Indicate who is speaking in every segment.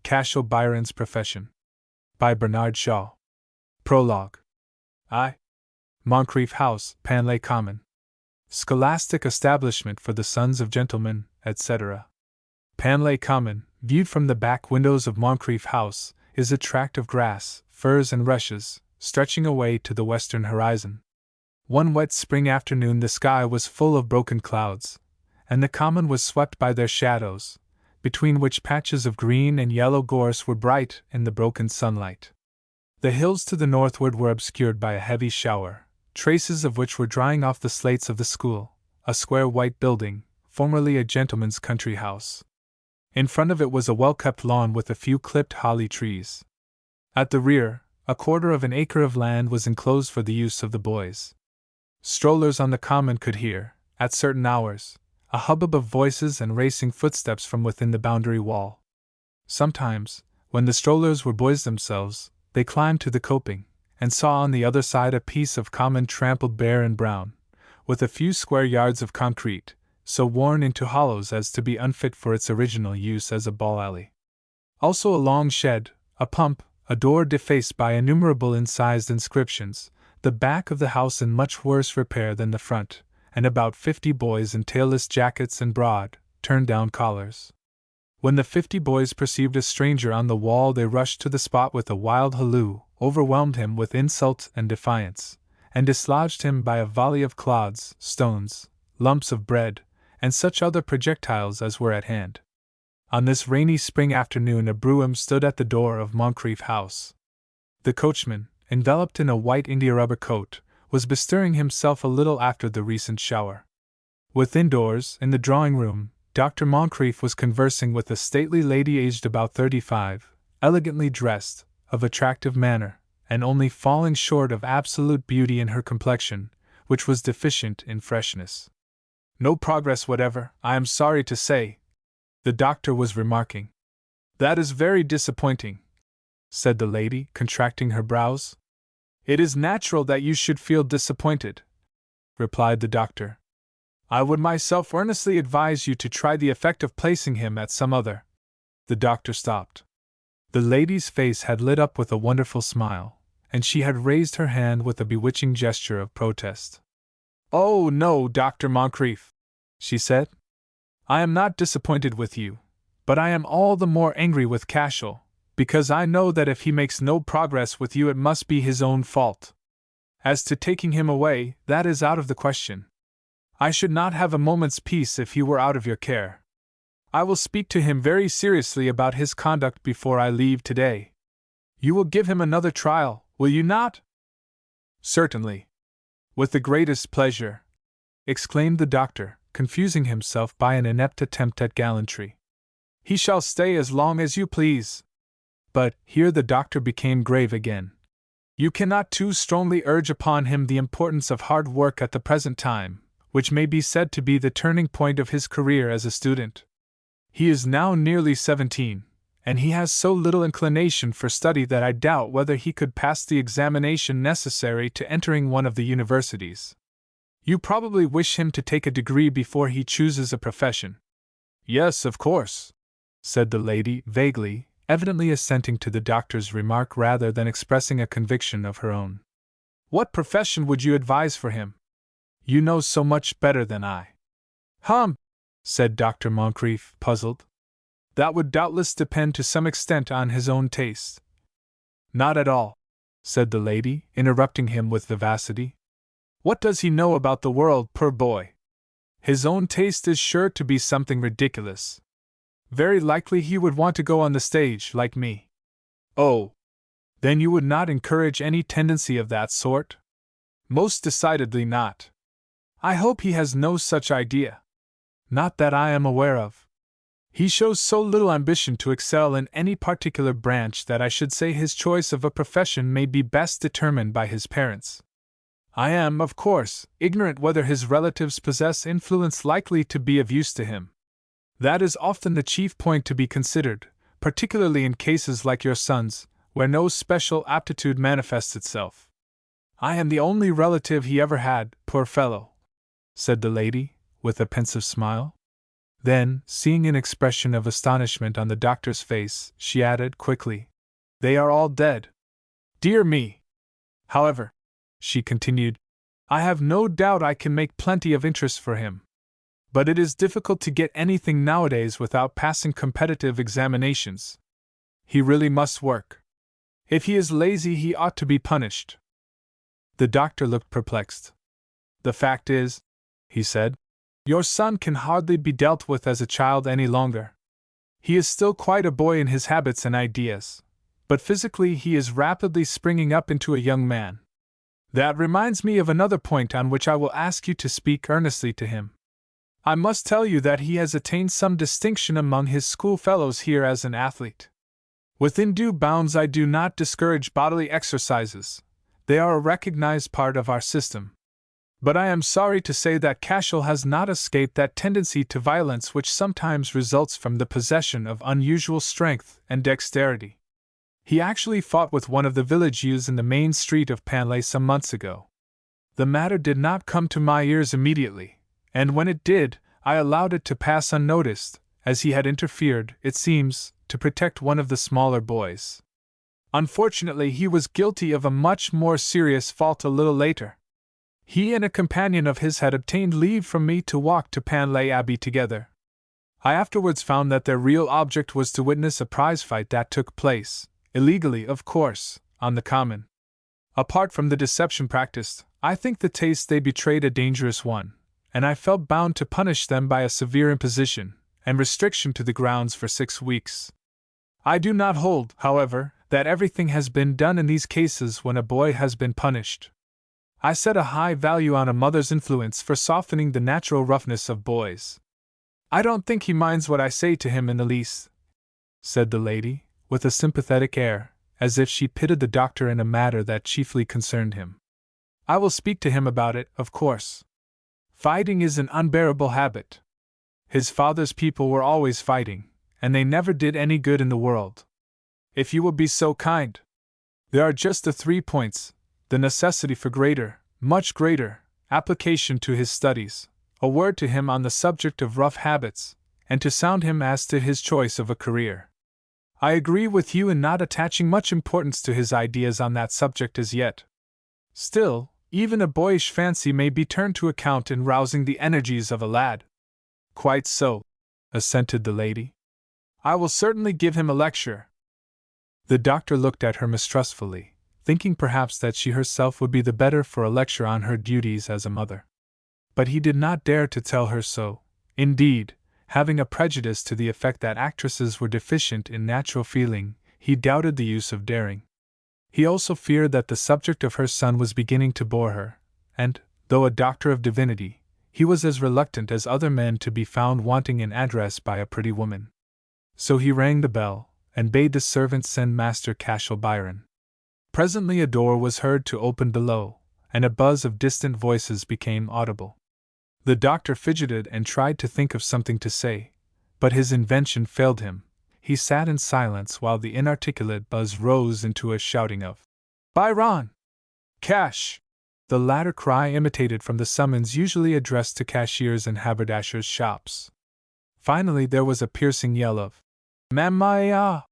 Speaker 1: Cashel Byron's Profession. By Bernard Shaw. Prologue. I. Moncrief House, Panley Common. Scholastic establishment for the sons of gentlemen, etc. Panley Common, viewed from the back windows of Moncrief House, is a tract of grass, furze and rushes, stretching away to the western horizon. One wet spring afternoon the sky was full of broken clouds, and the common was swept by their shadows, between which patches of green and yellow gorse were bright in the broken sunlight. The hills to the northward were obscured by a heavy shower, traces of which were drying off the slates of the school, a square white building, formerly a gentleman's country house. In front of it was a well-kept lawn with a few clipped holly trees. At the rear, a quarter of an acre of land was enclosed for the use of the boys. Strollers on the common could hear, at certain hours, a hubbub of voices and racing footsteps from within the boundary wall. Sometimes, when the strollers were boys themselves, they climbed to the coping, and saw on the other side a piece of common trampled bare and brown, with a few square yards of concrete, so worn into hollows as to be unfit for its original use as a ball alley. Also a long shed, a pump, a door defaced by innumerable incised inscriptions, the back of the house in much worse repair than the front, and about 50 boys in tailless jackets and broad, turned-down collars. When the 50 boys perceived a stranger on the wall they rushed to the spot with a wild halloo, overwhelmed him with insult and defiance, and dislodged him by a volley of clods, stones, lumps of bread, and such other projectiles as were at hand. On this rainy spring afternoon a brougham stood at the door of Moncrief House. The coachman, enveloped in a white india-rubber coat, was bestirring himself a little after the recent shower. Within doors, in the drawing-room, Dr. Moncrief was conversing with a stately lady aged about 35, elegantly dressed, of attractive manner, and only falling short of absolute beauty in her complexion, which was deficient in freshness. "No progress whatever, I am sorry to say," the doctor was remarking. "That is very disappointing," said the lady, contracting her brows. "It is natural that you should feel disappointed," replied the doctor. "I would myself earnestly advise you to try the effect of placing him at some other." The doctor stopped. The lady's face had lit up with a wonderful smile, and she had raised her hand with a bewitching gesture of protest. "Oh, no, Dr. Moncrief," she said. "I am not disappointed with you, but I am all the more angry with Cashel, because I know that if he makes no progress with you it must be his own fault. As to taking him away, that is out of the question. I should not have a moment's peace if he were out of your care. I will speak to him very seriously about his conduct before I leave today. You will give him another trial, will you not?" "Certainly. With the greatest pleasure," exclaimed the doctor, confusing himself by an inept attempt at gallantry. "He shall stay as long as you please. But," here the doctor became grave again, "you cannot too strongly urge upon him the importance of hard work at the present time, which may be said to be the turning point of his career as a student. He is now nearly 17, and he has so little inclination for study that I doubt whether he could pass the examination necessary to entering one of the universities. You probably wish him to take a degree before he chooses a profession." "Yes, of course," said the lady, vaguely, evidently assenting to the doctor's remark rather than expressing a conviction of her own. "What profession would you advise for him? You know so much better than I." Said Dr. Moncrief, puzzled. "That would doubtless depend to some extent on his own taste." "Not at all," said the lady, interrupting him with vivacity. "What does he know about the world, poor boy? His own taste is sure to be something ridiculous. Very likely he would want to go on the stage, like me." "Oh! Then you would not encourage any tendency of that sort?" "Most decidedly not. I hope he has no such idea." "Not that I am aware of. He shows so little ambition to excel in any particular branch that I should say his choice of a profession may be best determined by his parents. I am, of course, ignorant whether his relatives possess influence likely to be of use to him. That is often the chief point to be considered, particularly in cases like your son's, where no special aptitude manifests itself." "I am the only relative he ever had, poor fellow," said the lady, with a pensive smile. Then, seeing an expression of astonishment on the doctor's face, she added quickly, "They are all dead. Dear me! However," she continued, "I have no doubt I can make plenty of interest for him. But it is difficult to get anything nowadays without passing competitive examinations. He really must work. If he is lazy, he ought to be punished." The doctor looked perplexed. "The fact is," he said, "your son can hardly be dealt with as a child any longer. He is still quite a boy in his habits and ideas, but physically he is rapidly springing up into a young man. That reminds me of another point on which I will ask you to speak earnestly to him. I must tell you that he has attained some distinction among his schoolfellows here as an athlete. Within due bounds, I do not discourage bodily exercises. They are a recognized part of our system. But I am sorry to say that Cashel has not escaped that tendency to violence which sometimes results from the possession of unusual strength and dexterity. He actually fought with one of the village youths in the main street of Panley some months ago. The matter did not come to my ears immediately, and when it did, I allowed it to pass unnoticed, as he had interfered, it seems, to protect one of the smaller boys. Unfortunately, he was guilty of a much more serious fault a little later. He and a companion of his had obtained leave from me to walk to Panley Abbey together. I afterwards found that their real object was to witness a prize fight that took place, illegally, of course, on the common. Apart from the deception practiced, I think the taste they betrayed a dangerous one, and I felt bound to punish them by a severe imposition and restriction to the grounds for 6 weeks. I do not hold, however, that everything has been done in these cases when a boy has been punished. I set a high value on a mother's influence for softening the natural roughness of boys. I don't think he minds what I say to him in the least," said the lady, with a sympathetic air, as if she pitied the doctor in a matter that chiefly concerned him. "I will speak to him about it, of course. Fighting is an unbearable habit. His father's people were always fighting, and they never did any good in the world. If you will be so kind. There are just the 3 points: the necessity for greater, much greater, application to his studies, a word to him on the subject of rough habits, and to sound him as to his choice of a career. I agree with you in not attaching much importance to his ideas on that subject as yet. Still, even a boyish fancy may be turned to account in rousing the energies of a lad." "Quite so," assented the lady. "I will certainly give him a lecture." The doctor looked at her mistrustfully, thinking perhaps that she herself would be the better for a lecture on her duties as a mother. But he did not dare to tell her so. Indeed, having a prejudice to the effect that actresses were deficient in natural feeling, he doubted the use of daring. He also feared that the subject of her son was beginning to bore her, and, though a doctor of divinity, he was as reluctant as other men to be found wanting in address by a pretty woman. So he rang the bell, and bade the servant send Master Cashel Byron. Presently a door was heard to open below, and a buzz of distant voices became audible. The doctor fidgeted and tried to think of something to say, but his invention failed him. He sat in silence while the inarticulate buzz rose into a shouting of "Byron! Cash!" The latter cry imitated from the summons usually addressed to cashiers and haberdashers' shops. Finally there was a piercing yell of "Mamma!"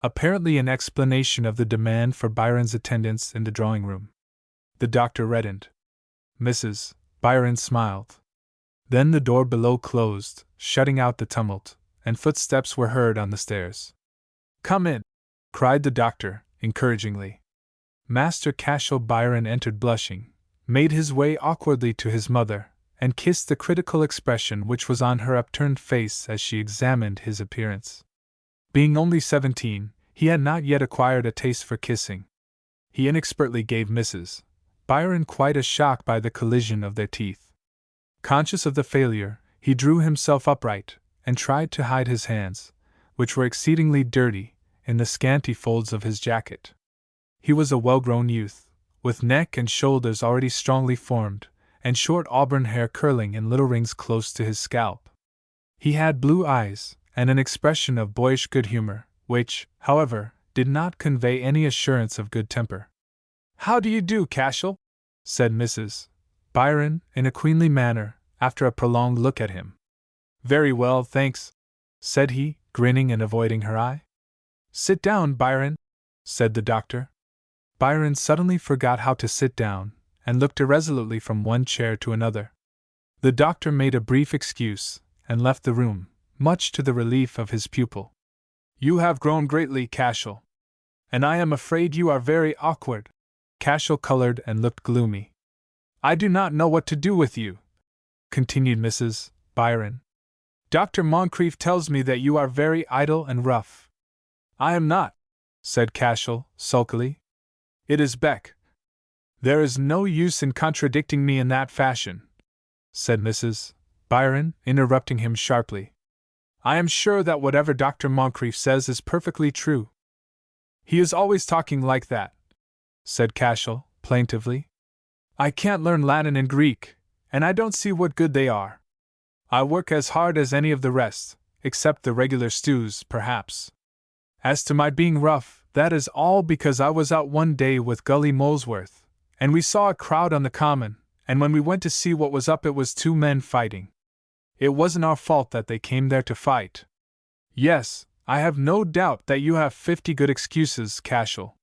Speaker 1: apparently in explanation of the demand for Byron's attendance in the drawing-room. The doctor reddened. Mrs. Byron smiled. Then the door below closed, shutting out the tumult, and footsteps were heard on the stairs. "Come in," cried the doctor, encouragingly. Master Cashel Byron entered blushing, made his way awkwardly to his mother, and kissed the critical expression which was on her upturned face as she examined his appearance. Being only 17, he had not yet acquired a taste for kissing. He inexpertly gave Mrs. Byron quite a shock by the collision of their teeth. Conscious of the failure, he drew himself upright, and tried to hide his hands, which were exceedingly dirty, in the scanty folds of his jacket. He was a well-grown youth, with neck and shoulders already strongly formed, and short auburn hair curling in little rings close to his scalp. He had blue eyes, and an expression of boyish good humor, which, however, did not convey any assurance of good temper. "How do you do, Cashel?" said Mrs. Byron, in a queenly manner, after a prolonged look at him. Very well, thanks, said he, grinning and avoiding her eye. Sit down, Byron, said the doctor. Byron suddenly forgot how to sit down, and looked irresolutely from one chair to another. The doctor made a brief excuse, and left the room, much to the relief of his pupil. You have grown greatly, Cashel. And I am afraid you are very awkward. Cashel colored and looked gloomy. I do not know what to do with you, continued Mrs. Byron. Dr. Moncrief tells me that you are very idle and rough. I am not, said Cashel, sulkily. It is Beck. There is no use in contradicting me in that fashion, said Mrs. Byron, interrupting him sharply. I am sure that whatever Dr. Moncrief says is perfectly true. He is always talking like that, said Cashel, plaintively. I can't learn Latin and Greek, and I don't see what good they are. I work as hard as any of the rest, except the regular stews, perhaps. As to my being rough, that is all because I was out one day with Gully Molesworth, and we saw a crowd on the common, and when we went to see what was up it was two men fighting. It wasn't our fault that they came there to fight. Yes, I have no doubt that you have 50 good excuses, Cashel.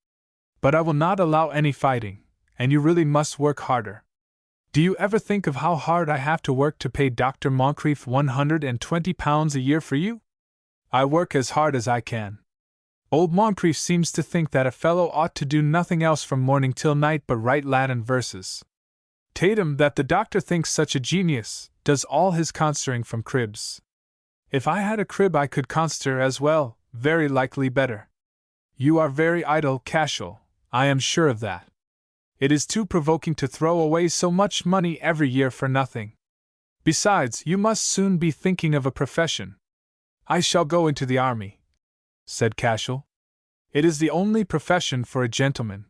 Speaker 1: But I will not allow any fighting, and you really must work harder. Do you ever think of how hard I have to work to pay Dr. Moncrief £120 a year for you? I work as hard as I can. Old Moncrief seems to think that a fellow ought to do nothing else from morning till night but write Latin verses. Tatum, that the doctor thinks such a genius, does all his concerting from cribs. If I had a crib I could concert as well, very likely better. You are very idle, Cashel, I am sure of that. It is too provoking to throw away so much money every year for nothing. Besides, you must soon be thinking of a profession. I shall go into the army, said Cashel. It is the only profession for a gentleman.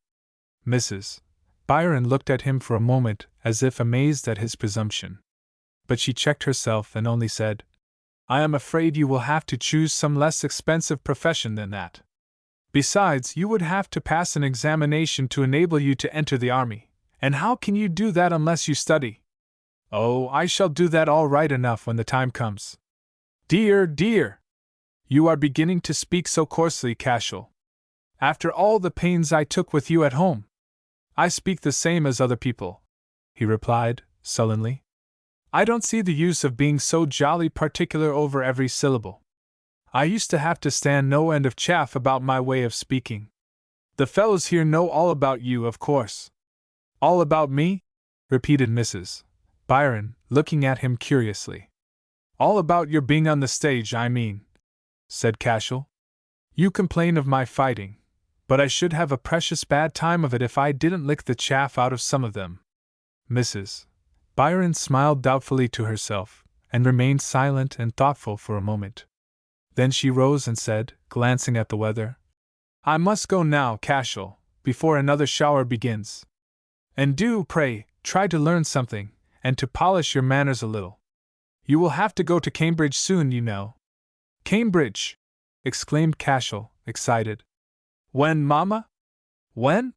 Speaker 1: Mrs. Byron looked at him for a moment as if amazed at his presumption. But she checked herself and only said, I am afraid you will have to choose some less expensive profession than that. Besides, you would have to pass an examination to enable you to enter the army, and how can you do that unless you study? Oh, I shall do that all right enough when the time comes. Dear, dear! You are beginning to speak so coarsely, Cashel. After all the pains I took with you at home. I speak the same as other people, he replied, sullenly. I don't see the use of being so jolly particular over every syllable. I used to have to stand no end of chaff about my way of speaking. The fellows here know all about you, of course. All about me? Repeated Mrs. Byron, looking at him curiously. All about your being on the stage, I mean, said Cashel. You complain of my fighting, but I should have a precious bad time of it if I didn't lick the chaff out of some of them. Mrs. Byron smiled doubtfully to herself, and remained silent and thoughtful for a moment. Then she rose and said, glancing at the weather, I must go now, Cashel, before another shower begins. And do, pray, try to learn something, and to polish your manners a little. You will have to go to Cambridge soon, you know. Cambridge! Exclaimed Cashel, excited. When, Mamma? When?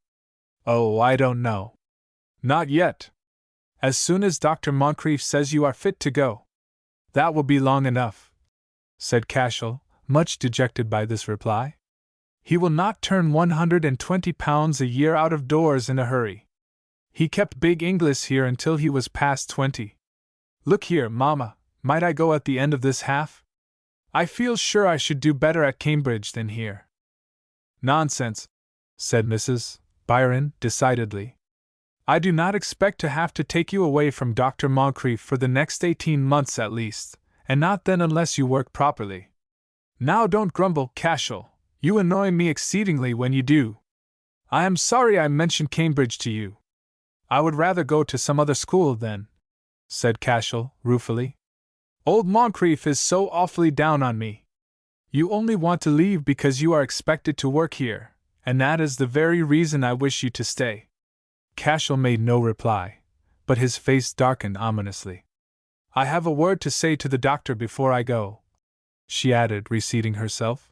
Speaker 1: Oh, I don't know. Not yet. As soon as Dr. Moncrief says you are fit to go. That will be long enough, said Cashel, much dejected by this reply. He will not turn £120 a year out of doors in a hurry. He kept big Inglis here until he was past 20. Look here, Mamma, might I go at the end of this half? I feel sure I should do better at Cambridge than here. Nonsense, said Mrs. Byron, decidedly. I do not expect to have to take you away from Dr. Moncrief for the next 18 months at least, and not then unless you work properly. Now don't grumble, Cashel. You annoy me exceedingly when you do. I am sorry I mentioned Cambridge to you. I would rather go to some other school then, said Cashel, ruefully. Old Moncrief is so awfully down on me. You only want to leave because you are expected to work here, and that is the very reason I wish you to stay. Cashel made no reply, but his face darkened ominously. I have a word to say to the doctor before I go, she added, reseating herself.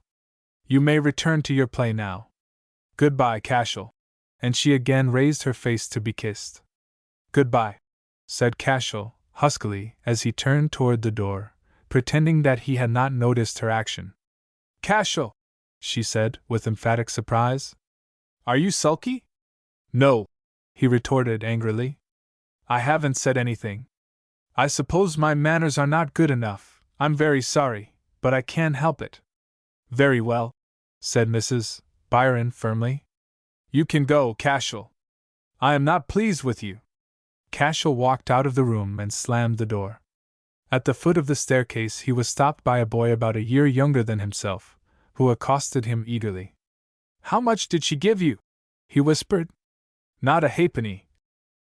Speaker 1: You may return to your play now. Goodbye, Cashel. And she again raised her face to be kissed. Goodbye, said Cashel, huskily, as he turned toward the door, pretending that he had not noticed her action. "Cashel," she said, with emphatic surprise. "Are you sulky?" "No," he retorted angrily. "I haven't said anything. I suppose my manners are not good enough. I'm very sorry, but I can't help it." "Very well," said Mrs. Byron firmly. "You can go, Cashel. I am not pleased with you." Cashel walked out of the room and slammed the door. At the foot of the staircase he was stopped by a boy about a year younger than himself, who accosted him eagerly. "How much did she give you?" he whispered. "Not a halfpenny,"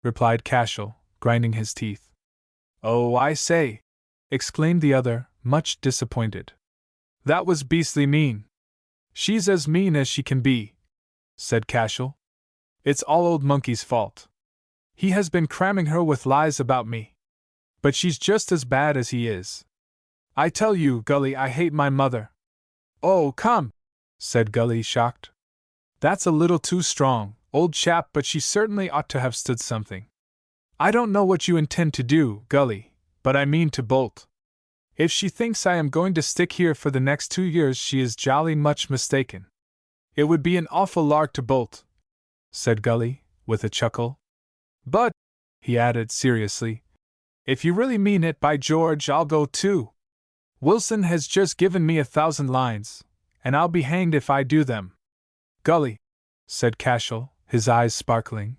Speaker 1: replied Cashel, grinding his teeth. "Oh, I say!" exclaimed the other, much disappointed. "That was beastly mean." "She's as mean as she can be," said Cashel. "It's all old Monkey's fault. He has been cramming her with lies about me. But she's just as bad as he is. I tell you, Gully, I hate my mother." "Oh, come," said Gully, shocked. "That's a little too strong, old chap, but she certainly ought to have stood something. I don't know what you intend to do, Gully, but I mean to bolt. If she thinks I am going to stick here for the next 2 years, she is jolly much mistaken. It would be an awful lark to bolt," said Gully, with a chuckle. "But," he added seriously, "if you really mean it, by George, I'll go too. Wilson has just given me 1,000 lines, and I'll be hanged if I do them." "Gully," said Cashel, his eyes sparkling,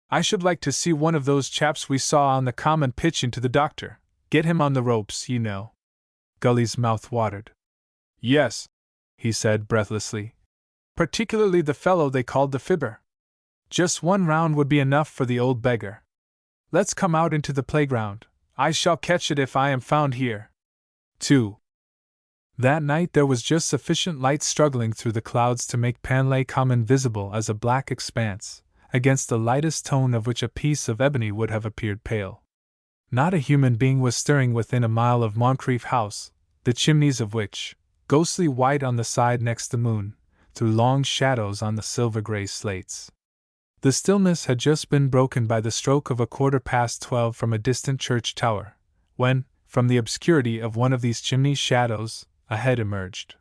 Speaker 1: "I should like to see one of those chaps we saw on the common pitch into the doctor. Get him on the ropes, you know." Gully's mouth watered. "Yes," he said breathlessly. "Particularly the fellow they called the Fibber. Just 1 round would be enough for the old beggar. Let's come out into the playground. I shall catch it if I am found here." 2. That night there was just sufficient light struggling through the clouds to make Panley Common visible as a black expanse, against the lightest tone of which a piece of ebony would have appeared pale. Not a human being was stirring within a mile of Moncrief House, the chimneys of which, ghostly white on the side next the moon, threw long shadows on the silver-grey slates. The stillness had just been broken by the stroke of 12:15 from a distant church tower, when, from the obscurity of one of these chimney shadows, a head emerged.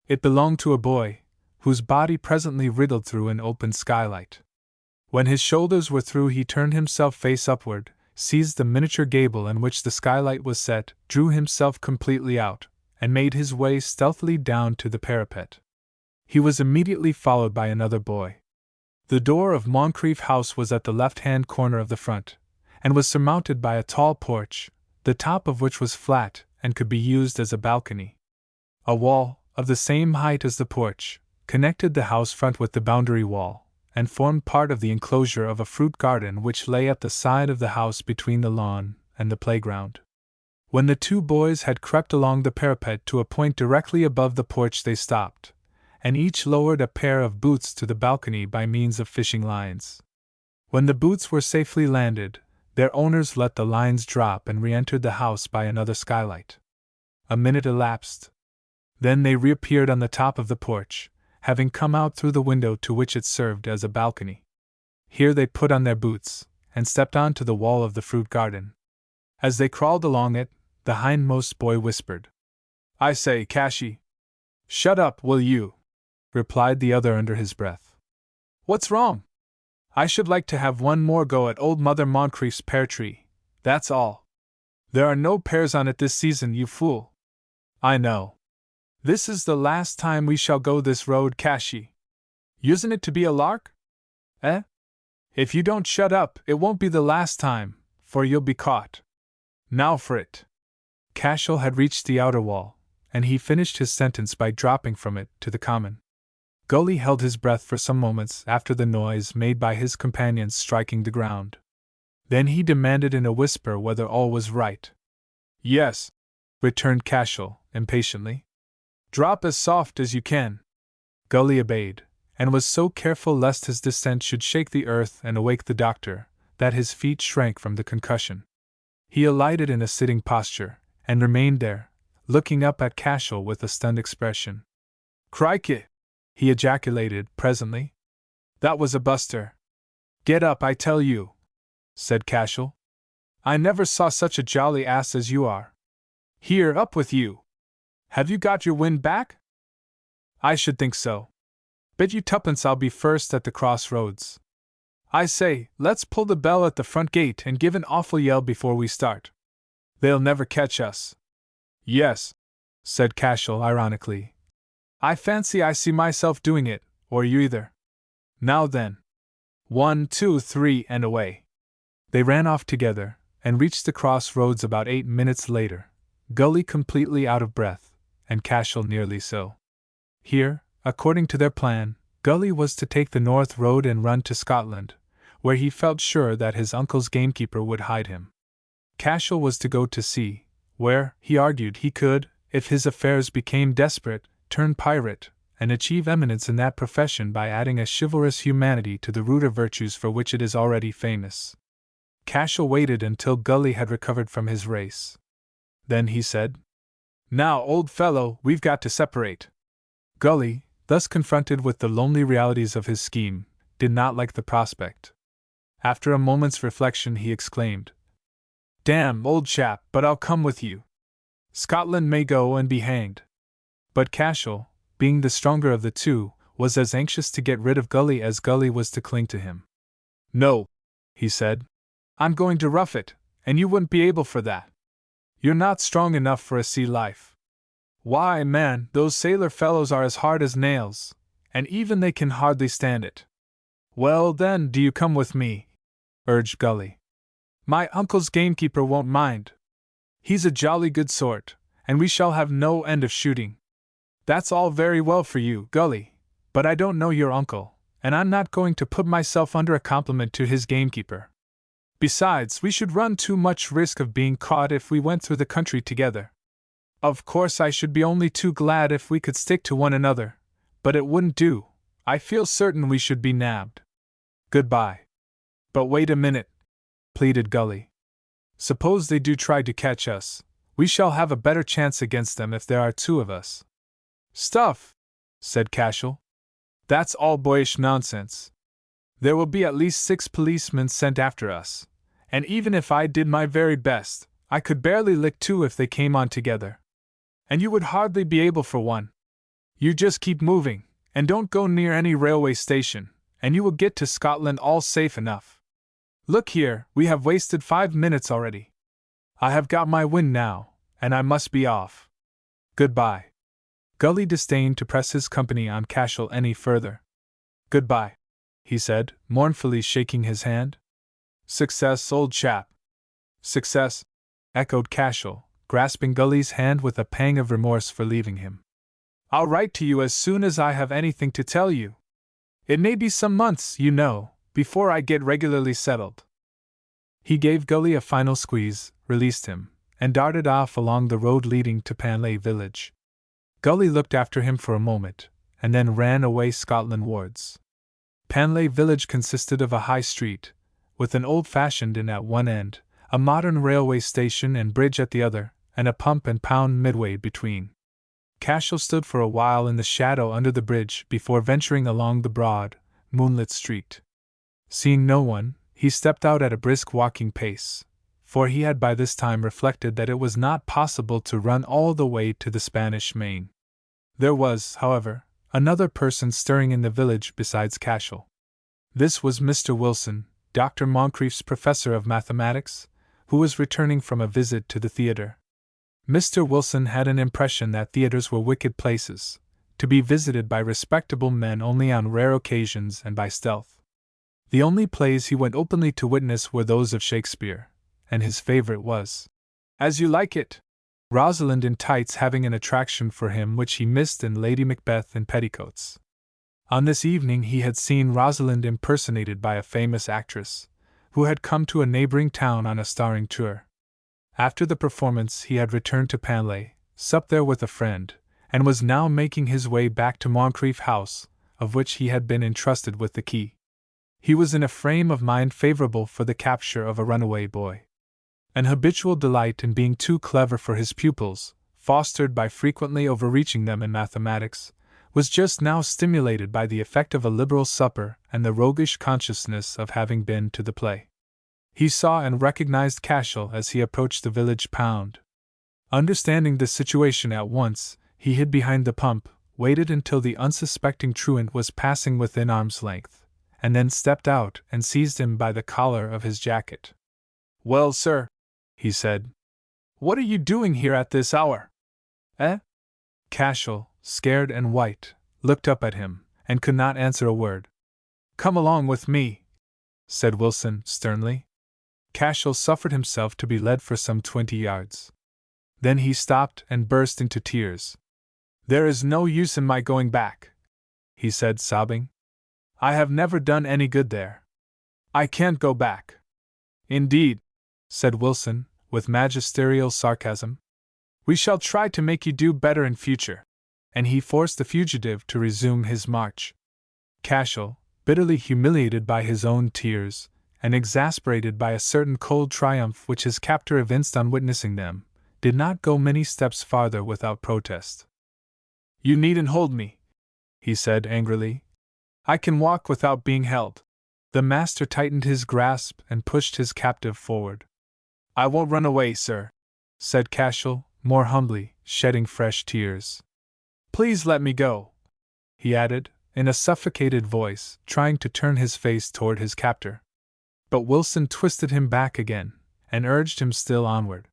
Speaker 1: It belonged to a boy, whose body presently wriggled through an open skylight. When his shoulders were through, he turned himself face upward, seized the miniature gable in which the skylight was set, drew himself completely out, and made his way stealthily down to the parapet. He was immediately followed by another boy. The door of Moncrief House was at the left-hand corner of the front, and was surmounted by a tall porch, the top of which was flat and could be used as a balcony. A wall, of the same height as the porch, connected the house front with the boundary wall, and formed part of the enclosure of a fruit garden which lay at the side of the house between the lawn and the playground. When the 2 boys had crept along the parapet to a point directly above the porch, they stopped, and each lowered a pair of boots to the balcony by means of fishing lines. When the boots were safely landed, their owners let the lines drop and re-entered the house by another skylight. A minute elapsed. Then they reappeared on the top of the porch, having come out through the window to which it served as a balcony. Here they put on their boots, and stepped on to the wall of the fruit garden. As they crawled along it, the hindmost boy whispered, "I say, Cashy." "Shut up, will you?" replied the other under his breath. "What's wrong?" "I should like to have one more go at old Mother Moncrief's pear tree, that's all. There are no pears on it this season, you fool." "I know. This is the last time we shall go this road, Cashy. Usen it to be a lark? Eh? If you don't shut up, it won't be the last time, for you'll be caught. Now for it." Cashel had reached the outer wall, and he finished his sentence by dropping from it to the common. Gully held his breath for some moments after the noise made by his companions striking the ground. Then he demanded in a whisper whether all was right. "Yes," returned Cashel, impatiently. "Drop as soft as you can." Gully obeyed, and was so careful lest his descent should shake the earth and awake the doctor, that his feet shrank from the concussion. He alighted in a sitting posture, and remained there, looking up at Cashel with a stunned expression. "Crikey!" he ejaculated presently. "That was a buster." "Get up, I tell you," said Cashel. "I never saw such a jolly ass as you are." Here, up with you! Have you got your wind back? I should think so. Bet you tuppence I'll be first at the crossroads. I say, let's pull the bell at the front gate and give an awful yell before we start. They'll never catch us. Yes, said Cashel ironically. I fancy I see myself doing it, or you either. Now then. 1, 2, 3, and away. They ran off together, and reached the crossroads about 8 minutes later, Gully completely out of breath, and Cashel nearly so. Here, according to their plan, Gully was to take the north road and run to Scotland, where he felt sure that his uncle's gamekeeper would hide him. Cashel was to go to sea, where, he argued, he could, if his affairs became desperate, turn pirate, and achieve eminence in that profession by adding a chivalrous humanity to the ruder virtues for which it is already famous. Cashel waited until Gully had recovered from his race. Then he said, Now, old fellow, we've got to separate. Gully, thus confronted with the lonely realities of his scheme, did not like the prospect. After a moment's reflection he exclaimed, Damn, old chap, but I'll come with you. Scotland may go and be hanged. But Cashel, being the stronger of the two, was as anxious to get rid of Gully as Gully was to cling to him. No, he said. I'm going to rough it, and you wouldn't be able for that. You're not strong enough for a sea life. Why, man, those sailor fellows are as hard as nails, and even they can hardly stand it. Well, then, do you come with me? Urged Gully. My uncle's gamekeeper won't mind. He's a jolly good sort, and we shall have no end of shooting. That's all very well for you, Gully, but I don't know your uncle, and I'm not going to put myself under a compliment to his gamekeeper. Besides, we should run too much risk of being caught if we went through the country together. Of course, I should be only too glad if we could stick to one another, but it wouldn't do. I feel certain we should be nabbed. Goodbye. But wait a minute, pleaded Gully. Suppose they do try to catch us. We shall have a better chance against them if there are two of us. Stuff, said Cashel. That's all boyish nonsense. There will be at least 6 policemen sent after us, and even if I did my very best, I could barely lick 2 if they came on together. And you would hardly be able for one. You just keep moving, and don't go near any railway station, and you will get to Scotland all safe enough. Look here, we have wasted 5 minutes already. I have got my wind now, and I must be off. Goodbye. Gully disdained to press his company on Cashel any further. Goodbye, he said, mournfully shaking his hand. Success, old chap. Success, echoed Cashel, grasping Gully's hand with a pang of remorse for leaving him. I'll write to you as soon as I have anything to tell you. It may be some months, you know, before I get regularly settled. He gave Gully a final squeeze, released him, and darted off along the road leading to Panley village. Gully looked after him for a moment, and then ran away Scotland-wards. Panley village consisted of a high street, with an old-fashioned inn at one end, a modern railway station and bridge at the other, and a pump and pound midway between. Cashel stood for a while in the shadow under the bridge before venturing along the broad, moonlit street. Seeing no one, he stepped out at a brisk walking pace, for he had by this time reflected that it was not possible to run all the way to the Spanish Main. There was, however, another person stirring in the village besides Cashel. This was Mr. Wilson, Dr. Moncrief's professor of mathematics, who was returning from a visit to the theatre. Mr. Wilson had an impression that theatres were wicked places, to be visited by respectable men only on rare occasions and by stealth. The only plays he went openly to witness were those of Shakespeare, and his favorite was As You Like It, Rosalind in tights having an attraction for him which he missed in Lady Macbeth in petticoats. On this evening he had seen Rosalind impersonated by a famous actress, who had come to a neighboring town on a starring tour. After the performance he had returned to Panley, supped there with a friend, and was now making his way back to Moncrief House, of which he had been entrusted with the key. He was in a frame of mind favorable for the capture of a runaway boy. An habitual delight in being too clever for his pupils, fostered by frequently overreaching them in mathematics, was just now stimulated by the effect of a liberal supper and the roguish consciousness of having been to the play. He saw and recognized Cashel as he approached the village pound. Understanding the situation at once, he hid behind the pump, waited until the unsuspecting truant was passing within arm's length, and then stepped out and seized him by the collar of his jacket. "Well, sir," he said, "what are you doing here at this hour?" "Eh?" Cashel, scared and white, looked up at him, and could not answer a word. "Come along with me," said Wilson, sternly. Cashel suffered himself to be led for some 20 yards. Then he stopped and burst into tears. "There is no use in my going back," he said, sobbing. "I have never done any good there. I can't go back." "Indeed," said Wilson, with magisterial sarcasm. "We shall try to make you do better in future." And he forced the fugitive to resume his march. Cashel, bitterly humiliated by his own tears, and exasperated by a certain cold triumph which his captor evinced on witnessing them, did not go many steps farther without protest. "You needn't hold me," he said angrily. "I can walk without being held." The master tightened his grasp and pushed his captive forward. "I won't run away, sir," said Cashel, more humbly, shedding fresh tears. "Please let me go," he added, in a suffocated voice, trying to turn his face toward his captor. But Wilson twisted him back again, and urged him still onward.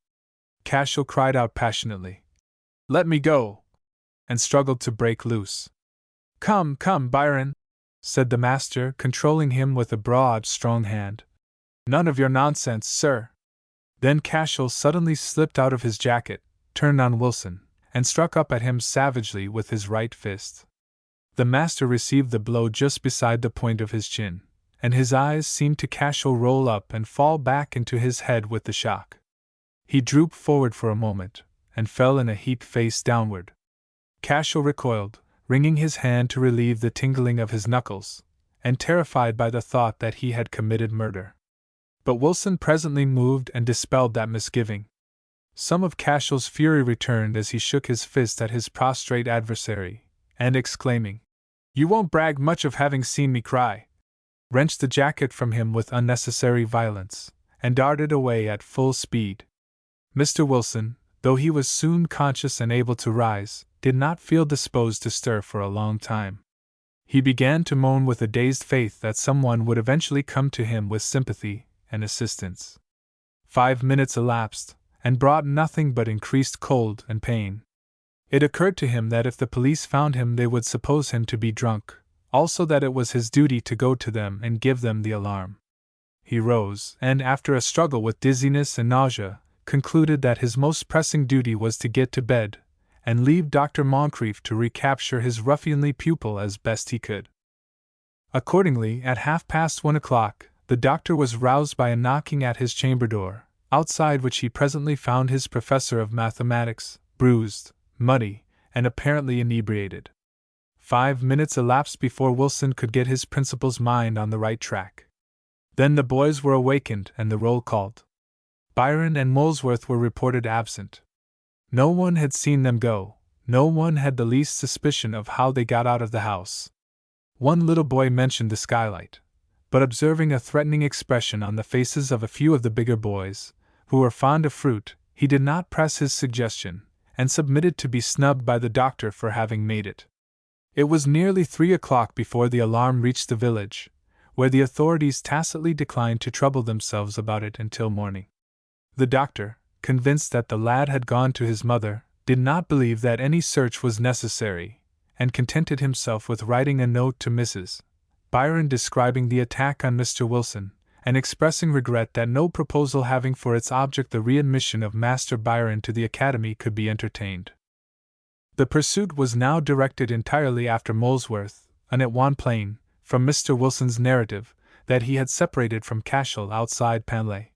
Speaker 1: Cashel cried out passionately, "Let me go!" and struggled to break loose. "Come, come, Byron," said the master, controlling him with a broad, strong hand. "None of your nonsense, sir." Then Cashel suddenly slipped out of his jacket, turned on Wilson, and struck up at him savagely with his right fist. The master received the blow just beside the point of his chin, and his eyes seemed to Cashel roll up and fall back into his head with the shock. He drooped forward for a moment, and fell in a heap face downward. Cashel recoiled, wringing his hand to relieve the tingling of his knuckles, and terrified by the thought that he had committed murder. But Wilson presently moved and dispelled that misgiving. Some of Cashel's fury returned as he shook his fist at his prostrate adversary, and exclaiming, "You won't brag much of having seen me cry," wrenched the jacket from him with unnecessary violence, and darted away at full speed. Mr. Wilson, though he was soon conscious and able to rise, did not feel disposed to stir for a long time. He began to moan with a dazed faith that someone would eventually come to him with sympathy and assistance. 5 minutes elapsed, and brought nothing but increased cold and pain. It occurred to him that if the police found him they would suppose him to be drunk, also that it was his duty to go to them and give them the alarm. He rose, and after a struggle with dizziness and nausea, concluded that his most pressing duty was to get to bed, and leave Dr. Moncrief to recapture his ruffianly pupil as best he could. Accordingly, at 1:30, the doctor was roused by a knocking at his chamber door, outside which he presently found his professor of mathematics, bruised, muddy, and apparently inebriated. 5 minutes elapsed before Wilson could get his principal's mind on the right track. Then the boys were awakened and the roll called. Byron and Molesworth were reported absent. No one had seen them go, no one had the least suspicion of how they got out of the house. One little boy mentioned the skylight, but observing a threatening expression on the faces of a few of the bigger boys, who were fond of fruit, he did not press his suggestion, and submitted to be snubbed by the doctor for having made it. It was nearly 3 o'clock before the alarm reached the village, where the authorities tacitly declined to trouble themselves about it until morning. The doctor, convinced that the lad had gone to his mother, did not believe that any search was necessary, and contented himself with writing a note to Mrs. Byron describing the attack on Mr. Wilson, and expressing regret that no proposal having for its object the readmission of Master Byron to the academy could be entertained. The pursuit was now directed entirely after Molesworth, and it won plain, from Mr. Wilson's narrative, that he had separated from Cashel outside Panley.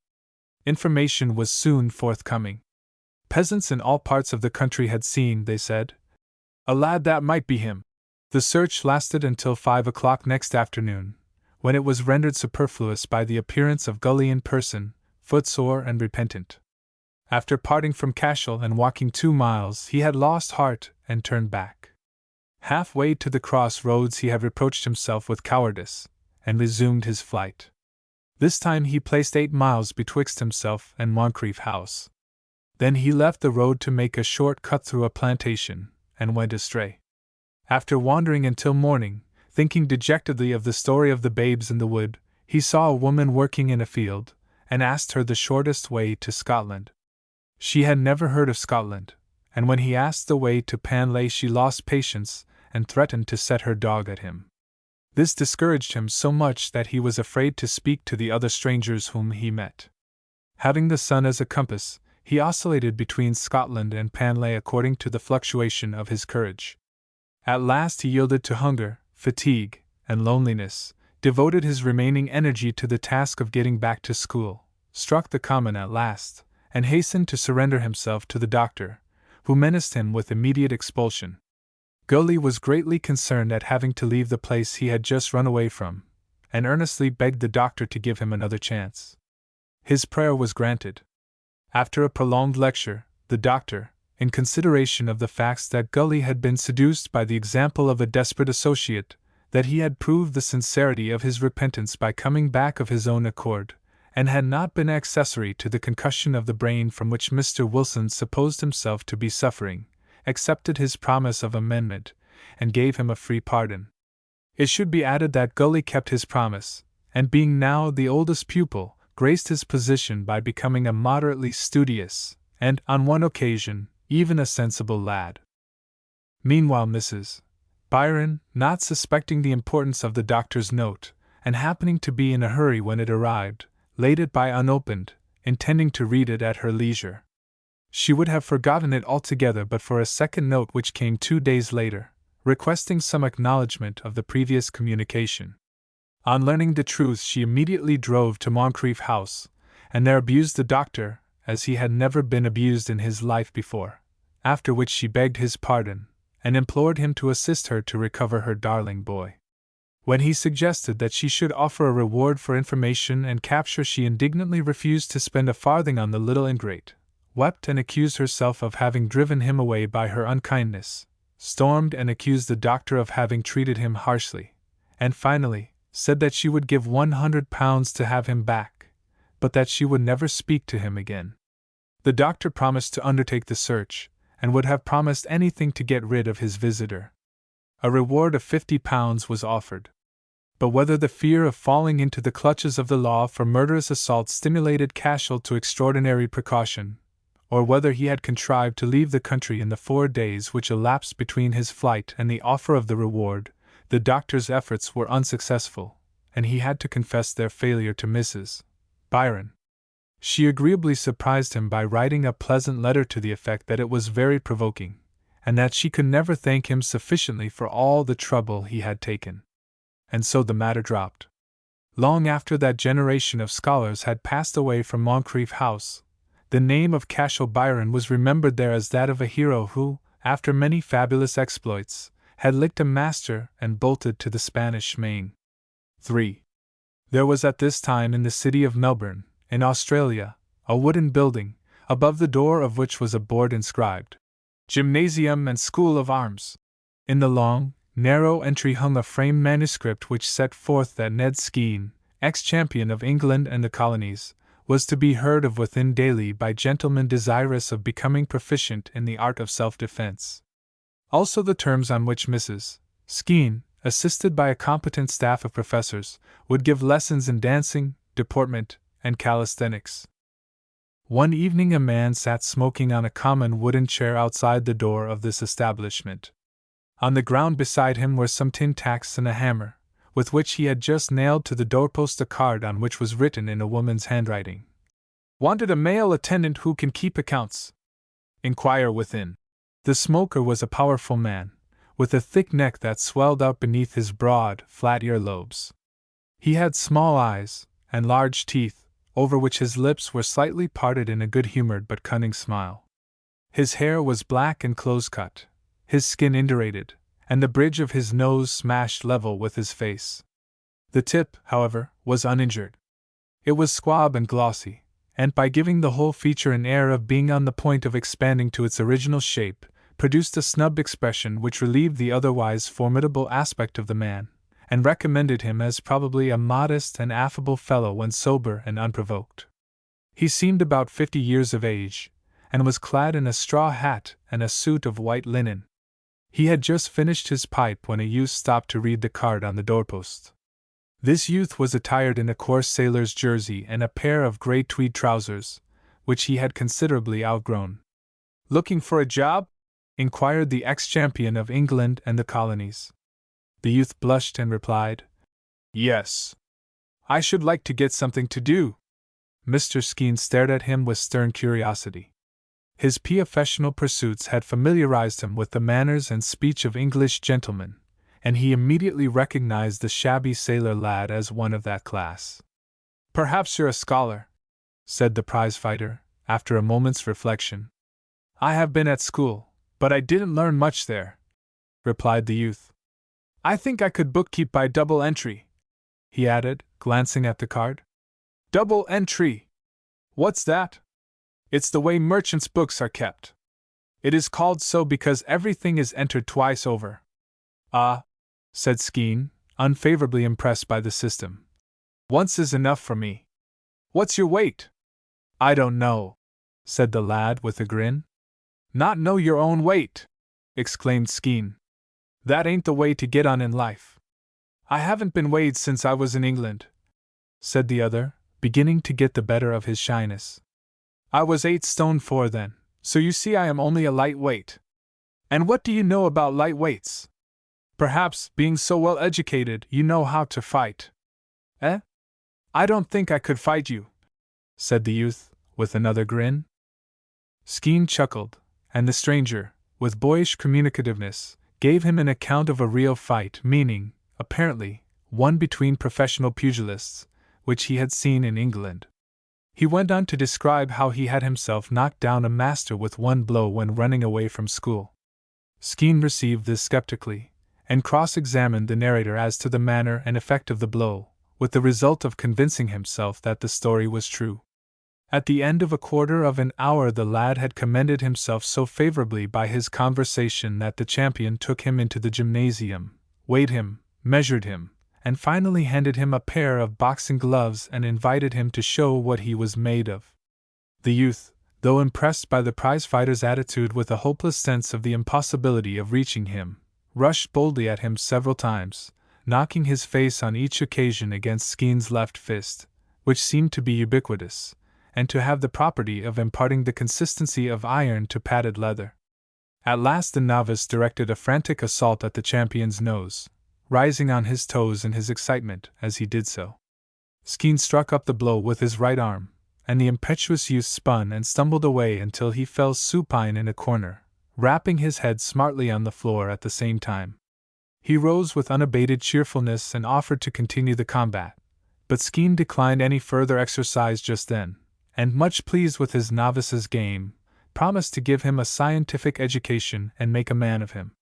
Speaker 1: Information was soon forthcoming. Peasants in all parts of the country had seen, they said, a lad that might be him. The search lasted until 5 o'clock next afternoon, when it was rendered superfluous by the appearance of Gully in person, footsore and repentant. After parting from Cashel and walking 2 miles, he had lost heart and turned back. Halfway to the cross roads he had reproached himself with cowardice, and resumed his flight. This time he placed 8 miles betwixt himself and Moncrief House. Then he left the road to make a short cut through a plantation, and went astray. After wandering until morning, thinking dejectedly of the story of the babes in the wood, he saw a woman working in a field, and asked her the shortest way to Scotland. She had never heard of Scotland, and when he asked the way to Panlay she lost patience and threatened to set her dog at him. This discouraged him so much that he was afraid to speak to the other strangers whom he met. Having the sun as a compass, he oscillated between Scotland and Panlay according to the fluctuation of his courage. At last he yielded to hunger, fatigue, and loneliness, devoted his remaining energy to the task of getting back to school, struck the common at last, and hastened to surrender himself to the doctor, who menaced him with immediate expulsion. Gully was greatly concerned at having to leave the place he had just run away from, and earnestly begged the doctor to give him another chance. His prayer was granted. After a prolonged lecture, the doctor, in consideration of the facts that Gully had been seduced by the example of a desperate associate, that he had proved the sincerity of his repentance by coming back of his own accord, and had not been accessory to the concussion of the brain from which Mr. Wilson supposed himself to be suffering, accepted his promise of amendment, and gave him a free pardon. It should be added that Gully kept his promise, and being now the oldest pupil, graced his position by becoming a moderately studious, and, on one occasion, even a sensible lad. Meanwhile Mrs. Byron, not suspecting the importance of the doctor's note, and happening to be in a hurry when it arrived, laid it by unopened, intending to read it at her leisure. She would have forgotten it altogether but for a second note which came 2 days later, requesting some acknowledgment of the previous communication. On learning the truth she immediately drove to Moncrief House, and there abused the doctor, as he had never been abused in his life before, after which she begged his pardon, and implored him to assist her to recover her darling boy. When he suggested that she should offer a reward for information and capture, she indignantly refused to spend a farthing on the little ingrate, wept and accused herself of having driven him away by her unkindness, stormed and accused the doctor of having treated him harshly, and finally said that she would give £100 to have him back, but that she would never speak to him again. The doctor promised to undertake the search, and would have promised anything to get rid of his visitor. A reward of £50 was offered. But whether the fear of falling into the clutches of the law for murderous assault stimulated Cashel to extraordinary precaution, or whether he had contrived to leave the country in the 4 days which elapsed between his flight and the offer of the reward, the doctor's efforts were unsuccessful, and he had to confess their failure to Mrs. Byron. She agreeably surprised him by writing a pleasant letter to the effect that it was very provoking, and that she could never thank him sufficiently for all the trouble he had taken. And so the matter dropped. Long after that generation of scholars had passed away from Moncrief House, the name of Cashel Byron was remembered there as that of a hero who, after many fabulous exploits, had licked a master and bolted to the Spanish Main. 3. There was at this time in the city of Melbourne, in Australia, a wooden building, above the door of which was a board inscribed, Gymnasium and School of Arms. In the long, narrow entry hung a framed manuscript which set forth that Ned Skene, ex-champion of England and the colonies, was to be heard of within daily by gentlemen desirous of becoming proficient in the art of self-defense. Also the terms on which Mrs. Skene, assisted by a competent staff of professors, would give lessons in dancing, deportment, and calisthenics. One evening a man sat smoking on a common wooden chair outside the door of this establishment. On the ground beside him were some tin tacks and a hammer, with which he had just nailed to the doorpost a card on which was written in a woman's handwriting, "Wanted a male attendant who can keep accounts. Inquire within." The smoker was a powerful man, with a thick neck that swelled out beneath his broad, flat ear-lobes. He had small eyes, and large teeth, over which his lips were slightly parted in a good-humored but cunning smile. His hair was black and close-cut, his skin indurated, and the bridge of his nose smashed level with his face. The tip, however, was uninjured. It was squab and glossy, and by giving the whole feature an air of being on the point of expanding to its original shape, produced a snub expression which relieved the otherwise formidable aspect of the man, and recommended him as probably a modest and affable fellow when sober and unprovoked. He seemed about 50 years of age, and was clad in a straw hat and a suit of white linen. He had just finished his pipe when a youth stopped to read the card on the doorpost. This youth was attired in a coarse sailor's jersey and a pair of gray tweed trousers, which he had considerably outgrown. "Looking for a job?" inquired the ex-champion of England and the colonies. The youth blushed and replied, "Yes. I should like to get something to do." Mr. Skeen stared at him with stern curiosity. His professional pursuits had familiarized him with the manners and speech of English gentlemen, and he immediately recognized the shabby sailor lad as one of that class. "Perhaps you're a scholar," said the prize-fighter, after a moment's reflection. "I have been at school, but I didn't learn much there," replied the youth. "I think I could bookkeep by double entry," he added, glancing at the card. "Double entry? What's that?" "It's the way merchants' books are kept. It is called so because everything is entered twice over." "Ah," said Skeen, unfavorably impressed by the system. "Once is enough for me. What's your weight?" "I don't know," said the lad with a grin. "Not know your own weight!" exclaimed Skeen. "That ain't the way to get on in life." "I haven't been weighed since I was in England," said the other, beginning to get the better of his shyness. "I was 8 stone 4 then, so you see I am only a light weight." "And what do you know about light weights? Perhaps, being so well educated, you know how to fight." "Eh? I don't think I could fight you," said the youth, with another grin. Skeen chuckled, and the stranger, with boyish communicativeness, gave him an account of a real fight, meaning, apparently, one between professional pugilists, which he had seen in England. He went on to describe how he had himself knocked down a master with one blow when running away from school. Skeen received this skeptically, and cross-examined the narrator as to the manner and effect of the blow, with the result of convincing himself that the story was true. At the end of a quarter of an hour the lad had commended himself so favorably by his conversation that the champion took him into the gymnasium, weighed him, measured him, and finally handed him a pair of boxing gloves and invited him to show what he was made of. The youth, though impressed by the prize-fighter's attitude with a hopeless sense of the impossibility of reaching him, rushed boldly at him several times, knocking his face on each occasion against Skeen's left fist, which seemed to be ubiquitous, and to have the property of imparting the consistency of iron to padded leather. At last the novice directed a frantic assault at the champion's nose, rising on his toes in his excitement as he did so. Skeen struck up the blow with his right arm, and the impetuous youth spun and stumbled away until he fell supine in a corner, rapping his head smartly on the floor at the same time. He rose with unabated cheerfulness and offered to continue the combat, but Skeen declined any further exercise just then, and much pleased with his novice's game, promised to give him a scientific education and make a man of him.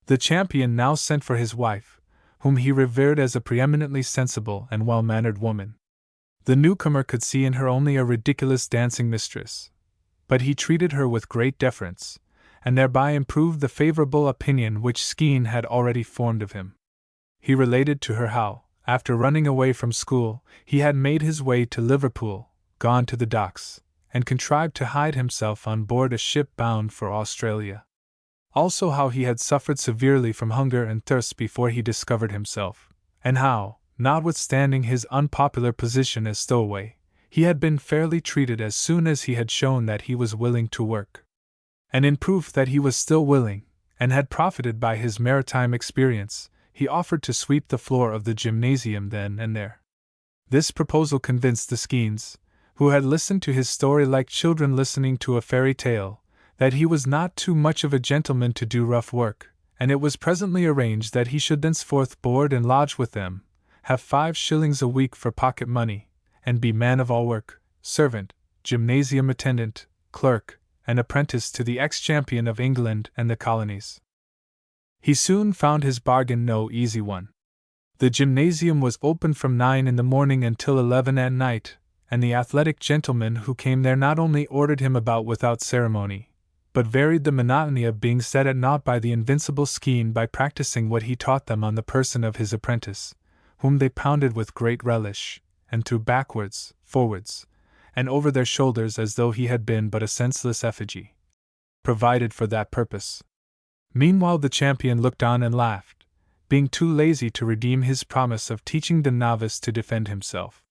Speaker 1: The champion now sent for his wife, whom he revered as a preeminently sensible and well-mannered woman. The newcomer could see in her only a ridiculous dancing mistress, but he treated her with great deference, and thereby improved the favorable opinion which Skeen had already formed of him. He related to her how, after running away from school, he had made his way to Liverpool, gone to the docks, and contrived to hide himself on board a ship bound for Australia. Also how he had suffered severely from hunger and thirst before he discovered himself, and how, notwithstanding his unpopular position as stowaway, he had been fairly treated as soon as he had shown that he was willing to work. And in proof that he was still willing, and had profited by his maritime experience, he offered to sweep the floor of the gymnasium then and there. This proposal convinced the Skeens, who had listened to his story like children listening to a fairy tale, that he was not too much of a gentleman to do rough work, and it was presently arranged that he should thenceforth board and lodge with them, have 5 shillings a week for pocket money, and be man of all work, servant, gymnasium attendant, clerk, and apprentice to the ex-champion of England and the colonies. He soon found his bargain no easy one. The gymnasium was open from 9 in the morning until 11 at night, and the athletic gentlemen who came there not only ordered him about without ceremony, but varied the monotony of being set at naught by the invincible Skeen by practicing what he taught them on the person of his apprentice, whom they pounded with great relish, and threw backwards, forwards, and over their shoulders as though he had been but a senseless effigy, provided for that purpose. Meanwhile the champion looked on and laughed, being too lazy to redeem his promise of teaching the novice to defend himself.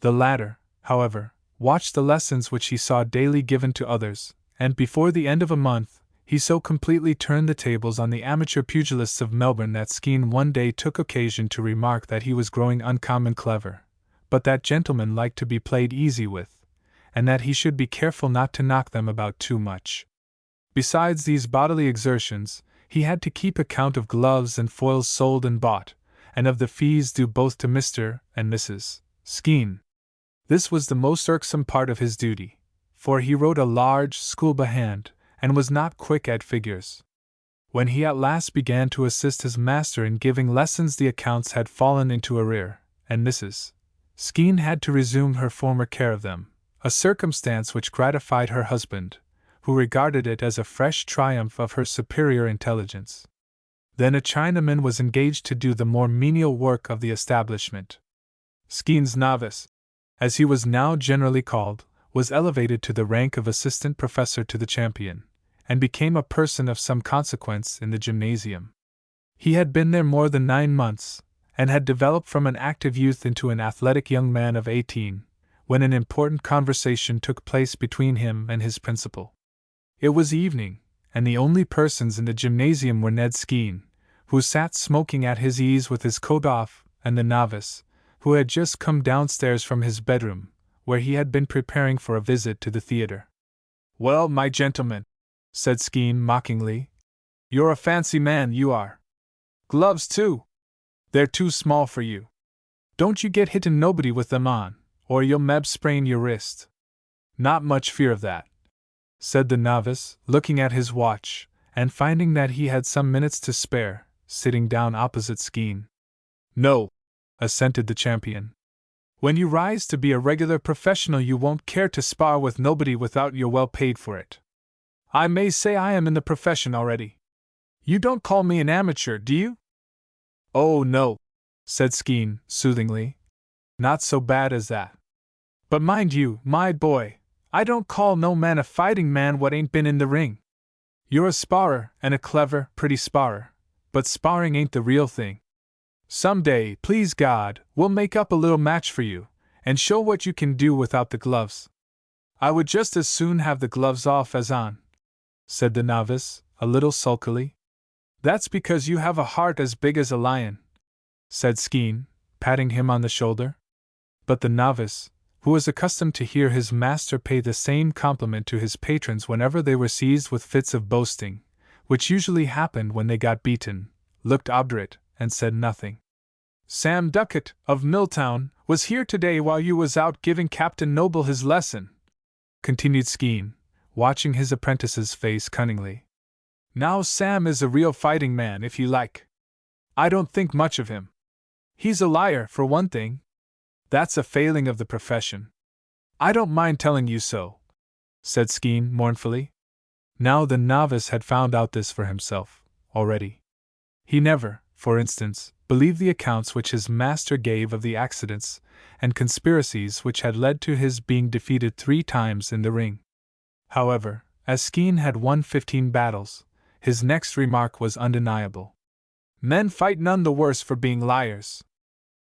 Speaker 1: The latter, however, watched the lessons which he saw daily given to others, and before the end of a month, he so completely turned the tables on the amateur pugilists of Melbourne that Skene one day took occasion to remark that he was growing uncommon clever, but that gentlemen liked to be played easy with, and that he should be careful not to knock them about too much. Besides these bodily exertions, he had to keep account of gloves and foils sold and bought, and of the fees due both to Mr. and Mrs. Skene. This was the most irksome part of his duty, for he wrote a large, schoolboy hand, and was not quick at figures. When he at last began to assist his master in giving lessons, the accounts had fallen into arrear, and Mrs. Skene had to resume her former care of them, a circumstance which gratified her husband, who regarded it as a fresh triumph of her superior intelligence. Then a Chinaman was engaged to do the more menial work of the establishment. Skene's novice, as he was now generally called, was elevated to the rank of assistant professor to the champion, and became a person of some consequence in the gymnasium. He had been there more than 9 months, and had developed from an active youth into an athletic young man of 18, when an important conversation took place between him and his principal. It was evening, and the only persons in the gymnasium were Ned Skene, who sat smoking at his ease with his coat off, and the novice, who had just come downstairs from his bedroom, where he had been preparing for a visit to the theatre. "Well, my gentleman," said Skene mockingly, "you're a fancy man, you are. Gloves, too? They're too small for you. Don't you get hittin' nobody with them on, or you'll meb sprain your wrist." "Not much fear of that," said the novice, looking at his watch, and finding that he had some minutes to spare, sitting down opposite Skene. "No," assented the champion. "When you rise to be a regular professional you won't care to spar with nobody without you're well paid for it. I may say I am in the profession already. You don't call me an amateur, do you?" "Oh, no," said Skene, soothingly. "Not so bad as that. But mind you, my boy, I don't call no man a fighting man what ain't been in the ring. You're a sparrer, and a clever, pretty sparrer, but sparring ain't the real thing. Some day, please God, we'll make up a little match for you, and show what you can do without the gloves." "I would just as soon have the gloves off as on," said the novice, a little sulkily. "That's because you have a heart as big as a lion," said Skene, patting him on the shoulder. But the novice, who was accustomed to hear his master pay the same compliment to his patrons whenever they were seized with fits of boasting, which usually happened when they got beaten, looked obdurate, and said nothing. "Sam Duckett, of Milltown, was here today while you was out giving Captain Noble his lesson," continued Skene, watching his apprentice's face cunningly. "Now Sam is a real fighting man, if you like. I don't think much of him. He's a liar, for one thing. That's a failing of the profession. I don't mind telling you so," said Skene mournfully. Now the novice had found out this for himself, already. He never, for instance, believed the accounts which his master gave of the accidents and conspiracies which had led to his being defeated 3 times in the ring. However, as Skene had won 15 battles, his next remark was undeniable. "Men fight none the worse for being liars.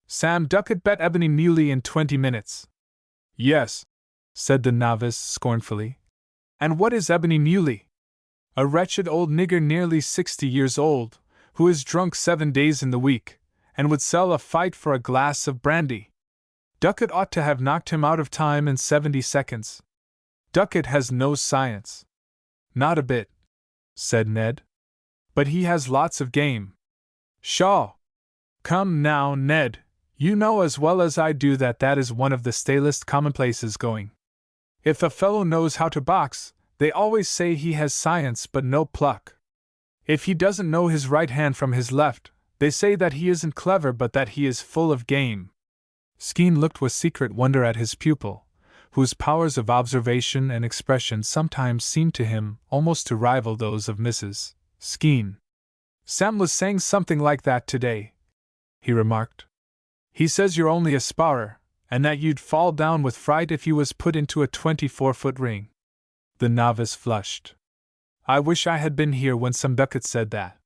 Speaker 1: Sam Duckett bet Ebony Muley in 20 minutes. "Yes," said the novice scornfully. "And what is Ebony Muley? A wretched old nigger nearly 60 years old, who is drunk 7 days in the week, and would sell a fight for a glass of brandy. Duckett ought to have knocked him out of time in 70 seconds. Duckett has no science." "Not a bit," said Ned. "But he has lots of game." "Shaw! Come now, Ned, you know as well as I do that that is one of the stalest commonplaces going. If a fellow knows how to box, they always say he has science but no pluck. If he doesn't know his right hand from his left, they say that he isn't clever but that he is full of game." Skene looked with secret wonder at his pupil, whose powers of observation and expression sometimes seemed to him almost to rival those of Mrs. Skene. "Sam was saying something like that today," he remarked. "He says you're only a sparrer, and that you'd fall down with fright if you was put into a 24-foot ring. The novice flushed. I wish I had been here when some bucket said that.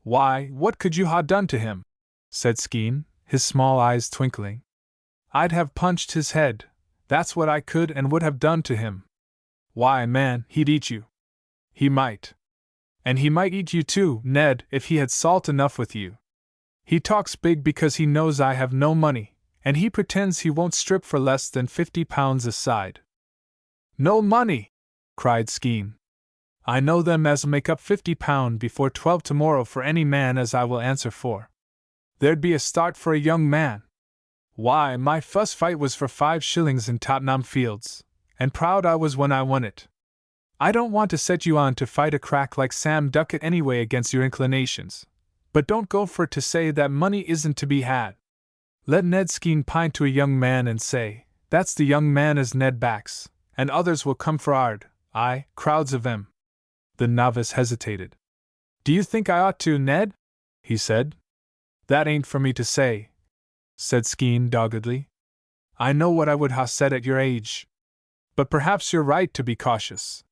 Speaker 1: Why, what could you ha' done to him? Said Skeen, his small eyes twinkling. I'd have punched his head, that's what I could and would have done to him. Why, man, he'd eat you. He might. And he might eat you too, Ned, if he had salt enough with you. He talks big because he knows I have no money, and he pretends he won't strip for less than £50 a side. No money! Cried Skeen. I know them as'll make up £50 before 12 tomorrow for any man as I will answer for. There'd be a start for a young man. Why, my fuss fight was for 5 shillings in Tottenham Fields, and proud I was when I won it. I don't want to set you on to fight a crack like Sam Duckett anyway against your inclinations, but don't go for to say that money isn't to be had. Let Ned Skeen pint to a young man and say, that's the young man as Ned backs, and others will come for ard, aye, crowds of 'em. The novice hesitated. Do you think I ought to, Ned? He said. That ain't for me to say, said Skeen doggedly. I know what I would ha' said at your age. But perhaps you're right to be cautious.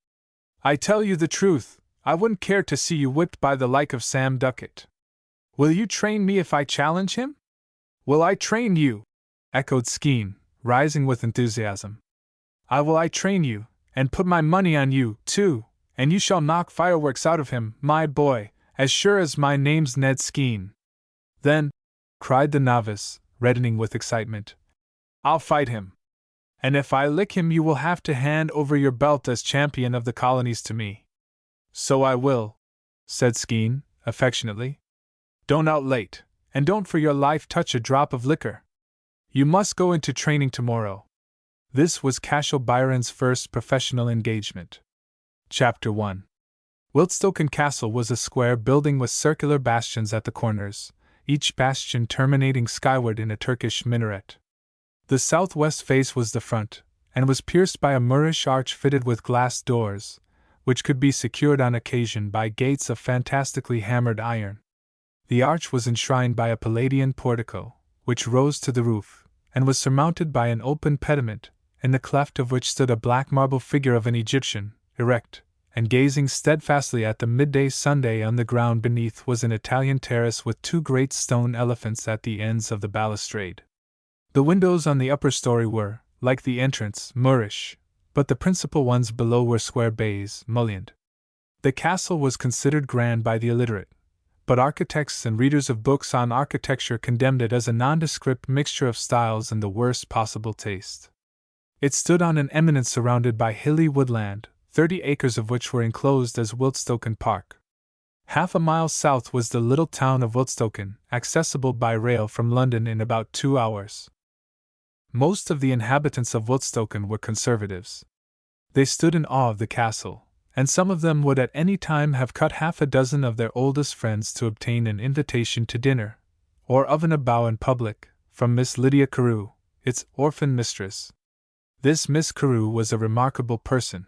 Speaker 1: I tell you the truth, I wouldn't care to see you whipped by the like of Sam Duckett. Will you train me if I challenge him? Will I train you? Echoed Skeen, rising with enthusiasm. I train you, and put my money on you, too, and you shall knock fireworks out of him, my boy, as sure as my name's Ned Skeen. Then, cried the novice, reddening with excitement, I'll fight him. And if I lick him you will have to hand over your belt as champion of the colonies to me. So I will, said Skeen, affectionately. Don't outlate, and don't for your life touch a drop of liquor. You must go into training tomorrow. This was Cashel Byron's first professional engagement. Chapter 1. Wiltstoken Castle was a square building with circular bastions at the corners, each bastion terminating skyward in a Turkish minaret. The southwest face was the front, and was pierced by a Moorish arch fitted with glass doors, which could be secured on occasion by gates of fantastically hammered iron. The arch was enshrined by a Palladian portico, which rose to the roof, and was surmounted by an open pediment, in the cleft of which stood a black marble figure of an Egyptian, erect, and gazing steadfastly at the midday Sunday. On the ground beneath was an Italian terrace with 2 great stone elephants at the ends of the balustrade. The windows on the upper story were, like the entrance, Moorish, but the principal ones below were square bays, mullioned. The castle was considered grand by the illiterate, but architects and readers of books on architecture condemned it as a nondescript mixture of styles in the worst possible taste. It stood on an eminence surrounded by hilly woodland, 30 acres of which were enclosed as Wiltstoken Park. Half a mile south was the little town of Wiltstoken, accessible by rail from London in about 2 hours. Most of the inhabitants of Wiltstoken were conservatives. They stood in awe of the castle, and some of them would at any time have cut half a dozen of their oldest friends to obtain an invitation to dinner, or oven a bow in public, from Miss Lydia Carew, its orphan mistress. This Miss Carew was a remarkable person.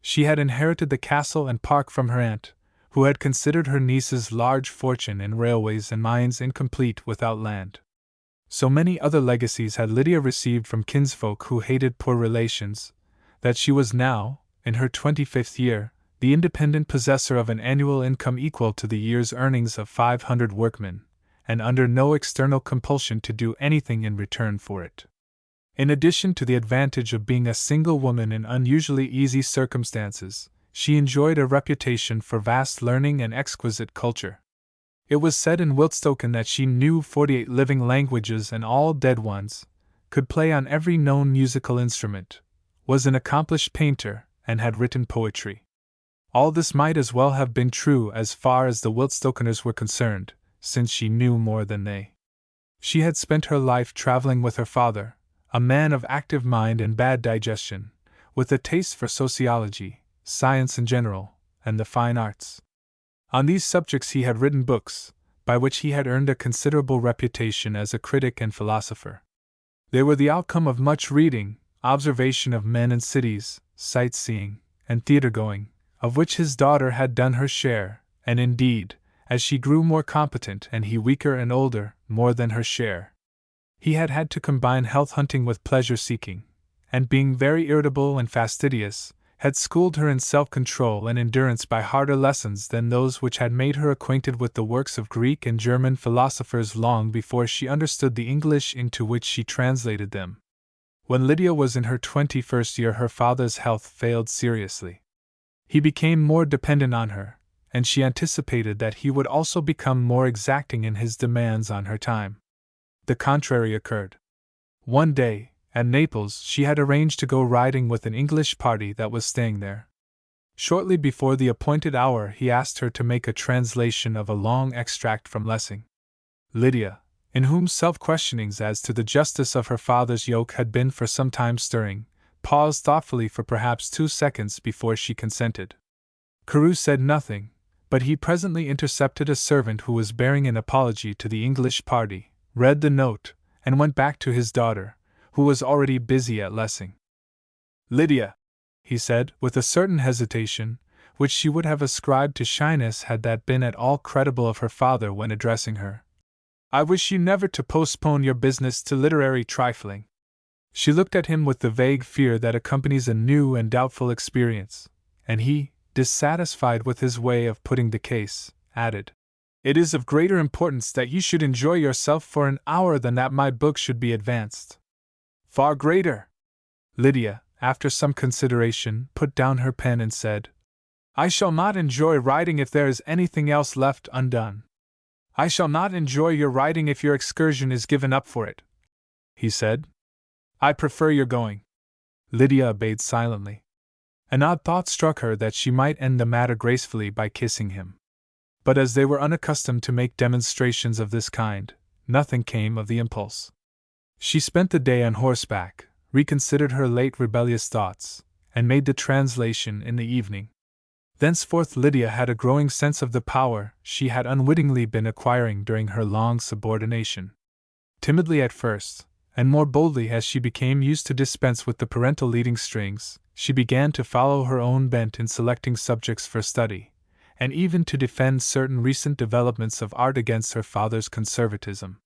Speaker 1: She had inherited the castle and park from her aunt, who had considered her niece's large fortune in railways and mines incomplete without land. So many other legacies had Lydia received from kinsfolk who hated poor relations, that she was now, in her 25th year, the independent possessor of an annual income equal to the year's earnings of 500 workmen, and under no external compulsion to do anything in return for it. In addition to the advantage of being a single woman in unusually easy circumstances, she enjoyed a reputation for vast learning and exquisite culture. It was said in Wiltstoken that she knew 48 living languages and all dead ones, could play on every known musical instrument, was an accomplished painter, and had written poetry. All this might as well have been true as far as the Wiltstokeners were concerned, since she knew more than they. She had spent her life traveling with her father, a man of active mind and bad digestion, with a taste for sociology, science in general, and the fine arts. On these subjects he had written books, by which he had earned a considerable reputation as a critic and philosopher. They were the outcome of much reading, observation of men and cities, sightseeing, and theatre-going, of which his daughter had done her share, and indeed, as she grew more competent and he weaker and older, more than her share. He had had to combine health hunting with pleasure seeking, and being very irritable and fastidious, had schooled her in self-control and endurance by harder lessons than those which had made her acquainted with the works of Greek and German philosophers long before she understood the English into which she translated them. When Lydia was in her 21st year, her father's health failed seriously. He became more dependent on her, and she anticipated that he would also become more exacting in his demands on her time. The contrary occurred. One day, at Naples, she had arranged to go riding with an English party that was staying there. Shortly before the appointed hour, he asked her to make a translation of a long extract from Lessing. Lydia, in whom self-questionings as to the justice of her father's yoke had been for some time stirring, paused thoughtfully for perhaps 2 seconds before she consented. Carew said nothing, but he presently intercepted a servant who was bearing an apology to the English party, read the note, and went back to his daughter, who was already busy at Lessing. "Lydia," he said, with a certain hesitation, which she would have ascribed to shyness had that been at all credible of her father when addressing her, "I wish you never to postpone your business to literary trifling." She looked at him with the vague fear that accompanies a new and doubtful experience, and he, dissatisfied with his way of putting the case, added, "It is of greater importance that you should enjoy yourself for an hour than that my book should be advanced." "Far greater." Lydia, after some consideration, put down her pen and said, "I shall not enjoy writing if there is anything else left undone." "I shall not enjoy your writing if your excursion is given up for it," he said. "I prefer your going." Lydia obeyed silently. An odd thought struck her that she might end the matter gracefully by kissing him. But as they were unaccustomed to make demonstrations of this kind, nothing came of the impulse. She spent the day on horseback, reconsidered her late rebellious thoughts, and made the translation in the evening. Thenceforth Lydia had a growing sense of the power she had unwittingly been acquiring during her long subordination. Timidly at first, and more boldly as she became used to dispense with the parental leading strings, she began to follow her own bent in selecting subjects for study, and even to defend certain recent developments of art against her father's conservatism.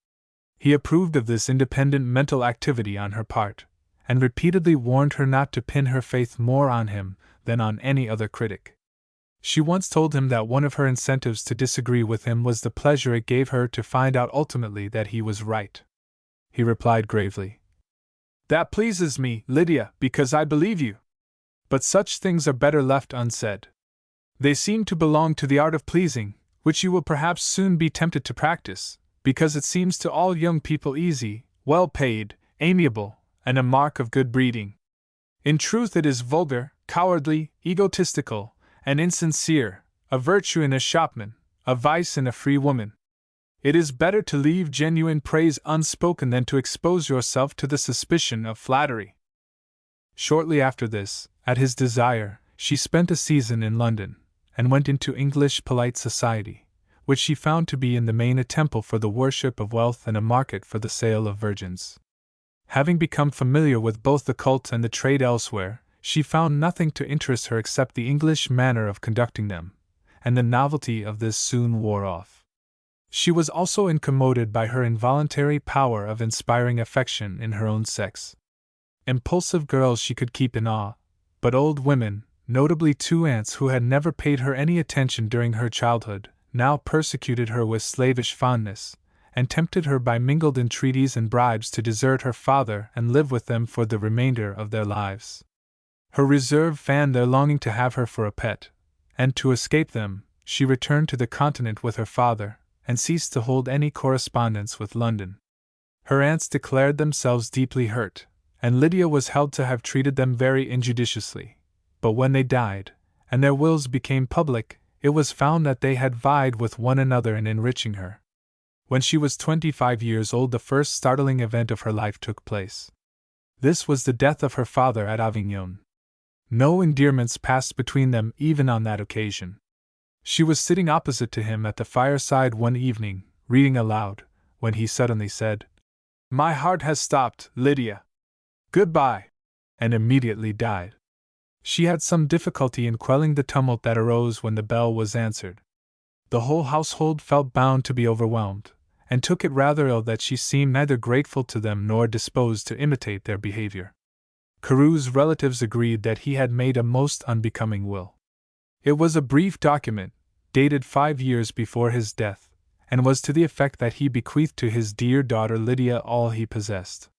Speaker 1: He approved of this independent mental activity on her part, and repeatedly warned her not to pin her faith more on him than on any other critic. She once told him that one of her incentives to disagree with him was the pleasure it gave her to find out ultimately that he was right. He replied gravely, "That pleases me, Lydia, because I believe you. But such things are better left unsaid. They seem to belong to the art of pleasing, which you will perhaps soon be tempted to practice, because it seems to all young people easy, well paid, amiable, and a mark of good breeding. In truth it is vulgar, cowardly, egotistical, and insincere, a virtue in a shopman, a vice in a free woman. It is better to leave genuine praise unspoken than to expose yourself to the suspicion of flattery." Shortly after this, at his desire, she spent a season in London, and went into English polite society, which she found to be in the main a temple for the worship of wealth and a market for the sale of virgins. Having become familiar with both the cult and the trade elsewhere, she found nothing to interest her except the English manner of conducting them, and the novelty of this soon wore off. She was also incommoded by her involuntary power of inspiring affection in her own sex. Impulsive girls she could keep in awe, but old women, notably 2 aunts who had never paid her any attention during her childhood, now persecuted her with slavish fondness, and tempted her by mingled entreaties and bribes to desert her father and live with them for the remainder of their lives. Her reserve fanned their longing to have her for a pet, and to escape them, she returned to the Continent with her father, and ceased to hold any correspondence with London. Her aunts declared themselves deeply hurt, and Lydia was held to have treated them very injudiciously. But when they died, and their wills became public, it was found that they had vied with one another in enriching her. When she was 25 years old, the first startling event of her life took place. This was the death of her father at Avignon. No endearments passed between them even on that occasion. She was sitting opposite to him at the fireside one evening, reading aloud, when he suddenly said, "My heart has stopped, Lydia. Goodbye," and immediately died. She had some difficulty in quelling the tumult that arose when the bell was answered. The whole household felt bound to be overwhelmed, and took it rather ill that she seemed neither grateful to them nor disposed to imitate their behavior. Carewe's relatives agreed that he had made a most unbecoming will. It was a brief document, dated 5 years before his death, and was to the effect that he bequeathed to his dear daughter Lydia all he possessed.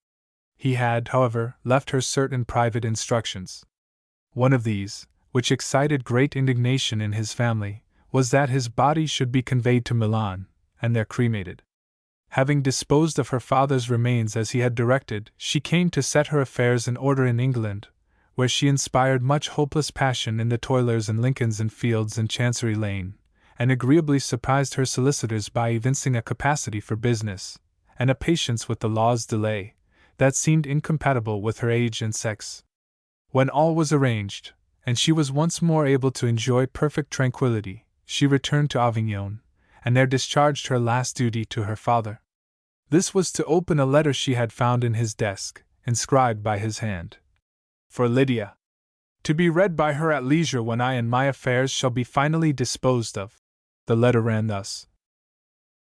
Speaker 1: He had, however, left her certain private instructions. One of these, which excited great indignation in his family, was that his body should be conveyed to Milan, and there cremated. Having disposed of her father's remains as he had directed, she came to set her affairs in order in England, where she inspired much hopeless passion in the toilers in Lincoln's Inn Fields and Chancery Lane, and agreeably surprised her solicitors by evincing a capacity for business, and a patience with the law's delay, that seemed incompatible with her age and sex. When all was arranged, and she was once more able to enjoy perfect tranquillity, she returned to Avignon, and there discharged her last duty to her father. This was to open a letter she had found in his desk, inscribed by his hand. For Lydia. To be read by her at leisure when I and my affairs shall be finally disposed of. The letter ran thus: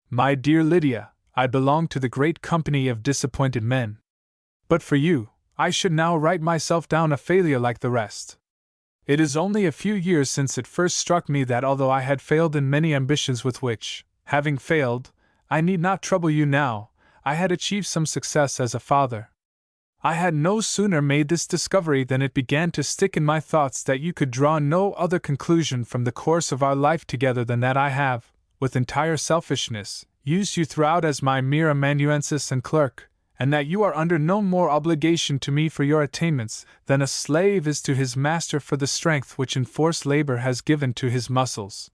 Speaker 1: My dear Lydia, I belong to the great company of disappointed men. But for you, I should now write myself down a failure like the rest. It is only a few years since it first struck me that although I had failed in many ambitions with which, having failed, I need not trouble you now, I had achieved some success as a father. I had no sooner made this discovery than it began to stick in my thoughts that you could draw no other conclusion from the course of our life together than that I have, with entire selfishness, used you throughout as my mere amanuensis and clerk, and that you are under no more obligation to me for your attainments than a slave is to his master for the strength which enforced labor has given to his muscles.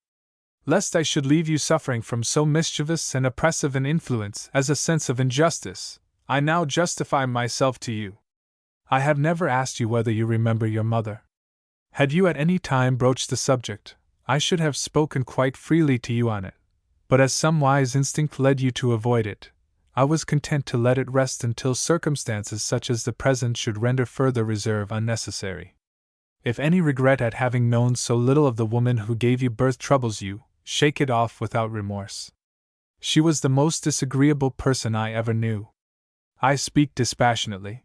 Speaker 1: Lest I should leave you suffering from so mischievous and oppressive an influence as a sense of injustice, I now justify myself to you. I have never asked you whether you remember your mother. Had you at any time broached the subject, I should have spoken quite freely to you on it, but as some wise instinct led you to avoid it, I was content to let it rest until circumstances such as the present should render further reserve unnecessary. If any regret at having known so little of the woman who gave you birth troubles you, shake it off without remorse. She was the most disagreeable person I ever knew. I speak dispassionately.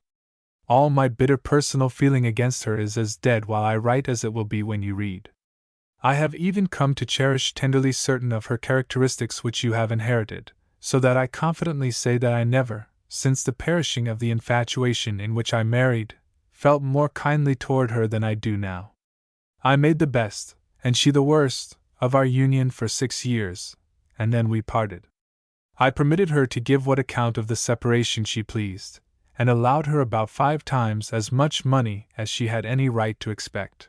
Speaker 1: All my bitter personal feeling against her is as dead while I write as it will be when you read. I have even come to cherish tenderly certain of her characteristics which you have inherited, so that I confidently say that I never, since the perishing of the infatuation in which I married, felt more kindly toward her than I do now. I made the best, and she the worst, of our union for 6 years, and then we parted. I permitted her to give what account of the separation she pleased, and allowed her about 5 times as much money as she had any right to expect.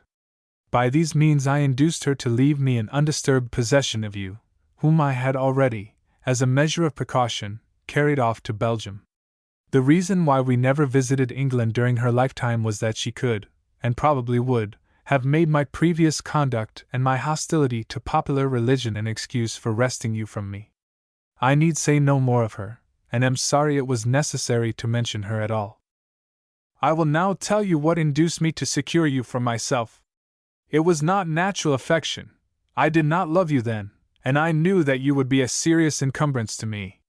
Speaker 1: By these means I induced her to leave me in undisturbed possession of you, whom I had already, as a measure of precaution, carried off to Belgium. The reason why we never visited England during her lifetime was that she could, and probably would, have made my previous conduct and my hostility to popular religion an excuse for wresting you from me. I need say no more of her, and am sorry it was necessary to mention her at all. I will now tell you what induced me to secure you for myself. It was not natural affection. I did not love you then, and I knew that you would be a serious encumbrance to me.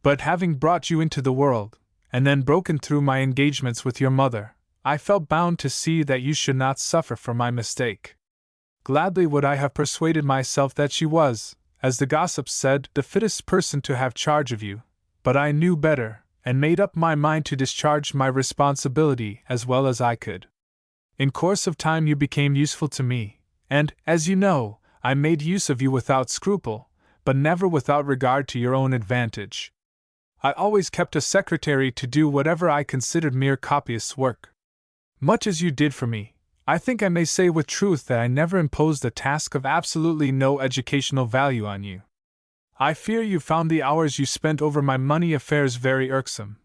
Speaker 1: But having brought you into the world, and then broken through my engagements with your mother, I felt bound to see that you should not suffer for my mistake. Gladly would I have persuaded myself that she was, as the gossips said, the fittest person to have charge of you, but I knew better, and made up my mind to discharge my responsibility as well as I could. In course of time you became useful to me, and, as you know, I made use of you without scruple, but never without regard to your own advantage. I always kept a secretary to do whatever I considered mere copyist's work. Much as you did for me, I think I may say with truth that I never imposed a task of absolutely no educational value on you. I fear you found the hours you spent over my money affairs very irksome,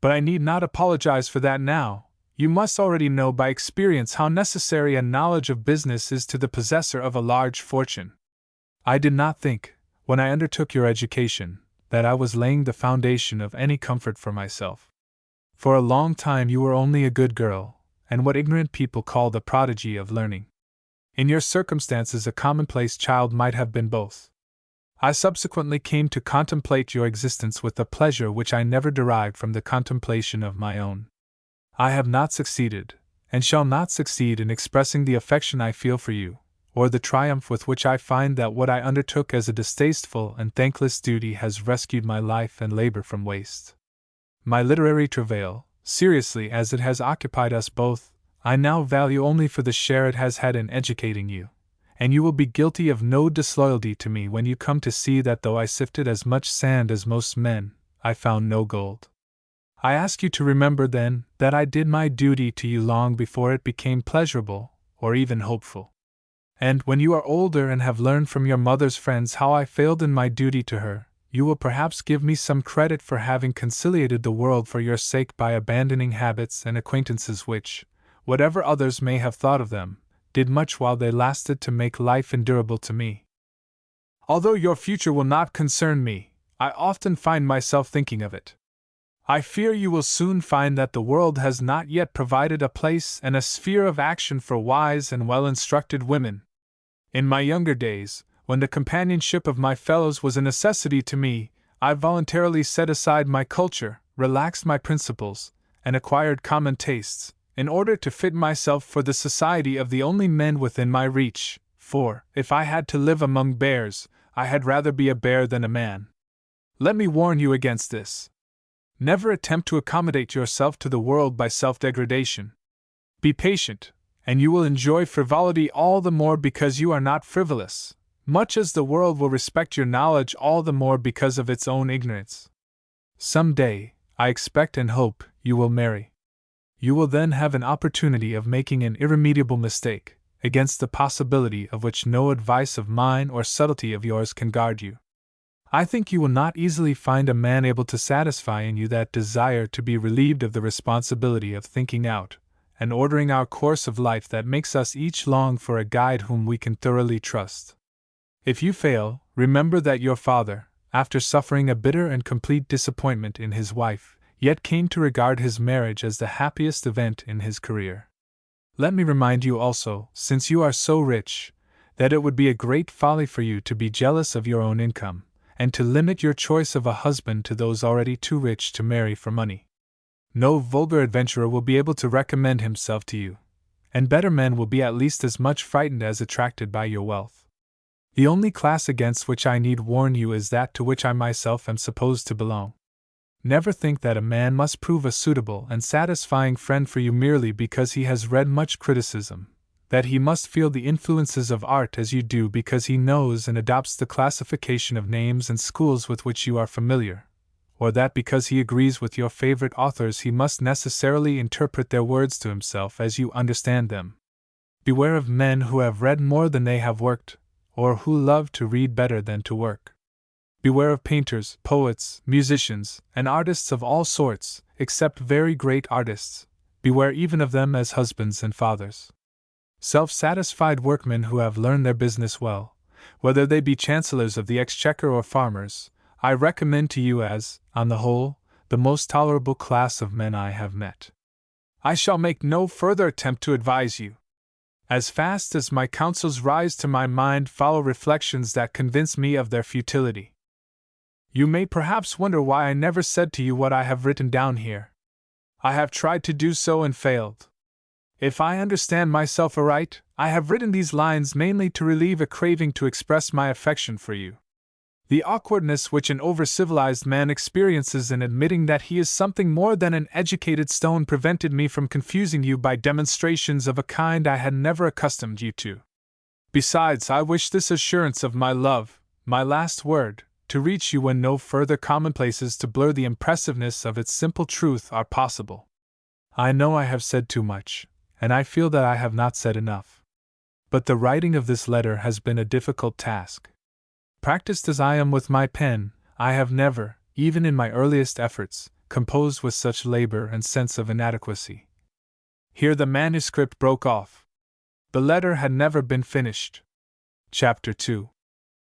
Speaker 1: but I need not apologize for that now. You must already know by experience how necessary a knowledge of business is to the possessor of a large fortune. I did not think, when I undertook your education, that I was laying the foundation of any comfort for myself. For a long time you were only a good girl, and what ignorant people call the prodigy of learning. In your circumstances a commonplace child might have been both. I subsequently came to contemplate your existence with a pleasure which I never derived from the contemplation of my own. I have not succeeded, and shall not succeed in expressing the affection I feel for you, or the triumph with which I find that what I undertook as a distasteful and thankless duty has rescued my life and labor from waste. My literary travail, seriously as it has occupied us both, I now value only for the share it has had in educating you, and you will be guilty of no disloyalty to me when you come to see that though I sifted as much sand as most men, I found no gold. I ask you to remember then that I did my duty to you long before it became pleasurable, or even hopeful. And when you are older and have learned from your mother's friends how I failed in my duty to her, you will perhaps give me some credit for having conciliated the world for your sake by abandoning habits and acquaintances which, whatever others may have thought of them, did much while they lasted to make life endurable to me. Although your future will not concern me, I often find myself thinking of it. I fear you will soon find that the world has not yet provided a place and a sphere of action for wise and well-instructed women. In my younger days, when the companionship of my fellows was a necessity to me, I voluntarily set aside my culture, relaxed my principles, and acquired common tastes, in order to fit myself for the society of the only men within my reach, for, if I had to live among bears, I had rather be a bear than a man. Let me warn you against this. Never attempt to accommodate yourself to the world by self-degradation. Be patient, and you will enjoy frivolity all the more because you are not frivolous, much as the world will respect your knowledge all the more because of its own ignorance. Some day, I expect and hope, you will marry. You will then have an opportunity of making an irremediable mistake, against the possibility of which no advice of mine or subtlety of yours can guard you. I think you will not easily find a man able to satisfy in you that desire to be relieved of the responsibility of thinking out and ordering our course of life that makes us each long for a guide whom we can thoroughly trust. If you fail, remember that your father, after suffering a bitter and complete disappointment in his wife, yet came to regard his marriage as the happiest event in his career. Let me remind you also, since you are so rich, that it would be a great folly for you to be jealous of your own income, and to limit your choice of a husband to those already too rich to marry for money. No vulgar adventurer will be able to recommend himself to you, and better men will be at least as much frightened as attracted by your wealth. The only class against which I need warn you is that to which I myself am supposed to belong. Never think that a man must prove a suitable and satisfying friend for you merely because he has read much criticism, that he must feel the influences of art as you do because he knows and adopts the classification of names and schools with which you are familiar, or that because he agrees with your favorite authors he must necessarily interpret their words to himself as you understand them. Beware of men who have read more than they have worked, or who love to read better than to work. Beware of painters, poets, musicians, and artists of all sorts, except very great artists. Beware even of them as husbands and fathers. Self-satisfied workmen who have learned their business well, whether they be chancellors of the exchequer or farmers, I recommend to you as, on the whole, the most tolerable class of men I have met. I shall make no further attempt to advise you. As fast as my counsels rise to my mind follow reflections that convince me of their futility. You may perhaps wonder why I never said to you what I have written down here. I have tried to do so and failed. If I understand myself aright, I have written these lines mainly to relieve a craving to express my affection for you. The awkwardness which an over-civilized man experiences in admitting that he is something more than an educated stone prevented me from confusing you by demonstrations of a kind I had never accustomed you to. Besides, I wish this assurance of my love, my last word, to reach you when no further commonplaces to blur the impressiveness of its simple truth are possible. I know I have said too much, and I feel that I have not said enough. But the writing of this letter has been a difficult task. Practiced as I am with my pen, I have never, even in my earliest efforts, composed with such labor and sense of inadequacy. Here the manuscript broke off. The letter had never been finished. Chapter 2.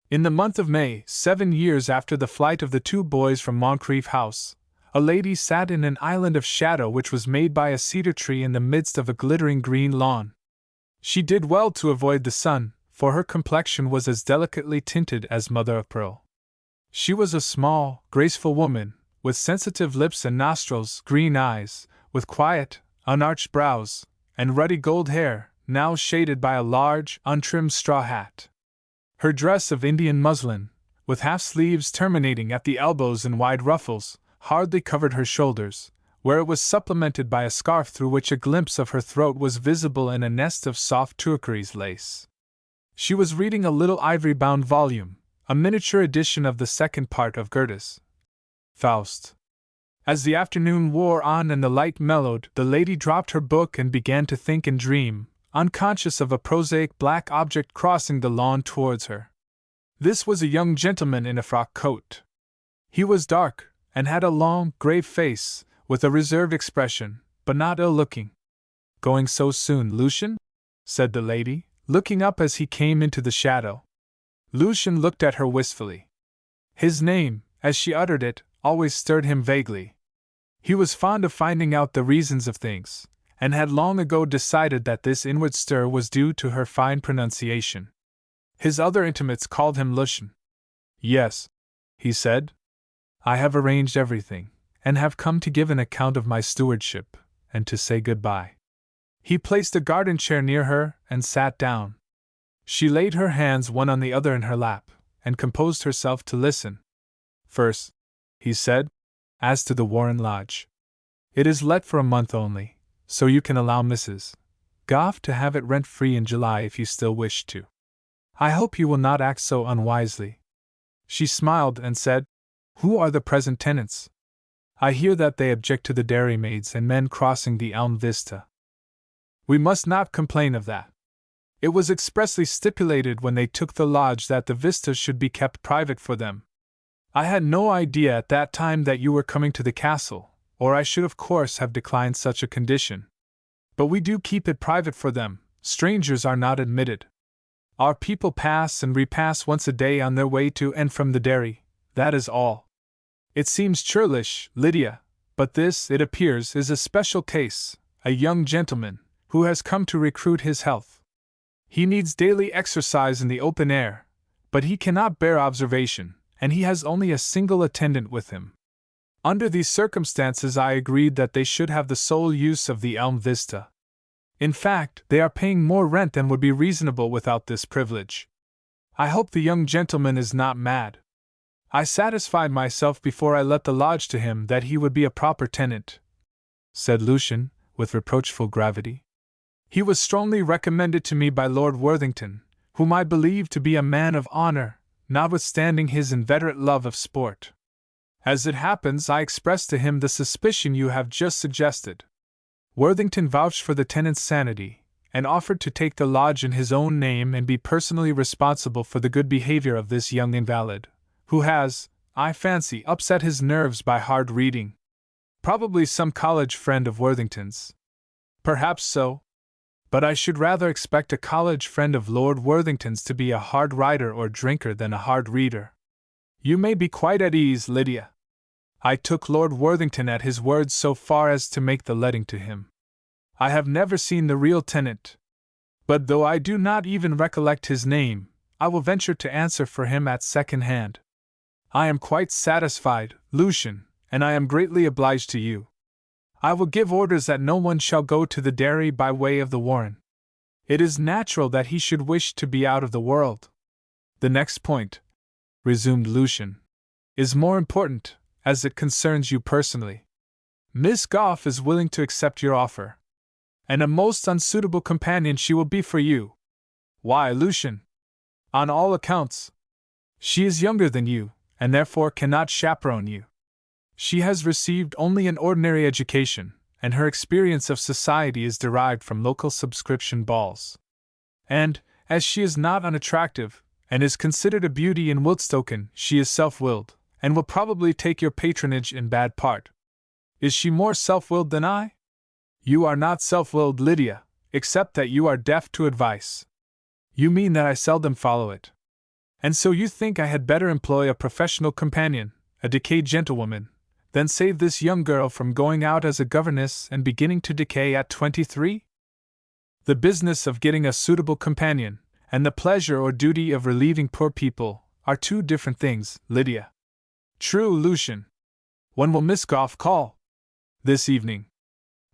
Speaker 1: In the month of May, 7 years after the flight of the 2 boys from Moncrief House, a lady sat in an island of shadow which was made by a cedar tree in the midst of a glittering green lawn. She did well to avoid the sun, for her complexion was as delicately tinted as mother of pearl. She was a small, graceful woman, with sensitive lips and nostrils, green eyes, with quiet, unarched brows, and ruddy gold hair, now shaded by a large, untrimmed straw hat. Her dress of Indian muslin, with half sleeves terminating at the elbows in wide ruffles, hardly covered her shoulders, where it was supplemented by a scarf through which a glimpse of her throat was visible and a nest of soft turquoise lace. She was reading a little ivory-bound volume, a miniature edition of the second part of Goethe's Faust. As the afternoon wore on and the light mellowed, the lady dropped her book and began to think and dream, unconscious of a prosaic black object crossing the lawn towards her. This was a young gentleman in a frock coat. He was dark, and had a long, grave face, with a reserved expression, but not ill-looking. "Going so soon, Lucian?" said the lady, looking up as he came into the shadow. Lucian looked at her wistfully. His name, as she uttered it, always stirred him vaguely. He was fond of finding out the reasons of things, and had long ago decided that this inward stir was due to her fine pronunciation. His other intimates called him Lucian. "Yes," he said, "I have arranged everything, and have come to give an account of my stewardship, and to say good-bye." He placed a garden chair near her, and sat down. She laid her hands one on the other in her lap, and composed herself to listen. "First," he said, "as to the Warren Lodge. It is let for a month only, so you can allow Mrs. Goff to have it rent-free in July if you still wish to. I hope you will not act so unwisely." She smiled and said, "Who are the present tenants? I hear that they object to the dairymaids and men crossing the elm vista." "We must not complain of that. It was expressly stipulated when they took the lodge that the vista should be kept private for them. I had no idea at that time that you were coming to the castle, or I should of course have declined such a condition. But we do keep it private for them, strangers are not admitted. Our people pass and repass once a day on their way to and from the dairy, that is all. It seems churlish, Lydia, but this, it appears, is a special case, a young gentleman, who has come to recruit his health. He needs daily exercise in the open air, but he cannot bear observation, and he has only a single attendant with him. Under these circumstances I agreed that they should have the sole use of the elm vista. In fact, they are paying more rent than would be reasonable without this privilege. I hope the young gentleman is not mad. I satisfied myself before I let the lodge to him that he would be a proper tenant," said Lucian, with reproachful gravity. "He was strongly recommended to me by Lord Worthington, whom I believe to be a man of honor, notwithstanding his inveterate love of sport. As it happens, I expressed to him the suspicion you have just suggested. Worthington vouched for the tenant's sanity, and offered to take the lodge in his own name and be personally responsible for the good behavior of this young invalid, who has, I fancy, upset his nerves by hard reading. Probably some college friend of Worthington's." "Perhaps so. But I should rather expect a college friend of Lord Worthington's to be a hard rider or drinker than a hard reader. You may be quite at ease, Lydia. I took Lord Worthington at his word so far as to make the letting to him. I have never seen the real tenant. But though I do not even recollect his name, I will venture to answer for him at second hand. I am quite satisfied, Lucian, and I am greatly obliged to you. I will give orders that no one shall go to the dairy by way of the Warren. It is natural that he should wish to be out of the world. The next point," resumed Lucian, "is more important, as it concerns you personally. Miss Goff is willing to accept your offer. And a most unsuitable companion she will be for you. Why, Lucian? On all accounts. She is younger than you, and therefore cannot chaperone you. She has received only an ordinary education, and her experience of society is derived from local subscription balls. And, as she is not unattractive, and is considered a beauty in Woodstoken, she is self-willed, and will probably take your patronage in bad part. Is she more self-willed than I? You are not self-willed, Lydia, except that you are deaf to advice. You mean that I seldom follow it. And so you think I had better employ a professional companion, a decayed gentlewoman, than save this young girl from going out as a governess and beginning to decay at 23? The business of getting a suitable companion, and the pleasure or duty of relieving poor people are two different things, Lydia. True, Lucian. When will Miss Goff call? This evening.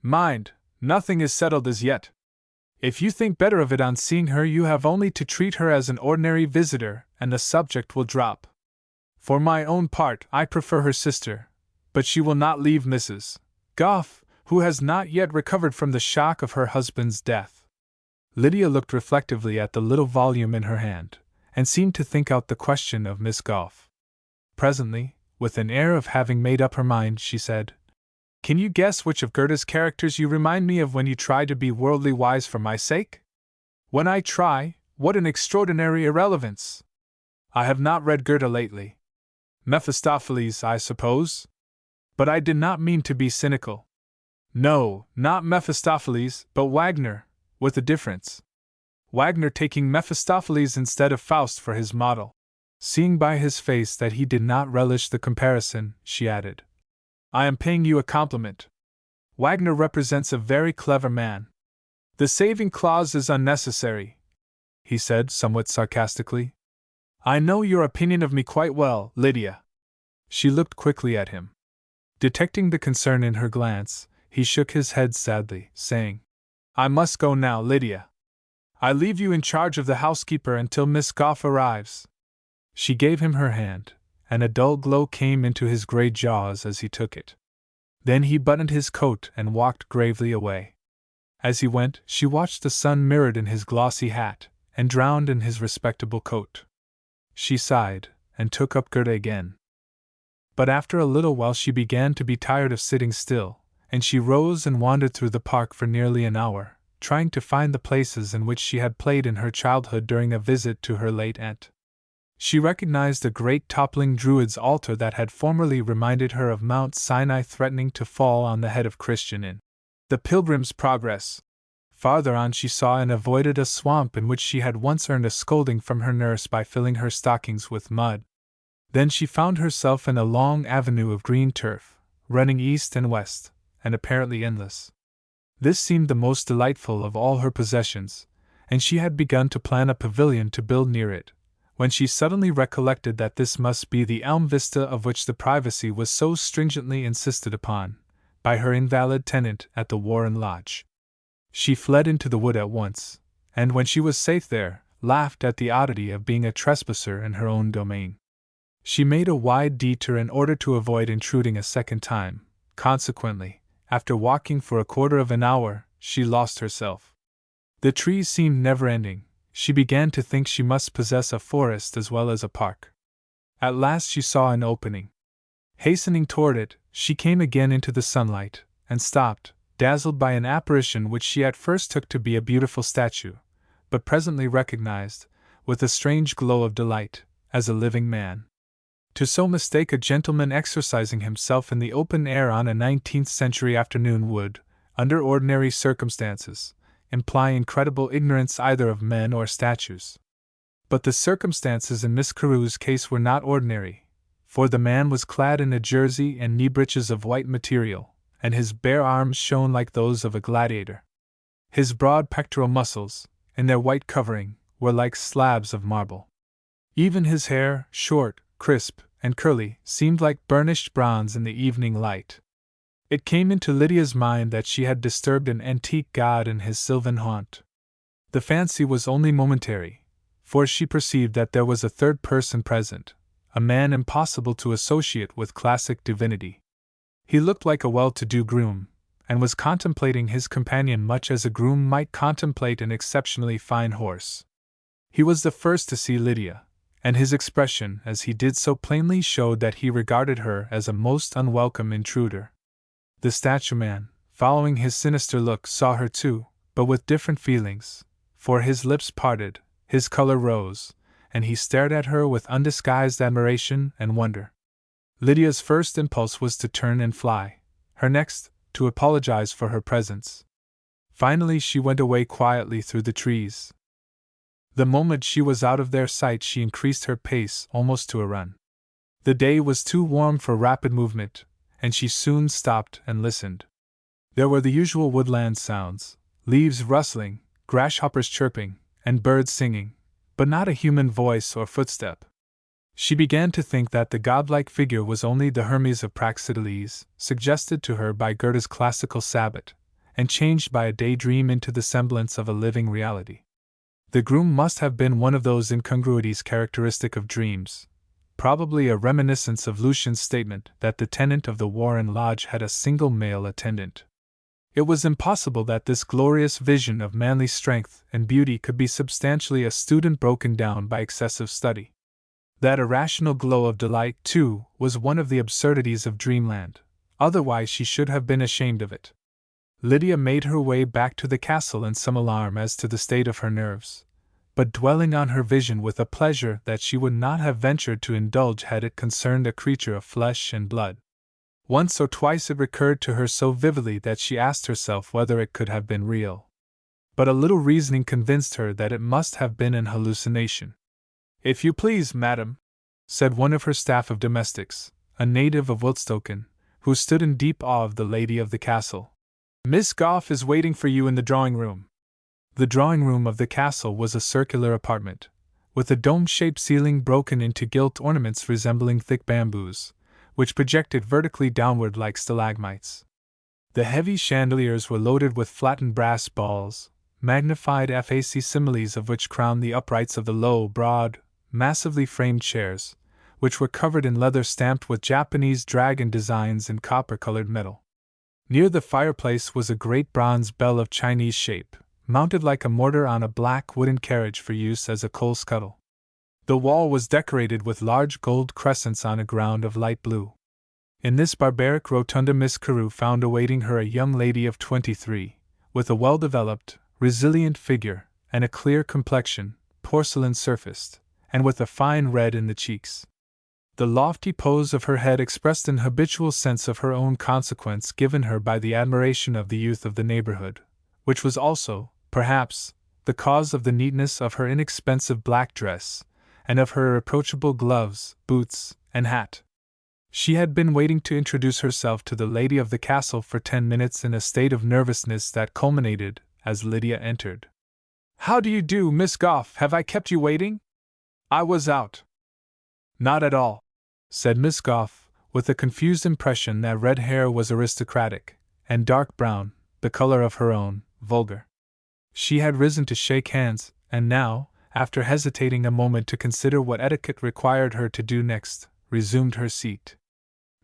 Speaker 1: Mind, nothing is settled as yet. If you think better of it on seeing her, you have only to treat her as an ordinary visitor, and the subject will drop. For my own part, I prefer her sister, but she will not leave Mrs. Goff, who has not yet recovered from the shock of her husband's death. Lydia looked reflectively at the little volume in her hand, and seemed to think out the question of Miss Goff. Presently, with an air of having made up her mind, she said, "Can you guess which of Goethe's characters you remind me of when you try to be worldly wise for my sake?" "When I try, what an extraordinary irrelevance! I have not read Goethe lately. Mephistopheles, I suppose? But I did not mean to be cynical. No, not Mephistopheles, but Wagner, with a difference. Wagner taking Mephistopheles instead of Faust for his model." Seeing by his face that he did not relish the comparison, she added, "I am paying you a compliment. Wagner represents a very clever man. The saving clause is unnecessary," he said somewhat sarcastically. "I know your opinion of me quite well, Lydia." She looked quickly at him. Detecting the concern in her glance, he shook his head sadly, saying, "I must go now, Lydia. I leave you in charge of the housekeeper until Miss Goff arrives." She gave him her hand, and a dull glow came into his gray jaws as he took it. Then he buttoned his coat and walked gravely away. As he went, she watched the sun mirrored in his glossy hat, and drowned in his respectable coat. She sighed, and took up Goethe again. But after a little while she began to be tired of sitting still, and she rose and wandered through the park for nearly an hour, trying to find the places in which she had played in her childhood during a visit to her late aunt. She recognized a great toppling Druid's altar that had formerly reminded her of Mount Sinai threatening to fall on the head of Christian in The Pilgrim's Progress. Farther on she saw and avoided a swamp in which she had once earned a scolding from her nurse by filling her stockings with mud. Then she found herself in a long avenue of green turf, running east and west, and apparently endless. This seemed the most delightful of all her possessions, and she had begun to plan a pavilion to build near it, when she suddenly recollected that this must be the elm vista of which the privacy was so stringently insisted upon, by her invalid tenant at the Warren Lodge. She fled into the wood at once, and when she was safe there, laughed at the oddity of being a trespasser in her own domain. She made a wide detour in order to avoid intruding a second time. Consequently, after walking for a quarter of an hour, she lost herself. The trees seemed never-ending. She began to think she must possess a forest as well as a park. At last she saw an opening. Hastening toward it, she came again into the sunlight, and stopped, dazzled by an apparition which she at first took to be a beautiful statue, but presently recognized, with a strange glow of delight, as a living man. To so mistake a gentleman exercising himself in the open air on a 19th-century afternoon would, under ordinary circumstances, imply incredible ignorance either of men or statues. But the circumstances in Miss Carew's case were not ordinary, for the man was clad in a jersey and knee breeches of white material, and his bare arms shone like those of a gladiator. His broad pectoral muscles, in their white covering, were like slabs of marble. Even his hair, short, crisp, and curly, seemed like burnished bronze in the evening light. It came into Lydia's mind that she had disturbed an antique god in his sylvan haunt. The fancy was only momentary, for she perceived that there was a third person present, a man impossible to associate with classic divinity. He looked like a well-to-do groom, and was contemplating his companion much as a groom might contemplate an exceptionally fine horse. He was the first to see Lydia, and his expression as he did so plainly showed that he regarded her as a most unwelcome intruder. The statue man, following his sinister look, saw her too, but with different feelings, for his lips parted, his color rose, and he stared at her with undisguised admiration and wonder. Lydia's first impulse was to turn and fly, her next, to apologize for her presence. Finally she went away quietly through the trees. The moment she was out of their sight she increased her pace almost to a run. The day was too warm for rapid movement, and she soon stopped and listened. There were the usual woodland sounds, leaves rustling, grasshoppers chirping, and birds singing, but not a human voice or footstep. She began to think that the godlike figure was only the Hermes of Praxiteles, suggested to her by Goethe's classical Sabbat, and changed by a daydream into the semblance of a living reality. The groom must have been one of those incongruities characteristic of dreams, probably a reminiscence of Lucian's statement that the tenant of the Warren Lodge had a single male attendant. It was impossible that this glorious vision of manly strength and beauty could be substantially a student broken down by excessive study. That irrational glow of delight, too, was one of the absurdities of dreamland, otherwise she should have been ashamed of it. Lydia made her way back to the castle in some alarm as to the state of her nerves, but dwelling on her vision with a pleasure that she would not have ventured to indulge had it concerned a creature of flesh and blood. Once or twice it recurred to her so vividly that she asked herself whether it could have been real. But a little reasoning convinced her that it must have been an hallucination. "If you please, madam," said one of her staff of domestics, a native of Wiltstoken, who stood in deep awe of the lady of the castle, "Miss Goff is waiting for you in the drawing-room." The drawing-room of the castle was a circular apartment, with a dome-shaped ceiling broken into gilt ornaments resembling thick bamboos, which projected vertically downward like stalagmites. The heavy chandeliers were loaded with flattened brass balls, magnified facsimiles of which crowned the uprights of the low, broad, massively framed chairs, which were covered in leather stamped with Japanese dragon designs in copper-colored metal. Near the fireplace was a great bronze bell of Chinese shape, mounted like a mortar on a black wooden carriage for use as a coal scuttle. The wall was decorated with large gold crescents on a ground of light blue. In this barbaric rotunda Miss Carew found awaiting her a young lady of 23, with a well-developed, resilient figure, and a clear complexion, porcelain-surfaced, and with a fine red in the cheeks. The lofty pose of her head expressed an habitual sense of her own consequence given her by the admiration of the youth of the neighborhood, which was also, perhaps, the cause of the neatness of her inexpensive black dress, and of her irreproachable gloves, boots, and hat. She had been waiting to introduce herself to the lady of the castle for 10 minutes in a state of nervousness that culminated as Lydia entered. "How do you do, Miss Goff? Have I kept you waiting? I was out." "Not at all," said Miss Goff, with a confused impression that red hair was aristocratic, and dark brown, the color of her own, vulgar. She had risen to shake hands, and now, after hesitating a moment to consider what etiquette required her to do next, resumed her seat.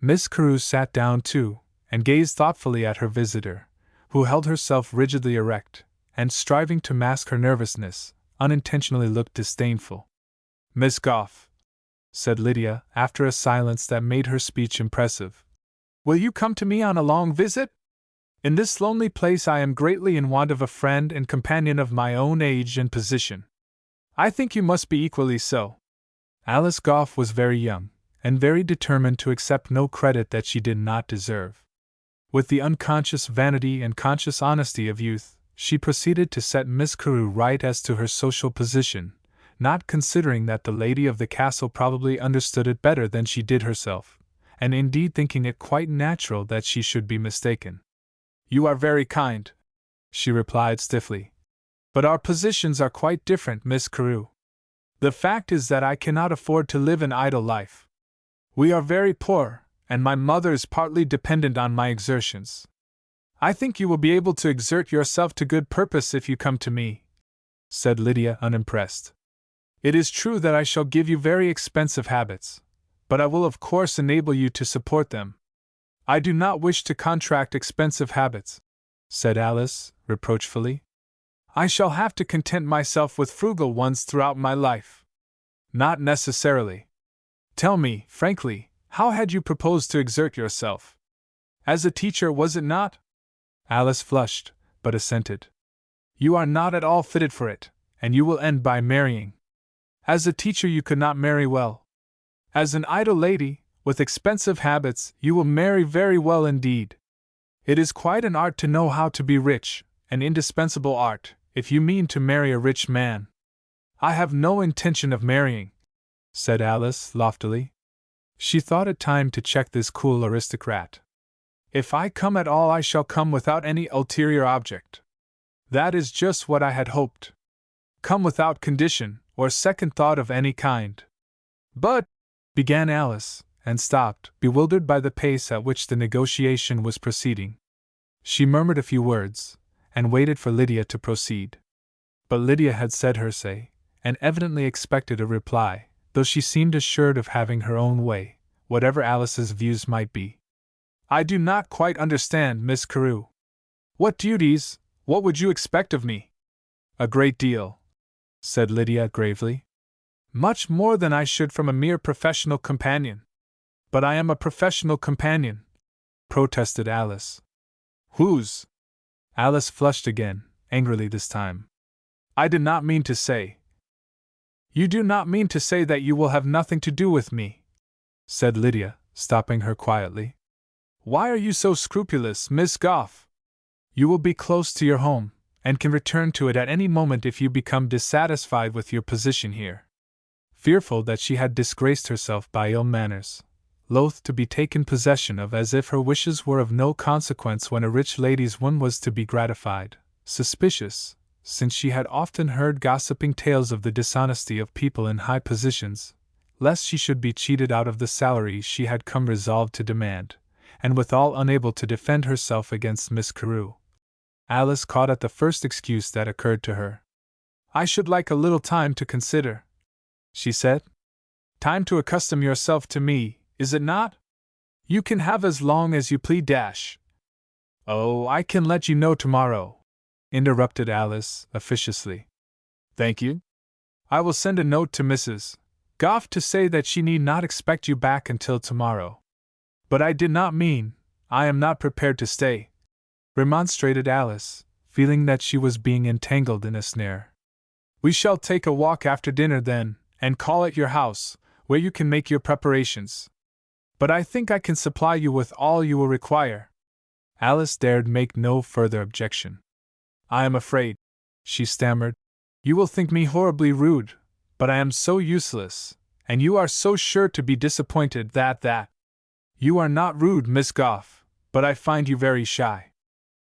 Speaker 1: Miss Carew sat down too, and gazed thoughtfully at her visitor, who held herself rigidly erect, and striving to mask her nervousness, unintentionally looked disdainful. "Miss Goff," said Lydia, after a silence that made her speech impressive, "will you come to me on a long visit? In this lonely place I am greatly in want of a friend and companion of my own age and position. I think you must be equally so." Alice Goff was very young, and very determined to accept no credit that she did not deserve. With the unconscious vanity and conscious honesty of youth, she proceeded to set Miss Carew right as to her social position, not considering that the lady of the castle probably understood it better than she did herself, and indeed thinking it quite natural that she should be mistaken. "You are very kind," she replied stiffly. "But our positions are quite different, Miss Carew. The fact is that I cannot afford to live an idle life. We are very poor, and my mother is partly dependent on my exertions. I think you will be able to exert yourself to good purpose if you come to me," said Lydia, unimpressed. "It is true that I shall give you very expensive habits, but I will of course enable you to support them." "I do not wish to contract expensive habits," said Alice, reproachfully. "I shall have to content myself with frugal ones throughout my life." "Not necessarily. Tell me, frankly, how had you proposed to exert yourself? As a teacher, was it not?" Alice flushed, but assented. "You are not at all fitted for it, and you will end by marrying. As a teacher you could not marry well. As an idle lady, with expensive habits, you will marry very well indeed. It is quite an art to know how to be rich, an indispensable art, if you mean to marry a rich man." "I have no intention of marrying," said Alice loftily. She thought it time to check this cool aristocrat. "If I come at all, I shall come without any ulterior object." "That is just what I had hoped. Come without condition, or second thought of any kind. But, began Alice, and stopped, bewildered by the pace at which the negotiation was proceeding. She murmured a few words, and waited for Lydia to proceed. But Lydia had said her say, and evidently expected a reply, though she seemed assured of having her own way, whatever Alice's views might be. "I do not quite understand, Miss Carew. What duties, what would you expect of me?" "A great deal," said Lydia gravely. "Much more than I should from a mere professional companion." "But I am a professional companion," protested Alice. "Whose?" Alice flushed again, angrily this time. "I did not mean to say—" "You do not mean to say that you will have nothing to do with me?" said Lydia, stopping her quietly. "Why are you so scrupulous, Miss Goff? You will be close to your home, and can return to it at any moment if you become dissatisfied with your position here." Fearful that she had disgraced herself by ill manners, loath to be taken possession of as if her wishes were of no consequence when a rich lady's one was to be gratified, suspicious, since she had often heard gossiping tales of the dishonesty of people in high positions, lest she should be cheated out of the salary she had come resolved to demand, and withal unable to defend herself against Miss Carew, Alice caught at the first excuse that occurred to her. "I should like a little time to consider," she said. "Time to accustom yourself to me, is it not? You can have as long as you please. "Oh, I can let you know tomorrow," interrupted Alice, officiously. "Thank you. I will send a note to Mrs. Goff to say that she need not expect you back until tomorrow." "But I did not mean, I am not prepared to stay," remonstrated Alice, feeling that she was being entangled in a snare. "We shall take a walk after dinner then, and call at your house, where you can make your preparations. But I think I can supply you with all you will require." Alice dared make no further objection. "I am afraid," she stammered, "you will think me horribly rude, but I am so useless, and you are so sure to be disappointed that— You are not rude, Miss Goff, but I find you very shy.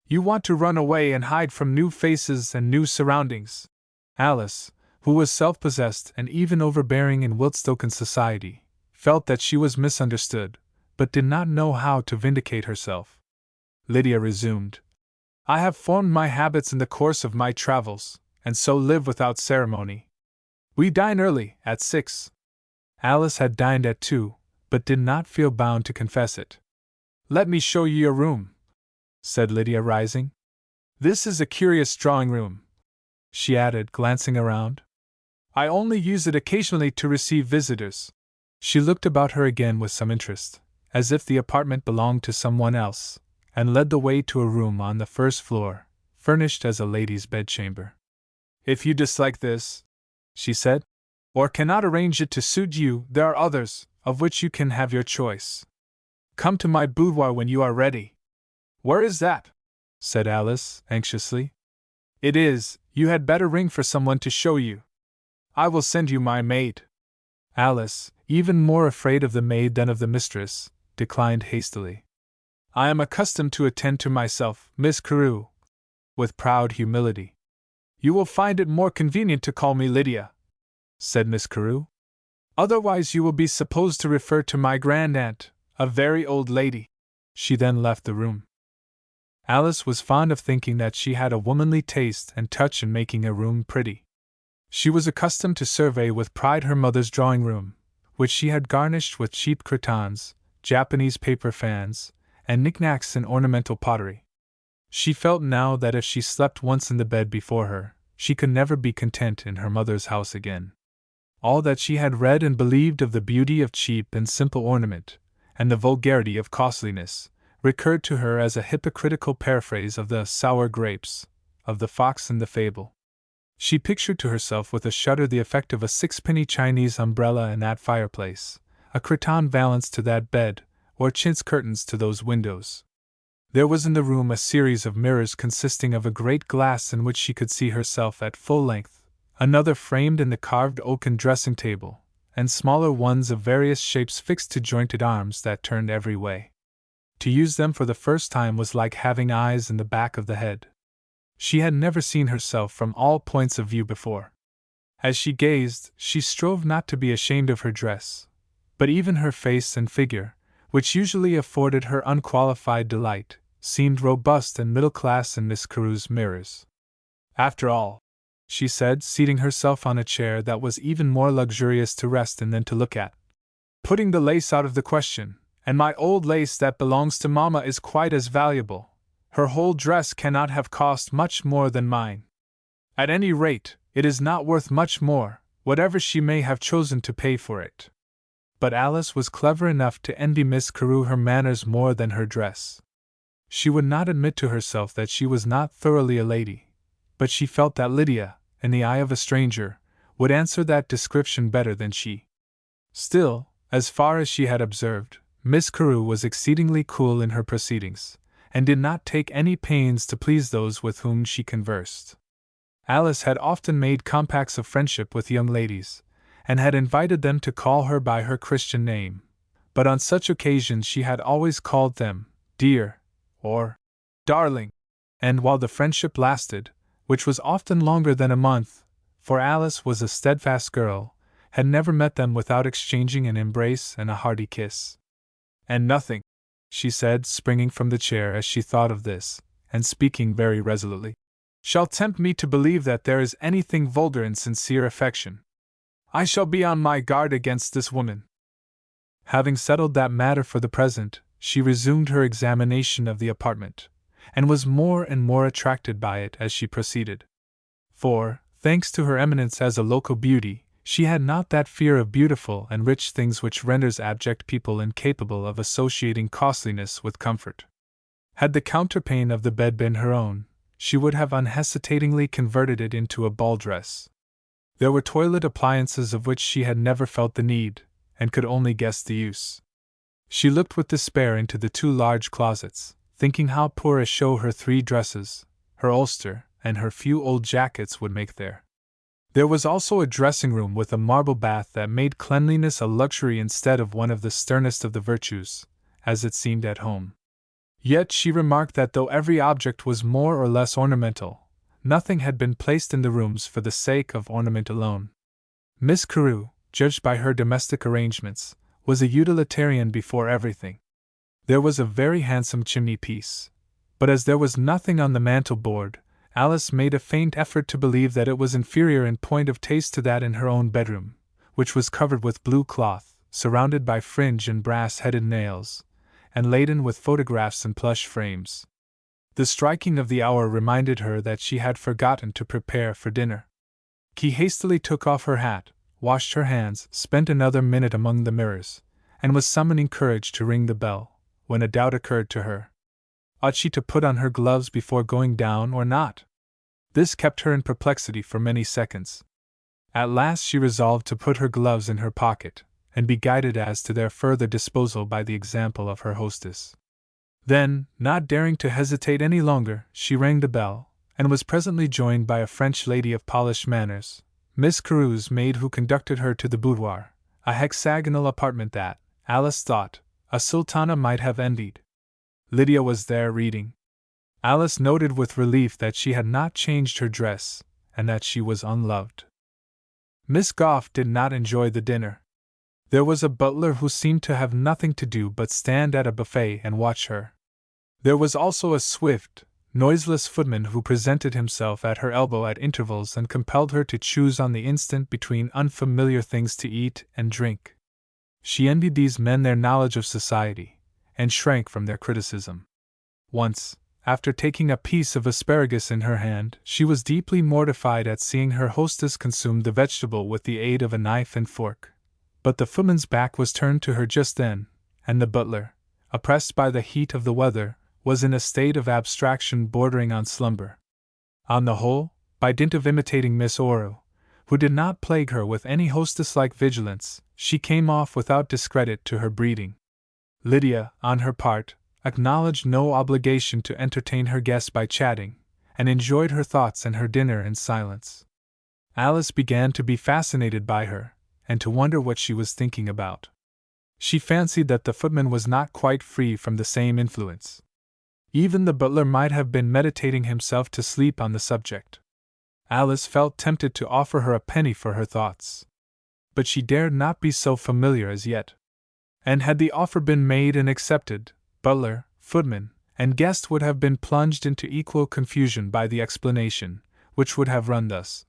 Speaker 1: You want to run away and hide from new faces and new surroundings." Alice, who was self-possessed and even overbearing in Wiltstoken society, felt that she was misunderstood, but did not know how to vindicate herself. Lydia resumed. "I have formed my habits in the course of my travels, and so live without ceremony. We dine early, at 6. Alice had dined at 2, but did not feel bound to confess it. "Let me show you your room," said Lydia, rising. "This is a curious drawing-room," she added, glancing around. "I only use it occasionally to receive visitors." She looked about her again with some interest, as if the apartment belonged to someone else, and led the way to a room on the first floor, furnished as a lady's bedchamber. "If you dislike this," she said, "or cannot arrange it to suit you, there are others, of which you can have your choice. Come to my boudoir when you are ready." "Where is that?" said Alice, anxiously. "It is, you had better ring for someone to show you. I will send you my maid." Alice, even more afraid of the maid than of the mistress, declined hastily. "I am accustomed to attend to myself, Miss Carew," with proud humility. "You will find it more convenient to call me Lydia," said Miss Carew. "Otherwise you will be supposed to refer to my grand-aunt, a very old lady." She then left the room. Alice was fond of thinking that she had a womanly taste and touch in making a room pretty. She was accustomed to survey with pride her mother's drawing-room, which she had garnished with cheap crotons, Japanese paper fans, and knickknacks in ornamental pottery. She felt now that if she slept once in the bed before her, she could never be content in her mother's house again. All that she had read and believed of the beauty of cheap and simple ornament, and the vulgarity of costliness, recurred to her as a hypocritical paraphrase of the sour grapes, of the fox in the fable. She pictured to herself with a shudder the effect of a sixpenny Chinese umbrella in that fireplace, a cretonne valance to that bed, or chintz curtains to those windows. There was in the room a series of mirrors consisting of a great glass in which she could see herself at full length, another framed in the carved oaken dressing-table, and smaller ones of various shapes fixed to jointed arms that turned every way. To use them for the first time was like having eyes in the back of the head. She had never seen herself from all points of view before. As she gazed, she strove not to be ashamed of her dress, but even her face and figure, which usually afforded her unqualified delight, seemed robust and middle-class in Miss Carew's mirrors. "After all," she said, seating herself on a chair that was even more luxurious to rest in than to look at, "putting the lace out of the question, and my old lace that belongs to Mamma is quite as valuable, her whole dress cannot have cost much more than mine. At any rate, it is not worth much more, whatever she may have chosen to pay for it." But Alice was clever enough to envy Miss Carew her manners more than her dress. She would not admit to herself that she was not thoroughly a lady, but she felt that Lydia, in the eye of a stranger, would answer that description better than she. Still, as far as she had observed, Miss Carew was exceedingly cool in her proceedings, and did not take any pains to please those with whom she conversed. Alice had often made compacts of friendship with young ladies, and had invited them to call her by her Christian name, but on such occasions she had always called them dear, or darling, and while the friendship lasted, which was often longer than a month, for Alice was a steadfast girl, had never met them without exchanging an embrace and a hearty kiss. "And nothing," she said, springing from the chair as she thought of this, and speaking very resolutely, "shall tempt me to believe that there is anything vulgar in sincere affection. I shall be on my guard against this woman." Having settled that matter for the present, she resumed her examination of the apartment, and was more and more attracted by it as she proceeded. For, thanks to her eminence as a local beauty, she had not that fear of beautiful and rich things which renders abject people incapable of associating costliness with comfort. Had the counterpane of the bed been her own, she would have unhesitatingly converted it into a ball dress. There were toilet appliances of which she had never felt the need, and could only guess the use. She looked with despair into the 2 large closets, thinking how poor a show her 3 dresses, her ulster, and her few old jackets would make there. There was also a dressing room with a marble bath that made cleanliness a luxury instead of one of the sternest of the virtues, as it seemed at home. Yet she remarked that though every object was more or less ornamental, nothing had been placed in the rooms for the sake of ornament alone. Miss Carew, judged by her domestic arrangements, was a utilitarian before everything. There was a very handsome chimney-piece, but as there was nothing on the mantel-board, Alice made a faint effort to believe that it was inferior in point of taste to that in her own bedroom, which was covered with blue cloth, surrounded by fringe and brass-headed nails, and laden with photographs in plush frames. The striking of the hour reminded her that she had forgotten to prepare for dinner. She hastily took off her hat, washed her hands, spent another minute among the mirrors, and was summoning courage to ring the bell, when a doubt occurred to her. Ought she to put on her gloves before going down or not? This kept her in perplexity for many seconds. At last she resolved to put her gloves in her pocket, and be guided as to their further disposal by the example of her hostess. Then, not daring to hesitate any longer, she rang the bell, and was presently joined by a French lady of polished manners, Miss Carew's maid, who conducted her to the boudoir, a hexagonal apartment that, Alice thought, a sultana might have envied. Lydia was there reading. Alice noted with relief that she had not changed her dress, and that she was unloved. Miss Goff did not enjoy the dinner. There was a butler who seemed to have nothing to do but stand at a buffet and watch her. There was also a swift, noiseless footman who presented himself at her elbow at intervals and compelled her to choose on the instant between unfamiliar things to eat and drink. She envied these men their knowledge of society, and shrank from their criticism. Once, after taking a piece of asparagus in her hand, she was deeply mortified at seeing her hostess consume the vegetable with the aid of a knife and fork. But the footman's back was turned to her just then, and the butler, oppressed by the heat of the weather, was in a state of abstraction bordering on slumber. On the whole, by dint of imitating Miss Oro, who did not plague her with any hostess-like vigilance, she came off without discredit to her breeding. Lydia, on her part, acknowledged no obligation to entertain her guest by chatting, and enjoyed her thoughts and her dinner in silence. Alice began to be fascinated by her, and to wonder what she was thinking about. She fancied that the footman was not quite free from the same influence. Even the butler might have been meditating himself to sleep on the subject. Alice felt tempted to offer her a penny for her thoughts. But she dared not be so familiar as yet. And had the offer been made and accepted, butler, footman, and guest would have been plunged into equal confusion by the explanation, which would have run thus.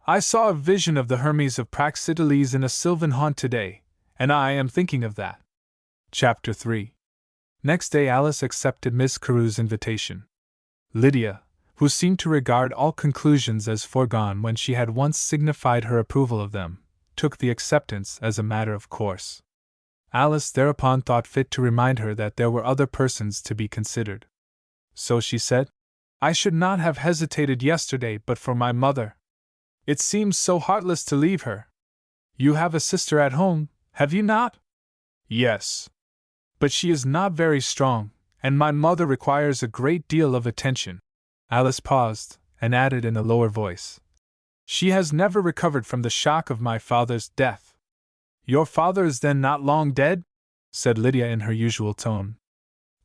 Speaker 1: I saw a vision of the Hermes of Praxiteles in a sylvan haunt today, and I am thinking of that. Chapter 3. Next day Alice accepted Miss Carew's invitation. Lydia, who seemed to regard all conclusions as foregone when she had once signified her approval of them, took the acceptance as a matter of course. Alice thereupon thought fit to remind her that there were other persons to be considered. So she said, I should not have hesitated yesterday but for my mother. It seems so heartless to leave her. You have a sister at home, have you not? Yes. But she is not very strong, and my mother requires a great deal of attention. Alice paused, and added in a lower voice, She has never recovered from the shock of my father's death. Your father is then not long dead? Said Lydia in her usual tone.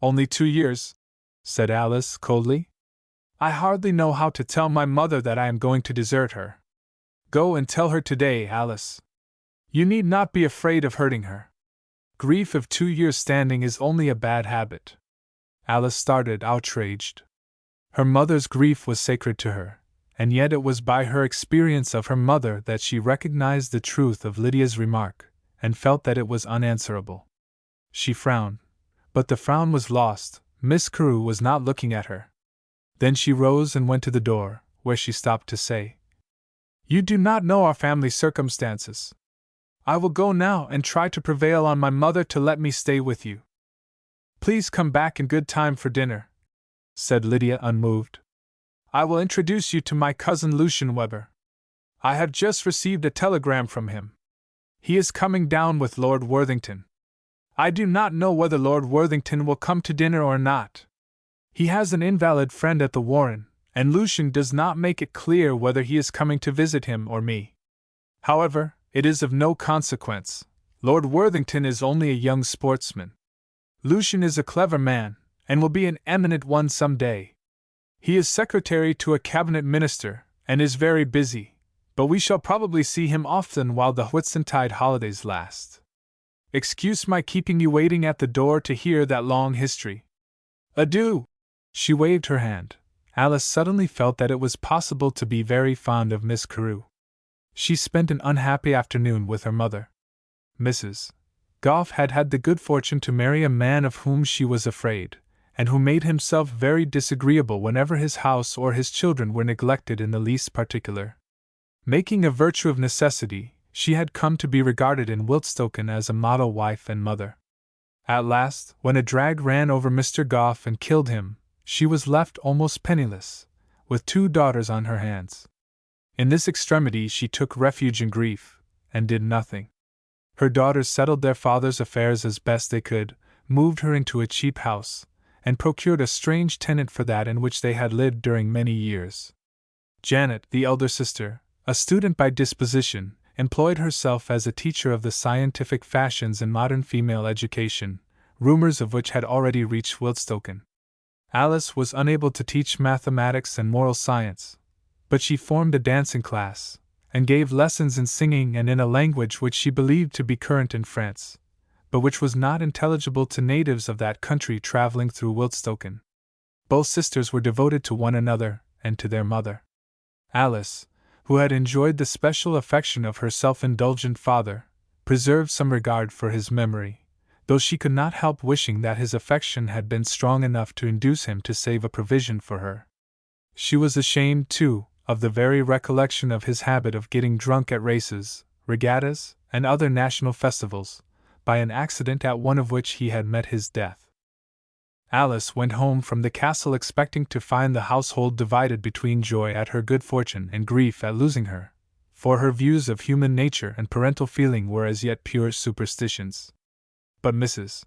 Speaker 1: Only 2 years, said Alice coldly. I hardly know how to tell my mother that I am going to desert her. Go and tell her today, Alice. You need not be afraid of hurting her. Grief of 2 years' standing is only a bad habit. Alice started, outraged. Her mother's grief was sacred to her, and yet it was by her experience of her mother that she recognized the truth of Lydia's remark, and felt that it was unanswerable. She frowned, but the frown was lost. Miss Carew was not looking at her. Then she rose and went to the door, where she stopped to say, You do not know our family circumstances. I will go now and try to prevail on my mother to let me stay with you. Please come back in good time for dinner, said Lydia unmoved. I will introduce you to my cousin Lucian Weber. I have just received a telegram from him. He is coming down with Lord Worthington. I do not know whether Lord Worthington will come to dinner or not. He has an invalid friend at the Warren, and Lucian does not make it clear whether he is coming to visit him or me. However, it is of no consequence. Lord Worthington is only a young sportsman. Lucian is a clever man, and will be an eminent one some day. He is secretary to a cabinet minister, and is very busy, but we shall probably see him often while the Whitsuntide holidays last. Excuse my keeping you waiting at the door to hear that long history. Adieu! She waved her hand. Alice suddenly felt that it was possible to be very fond of Miss Carew. She spent an unhappy afternoon with her mother. Mrs. Goff had had the good fortune to marry a man of whom she was afraid, and who made himself very disagreeable whenever his house or his children were neglected in the least particular. Making a virtue of necessity, she had come to be regarded in Wiltstoken as a model wife and mother. At last, when a drag ran over Mr. Goff and killed him, she was left almost penniless, with 2 daughters on her hands. In this extremity she took refuge in grief, and did nothing. Her daughters settled their father's affairs as best they could, moved her into a cheap house, and procured a strange tenant for that in which they had lived during many years. Janet, the elder sister, a student by disposition, employed herself as a teacher of the scientific fashions in modern female education, rumors of which had already reached Wiltstoken. Alice was unable to teach mathematics and moral science, but she formed a dancing class, and gave lessons in singing and in a language which she believed to be current in France, but which was not intelligible to natives of that country traveling through Wiltstoken. Both sisters were devoted to one another and to their mother. Alice, who had enjoyed the special affection of her self-indulgent father, preserved some regard for his memory, though she could not help wishing that his affection had been strong enough to induce him to save a provision for her. She was ashamed, too, of the very recollection of his habit of getting drunk at races, regattas, and other national festivals, by an accident at one of which he had met his death. Alice went home from the castle expecting to find the household divided between joy at her good fortune and grief at losing her, for her views of human nature and parental feeling were as yet pure superstitions. But Mrs.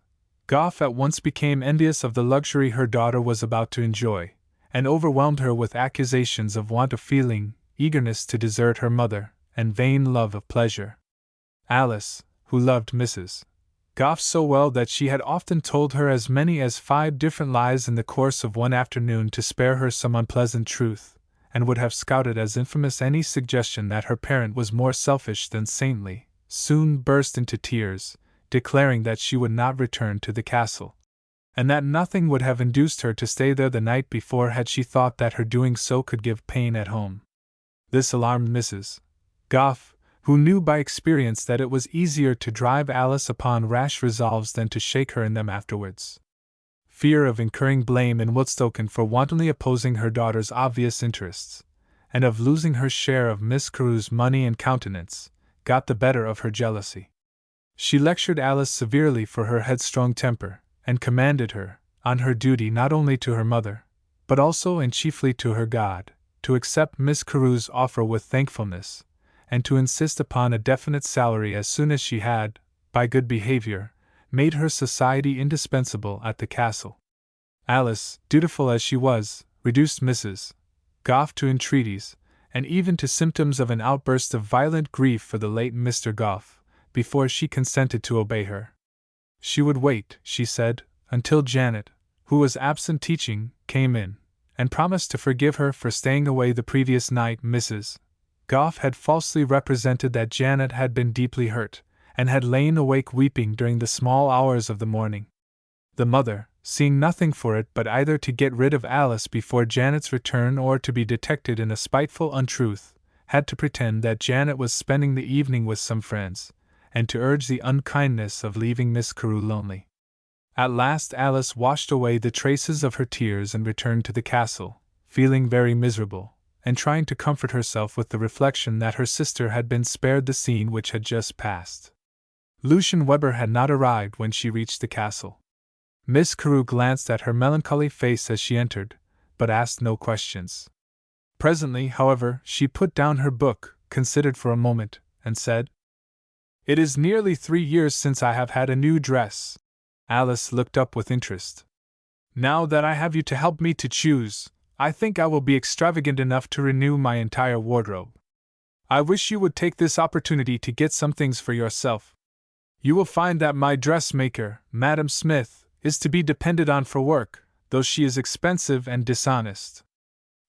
Speaker 1: Goff at once became envious of the luxury her daughter was about to enjoy, and overwhelmed her with accusations of want of feeling, eagerness to desert her mother, and vain love of pleasure. Alice, who loved Mrs. Goff so well that she had often told her as many as 5 different lies in the course of one afternoon to spare her some unpleasant truth, and would have scouted as infamous any suggestion that her parent was more selfish than saintly, soon burst into tears, declaring that she would not return to the castle, and that nothing would have induced her to stay there the night before had she thought that her doing so could give pain at home. This alarmed Mrs. Goff, who knew by experience that it was easier to drive Alice upon rash resolves than to shake her in them afterwards. Fear of incurring blame in Woodstoken for wantonly opposing her daughter's obvious interests, and of losing her share of Miss Carew's money and countenance, got the better of her jealousy. She lectured Alice severely for her headstrong temper, and commanded her, on her duty not only to her mother, but also and chiefly to her God, to accept Miss Carew's offer with thankfulness, and to insist upon a definite salary as soon as she had, by good behavior, made her society indispensable at the castle. Alice, dutiful as she was, reduced Mrs. Goff to entreaties, and even to symptoms of an outburst of violent grief for the late Mr. Goff, before she consented to obey her. She would wait, she said, until Janet, who was absent teaching, came in, and promised to forgive her for staying away the previous night. Mrs. Goff had falsely represented that Janet had been deeply hurt, and had lain awake weeping during the small hours of the morning. The mother, seeing nothing for it but either to get rid of Alice before Janet's return or to be detected in a spiteful untruth, had to pretend that Janet was spending the evening with some friends, and to urge the unkindness of leaving Miss Carew lonely. At last Alice washed away the traces of her tears and returned to the castle, feeling very miserable, and trying to comfort herself with the reflection that her sister had been spared the scene which had just passed. Lucian Weber had not arrived when she reached the castle. Miss Carew glanced at her melancholy face as she entered, but asked no questions. Presently, however, she put down her book, considered for a moment, and said, "It is nearly 3 years since I have had a new dress." Alice looked up with interest. "Now that I have you to help me to choose, I think I will be extravagant enough to renew my entire wardrobe. I wish you would take this opportunity to get some things for yourself. You will find that my dressmaker, Madam Smith, is to be depended on for work, though she is expensive and dishonest.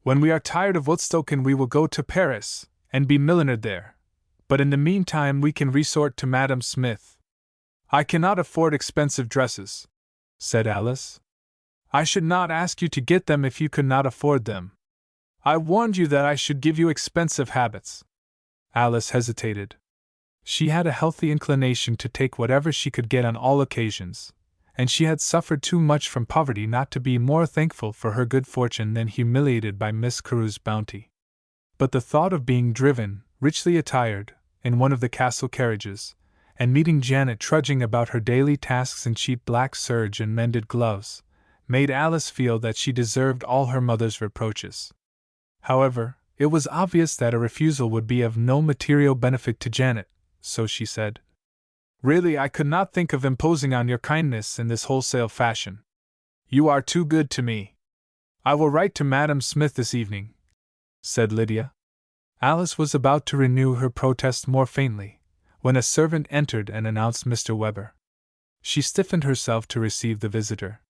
Speaker 1: When we are tired of Woodstoken we will go to Paris, and be millinered there, but in the meantime we can resort to Madam Smith." "I cannot afford expensive dresses," said Alice. "I should not ask you to get them if you could not afford them. I warned you that I should give you expensive habits." Alice hesitated. She had a healthy inclination to take whatever she could get on all occasions, and she had suffered too much from poverty not to be more thankful for her good fortune than humiliated by Miss Carew's bounty. But the thought of being driven, richly attired, in one of the castle carriages, and meeting Janet trudging about her daily tasks in cheap black serge and mended gloves, made Alice feel that she deserved all her mother's reproaches. However, it was obvious that a refusal would be of no material benefit to Janet, so she said, "Really, I could not think of imposing on your kindness in this wholesale fashion. You are too good to me. I will write to Madam Smith this evening," said Lydia. Alice was about to renew her protest more faintly, when a servant entered and announced Mr. Weber. She stiffened herself to receive the visitor.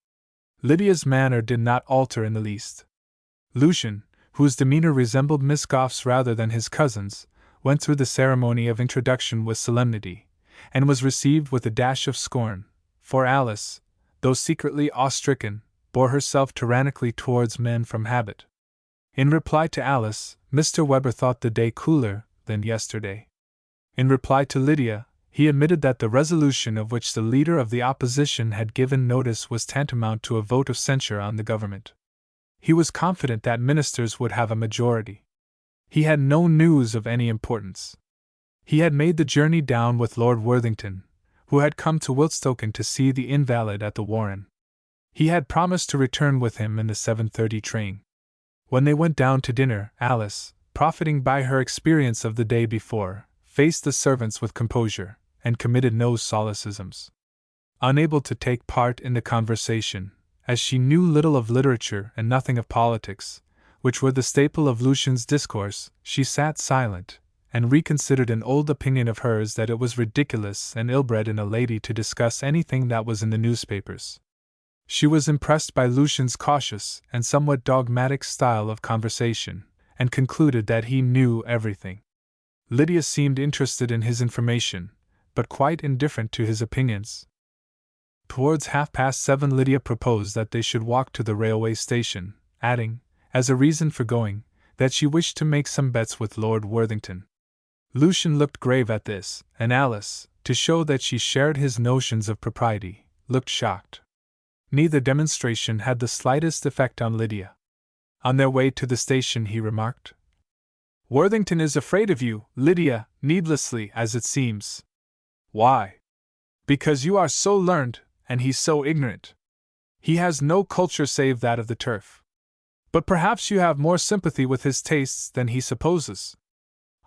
Speaker 1: Lydia's manner did not alter in the least. Lucian, whose demeanor resembled Miss Goff's rather than his cousin's, went through the ceremony of introduction with solemnity, and was received with a dash of scorn, for Alice, though secretly awe-stricken, bore herself tyrannically towards men from habit. In reply to Alice, Mr. Weber thought the day cooler than yesterday. In reply to Lydia, he admitted that the resolution of which the leader of the opposition had given notice was tantamount to a vote of censure on the government. He was confident that ministers would have a majority. He had no news of any importance. He had made the journey down with Lord Worthington, who had come to Woodstoken to see the invalid at the Warren. He had promised to return with him in the 7:30 train. When they went down to dinner, Alice, profiting by her experience of the day before, faced the servants with composure, and committed no solecisms. Unable to take part in the conversation, as she knew little of literature and nothing of politics, which were the staple of Lucian's discourse, she sat silent, and reconsidered an old opinion of hers that it was ridiculous and ill-bred in a lady to discuss anything that was in the newspapers. She was impressed by Lucian's cautious and somewhat dogmatic style of conversation, and concluded that he knew everything. Lydia seemed interested in his information, but quite indifferent to his opinions. Towards 7:30 Lydia proposed that they should walk to the railway station, adding, as a reason for going, that she wished to make some bets with Lord Worthington. Lucian looked grave at this, and Alice, to show that she shared his notions of propriety, looked shocked. Neither demonstration had the slightest effect on Lydia. On their way to the station he remarked, "Worthington is afraid of you, Lydia, needlessly, as it seems." "Why?" "Because you are so learned, and he's so ignorant. He has no culture save that of the turf. But perhaps you have more sympathy with his tastes than he supposes.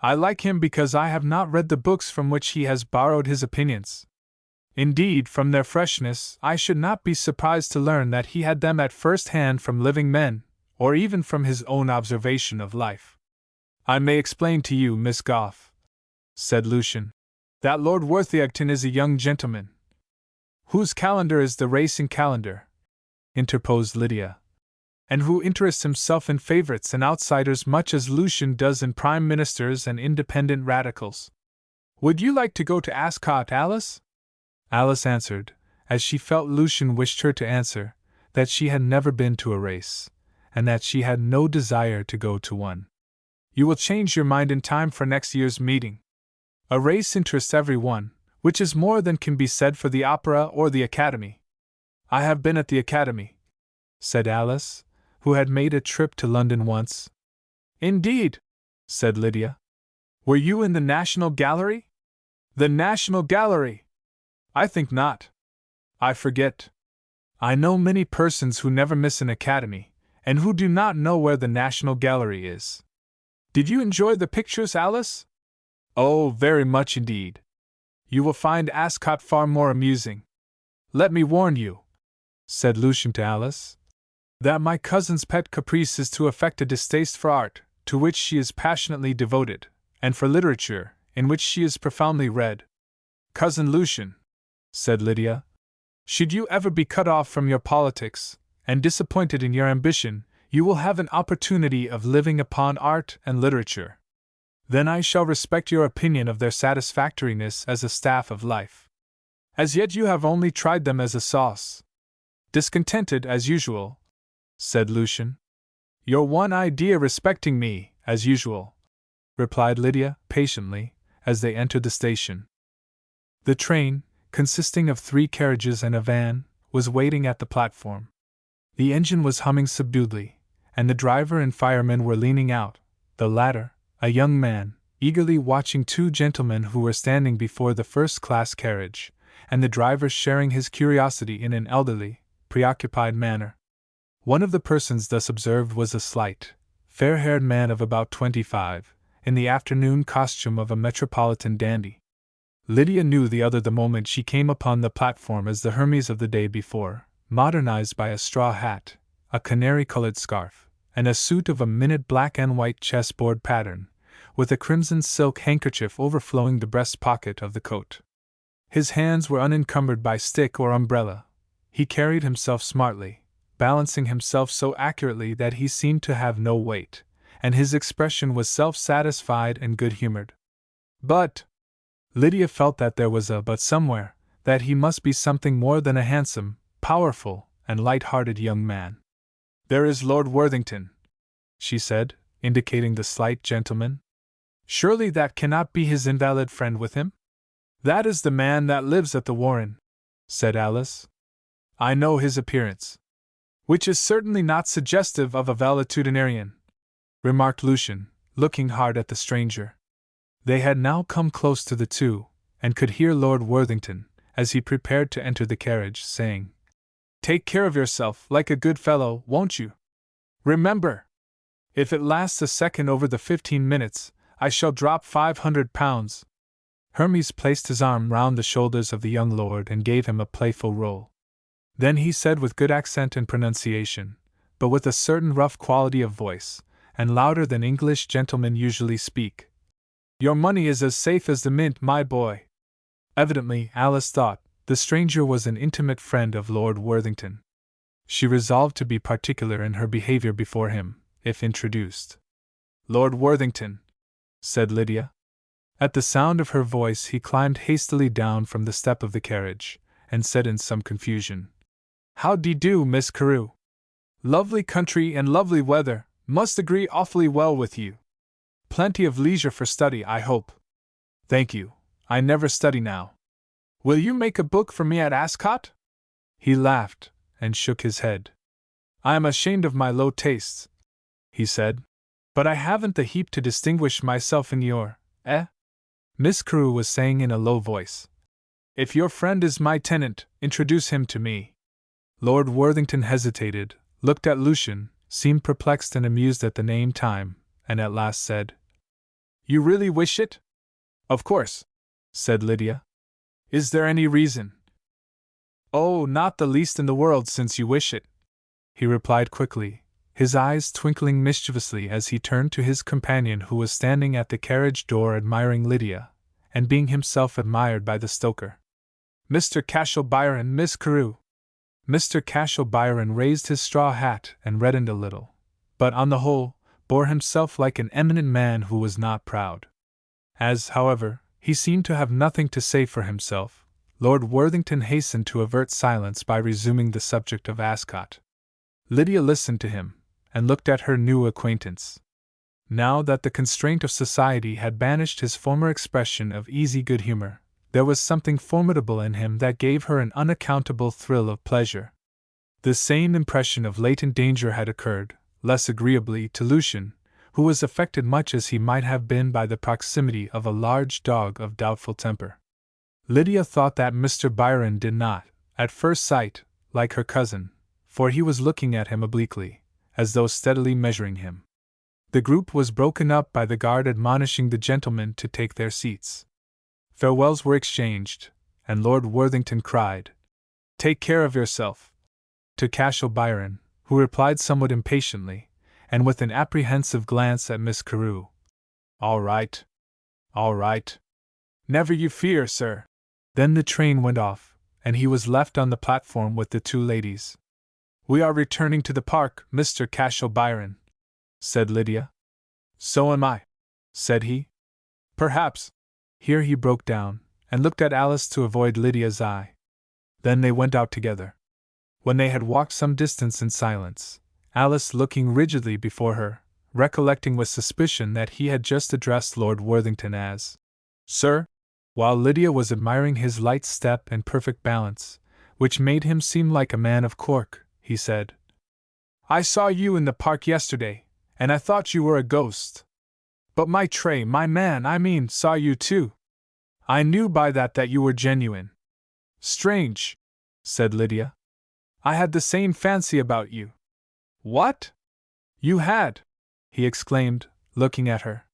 Speaker 1: I like him because I have not read the books from which he has borrowed his opinions. Indeed, from their freshness, I should not be surprised to learn that he had them at first hand from living men, or even from his own observation of life. I may explain to you, Miss Gough," said Lucian, "that Lord Worthington is a young gentleman." "Whose calendar is the racing calendar," interposed Lydia, "and who interests himself in favourites and outsiders much as Lucian does in prime ministers and independent radicals. Would you like to go to Ascot, Alice?" Alice answered, as she felt Lucian wished her to answer, that she had never been to a race, and that she had no desire to go to one. "You will change your mind in time for next year's meeting. A race interests every one, which is more than can be said for the opera or the Academy." "I have been at the Academy," said Alice, who had made a trip to London once. "Indeed," said Lydia. "Were you in the National Gallery?" "The National Gallery! I think not. I forget. I know many persons who never miss an Academy, and who do not know where the National Gallery is. Did you enjoy the pictures, Alice?" "Oh, very much indeed. You will find Ascot far more amusing. Let me warn you," said Lucian to Alice, "that my cousin's pet caprice is to affect a distaste for art, to which she is passionately devoted, and for literature, in which she is profoundly read. Cousin Lucian," said Lydia, "should you ever be cut off from your politics, and disappointed in your ambition, you will have an opportunity of living upon art and literature. Then I shall respect your opinion of their satisfactoriness as a staff of life. As yet you have only tried them as a sauce. Discontented as usual," said Lucian. "Your one idea respecting me, as usual," replied Lydia, patiently, as they entered the station. The train, consisting of 3 carriages and a van, was waiting at the platform. The engine was humming subduedly, and the driver and fireman were leaning out, the latter, a young man, eagerly watching 2 gentlemen who were standing before the first-class carriage, and the driver sharing his curiosity in an elderly, preoccupied manner. One of the persons thus observed was a slight, fair-haired man of about 25, in the afternoon costume of a metropolitan dandy. Lydia knew the other the moment she came upon the platform as the Hermes of the day before, modernized by a straw hat, a canary-colored scarf, and a suit of a minute black and white chessboard pattern, with a crimson silk handkerchief overflowing the breast pocket of the coat. His hands were unencumbered by stick or umbrella. He carried himself smartly, balancing himself so accurately that he seemed to have no weight, and his expression was self-satisfied and good-humored. But Lydia felt that there was a but somewhere, that he must be something more than a handsome, powerful, and light-hearted young man. "There is Lord Worthington," she said, indicating the slight gentleman. "Surely that cannot be his invalid friend with him?" "That is the man that lives at the Warren," said Alice. "I know his appearance." "Which is certainly not suggestive of a valetudinarian," remarked Lucian, looking hard at the stranger. They had now come close to the 2, and could hear Lord Worthington, as he prepared to enter the carriage, saying, "Take care of yourself, like a good fellow, won't you? Remember! If it lasts a second over the 15 minutes, I shall drop £500. Hermes placed his arm round the shoulders of the young lord and gave him a playful roll. Then he said with good accent and pronunciation, but with a certain rough quality of voice, and louder than English gentlemen usually speak, "Your money is as safe as the mint, my boy." Evidently, Alice thought, the stranger was an intimate friend of Lord Worthington. She resolved to be particular in her behavior before him, if introduced. Lord Worthington, said Lydia. At the sound of her voice he climbed hastily down from the step of the carriage, and said in some confusion, How d'ye do, Miss Carew? Lovely country and lovely weather, must agree awfully well with you. Plenty of leisure for study, I hope. Thank you, I never study now. Will you make a book for me at Ascot? He laughed, and shook his head. I am ashamed of my low tastes, he said, but I haven't the heap to distinguish myself in your, Miss Carew was saying in a low voice. If your friend is my tenant, introduce him to me. Lord Worthington hesitated, looked at Lucian, seemed perplexed and amused at the same time, and at last said, You really wish it? Of course, said Lydia. Is there any reason? Oh, not the least in the world since you wish it, he replied quickly, his eyes twinkling mischievously as he turned to his companion who was standing at the carriage door admiring Lydia, and being himself admired by the stoker. Mr. Cashel Byron, Miss Carew. Mr. Cashel Byron raised his straw hat and reddened a little, but on the whole, bore himself like an eminent man who was not proud. As, however, he seemed to have nothing to say for himself, Lord Worthington hastened to avert silence by resuming the subject of Ascot. Lydia listened to him, and looked at her new acquaintance. Now that the constraint of society had banished his former expression of easy good humor, there was something formidable in him that gave her an unaccountable thrill of pleasure. The same impression of latent danger had occurred, less agreeably to Lucian, who was affected much as he might have been by the proximity of a large dog of doubtful temper. Lydia thought that Mr. Byron did not, at first sight, like her cousin, for he was looking at him obliquely, as though steadily measuring him. The group was broken up by the guard admonishing the gentlemen to take their seats. Farewells were exchanged, and Lord Worthington cried, Take care of yourself, to Cashel Byron, who replied somewhat impatiently, and with an apprehensive glance at Miss Carew, All right. All right. Never you fear, sir. Then the train went off, and he was left on the platform with the two ladies. We are returning to the park, Mr. Cashel Byron, said Lydia. So am I, said he. Perhaps. Here he broke down, and looked at Alice to avoid Lydia's eye. Then they went out together. When they had walked some distance in silence, Alice looking rigidly before her, recollecting with suspicion that he had just addressed Lord Worthington as Sir, while Lydia was admiring his light step and perfect balance, which made him seem like a man of cork, he said, I saw you in the park yesterday, and I thought you were a ghost. But my man, saw you too. I knew by that you were genuine. Strange, said Lydia. I had the same fancy about you. What? You had? He exclaimed, looking at her.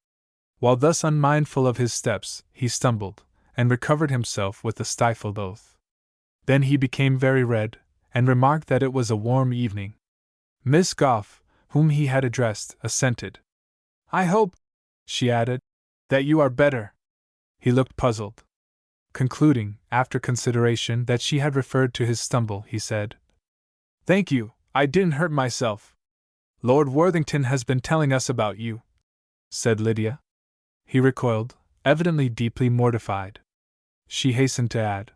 Speaker 1: While thus unmindful of his steps, he stumbled, and recovered himself with a stifled oath. Then he became very red, and remarked that it was a warm evening. Miss Gough, whom he had addressed, assented. I hope, she added, that you are better. He looked puzzled. Concluding, after consideration, that she had referred to his stumble, he said, Thank you, I didn't hurt myself. Lord Worthington has been telling us about you, said Lydia. He recoiled, evidently deeply mortified. She hastened to add,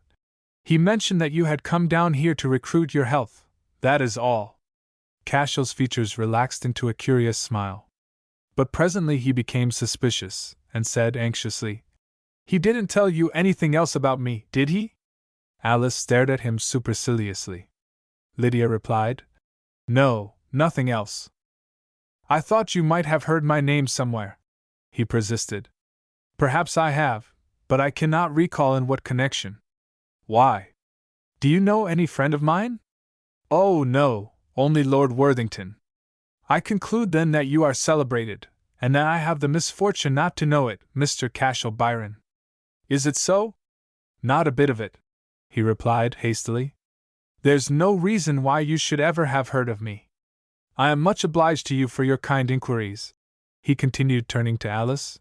Speaker 1: He mentioned that you had come down here to recruit your health, that is all. Cashel's features relaxed into a curious smile. But presently he became suspicious, and said anxiously, He didn't tell you anything else about me, did he? Alice stared at him superciliously. Lydia replied, No, nothing else. I thought you might have heard my name somewhere, he persisted. Perhaps I have, but I cannot recall in what connection. Why? Do you know any friend of mine? Oh, no, only Lord Worthington. I conclude then that you are celebrated, and that I have the misfortune not to know it, Mr. Cashel Byron. Is it so? Not a bit of it, he replied hastily. There's no reason why you should ever have heard of me. I am much obliged to you for your kind inquiries, he continued, turning to Alice.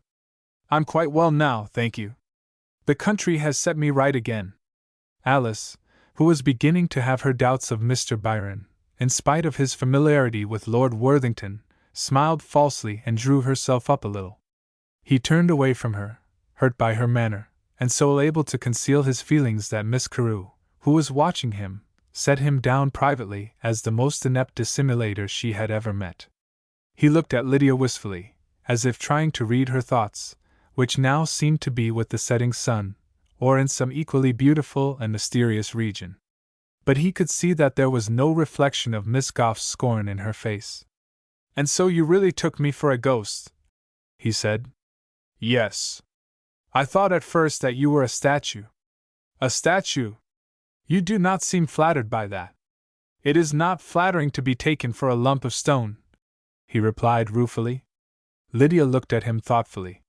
Speaker 1: I'm quite well now, thank you. The country has set me right again. Alice, who was beginning to have her doubts of Mr. Byron, in spite of his familiarity with Lord Worthington, smiled falsely and drew herself up a little. He turned away from her, hurt by her manner, and so able to conceal his feelings that Miss Carew, who was watching him, set him down privately as the most inept dissimulator she had ever met. He looked at Lydia wistfully, as if trying to read her thoughts, which now seemed to be with the setting sun, or in some equally beautiful and mysterious region. But he could see that there was no reflection of Miss Goff's scorn in her face. "And so you really took me for a ghost?" he said. "Yes. I thought at first that you were a statue." "A statue? You do not seem flattered by that." "It is not flattering to be taken for a lump of stone," he replied ruefully. Lydia looked at him thoughtfully.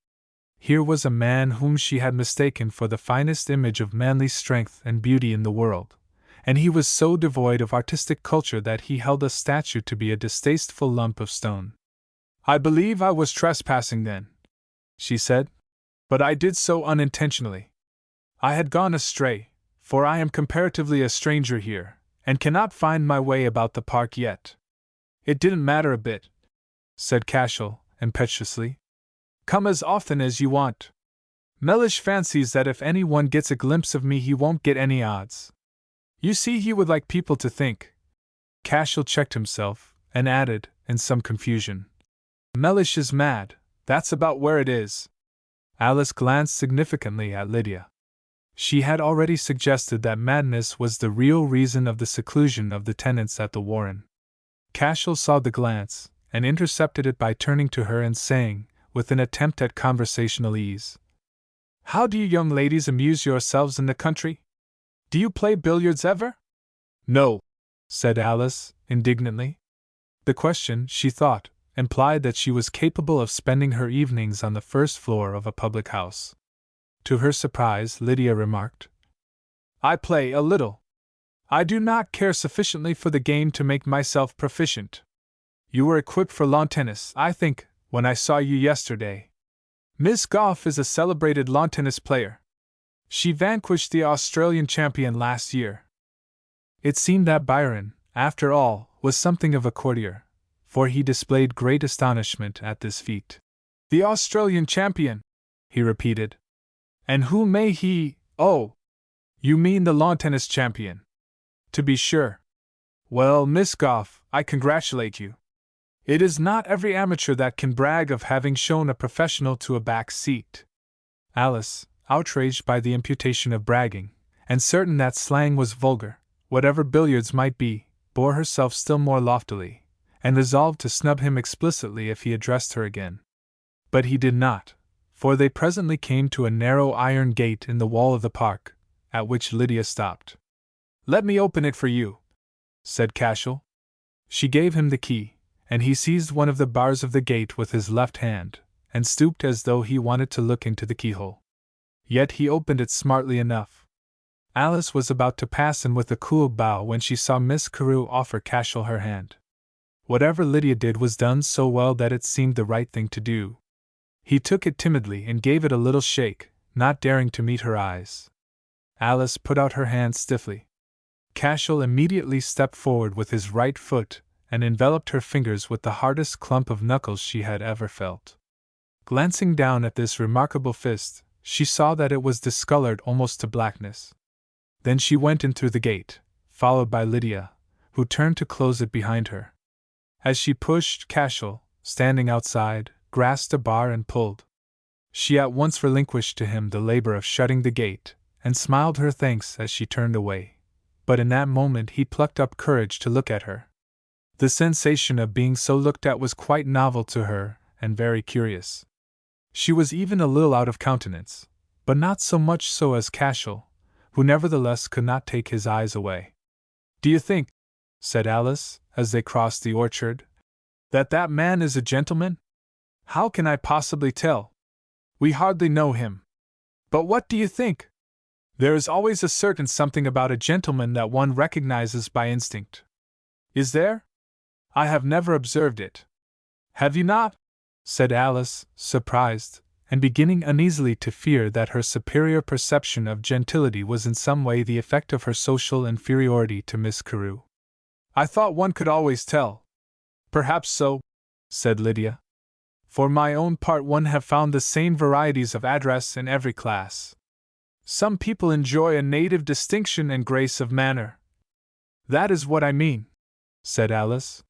Speaker 1: Here was a man whom she had mistaken for the finest image of manly strength and beauty in the world, and he was so devoid of artistic culture that he held a statue to be a distasteful lump of stone. "I believe I was trespassing then," she said, "but I did so unintentionally. I had gone astray, for I am comparatively a stranger here, and cannot find my way about the park yet." "It didn't matter a bit," said Cashel, impetuously. "Come as often as you want. Mellish fancies that if anyone gets a glimpse of me he won't get any odds. You see, he would like people to think—" Cashel checked himself, and added, in some confusion, "Mellish is mad, that's about where it is." Alice glanced significantly at Lydia. She had already suggested that madness was the real reason of the seclusion of the tenants at the Warren. Cashel saw the glance, and intercepted it by turning to her and saying, with an attempt at conversational ease, "How do you young ladies amuse yourselves in the country? Do you play billiards ever?" "No," said Alice, indignantly. The question, she thought, implied that she was capable of spending her evenings on the first floor of a public house. To her surprise, Lydia remarked, "I play a little. I do not care sufficiently for the game to make myself proficient. You were equipped for lawn tennis, I think, when I saw you yesterday. Miss Goff is a celebrated lawn tennis player. She vanquished the Australian champion last year." It seemed that Byron, after all, was something of a courtier, for he displayed great astonishment at this feat. "The Australian champion," he repeated. "And who may he— oh, you mean the lawn tennis champion. To be sure. Well, Miss Goff, I congratulate you. It is not every amateur that can brag of having shown a professional to a back seat." Alice, outraged by the imputation of bragging, and certain that slang was vulgar, whatever billiards might be, bore herself still more loftily, and resolved to snub him explicitly if he addressed her again. But he did not, for they presently came to a narrow iron gate in the wall of the park, at which Lydia stopped. "Let me open it for you," said Cashel. She gave him the key, and he seized one of the bars of the gate with his left hand, and stooped as though he wanted to look into the keyhole. Yet he opened it smartly enough. Alice was about to pass him with a cool bow when she saw Miss Carew offer Cashel her hand. Whatever Lydia did was done so well that it seemed the right thing to do. He took it timidly and gave it a little shake, not daring to meet her eyes. Alice put out her hand stiffly. Cashel immediately stepped forward with his right foot, and enveloped her fingers with the hardest clump of knuckles she had ever felt. Glancing down at this remarkable fist, she saw that it was discolored almost to blackness. Then she went in through the gate, followed by Lydia, who turned to close it behind her. As she pushed, Cashel, standing outside, grasped a bar and pulled. She at once relinquished to him the labor of shutting the gate, and smiled her thanks as she turned away. But in that moment he plucked up courage to look at her. The sensation of being so looked at was quite novel to her, and very curious. She was even a little out of countenance, but not so much so as Cashel, who nevertheless could not take his eyes away. "Do you think," said Alice, as they crossed the orchard, "that that man is a gentleman?" "How can I possibly tell? We hardly know him. But what do you think? There is always a certain something about a gentleman that one recognizes by instinct. Is there? I have never observed it." "Have you not?" said Alice, surprised, and beginning uneasily to fear that her superior perception of gentility was in some way the effect of her social inferiority to Miss Carew. "I thought one could always tell." "Perhaps so. said Lydia. For my own part, one have found the same varieties of address in every class. Some people enjoy a native distinction and grace of manner. That is what I mean, said Alice.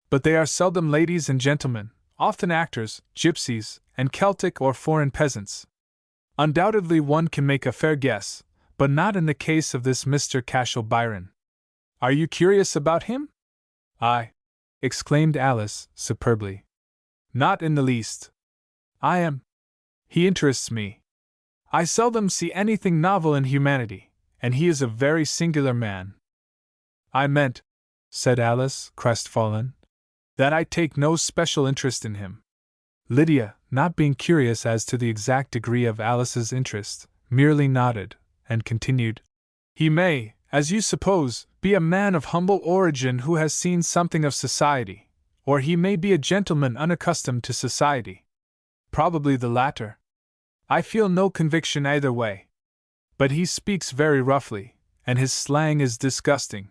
Speaker 1: But they are seldom ladies and gentlemen, often actors, gypsies, and Celtic or foreign peasants. Undoubtedly one can make a fair guess, but not in the case of this Mr. Cashel Byron. Are you curious about him? I, exclaimed Alice, superbly. Not in the least. I am. He interests me. I seldom see anything novel in humanity, and he is a very singular man. I meant, said Alice, crestfallen, that I take no special interest in him. Lydia, not being curious as to the exact degree of Alice's interest, merely nodded, and continued, He may, as you suppose, be a man of humble origin who has seen something of society, or he may be a gentleman unaccustomed to society. Probably the latter. I feel no conviction either way. But he speaks very roughly, and his slang is disgusting.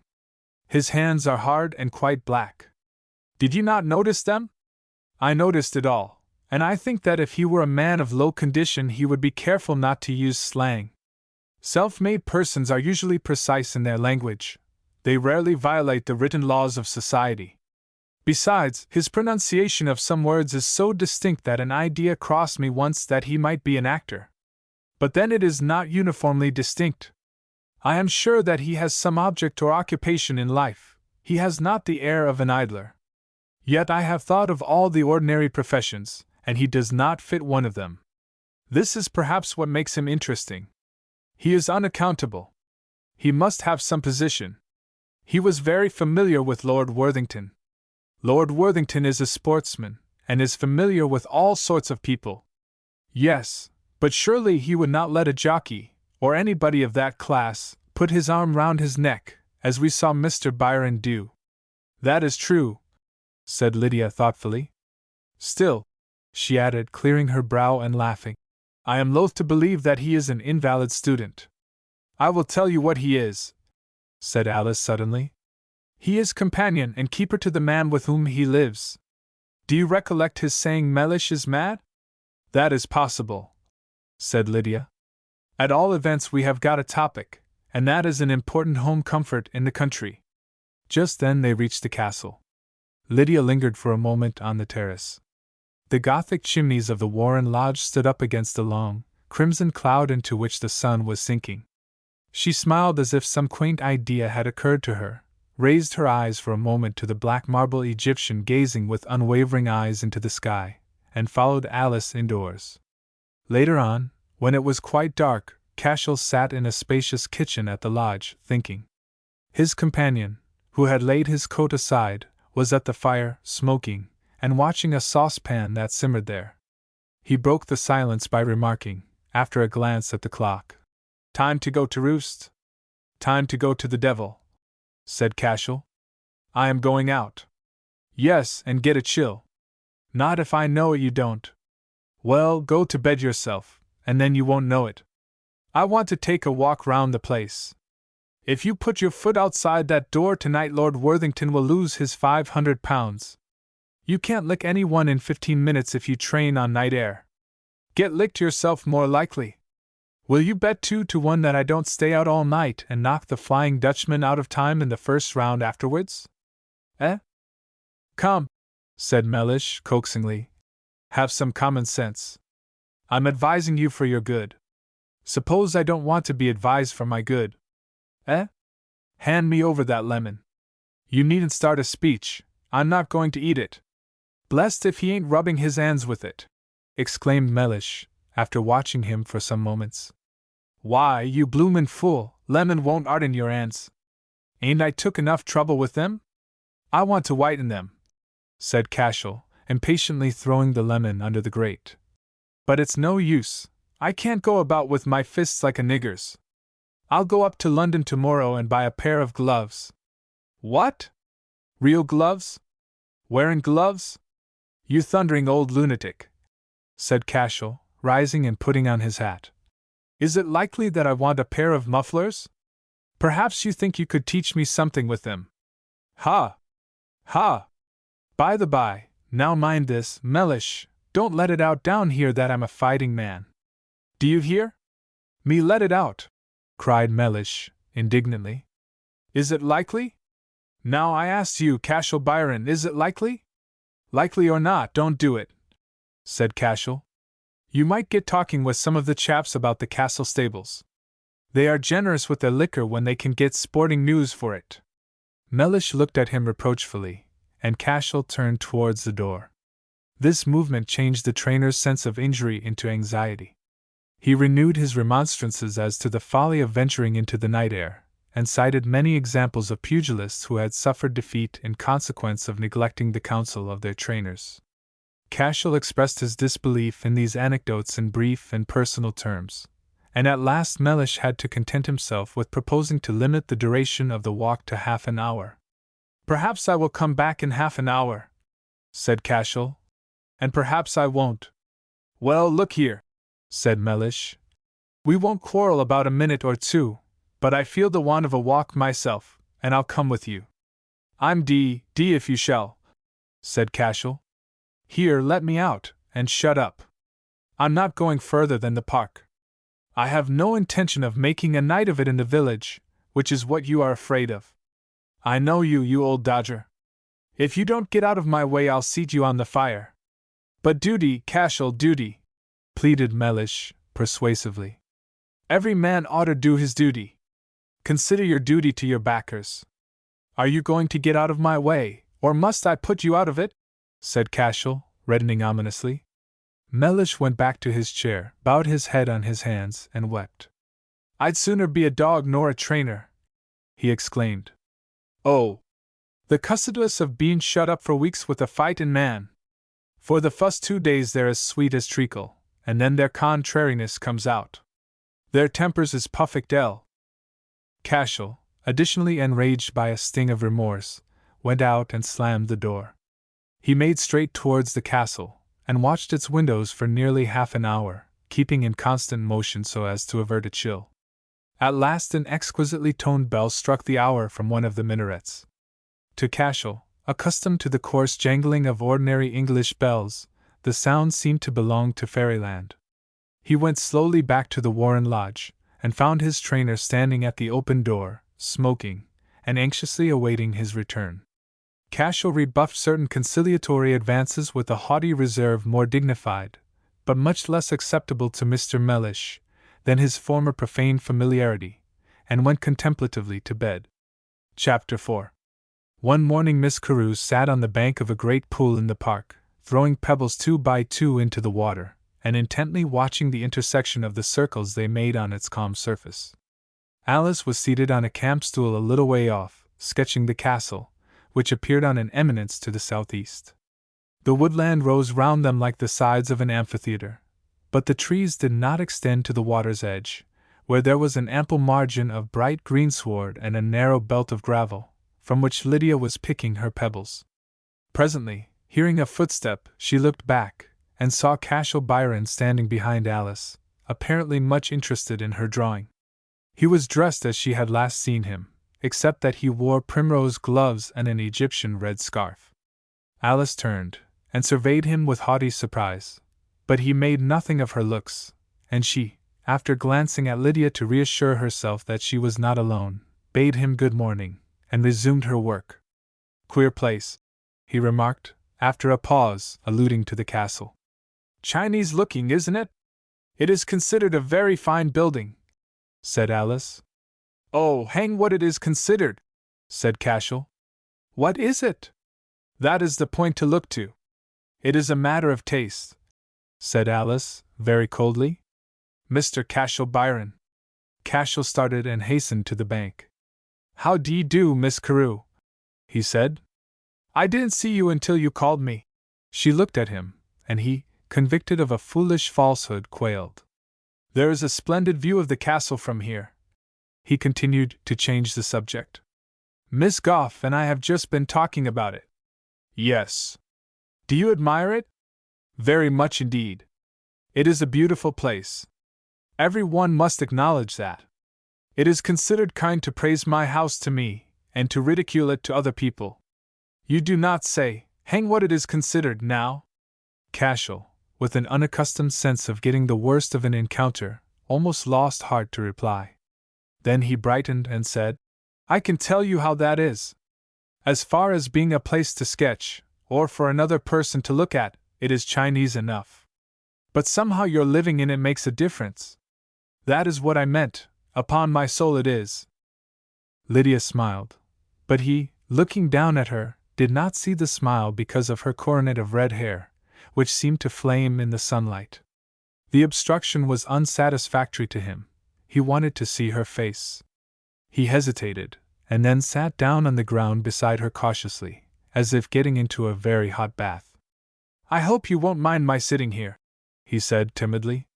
Speaker 1: His hands are hard and quite black. Did you not notice them? I noticed it all, and I think that if he were a man of low condition he would be careful not to use slang. Self-made persons are usually precise in their language. They rarely violate the written laws of society. Besides, his pronunciation of some words is so distinct that an idea crossed me once that he might be an actor. But then it is not uniformly distinct. I am sure that he has some object or occupation in life. He has not the air of an idler. Yet I have thought of all the ordinary professions, and he does not fit one of them. This is perhaps what makes him interesting. He is unaccountable. He must have some position. He was very familiar with Lord Worthington. Lord Worthington is a sportsman, and is familiar with all sorts of people. Yes, but surely he would not let a jockey, or anybody of that class, put his arm round his neck, as we saw Mr. Byron do. That is true, said Lydia thoughtfully. Still, she added, clearing her brow and laughing, I am loath to believe that he is an invalid student. I will tell you what he is, said Alice suddenly. He is companion and keeper to the man with whom he lives. Do you recollect his saying Mellish is mad? That is possible, said Lydia. At all events we have got a topic, and that is an important home comfort in the country. Just then they reached the castle. Lydia lingered for a moment on the terrace. The Gothic chimneys of the Warren Lodge stood up against the long, crimson cloud into which the sun was sinking. She smiled as if some quaint idea had occurred to her, raised her eyes for a moment to the black marble Egyptian gazing with unwavering eyes into the sky, and followed Alice indoors. Later on, when it was quite dark, Cashel sat in a spacious kitchen at the lodge, thinking. His companion, who had laid his coat aside, was at the fire, smoking, and watching a saucepan that simmered there. He broke the silence by remarking, after a glance at the clock, Time to go to roost. Time to go to the devil, said Cashel. I am going out. Yes, and get a chill. Not if I know it you don't. Well, go to bed yourself, and then you won't know it. I want to take a walk round the place. If you put your foot outside that door tonight Lord Worthington will lose his £500. You can't lick anyone in 15 minutes if you train on night air. Get licked yourself more likely. Will you bet 2 to 1 that I don't stay out all night and knock the Flying Dutchman out of time in the first round afterwards? Eh? Come, said Mellish coaxingly. Have some common sense. I'm advising you for your good. Suppose I don't want to be advised for my good? Eh? Hand me over that lemon. You needn't start a speech, I'm not going to eat it. Blest if he ain't rubbing his hands with it, exclaimed Mellish, after watching him for some moments. Why, you bloomin' fool, lemon won't art in your hands. Ain't I took enough trouble with them? I want to whiten them, said Cashel, impatiently throwing the lemon under the grate. But it's no use, I can't go about with my fists like a nigger's. I'll go up to London tomorrow and buy a pair of gloves. What? Real gloves? Wearing gloves? You thundering old lunatic, said Cashel, rising and putting on his hat. Is it likely that I want a pair of mufflers? Perhaps you think you could teach me something with them. Ha! Ha! By the by, Now mind this, Mellish, don't let it out down here that I'm a fighting man. Do you hear? Me let it out, cried Mellish, indignantly. Is it likely? Now I ask you, Cashel Byron, is it likely? Likely or not, don't do it, said Cashel. You might get talking with some of the chaps about the castle stables. They are generous with their liquor when they can get sporting news for it. Mellish looked at him reproachfully, and Cashel turned towards the door. This movement changed the trainer's sense of injury into anxiety. He renewed his remonstrances as to the folly of venturing into the night air, and cited many examples of pugilists who had suffered defeat in consequence of neglecting the counsel of their trainers. Cashel expressed his disbelief in these anecdotes in brief and personal terms, and at last Mellish had to content himself with proposing to limit the duration of the walk to half an hour. Perhaps I will come back in half an hour, said Cashel, and perhaps I won't. Well, look here, said Mellish. We won't quarrel about a minute or two, but I feel the want of a walk myself, and I'll come with you. I'm D if you shall, said Cashel. Here, let me out, and shut up. I'm not going further than the park. I have no intention of making a night of it in the village, which is what you are afraid of. I know you, you old dodger. If you don't get out of my way, I'll seat you on the fire. But duty, Cashel, duty, pleaded Mellish, persuasively. Every man ought to do his duty. Consider your duty to your backers. Are you going to get out of my way, or must I put you out of it? Said Cashel, reddening ominously. Mellish went back to his chair, bowed his head on his hands, and wept. I'd sooner be a dog nor a trainer, he exclaimed. Oh, the cussedness of being shut up for weeks with a fightin' man! For the fust 2 days they're as sweet as treacle, and then their contrariness comes out. Their tempers is puffect L. Cashel, additionally enraged by a sting of remorse, went out and slammed the door. He made straight towards the castle, and watched its windows for nearly half an hour, keeping in constant motion so as to avert a chill. At last an exquisitely toned bell struck the hour from one of the minarets. To Cashel, accustomed to the coarse jangling of ordinary English bells, the sound seemed to belong to fairyland. He went slowly back to the Warren Lodge, and found his trainer standing at the open door, smoking, and anxiously awaiting his return. Cashel rebuffed certain conciliatory advances with a haughty reserve more dignified, but much less acceptable to Mr. Mellish, than his former profane familiarity, and went contemplatively to bed. Chapter 4. One morning Miss Carew sat on the bank of a great pool in the park, throwing pebbles 2 by 2 into the water, and intently watching the intersection of the circles they made on its calm surface. Alice was seated on a camp stool a little way off, sketching the castle, which appeared on an eminence to the southeast. The woodland rose round them like the sides of an amphitheatre, but the trees did not extend to the water's edge, where there was an ample margin of bright greensward and a narrow belt of gravel, from which Lydia was picking her pebbles. Presently, hearing a footstep, she looked back, and saw Cashel Byron standing behind Alice, apparently much interested in her drawing. He was dressed as she had last seen him, except that he wore primrose gloves and an Egyptian red scarf. Alice turned, and surveyed him with haughty surprise, but he made nothing of her looks, and she, after glancing at Lydia to reassure herself that she was not alone, bade him good morning, and resumed her work. Queer place, he remarked, after a pause, alluding to the castle. Chinese looking, isn't it? It is considered a very fine building, said Alice. Oh, hang what it is considered, said Cashel. What is it? That is the point to look to. It is a matter of taste, said Alice, very coldly. Mr. Cashel Byron. Cashel started and hastened to the bank. How d'ye do, Miss Carew? He said. I didn't see you until you called me. She looked at him, and he, convicted of a foolish falsehood, quailed. There is a splendid view of the castle from here. He continued to change the subject. Miss Goff and I have just been talking about it. Yes. Do you admire it? Very much indeed. It is a beautiful place. Every one must acknowledge that. It is considered kind to praise my house to me, and to ridicule it to other people. You do not say, Hang what it is considered now? Cashel, with an unaccustomed sense of getting the worst of an encounter, almost lost heart to reply. Then he brightened and said, I can tell you how that is. As far as being a place to sketch, or for another person to look at, it is Chinese enough. But somehow your living in it makes a difference. That is what I meant, upon my soul it is. Lydia smiled, but he, looking down at her, did not see the smile because of her coronet of red hair, which seemed to flame in the sunlight. The obstruction was unsatisfactory to him. He wanted to see her face. He hesitated, and then sat down on the ground beside her cautiously, as if getting into a very hot bath. I hope you won't mind my sitting here, he said timidly.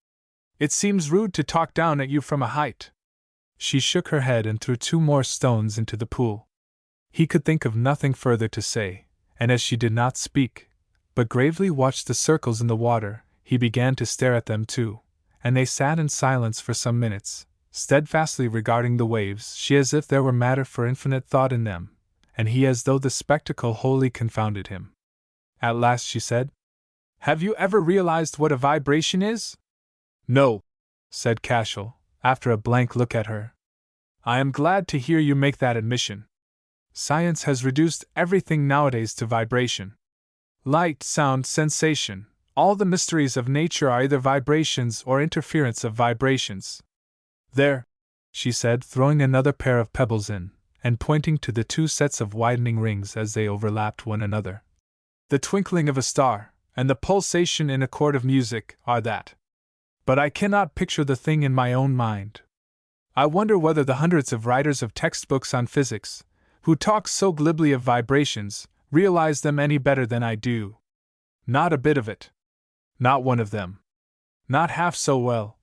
Speaker 1: It seems rude to talk down at you from a height. She shook her head and threw 2 more stones into the pool. He could think of nothing further to say, and as she did not speak, but gravely watched the circles in the water, he began to stare at them too, and they sat in silence for some minutes, steadfastly regarding the waves, she as if there were matter for infinite thought in them, and he as though the spectacle wholly confounded him. At last she said, Have you ever realized what a vibration is? No, said Cashel, after a blank look at her. I am glad to hear you make that admission. Science has reduced everything nowadays to vibration. Light, sound, sensation, all the mysteries of nature are either vibrations or interference of vibrations. There, she said, throwing another pair of pebbles in, and pointing to the 2 sets of widening rings as they overlapped one another. The twinkling of a star, and the pulsation in a chord of music, are that. But I cannot picture the thing in my own mind. I wonder whether the hundreds of writers of textbooks on physics, who talk so glibly of vibrations, realize them any better than I do. Not a bit of it. Not one of them. Not half so well,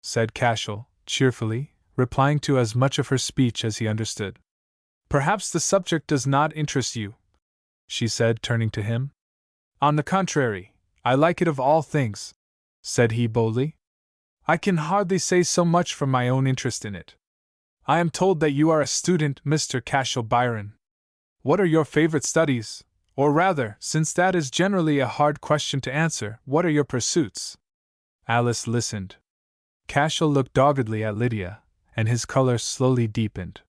Speaker 1: said Cashel, cheerfully, replying to as much of her speech as he understood. Perhaps the subject does not interest you, she said, turning to him. On the contrary, I like it of all things, said he boldly. I can hardly say so much from my own interest in it. I am told that you are a student, Mr. Cashel Byron. What are your favorite studies? Or rather, since that is generally a hard question to answer, what are your pursuits? Alice listened. Cashel looked doggedly at Lydia, and his color slowly deepened.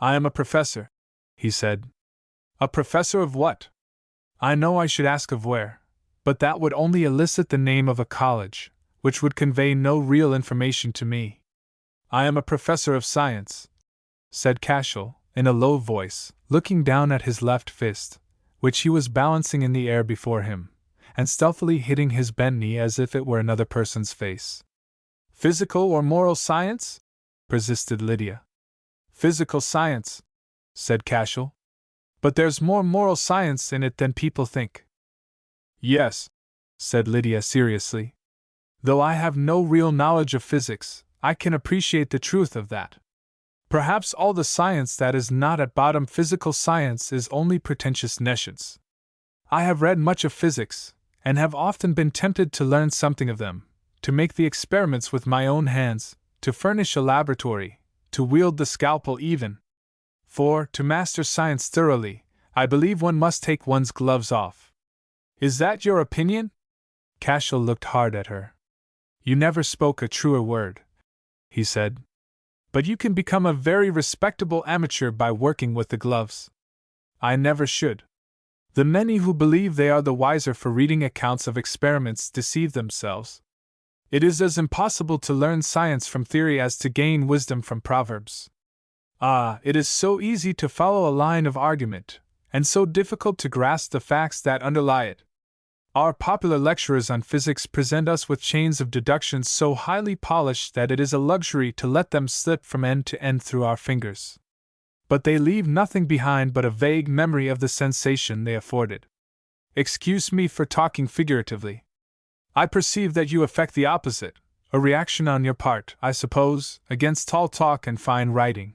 Speaker 1: I am a professor, he said. A professor of what? I know I should ask of where, but that would only elicit the name of a college, which would convey no real information to me. I am a professor of science, said Cashel, in a low voice, looking down at his left fist, which he was balancing in the air before him, and stealthily hitting his bent knee as if it were another person's face. Physical or moral science? Persisted Lydia. Physical science, said Cashel. But there's more moral science in it than people think. Yes, said Lydia seriously. Though I have no real knowledge of physics, I can appreciate the truth of that. Perhaps all the science that is not at bottom physical science is only pretentious nescience. I have read much of physics, and have often been tempted to learn something of them, to make the experiments with my own hands, to furnish a laboratory, to wield the scalpel even. For, to master science thoroughly, I believe one must take one's gloves off. Is that your opinion? Cashel looked hard at her. You never spoke a truer word, he said. But you can become a very respectable amateur by working with the gloves. I never should. The many who believe they are the wiser for reading accounts of experiments deceive themselves. It is as impossible to learn science from theory as to gain wisdom from proverbs. Ah, it is so easy to follow a line of argument, and so difficult to grasp the facts that underlie it. Our popular lecturers on physics present us with chains of deductions so highly polished that it is a luxury to let them slip from end to end through our fingers. But they leave nothing behind but a vague memory of the sensation they afforded. Excuse me for talking figuratively. I perceive that you affect the opposite, a reaction on your part, I suppose, against tall talk and fine writing.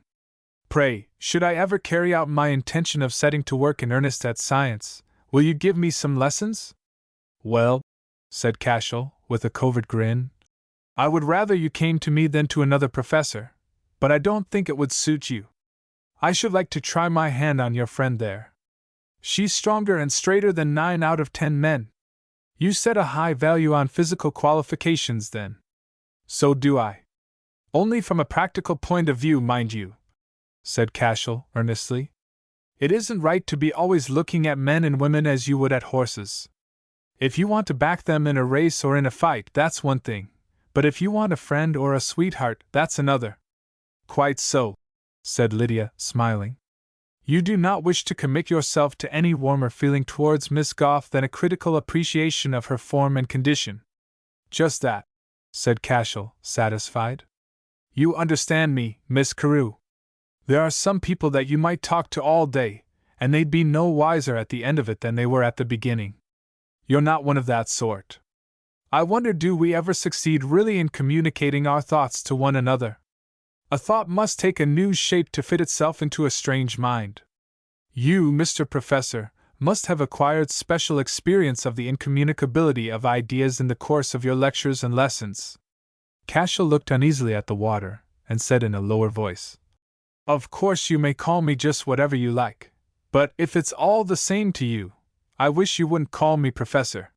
Speaker 1: Pray, should I ever carry out my intention of setting to work in earnest at science, will you give me some lessons? Well, said Cashel, with a covert grin, I would rather you came to me than to another professor, but I don't think it would suit you. I should like to try my hand on your friend there. She's stronger and straighter than 9 out of 10 men. You set a high value on physical qualifications, then. So do I. Only from a practical point of view, mind you, said Cashel earnestly. It isn't right to be always looking at men and women as you would at horses. If you want to back them in a race or in a fight, that's one thing, but if you want a friend or a sweetheart, that's another. Quite so, said Lydia, smiling. You do not wish to commit yourself to any warmer feeling towards Miss Goff than a critical appreciation of her form and condition. Just that, said Cashel, satisfied. You understand me, Miss Carew. There are some people that you might talk to all day, and they'd be no wiser at the end of it than they were at the beginning. You're not one of that sort. I wonder, do we ever succeed really in communicating our thoughts to one another? A thought must take a new shape to fit itself into a strange mind. You, Mr. Professor, must have acquired special experience of the incommunicability of ideas in the course of your lectures and lessons. Cashel looked uneasily at the water, and said in a lower voice, Of course you may call me just whatever you like, but if it's all the same to you, I wish you wouldn't call me Professor.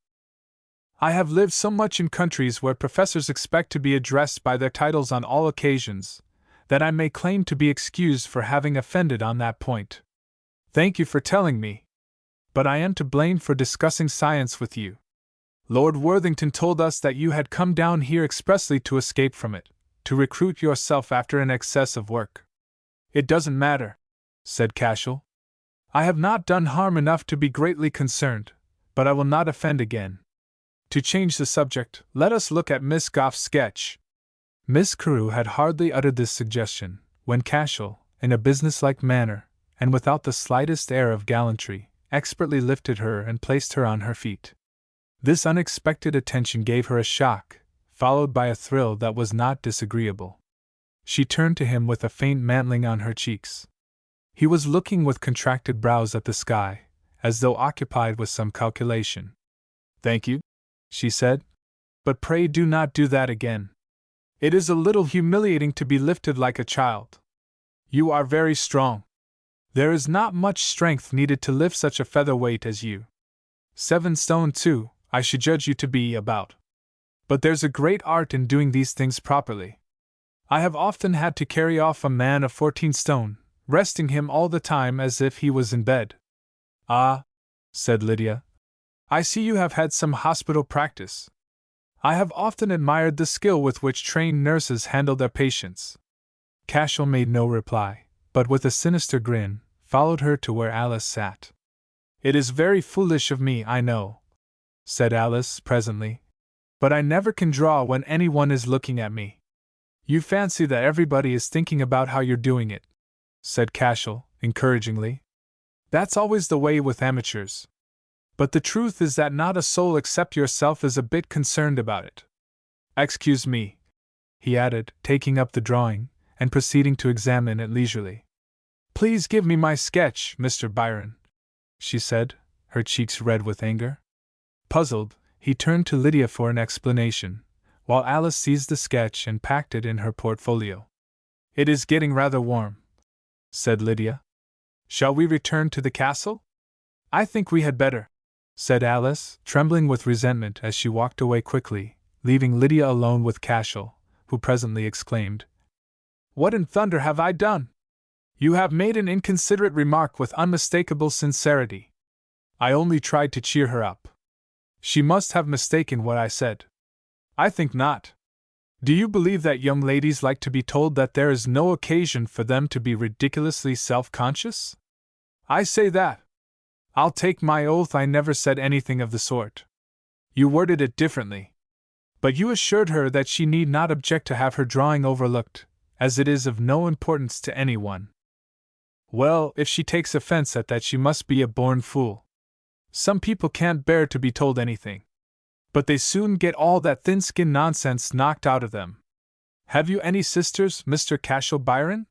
Speaker 1: I have lived so much in countries where professors expect to be addressed by their titles on all occasions, that I may claim to be excused for having offended on that point. Thank you for telling me. But I am to blame for discussing science with you. Lord Worthington told us that you had come down here expressly to escape from it, to recruit yourself after an excess of work. It doesn't matter, said Cashel. I have not done harm enough to be greatly concerned, but I will not offend again. To change the subject, let us look at Miss Goff's sketch. Miss Carew had hardly uttered this suggestion, when Cashel, in a businesslike manner, and without the slightest air of gallantry, expertly lifted her and placed her on her feet. This unexpected attention gave her a shock, followed by a thrill that was not disagreeable. She turned to him with a faint mantling on her cheeks. He was looking with contracted brows at the sky, as though occupied with some calculation. Thank you, she said, but pray do not do that again. It is a little humiliating to be lifted like a child. You are very strong. There is not much strength needed to lift such a featherweight as you. 7 stone 2, I should judge you to be about. But there's a great art in doing these things properly. I have often had to carry off a man of 14 stone, resting him all the time as if he was in bed. Ah, said Lydia, I see you have had some hospital practice. I have often admired the skill with which trained nurses handle their patients. Cashel made no reply, but with a sinister grin, followed her to where Alice sat. It is very foolish of me, I know, said Alice presently, but I never can draw when anyone is looking at me. You fancy that everybody is thinking about how you're doing it, said Cashel, encouragingly. That's always the way with amateurs. But the truth is that not a soul except yourself is a bit concerned about it. Excuse me, he added, taking up the drawing, and proceeding to examine it leisurely. Please give me my sketch, Mr. Byron, she said, her cheeks red with anger. Puzzled, he turned to Lydia for an explanation, while Alice seized the sketch and packed it in her portfolio. It is getting rather warm, said Lydia. Shall we return to the castle? I think we had better, said Alice, trembling with resentment as she walked away quickly, leaving Lydia alone with Cashel, who presently exclaimed, What in thunder have I done? You have made an inconsiderate remark with unmistakable sincerity. I only tried to cheer her up. She must have mistaken what I said. I think not. Do you believe that young ladies like to be told that there is no occasion for them to be ridiculously self-conscious? I say that. I'll take my oath I never said anything of the sort. You worded it differently. But you assured her that she need not object to have her drawing overlooked, as it is of no importance to anyone. Well, if she takes offense at that, she must be a born fool. Some people can't bear to be told anything. But they soon get all that thin-skinned nonsense knocked out of them. Have you any sisters, Mr. Cashel Byron?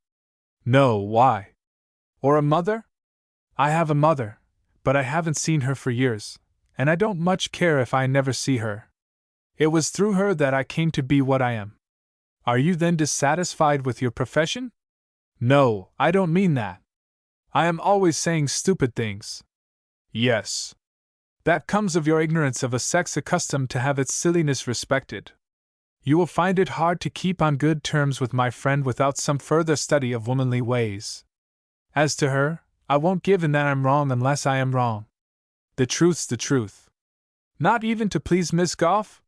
Speaker 1: No, why? Or a mother? I have a mother, but I haven't seen her for years, and I don't much care if I never see her. It was through her that I came to be what I am. Are you then dissatisfied with your profession? No, I don't mean that. I am always saying stupid things. Yes. That comes of your ignorance of a sex accustomed to have its silliness respected. You will find it hard to keep on good terms with my friend without some further study of womanly ways. As to her, I won't give in that I'm wrong unless I am wrong. The truth's the truth. Not even to please Miss Goff?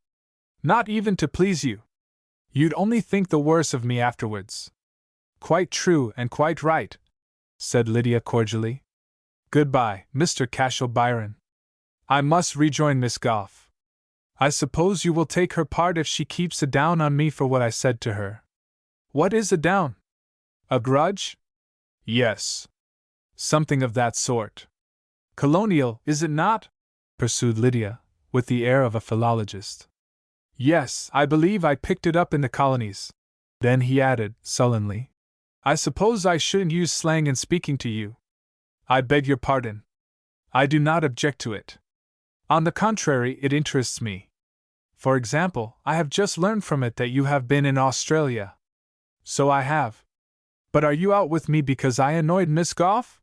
Speaker 1: Not even to please you. You'd only think the worse of me afterwards. Quite true and quite right, said Lydia cordially. Goodbye, Mr. Cashel Byron. I must rejoin Miss Goff. I suppose you will take her part if she keeps a down on me for what I said to her. What is a down? A grudge? Yes. Something of that sort. Colonial, is it not? Pursued Lydia, with the air of a philologist. Yes, I believe I picked it up in the colonies. Then he added, sullenly, I suppose I shouldn't use slang in speaking to you. I beg your pardon. I do not object to it. On the contrary, it interests me. For example, I have just learned from it that you have been in Australia. So I have. But are you out with me because I annoyed Miss Goff?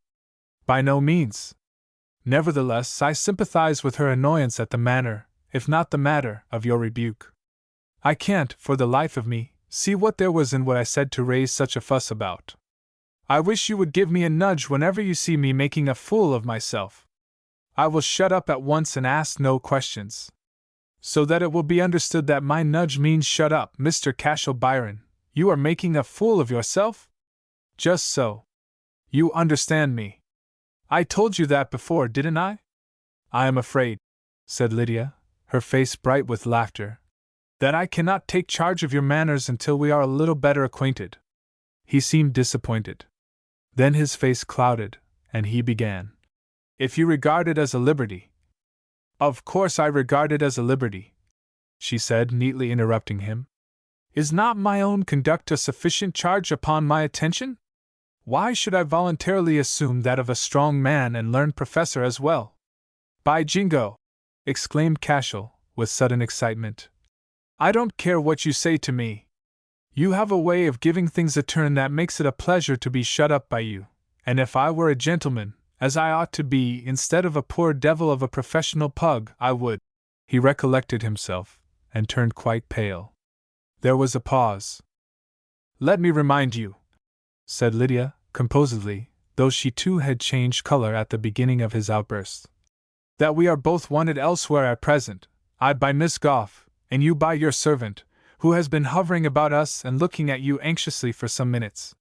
Speaker 1: By no means. Nevertheless, I sympathize with her annoyance at the manner, if not the matter, of your rebuke. I can't, for the life of me, see what there was in what I said to raise such a fuss about. I wish you would give me a nudge whenever you see me making a fool of myself. I will shut up at once and ask no questions. So that it will be understood that my nudge means shut up, Mr. Cashel Byron. You are making a fool of yourself? Just so. You understand me. I told you that before, didn't I? I am afraid, said Lydia, her face bright with laughter, that I cannot take charge of your manners until we are a little better acquainted. He seemed disappointed. Then his face clouded, and he began. If you regard it as a liberty. Of course I regard it as a liberty, she said, neatly interrupting him. Is not my own conduct a sufficient charge upon my attention? Why should I voluntarily assume that of a strong man and learned professor as well? By jingo! Exclaimed Cashel, with sudden excitement. I don't care what you say to me. You have a way of giving things a turn that makes it a pleasure to be shut up by you, and if I were a gentleman, as I ought to be, instead of a poor devil of a professional pug, I would. He recollected himself, and turned quite pale. There was a pause. Let me remind you, said Lydia, composedly, though she too had changed color at the beginning of his outburst, that we are both wanted elsewhere at present, I by Miss Goff, and you by your servant, who has been hovering about us and looking at you anxiously for some minutes.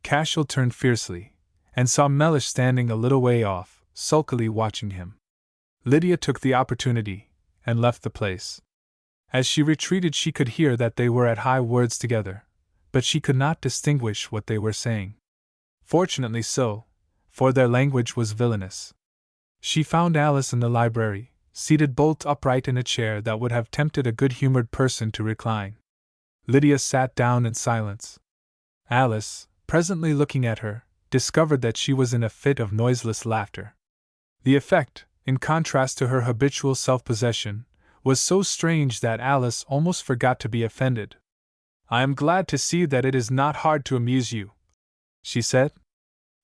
Speaker 1: Cashel turned fiercely, and saw Mellish standing a little way off, sulkily watching him. Lydia took the opportunity, and left the place. As she retreated she could hear that they were at high words together, but she could not distinguish what they were saying. Fortunately so, for their language was villainous. She found Alice in the library, seated bolt upright in a chair that would have tempted a good-humored person to recline. Lydia sat down in silence. Alice, presently looking at her, discovered that she was in a fit of noiseless laughter. The effect, in contrast to her habitual self-possession, was so strange that Alice almost forgot to be offended. I am glad to see that it is not hard to amuse you, she said.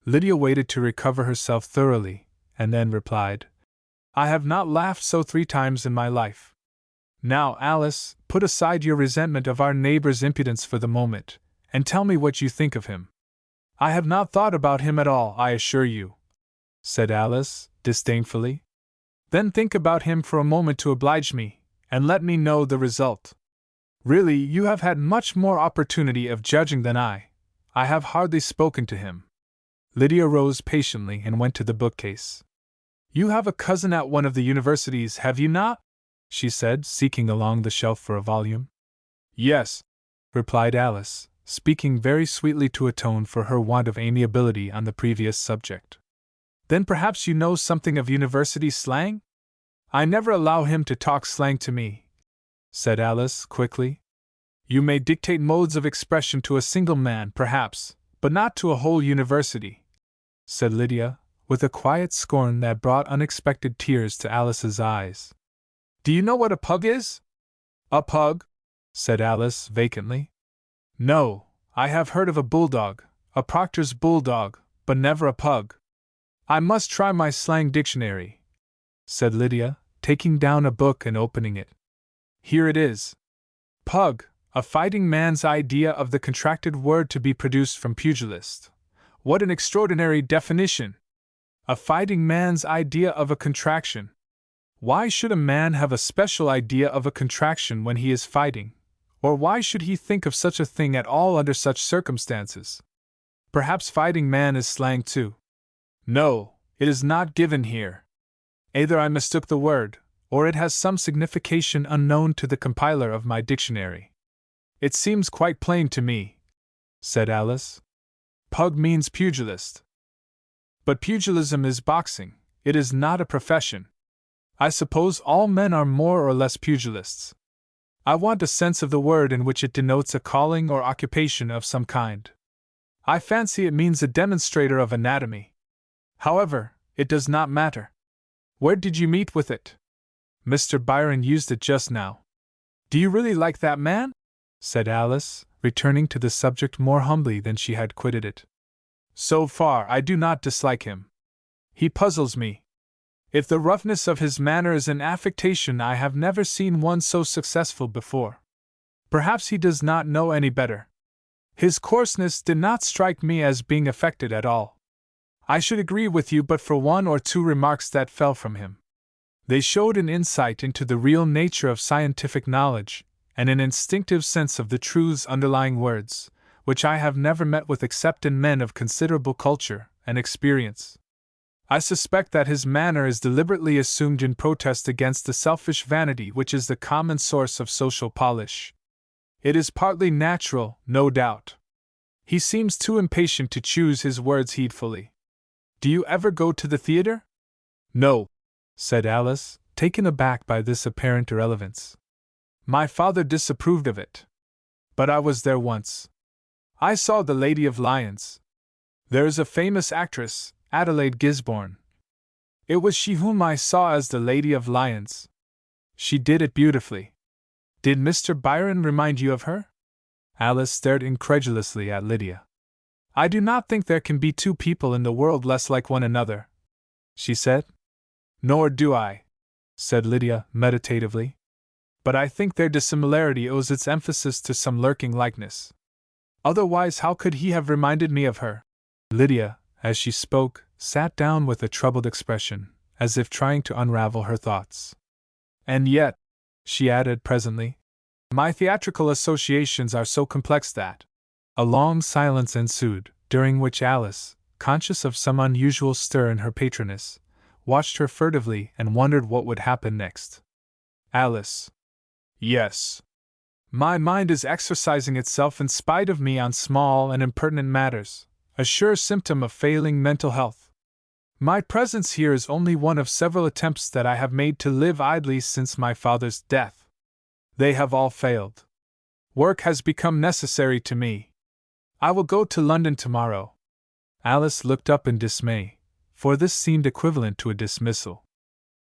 Speaker 1: Lydia waited to recover herself thoroughly, and then replied, I have not laughed so 3 times in my life. Now, Alice, put aside your resentment of our neighbor's impudence for the moment, and tell me what you think of him. I have not thought about him at all, I assure you, said Alice, disdainfully. Then think about him for a moment to oblige me, and let me know the result. Really, you have had much more opportunity of judging than I. I have hardly spoken to him. Lydia rose patiently and went to the bookcase. You have a cousin at one of the universities, have you not? She said, seeking along the shelf for a volume. Yes, replied Alice, speaking very sweetly to atone for her want of amiability on the previous subject. Then perhaps you know something of university slang? I never allow him to talk slang to me, said Alice, quickly. You may dictate modes of expression to a single man, perhaps, but not to a whole university, said Lydia, with a quiet scorn that brought unexpected tears to Alice's eyes. Do you know what a pug is? A pug? Said Alice, vacantly. No, I have heard of a bulldog, a Proctor's bulldog, but never a pug. I must try my slang dictionary, said Lydia, taking down a book and opening it. Here it is. Pug, a fighting man's idea of the contracted word to be produced from pugilist. What an extraordinary definition! A fighting man's idea of a contraction. Why should a man have a special idea of a contraction when he is fighting? Or why should he think of such a thing at all under such circumstances? Perhaps fighting man is slang too. No, it is not given here. Either I mistook the word, or it has some signification unknown to the compiler of my dictionary. It seems quite plain to me, said Alice. Pug means pugilist. But pugilism is boxing, it is not a profession. I suppose all men are more or less pugilists. I want a sense of the word in which it denotes a calling or occupation of some kind. I fancy it means a demonstrator of anatomy. However, it does not matter. Where did you meet with it? Mr. Byron used it just now. Do you really like that man? Said Alice, returning to the subject more humbly than she had quitted it. So far, I do not dislike him. He puzzles me. If the roughness of his manner is an affectation, I have never seen one so successful before. Perhaps he does not know any better. His coarseness did not strike me as being affected at all. I should agree with you but for one or two remarks that fell from him. They showed an insight into the real nature of scientific knowledge, and an instinctive sense of the truths underlying words, which I have never met with except in men of considerable culture and experience. I suspect that his manner is deliberately assumed in protest against the selfish vanity which is the common source of social polish. It is partly natural, no doubt. He seems too impatient to choose his words heedfully. Do you ever go to the theatre? No, said Alice, taken aback by this apparent irrelevance. My father disapproved of it. But I was there once. I saw The Lady of Lyons. There is a famous actress, Adelaide Gisborne. It was she whom I saw as the Lady of Lyons. She did it beautifully. Did Mr. Byron remind you of her? Alice stared incredulously at Lydia. I do not think there can be two people in the world less like one another, she said. Nor do I, said Lydia meditatively. But I think their dissimilarity owes its emphasis to some lurking likeness. Otherwise, how could he have reminded me of her? Lydia, as she spoke, sat down with a troubled expression, as if trying to unravel her thoughts. And yet, she added presently, my theatrical associations are so complex that. A long silence ensued, during which Alice, conscious of some unusual stir in her patroness, watched her furtively and wondered what would happen next. Alice. Yes. My mind is exercising itself in spite of me on small and impertinent matters, a sure symptom of failing mental health. My presence here is only one of several attempts that I have made to live idly since my father's death. They have all failed. Work has become necessary to me. I will go to London tomorrow. Alice looked up in dismay, for this seemed equivalent to a dismissal.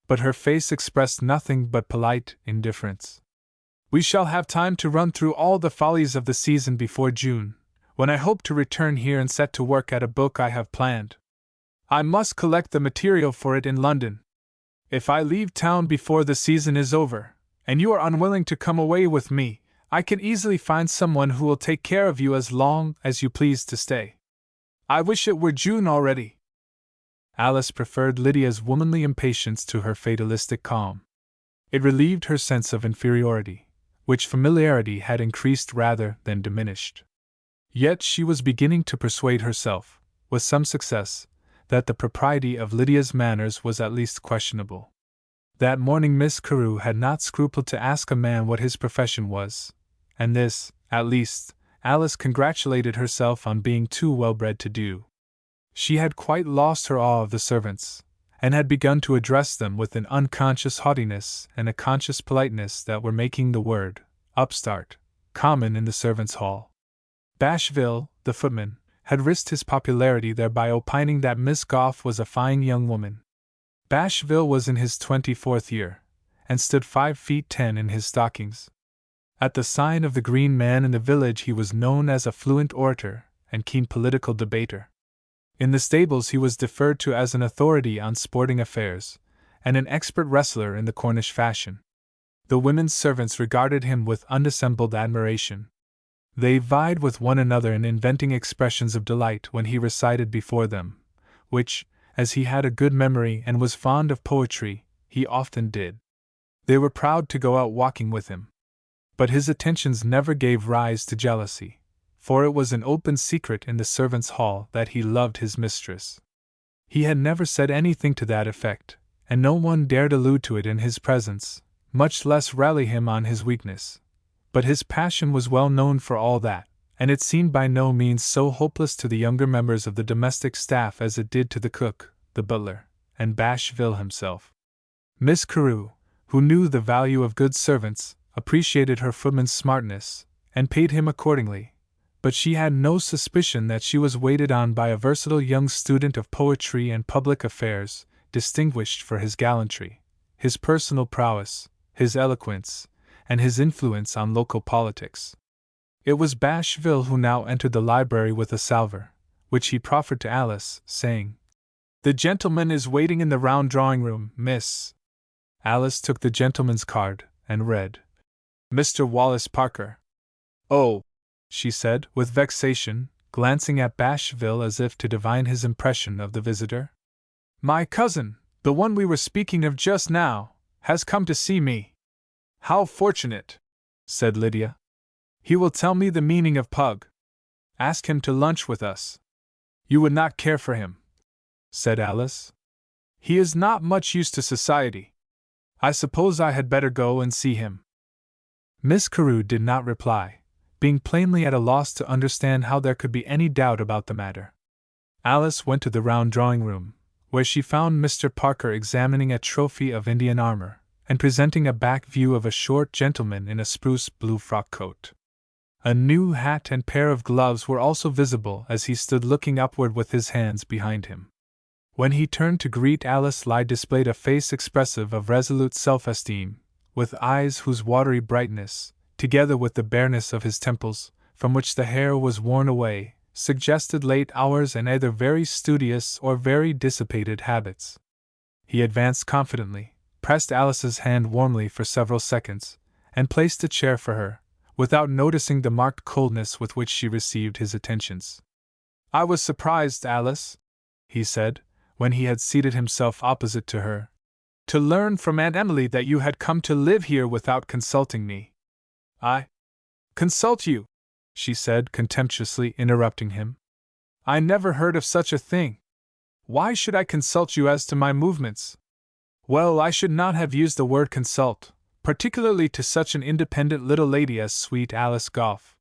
Speaker 1: But her face expressed nothing but polite indifference. We shall have time to run through all the follies of the season before June, when I hope to return here and set to work at a book I have planned. I must collect the material for it in London. If I leave town before the season is over, and you are unwilling to come away with me, I can easily find someone who will take care of you as long as you please to stay. I wish it were June already. Alice preferred Lydia's womanly impatience to her fatalistic calm. It relieved her sense of inferiority, which familiarity had increased rather than diminished. Yet she was beginning to persuade herself, with some success, that the propriety of Lydia's manners was at least questionable. That morning Miss Carew had not scrupled to ask a man what his profession was, and this, at least, Alice congratulated herself on being too well-bred to do. She had quite lost her awe of the servants, and had begun to address them with an unconscious haughtiness and a conscious politeness that were making the word upstart common in the servants' hall. Bashville, the footman, had risked his popularity there by opining that Miss Gough was a fine young woman. Bashville was in his 24th year, and stood 5 feet 10 in his stockings. At the sign of the Green Man in the village he was known as a fluent orator and keen political debater. In the stables he was deferred to as an authority on sporting affairs, and an expert wrestler in the Cornish fashion. The women's servants regarded him with undissembled admiration. They vied with one another in inventing expressions of delight when he recited before them, which, as he had a good memory and was fond of poetry, he often did. They were proud to go out walking with him. But his attentions never gave rise to jealousy, for it was an open secret in the servants' hall that he loved his mistress. He had never said anything to that effect, and no one dared allude to it in his presence, much less rally him on his weakness. But his passion was well known for all that, and it seemed by no means so hopeless to the younger members of the domestic staff as it did to the cook, the butler, and Bashville himself. Miss Carew, who knew the value of good servants, appreciated her footman's smartness, and paid him accordingly, but she had no suspicion that she was waited on by a versatile young student of poetry and public affairs, distinguished for his gallantry, his personal prowess, his eloquence, and his influence on local politics. It was Bashville who now entered the library with a salver, which he proffered to Alice, saying, "The gentleman is waiting in the round drawing-room, miss." Alice took the gentleman's card, and read, "Mr. Wallace Parker." "Oh," she said, with vexation, glancing at Bashville as if to divine his impression of the visitor. "My cousin, the one we were speaking of just now, has come to see me." "How fortunate," said Lydia. "He will tell me the meaning of pug. Ask him to lunch with us." "You would not care for him," said Alice. "He is not much used to society. I suppose I had better go and see him." Miss Carew did not reply, being plainly at a loss to understand how there could be any doubt about the matter. Alice went to the round drawing-room, where she found Mr. Parker examining a trophy of Indian armor, and presenting a back view of a short gentleman in a spruce blue frock coat. A new hat and pair of gloves were also visible as he stood looking upward with his hands behind him. When he turned to greet Alice, Lyde displayed a face expressive of resolute self-esteem, with eyes whose watery brightness, together with the bareness of his temples, from which the hair was worn away, suggested late hours and either very studious or very dissipated habits. He advanced confidently, pressed Alice's hand warmly for several seconds, and placed a chair for her, without noticing the marked coldness with which she received his attentions. "I was surprised, Alice," he said, when he had seated himself opposite to her, "to learn from Aunt Emily that you had come to live here without consulting me." "I consult you?" she said, contemptuously interrupting him. "I never heard of such a thing. Why should I consult you as to my movements?" "Well, I should not have used the word consult, particularly to such an independent little lady as sweet Alice Gough.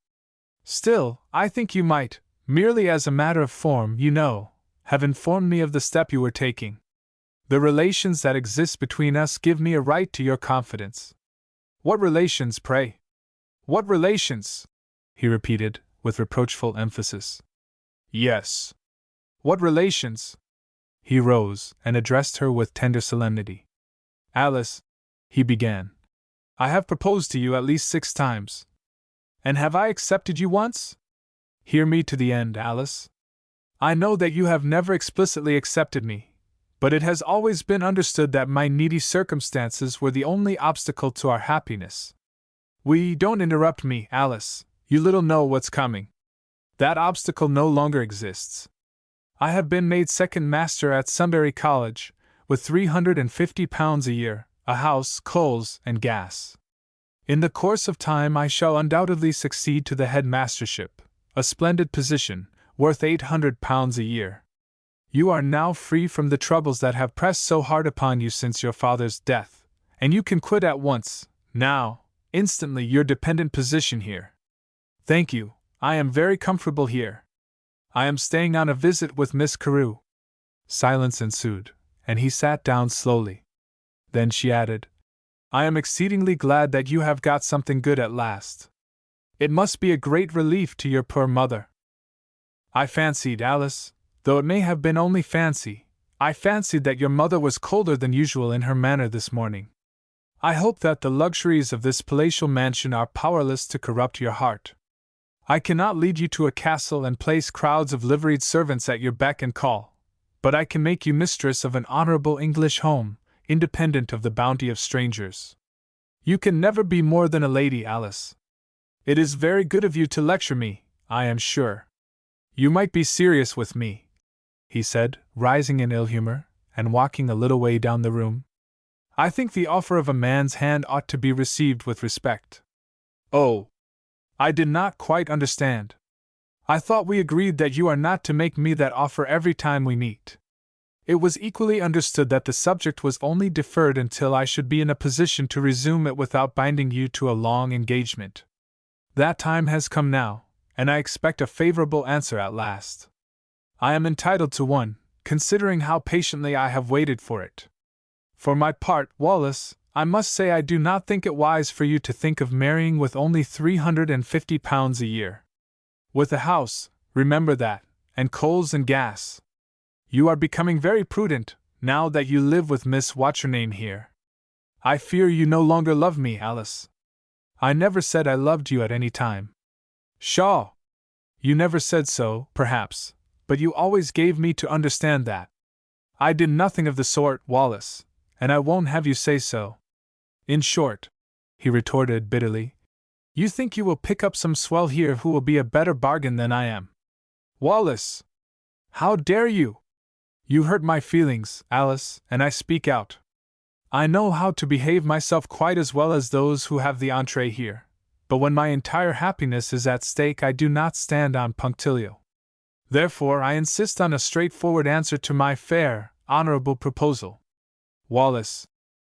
Speaker 1: Still, I think you might, merely as a matter of form, you know, have informed me of the step you were taking. The relations that exist between us give me a right to your confidence." "What relations, pray?" "What relations?" he repeated, with reproachful emphasis. "Yes. What relations?" He rose, and addressed her with tender solemnity. "Alice," he began, "I have proposed to you at least 6 times. And have I accepted you once? Hear me to the end, Alice. I know that you have never explicitly accepted me, but it has always been understood that my needy circumstances were the only obstacle to our happiness. Don't interrupt me, Alice, you little know what's coming. That obstacle no longer exists. I have been made second master at Sunbury College, with £350 a year, a house, coals, and gas. In the course of time I shall undoubtedly succeed to the headmastership, a splendid position, worth £800 a year. You are now free from the troubles that have pressed so hard upon you since your father's death, and you can quit at once, now, instantly, your dependent position here. Thank you, I am very comfortable here. I am staying on a visit with Miss Carew." Silence ensued, and he sat down slowly. Then she added, "I am exceedingly glad that you have got something good at last. It must be a great relief to your poor mother." "I fancied, Alice, though it may have been only fancy, I fancied that your mother was colder than usual in her manner this morning. I hope that the luxuries of this palatial mansion are powerless to corrupt your heart. I cannot lead you to a castle and place crowds of liveried servants at your beck and call, but I can make you mistress of an honorable English home, independent of the bounty of strangers. You can never be more than a lady, Alice. It is very good of you to lecture me, I am sure. You might be serious with me, he said, rising in ill humor, and walking a little way down the room. I think the offer of a man's hand ought to be received with respect. Oh! I did not quite understand. I thought we agreed that you are not to make me that offer every time we meet. It was equally understood that the subject was only deferred until I should be in a position to resume it without binding you to a long engagement. That time has come now, and I expect a favorable answer at last. I am entitled to one, considering how patiently I have waited for it. For my part, Wallace, I must say I do not think it wise for you to think of marrying with only £350 a year. With a house, remember that, and coals and gas. You are becoming very prudent, now that you live with Miss What's-her-name here. I fear you no longer love me, Alice. I never said I loved you at any time. Pshaw! You never said so, perhaps, but you always gave me to understand that. I did nothing of the sort, Wallace, and I won't have you say so. In short, he retorted bitterly, you think you will pick up some swell here who will be a better bargain than I am. Wallace! How dare you? You hurt my feelings, Alice, and I speak out. I know how to behave myself quite as well as those who have the entree here, but when my entire happiness is at stake I do not stand on punctilio. Therefore I insist on a straightforward answer to my fair, honorable proposal. Wallace,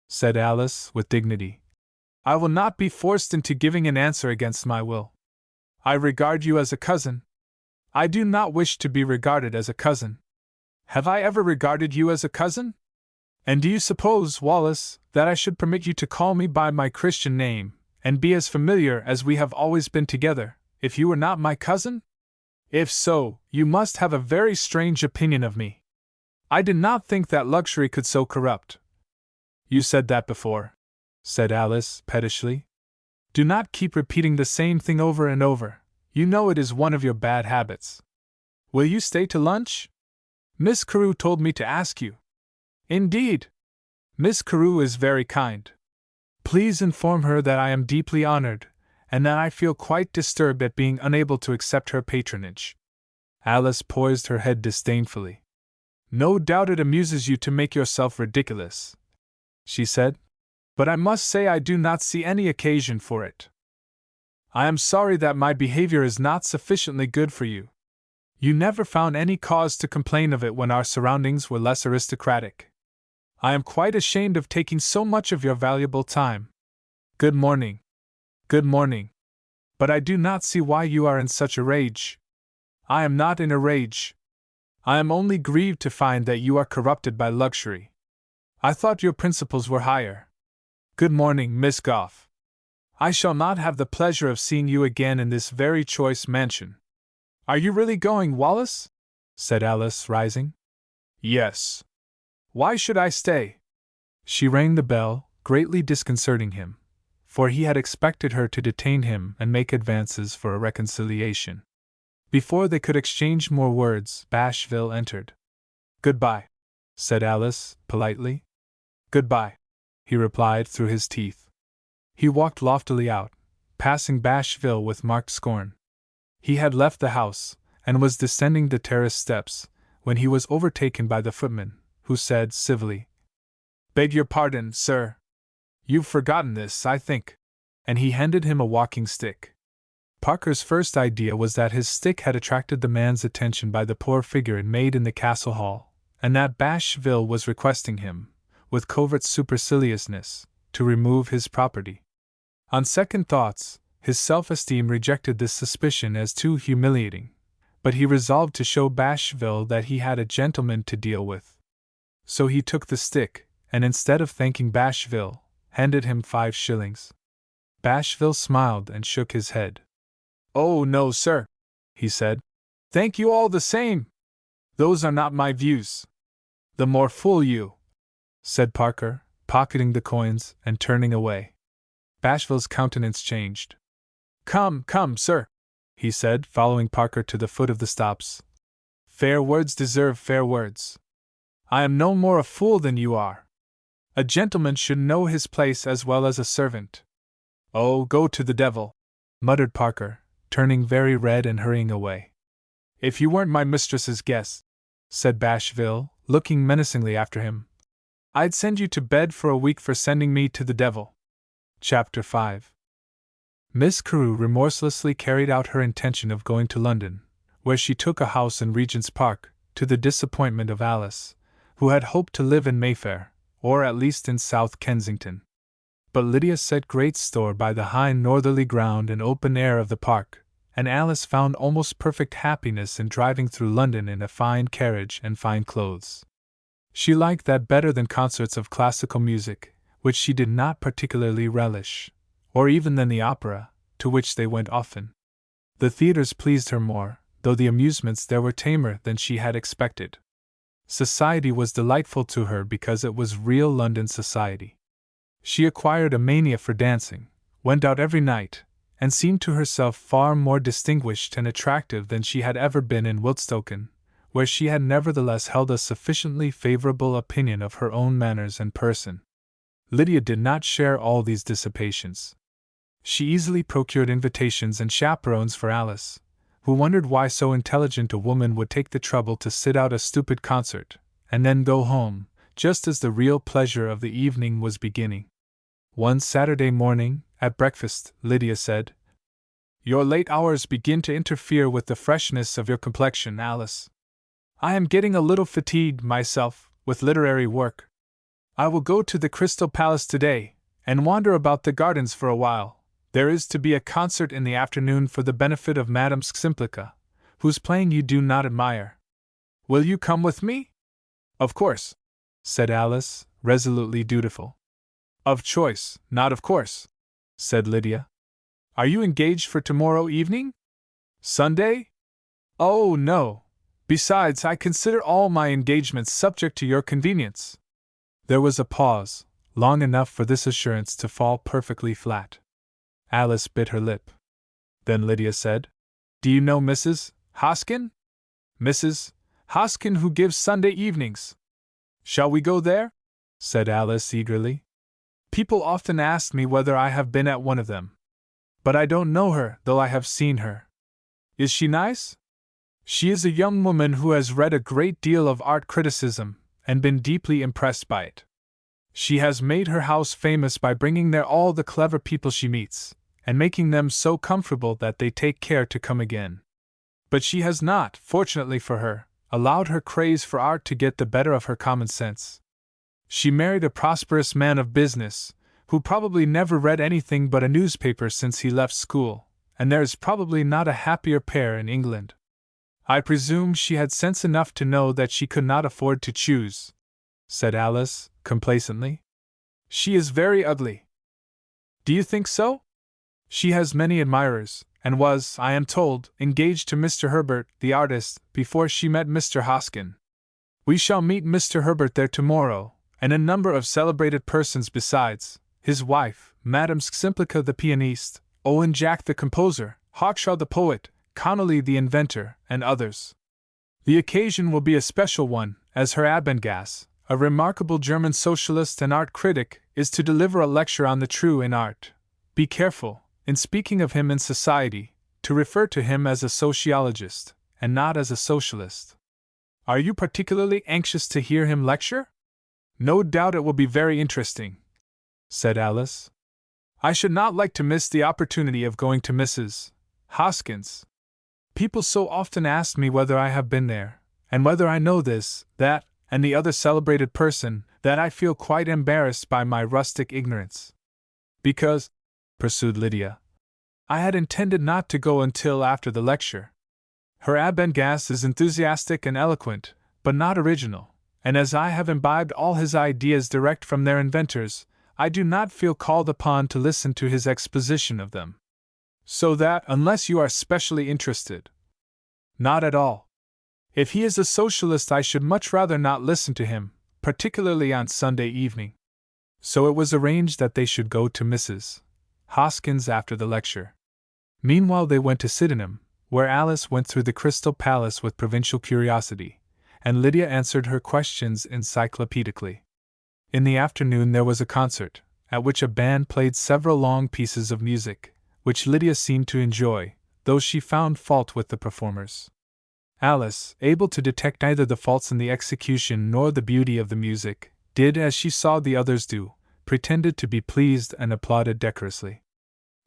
Speaker 1: said Alice with dignity, I will not be forced into giving an answer against my will. I regard you as a cousin. I do not wish to be regarded as a cousin. Have I ever regarded you as a cousin? And do you suppose, Wallace, that I should permit you to call me by my Christian name, and be as familiar as we have always been together, if you were not my cousin? If so, you must have a very strange opinion of me. I did not think that luxury could so corrupt. You said that before, said Alice pettishly. Do not keep repeating the same thing over and over. You know it is one of your bad habits. Will you stay to lunch? Miss Carew told me to ask you. Indeed? Miss Carew is very kind. Please inform her that I am deeply honored, and that I feel quite disturbed at being unable to accept her patronage. Alice poised her head disdainfully. No doubt it amuses you to make yourself ridiculous, she said, but I must say I do not see any occasion for it. I am sorry that my behavior is not sufficiently good for you. You never found any cause to complain of it when our surroundings were less aristocratic. I am quite ashamed of taking so much of your valuable time. Good morning. Good morning. But I do not see why you are in such a rage. I am not in a rage. I am only grieved to find that you are corrupted by luxury. I thought your principles were higher. Good morning, Miss Goff. I shall not have the pleasure of seeing you again in this very choice mansion. Are you really going, Wallace? Said Alice, rising. Yes. Why should I stay? She rang the bell, greatly disconcerting him, for he had expected her to detain him and make advances for a reconciliation. Before they could exchange more words, Bashville entered. Goodbye, said Alice, politely. Goodbye, he replied through his teeth. He walked loftily out, passing Bashville with marked scorn. He had left the house, and was descending the terrace steps, when he was overtaken by the footman, who said civilly, Beg your pardon, sir. You've forgotten this, I think. And he handed him a walking stick. Parker's first idea was that his stick had attracted the man's attention by the poor figure it made in the castle hall, and that Bashville was requesting him, with covert superciliousness, to remove his property. On second thoughts, his self-esteem rejected this suspicion as too humiliating, but he resolved to show Bashville that he had a gentleman to deal with. So he took the stick, and instead of thanking Bashville, handed him 5 shillings. Bashville smiled and shook his head. Oh, no, sir, he said. Thank you all the same. Those are not my views. The more fool you, said Parker, pocketing the coins and turning away. Bashville's countenance changed. Come, come, sir, he said, following Parker to the foot of the steps. Fair words deserve fair words. I am no more a fool than you are. A gentleman should know his place as well as a servant. Oh, go to the devil, muttered Parker, turning very red and hurrying away. If you weren't my mistress's guest, said Bashville, looking menacingly after him, I'd send you to bed for a week for sending me to the devil. Chapter 5. Miss Carew remorselessly carried out her intention of going to London, where she took a house in Regent's Park, to the disappointment of Alice, who had hoped to live in Mayfair, or at least in South Kensington. But Lydia set great store by the high northerly ground and open air of the park, and Alice found almost perfect happiness in driving through London in a fine carriage and fine clothes. She liked that better than concerts of classical music, which she did not particularly relish, or even than the opera, to which they went often. The theatres pleased her more, though the amusements there were tamer than she had expected. Society was delightful to her because it was real London society. She acquired a mania for dancing, went out every night, and seemed to herself far more distinguished and attractive than she had ever been in Woodstoken, where she had nevertheless held a sufficiently favorable opinion of her own manners and person. Lydia did not share all these dissipations. She easily procured invitations and chaperones for Alice, who wondered why so intelligent a woman would take the trouble to sit out a stupid concert, and then go home, just as the real pleasure of the evening was beginning. One Saturday morning, at breakfast, Lydia said, "Your late hours begin to interfere with the freshness of your complexion, Alice. I am getting a little fatigued, myself, with literary work. I will go to the Crystal Palace today, and wander about the gardens for a while. There is to be a concert in the afternoon for the benefit of Madame Simplica, whose playing you do not admire. Will you come with me?" "Of course," said Alice, resolutely dutiful. "Of choice, not of course," said Lydia. "Are you engaged for tomorrow evening? Sunday?" "Oh, no. Besides, I consider all my engagements subject to your convenience." There was a pause, long enough for this assurance to fall perfectly flat. Alice bit her lip. Then Lydia said, "Do you know Mrs. Hoskin? Mrs. Hoskin, who gives Sunday evenings." "Shall we go there?" said Alice eagerly. "People often ask me whether I have been at one of them. But I don't know her, though I have seen her." "Is she nice?" "She is a young woman who has read a great deal of art criticism, and been deeply impressed by it. She has made her house famous by bringing there all the clever people she meets, and making them so comfortable that they take care to come again. But she has not, fortunately for her, allowed her craze for art to get the better of her common sense. She married a prosperous man of business, who probably never read anything but a newspaper since he left school, and there is probably not a happier pair in England. I presume she had sense enough to know that she could not afford to choose," said Alice, complacently. "She is very ugly." "Do you think so?" "She has many admirers, and was, I am told, engaged to Mr. Herbert, the artist, before she met Mr. Hoskin. We shall meet Mr. Herbert there tomorrow, and a number of celebrated persons besides, his wife, Madame Simplica the pianiste, Owen Jack the composer, Hawkshaw the poet, Connolly the inventor, and others. The occasion will be a special one, as Herr Abengast, a remarkable German socialist and art critic, is to deliver a lecture on the true in art. Be careful, in speaking of him in society, to refer to him as a sociologist, and not as a socialist. Are you particularly anxious to hear him lecture?" "No doubt it will be very interesting," said Alice. "I should not like to miss the opportunity of going to Mrs. Hoskin's. People so often ask me whether I have been there, and whether I know this, that, and the other celebrated person, that I feel quite embarrassed by my rustic ignorance. Because," pursued Lydia, "I had intended not to go until after the lecture. Herr Abengast is enthusiastic and eloquent, but not original, and as I have imbibed all his ideas direct from their inventors, I do not feel called upon to listen to his exposition of them. So that, unless you are specially interested—" "Not at all. If he is a socialist, I should much rather not listen to him, particularly on Sunday evening." So it was arranged that they should go to Mrs. Hoskin's after the lecture. Meanwhile they went to Sydenham, where Alice went through the Crystal Palace with provincial curiosity, and Lydia answered her questions encyclopedically. In the afternoon there was a concert, at which a band played several long pieces of music, which Lydia seemed to enjoy, though she found fault with the performers. Alice, able to detect neither the faults in the execution nor the beauty of the music, did as she saw the others do, pretended to be pleased and applauded decorously.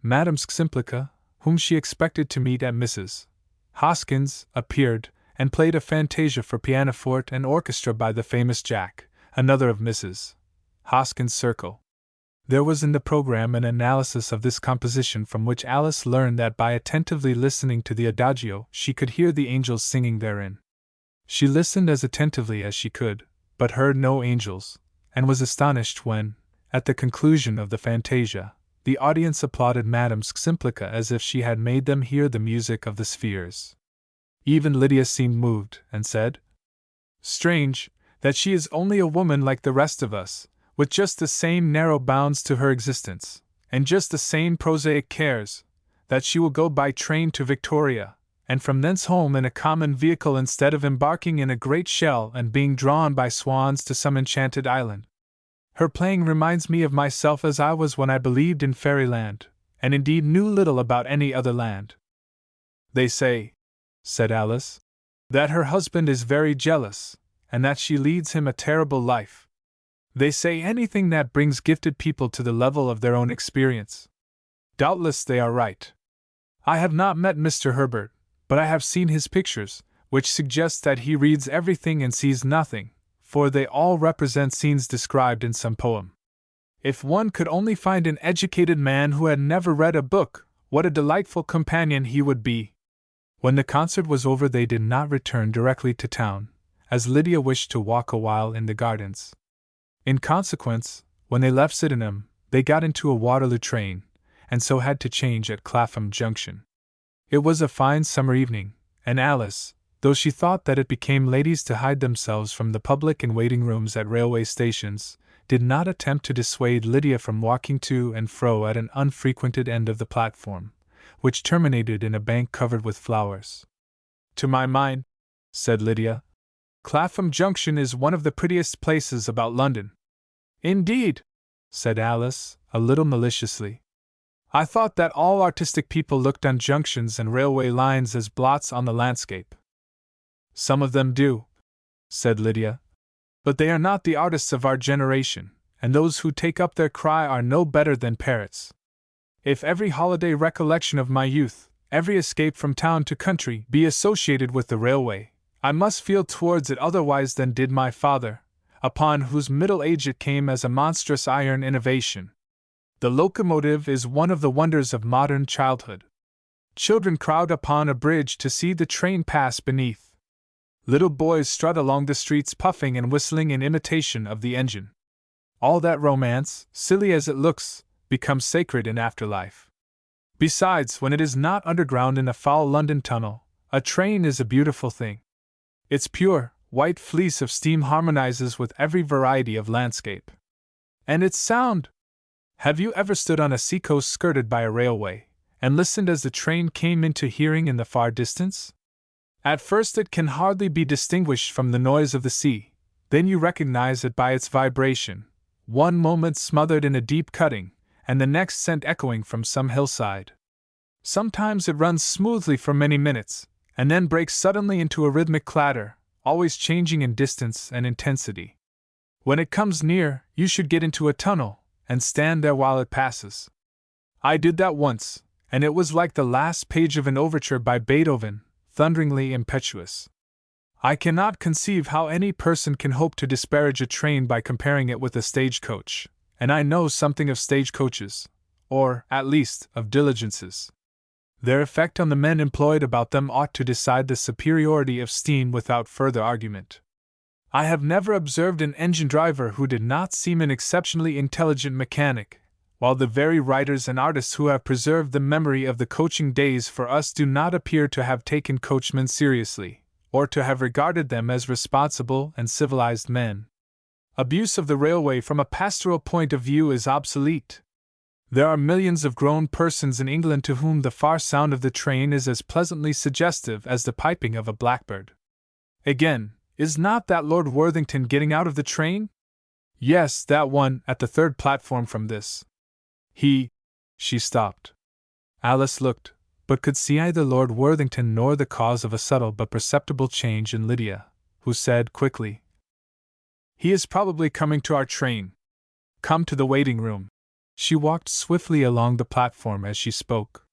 Speaker 1: Madame Simplica, whom she expected to meet at Mrs. Hoskins', appeared, and played a fantasia for pianoforte and orchestra by the famous Jack, another of Mrs. Hoskins' circle. There was in the program an analysis of this composition from which Alice learned that by attentively listening to the adagio she could hear the angels singing therein. She listened as attentively as she could, but heard no angels, and was astonished when, at the conclusion of the fantasia, the audience applauded Madame Simplica as if she had made them hear the music of the spheres. Even Lydia seemed moved, and said, "Strange, that she is only a woman like the rest of us, with just the same narrow bounds to her existence, and just the same prosaic cares, that she will go by train to Victoria, and from thence home in a common vehicle instead of embarking in a great shell and being drawn by swans to some enchanted island. Her playing reminds me of myself as I was when I believed in fairyland, and indeed knew little about any other land." "They say," said Alice, "that her husband is very jealous, and that she leads him a terrible life. They say anything that brings gifted people to the level of their own experience. Doubtless they are right. I have not met Mr. Herbert, but I have seen his pictures, which suggest that he reads everything and sees nothing, for they all represent scenes described in some poem. If one could only find an educated man who had never read a book, what a delightful companion he would be!" When the concert was over they did not return directly to town, as Lydia wished to walk a while in the gardens. In consequence, when they left Sydenham, they got into a Waterloo train, and so had to change at Clapham Junction. It was a fine summer evening, and Alice, though she thought that it became ladies to hide themselves from the public in waiting rooms at railway stations, did not attempt to dissuade Lydia from walking to and fro at an unfrequented end of the platform, which terminated in a bank covered with flowers. "To my mind," said Lydia, "Clapham Junction is one of the prettiest places about London." "Indeed," said Alice, a little maliciously. "I thought that all artistic people looked on junctions and railway lines as blots on the landscape." "Some of them do," said Lydia, "but they are not the artists of our generation, and those who take up their cry are no better than parrots. If every holiday recollection of my youth, every escape from town to country, be associated with the railway, I must feel towards it otherwise than did my father, upon whose middle age it came as a monstrous iron innovation. The locomotive is one of the wonders of modern childhood. Children crowd upon a bridge to see the train pass beneath. Little boys strut along the streets puffing and whistling in imitation of the engine. All that romance, silly as it looks, becomes sacred in afterlife. Besides, when it is not underground in a foul London tunnel, a train is a beautiful thing. Its pure, white fleece of steam harmonizes with every variety of landscape. And its sound! Have you ever stood on a seacoast skirted by a railway, and listened as the train came into hearing in the far distance? At first it can hardly be distinguished from the noise of the sea, then you recognize it by its vibration, one moment smothered in a deep cutting, and the next sent echoing from some hillside. Sometimes it runs smoothly for many minutes, and then breaks suddenly into a rhythmic clatter, always changing in distance and intensity. When it comes near, you should get into a tunnel, and stand there while it passes. I did that once, and it was like the last page of an overture by Beethoven, thunderingly impetuous. I cannot conceive how any person can hope to disparage a train by comparing it with a stagecoach, and I know something of stagecoaches, or, at least, of diligences. Their effect on the men employed about them ought to decide the superiority of steam without further argument. I have never observed an engine driver who did not seem an exceptionally intelligent mechanic, while the very writers and artists who have preserved the memory of the coaching days for us do not appear to have taken coachmen seriously, or to have regarded them as responsible and civilized men. Abuse of the railway from a pastoral point of view is obsolete. There are millions of grown persons in England to whom the far sound of the train is as pleasantly suggestive as the piping of a blackbird. Again, is not that Lord Worthington getting out of the train? Yes, that one, at the third platform from this. She stopped. Alice looked, but could see neither Lord Worthington nor the cause of a subtle but perceptible change in Lydia, who said quickly, He is probably coming to our train. Come to the waiting room. She walked swiftly along the platform as she spoke.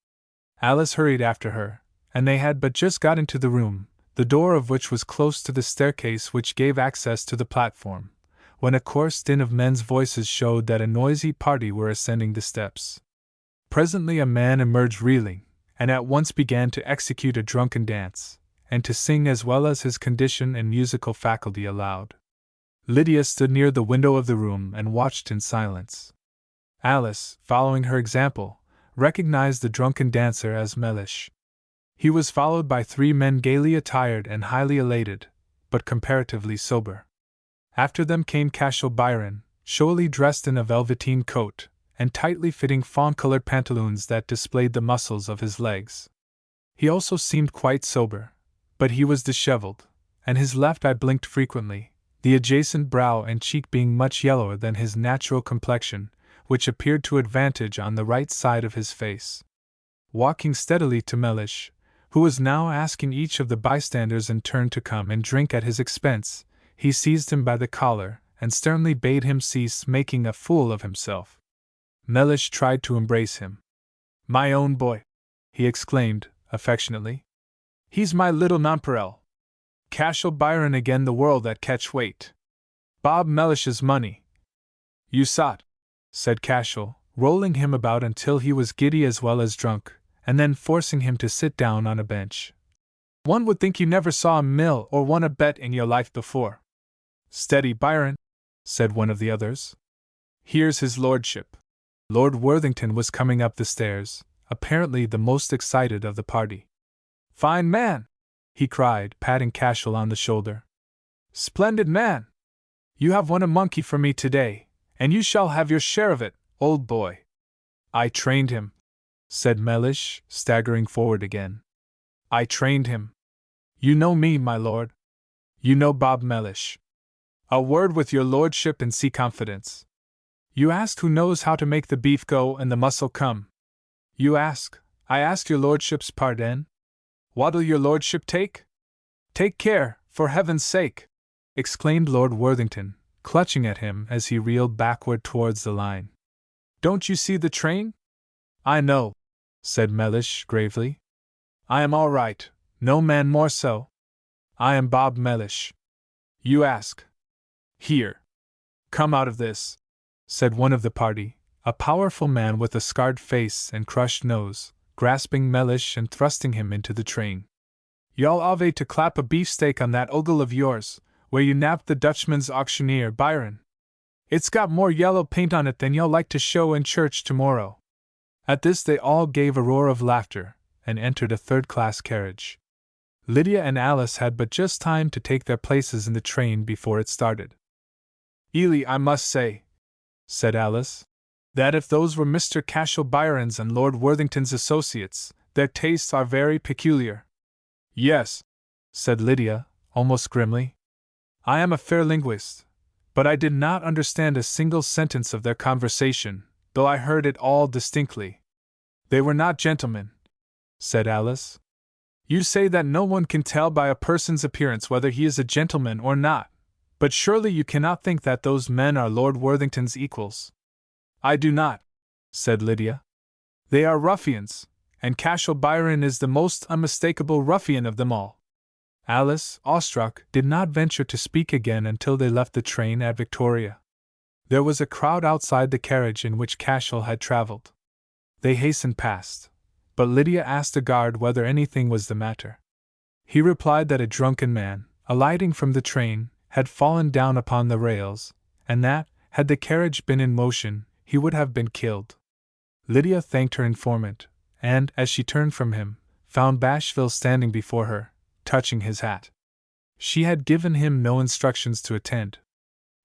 Speaker 1: Alice hurried after her, and they had but just got into the room, the door of which was close to the staircase which gave access to the platform, when a coarse din of men's voices showed that a noisy party were ascending the steps. Presently a man emerged reeling, and at once began to execute a drunken dance, and to sing as well as his condition and musical faculty allowed. Lydia stood near the window of the room and watched in silence. Alice, following her example, recognized the drunken dancer as Mellish. He was followed by 3 men gaily attired and highly elated, but comparatively sober. After them came Cashel Byron, showily dressed in a velveteen coat, and tightly fitting fawn-colored pantaloons that displayed the muscles of his legs. He also seemed quite sober, but he was disheveled, and his left eye blinked frequently, the adjacent brow and cheek being much yellower than his natural complexion, which appeared to advantage on the right side of his face. Walking steadily to Mellish, who was now asking each of the bystanders in turn to come and drink at his expense, he seized him by the collar and sternly bade him cease making a fool of himself. Mellish tried to embrace him. My own boy, he exclaimed, affectionately. He's my little nonpareil. Cashel Byron again the world at catch weight. Bob Mellish's money. You sot, said Cashel, rolling him about until he was giddy as well as drunk, and then forcing him to sit down on a bench. One would think you never saw a mill or won a bet in your life before. Steady, Byron, said one of the others. Here's his lordship. Lord Worthington was coming up the stairs, apparently the most excited of the party. Fine man, he cried, patting Cashel on the shoulder. Splendid man! You have won a monkey for me today, and you shall have your share of it, old boy. I trained him, said Mellish, staggering forward again. I trained him. You know me, my lord. You know Bob Mellish. A word with your lordship and see confidence. You ask who knows how to make the beef go and the muscle come. You ask, I ask your lordship's pardon? What'll your lordship take? Take care, for heaven's sake! Exclaimed Lord Worthington, clutching at him as he reeled backward towards the line. Don't you see the train? I know, said Mellish gravely. I am all right, no man more so. I am Bob Mellish. You ask. Here. Come out of this, said one of the party, a powerful man with a scarred face and crushed nose, grasping Mellish and thrusting him into the train. Y'all ave to clap a beefsteak on that ogle of yours, where you nabbed the Dutchman's auctioneer, Byron. It's got more yellow paint on it than y'all like to show in church tomorrow. At this they all gave a roar of laughter, and entered a third-class carriage. Lydia and Alice had but just time to take their places in the train before it started. Ely, I must say, said Alice, that if those were Mr. Cashel Byron's and Lord Worthington's associates, their tastes are very peculiar. Yes, said Lydia, almost grimly. I am a fair linguist, but I did not understand a single sentence of their conversation, though I heard it all distinctly. They were not gentlemen, said Alice. You say that no one can tell by a person's appearance whether he is a gentleman or not, but surely you cannot think that those men are Lord Worthington's equals. I do not, said Lydia. They are ruffians, and Cashel Byron is the most unmistakable ruffian of them all. Alice, awestruck, did not venture to speak again until they left the train at Victoria. There was a crowd outside the carriage in which Cashel had travelled. They hastened past, but Lydia asked a guard whether anything was the matter. He replied that a drunken man, alighting from the train, had fallen down upon the rails, and that, had the carriage been in motion, he would have been killed. Lydia thanked her informant, and, as she turned from him, found Bashville standing before her, touching his hat. She had given him no instructions to attend.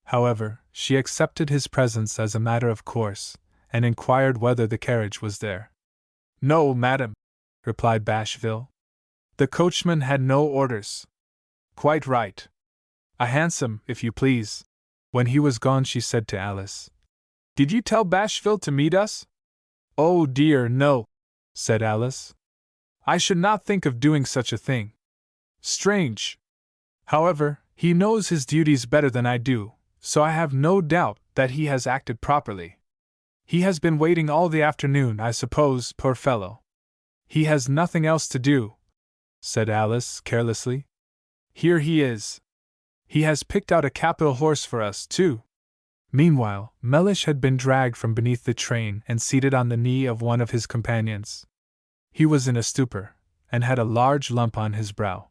Speaker 1: However, she accepted his presence as a matter of course, and inquired whether the carriage was there. No, madam, replied Bashville. The coachman had no orders. Quite right. A hansom, if you please. When he was gone, she said to Alice, "Did you tell Bashville to meet us?" "Oh dear, no," said Alice. "I should not think of doing such a thing. Strange. However, he knows his duties better than I do, so I have no doubt that he has acted properly. He has been waiting all the afternoon, I suppose, poor fellow." "He has nothing else to do," said Alice carelessly. "Here he is. He has picked out a capital horse for us, too." Meanwhile, Mellish had been dragged from beneath the train and seated on the knee of one of his companions. He was in a stupor, and had a large lump on his brow.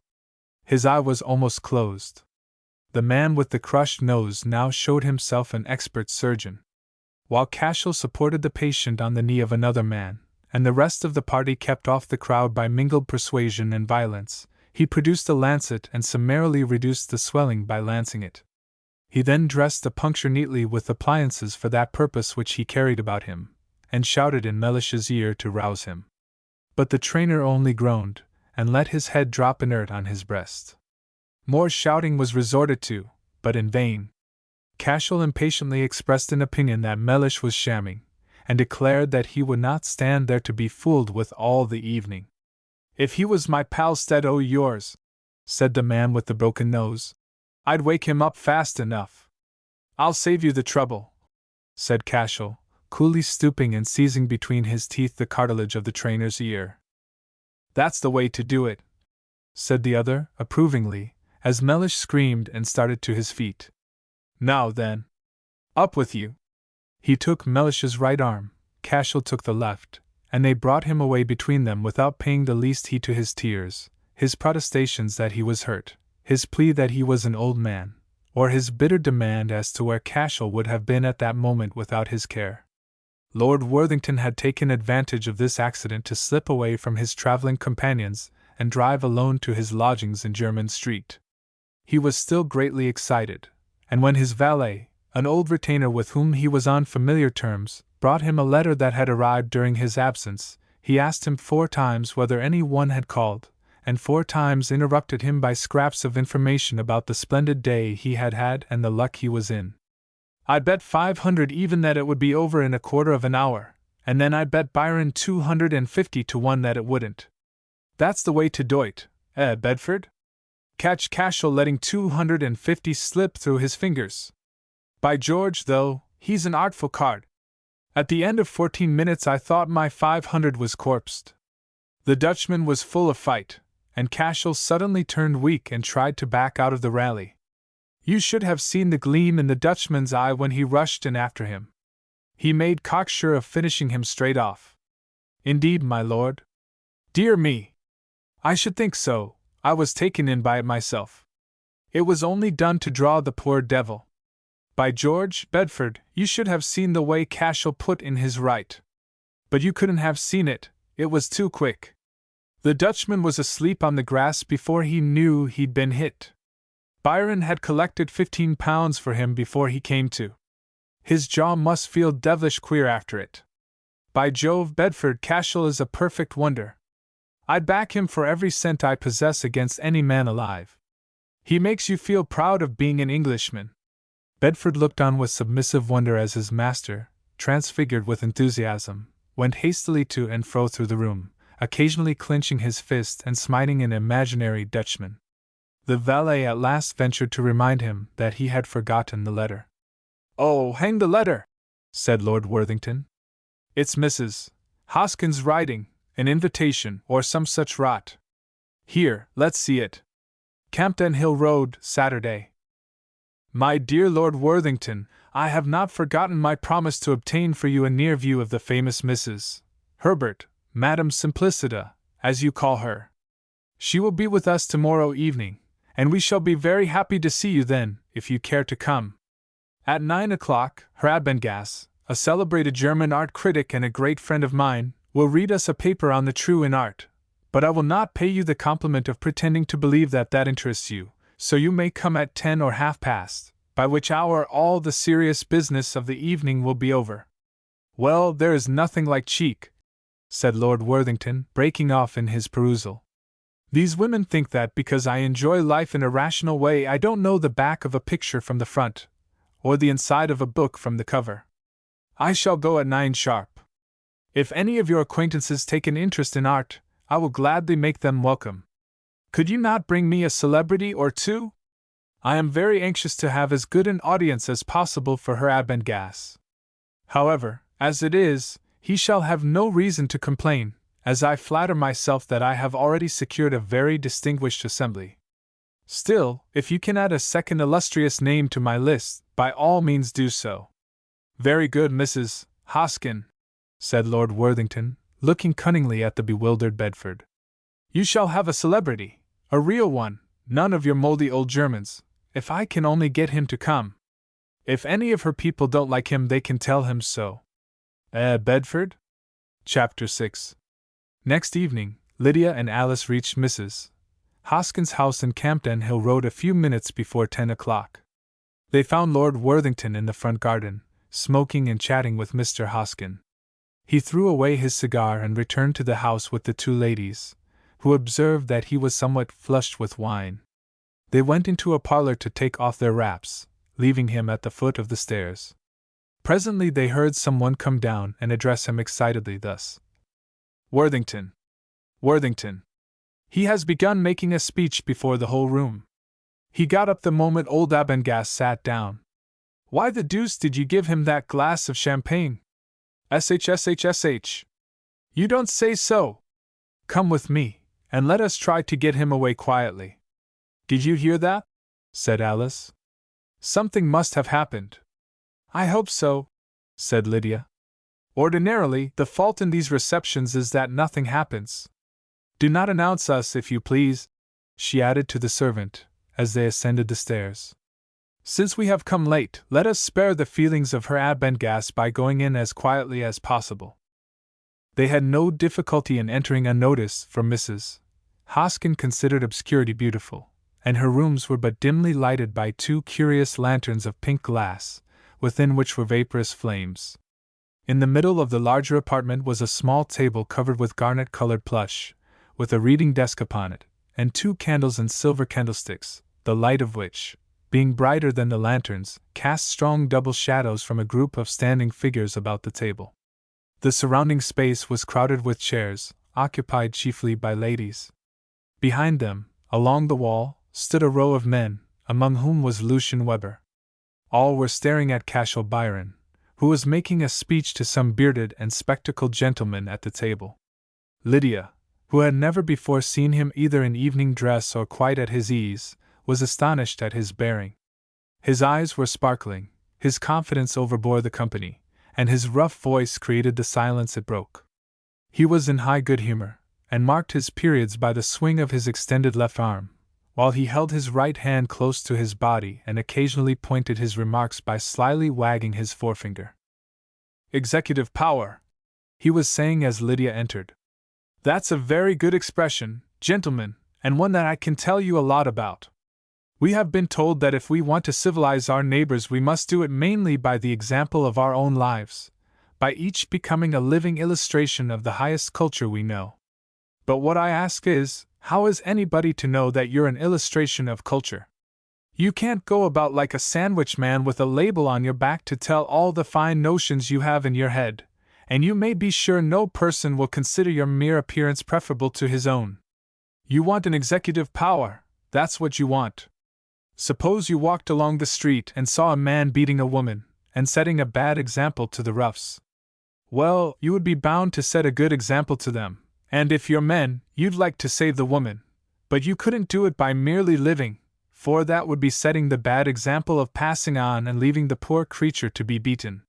Speaker 1: His eye was almost closed. The man with the crushed nose now showed himself an expert surgeon. While Cashel supported the patient on the knee of another man, and the rest of the party kept off the crowd by mingled persuasion and violence, he produced a lancet and summarily reduced the swelling by lancing it. He then dressed the puncture neatly with appliances for that purpose which he carried about him, and shouted in Mellish's ear to rouse him. But the trainer only groaned, and let his head drop inert on his breast. More shouting was resorted to, but in vain. Cashel impatiently expressed an opinion that Mellish was shamming, and declared that he would not stand there to be fooled with all the evening. "If he was my pal 'stead o' yours," said the man with the broken nose, "I'd wake him up fast enough." "I'll save you the trouble," said Cashel, coolly stooping and seizing between his teeth the cartilage of the trainer's ear. "That's the way to do it," said the other, approvingly, as Mellish screamed and started to his feet. "Now then, up with you." He took Mellish's right arm, Cashel took the left, and they brought him away between them without paying the least heed to his tears, his protestations that he was hurt, his plea that he was an old man, or his bitter demand as to where Cashel would have been at that moment without his care. Lord Worthington had taken advantage of this accident to slip away from his travelling companions and drive alone to his lodgings in Jermyn Street. He was still greatly excited, and when his valet, an old retainer with whom he was on familiar terms, brought him a letter that had arrived during his absence, he asked him 4 times whether any one had called, and 4 times interrupted him by scraps of information about the splendid day he had had and the luck he was in. "I'd bet 500 even that it would be over in a quarter of an hour, and then I'd bet Byron 250 to 1 that it wouldn't. That's the way to do it, Bedford? Catch Cashel letting 250 slip through his fingers. By George, though, he's an artful card. At the end of 14 minutes I thought my 500 was corpsed." The Dutchman was full of fight, and Cashel suddenly turned weak and tried to back out of the rally. You should have seen the gleam in the Dutchman's eye when he rushed in after him. He made cocksure of finishing him straight off. "Indeed, my lord?" "Dear me! I should think so. I was taken in by it myself. It was only done to draw the poor devil. By George, Bedford, you should have seen the way Cashel put in his right. But you couldn't have seen it, it was too quick. The Dutchman was asleep on the grass before he knew he'd been hit. Byron had collected £15 for him before he came to. His jaw must feel devilish queer after it. By Jove, Bedford, Cashel is a perfect wonder. I'd back him for every cent I possess against any man alive. He makes you feel proud of being an Englishman." Bedford looked on with submissive wonder as his master, transfigured with enthusiasm, went hastily to and fro through the room, occasionally clenching his fist and smiting an imaginary Dutchman. The valet at last ventured to remind him that he had forgotten the letter. "Oh, hang the letter!" said Lord Worthington. "It's Mrs. Hoskins' writing, an invitation, or some such rot. Here, let's see it. Campden Hill Road, Saturday. My dear Lord Worthington, I have not forgotten my promise to obtain for you a near view of the famous Mrs. Herbert, Madame Simplicita, as you call her. She will be with us tomorrow evening, and we shall be very happy to see you then, if you care to come. At 9 o'clock, Herr Abengast, a celebrated German art critic and a great friend of mine, will read us a paper on the true in art, but I will not pay you the compliment of pretending to believe that interests you, so you may come at 10 or half past, by which hour all the serious business of the evening will be over." "Well, there is nothing like cheek," said Lord Worthington, breaking off in his perusal. "These women think that because I enjoy life in a rational way I don't know the back of a picture from the front, or the inside of a book from the cover. I shall go at 9 sharp. If any of your acquaintances take an interest in art, I will gladly make them welcome. Could you not bring me a celebrity or two? I am very anxious to have as good an audience as possible for her Abendgas. However, as it is, he shall have no reason to complain, as I flatter myself that I have already secured a very distinguished assembly. Still, if you can add a second illustrious name to my list, by all means do so. Very good, Mrs. Hoskin, said Lord Worthington, looking cunningly at the bewildered Bedford. You shall have a celebrity, a real one, none of your moldy old Germans, if I can only get him to come. If any of her people don't like him, they can tell him so. Bedford? Chapter 6. Next evening, Lydia and Alice reached Mrs. Hoskin's house in Campden Hill Road a few minutes before 10 o'clock. They found Lord Worthington in the front garden, smoking and chatting with Mr. Hoskin. He threw away his cigar and returned to the house with the two ladies, who observed that he was somewhat flushed with wine. They went into a parlor to take off their wraps, leaving him at the foot of the stairs. Presently they heard someone come down and address him excitedly thus. Worthington! Worthington! He has begun making a speech before the whole room. He got up the moment old Abendgas sat down. Why the deuce did you give him that glass of champagne? SH. You don't say so! Come with me, and let us try to get him away quietly. Did you hear that? Said Alice. Something must have happened. I hope so, said Lydia. Ordinarily, the fault in these receptions is that nothing happens. Do not announce us, if you please, she added to the servant, as they ascended the stairs. Since we have come late, let us spare the feelings of her Abendgas by going in as quietly as possible. They had no difficulty in entering unnoticed, for Mrs. Hoskin considered obscurity beautiful, and her rooms were but dimly lighted by two curious lanterns of pink glass, within which were vaporous flames. In the middle of the larger apartment was a small table covered with garnet-colored plush, with a reading desk upon it, and two candles in silver candlesticks, the light of which, being brighter than the lanterns, cast strong double shadows from a group of standing figures about the table. The surrounding space was crowded with chairs, occupied chiefly by ladies. Behind them, along the wall, stood a row of men, among whom was Lucian Weber. All were staring at Cashel Byron, who was making a speech to some bearded and spectacled gentleman at the table. Lydia, who had never before seen him either in evening dress or quite at his ease, was astonished at his bearing. His eyes were sparkling, his confidence overbore the company, and his rough voice created the silence it broke. He was in high good humor, and marked his periods by the swing of his extended left arm, while he held his right hand close to his body and occasionally pointed his remarks by slyly wagging his forefinger. Executive power, he was saying as Lydia entered. That's a very good expression, gentlemen, and one that I can tell you a lot about. We have been told that if we want to civilize our neighbors, we must do it mainly by the example of our own lives, by each becoming a living illustration of the highest culture we know. But what I ask is, how is anybody to know that you're an illustration of culture? You can't go about like a sandwich man with a label on your back to tell all the fine notions you have in your head, and you may be sure no person will consider your mere appearance preferable to his own. You want an executive power, that's what you want. Suppose you walked along the street and saw a man beating a woman, and setting a bad example to the roughs. Well, you would be bound to set a good example to them, and if you're men, you'd like to save the woman, but you couldn't do it by merely living, for that would be setting the bad example of passing on and leaving the poor creature to be beaten.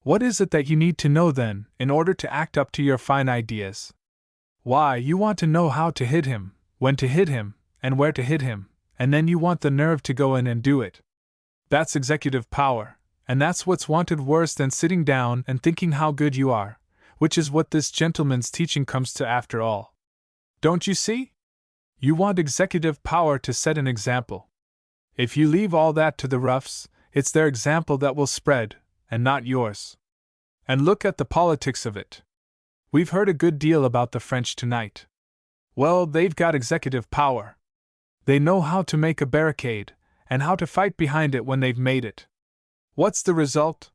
Speaker 1: What is it that you need to know then, in order to act up to your fine ideas? Why, you want to know how to hit him, when to hit him, and where to hit him, and then you want the nerve to go in and do it. That's executive power, and that's what's wanted worse than sitting down and thinking how good you are, which is what this gentleman's teaching comes to after all. Don't you see? You want executive power to set an example. If you leave all that to the roughs, it's their example that will spread, and not yours. And look at the politics of it. We've heard a good deal about the French tonight. Well, they've got executive power. They know how to make a barricade, and how to fight behind it when they've made it. What's the result?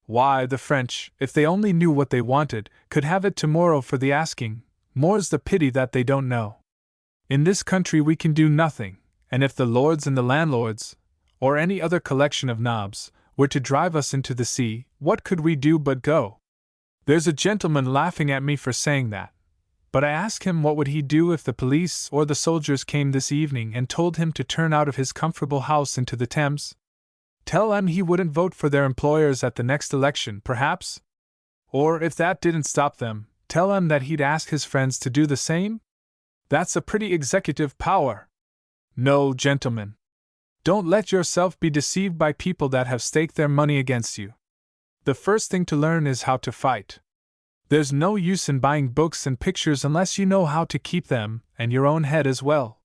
Speaker 1: Why, the French, if they only knew what they wanted, could have it tomorrow for the asking. More's the pity that they don't know. In this country we can do nothing, and if the lords and the landlords, or any other collection of knobs, were to drive us into the sea, what could we do but go? There's a gentleman laughing at me for saying that, but I ask him what would he do if the police or the soldiers came this evening and told him to turn out of his comfortable house into the Thames? Tell him he wouldn't vote for their employers at the next election, perhaps? Or if that didn't stop them, tell him that he'd ask his friends to do the same? That's a pretty executive power. No, gentlemen. Don't let yourself be deceived by people that have staked their money against you. The first thing to learn is how to fight. There's no use in buying books and pictures unless you know how to keep them, and your own head as well.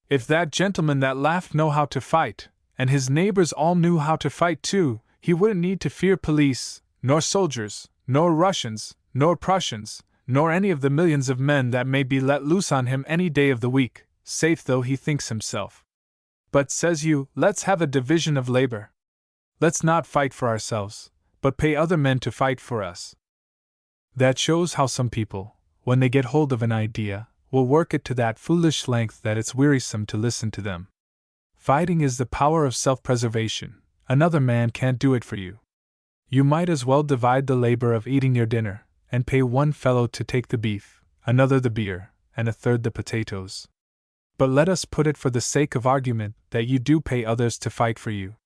Speaker 1: If that gentleman that laughed know how to fight, and his neighbors all knew how to fight too, he wouldn't need to fear police, nor soldiers, nor Russians, nor Prussians, nor any of the millions of men that may be let loose on him any day of the week, safe though he thinks himself. But says you, let's have a division of labor. Let's not fight for ourselves, but pay other men to fight for us. That shows how some people, when they get hold of an idea, will work it to that foolish length that it's wearisome to listen to them. Fighting is the power of self-preservation. Another man can't do it for you. You might as well divide the labor of eating your dinner, and pay one fellow to take the beef, another the beer, and a third the potatoes. But let us put it for the sake of argument that you do pay others to fight for you.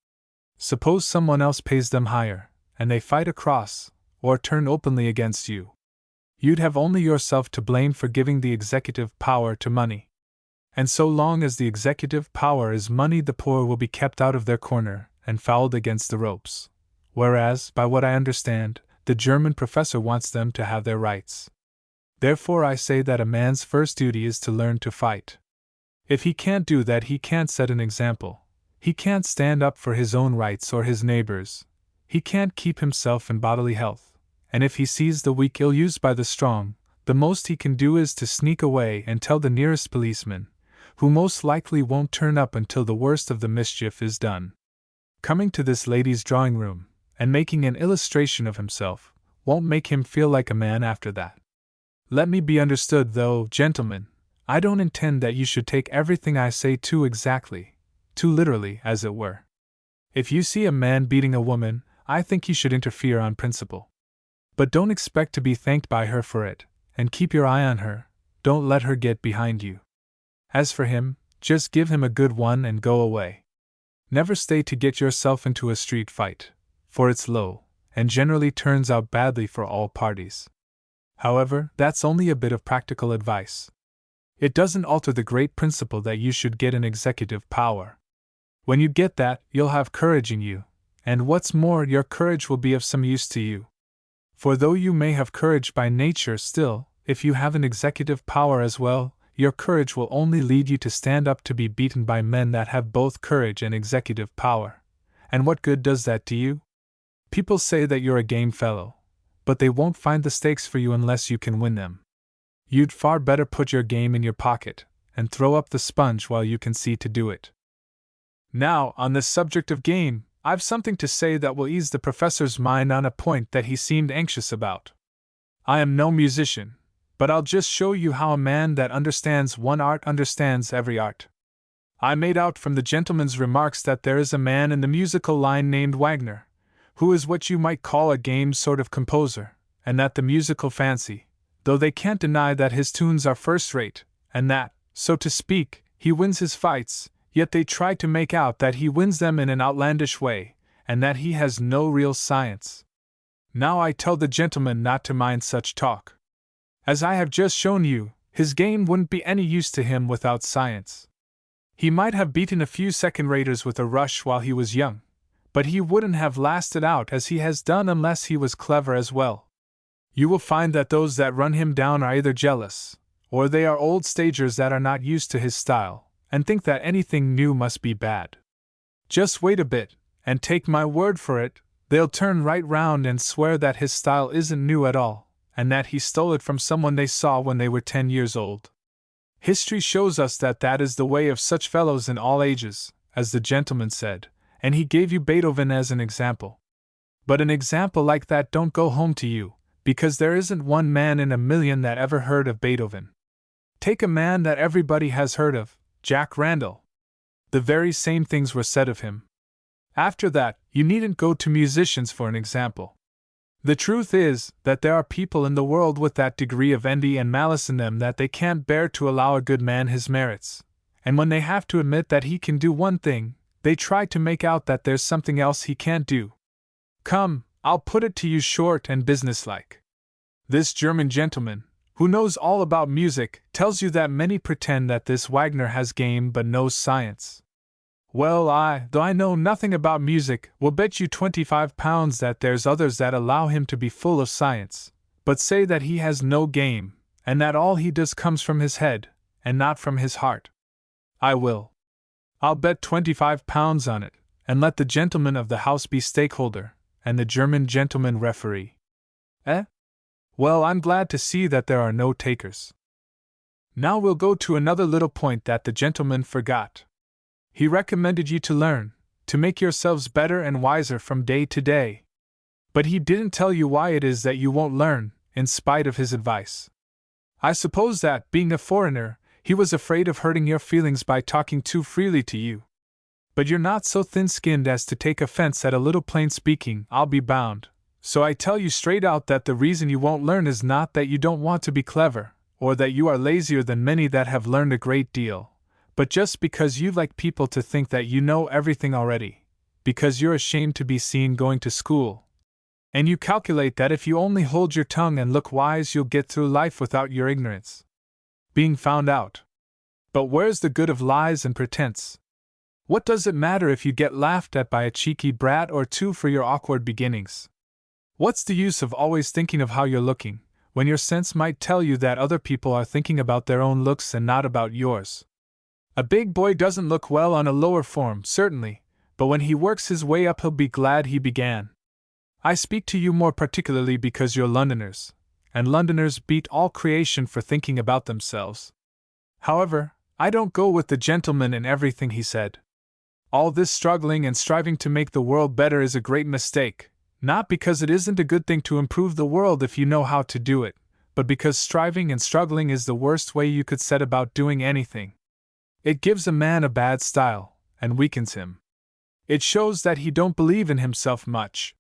Speaker 1: Suppose someone else pays them higher, and they fight across, or turn openly against you. You'd have only yourself to blame for giving the executive power to money. And so long as the executive power is money, the poor will be kept out of their corner and fouled against the ropes. Whereas, by what I understand, the German professor wants them to have their rights. Therefore I say that a man's first duty is to learn to fight. If he can't do that, he can't set an example. He can't stand up for his own rights or his neighbors. He can't keep himself in bodily health. And if he sees the weak ill-used by the strong, the most he can do is to sneak away and tell the nearest policeman, who most likely won't turn up until the worst of the mischief is done. Coming to this lady's drawing room, and making an illustration of himself, won't make him feel like a man after that. Let me be understood though, gentlemen, I don't intend that you should take everything I say too exactly, too literally, as it were. If you see a man beating a woman, I think you should interfere on principle. But don't expect to be thanked by her for it, and keep your eye on her, don't let her get behind you. As for him, just give him a good one and go away. Never stay to get yourself into a street fight, for it's low, and generally turns out badly for all parties. However, that's only a bit of practical advice. It doesn't alter the great principle that you should get an executive power. When you get that, you'll have courage in you, and what's more, your courage will be of some use to you. For though you may have courage by nature, still, if you have an executive power as well, your courage will only lead you to stand up to be beaten by men that have both courage and executive power. And what good does that do you? People say that you're a game fellow, but they won't find the stakes for you unless you can win them. You'd far better put your game in your pocket, and throw up the sponge while you can see to do it. Now, on this subject of game, I've something to say that will ease the professor's mind on a point that he seemed anxious about. I am no musician, but I'll just show you how a man that understands one art understands every art. I made out from the gentleman's remarks that there is a man in the musical line named Wagner, who is what you might call a game sort of composer, and that the musical fancy, though they can't deny that his tunes are first-rate, and that, so to speak, he wins his fights, yet they try to make out that he wins them in an outlandish way, and that he has no real science. Now I tell the gentleman not to mind such talk. As I have just shown you, his game wouldn't be any use to him without science. He might have beaten a few second-raters with a rush while he was young, but he wouldn't have lasted out as he has done unless he was clever as well. You will find that those that run him down are either jealous, or they are old stagers that are not used to his style, and think that anything new must be bad. Just wait a bit, and take my word for it, they'll turn right round and swear that his style isn't new at all, and that he stole it from someone they saw when they were 10 years old. History shows us that that is the way of such fellows in all ages, as the gentleman said, and he gave you Beethoven as an example. But an example like that don't go home to you, because there isn't one man in a million that ever heard of Beethoven. Take a man that everybody has heard of, Jack Randall. The very same things were said of him. After that, you needn't go to musicians for an example. The truth is that there are people in the world with that degree of envy and malice in them that they can't bear to allow a good man his merits, and when they have to admit that he can do one thing, they try to make out that there's something else he can't do. Come, I'll put it to you short and businesslike. This German gentleman, who knows all about music, tells you that many pretend that this Wagner has game but knows science. Well, though I know nothing about music, will bet you £25 that there's others that allow him to be full of science, but say that he has no game, and that all he does comes from his head, and not from his heart. I'll bet £25 on it, and let the gentleman of the house be stakeholder, and the German gentleman referee. Well, I'm glad to see that there are no takers. Now we'll go to another little point that the gentleman forgot. He recommended you to learn, to make yourselves better and wiser from day to day. But he didn't tell you why it is that you won't learn, in spite of his advice. I suppose that, being a foreigner, he was afraid of hurting your feelings by talking too freely to you. But you're not so thin-skinned as to take offense at a little plain speaking, I'll be bound. So I tell you straight out that the reason you won't learn is not that you don't want to be clever, or that you are lazier than many that have learned a great deal, but just because you like people to think that you know everything already, because you're ashamed to be seen going to school. And you calculate that if you only hold your tongue and look wise, you'll get through life without your ignorance being found out. But where's the good of lies and pretense? What does it matter if you get laughed at by a cheeky brat or two for your awkward beginnings? What's the use of always thinking of how you're looking, when your sense might tell you that other people are thinking about their own looks and not about yours? A big boy doesn't look well on a lower form, certainly, but when he works his way up he'll be glad he began. I speak to you more particularly because you're Londoners, and Londoners beat all creation for thinking about themselves. However, I don't go with the gentleman in everything he said. All this struggling and striving to make the world better is a great mistake, not because it isn't a good thing to improve the world if you know how to do it, but because striving and struggling is the worst way you could set about doing anything. It gives a man a bad style, and weakens him. It shows that he don't believe in himself much.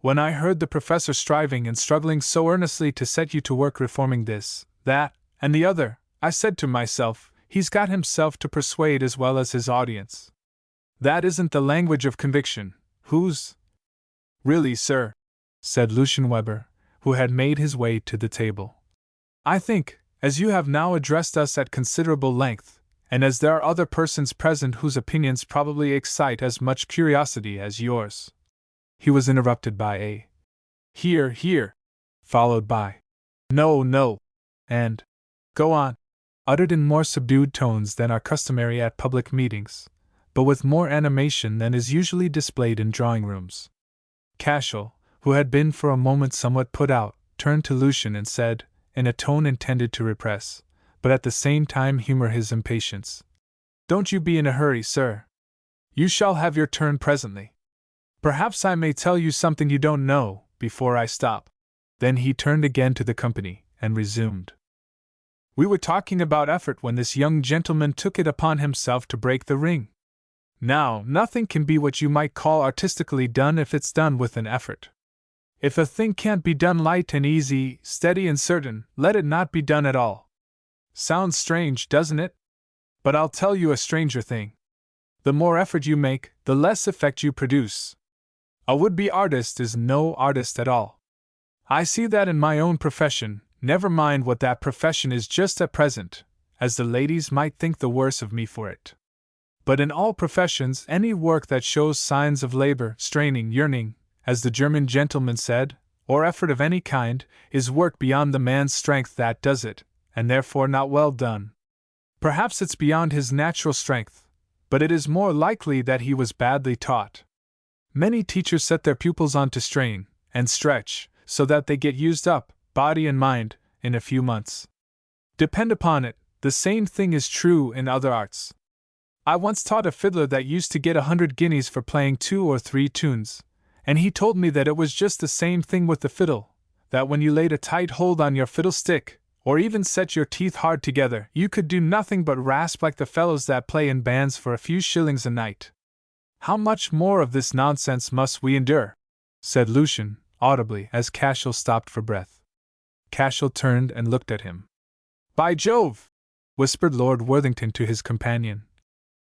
Speaker 1: When I heard the professor striving and struggling so earnestly to set you to work reforming this, that, and the other, I said to myself, he's got himself to persuade as well as his audience. That isn't the language of conviction. Really, sir, said Lucian Weber, who had made his way to the table. I think, as you have now addressed us at considerable length, and as there are other persons present whose opinions probably excite as much curiosity as yours. He was interrupted by a "Hear, followed by "No," and "Go on," uttered in more subdued tones than are customary at public meetings, but with more animation than is usually displayed in drawing-rooms. Cashel, who had been for a moment somewhat put out, turned to Lucian and said, in a tone intended to repress, but at the same time humor his impatience, "Don't you be in a hurry, sir. You shall have your turn presently. Perhaps I may tell you something you don't know, before I stop." Then he turned again to the company, and resumed. "We were talking about effort when this young gentleman took it upon himself to break the ring. Now, nothing can be what you might call artistically done if it's done with an effort. If a thing can't be done light and easy, steady and certain, let it not be done at all. Sounds strange, doesn't it? But I'll tell you a stranger thing. The more effort you make, the less effect you produce. A would-be artist is no artist at all. I see that in my own profession, never mind what that profession is just at present, as the ladies might think the worse of me for it. But in all professions, any work that shows signs of labor, straining, yearning, as the German gentleman said, or effort of any kind, is work beyond the man's strength that does it, and therefore not well done. Perhaps it's beyond his natural strength, but it is more likely that he was badly taught. Many teachers set their pupils on to strain and stretch, so that they get used up, body and mind, in a few months. Depend upon it, the same thing is true in other arts. I once taught a fiddler that used to get 100 guineas for playing 2 or 3 tunes, and he told me that it was just the same thing with the fiddle, that when you laid a tight hold on your fiddlestick, or even set your teeth hard together, you could do nothing but rasp like the fellows that play in bands for a few shillings a night. How much more of this nonsense must we endure? Said Lucian, audibly, as Cashel stopped for breath. Cashel turned and looked at him. By Jove! Whispered Lord Worthington to his companion.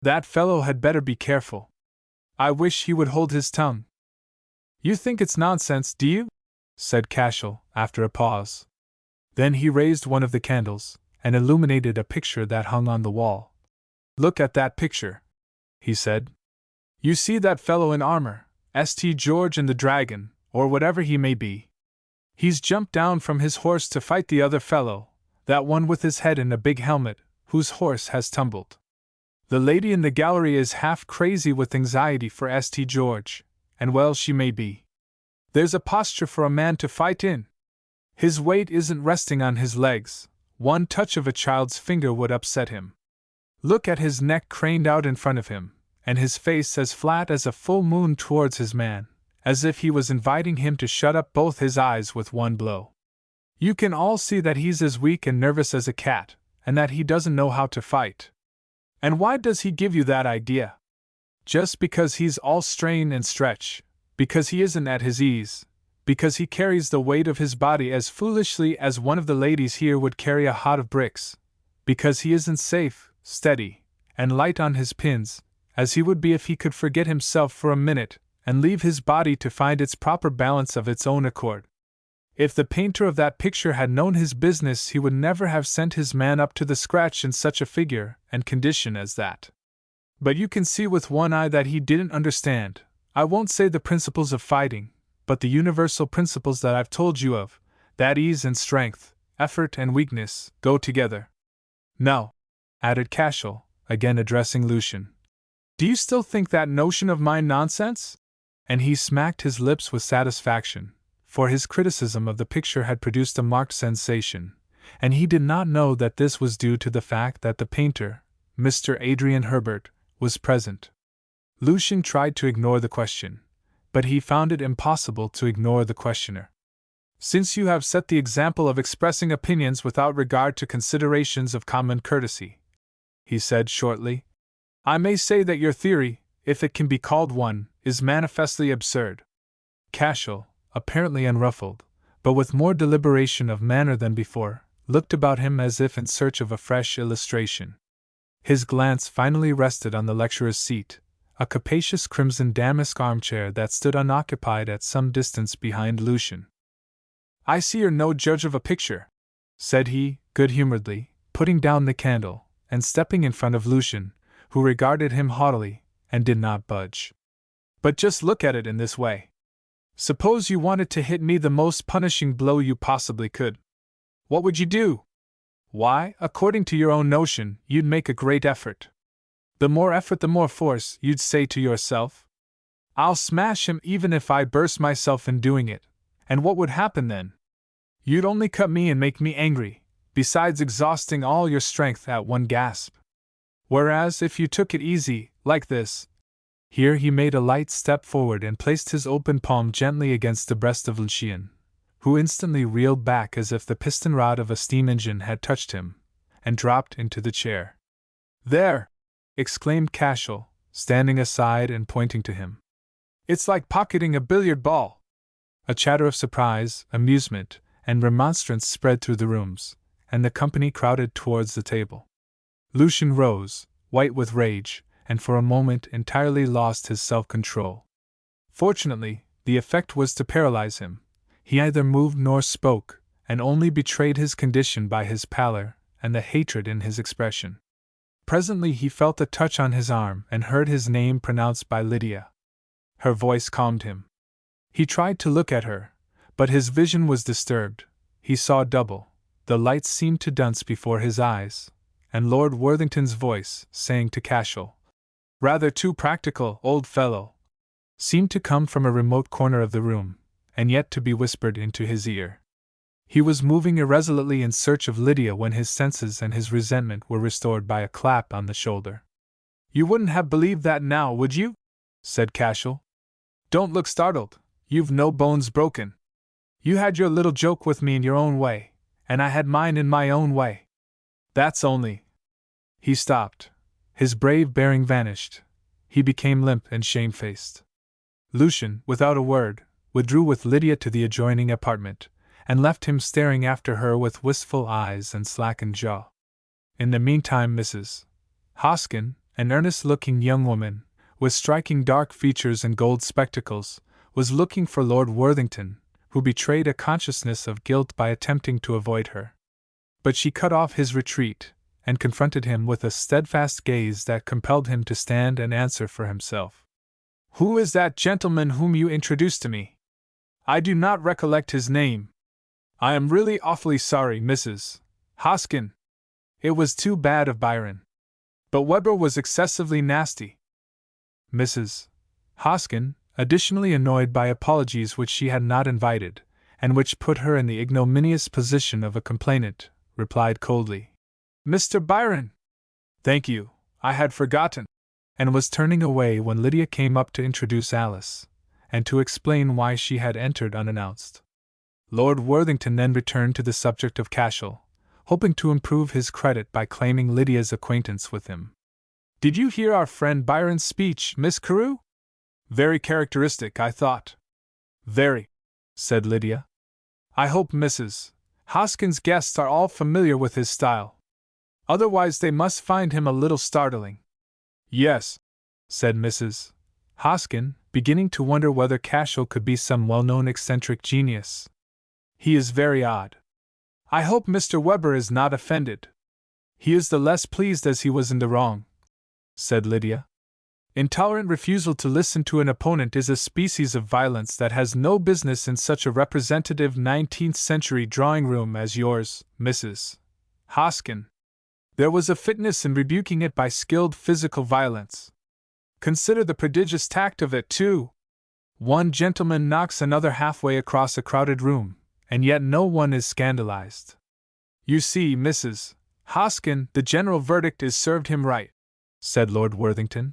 Speaker 1: That fellow had better be careful. I wish he would hold his tongue. You think it's nonsense, do you? Said Cashel, after a pause. Then he raised one of the candles, and illuminated a picture that hung on the wall. Look at that picture, he said. You see that fellow in armor, St. George and the Dragon, or whatever he may be. He's jumped down from his horse to fight the other fellow, that one with his head in a big helmet, whose horse has tumbled. The lady in the gallery is half crazy with anxiety for St. George, and well she may be. There's a posture for a man to fight in. His weight isn't resting on his legs, one touch of a child's finger would upset him. Look at his neck craned out in front of him, and his face as flat as a full moon towards his man, as if he was inviting him to shut up both his eyes with one blow. You can all see that he's as weak and nervous as a cat, and that he doesn't know how to fight. And why does he give you that idea? Just because he's all strain and stretch, because he isn't at his ease, because he carries the weight of his body as foolishly as one of the ladies here would carry a hod of bricks, because he isn't safe, steady, and light on his pins, as he would be if he could forget himself for a minute, and leave his body to find its proper balance of its own accord. If the painter of that picture had known his business, he would never have sent his man up to the scratch in such a figure and condition as that. But you can see with one eye that he didn't understand, I won't say the principles of fighting, but the universal principles that I've told you of, that ease and strength, effort and weakness, go together. Now, added Cashel, again addressing Lucian, do you still think that notion of mine nonsense? And he smacked his lips with satisfaction, for his criticism of the picture had produced a marked sensation, and he did not know that this was due to the fact that the painter, Mr. Adrian Herbert, was present. Lucian tried to ignore the question, but he found it impossible to ignore the questioner. Since you have set the example of expressing opinions without regard to considerations of common courtesy, he said shortly, I may say that your theory, if it can be called one, is manifestly absurd. Cashel, apparently unruffled, but with more deliberation of manner than before, looked about him as if in search of a fresh illustration. His glance finally rested on the lecturer's seat, a capacious crimson damask armchair that stood unoccupied at some distance behind Lucian. I see you're no judge of a picture, said he, good-humoredly, putting down the candle, and stepping in front of Lucian, who regarded him haughtily, and did not budge. But just look at it in this way. Suppose you wanted to hit me the most punishing blow you possibly could. What would you do? Why, according to your own notion, you'd make a great effort. The more effort, the more force, you'd say to yourself. I'll smash him even if I burst myself in doing it. And what would happen then? You'd only cut me and make me angry, besides exhausting all your strength at one gasp. Whereas if you took it easy, like this. Here he made a light step forward and placed his open palm gently against the breast of Lucian, who instantly reeled back as if the piston rod of a steam engine had touched him, and dropped into the chair. There! Exclaimed Cashel, standing aside and pointing to him. It's like pocketing a billiard ball! A chatter of surprise, amusement, and remonstrance spread through the rooms, and the company crowded towards the table. Lucian rose, white with rage, and for a moment entirely lost his self-control. Fortunately, the effect was to paralyze him. He neither moved nor spoke, and only betrayed his condition by his pallor and the hatred in his expression. Presently he felt a touch on his arm and heard his name pronounced by Lydia. Her voice calmed him. He tried to look at her, but his vision was disturbed. He saw double. The lights seemed to dance before his eyes, and Lord Worthington's voice, saying to Cashel, "Rather too practical, old fellow," seemed to come from a remote corner of the room, and yet to be whispered into his ear. He was moving irresolutely in search of Lydia when his senses and his resentment were restored by a clap on the shoulder. You wouldn't have believed that now, would you? Said Cashel. Don't look startled, you've no bones broken. You had your little joke with me in your own way, and I had mine in my own way. That's only. He stopped. His brave bearing vanished. He became limp and shamefaced. Lucian, without a word, withdrew with Lydia to the adjoining apartment, and left him staring after her with wistful eyes and slackened jaw. In the meantime, Mrs. Hoskin, an earnest-looking young woman, with striking dark features and gold spectacles, was looking for Lord Worthington, who betrayed a consciousness of guilt by attempting to avoid her. But she cut off his retreat, and confronted him with a steadfast gaze that compelled him to stand and answer for himself. Who is that gentleman whom you introduced to me? I do not recollect his name. I am really awfully sorry, Mrs. Hoskin. It was too bad of Byron. But Weber was excessively nasty. Mrs. Hoskin, additionally annoyed by apologies which she had not invited, and which put her in the ignominious position of a complainant, replied coldly, Mr. Byron. Thank you, I had forgotten, and was turning away when Lydia came up to introduce Alice, and to explain why she had entered unannounced. Lord Worthington then returned to the subject of Cashel, hoping to improve his credit by claiming Lydia's acquaintance with him. Did you hear our friend Byron's speech, Miss Carew? Very characteristic, I thought. Very, said Lydia. I hope Mrs. Hoskin's guests are all familiar with his style. Otherwise they must find him a little startling. Yes, said Mrs. Hoskin, beginning to wonder whether Cashel could be some well-known eccentric genius. He is very odd. I hope Mr. Weber is not offended. He is the less pleased as he was in the wrong, said Lydia. Intolerant refusal to listen to an opponent is a species of violence that has no business in such a representative 19th-century drawing-room as yours, Mrs. Hoskin. There was a fitness in rebuking it by skilled physical violence. Consider the prodigious tact of it, too. One gentleman knocks another halfway across a crowded room, and yet no one is scandalized. You see, Mrs. Hoskin, the general verdict is served him right, said Lord Worthington,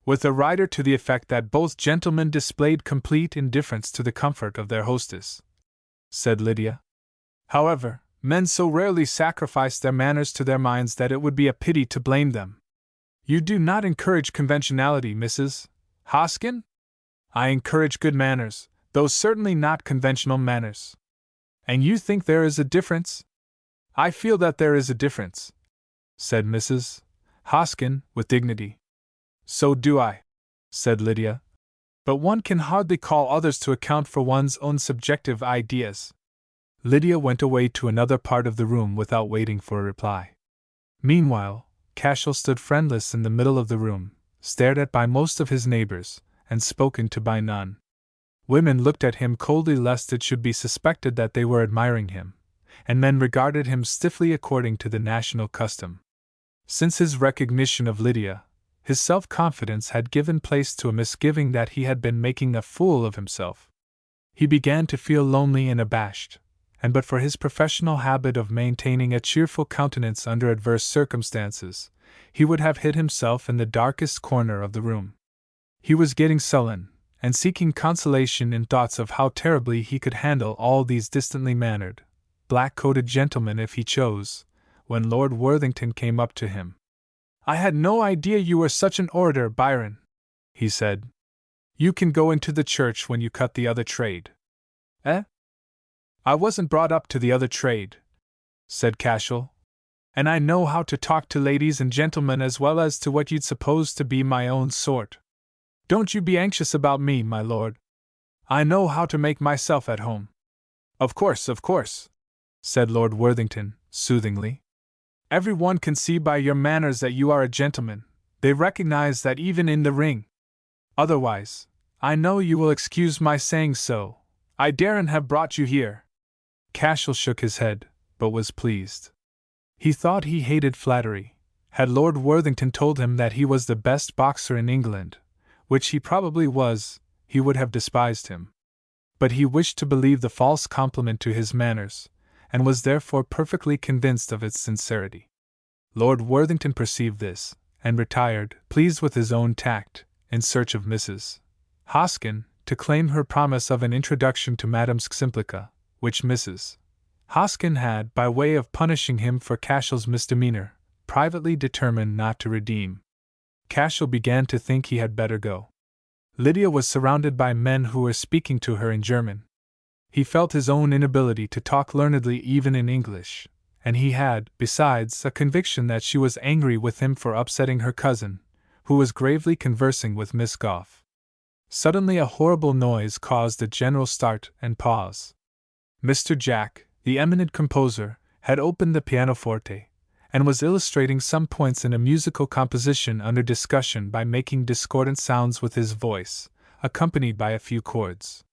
Speaker 1: with a rider to the effect that both gentlemen displayed complete indifference to the comfort of their hostess. Said Lydia. However, men so rarely sacrifice their manners to their minds that it would be a pity to blame them. You do not encourage conventionality, Mrs. Hoskin? I encourage good manners, though certainly not conventional manners. And you think there is a difference? I feel that there is a difference, said Mrs. Hoskin, with dignity. So do I, said Lydia. But one can hardly call others to account for one's own subjective ideas. Lydia went away to another part of the room without waiting for a reply. Meanwhile, Cashel stood friendless in the middle of the room, stared at by most of his neighbors, and spoken to by none. Women looked at him coldly lest it should be suspected that they were admiring him, and men regarded him stiffly according to the national custom. Since his recognition of Lydia, his self-confidence had given place to a misgiving that he had been making a fool of himself. He began to feel lonely and abashed, and but for his professional habit of maintaining a cheerful countenance under adverse circumstances, he would have hid himself in the darkest corner of the room. He was getting sullen, and seeking consolation in thoughts of how terribly he could handle all these distantly mannered, black-coated gentlemen if he chose, when Lord Worthington came up to him. I had no idea you were such an orator, Byron, he said. You can go into the church when you cut the other trade. Eh? I wasn't brought up to the other trade, said Cashel, and I know how to talk to ladies and gentlemen as well as to what you'd suppose to be my own sort. Don't you be anxious about me, my lord. I know how to make myself at home. Of course, said Lord Worthington, soothingly. Everyone can see by your manners that you are a gentleman. They recognize that even in the ring. Otherwise, I know you will excuse my saying so, I daren't have brought you here. Cashel shook his head, but was pleased. He thought he hated flattery. Had Lord Worthington told him that he was the best boxer in England, which he probably was, he would have despised him. But he wished to believe the false compliment to his manners, and was therefore perfectly convinced of its sincerity. Lord Worthington perceived this, and retired, pleased with his own tact, in search of Mrs. Hoskin, to claim her promise of an introduction to Madame Simplica, which Mrs. Hoskin had, by way of punishing him for Cashel's misdemeanor, privately determined not to redeem. Cashel began to think he had better go. Lydia was surrounded by men who were speaking to her in German. He felt his own inability to talk learnedly even in English, and he had, besides, a conviction that she was angry with him for upsetting her cousin, who was gravely conversing with Miss Gough. Suddenly a horrible noise caused a general start and pause. Mr. Jack, the eminent composer, had opened the pianoforte, and was illustrating some points in a musical composition under discussion by making discordant sounds with his voice, accompanied by a few chords.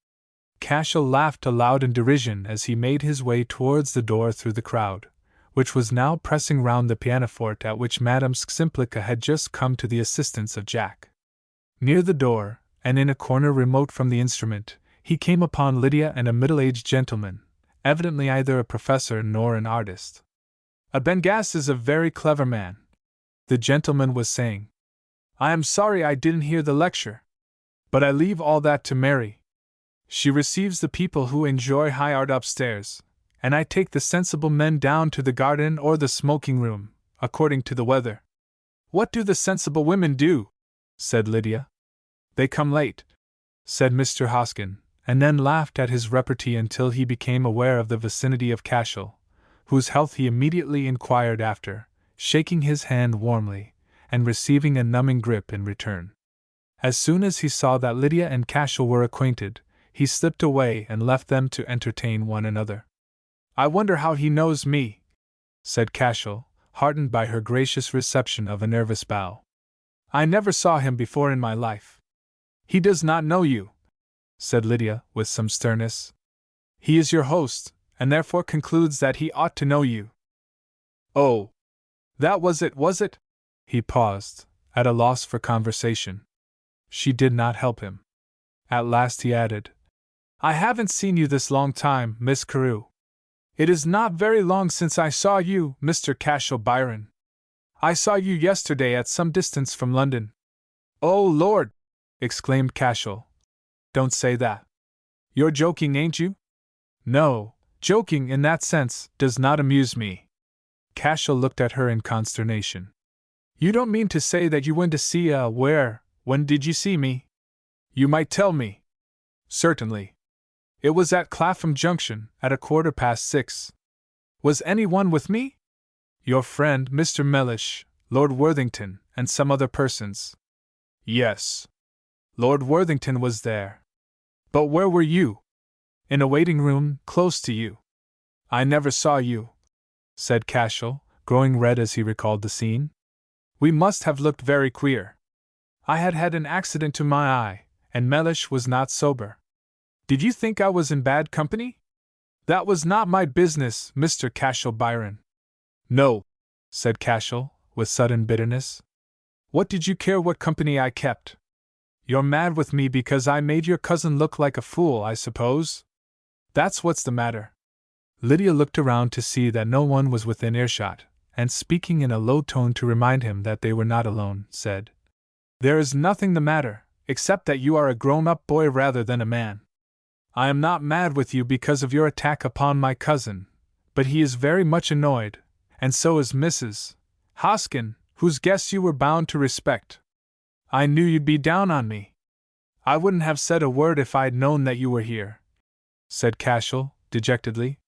Speaker 1: Cashel laughed aloud in derision as he made his way towards the door through the crowd, which was now pressing round the pianoforte at which Madame Simplica had just come to the assistance of Jack. Near the door, and in a corner remote from the instrument, he came upon Lydia and a middle-aged gentleman, evidently either a professor nor an artist. "Bengas is a very clever man," the gentleman was saying. "I am sorry I didn't hear the lecture. But I leave all that to Mary. She receives the people who enjoy high art upstairs, and I take the sensible men down to the garden or the smoking room, according to the weather." "What do the sensible women do?" said Lydia. "They come late," said Mr. Hoskin, and then laughed at his repartee until he became aware of the vicinity of Cashel, whose health he immediately inquired after, shaking his hand warmly, and receiving a numbing grip in return. As soon as he saw that Lydia and Cashel were acquainted, he slipped away and left them to entertain one another. "I wonder how he knows me," said Cashel, heartened by her gracious reception of a nervous bow. "I never saw him before in my life." "He does not know you," said Lydia, with some sternness. "He is your host, and therefore concludes that he ought to know you." "Oh, that was it, was it?" He paused, at a loss for conversation. She did not help him. At last he added, "I haven't seen you this long time, Miss Carew." "It is not very long since I saw you, Mr. Cashel Byron. I saw you yesterday at some distance from London." "Oh, Lord!" exclaimed Cashel. "Don't say that. You're joking, ain't you?" "No, joking in that sense does not amuse me." Cashel looked at her in consternation. "You don't mean to say that you went to see when did you see me? You might tell me." "Certainly. It was at Clapham Junction, at 6:15. Was anyone with me?" "Your friend, Mr. Mellish, Lord Worthington, and some other persons." "Yes. Lord Worthington was there. But where were you?" "In a waiting room, close to you." "I never saw you," said Cashel, growing red as he recalled the scene. "We must have looked very queer. I had had an accident to my eye, and Mellish was not sober. Did you think I was in bad company?" "That was not my business, Mr. Cashel Byron." "No," said Cashel, with sudden bitterness. "What did you care what company I kept? You're mad with me because I made your cousin look like a fool, I suppose? That's what's the matter." Lydia looked around to see that no one was within earshot, and speaking in a low tone to remind him that they were not alone, said, "There is nothing the matter, except that you are a grown-up boy rather than a man. I am not mad with you because of your attack upon my cousin, but he is very much annoyed, and so is Mrs. Hoskin, whose guests you were bound to respect. I knew you'd be down on me. I wouldn't have said a word if I'd known that you were here," said Cashel, dejectedly.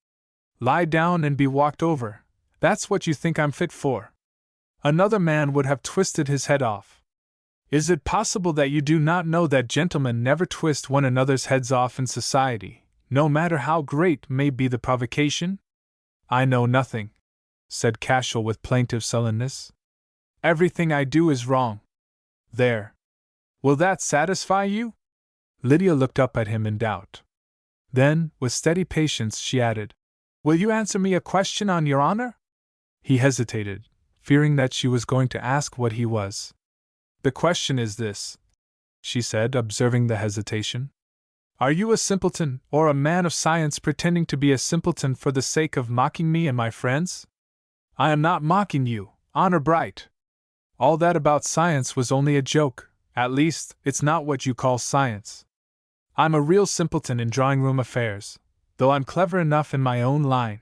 Speaker 1: "Lie down and be walked over, that's what you think I'm fit for. Another man would have twisted his head off. Is it possible that you do not know that gentlemen never twist one another's heads off in society, no matter how great may be the provocation?" "I know nothing," said Cashel with plaintive sullenness. "Everything I do is wrong. There. Will that satisfy you?" Lydia looked up at him in doubt. Then, with steady patience, she added, "Will you answer me a question on your honor?" He hesitated, fearing that she was going to ask what he was. "The question is this," she said, observing the hesitation. "Are you a simpleton, or a man of science pretending to be a simpleton for the sake of mocking me and my friends?" "I am not mocking you, honor bright." All that about science was only a joke. At least, it's not what you call science. I'm a real simpleton in drawing-room affairs, though I'm clever enough in my own line.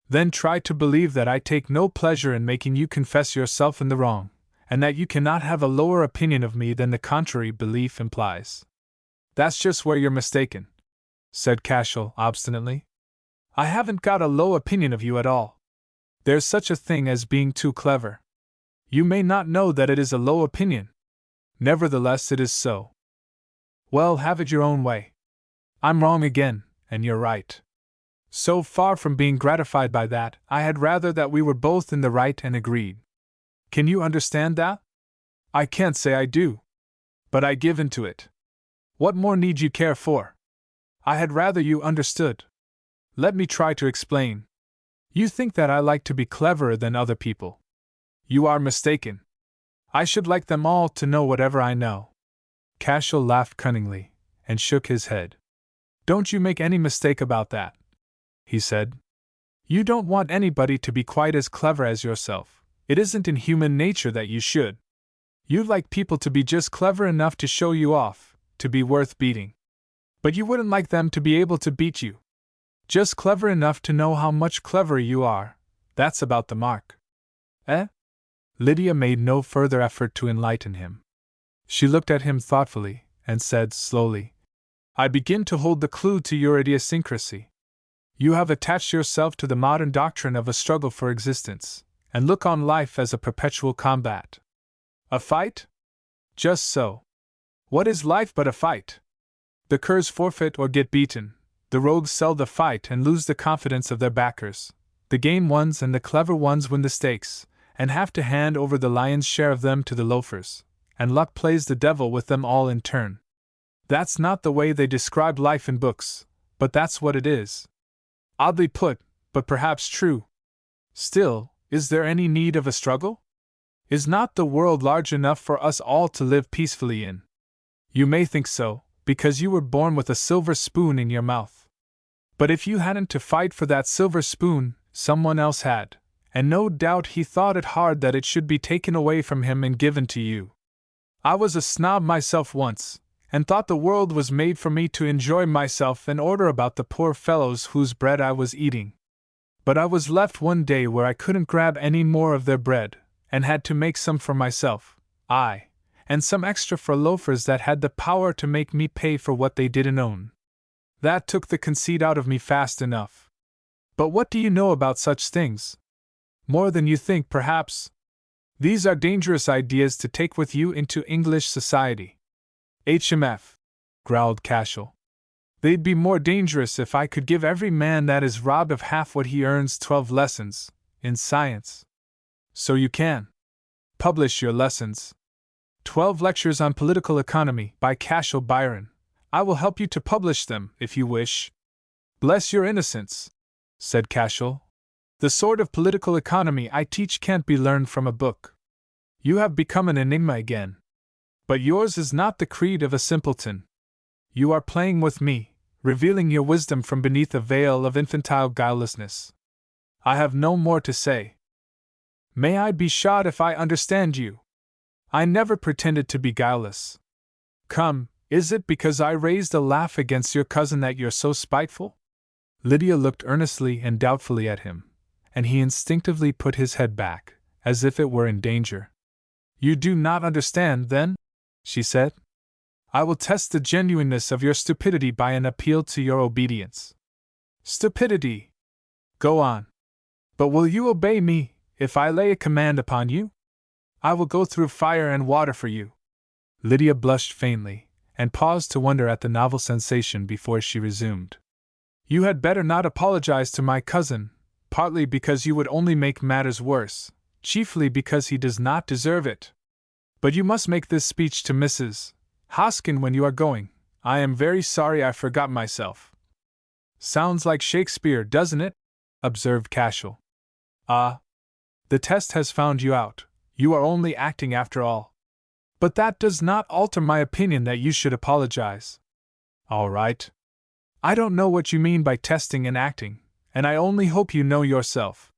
Speaker 1: Then try to believe that I take no pleasure in making you confess yourself in the wrong, and that you cannot have a lower opinion of me than the contrary belief implies. That's just where you're mistaken, said Cashel obstinately. I haven't got a low opinion of you at all. There's such a thing as being too clever. You may not know that it is a low opinion. Nevertheless, it is so. Well, have it your own way. I'm wrong again, and you're right. So far from being gratified by that, I had rather that we were both in the right and agreed. Can you understand that? I can't say I do. But I give in to it. What more need you care for? I had rather you understood. Let me try to explain. You think that I like to be cleverer than other people. You are mistaken. I should like them all to know whatever I know. Cashel laughed cunningly, and shook his head. Don't you make any mistake about that, he said. You don't want anybody to be quite as clever as yourself. It isn't in human nature that you should. You'd like people to be just clever enough to show you off, to be worth beating. But you wouldn't like them to be able to beat you. Just clever enough to know how much cleverer you are. That's about the mark. Eh? Lydia made no further effort to enlighten him. She looked at him thoughtfully, and said slowly, I begin to hold the clue to your idiosyncrasy. You have attached yourself to the modern doctrine of a struggle for existence, and look on life as a perpetual combat. A fight? Just so. What is life but a fight? The curs forfeit or get beaten, the rogues sell the fight and lose the confidence of their backers, the game ones and the clever ones win the stakes, and have to hand over the lion's share of them to the loafers, and luck plays the devil with them all in turn. That's not the way they describe life in books, but that's what it is. Oddly put, but perhaps true. Still, is there any need of a struggle? Is not the world large enough for us all to live peacefully in? You may think so, because you were born with a silver spoon in your mouth. But if you hadn't to fight for that silver spoon, someone else had, and no doubt he thought it hard that it should be taken away from him and given to you. I was a snob myself once, and thought the world was made for me to enjoy myself and order about the poor fellows whose bread I was eating. But I was left one day where I couldn't grab any more of their bread, and had to make some for myself, and some extra for loafers that had the power to make me pay for what they didn't own. That took the conceit out of me fast enough. But what do you know about such things? More than you think, perhaps. These are dangerous ideas to take with you into English society. HMF, growled Cashel. They'd be more dangerous if I could give every man that is robbed of half what he earns 12 lessons in science. So you can publish your lessons. 12 lectures on political economy by Cashel Byron. I will help you to publish them, if you wish. Bless your innocence, said Cashel. The sort of political economy I teach can't be learned from a book. You have become an enigma again. But yours is not the creed of a simpleton. You are playing with me, revealing your wisdom from beneath a veil of infantile guilelessness. I have no more to say. May I be shot if I understand you. I never pretended to be guileless. Come, is it because I raised a laugh against your cousin that you're so spiteful? Lydia looked earnestly and doubtfully at him, and he instinctively put his head back, as if it were in danger. You do not understand, then? She said. I will test the genuineness of your stupidity by an appeal to your obedience. Stupidity! Go on. But will you obey me, if I lay a command upon you? I will go through fire and water for you. Lydia blushed faintly, and paused to wonder at the novel sensation before she resumed. You had better not apologize to my cousin, partly because you would only make matters worse, chiefly because he does not deserve it. But you must make this speech to Mrs. Hoskin when you are going. I am very sorry I forgot myself. Sounds like Shakespeare, doesn't it? Observed Cashel. Ah. The test has found you out. You are only acting after all. But that does not alter my opinion that you should apologize. All right. I don't know what you mean by testing and acting, and I only hope you know yourself.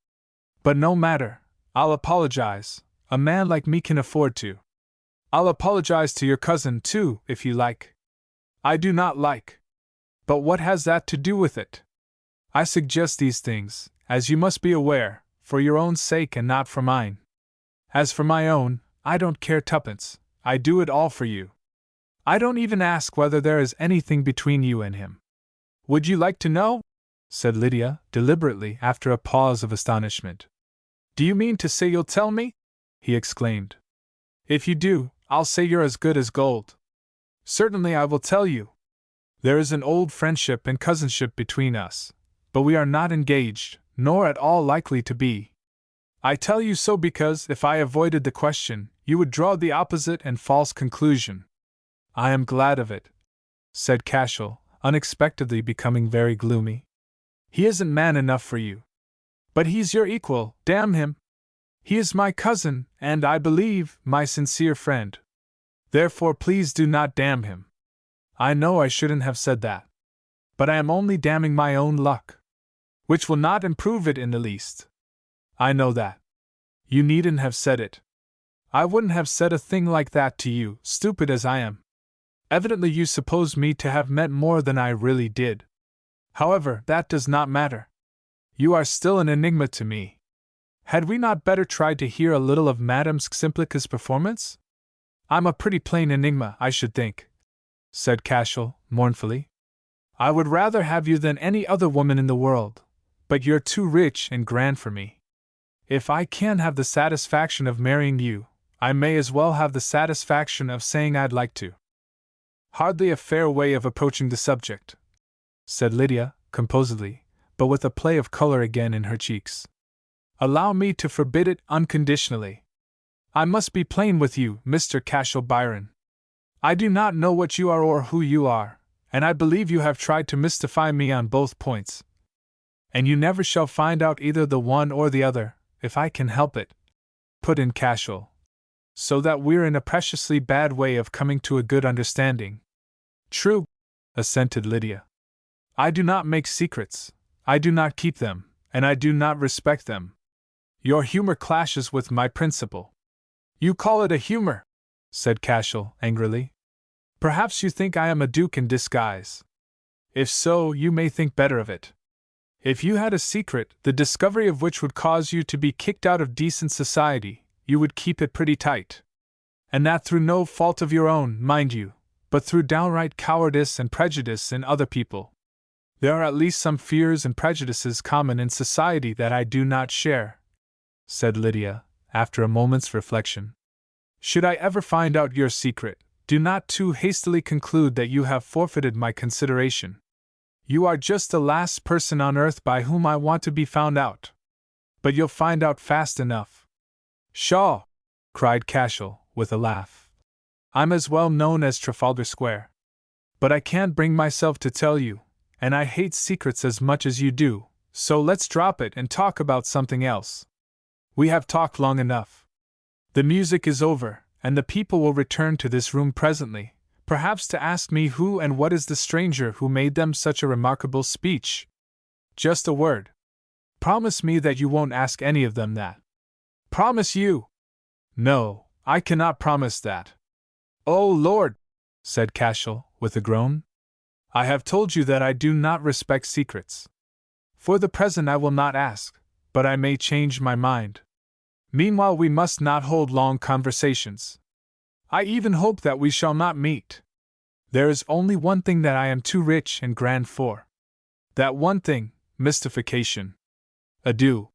Speaker 1: But no matter, I'll apologize, A man like me can afford to. I'll apologize to your cousin, too, if you like. I do not like. But what has that to do with it? I suggest these things, as you must be aware, for your own sake and not for mine. As for my own, I don't care tuppence, I do it all for you. I don't even ask whether there is anything between you and him. Would you like to know? Said Lydia, deliberately, after a pause of astonishment. Do you mean to say you'll tell me? He exclaimed. If you do, I'll say you're as good as gold. Certainly I will tell you. There is an old friendship and cousinship between us, but we are not engaged, nor at all likely to be. I tell you so because, if I avoided the question, you would draw the opposite and false conclusion. I am glad of it, said Cashel, unexpectedly becoming very gloomy. He isn't man enough for you. But he's your equal, damn him! He is my cousin, and, I believe, my sincere friend. Therefore please do not damn him. I know I shouldn't have said that. But I am only damning my own luck, which will not improve it in the least. I know that. You needn't have said it. I wouldn't have said a thing like that to you, stupid as I am. Evidently you supposed me to have meant more than I really did. However, that does not matter. You are still an enigma to me. Had we not better try to hear a little of Madame Simplica's performance? I'm a pretty plain enigma, I should think, said Cashel, mournfully. I would rather have you than any other woman in the world, but you're too rich and grand for me. If I can have the satisfaction of marrying you, I may as well have the satisfaction of saying I'd like to. Hardly a fair way of approaching the subject, said Lydia, composedly, but with a play of color again in her cheeks. Allow me to forbid it unconditionally. I must be plain with you, Mr. Cashel Byron. I do not know what you are or who you are, and I believe you have tried to mystify me on both points. And you never shall find out either the one or the other, if I can help it, put in Cashel. So that we're in a preciously bad way of coming to a good understanding. True, assented Lydia. I do not make secrets, I do not keep them, and I do not respect them. Your humor clashes with my principle. You call it a humor, said Cashel, angrily. Perhaps you think I am a duke in disguise. If so, you may think better of it. If you had a secret, the discovery of which would cause you to be kicked out of decent society, you would keep it pretty tight. And that through no fault of your own, mind you, but through downright cowardice and prejudice in other people. There are at least some fears and prejudices common in society that I do not share, said Lydia, after a moment's reflection. Should I ever find out your secret, do not too hastily conclude that you have forfeited my consideration. You are just the last person on earth by whom I want to be found out. But you'll find out fast enough. Pshaw! Cried Cashel, with a laugh. I'm as well known as Trafalgar Square. But I can't bring myself to tell you, and I hate secrets as much as you do, so let's drop it and talk about something else. We have talked long enough. The music is over, and the people will return to this room presently, perhaps to ask me who and what is the stranger who made them such a remarkable speech. Just a word. Promise me that you won't ask any of them that. Promise you? No, I cannot promise that. Oh, Lord, said Cashel, with a groan. I have told you that I do not respect secrets. For the present I will not ask, but I may change my mind. Meanwhile we must not hold long conversations. I even hope that we shall not meet. There is only one thing that I am too rich and grand for. That one thing, mystification. Adieu.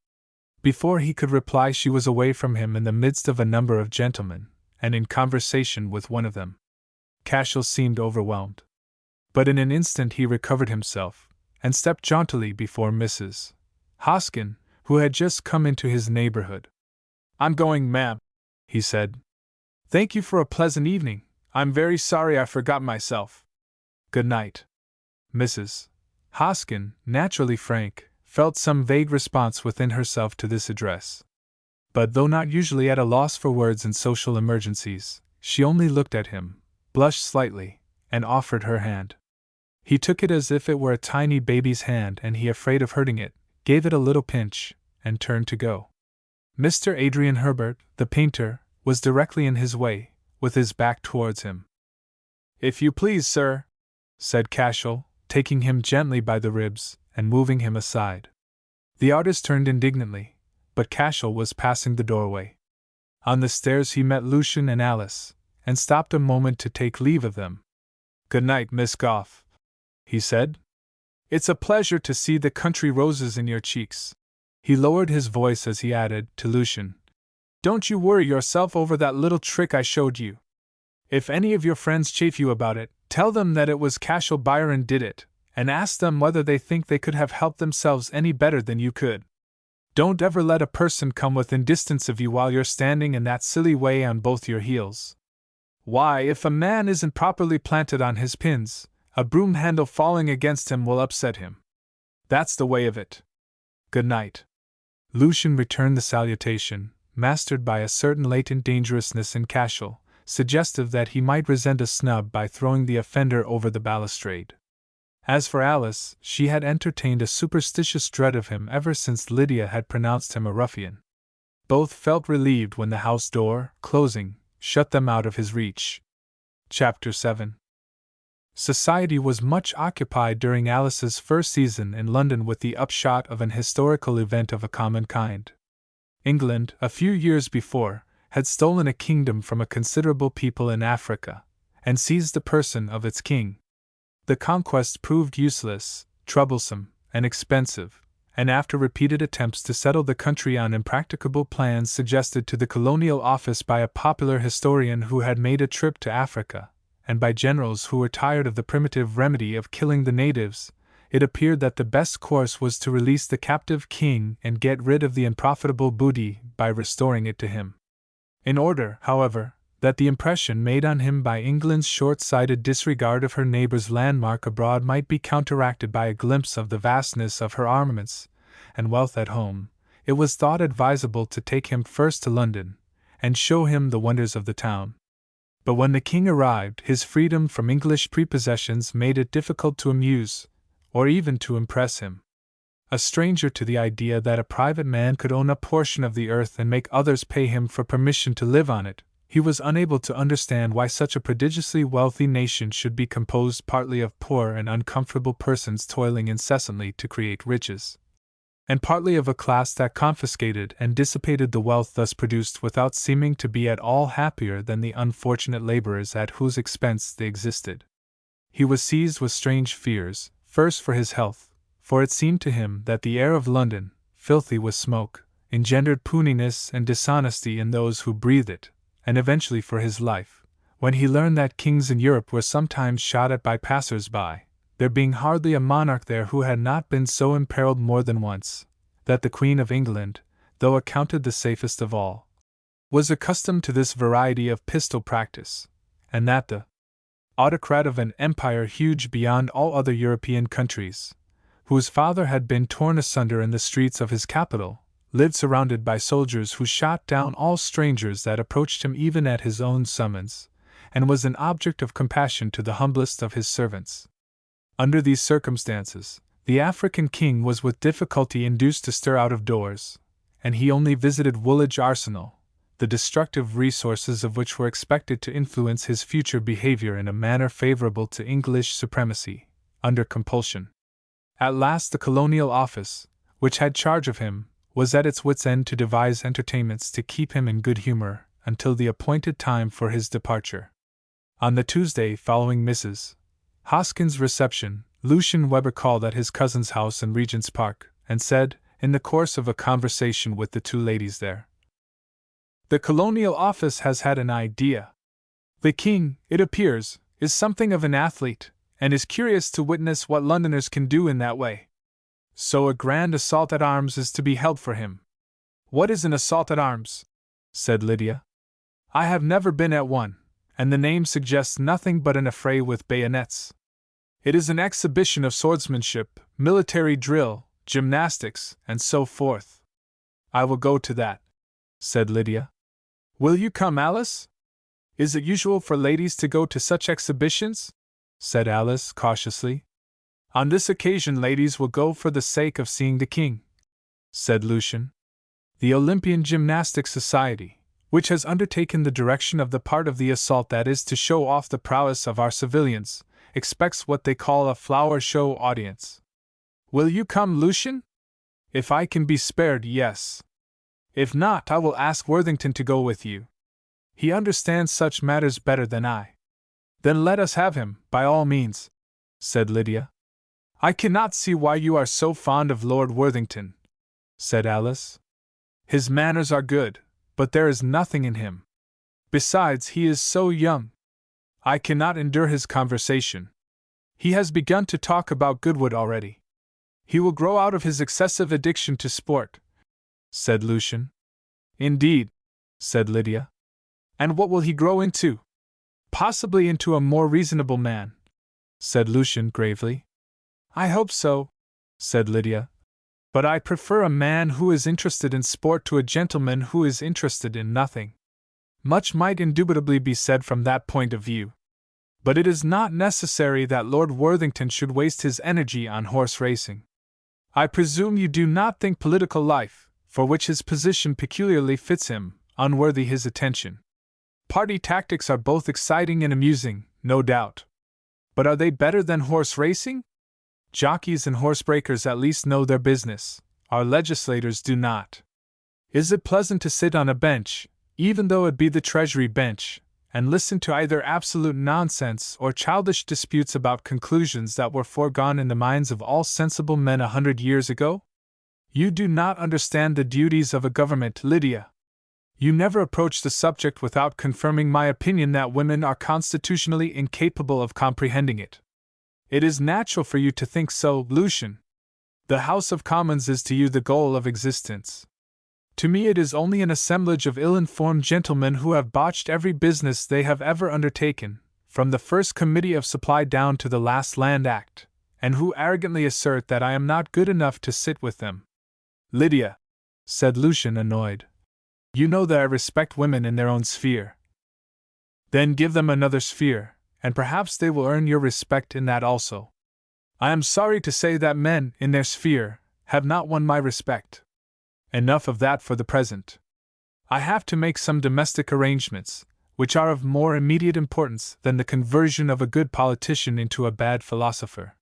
Speaker 1: Before he could reply she was away from him in the midst of a number of gentlemen, and in conversation with one of them. Cashel seemed overwhelmed. But in an instant he recovered himself, and stepped jauntily before Mrs. Hoskin, who had just come into his neighborhood. I'm going, ma'am, he said. Thank you for a pleasant evening. I'm very sorry I forgot myself. Good night. Mrs. Hoskin, naturally frank, felt some vague response within herself to this address. But though not usually at a loss for words in social emergencies, she only looked at him, blushed slightly, and offered her hand. He took it as if it were a tiny baby's hand, and he, afraid of hurting it, gave it a little pinch, and turned to go. Mr. Adrian Herbert, the painter, was directly in his way, with his back towards him. "If you please, sir," said Cashel, taking him gently by the ribs and moving him aside. The artist turned indignantly, but Cashel was passing the doorway. On the stairs he met Lucian and Alice, and stopped a moment to take leave of them. "Good night, Miss Goff," he said. "It's a pleasure to see the country roses in your cheeks." He lowered his voice as he added, to Lucian, "Don't you worry yourself over that little trick I showed you. If any of your friends chaff you about it, tell them that it was Cashel Byron did it, and ask them whether they think they could have helped themselves any better than you could. Don't ever let a person come within distance of you while you're standing in that silly way on both your heels. Why, if a man isn't properly planted on his pins, a broom handle falling against him will upset him. That's the way of it. Good night." Lucian returned the salutation, mastered by a certain latent dangerousness in Cashel, suggestive that he might resent a snub by throwing the offender over the balustrade. As for Alice, she had entertained a superstitious dread of him ever since Lydia had pronounced him a ruffian. Both felt relieved when the house door, closing, shut them out of his reach. Chapter 7. Society was much occupied during Alice's first season in London with the upshot of an historical event of a common kind. England, a few years before, had stolen a kingdom from a considerable people in Africa, and seized the person of its king. The conquest proved useless, troublesome, and expensive, and after repeated attempts to settle the country on impracticable plans suggested to the Colonial Office by a popular historian who had made a trip to Africa, and by generals who were tired of the primitive remedy of killing the natives, it appeared that the best course was to release the captive king and get rid of the unprofitable booty by restoring it to him. In order, however, that the impression made on him by England's short-sighted disregard of her neighbor's landmark abroad might be counteracted by a glimpse of the vastness of her armaments and wealth at home, it was thought advisable to take him first to London, and show him the wonders of the town. But when the king arrived, his freedom from English prepossessions made it difficult to amuse, or even to impress him. A stranger to the idea that a private man could own a portion of the earth and make others pay him for permission to live on it, he was unable to understand why such a prodigiously wealthy nation should be composed partly of poor and uncomfortable persons toiling incessantly to create riches, and partly of a class that confiscated and dissipated the wealth thus produced without seeming to be at all happier than the unfortunate laborers at whose expense they existed. He was seized with strange fears, first for his health, for it seemed to him that the air of London, filthy with smoke, engendered puniness and dishonesty in those who breathed it, and eventually for his life, when he learned that kings in Europe were sometimes shot at by passers-by, there being hardly a monarch there who had not been so imperiled more than once, that the Queen of England, though accounted the safest of all, was accustomed to this variety of pistol practice, and that the autocrat of an empire huge beyond all other European countries, whose father had been torn asunder in the streets of his capital, lived surrounded by soldiers who shot down all strangers that approached him even at his own summons, and was an object of compassion to the humblest of his servants. Under these circumstances, the African king was with difficulty induced to stir out of doors, and he only visited Woolwich Arsenal, the destructive resources of which were expected to influence his future behavior in a manner favorable to English supremacy, under compulsion. At last the Colonial Office, which had charge of him, was at its wits' end to devise entertainments to keep him in good humor until the appointed time for his departure. On the Tuesday following Mrs. Hoskins' reception, Lucian Weber called at his cousin's house in Regent's Park, and said, in the course of a conversation with the two ladies there, "The Colonial Office has had an idea. The king, it appears, is something of an athlete, and is curious to witness what Londoners can do in that way. So a grand assault at arms is to be held for him." "What is an assault at arms?" said Lydia. "I have never been at one, and the name suggests nothing but an affray with bayonets. It is an exhibition of swordsmanship, military drill, gymnastics, and so forth." "I will go to that," said Lydia. "Will you come, Alice? Is it usual for ladies to go to such exhibitions?" said Alice cautiously. "On this occasion ladies will go for the sake of seeing the king," said Lucian. The Olympian Gymnastic Society, which has undertaken the direction of the part of the assault that is to show off the prowess of our civilians, expects what they call a flower show audience. Will you come, Lucian? If I can be spared, yes. If not, I will ask Worthington to go with you. He understands such matters better than I. Then let us have him, by all means, said Lydia. I cannot see why you are so fond of Lord Worthington, said Alice. His manners are good, but there is nothing in him. Besides, he is so young. I cannot endure his conversation. He has begun to talk about Goodwood already. He will grow out of his excessive addiction to sport, said Lucian. Indeed, said Lydia. And what will he grow into? Possibly into a more reasonable man, said Lucian gravely. I hope so, said Lydia. But I prefer a man who is interested in sport to a gentleman who is interested in nothing. Much might indubitably be said from that point of view. But it is not necessary that Lord Worthington should waste his energy on horse racing. I presume you do not think political life, for which his position peculiarly fits him, unworthy his attention. Party tactics are both exciting and amusing, no doubt. But are they better than horse racing? Jockeys and horsebreakers at least know their business, our legislators do not. Is it pleasant to sit on a bench, even though it be the Treasury bench, and listen to either absolute nonsense or childish disputes about conclusions that were foregone in the minds of all sensible men 100 years ago? You do not understand the duties of a government, Lydia. You never approach the subject without confirming my opinion that women are constitutionally incapable of comprehending it. It is natural for you to think so, Lucian. The House of Commons is to you the goal of existence. To me it is only an assemblage of ill-informed gentlemen who have botched every business they have ever undertaken, from the first Committee of Supply down to the last Land Act, and who arrogantly assert that I am not good enough to sit with them. Lydia, said Lucian, annoyed. You know that I respect women in their own sphere. Then give them another sphere, and perhaps they will earn your respect in that also. I am sorry to say that men, in their sphere, have not won my respect. Enough of that for the present. I have to make some domestic arrangements, which are of more immediate importance than the conversion of a good politician into a bad philosopher.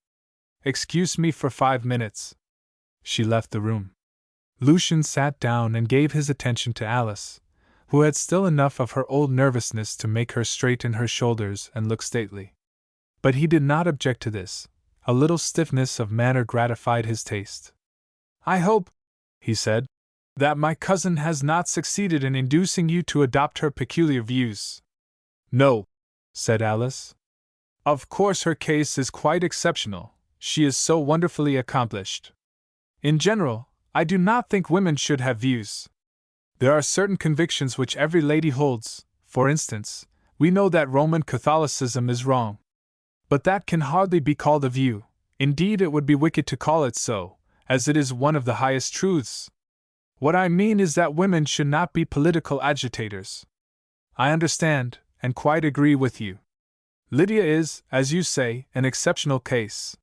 Speaker 1: Excuse me for 5 minutes. She left the room. Lucian sat down and gave his attention to Alice, who had still enough of her old nervousness to make her straighten her shoulders and look stately. But he did not object to this. A little stiffness of manner gratified his taste. I hope, he said, that my cousin has not succeeded in inducing you to adopt her peculiar views. No, said Alice. Of course her case is quite exceptional, she is so wonderfully accomplished. In general, I do not think women should have views. There are certain convictions which every lady holds. For instance, we know that Roman Catholicism is wrong. But that can hardly be called a view. Indeed, it would be wicked to call it so, as it is one of the highest truths. What I mean is that women should not be political agitators. I understand, and quite agree with you. Lydia is, as you say, an exceptional case.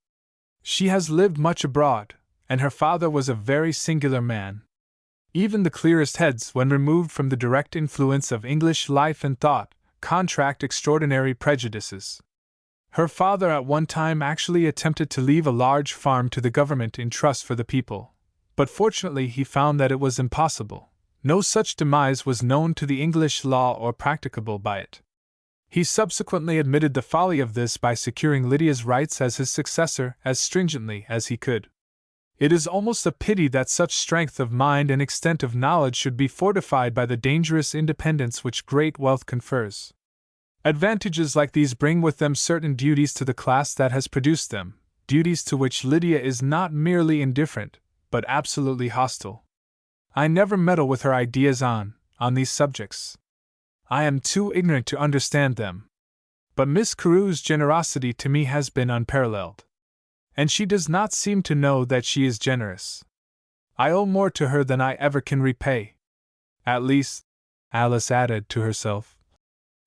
Speaker 1: She has lived much abroad, and her father was a very singular man. Even the clearest heads, when removed from the direct influence of English life and thought, contract extraordinary prejudices. Her father at one time actually attempted to leave a large farm to the government in trust for the people, but fortunately he found that it was impossible. No such demise was known to the English law or practicable by it. He subsequently admitted the folly of this by securing Lydia's rights as his successor as stringently as he could. It is almost a pity that such strength of mind and extent of knowledge should be fortified by the dangerous independence which great wealth confers. Advantages like these bring with them certain duties to the class that has produced them, duties to which Lydia is not merely indifferent, but absolutely hostile. I never meddle with her ideas on these subjects. I am too ignorant to understand them. But Miss Carew's generosity to me has been unparalleled. And she does not seem to know that she is generous. I owe more to her than I ever can repay. At least, Alice added to herself,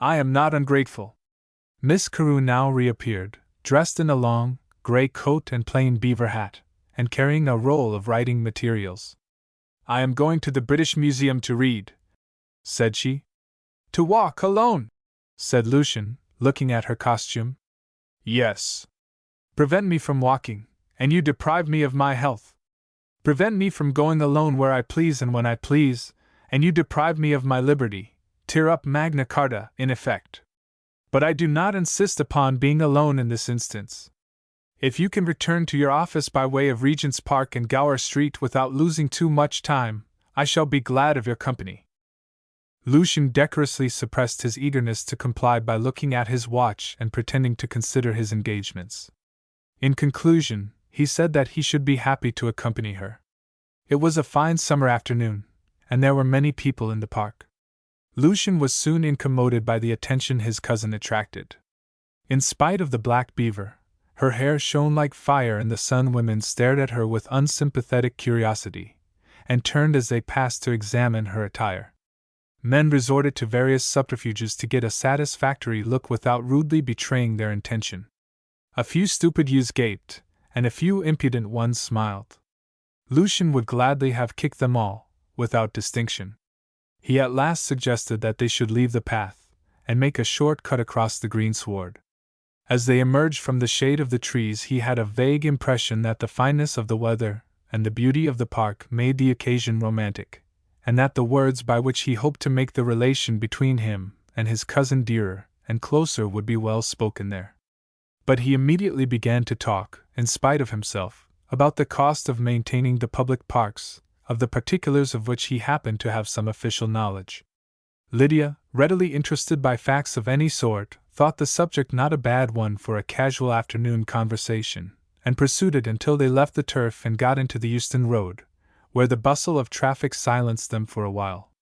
Speaker 1: I am not ungrateful. Miss Carew now reappeared, dressed in a long, grey coat and plain beaver hat, and carrying a roll of writing materials. I am going to the British Museum to read, said she. To walk alone, said Lucian, looking at her costume. Yes. Prevent me from walking, and you deprive me of my health. Prevent me from going alone where I please and when I please, and you deprive me of my liberty. Tear up Magna Carta, in effect. But I do not insist upon being alone in this instance. If you can return to your office by way of Regent's Park and Gower Street without losing too much time, I shall be glad of your company. Lucian decorously suppressed his eagerness to comply by looking at his watch and pretending to consider his engagements. In conclusion, he said that he should be happy to accompany her. It was a fine summer afternoon, and there were many people in the park. Lucian was soon incommoded by the attention his cousin attracted. In spite of the black beaver, her hair shone like fire in the sun. Women stared at her with unsympathetic curiosity, and turned as they passed to examine her attire. Men resorted to various subterfuges to get a satisfactory look without rudely betraying their intention. A few stupid youths gaped, and a few impudent ones smiled. Lucian would gladly have kicked them all, without distinction. He at last suggested that they should leave the path, and make a short cut across the greensward. As they emerged from the shade of the trees, he had a vague impression that the fineness of the weather and the beauty of the park made the occasion romantic, and that the words by which he hoped to make the relation between him and his cousin dearer and closer would be well spoken there. But he immediately began to talk, in spite of himself, about the cost of maintaining the public parks, of the particulars of which he happened to have some official knowledge. Lydia, readily interested by facts of any sort, thought the subject not a bad one for a casual afternoon conversation, and pursued it until they left the turf and got into the Euston Road, where the bustle of traffic silenced them for a while.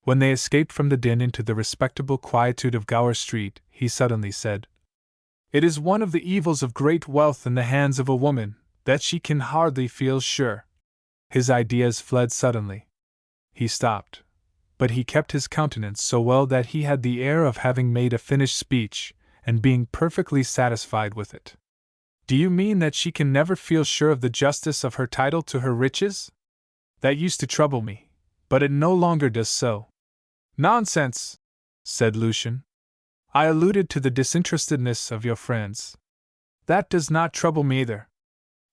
Speaker 1: When they escaped from the din into the respectable quietude of Gower Street, he suddenly said, "It is one of the evils of great wealth in the hands of a woman, that she can hardly feel sure." His ideas fled suddenly. He stopped, but he kept his countenance so well that he had the air of having made a finished speech, and being perfectly satisfied with it. "Do you mean that she can never feel sure of the justice of her title to her riches? That used to trouble me, but it no longer does so." "Nonsense," said Lucian. "I alluded to the disinterestedness of your friends. That does not trouble me either.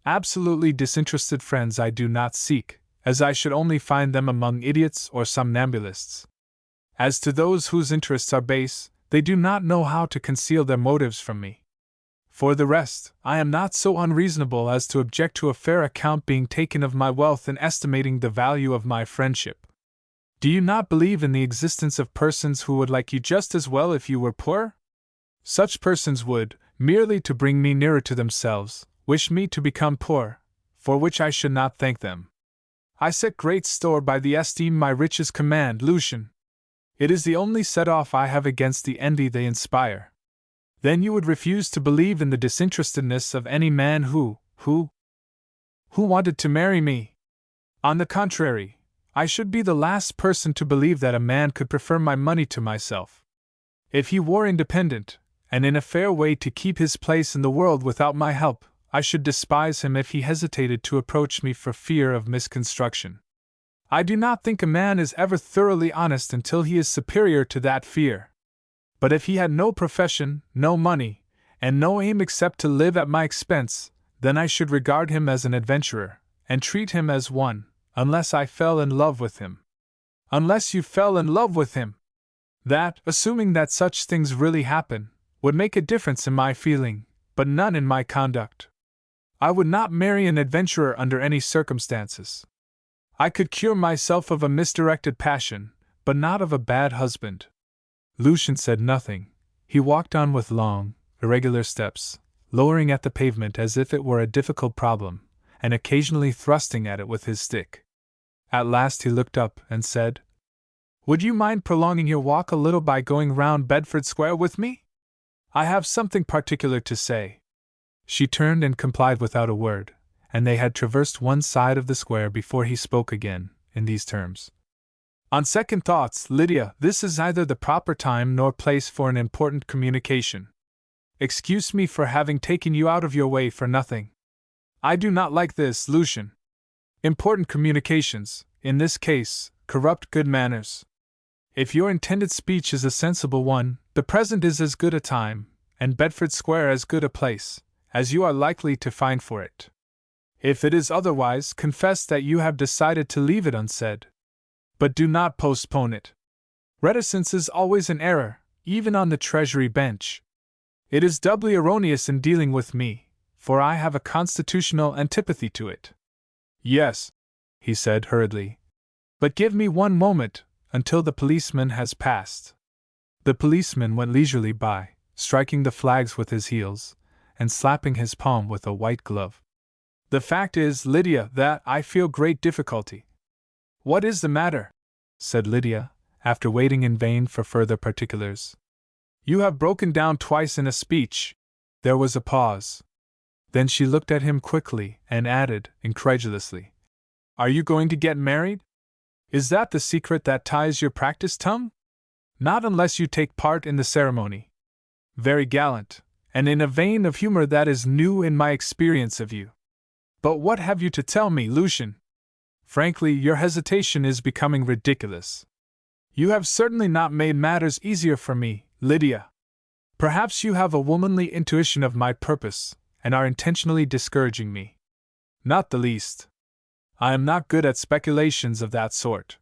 Speaker 1: Absolutely disinterested friends I do not seek, as I should only find them among idiots or somnambulists. As to those whose interests are base, they do not know how to conceal their motives from me. For the rest, I am not so unreasonable as to object to a fair account being taken of my wealth in estimating the value of my friendship. Do you not believe in the existence of persons who would like you just as well if you were poor? Such persons would, merely to bring me nearer to themselves, wish me to become poor, for which I should not thank them. I set great store by the esteem my riches command, Lucian. It is the only set-off I have against the envy they inspire. Then you would refuse to believe in the disinterestedness of any man who wanted to marry me. On the contrary, I should be the last person to believe that a man could prefer my money to myself. If he were independent, and in a fair way to keep his place in the world without my help, I should despise him if he hesitated to approach me for fear of misconstruction. I do not think a man is ever thoroughly honest until he is superior to that fear. But if he had no profession, no money, and no aim except to live at my expense, then I should regard him as an adventurer, and treat him as one, unless I fell in love with him." "Unless you fell in love with him? That, assuming that such things really happen, would make a difference in my feeling, but none in my conduct. I would not marry an adventurer under any circumstances. I could cure myself of a misdirected passion, but not of a bad husband." Lucian said nothing. He walked on with long, irregular steps, lowering at the pavement as if it were a difficult problem, and occasionally thrusting at it with his stick. At last he looked up and said, "Would you mind prolonging your walk a little by going round Bedford Square with me? I have something particular to say." She turned and complied without a word, and they had traversed one side of the square before he spoke again, in these terms. "On second thoughts, Lydia, this is neither the proper time nor place for an important communication. Excuse me for having taken you out of your way for nothing. I do not like this, Lucian. Important communications, in this case, corrupt good manners. If your intended speech is a sensible one, the present is as good a time, and Bedford Square as good a place, as you are likely to find for it. If it is otherwise, confess that you have decided to leave it unsaid. But do not postpone it. Reticence is always an error, even on the Treasury bench. It is doubly erroneous in dealing with me, for I have a constitutional antipathy to it. Yes, he said hurriedly. But give me one moment, until the policeman has passed. The policeman went leisurely by, striking the flags with his heels, and slapping his palm with a white glove. The fact is, Lydia, that I feel great difficulty. What is the matter? Said Lydia, after waiting in vain for further particulars. You have broken down twice in a speech. There was a pause. Then she looked at him quickly and added, incredulously, Are you going to get married? Is that the secret that ties your practiced tongue? Not unless you take part in the ceremony. Very gallant, and in a vein of humor that is new in my experience of you. But what have you to tell me, Lucian? Frankly, your hesitation is becoming ridiculous. You have certainly not made matters easier for me, Lydia. Perhaps you have a womanly intuition of my purpose, and are intentionally discouraging me. Not the least. I am not good at speculations of that sort.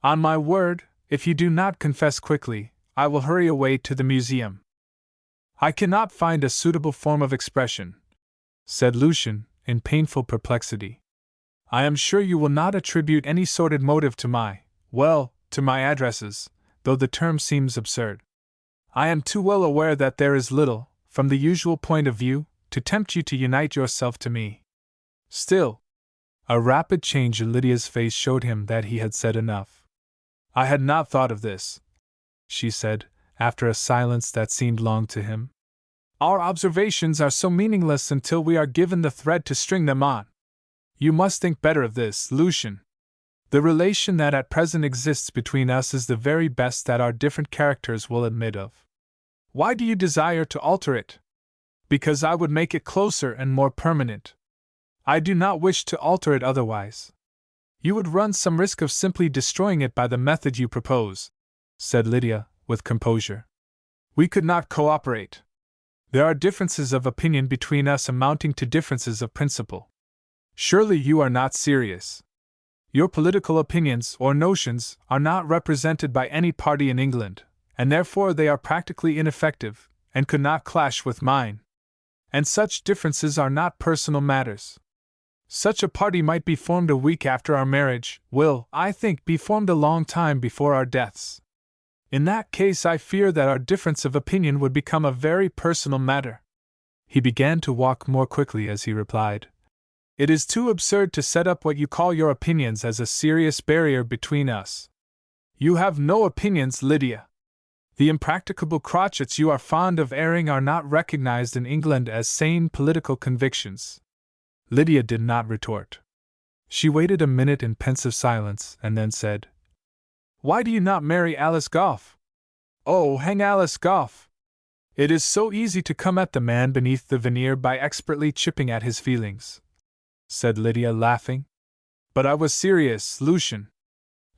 Speaker 1: On my word, if you do not confess quickly, I will hurry away to the museum. I cannot find a suitable form of expression, said Lucian, in painful perplexity. I am sure you will not attribute any sordid motive to my addresses, though the term seems absurd. I am too well aware that there is little, from the usual point of view, to tempt you to unite yourself to me. Still, a rapid change in Lydia's face showed him that he had said enough. I had not thought of this, she said, after a silence that seemed long to him. Our observations are so meaningless until we are given the thread to string them on. You must think better of this, Lucian. The relation that at present exists between us is the very best that our different characters will admit of. Why do you desire to alter it? Because I would make it closer and more permanent. I do not wish to alter it otherwise. You would run some risk of simply destroying it by the method you propose, said Lydia, with composure. We could not cooperate. There are differences of opinion between us amounting to differences of principle. Surely you are not serious. Your political opinions or notions are not represented by any party in England, and therefore they are practically ineffective, and could not clash with mine. And such differences are not personal matters. Such a party might be formed a week after our marriage, will, I think, be formed a long time before our deaths. In that case I fear that our difference of opinion would become a very personal matter. He began to walk more quickly as he replied. It is too absurd to set up what you call your opinions as a serious barrier between us. You have no opinions, Lydia. The impracticable crotchets you are fond of airing are not recognized in England as sane political convictions. Lydia did not retort. She waited a minute in pensive silence and then said, Why do you not marry Alice Gough? Oh, hang Alice Gough! It is so easy to come at the man beneath the veneer by expertly chipping at his feelings, said Lydia, laughing. But I was serious, Lucian.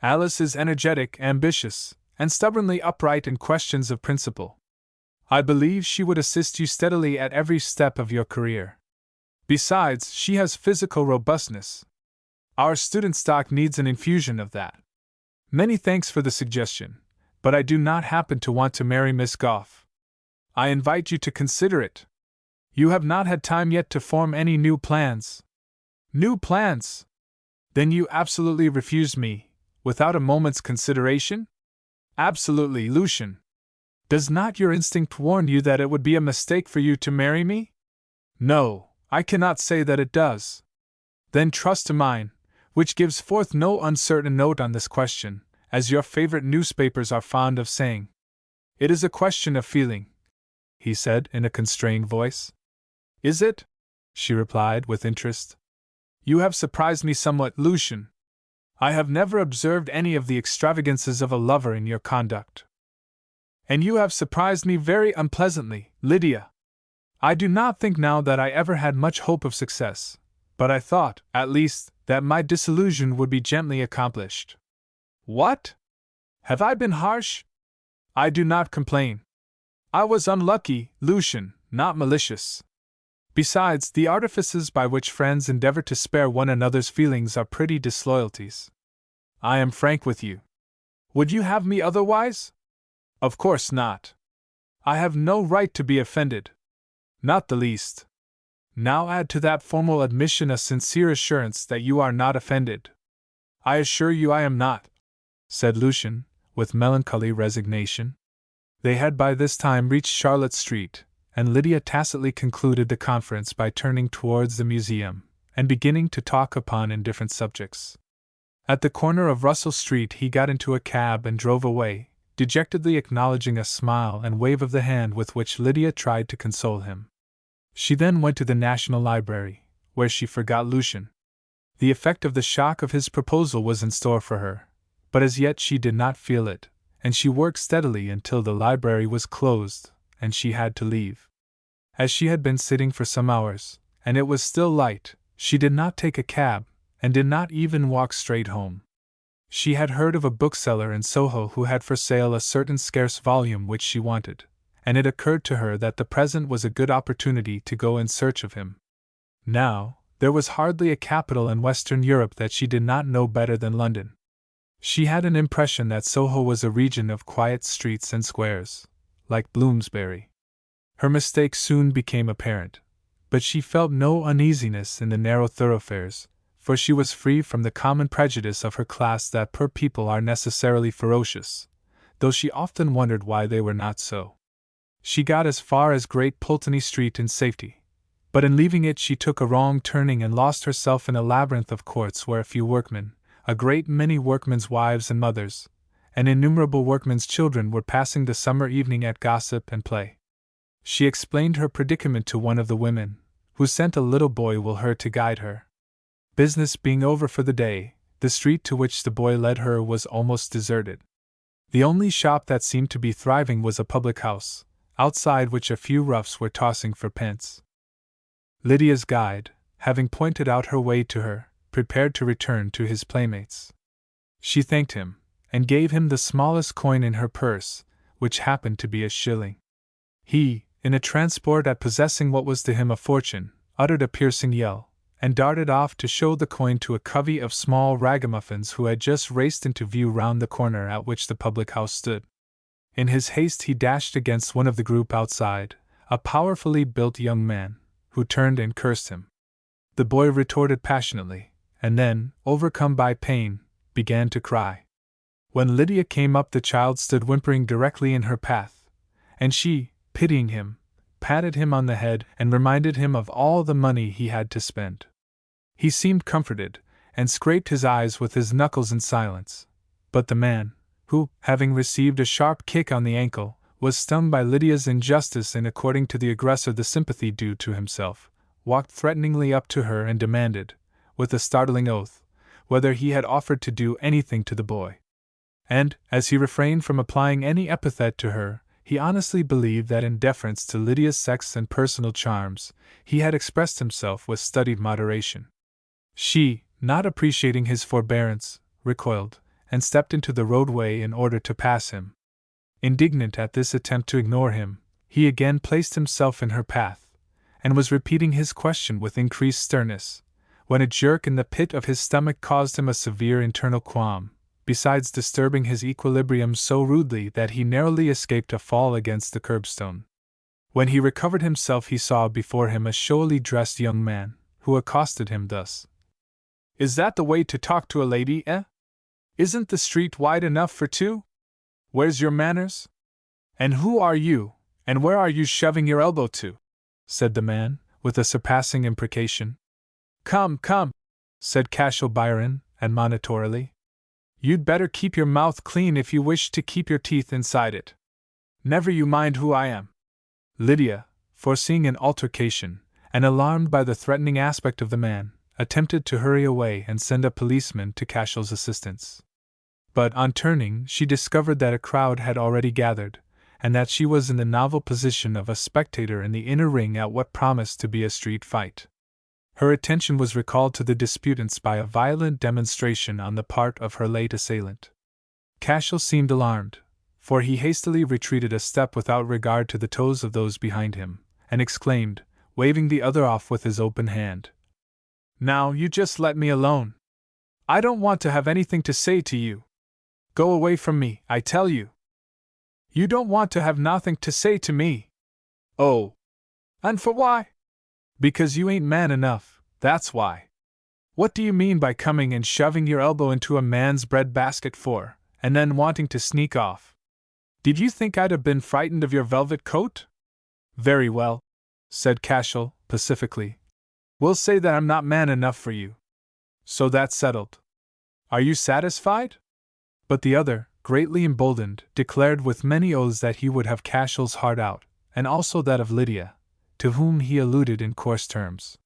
Speaker 1: Alice is energetic, ambitious, and stubbornly upright in questions of principle. I believe she would assist you steadily at every step of your career. Besides, she has physical robustness. Our student stock needs an infusion of that. Many thanks for the suggestion, but I do not happen to want to marry Miss Gough. I invite you to consider it. You have not had time yet to form any new plans. New plans? Then you absolutely refuse me, without a moment's consideration? Absolutely, Lucian. Does not your instinct warn you that it would be a mistake for you to marry me? No, I cannot say that it does. Then trust to mine, which gives forth no uncertain note on this question, as your favorite newspapers are fond of saying. It is a question of feeling, he said in a constrained voice. Is it? She replied with interest. You have surprised me somewhat, Lucian. I have never observed any of the extravagances of a lover in your conduct. And you have surprised me very unpleasantly, Lydia. I do not think now that I ever had much hope of success, but I thought, at least, that my disillusion would be gently accomplished. What? Have I been harsh? I do not complain. I was unlucky, Lucian, not malicious. Besides, the artifices by which friends endeavor to spare one another's feelings are pretty disloyalties. I am frank with you. Would you have me otherwise? Of course not. I have no right to be offended. Not the least. Now add to that formal admission a sincere assurance that you are not offended. I assure you I am not, said Lucian, with melancholy resignation. They had by this time reached Charlotte Street, and Lydia tacitly concluded the conference by turning towards the museum, and beginning to talk upon indifferent subjects. At the corner of Russell Street he got into a cab and drove away, dejectedly acknowledging a smile and wave of the hand with which Lydia tried to console him. She then went to the National Library, where she forgot Lucian. The effect of the shock of his proposal was in store for her, but as yet she did not feel it, and she worked steadily until the library was closed, and she had to leave. As she had been sitting for some hours, and it was still light, she did not take a cab, and did not even walk straight home. She had heard of a bookseller in Soho who had for sale a certain scarce volume which she wanted, and it occurred to her that the present was a good opportunity to go in search of him. Now, there was hardly a capital in Western Europe that she did not know better than London. She had an impression that Soho was a region of quiet streets and squares, like Bloomsbury. Her mistake soon became apparent, but she felt no uneasiness in the narrow thoroughfares, for she was free from the common prejudice of her class that poor people are necessarily ferocious, though she often wondered why they were not so. She got as far as Great Pulteney Street in safety, but in leaving it she took a wrong turning and lost herself in a labyrinth of courts where a few workmen, a great many workmen's wives and mothers, and innumerable workmen's children were passing the summer evening at gossip and play. She explained her predicament to one of the women, who sent a little boy with her to guide her. Business being over for the day, the street to which the boy led her was almost deserted. The only shop that seemed to be thriving was a public house, outside which a few roughs were tossing for pence. Lydia's guide, having pointed out her way to her, prepared to return to his playmates. She thanked him, and gave him the smallest coin in her purse, which happened to be a shilling. He, in a transport at possessing what was to him a fortune, uttered a piercing yell, and darted off to show the coin to a covey of small ragamuffins who had just raced into view round the corner at which the public house stood. In his haste he dashed against one of the group outside, a powerfully built young man, who turned and cursed him. The boy retorted passionately, and then, overcome by pain, began to cry. When Lydia came up the child stood whimpering directly in her path, and she, pitying him, patted him on the head and reminded him of all the money he had to spend. He seemed comforted, and scraped his eyes with his knuckles in silence, but the man, who, having received a sharp kick on the ankle, was stung by Lydia's injustice in according to the aggressor the sympathy due to himself, walked threateningly up to her and demanded, with a startling oath, whether he had offered to do anything to the boy. And, as he refrained from applying any epithet to her, he honestly believed that in deference to Lydia's sex and personal charms, he had expressed himself with studied moderation. She, not appreciating his forbearance, recoiled, and stepped into the roadway in order to pass him. Indignant at this attempt to ignore him, he again placed himself in her path, and was repeating his question with increased sternness, when a jerk in the pit of his stomach caused him a severe internal qualm, besides disturbing his equilibrium so rudely that he narrowly escaped a fall against the curbstone. When he recovered himself he saw before him a showily dressed young man, who accosted him thus. "Is that the way to talk to a lady, eh? Isn't the street wide enough for two? Where's your manners? And who are you, and where are you shoving your elbow to?" said the man, with a surpassing imprecation. "Come, come," said Cashel Byron, admonitorily. "You'd better keep your mouth clean if you wish to keep your teeth inside it. Never you mind who I am." Lydia, foreseeing an altercation, and alarmed by the threatening aspect of the man, attempted to hurry away and send a policeman to Cashel's assistance. But on turning she discovered that a crowd had already gathered, and that she was in the novel position of a spectator in the inner ring at what promised to be a street fight. Her attention was recalled to the disputants by a violent demonstration on the part of her late assailant. Cashel seemed alarmed, for he hastily retreated a step without regard to the toes of those behind him, and exclaimed, waving the other off with his open hand, "Now, you just let me alone. I don't want to have anything to say to you. Go away from me, I tell you." "You don't want to have nothing to say to me." "Oh. And for why?" "Because you ain't man enough, that's why." "What do you mean by coming and shoving your elbow into a man's breadbasket for, and then wanting to sneak off? Did you think I'd have been frightened of your velvet coat?" "Very well," said Cashel, pacifically. "We'll say that I'm not man enough for you. So that's settled. Are you satisfied?" But the other, greatly emboldened, declared with many oaths that he would have Cashel's heart out, and also that of Lydia, to whom he alluded in coarse terms.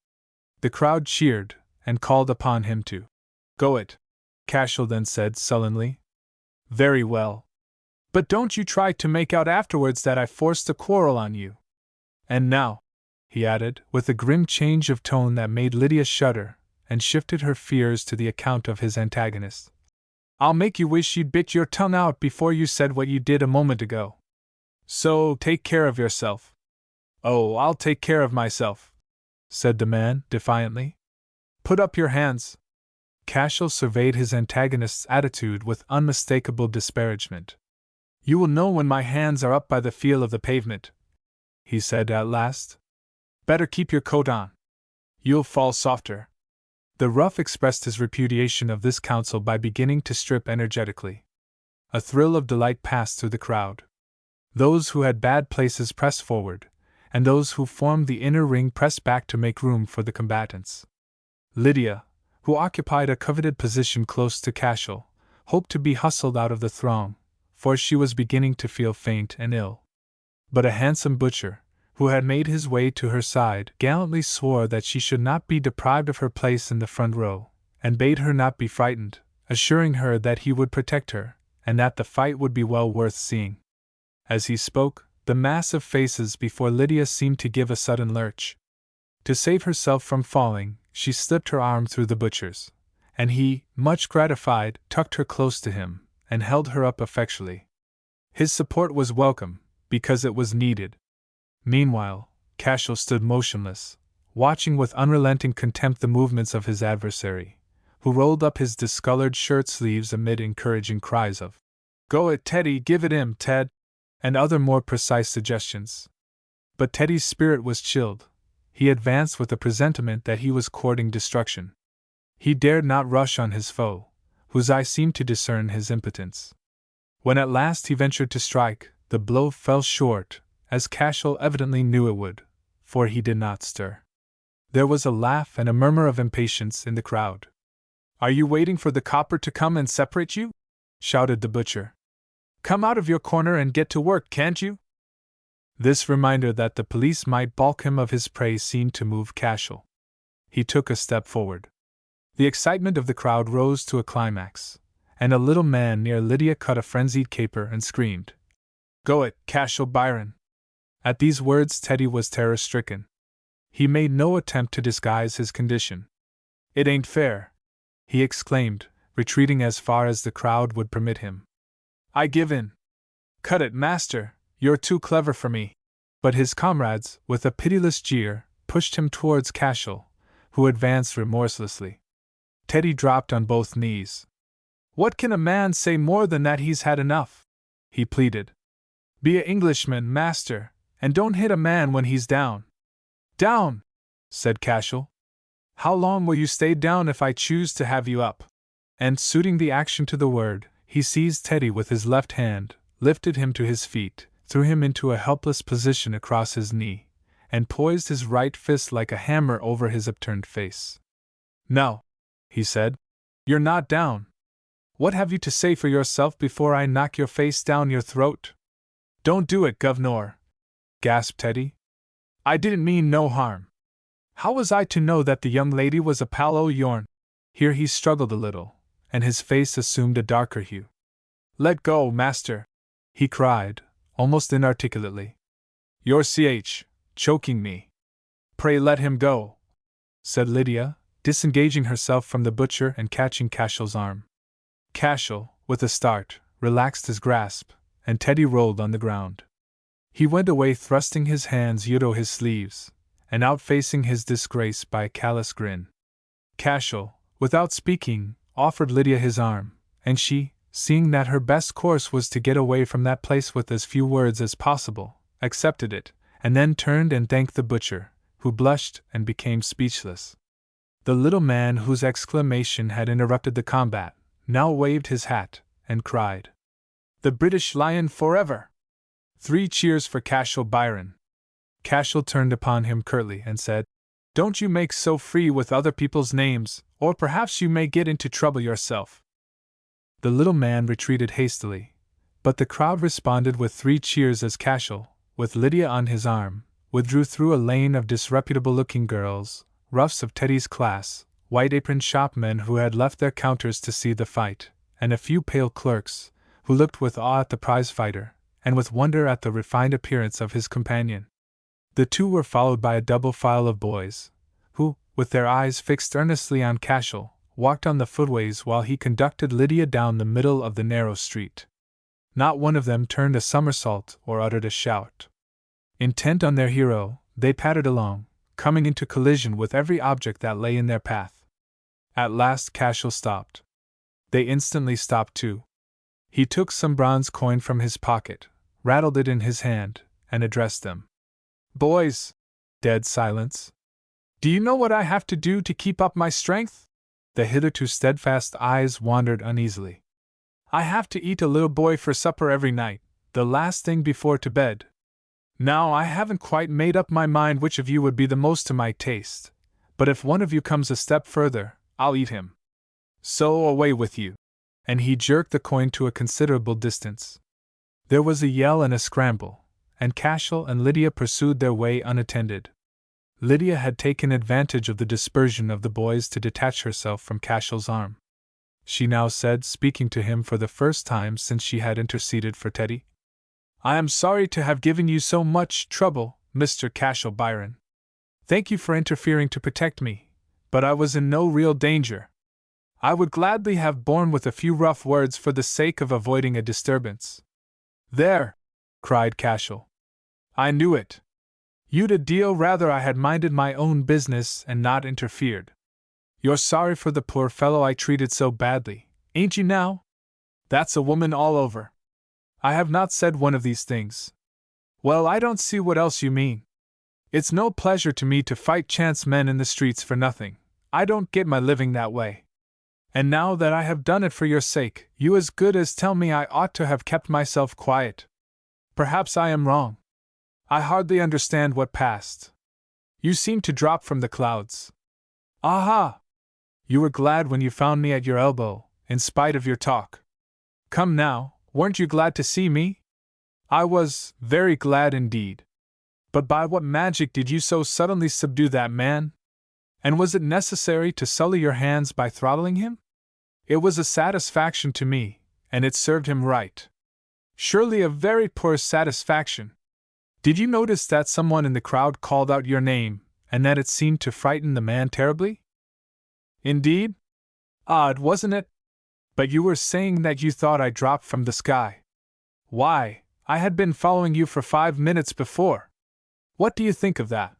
Speaker 1: The crowd cheered, and called upon him to go it. Cashel then said sullenly, "Very well. But don't you try to make out afterwards that I forced a quarrel on you. And now," he added, with a grim change of tone that made Lydia shudder, and shifted her fears to the account of his antagonist, "I'll make you wish you'd bit your tongue out before you said what you did a moment ago. So take care of yourself." "Oh, I'll take care of myself," said the man, defiantly. "Put up your hands." Cashel surveyed his antagonist's attitude with unmistakable disparagement. "You will know when my hands are up by the feel of the pavement," he said at last. "Better keep your coat on. You'll fall softer." The rough expressed his repudiation of this counsel by beginning to strip energetically. A thrill of delight passed through the crowd. Those who had bad places pressed forward, and those who formed the inner ring pressed back to make room for the combatants. Lydia, who occupied a coveted position close to Cashel, hoped to be hustled out of the throng, for she was beginning to feel faint and ill. But a handsome butcher, who had made his way to her side, gallantly swore that she should not be deprived of her place in the front row, and bade her not be frightened, assuring her that he would protect her, and that the fight would be well worth seeing. As he spoke, the mass of faces before Lydia seemed to give a sudden lurch. To save herself from falling, she slipped her arm through the butcher's, and he, much gratified, tucked her close to him, and held her up effectually. His support was welcome, because it was needed. Meanwhile, Cashel stood motionless, watching with unrelenting contempt the movements of his adversary, who rolled up his discolored shirt sleeves amid encouraging cries of, "Go it, Teddy, give it him, Ted!" and other more precise suggestions. But Teddy's spirit was chilled. He advanced with a presentiment that he was courting destruction. He dared not rush on his foe, whose eye seemed to discern his impotence. When at last he ventured to strike, the blow fell short, as Cashel evidently knew it would, for he did not stir. There was a laugh and a murmur of impatience in the crowd. "Are you waiting for the copper to come and separate you?" shouted the butcher. "Come out of your corner and get to work, can't you?" This reminder that the police might balk him of his prey seemed to move Cashel. He took a step forward. The excitement of the crowd rose to a climax, and a little man near Lydia cut a frenzied caper and screamed, "Go it, Cashel Byron!" At these words Teddy was terror-stricken. He made no attempt to disguise his condition. "It ain't fair!" he exclaimed, retreating as far as the crowd would permit him. "I give in!" "Cut it, master! You're too clever for me!" But his comrades, with a pitiless jeer, pushed him towards Cashel, who advanced remorselessly. Teddy dropped on both knees. "What can a man say more than that he's had enough?" he pleaded. "Be a Englishman, master, and don't hit a man when he's down." "Down!" said Cashel. "How long will you stay down if I choose to have you up?" And suiting the action to the word, he seized Teddy with his left hand, lifted him to his feet, threw him into a helpless position across his knee, and poised his right fist like a hammer over his upturned face. "Now," he said, "you're not down. What have you to say for yourself before I knock your face down your throat?" "Don't do it, governor," gasped Teddy. "I didn't mean no harm. How was I to know that the young lady was a pal o' yourn?" Here he struggled a little, and his face assumed a darker hue. "Let go, master!" he cried, almost inarticulately. "You're choking me. Pray let him go." said Lydia, disengaging herself from the butcher and catching Cashel's arm. Cashel, with a start, relaxed his grasp, and Teddy rolled on the ground. He went away thrusting his hands through his sleeves, and outfacing his disgrace by a callous grin. Cashel, without speaking, offered Lydia his arm, and she, seeing that her best course was to get away from that place with as few words as possible, accepted it, and then turned and thanked the butcher, who blushed and became speechless. The little man whose exclamation had interrupted the combat now waved his hat and cried, "The British Lion forever!" 3 cheers for Cashel Byron. Cashel turned upon him curtly and said, "Don't you make so free with other people's names, or perhaps you may get into trouble yourself." The little man retreated hastily, but the crowd responded with 3 cheers as Cashel, with Lydia on his arm, withdrew through a lane of disreputable-looking girls, roughs of Teddy's class, white-aproned shopmen who had left their counters to see the fight, and a few pale clerks, who looked with awe at the prize-fighter, and with wonder at the refined appearance of his companion. The two were followed by a double file of boys, who, with their eyes fixed earnestly on Cashel, walked on the footways while he conducted Lydia down the middle of the narrow street. Not one of them turned a somersault or uttered a shout. Intent on their hero, they pattered along, coming into collision with every object that lay in their path. At last Cashel stopped. They instantly stopped too. He took some bronze coin from his pocket, rattled it in his hand, and addressed them. "Boys!" Dead silence. "Do you know what I have to do to keep up my strength?" The hitherto steadfast eyes wandered uneasily. "I have to eat a little boy for supper every night, the last thing before to bed. Now I haven't quite made up my mind which of you would be the most to my taste, but if one of you comes a step further, I'll eat him. So away with you." And he jerked the coin to a considerable distance. There was a yell and a scramble, and Cashel and Lydia pursued their way unattended. Lydia had taken advantage of the dispersion of the boys to detach herself from Cashel's arm. She now said, speaking to him for the first time since she had interceded for Teddy, "I am sorry to have given you so much trouble, Mr. Cashel Byron. Thank you for interfering to protect me, but I was in no real danger. I would gladly have borne with a few rough words for the sake of avoiding a disturbance." "There!" cried Cashel. "I knew it. You'd a deal rather I had minded my own business and not interfered. You're sorry for the poor fellow I treated so badly, ain't you now? That's a woman all over. I have not said one of these things. Well, I don't see what else you mean. It's no pleasure to me to fight chance men in the streets for nothing. I don't get my living that way. And now that I have done it for your sake, you as good as tell me I ought to have kept myself quiet. Perhaps I am wrong. I hardly understand what passed. You seemed to drop from the clouds. Aha! You were glad when you found me at your elbow, in spite of your talk. Come now, weren't you glad to see me? I was, very glad indeed. But by what magic did you so suddenly subdue that man? And was it necessary to sully your hands by throttling him? It was a satisfaction to me, and it served him right. Surely a very poor satisfaction. Did you notice that someone in the crowd called out your name, and that it seemed to frighten the man terribly? Indeed? Odd, wasn't it? But you were saying that you thought I dropped from the sky. Why, I had been following you for 5 minutes before. What do you think of that?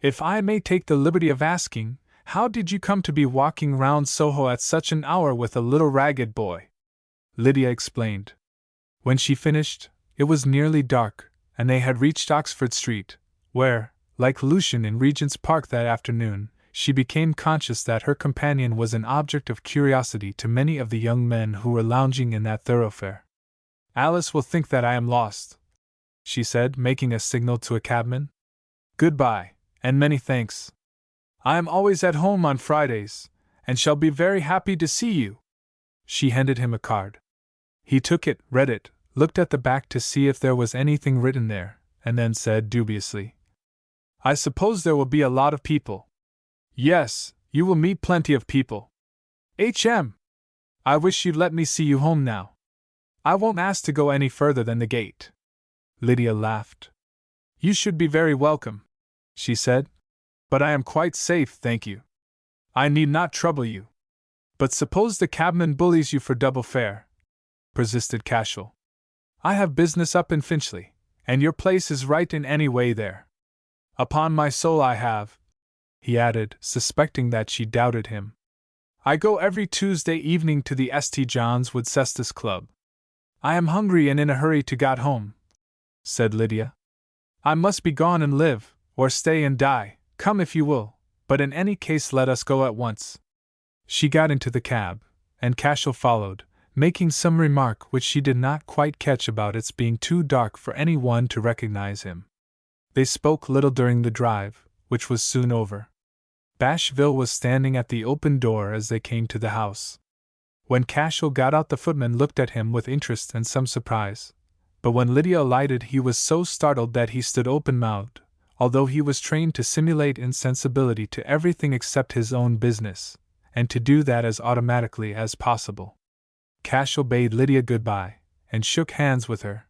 Speaker 1: If I may take the liberty of asking, how did you come to be walking round Soho at such an hour with a little ragged boy? Lydia explained. When she finished, it was nearly dark, and they had reached Oxford Street, where, like Lucian in Regent's Park that afternoon, she became conscious that her companion was an object of curiosity to many of the young men who were lounging in that thoroughfare. "Alice will think that I am lost," she said, making a signal to a cabman. "Goodbye, and many thanks. I am always at home on Fridays, and shall be very happy to see you." She handed him a card. He took it, read it, looked at the back to see if there was anything written there, and then said dubiously, "I suppose there will be a lot of people." "Yes, you will meet plenty of people. H.M. I wish you'd let me see you home now. I won't ask to go any further than the gate." Lydia laughed. "You should be very welcome," she said. But I am quite safe, thank you. I need not trouble you. But suppose the cabman bullies you for double fare? Persisted Cashel. I have business up in Finchley, and your place is right in any way there. Upon my soul I have, he added, suspecting that she doubted him. I go every Tuesday evening to the St. John's Wood Cestus Club. I am hungry and in a hurry to get home, said Lydia. I must be gone and live, or stay and die, come if you will, but in any case let us go at once. She got into the cab, and Cashel followed, making some remark which she did not quite catch about its being too dark for any one to recognize him. They spoke little during the drive, which was soon over. Bashville was standing at the open door as they came to the house. When Cashel got out, the footman looked at him with interest and some surprise, but when Lydia alighted he was so startled that he stood open-mouthed, although he was trained to simulate insensibility to everything except his own business, and to do that as automatically as possible. Cashel bade Lydia good-bye, and shook hands with her.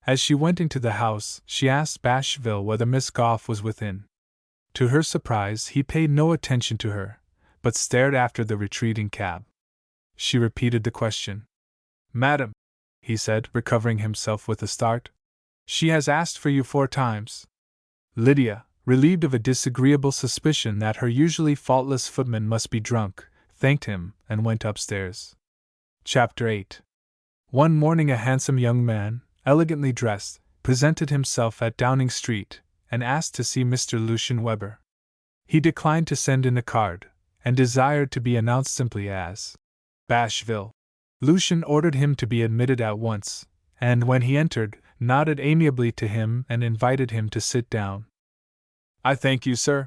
Speaker 1: As she went into the house, she asked Bashville whether Miss Gough was within. To her surprise, he paid no attention to her, but stared after the retreating cab. She repeated the question. Madam, he said, recovering himself with a start. She has asked for you 4 times. Lydia, relieved of a disagreeable suspicion that her usually faultless footman must be drunk, thanked him and went upstairs. Chapter 8. One morning a handsome young man, elegantly dressed, presented himself at Downing Street, and asked to see Mr. Lucian Weber. He declined to send in a card, and desired to be announced simply as Bashville. Lucian ordered him to be admitted at once, and when he entered, nodded amiably to him and invited him to sit down. I thank you, sir,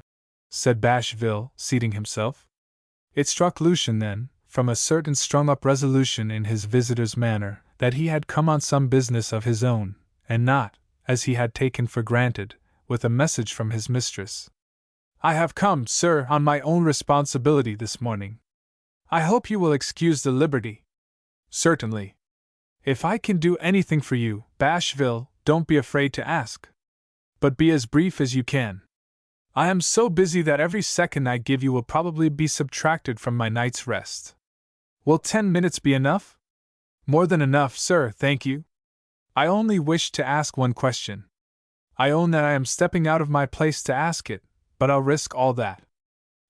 Speaker 1: said Bashville, seating himself. It struck Lucian then, from a certain strung-up resolution in his visitor's manner, that he had come on some business of his own, and not, as he had taken for granted, with a message from his mistress. I have come, sir, on my own responsibility this morning. I hope you will excuse the liberty. Certainly. If I can do anything for you, Bashville, don't be afraid to ask. But be as brief as you can. I am so busy that every second I give you will probably be subtracted from my night's rest. Will 10 minutes be enough? More than enough, sir, thank you. I only wish to ask one question. I own that I am stepping out of my place to ask it, but I'll risk all that.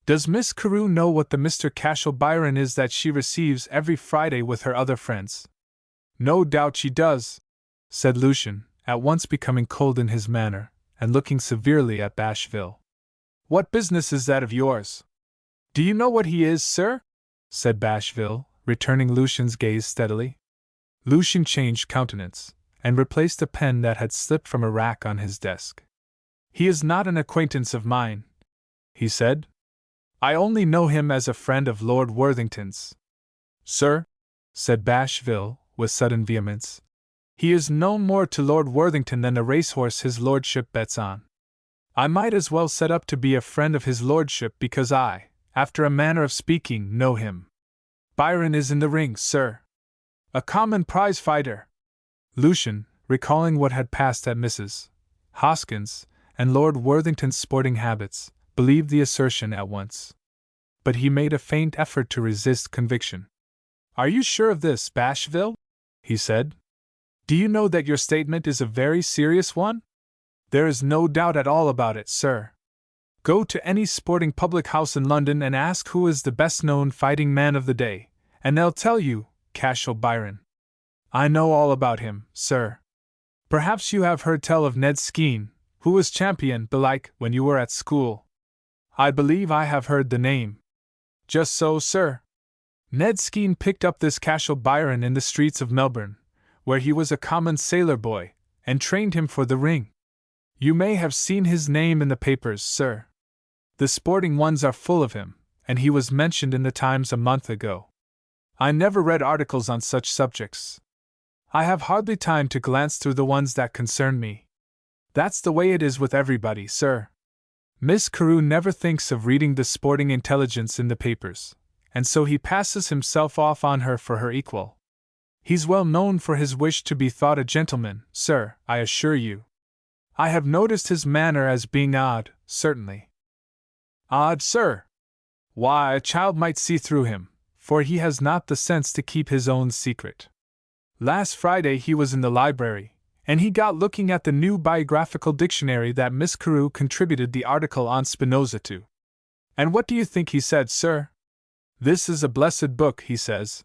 Speaker 1: Does Miss Carew know what the Mr. Cashel Byron is that she receives every Friday with her other friends? No doubt she does, said Lucian, at once becoming cold in his manner, and looking severely at Bashville. What business is that of yours? Do you know what he is, sir? Said Bashville, returning Lucian's gaze steadily. Lucian changed countenance, and replaced a pen that had slipped from a rack on his desk. He is not an acquaintance of mine, he said. I only know him as a friend of Lord Worthington's. Sir, said Bashville, with sudden vehemence, he is no more to Lord Worthington than a racehorse his lordship bets on. I might as well set up to be a friend of his lordship because I, after a manner of speaking, know him. Byron is in the ring, sir. A common prize fighter. Lucian, recalling what had passed at Mrs. Hoskins' and Lord Worthington's sporting habits, believed the assertion at once. But he made a faint effort to resist conviction. Are you sure of this, Bashville? He said. Do you know that your statement is a very serious one? There is no doubt at all about it, sir. Go to any sporting public house in London and ask who is the best-known fighting man of the day, and they'll tell you, Cashel Byron. I know all about him, sir. Perhaps you have heard tell of Ned Skene, who was champion, belike, when you were at school. I believe I have heard the name. Just so, sir. Ned Skene picked up this Cashel Byron in the streets of Melbourne, where he was a common sailor boy, and trained him for the ring. You may have seen his name in the papers, sir. The sporting ones are full of him, and he was mentioned in the Times a month ago. I never read articles on such subjects. I have hardly time to glance through the ones that concern me. That's the way it is with everybody, sir. Miss Carew never thinks of reading the sporting intelligence in the papers, and so he passes himself off on her for her equal. He's well known for his wish to be thought a gentleman, sir, I assure you. I have noticed his manner as being odd, certainly. Odd, sir. Why, a child might see through him, for he has not the sense to keep his own secret. Last Friday he was in the library, and he got looking at the new biographical dictionary that Miss Carew contributed the article on Spinoza to. And what do you think he said, sir? This is a blessed book, he says.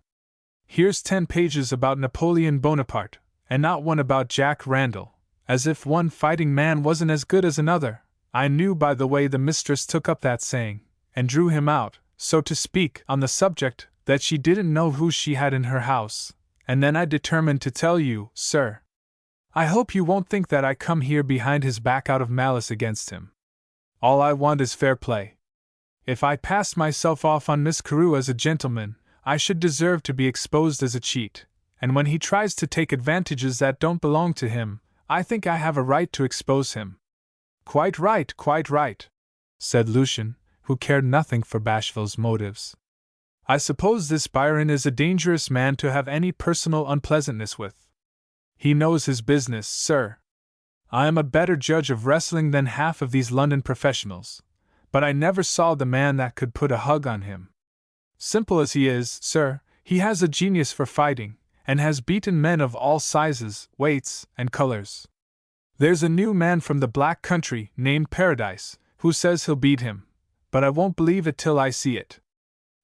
Speaker 1: Here's 10 pages about Napoleon Bonaparte, and not one about Jack Randall, as if one fighting man wasn't as good as another. I knew by the way the mistress took up that saying, and drew him out, so to speak, on the subject, that she didn't know who she had in her house, and then I determined to tell you, sir. I hope you won't think that I come here behind his back out of malice against him. All I want is fair play. If I passed myself off on Miss Carew as a gentleman, I should deserve to be exposed as a cheat, and when he tries to take advantages that don't belong to him, I think I have a right to expose him. Quite right, said Lucian, who cared nothing for Bashville's motives. I suppose this Byron is a dangerous man to have any personal unpleasantness with. He knows his business, sir. I am a better judge of wrestling than half of these London professionals, but I never saw the man that could put a hug on him. Simple as he is, sir, he has a genius for fighting, and has beaten men of all sizes, weights, and colors. There's a new man from the Black Country, named Paradise, who says he'll beat him, but I won't believe it till I see it.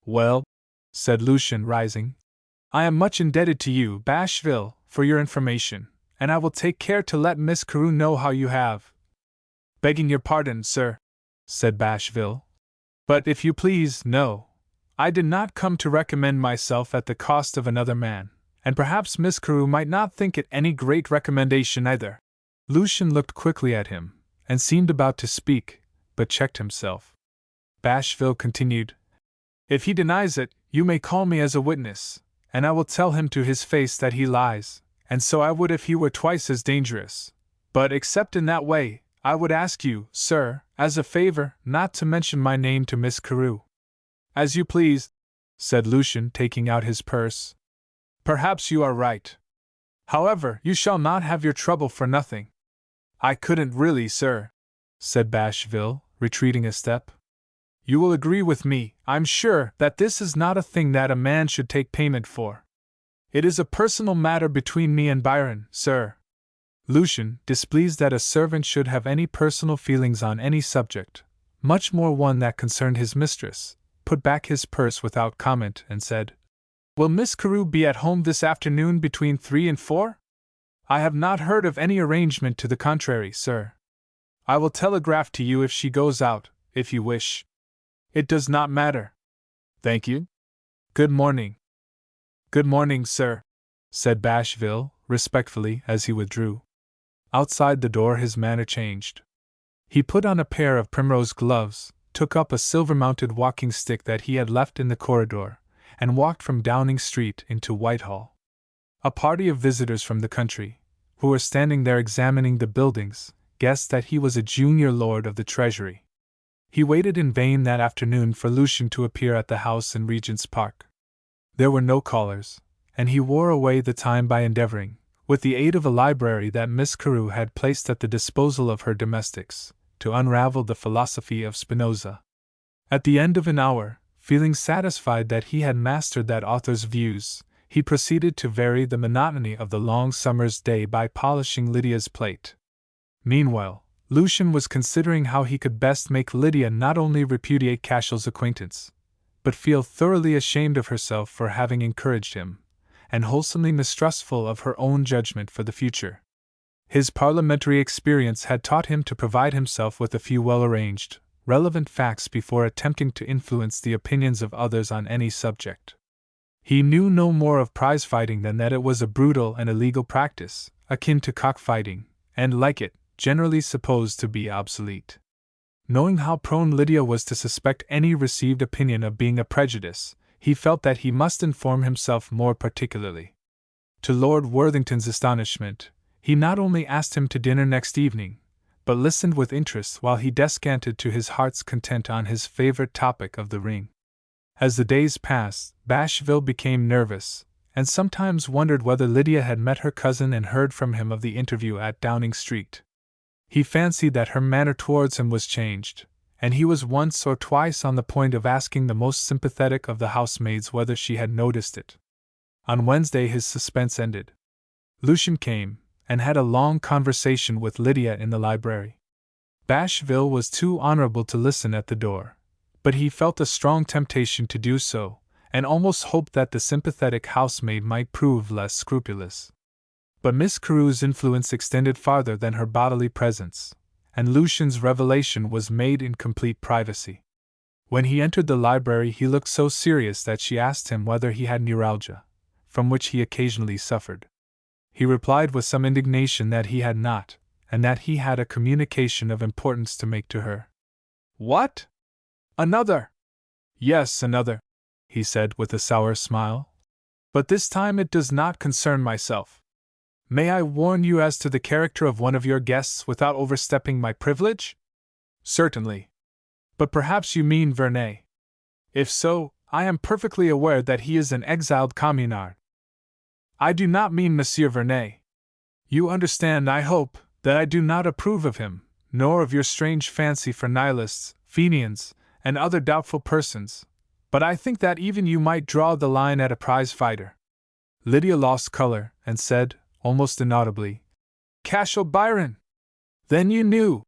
Speaker 1: Well, said Lucian, rising, I am much indebted to you, Bashville, for your information, and I will take care to let Miss Carew know how you have. Begging your pardon, sir, said Bashville, but if you please, no. I did not come to recommend myself at the cost of another man, and perhaps Miss Carew might not think it any great recommendation either. Lucian looked quickly at him, and seemed about to speak, but checked himself. Bashville continued, If he denies it, you may call me as a witness, and I will tell him to his face that he lies, and so I would if he were twice as dangerous. But except in that way, I would ask you, sir, as a favor, not to mention my name to Miss Carew. As you please, said Lucian, taking out his purse. Perhaps you are right. However, you shall not have your trouble for nothing. I couldn't really, sir, said Bashville, retreating a step. You will agree with me, I'm sure, that this is not a thing that a man should take payment for. It is a personal matter between me and Byron, sir. Lucian, displeased that a servant should have any personal feelings on any subject, much more one that concerned his mistress, put back his purse without comment and said, Will Miss Carew be at home this afternoon between 3 and 4? I have not heard of any arrangement to the contrary, sir. I will telegraph to you if she goes out, if you wish. It does not matter. Thank you. Good morning. Good morning, sir, said Bashville, respectfully, as he withdrew. Outside the door his manner changed. He put on a pair of primrose gloves, took up a silver-mounted walking stick that he had left in the corridor, and walked from Downing Street into Whitehall. A party of visitors from the country, who were standing there examining the buildings, guessed that he was a junior lord of the Treasury. He waited in vain that afternoon for Lucian to appear at the house in Regent's Park. There were no callers, and he wore away the time by endeavoring, with the aid of a library that Miss Carew had placed at the disposal of her domestics, to unravel the philosophy of Spinoza. At the end of an hour, feeling satisfied that he had mastered that author's views, he proceeded to vary the monotony of the long summer's day by polishing Lydia's plate. Meanwhile, Lucian was considering how he could best make Lydia not only repudiate Cashel's acquaintance, but feel thoroughly ashamed of herself for having encouraged him, and wholesomely mistrustful of her own judgment for the future. His parliamentary experience had taught him to provide himself with a few well-arranged, relevant facts before attempting to influence the opinions of others on any subject. He knew no more of prize-fighting than that it was a brutal and illegal practice, akin to cock-fighting, and, like it, generally supposed to be obsolete. Knowing how prone Lydia was to suspect any received opinion of being a prejudice, he felt that he must inform himself more particularly. To Lord Worthington's astonishment, he not only asked him to dinner next evening, but listened with interest while he descanted to his heart's content on his favorite topic of the ring. As the days passed, Bashville became nervous, and sometimes wondered whether Lydia had met her cousin and heard from him of the interview at Downing Street. He fancied that her manner towards him was changed, and he was once or twice on the point of asking the most sympathetic of the housemaids whether she had noticed it. On Wednesday his suspense ended. Lucian came, and had a long conversation with Lydia in the library. Bashville was too honorable to listen at the door, but he felt a strong temptation to do so, and almost hoped that the sympathetic housemaid might prove less scrupulous. But Miss Carew's influence extended farther than her bodily presence, and Lucian's revelation was made in complete privacy. When he entered the library he looked so serious that she asked him whether he had neuralgia, from which he occasionally suffered. He replied with some indignation that he had not, and that he had a communication of importance to make to her. "What? Another?" "Yes, another," he said with a sour smile. "But this time it does not concern myself. May I warn you as to the character of one of your guests without overstepping my privilege?" "Certainly. But perhaps you mean Vernet. If so, I am perfectly aware that he is an exiled communard." "I do not mean Monsieur Vernet. You understand, I hope, that I do not approve of him, nor of your strange fancy for nihilists, Fenians, and other doubtful persons, but I think that even you might draw the line at a prize fighter." Lydia lost color, and said, almost inaudibly, "Cashel Byron!" "Then you knew!"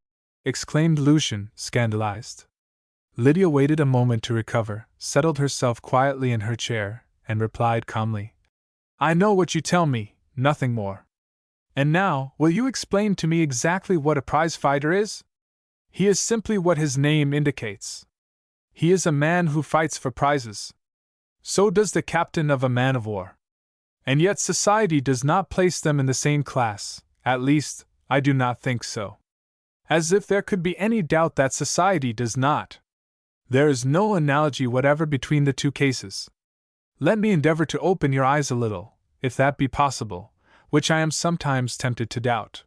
Speaker 1: exclaimed Lucian, scandalized. Lydia waited a moment to recover, settled herself quietly in her chair, and replied calmly, "I know what you tell me, nothing more. And now, will you explain to me exactly what a prize fighter is?" "He is simply what his name indicates. He is a man who fights for prizes. So does the captain of a man of war. And yet society does not place them in the same class, at least, I do not think so. As if there could be any doubt that society does not. There is no analogy whatever between the two cases. Let me endeavor to open your eyes a little, if that be possible, which I am sometimes tempted to doubt.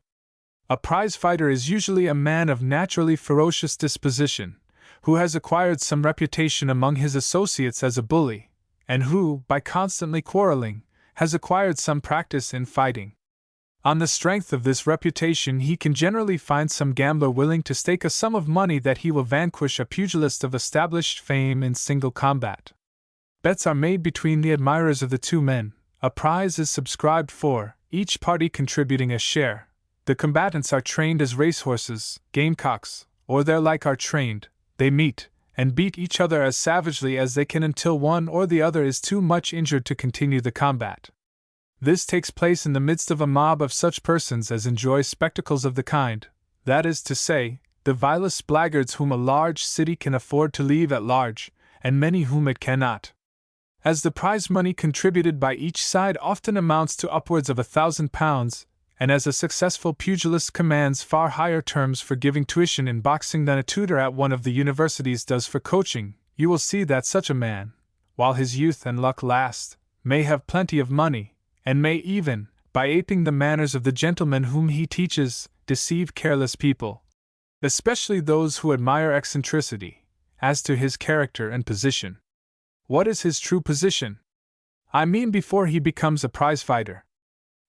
Speaker 1: A prize fighter is usually a man of naturally ferocious disposition, who has acquired some reputation among his associates as a bully, and who, by constantly quarreling, has acquired some practice in fighting. On the strength of this reputation he can generally find some gambler willing to stake a sum of money that he will vanquish a pugilist of established fame in single combat. Bets are made between the admirers of the two men, a prize is subscribed for, each party contributing a share. The combatants are trained as racehorses, gamecocks, or their like are trained. They meet, and beat each other as savagely as they can until one or the other is too much injured to continue the combat. This takes place in the midst of a mob of such persons as enjoy spectacles of the kind, that is to say, the vilest blackguards whom a large city can afford to leave at large, and many whom it cannot. As the prize money contributed by each side often amounts to upwards of £1,000, and as a successful pugilist commands far higher terms for giving tuition in boxing than a tutor at one of the universities does for coaching, you will see that such a man, while his youth and luck last, may have plenty of money, and may even, by aping the manners of the gentlemen whom he teaches, deceive careless people, especially those who admire eccentricity, as to his character and position. What is his true position? I mean before he becomes a prize fighter.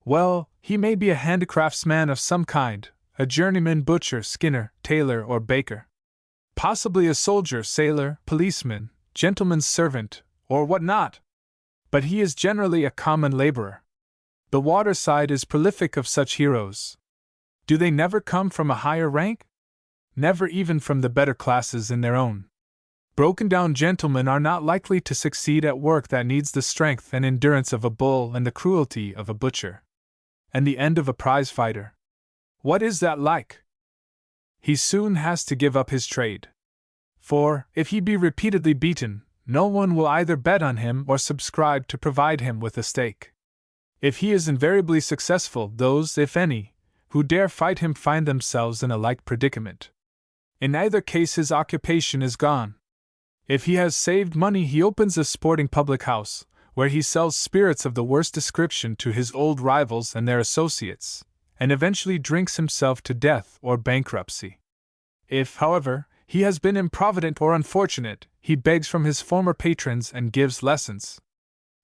Speaker 1: Well, he may be a handicraftsman of some kind, a journeyman butcher, skinner, tailor, or baker. Possibly a soldier, sailor, policeman, gentleman's servant, or what not. But he is generally a common laborer. The waterside is prolific of such heroes. Do they never come from a higher rank? Never, even from the better classes in their own. Broken-down gentlemen are not likely to succeed at work that needs the strength and endurance of a bull and the cruelty of a butcher. And the end of a prize fighter? What is that like? He soon has to give up his trade. For, if he be repeatedly beaten, no one will either bet on him or subscribe to provide him with a stake. If he is invariably successful, those, if any, who dare fight him find themselves in a like predicament. In either case his occupation is gone. If he has saved money he opens a sporting public house, where he sells spirits of the worst description to his old rivals and their associates, and eventually drinks himself to death or bankruptcy. If, however, he has been improvident or unfortunate, he begs from his former patrons and gives lessons.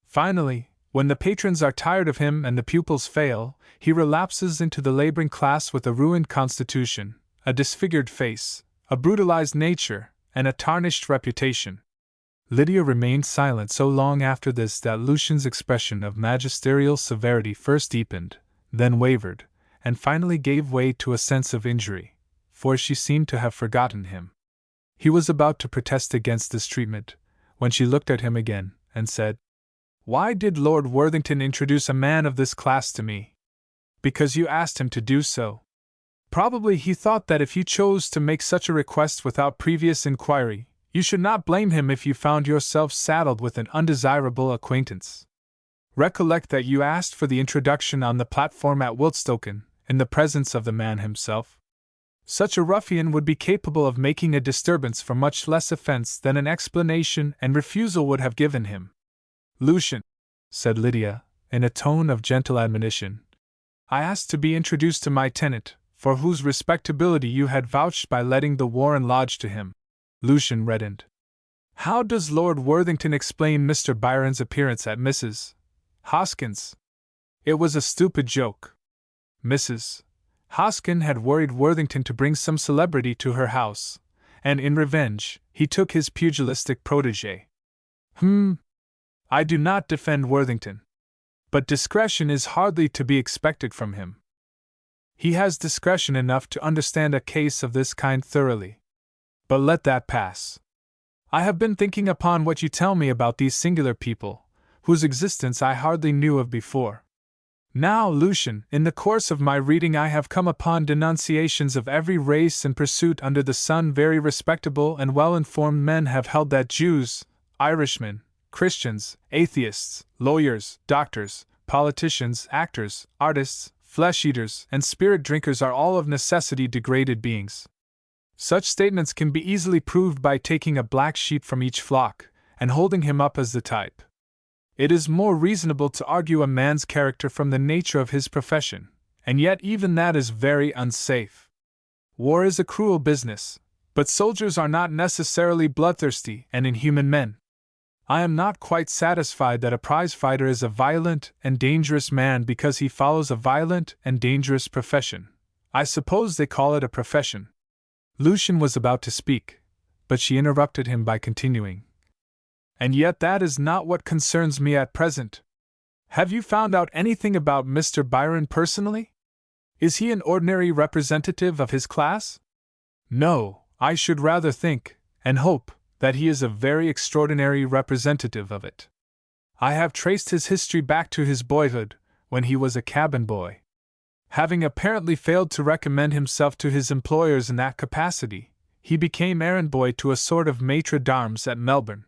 Speaker 1: Finally, when the patrons are tired of him and the pupils fail, he relapses into the laboring class with a ruined constitution, a disfigured face, a brutalized nature, and a tarnished reputation. Lydia remained silent so long after this that Lucian's expression of magisterial severity first deepened, then wavered, and finally gave way to a sense of injury, for she seemed to have forgotten him. He was about to protest against this treatment, when she looked at him again, and said, "Why did Lord Worthington introduce a man of this class to me?" "Because you asked him to do so. Probably he thought that if you chose to make such a request without previous inquiry, you should not blame him if you found yourself saddled with an undesirable acquaintance. Recollect that you asked for the introduction on the platform at Wiltstoken, in the presence of the man himself. Such a ruffian would be capable of making a disturbance for much less offense than an explanation and refusal would have given him." "Lucian," said Lydia, in a tone of gentle admonition, "I asked to be introduced to my tenant, for whose respectability you had vouched by letting the Warren Lodge to him." Lucian reddened. "How does Lord Worthington explain Mr. Byron's appearance at Mrs. Hoskins'?" It was a stupid joke. Mrs. Hoskin had worried Worthington to bring some celebrity to her house, and in revenge, he took his pugilistic protégé. I do not defend Worthington. But discretion is hardly to be expected from him. He has discretion enough to understand a case of this kind thoroughly. But let that pass. I have been thinking upon what you tell me about these singular people, whose existence I hardly knew of before. Now, Lucian, in the course of my reading I have come upon denunciations of every race and pursuit under the sun. Very respectable and well-informed men have held that Jews, Irishmen, Christians, atheists, lawyers, doctors, politicians, actors, artists, flesh-eaters, and spirit-drinkers are all of necessity degraded beings. Such statements can be easily proved by taking a black sheep from each flock, and holding him up as the type. It is more reasonable to argue a man's character from the nature of his profession, and yet even that is very unsafe. War is a cruel business, but soldiers are not necessarily bloodthirsty and inhuman men. I am not quite satisfied that a prize-fighter is a violent and dangerous man because he follows a violent and dangerous profession. I suppose they call it a profession. Lucian was about to speak, but she interrupted him by continuing. "And yet that is not what concerns me at present. Have you found out anything about Mr. Byron personally? Is he an ordinary representative of his class?" "No, I should rather think, and hope, that he is a very extraordinary representative of it. I have traced his history back to his boyhood, when he was a cabin boy. Having apparently failed to recommend himself to his employers in that capacity, he became errand boy to a sort of maitre d'armes at Melbourne.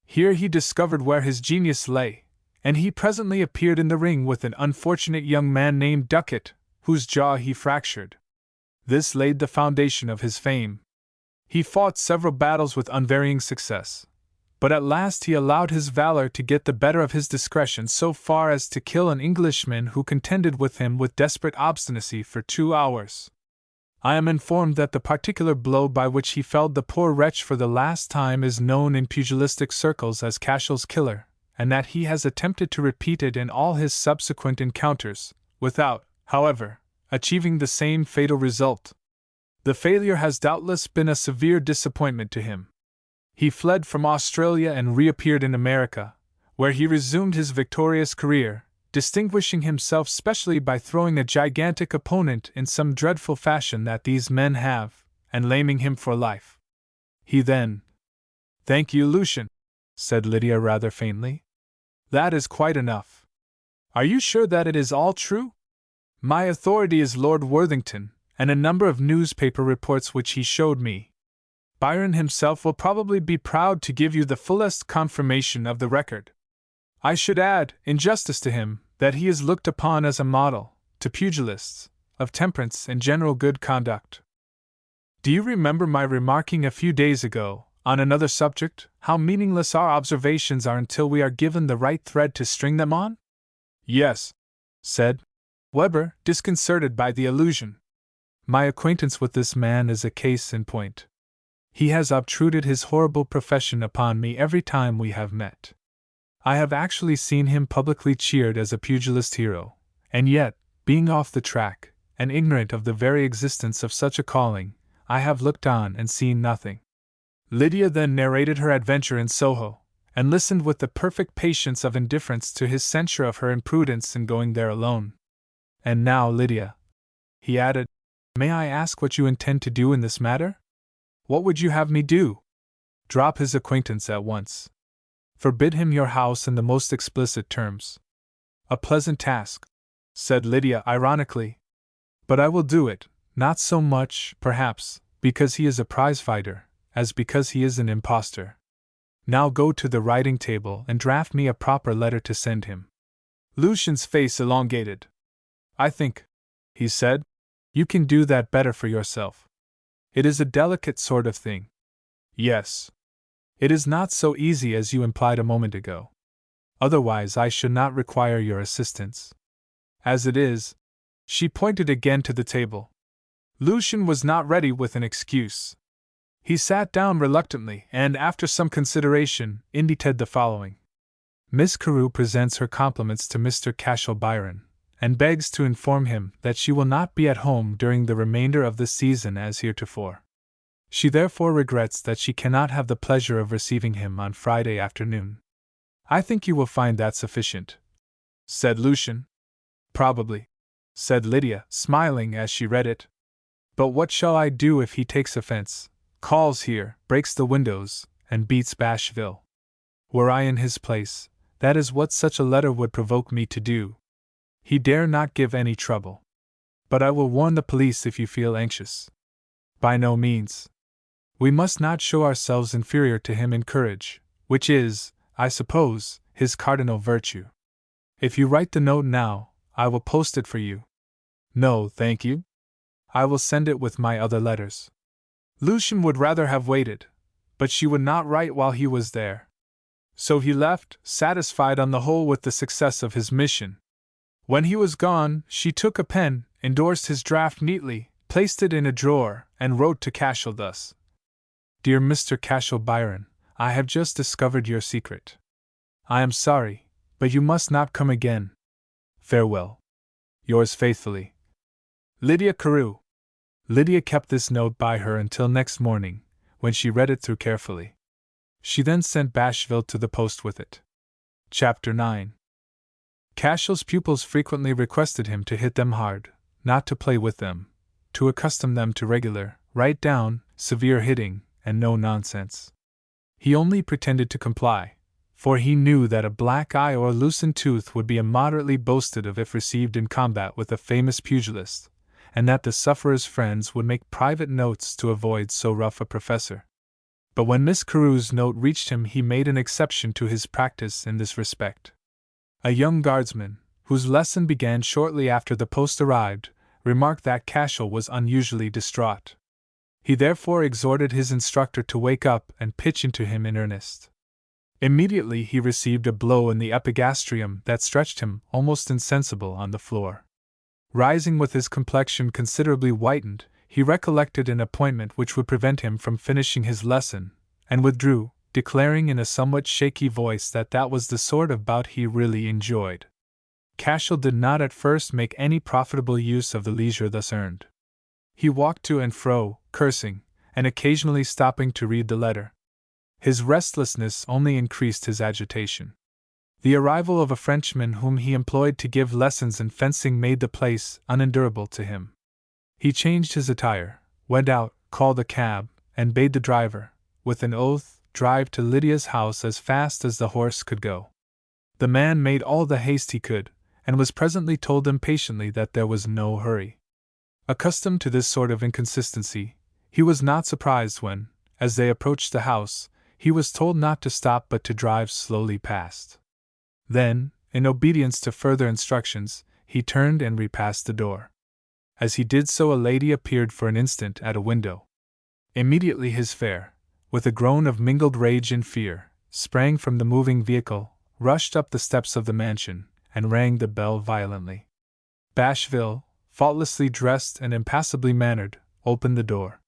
Speaker 1: Here he discovered where his genius lay, and he presently appeared in the ring with an unfortunate young man named Duckett, whose jaw he fractured. This laid the foundation of his fame. He fought several battles with unvarying success, but at last he allowed his valor to get the better of his discretion so far as to kill an Englishman who contended with him with desperate obstinacy for 2 hours. I am informed that the particular blow by which he felled the poor wretch for the last time is known in pugilistic circles as Cashel's killer, and that he has attempted to repeat it in all his subsequent encounters, without, however, achieving the same fatal result. The failure has doubtless been a severe disappointment to him. He fled from Australia and reappeared in America, where he resumed his victorious career, distinguishing himself specially by throwing a gigantic opponent in some dreadful fashion that these men have, and laming him for life. He then— "Thank you, Lucian," said Lydia rather faintly. "That is quite enough. Are you sure that it is all true?" "My authority is Lord Worthington, and a number of newspaper reports which he showed me. Byron himself will probably be proud to give you the fullest confirmation of the record. I should add, in justice to him, that he is looked upon as a model, to pugilists, of temperance and general good conduct. Do you remember my remarking a few days ago, on another subject, how meaningless our observations are until we are given the right thread to string them on?" "Yes," said Weber, disconcerted by the allusion. "My acquaintance with this man is a case in point. He has obtruded his horrible profession upon me every time we have met. I have actually seen him publicly cheered as a pugilist hero, and yet, being off the track, and ignorant of the very existence of such a calling, I have looked on and seen nothing. Lydia then narrated her adventure in Soho, and listened with the perfect patience of indifference to his censure of her imprudence in going there alone. And now, Lydia, he added, may I ask what you intend to do in this matter? What would you have me do? Drop his acquaintance at once. Forbid him your house in the most explicit terms. A pleasant task, said Lydia ironically. But I will do it, not so much, perhaps, because he is a prize-fighter, as because he is an impostor. Now go to the writing table and draft me a proper letter to send him. Lucian's face elongated. I think, he said, you can do that better for yourself. It is a delicate sort of thing. Yes. It is not so easy as you implied a moment ago. Otherwise I should not require your assistance. As it is, she pointed again to the table. Lucian was not ready with an excuse. He sat down reluctantly and, after some consideration, indited the following. Miss Carew presents her compliments to Mr. Cashel Byron, and begs to inform him that she will not be at home during the remainder of the season as heretofore. She therefore regrets that she cannot have the pleasure of receiving him on Friday afternoon. I think you will find that sufficient, said Lucian. Probably, said Lydia, smiling as she read it. But what shall I do if he takes offense, calls here, breaks the windows, and beats Bashville? Were I in his place, that is what such a letter would provoke me to do. He dare not give any trouble. But I will warn the police if you feel anxious. By no means. We must not show ourselves inferior to him in courage, which is, I suppose, his cardinal virtue. If you write the note now, I will post it for you. No, thank you. I will send it with my other letters. Lucian would rather have waited, but she would not write while he was there. So he left, satisfied on the whole with the success of his mission. When he was gone, she took a pen, endorsed his draft neatly, placed it in a drawer, and wrote to Cashel thus. Dear Mr. Cashel Byron, I have just discovered your secret. I am sorry, but you must not come again. Farewell. Yours faithfully, Lydia Carew. Lydia kept this note by her until next morning, when she read it through carefully. She then sent Bashville to the post with it. Chapter 9. Cashel's pupils frequently requested him to hit them hard, not to play with them, to accustom them to regular, right down, severe hitting, and no nonsense. He only pretended to comply, for he knew that a black eye or a loosened tooth would be immoderately boasted of if received in combat with a famous pugilist, and that the sufferer's friends would make private notes to avoid so rough a professor. But when Miss Carew's note reached him, he made an exception to his practice in this respect. A young guardsman, whose lesson began shortly after the post arrived, remarked that Cashel was unusually distraught. He therefore exhorted his instructor to wake up and pitch into him in earnest. Immediately he received a blow in the epigastrium that stretched him, almost insensible, on the floor. Rising with his complexion considerably whitened, he recollected an appointment which would prevent him from finishing his lesson, and withdrew, declaring in a somewhat shaky voice that that was the sort of bout he really enjoyed. Cashel did not at first make any profitable use of the leisure thus earned. He walked to and fro, cursing, and occasionally stopping to read the letter. His restlessness only increased his agitation. The arrival of a Frenchman whom he employed to give lessons in fencing made the place unendurable to him. He changed his attire, went out, called a cab, and bade the driver, with an oath, drive to Lydia's house as fast as the horse could go. The man made all the haste he could, and was presently told impatiently that there was no hurry. Accustomed to this sort of inconsistency, he was not surprised when, as they approached the house, he was told not to stop but to drive slowly past. Then, in obedience to further instructions, he turned and repassed the door. As he did so, a lady appeared for an instant at a window. Immediately his fare, with a groan of mingled rage and fear, sprang from the moving vehicle, rushed up the steps of the mansion, and rang the bell violently. Bashville, faultlessly dressed and impassibly mannered, opened the door.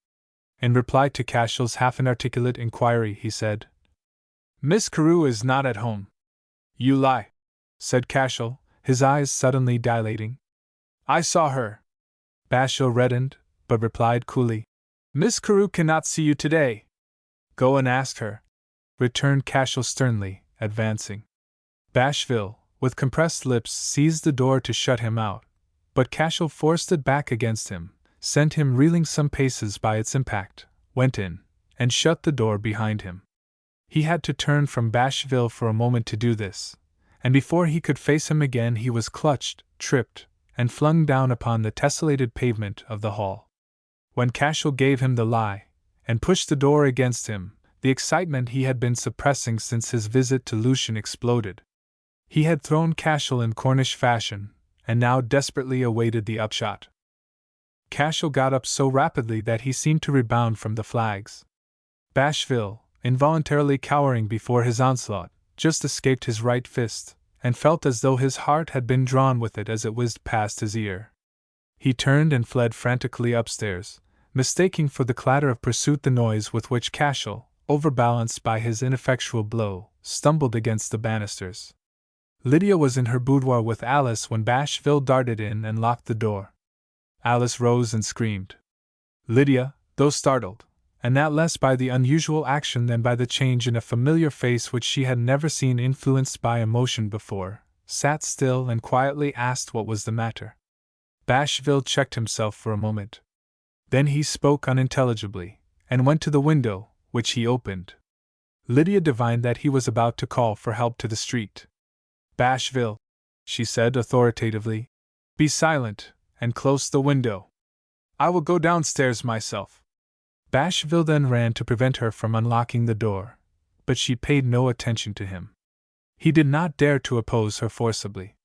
Speaker 1: In reply to Cashel's half-inarticulate inquiry, he said, Miss Carew is not at home. You lie, said Cashel, his eyes suddenly dilating. I saw her. Bashville reddened, but replied coolly, Miss Carew cannot see you today. Go and ask her, returned Cashel sternly, advancing. Bashville, with compressed lips, seized the door to shut him out, but Cashel forced it back against him, sent him reeling some paces by its impact, went in, and shut the door behind him. He had to turn from Bashville for a moment to do this, and before he could face him again he was clutched, tripped, and flung down upon the tessellated pavement of the hall. When Cashel gave him the lie, and pushed the door against him, the excitement he had been suppressing since his visit to Lucian exploded. He had thrown Cashel in Cornish fashion, and now desperately awaited the upshot. Cashel got up so rapidly that he seemed to rebound from the flags. Bashville, involuntarily cowering before his onslaught, just escaped his right fist, and felt as though his heart had been drawn with it as it whizzed past his ear. He turned and fled frantically upstairs, mistaking for the clatter of pursuit the noise with which Cashel, overbalanced by his ineffectual blow, stumbled against the banisters. Lydia was in her boudoir with Alice when Bashville darted in and locked the door. Alice rose and screamed. Lydia, though startled, and that less by the unusual action than by the change in a familiar face which she had never seen influenced by emotion before, sat still and quietly asked what was the matter. Bashville checked himself for a moment. Then he spoke unintelligibly, and went to the window, which he opened. Lydia divined that he was about to call for help to the street. Bashville, she said authoritatively, be silent, and close the window. I will go downstairs myself. Bashville then ran to prevent her from unlocking the door, but she paid no attention to him. He did not dare to oppose her forcibly.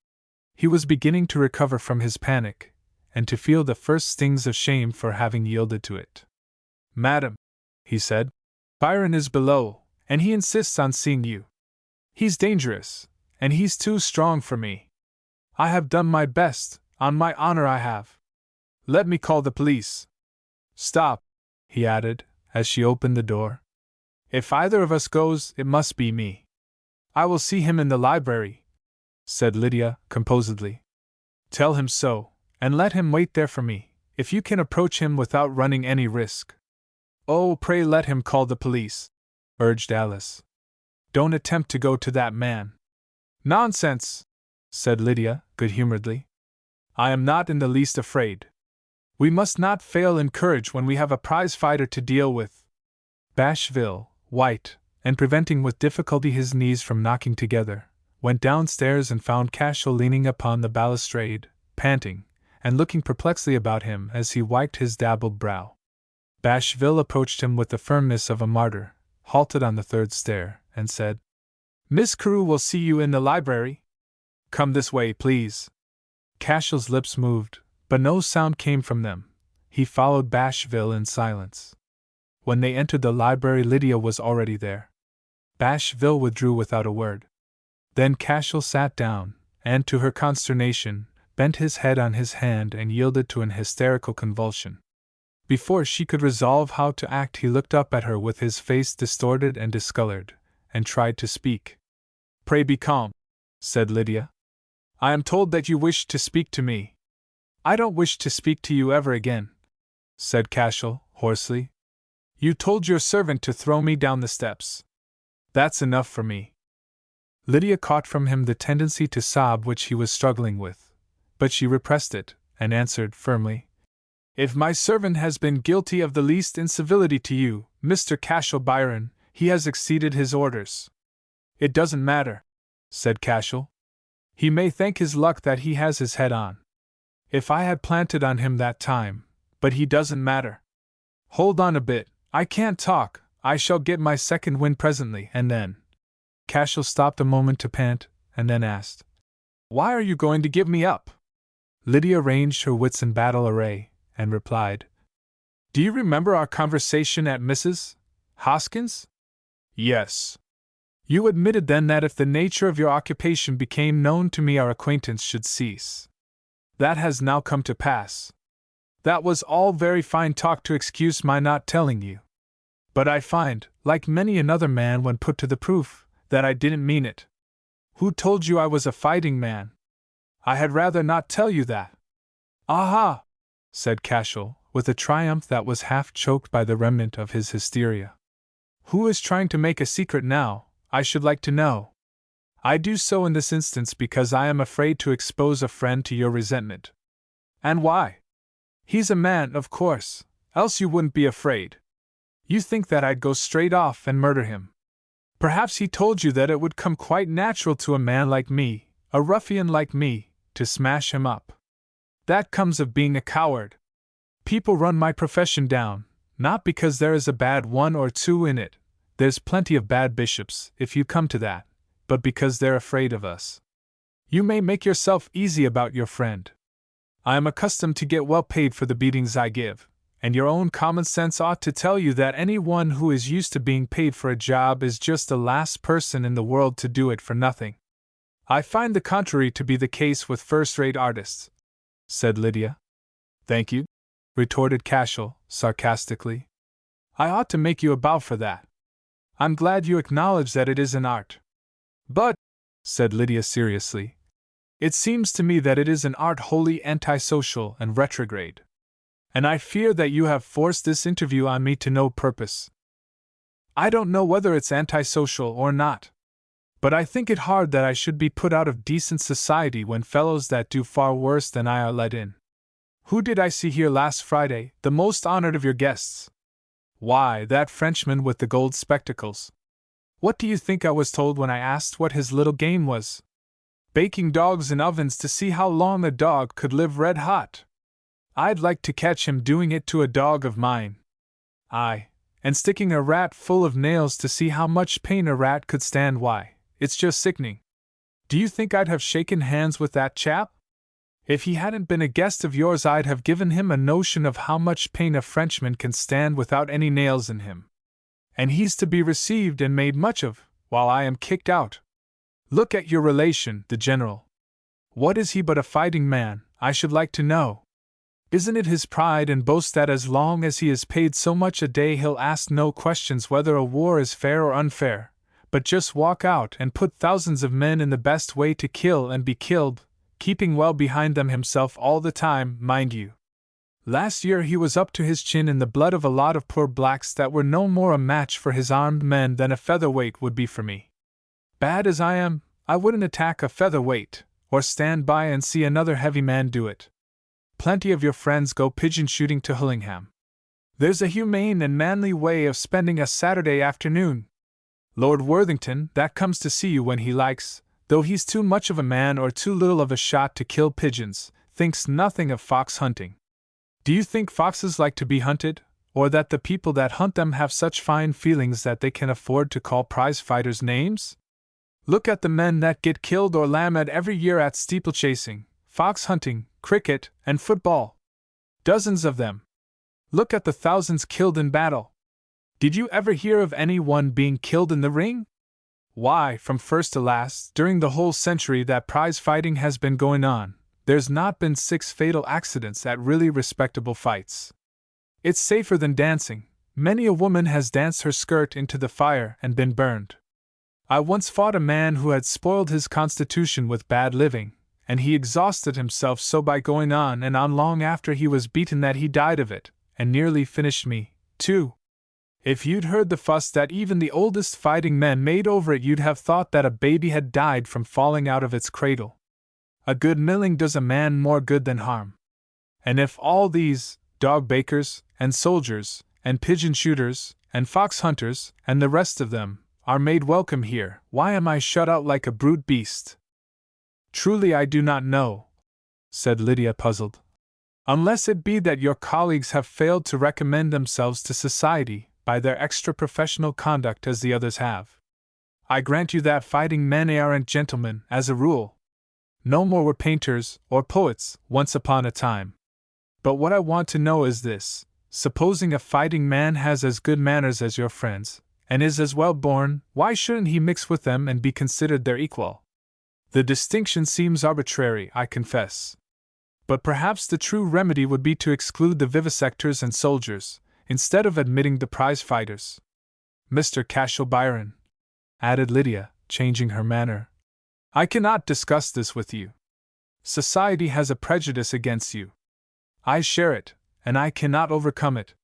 Speaker 1: He was beginning to recover from his panic, and to feel the first stings of shame for having yielded to it. Madam, he said, Byron is below, and he insists on seeing you. He's dangerous, and he's too strong for me. I have done my best, on my honor I have. Let me call the police. Stop, he added, as she opened the door. If either of us goes, it must be me. I will see him in the library, said Lydia, composedly. Tell him so, and let him wait there for me, if you can approach him without running any risk. Oh, pray let him call the police, urged Alice. Don't attempt to go to that man. Nonsense, said Lydia, good-humoredly. I am not in the least afraid. We must not fail in courage when we have a prize-fighter to deal with. Bashville, white, and preventing with difficulty his knees from knocking together, went downstairs and found Cashel leaning upon the balustrade, panting, and looking perplexedly about him as he wiped his dabbled brow. Bashville approached him with the firmness of a martyr, halted on the third stair, and said, Miss Carew will see you in the library. Come this way, please. Cashel's lips moved, but no sound came from them. He followed Bashville in silence. When they entered the library, Lydia was already there. Bashville withdrew without a word. Then Cashel sat down, and to her consternation, bent his head on his hand and yielded to an hysterical convulsion. Before she could resolve how to act, he looked up at her with his face distorted and discolored, and tried to speak. Pray be calm, said Lydia. I am told that you wish to speak to me. I don't wish to speak to you ever again, said Cashel, hoarsely. You told your servant to throw me down the steps. That's enough for me. Lydia caught from him the tendency to sob which he was struggling with, but she repressed it, and answered firmly, If my servant has been guilty of the least incivility to you, Mr. Cashel Byron, he has exceeded his orders. It doesn't matter, said Cashel. He may thank his luck that he has his head on. If I had planted on him that time, but he doesn't matter. Hold on a bit, I can't talk, I shall get my second wind presently, and then. Cashel stopped a moment to pant, and then asked, Why are you going to give me up? Lydia ranged her wits in battle array, and replied, Do you remember our conversation at Mrs. Hoskins'? Yes. You admitted then that if the nature of your occupation became known to me, our acquaintance should cease. That has now come to pass. That was all very fine talk to excuse my not telling you. But I find, like many another man when put to the proof, that I didn't mean it. Who told you I was a fighting man? I had rather not tell you that. Aha! Said Cashel, with a triumph that was half choked by the remnant of his hysteria. Who is trying to make a secret now, I should like to know? I do so in this instance because I am afraid to expose a friend to your resentment. And why? He's a man, of course, else you wouldn't be afraid. You think that I'd go straight off and murder him. Perhaps he told you that it would come quite natural to a man like me, a ruffian like me, to smash him up. That comes of being a coward. People run my profession down, not because there is a bad one or two in it, there's plenty of bad bishops, if you come to that, but because they're afraid of us. You may make yourself easy about your friend. I am accustomed to get well paid for the beatings I give, and your own common sense ought to tell you that anyone who is used to being paid for a job is just the last person in the world to do it for nothing. I find the contrary to be the case with first-rate artists, said Lydia. Thank you, retorted Cashel, sarcastically. I ought to make you a bow for that. I'm glad you acknowledge that it is an art. But, said Lydia seriously, it seems to me that it is an art wholly antisocial and retrograde. And I fear that you have forced this interview on me to no purpose. I don't know whether it's antisocial or not, but I think it hard that I should be put out of decent society when fellows that do far worse than I are let in. Who did I see here last Friday, the most honored of your guests? Why, that Frenchman with the gold spectacles. What do you think I was told when I asked what his little game was? Baking dogs in ovens to see how long a dog could live red hot. I'd like to catch him doing it to a dog of mine. Aye, and sticking a rat full of nails to see how much pain a rat could stand. Why, it's just sickening. Do you think I'd have shaken hands with that chap? If he hadn't been a guest of yours, I'd have given him a notion of how much pain a Frenchman can stand without any nails in him. And he's to be received and made much of, while I am kicked out. Look at your relation, the general. What is he but a fighting man, I should like to know? Isn't it his pride and boast that as long as he is paid so much a day he'll ask no questions whether a war is fair or unfair, but just walk out and put thousands of men in the best way to kill and be killed, keeping well behind them himself all the time, mind you? Last year he was up to his chin in the blood of a lot of poor blacks that were no more a match for his armed men than a featherweight would be for me. Bad as I am, I wouldn't attack a featherweight, or stand by and see another heavy man do it. Plenty of your friends go pigeon-shooting to Hullingham. There's a humane and manly way of spending a Saturday afternoon. Lord Worthington, that comes to see you when he likes, though he's too much of a man or too little of a shot to kill pigeons, thinks nothing of fox hunting. Do you think foxes like to be hunted, or that the people that hunt them have such fine feelings that they can afford to call prize-fighters names? Look at the men that get killed or lamed every year at steeplechasing, fox hunting, cricket, and football. Dozens of them. Look at the thousands killed in battle. Did you ever hear of any one being killed in the ring? Why, from first to last, during the whole century that prize-fighting has been going on, there's not been 6 fatal accidents at really respectable fights. It's safer than dancing. Many a woman has danced her skirt into the fire and been burned. I once fought a man who had spoiled his constitution with bad living, and he exhausted himself so by going on and on long after he was beaten that he died of it, and nearly finished me, too. If you'd heard the fuss that even the oldest fighting men made over it, you'd have thought that a baby had died from falling out of its cradle. A good milling does a man more good than harm. And if all these, dog bakers, and soldiers, and pigeon shooters, and fox hunters, and the rest of them, are made welcome here, why am I shut out like a brute beast? Truly I do not know, said Lydia, puzzled. Unless it be that your colleagues have failed to recommend themselves to society by their extra-professional conduct as the others have. I grant you that fighting men aren't gentlemen, as a rule. No more were painters or poets once upon a time. But what I want to know is this: supposing a fighting man has as good manners as your friends, and is as well born, why shouldn't he mix with them and be considered their equal? The distinction seems arbitrary, I confess. But perhaps the true remedy would be to exclude the vivisectors and soldiers, instead of admitting the prize fighters. Mr. Cashel Byron, added Lydia, changing her manner, I cannot discuss this with you. Society has a prejudice against you. I share it, and I cannot overcome it.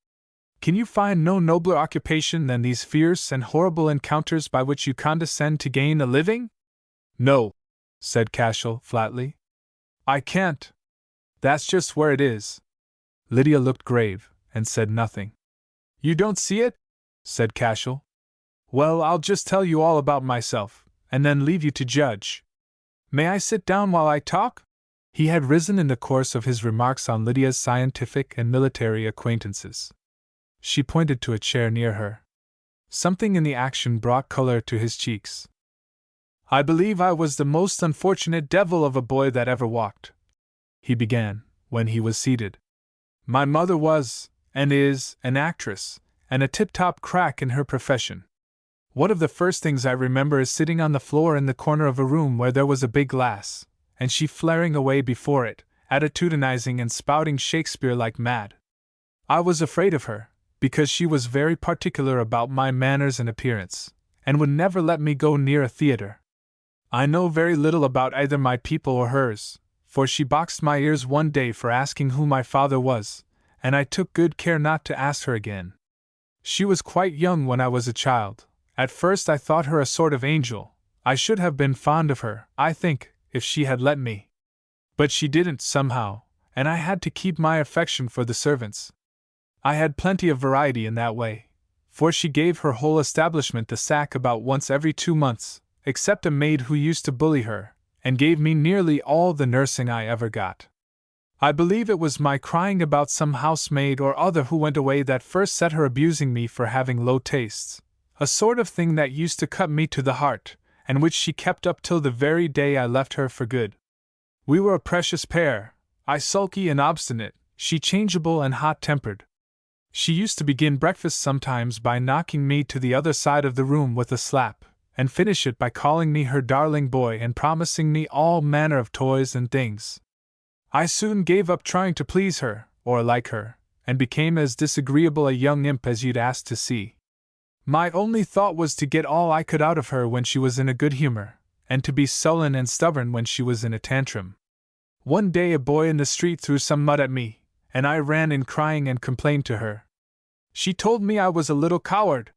Speaker 1: Can you find no nobler occupation than these fierce and horrible encounters by which you condescend to gain a living? No, said Cashel flatly. I can't. That's just where it is. Lydia looked grave, and said nothing. You don't see it? Said Cashel. Well, I'll just tell you all about myself, and then leave you to judge. May I sit down while I talk? He had risen in the course of his remarks on Lydia's scientific and military acquaintances. She pointed to a chair near her. Something in the action brought color to his cheeks. I believe I was the most unfortunate devil of a boy that ever walked, he began, when he was seated. My mother was, and is, an actress, and a tip-top crack in her profession. One of the first things I remember is sitting on the floor in the corner of a room where there was a big glass, and she flaring away before it, attitudinizing and spouting Shakespeare like mad. I was afraid of her, because she was very particular about my manners and appearance, and would never let me go near a theater. I know very little about either my people or hers, for she boxed my ears one day for asking who my father was, and I took good care not to ask her again. She was quite young when I was a child. At first I thought her a sort of angel. I should have been fond of her, I think, if she had let me. But she didn't, somehow, and I had to keep my affection for the servants. I had plenty of variety in that way, for she gave her whole establishment the sack about once every 2 months, except a maid who used to bully her, and gave me nearly all the nursing I ever got. I believe it was my crying about some housemaid or other who went away that first set her abusing me for having low tastes, a sort of thing that used to cut me to the heart, and which she kept up till the very day I left her for good. We were a precious pair, I sulky and obstinate, she changeable and hot-tempered. She used to begin breakfast sometimes by knocking me to the other side of the room with a slap, and finish it by calling me her darling boy and promising me all manner of toys and things. I soon gave up trying to please her, or like her, and became as disagreeable a young imp as you'd ask to see. My only thought was to get all I could out of her when she was in a good humor, and to be sullen and stubborn when she was in a tantrum. One day a boy in the street threw some mud at me, and I ran in crying and complained to her. She told me I was a little coward.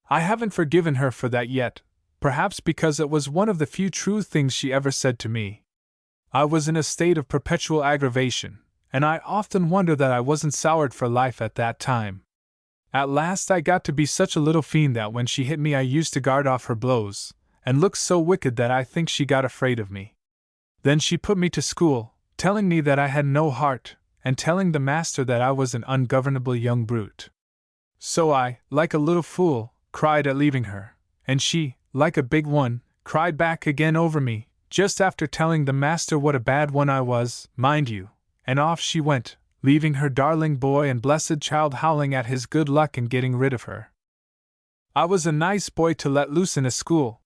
Speaker 1: I haven't forgiven her for that yet, perhaps because it was one of the few true things she ever said to me. I was in a state of perpetual aggravation, and I often wonder that I wasn't soured for life at that time. At last I got to be such a little fiend that when she hit me I used to guard off her blows, and looked so wicked that I think she got afraid of me. Then she put me to school, telling me that I had no heart, and telling the master that I was an ungovernable young brute. So I, like a little fool, cried at leaving her, and she, like a big one, cried back again over me, just after telling the master what a bad one I was, mind you, and off she went, leaving her darling boy and blessed child howling at his good luck in getting rid of her. I was a nice boy to let loose in a school.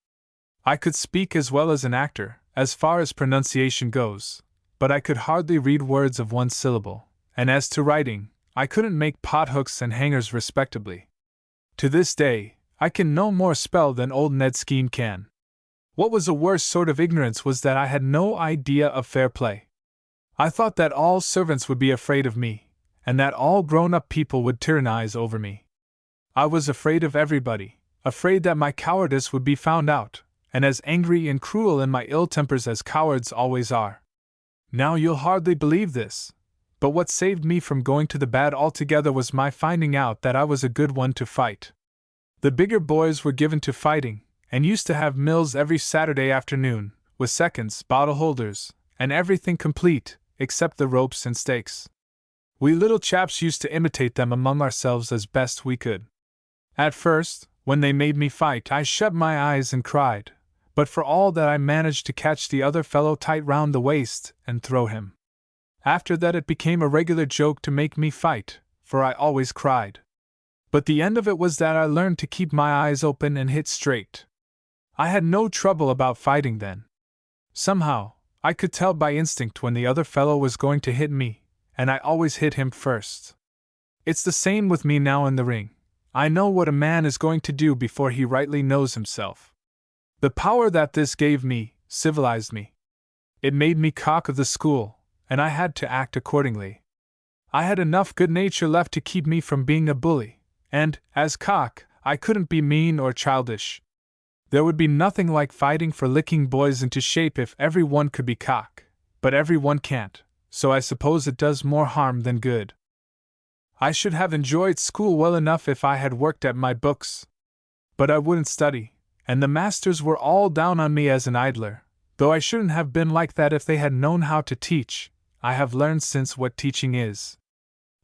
Speaker 1: I could speak as well as an actor, as far as pronunciation goes, but I could hardly read words of one syllable, and as to writing, I couldn't make pothooks and hangers respectably. To this day, I can no more spell than old Ned Scheme can. What was a worse sort of ignorance was that I had no idea of fair play. I thought that all servants would be afraid of me, and that all grown-up people would tyrannize over me. I was afraid of everybody, afraid that my cowardice would be found out, and as angry and cruel in my ill tempers as cowards always are. Now you'll hardly believe this, but what saved me from going to the bad altogether was my finding out that I was a good one to fight. The bigger boys were given to fighting, and used to have mills every Saturday afternoon, with seconds, bottle holders, and everything complete, except the ropes and stakes. We little chaps used to imitate them among ourselves as best we could. At first, when they made me fight, I shut my eyes and cried, but for all that I managed to catch the other fellow tight round the waist and throw him. After that it became a regular joke to make me fight, for I always cried. But the end of it was that I learned to keep my eyes open and hit straight. I had no trouble about fighting then. Somehow, I could tell by instinct when the other fellow was going to hit me, and I always hit him first. It's the same with me now in the ring. I know what a man is going to do before he rightly knows himself. The power that this gave me civilized me. It made me cock of the school, and I had to act accordingly. I had enough good nature left to keep me from being a bully, and, as cock, I couldn't be mean or childish. There would be nothing like fighting for licking boys into shape if everyone could be cock, but everyone can't, so I suppose it does more harm than good. I should have enjoyed school well enough if I had worked at my books. But I wouldn't study, and the masters were all down on me as an idler, though I shouldn't have been like that if they had known how to teach. I have learned since what teaching is.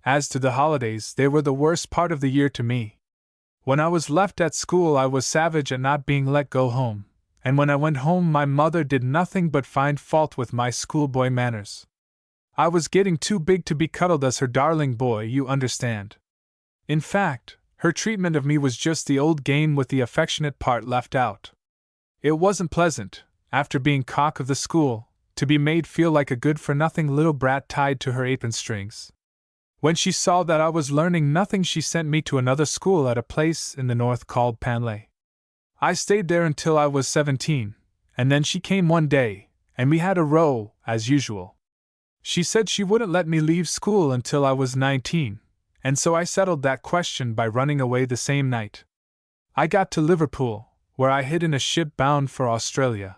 Speaker 1: As to the holidays, they were the worst part of the year to me. When I was left at school, I was savage at not being let go home, and when I went home, my mother did nothing but find fault with my schoolboy manners. I was getting too big to be cuddled as her darling boy, you understand. In fact, her treatment of me was just the old game with the affectionate part left out. It wasn't pleasant, after being cock of the school, to be made feel like a good-for-nothing little brat tied to her apron strings. When she saw that I was learning nothing, she sent me to another school at a place in the north called Panley. I stayed there until I was 17, and then she came one day, and we had a row, as usual. She said she wouldn't let me leave school until I was 19, and so I settled that question by running away the same night. I got to Liverpool, where I hid in a ship bound for Australia.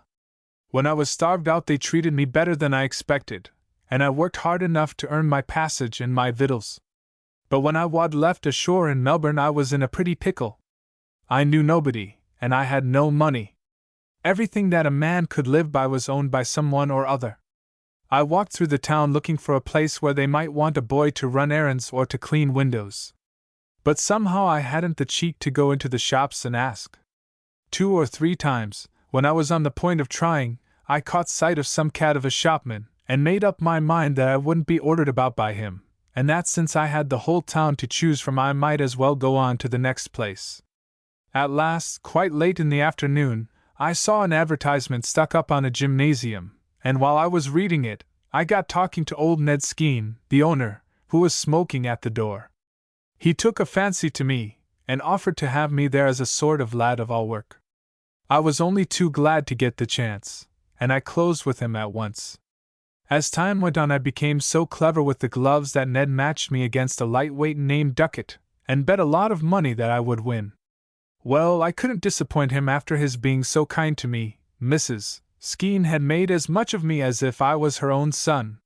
Speaker 1: When I was starved out, they treated me better than I expected, and I worked hard enough to earn my passage and my victuals. But when I wad left ashore in Melbourne, I was in a pretty pickle. I knew nobody, and I had no money. Everything that a man could live by was owned by someone or other. I walked through the town looking for a place where they might want a boy to run errands or to clean windows. But somehow I hadn't the cheek to go into the shops and ask. 2 or 3 times, when I was on the point of trying, I caught sight of some cad of a shopman, and made up my mind that I wouldn't be ordered about by him, and that since I had the whole town to choose from, I might as well go on to the next place. At last, quite late in the afternoon, I saw an advertisement stuck up on a gymnasium, and while I was reading it, I got talking to old Ned Skeen, the owner, who was smoking at the door. He took a fancy to me, and offered to have me there as a sort of lad of all work. I was only too glad to get the chance, and I closed with him at once. As time went on, I became so clever with the gloves that Ned matched me against a lightweight named Duckett, and bet a lot of money that I would win. Well, I couldn't disappoint him after his being so kind to me. Mrs. Skeen had made as much of me as if I was her own son.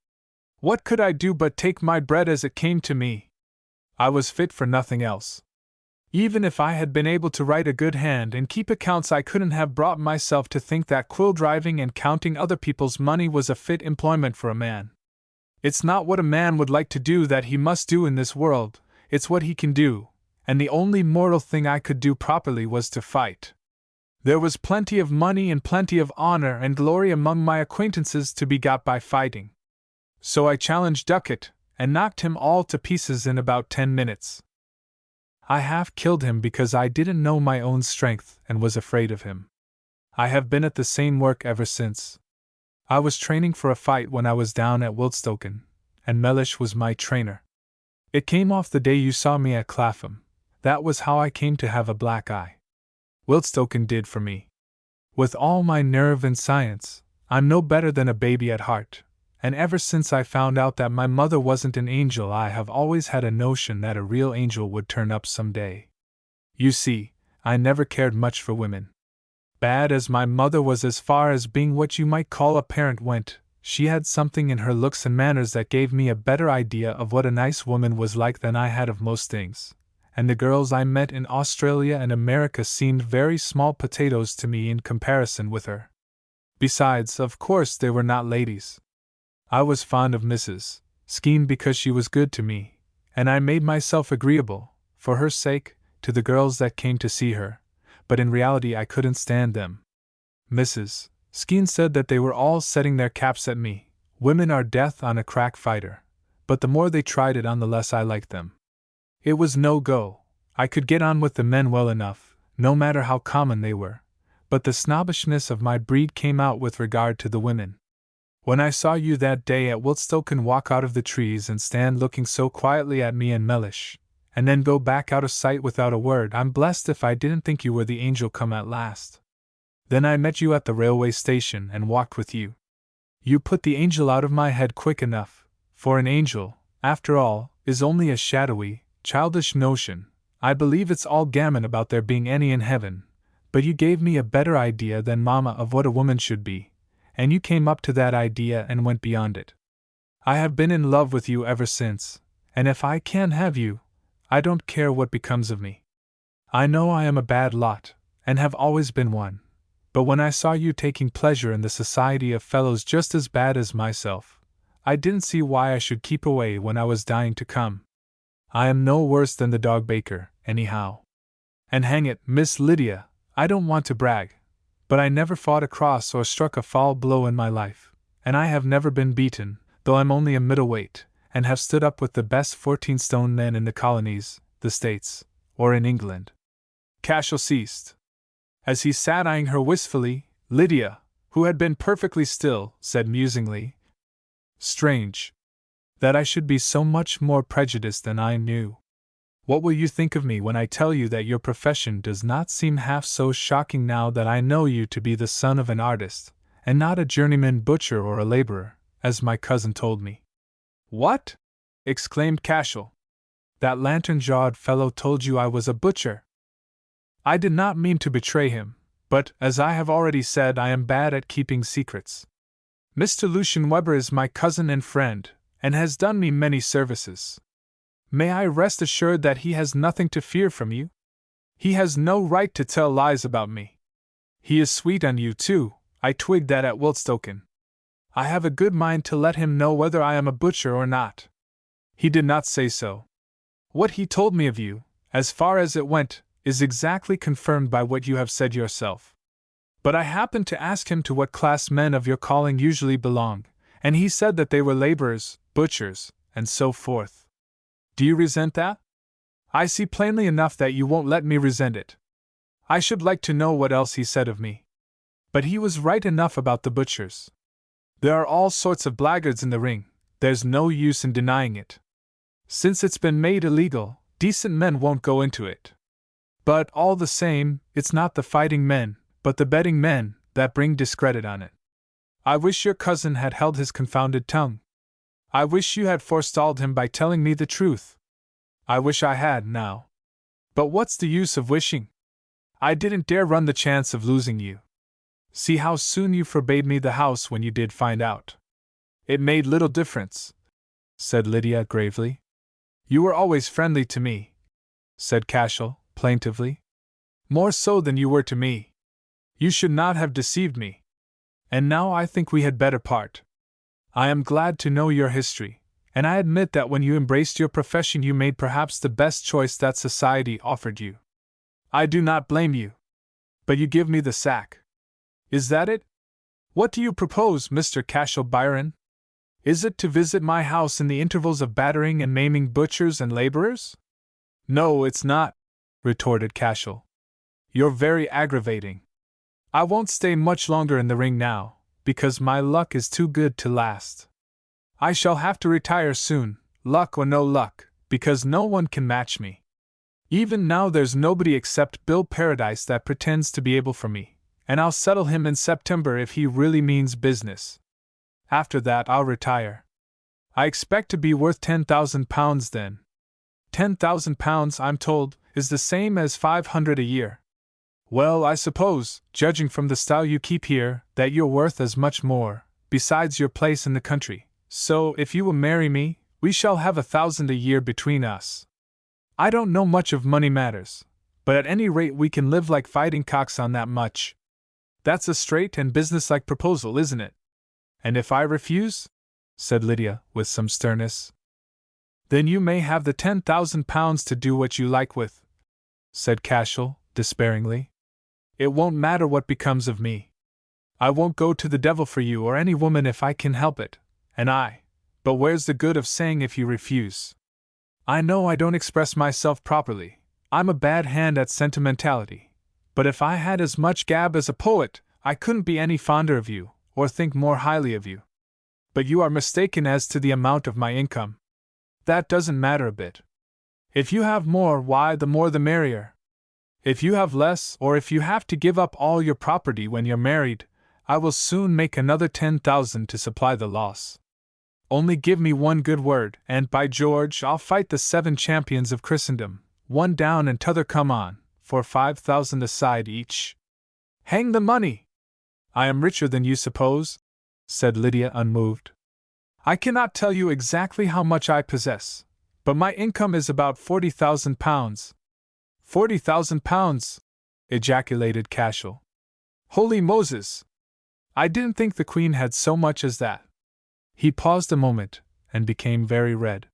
Speaker 1: What could I do but take my bread as it came to me? I was fit for nothing else. Even if I had been able to write a good hand and keep accounts, I couldn't have brought myself to think that quill driving and counting other people's money was a fit employment for a man. It's not what a man would like to do that he must do in this world, it's what he can do, and the only mortal thing I could do properly was to fight. There was plenty of money and plenty of honor and glory among my acquaintances to be got by fighting. So I challenged Duckett, and knocked him all to pieces in about 10 minutes. I half killed him because I didn't know my own strength and was afraid of him. I have been at the same work ever since. I was training for a fight when I was down at Wiltstoken, and Mellish was my trainer. It came off the day you saw me at Clapham. That was how I came to have a black eye. Wiltstoken did for me. With all my nerve and science, I'm no better than a baby at heart, and ever since I found out that my mother wasn't an angel, I have always had a notion that a real angel would turn up some day. You see, I never cared much for women. Bad as my mother was as far as being what you might call a parent went, she had something in her looks and manners that gave me a better idea of what a nice woman was like than I had of most things, and the girls I met in Australia and America seemed very small potatoes to me in comparison with her. Besides, of course, they were not ladies. I was fond of Mrs. Skeen because she was good to me, and I made myself agreeable, for her sake, to the girls that came to see her, but in reality I couldn't stand them. Mrs. Skeen said that they were all setting their caps at me. Women are death on a crack fighter, but the more they tried it on, the less I liked them. It was no go. I could get on with the men well enough, no matter how common they were, but the snobbishness of my breed came out with regard to the women. When I saw you that day at Wiltstoken walk out of the trees and stand looking so quietly at me and Mellish, and then go back out of sight without a word, I'm blessed if I didn't think you were the angel come at last. Then I met you at the railway station and walked with you. You put the angel out of my head quick enough, for an angel, after all, is only a shadowy, childish notion. I believe it's all gammon about there being any in heaven, but you gave me a better idea than Mama of what a woman should be, and you came up to that idea and went beyond it. I have been in love with you ever since, and if I can't have you, I don't care what becomes of me. I know I am a bad lot, and have always been one, but when I saw you taking pleasure in the society of fellows just as bad as myself, I didn't see why I should keep away when I was dying to come. I am no worse than the dog Baker, anyhow. And hang it, Miss Lydia, I don't want to brag, but I never fought a cross or struck a foul blow in my life, and I have never been beaten, though I'm only a middleweight, and have stood up with the best 14-stone men in the colonies, the States, or in England. Cashel ceased. As he sat eyeing her wistfully, Lydia, who had been perfectly still, said musingly, "Strange. That I should be so much more prejudiced than I knew. What will you think of me when I tell you that your profession does not seem half so shocking now that I know you to be the son of an artist, and not a journeyman butcher or a laborer, as my cousin told me?" "What?" exclaimed Cashel. "That lantern-jawed fellow told you I was a butcher." "I did not mean to betray him, but, as I have already said, I am bad at keeping secrets. Mr. Lucian Weber is my cousin and friend, and has done me many services. May I rest assured that he has nothing to fear from you? He has no right to tell lies about me. He is sweet on you, too, I twigged that at Wiltstoken. I have a good mind to let him know whether I am a butcher or not. He did not say so. What he told me of you, as far as it went, is exactly confirmed by what you have said yourself. But I happened to ask him to what class men of your calling usually belong, and he said that they were laborers, butchers, and so forth. Do you resent that? I see plainly enough that you won't let me resent it. I should like to know what else he said of me. But he was right enough about the butchers. There are all sorts of blackguards in the ring, there's no use in denying it. Since it's been made illegal, decent men won't go into it. But, all the same, it's not the fighting men, but the betting men, that bring discredit on it. I wish your cousin had held his confounded tongue. I wish you had forestalled him by telling me the truth. I wish I had, now. But what's the use of wishing? I didn't dare run the chance of losing you. See how soon you forbade me the house when you did find out. It made little difference," said Lydia gravely. "You were always friendly to me," said Cashel plaintively. "More so than you were to me. You should not have deceived me. And now I think we had better part. I am glad to know your history, and I admit that when you embraced your profession you made perhaps the best choice that society offered you. I do not blame you. But you give me the sack. Is that it? What do you propose, Mr. Cashel Byron? Is it to visit my house in the intervals of battering and maiming butchers and laborers?" "No, it's not," retorted Cashel. "You're very aggravating. I won't stay much longer in the ring now, because my luck is too good to last. I shall have to retire soon, luck or no luck, because no one can match me. Even now there's nobody except Bill Paradise that pretends to be able for me, and I'll settle him in September if he really means business. After that I'll retire. I expect to be worth £10,000 then. £10,000, I'm told, is the same as 500 a year. Well, I suppose, judging from the style you keep here, that you're worth as much more, besides your place in the country. So, if you will marry me, we shall have 1,000 a year between us. I don't know much of money matters, but at any rate we can live like fighting cocks on that much. That's a straight and businesslike proposal, isn't it? And if I refuse?" said Lydia, with some sternness. "Then you may have the £10,000 to do what you like with," said Cashel, despairingly. "It won't matter what becomes of me. I won't go to the devil for you or any woman if I can help it, but where's the good of saying if you refuse? I know I don't express myself properly, I'm a bad hand at sentimentality, but if I had as much gab as a poet, I couldn't be any fonder of you, or think more highly of you. But you are mistaken as to the amount of my income. That doesn't matter a bit. If you have more, why, the more the merrier. If you have less, or if you have to give up all your property when you're married, I will soon make another 10,000 to supply the loss. Only give me one good word, and by George, I'll fight the 7 champions of Christendom, one down and t'other come on, for 5,000 a side each. Hang the money! I am richer than you suppose, said Lydia unmoved. I cannot tell you exactly how much I possess, but my income is about £40,000. £40,000! Ejaculated Cashel. Holy Moses! I didn't think the Queen had so much as that. He paused a moment, and became very red.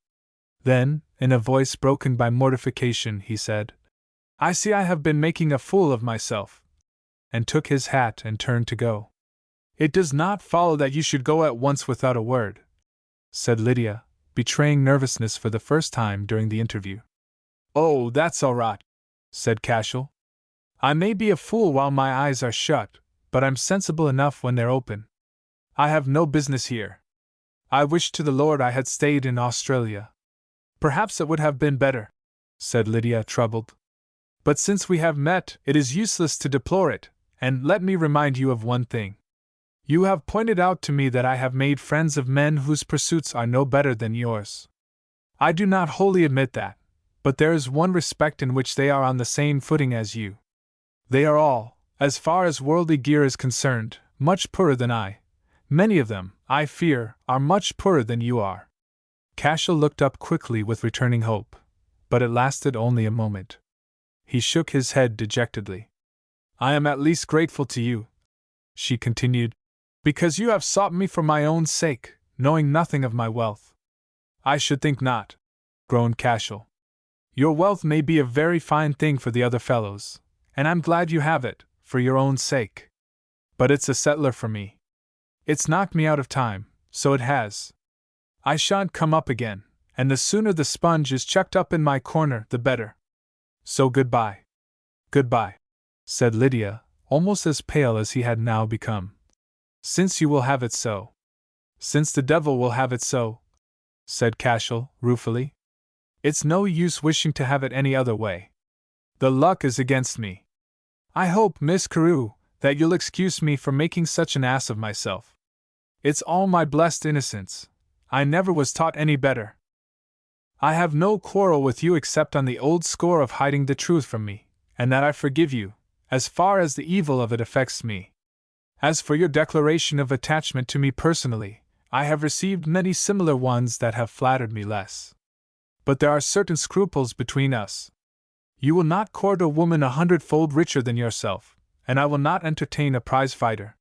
Speaker 1: Then, in a voice broken by mortification, he said, I see I have been making a fool of myself, and took his hat and turned to go. It does not follow that you should go at once without a word, said Lydia, betraying nervousness for the first time during the interview. Oh, that's all right, said Cashel. I may be a fool while my eyes are shut, but I'm sensible enough when they're open. I have no business here. I wish to the Lord I had stayed in Australia. Perhaps it would have been better, said Lydia, troubled. But since we have met, it is useless to deplore it, and let me remind you of one thing. You have pointed out to me that I have made friends of men whose pursuits are no better than yours. I do not wholly admit that, but there is one respect in which they are on the same footing as you. They are all, as far as worldly gear is concerned, much poorer than I. Many of them, I fear, are much poorer than you are. Cashel looked up quickly with returning hope, but it lasted only a moment. He shook his head dejectedly. I am at least grateful to you, she continued, because you have sought me for my own sake, knowing nothing of my wealth. I should think not, groaned Cashel. Your wealth may be a very fine thing for the other fellows, and I'm glad you have it, for your own sake. But it's a settler for me. It's knocked me out of time, so it has. I shan't come up again, and the sooner the sponge is chucked up in my corner, the better. So goodbye. Goodbye, said Lydia, almost as pale as he had now become. Since you will have it so. Since the devil will have it so, said Cashel, ruefully. It's no use wishing to have it any other way. The luck is against me. I hope, Miss Carew, that you'll excuse me for making such an ass of myself. It's all my blessed innocence. I never was taught any better. I have no quarrel with you except on the old score of hiding the truth from me, and that I forgive you, as far as the evil of it affects me. As for your declaration of attachment to me personally, I have received many similar ones that have flattered me less. But there are certain scruples between us. You will not court a woman 100-fold richer than yourself, and I will not entertain a prize-fighter.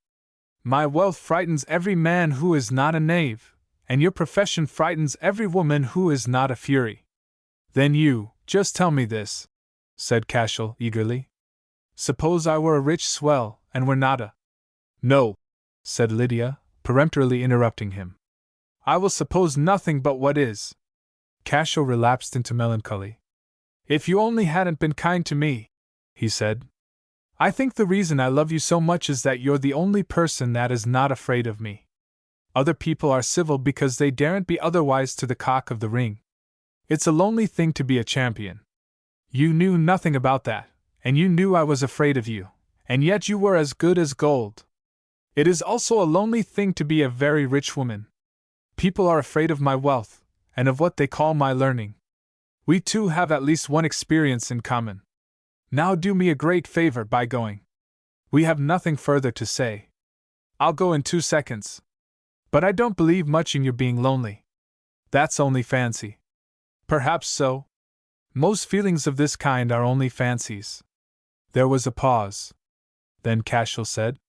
Speaker 1: My wealth frightens every man who is not a knave, and your profession frightens every woman who is not a fury. Then you, just tell me this, said Cashel eagerly. Suppose I were a rich swell, and were not a— No, said Lydia, peremptorily interrupting him. I will suppose nothing but what is. Cashel relapsed into melancholy. If you only hadn't been kind to me, he said. I think the reason I love you so much is that you're the only person that is not afraid of me. Other people are civil because they daren't be otherwise to the cock of the ring. It's a lonely thing to be a champion. You knew nothing about that, and you knew I was afraid of you, and yet you were as good as gold. It is also a lonely thing to be a very rich woman. People are afraid of my wealth, and of what they call my learning. We two have at least one experience in common. Now do me a great favor by going. We have nothing further to say. I'll go in 2 seconds. But I don't believe much in your being lonely. That's only fancy. Perhaps so. Most feelings of this kind are only fancies. There was a pause. Then Cashel said,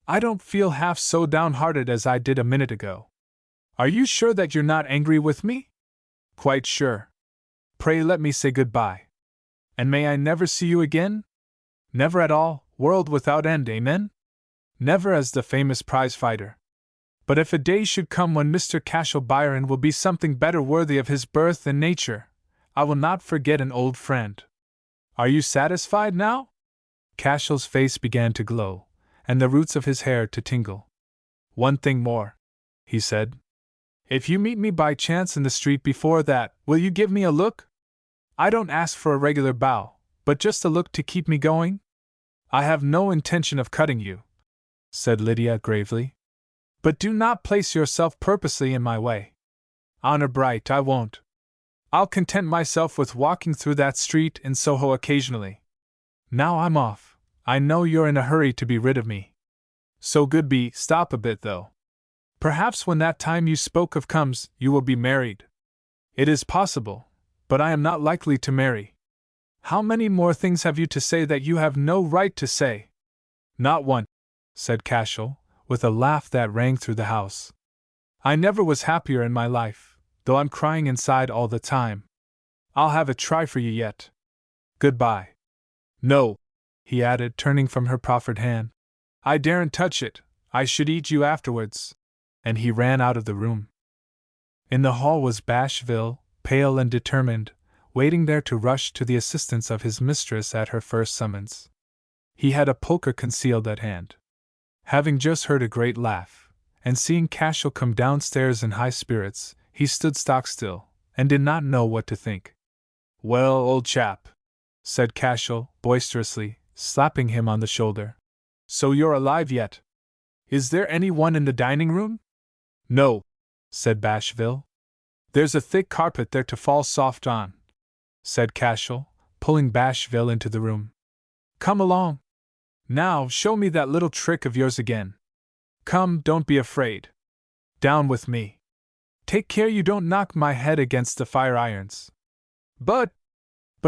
Speaker 1: I don't feel half so downhearted as I did a minute ago. Are you sure that you're not angry with me? Quite sure. Pray let me say goodbye. And may I never see you again? Never at all, world without end, amen? Never as the famous prize-fighter. But if a day should come when Mr. Cashel Byron will be something better worthy of his birth and nature, I will not forget an old friend. Are you satisfied now? Cashel's face began to glow, and the roots of his hair to tingle. One thing more, he said. If you meet me by chance in the street before that, will you give me a look? I don't ask for a regular bow, but just a look to keep me going. I have no intention of cutting you, said Lydia gravely. But do not place yourself purposely in my way. Honor bright, I won't. I'll content myself with walking through that street in Soho occasionally. Now I'm off. I know you're in a hurry to be rid of me. So Goodby, stop a bit though. Perhaps when that time you spoke of comes, you will be married. It is possible, but I am not likely to marry. How many more things have you to say that you have no right to say? Not one, said Cashel, with a laugh that rang through the house. I never was happier in my life, though I'm crying inside all the time. I'll have a try for you yet. Goodbye. No, he added, turning from her proffered hand. I daren't touch it, I should eat you afterwards. And he ran out of the room. In the hall was Bashville, pale and determined, waiting there to rush to the assistance of his mistress at her first summons. He had a poker concealed at hand. Having just heard a great laugh, and seeing Cashel come downstairs in high spirits, he stood stock still, and did not know what to think. Well, old chap, said Cashel, boisterously, slapping him on the shoulder. So you're alive yet? Is there any one in the dining room? No, said Bashville. There's a thick carpet there to fall soft on, said Cashel, pulling Bashville into the room. Come along. Now, show me that little trick of yours again. Come, don't be afraid. Down with me. Take care you don't knock my head against the fire irons. But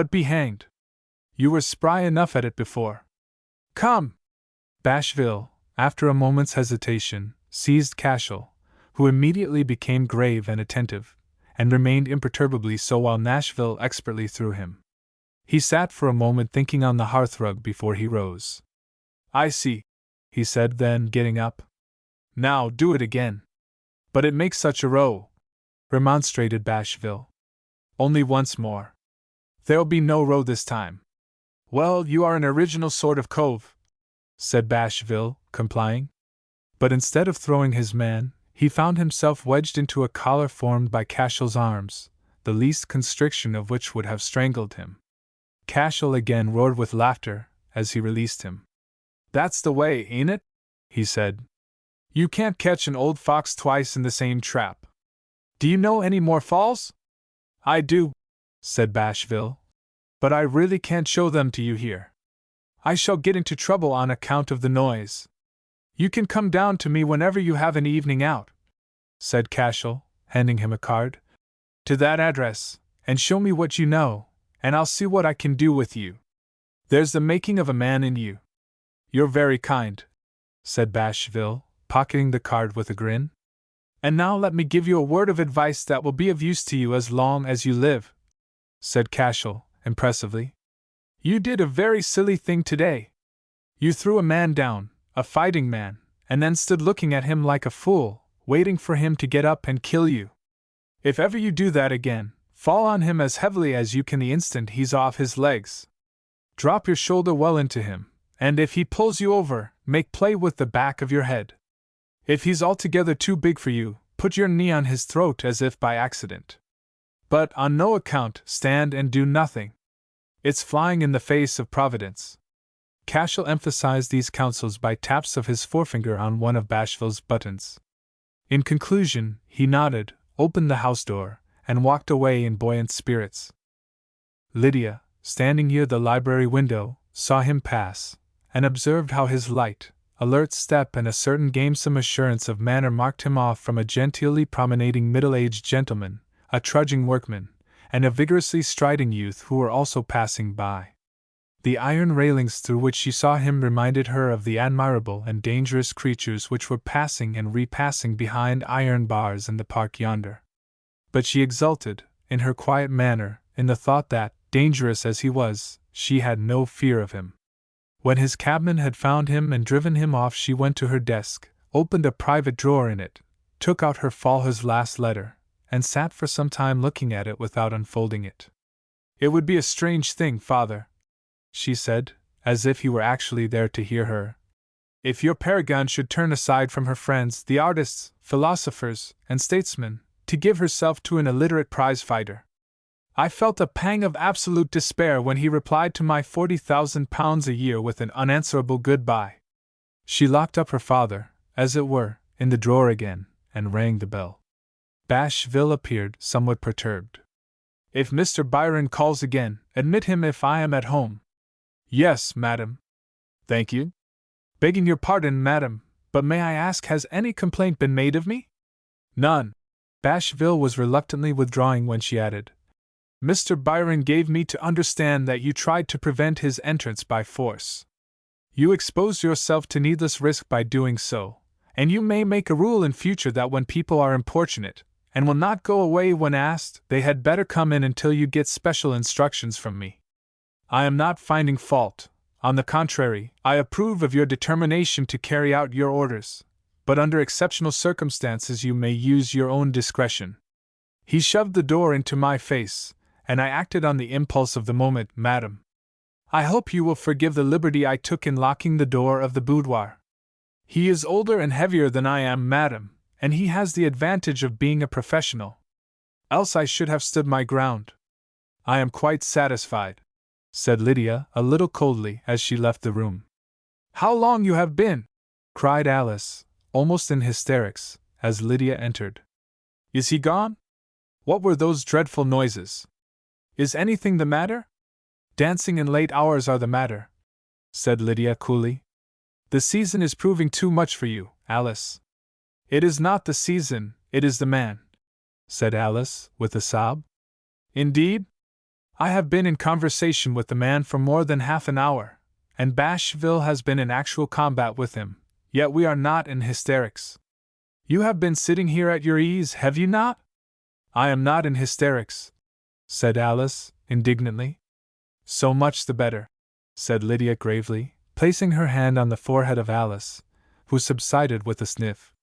Speaker 1: be hanged. You were spry enough at it before. Come. Bashville, after a moment's hesitation, seized Cashel, who immediately became grave and attentive, and remained imperturbably so while Nashville expertly threw him. He sat for a moment thinking on the hearthrug before he rose. I see, he said then, getting up. Now do it again. But it makes such a row, remonstrated Bashville. Only once more. There'll be no row this time. Well, you are an original sort of cove, said Bashville, complying. But instead of throwing his man, he found himself wedged into a collar formed by Cashel's arms, the least constriction of which would have strangled him. Cashel again roared with laughter as he released him. That's the way, ain't it? He said. You can't catch an old fox twice in the same trap. Do you know any more falls? I do, said Bashville. But I really can't show them to you here. I shall get into trouble on account of the noise. You can come down to me whenever you have an evening out, said Cashel, handing him a card. To that address, and show me what you know, and I'll see what I can do with you. There's the making of a man in you. You're very kind, said Bashville, pocketing the card with a grin. And now let me give you a word of advice that will be of use to you as long as you live, said Cashel, impressively. You did a very silly thing today. You threw a man down, a fighting man, and then stood looking at him like a fool, waiting for him to get up and kill you. If ever you do that again, fall on him as heavily as you can the instant he's off his legs. Drop your shoulder well into him, and if he pulls you over, make play with the back of your head. If he's altogether too big for you, put your knee on his throat as if by accident. But on no account stand and do nothing. It's flying in the face of Providence. Cashel emphasized these counsels by taps of his forefinger on one of Bashville's buttons. In conclusion, he nodded, opened the house door, and walked away in buoyant spirits. Lydia, standing near the library window, saw him pass, and observed how his light, alert step and a certain gamesome assurance of manner marked him off from a genteelly promenading middle-aged gentleman, a trudging workman, and a vigorously striding youth who were also passing by. The iron railings through which she saw him reminded her of the admirable and dangerous creatures which were passing and repassing behind iron bars in the park yonder. But she exulted, in her quiet manner, in the thought that, dangerous as he was, she had no fear of him. When his cabman had found him and driven him off, she went to her desk, opened a private drawer in it, took out her father's last letter, and sat for some time looking at it without unfolding it. It would be a strange thing, father, she said, as if he were actually there to hear her, if your paragon should turn aside from her friends, the artists, philosophers, and statesmen, to give herself to an illiterate prize-fighter. I felt a pang of absolute despair when he replied to my £40,000 a year with an unanswerable goodbye. She locked up her father, as it were, in the drawer again, and rang the bell. Bashville appeared, somewhat perturbed. If Mr. Byron calls again, admit him if I am at home. Yes, madam. Thank you. Begging your pardon, madam, but may I ask, has any complaint been made of me? None. Bashville was reluctantly withdrawing when she added, Mr. Byron gave me to understand that you tried to prevent his entrance by force. You exposed yourself to needless risk by doing so, and you may make a rule in future that when people are importunate, and will not go away when asked, they had better come in until you get special instructions from me. I am not finding fault. On the contrary, I approve of your determination to carry out your orders, but under exceptional circumstances you may use your own discretion. He shoved the door into my face, and I acted on the impulse of the moment, madam. I hope you will forgive the liberty I took in locking the door of the boudoir. He is older and heavier than I am, madam, and he has the advantage of being a professional. Else I should have stood my ground. I am quite satisfied, said Lydia, a little coldly, as she left the room. How long you have been! Cried Alice, almost in hysterics, as Lydia entered. Is he gone? What were those dreadful noises? Is anything the matter? Dancing in late hours are the matter, said Lydia coolly. The season is proving too much for you, Alice. It is not the season, it is the man, said Alice, with a sob. Indeed? I have been in conversation with the man for more than half an hour, and Bashville has been in actual combat with him, yet we are not in hysterics. You have been sitting here at your ease, have you not? I am not in hysterics, said Alice, indignantly. So much the better, said Lydia gravely, placing her hand on the forehead of Alice, who subsided with a sniff.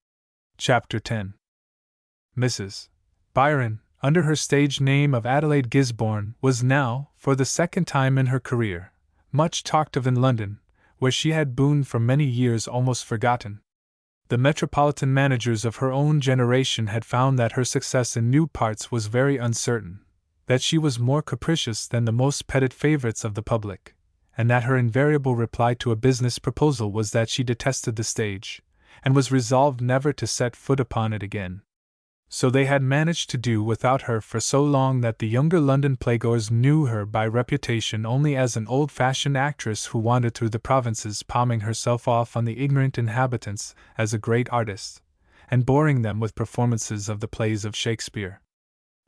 Speaker 1: Chapter 10. Mrs. Byron, under her stage name of Adelaide Gisborne, was now, for the second time in her career, much talked of in London, where she had been for many years almost forgotten. The metropolitan managers of her own generation had found that her success in new parts was very uncertain, that she was more capricious than the most petted favorites of the public, and that her invariable reply to a business proposal was that she detested the stage, and was resolved never to set foot upon it again. So they had managed to do without her for so long that the younger London playgoers knew her by reputation only as an old-fashioned actress who wandered through the provinces palming herself off on the ignorant inhabitants as a great artist, and boring them with performances of the plays of Shakespeare.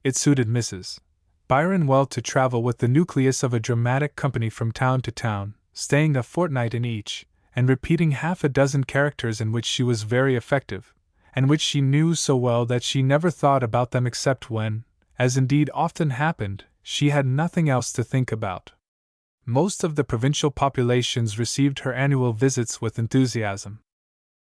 Speaker 1: It suited Mrs. Byron well to travel with the nucleus of a dramatic company from town to town, staying a fortnight in each, and repeating half a dozen characters in which she was very effective, and which she knew so well that she never thought about them except when, as indeed often happened, she had nothing else to think about. Most of the provincial populations received her annual visits with enthusiasm.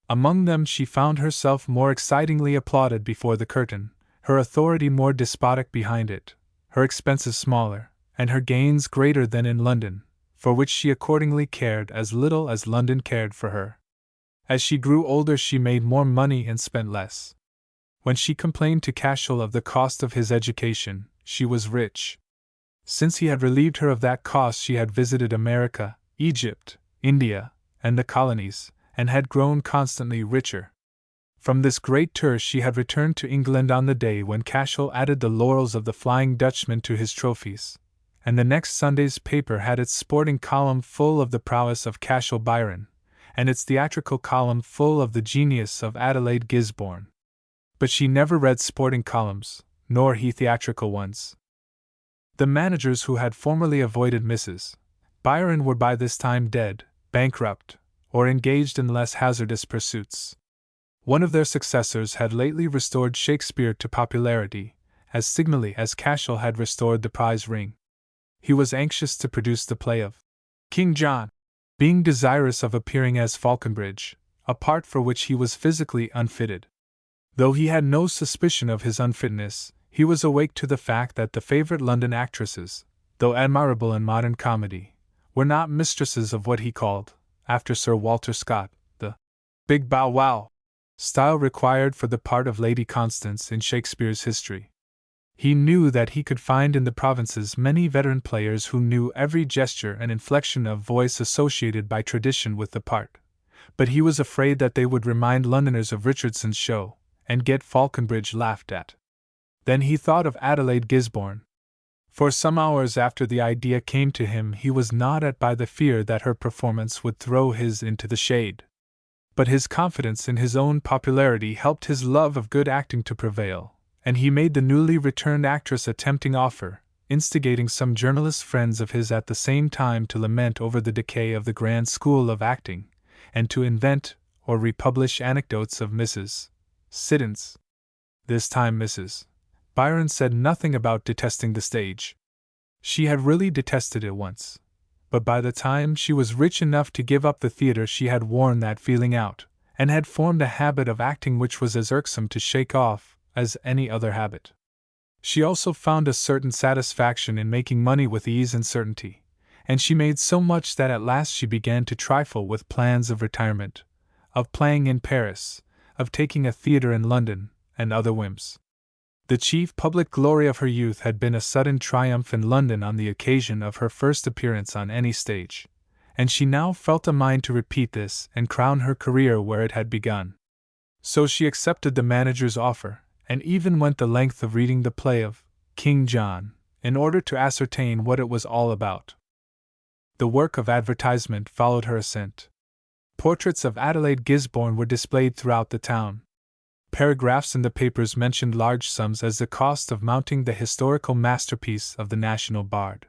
Speaker 1: Among them she found herself more excitingly applauded before the curtain, her authority more despotic behind it, her expenses smaller, and her gains greater than in London, for which she accordingly cared as little as London cared for her. As she grew older she made more money and spent less. When she complained to Cashel of the cost of his education, she was rich. Since he had relieved her of that cost she had visited America, Egypt, India, and the colonies, and had grown constantly richer. From this great tour she had returned to England on the day when Cashel added the laurels of the Flying Dutchman to his trophies, and the next Sunday's paper had its sporting column full of the prowess of Cashel Byron, and its theatrical column full of the genius of Adelaide Gisborne. But she never read sporting columns, nor he theatrical ones. The managers who had formerly avoided Mrs. Byron were by this time dead, bankrupt, or engaged in less hazardous pursuits. One of their successors had lately restored Shakespeare to popularity, as signally as Cashel had restored the prize ring. He was anxious to produce the play of King John, being desirous of appearing as Falconbridge, a part for which he was physically unfitted. Though he had no suspicion of his unfitness, he was awake to the fact that the favorite London actresses, though admirable in modern comedy, were not mistresses of what he called, after Sir Walter Scott, the big bow-wow style required for the part of Lady Constance in Shakespeare's history. He knew that he could find in the provinces many veteran players who knew every gesture and inflection of voice associated by tradition with the part, but he was afraid that they would remind Londoners of Richardson's show, and get Falconbridge laughed at. Then he thought of Adelaide Gisborne. For some hours after the idea came to him, he was gnawed at by the fear that her performance would throw his into the shade. But his confidence in his own popularity helped his love of good acting to prevail, and he made the newly returned actress a tempting offer, instigating some journalist friends of his at the same time to lament over the decay of the grand school of acting, and to invent or republish anecdotes of Mrs. Siddons. This time Mrs. Byron said nothing about detesting the stage. She had really detested it once, but by the time she was rich enough to give up the theater she had worn that feeling out, and had formed a habit of acting which was as irksome to shake off as any other habit. She also found a certain satisfaction in making money with ease and certainty, and she made so much that at last she began to trifle with plans of retirement, of playing in Paris, of taking a theater in London, and other whims. The chief public glory of her youth had been a sudden triumph in London on the occasion of her first appearance on any stage, and she now felt a mind to repeat this and crown her career where it had begun. So she accepted the manager's offer, and even went the length of reading the play of King John, in order to ascertain what it was all about. The work of advertisement followed her assent. Portraits of Adelaide Gisborne were displayed throughout the town. Paragraphs in the papers mentioned large sums as the cost of mounting the historical masterpiece of the national bard.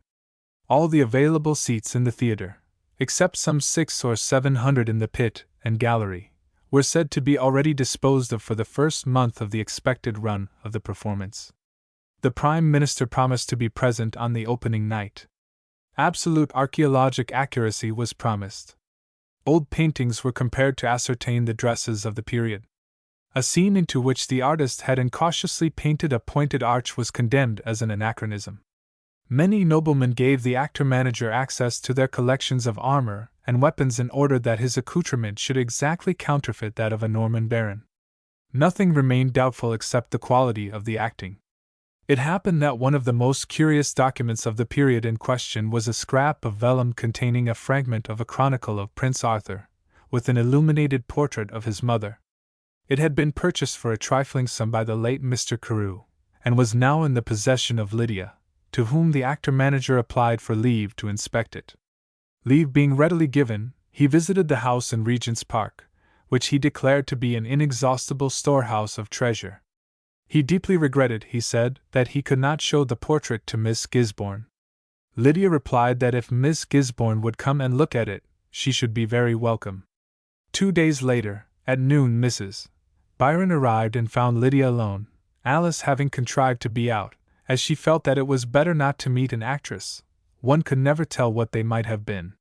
Speaker 1: All the available seats in the theater, except some 600 or 700 in the pit and gallery, were said to be already disposed of for the first month of the expected run of the performance. The Prime Minister promised to be present on the opening night. Absolute archaeologic accuracy was promised. Old paintings were compared to ascertain the dresses of the period. A scene into which the artist had incautiously painted a pointed arch was condemned as an anachronism. Many noblemen gave the actor-manager access to their collections of armor and weapons in order that his accoutrement should exactly counterfeit that of a Norman baron. Nothing remained doubtful except the quality of the acting. It happened that one of the most curious documents of the period in question was a scrap of vellum containing a fragment of a chronicle of Prince Arthur, with an illuminated portrait of his mother. It had been purchased for a trifling sum by the late Mr. Carew, and was now in the possession of Lydia, to whom the actor-manager applied for leave to inspect it. Leave being readily given, he visited the house in Regent's Park, which he declared to be an inexhaustible storehouse of treasure. He deeply regretted, he said, that he could not show the portrait to Miss Gisborne. Lydia replied that if Miss Gisborne would come and look at it, she should be very welcome. 2 days later, at noon, Mrs. Byron arrived and found Lydia alone, Alice having contrived to be out, as she felt that it was better not to meet an actress. One could never tell what they might have been.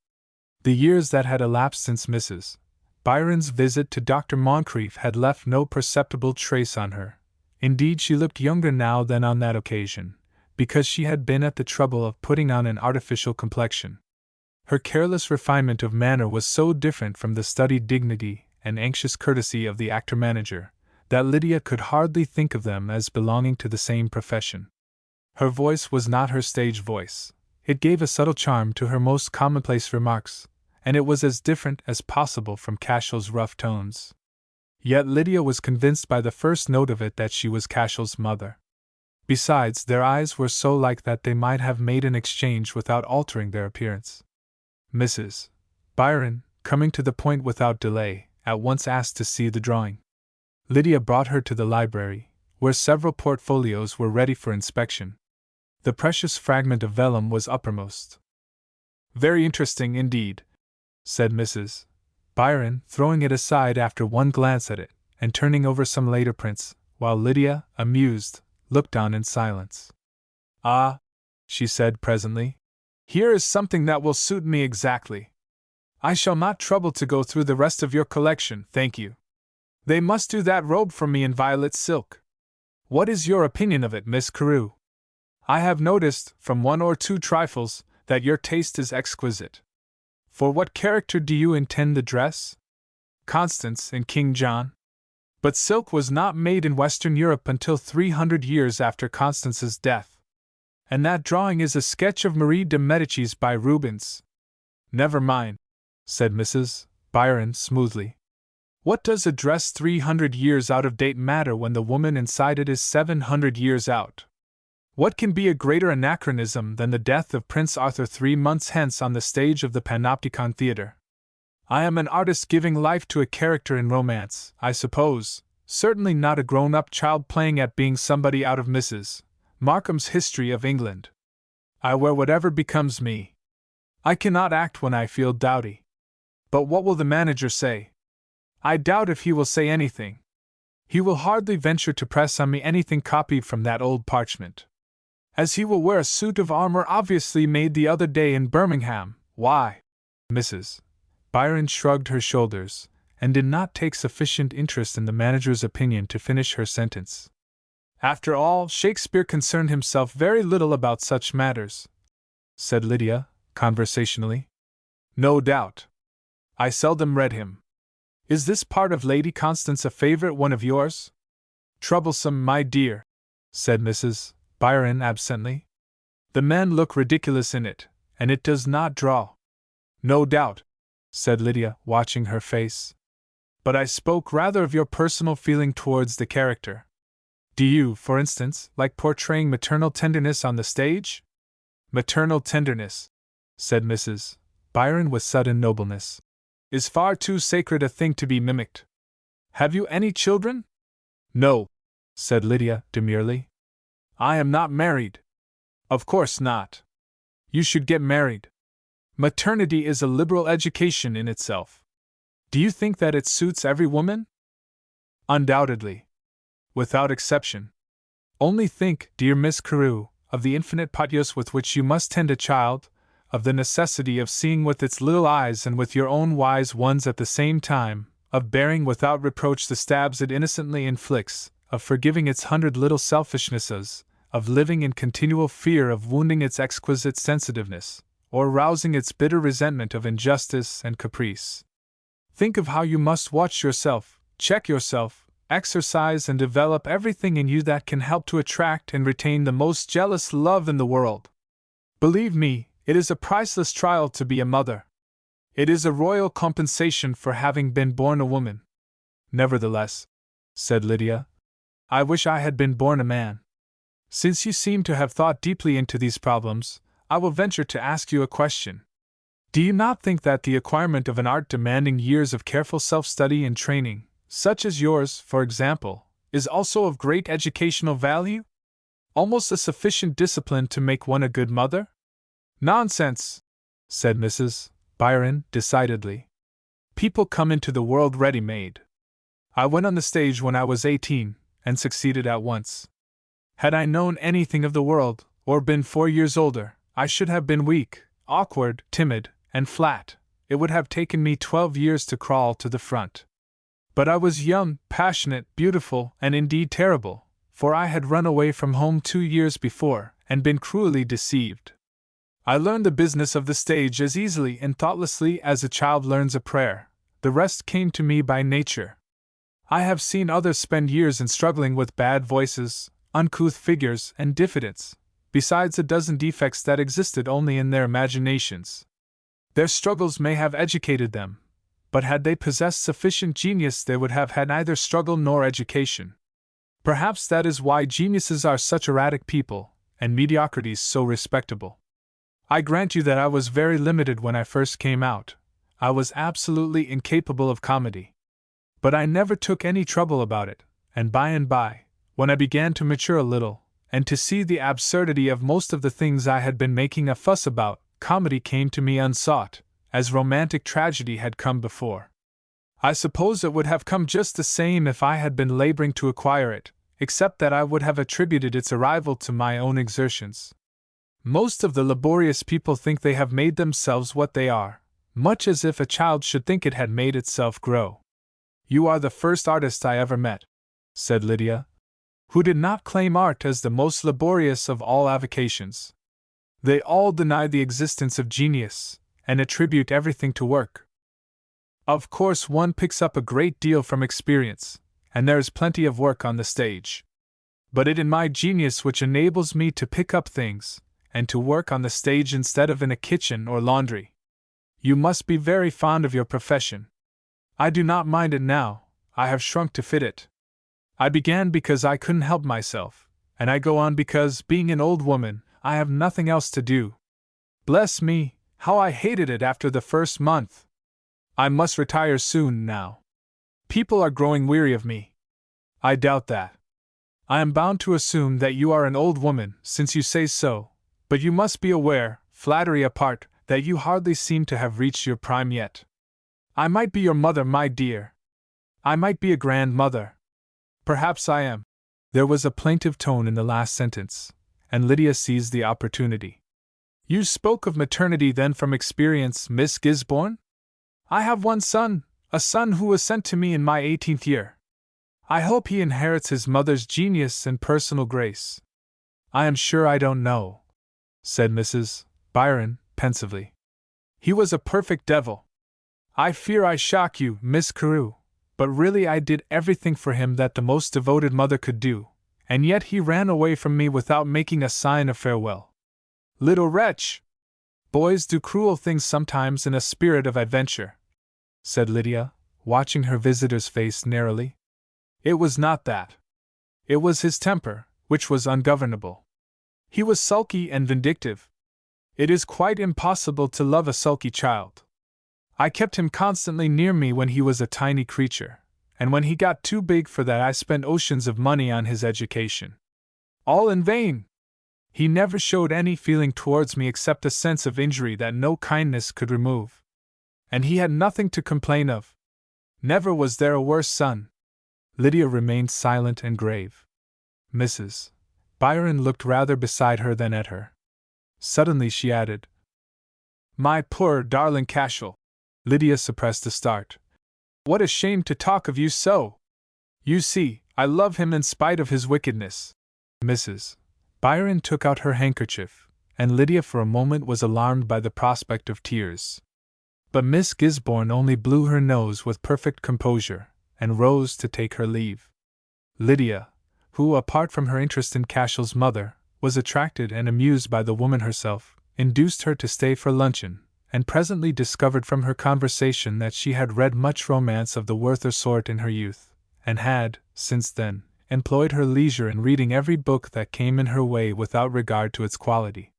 Speaker 1: The years that had elapsed since Mrs. Byron's visit to Dr. Moncrief had left no perceptible trace on her. Indeed, she looked younger now than on that occasion, because she had been at the trouble of putting on an artificial complexion. Her careless refinement of manner was so different from the studied dignity and anxious courtesy of the actor-manager, that Lydia could hardly think of them as belonging to the same profession. Her voice was not her stage voice. It gave a subtle charm to her most commonplace remarks, and it was as different as possible from Cashel's rough tones. Yet Lydia was convinced by the first note of it that she was Cashel's mother. Besides, their eyes were so like that they might have made an exchange without altering their appearance. Mrs. Byron, coming to the point without delay, at once asked to see the drawing. Lydia brought her to the library, where several portfolios were ready for inspection. The precious fragment of vellum was uppermost. "Very interesting indeed," said Mrs. Byron, throwing it aside after one glance at it, and turning over some later prints, while Lydia, amused, looked on in silence. "Ah," she said presently, "here is something that will suit me exactly. I shall not trouble to go through the rest of your collection, thank you. They must do that robe for me in violet silk. What is your opinion of it, Miss Carew? I have noticed, from 1 or 2 trifles, that your taste is exquisite. For what character do you intend the dress? Constance in King John? But silk was not made in Western Europe until 300 years after Constance's death. And that drawing is a sketch of Marie de Medicis by Rubens." "Never mind," said Mrs. Byron smoothly. What does a dress 300 years out of date matter when the woman inside it is 700 years out? What can be a greater anachronism than the death of Prince Arthur 3 months hence on the stage of the Panopticon Theatre? I am an artist giving life to a character in romance, I suppose, certainly not a grown-up child playing at being somebody out of Mrs. Markham's History of England. I wear whatever becomes me. I cannot act when I feel dowdy. But what will the manager say? I doubt if he will say anything. He will hardly venture to press on me anything copied from that old parchment. As he will wear a suit of armor obviously made the other day in Birmingham. Why? Mrs. Byron shrugged her shoulders, and did not take sufficient interest in the manager's opinion to finish her sentence. After all, Shakespeare concerned himself very little about such matters, said Lydia, conversationally. No doubt. I seldom read him. Is this part of Lady Constance a favorite one of yours? Troublesome, my dear, said Mrs. Byron absently. The men look ridiculous in it, and it does not draw. No doubt, said Lydia, watching her face. But I spoke rather of your personal feeling towards the character. Do you, for instance, like portraying maternal tenderness on the stage? Maternal tenderness, said Mrs. Byron with sudden nobleness, is far too sacred a thing to be mimicked. Have you any children? No, said Lydia demurely. I am not married. Of course not. You should get married. Maternity is a liberal education in itself. Do you think that it suits every woman? Undoubtedly. Without exception. Only think, dear Miss Carew, of the infinite patois with which you must tend a child, of the necessity of seeing with its little eyes and with your own wise ones at the same time, of bearing without reproach the stabs it innocently inflicts, of forgiving its 100 little selfishnesses, of living in continual fear of wounding its exquisite sensitiveness, or rousing its bitter resentment of injustice and caprice. Think of how you must watch yourself, check yourself, exercise and develop everything in you that can help to attract and retain the most jealous love in the world. Believe me, it is a priceless trial to be a mother. It is a royal compensation for having been born a woman. Nevertheless, said Lydia, I wish I had been born a man. Since you seem to have thought deeply into these problems, I will venture to ask you a question. Do you not think that the acquirement of an art demanding years of careful self-study and training, such as yours, for example, is also of great educational value? Almost a sufficient discipline to make one a good mother? Nonsense, said Mrs. Byron decidedly. People come into the world ready-made. I went on the stage when I was 18, and succeeded at once. Had I known anything of the world, or been 4 years older, I should have been weak, awkward, timid, and flat. It would have taken me 12 years to crawl to the front. But I was young, passionate, beautiful, and indeed terrible, for I had run away from home 2 years before, and been cruelly deceived. I learned the business of the stage as easily and thoughtlessly as a child learns a prayer. The rest came to me by nature. I have seen others spend years in struggling with bad voices, uncouth figures, and diffidence, besides a dozen defects that existed only in their imaginations. Their struggles may have educated them, but had they possessed sufficient genius they would have had neither struggle nor education. Perhaps that is why geniuses are such erratic people, and mediocrities so respectable. I grant you that I was very limited when I first came out. I was absolutely incapable of comedy. But I never took any trouble about it, and by, when I began to mature a little, and to see the absurdity of most of the things I had been making a fuss about, comedy came to me unsought, as romantic tragedy had come before. I suppose it would have come just the same if I had been laboring to acquire it, except that I would have attributed its arrival to my own exertions. Most of the laborious people think they have made themselves what they are, much as if a child should think it had made itself grow. You are the first artist I ever met, said Lydia, who did not claim art as the most laborious of all avocations. They all deny the existence of genius, and attribute everything to work. Of course, one picks up a great deal from experience, and there is plenty of work on the stage. But it is my genius which enables me to pick up things, and to work on the stage instead of in a kitchen or laundry. You must be very fond of your profession. I do not mind it now, I have shrunk to fit it. I began because I couldn't help myself, and I go on because, being an old woman, I have nothing else to do. Bless me, how I hated it after the first month! I must retire soon now. People are growing weary of me. I doubt that. I am bound to assume that you are an old woman, since you say so, but you must be aware, flattery apart, that you hardly seem to have reached your prime yet. I might be your mother, my dear. I might be a grandmother. Perhaps I am. There was a plaintive tone in the last sentence, and Lydia seized the opportunity. You spoke of maternity then from experience, Miss Gisborne? I have one son, a son who was sent to me in my 18th year. I hope he inherits his mother's genius and personal grace. I am sure I don't know, said Mrs. Byron, pensively. He was a perfect devil. I fear I shock you, Miss Carew, but really I did everything for him that the most devoted mother could do, and yet he ran away from me without making a sign of farewell. Little wretch! Boys do cruel things sometimes in a spirit of adventure, said Lydia, watching her visitor's face narrowly. It was not that. It was his temper, which was ungovernable. He was sulky and vindictive. It is quite impossible to love a sulky child. I kept him constantly near me when he was a tiny creature, and when he got too big for that I spent oceans of money on his education. All in vain! He never showed any feeling towards me except a sense of injury that no kindness could remove. And he had nothing to complain of. Never was there a worse son. Lydia remained silent and grave. Mrs. Byron looked rather beside her than at her. Suddenly she added, My poor darling Cashel. Lydia suppressed a start. What a shame to talk of you so! You see, I love him in spite of his wickedness. Mrs. Byron took out her handkerchief, and Lydia for a moment was alarmed by the prospect of tears. But Miss Gisborne only blew her nose with perfect composure, and rose to take her leave. Lydia, who, apart from her interest in Cashel's mother, was attracted and amused by the woman herself, induced her to stay for luncheon, and presently discovered from her conversation that she had read much romance of the Werther sort in her youth, and had, since then, employed her leisure in reading every book that came in her way without regard to its quality.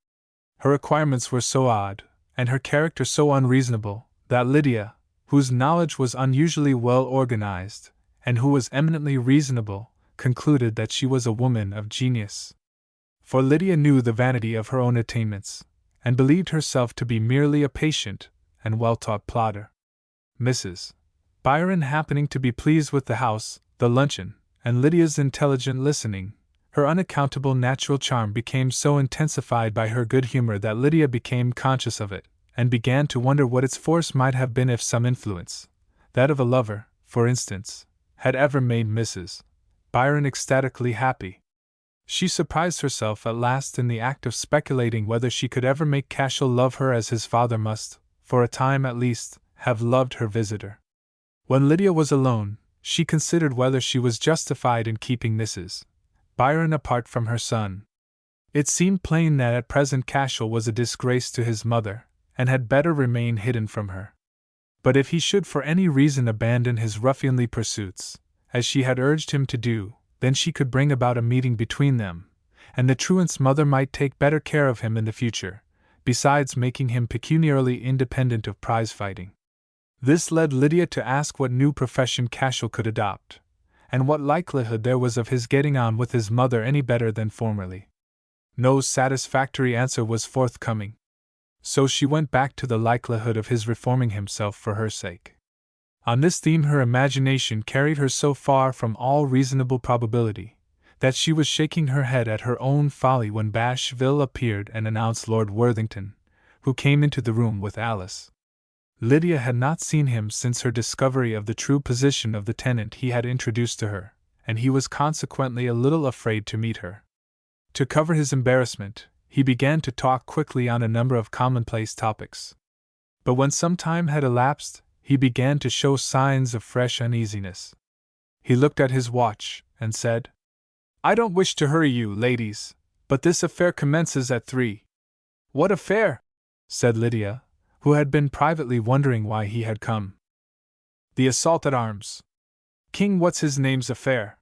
Speaker 1: Her requirements were so odd, and her character so unreasonable, that Lydia, whose knowledge was unusually well organized, and who was eminently reasonable, concluded that she was a woman of genius. For Lydia knew the vanity of her own attainments, and believed herself to be merely a patient and well-taught plodder. Mrs. Byron happening to be pleased with the house, the luncheon, and Lydia's intelligent listening, her unaccountable natural charm became so intensified by her good humor that Lydia became conscious of it, and began to wonder what its force might have been if some influence, that of a lover, for instance, had ever made Mrs. Byron ecstatically happy. She surprised herself at last in the act of speculating whether she could ever make Cashel love her as his father must, for a time at least, have loved her visitor. When Lydia was alone, she considered whether she was justified in keeping Mrs. Byron apart from her son. It seemed plain that at present Cashel was a disgrace to his mother, and had better remain hidden from her. But if he should for any reason abandon his ruffianly pursuits, as she had urged him to do, then she could bring about a meeting between them, and the truant's mother might take better care of him in the future, besides making him pecuniarily independent of prize-fighting. This led Lydia to ask what new profession Cashel could adopt, and what likelihood there was of his getting on with his mother any better than formerly. No satisfactory answer was forthcoming, so she went back to the likelihood of his reforming himself for her sake. On this theme her imagination carried her so far from all reasonable probability, that she was shaking her head at her own folly when Bashville appeared and announced Lord Worthington, who came into the room with Alice. Lydia had not seen him since her discovery of the true position of the tenant he had introduced to her, and he was consequently a little afraid to meet her. To cover his embarrassment, he began to talk quickly on a number of commonplace topics. But when some time had elapsed, he began to show signs of fresh uneasiness. He looked at his watch, and said, I don't wish to hurry you, ladies, but this affair commences at 3. What affair? Said Lydia, who had been privately wondering why he had come. The assault at arms. King What's His Name's affair.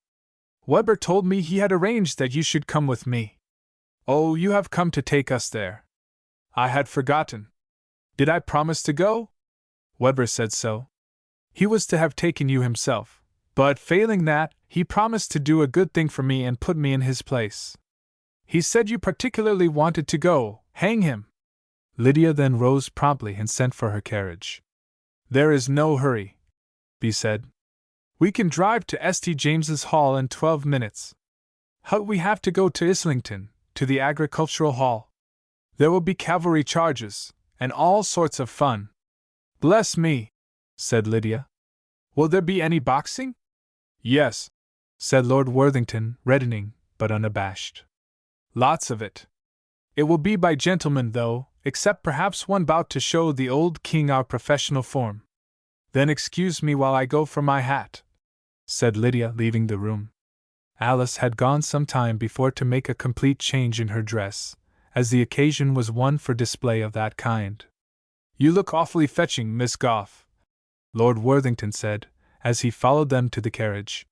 Speaker 1: Weber told me he had arranged that you should come with me. Oh, you have come to take us there. I had forgotten. Did I promise to go? Weber said so. He was to have taken you himself, but failing that, he promised to do a good thing for me and put me in his place. He said you particularly wanted to go, hang him. Lydia then rose promptly and sent for her carriage. There is no hurry, B said. We can drive to St. James's Hall in 12 minutes. But we have to go to Islington, to the Agricultural Hall. There will be cavalry charges, and all sorts of fun. Bless me, said Lydia. Will there be any boxing? Yes, said Lord Worthington, reddening, but unabashed. Lots of it. It will be by gentlemen, though, except perhaps one bout to show the old king our professional form. Then excuse me while I go for my hat, said Lydia, leaving the room. Alice had gone some time before to make a complete change in her dress, as the occasion was one for display of that kind. You look awfully fetching, Miss Gough, Lord Worthington said, as he followed them to the carriage.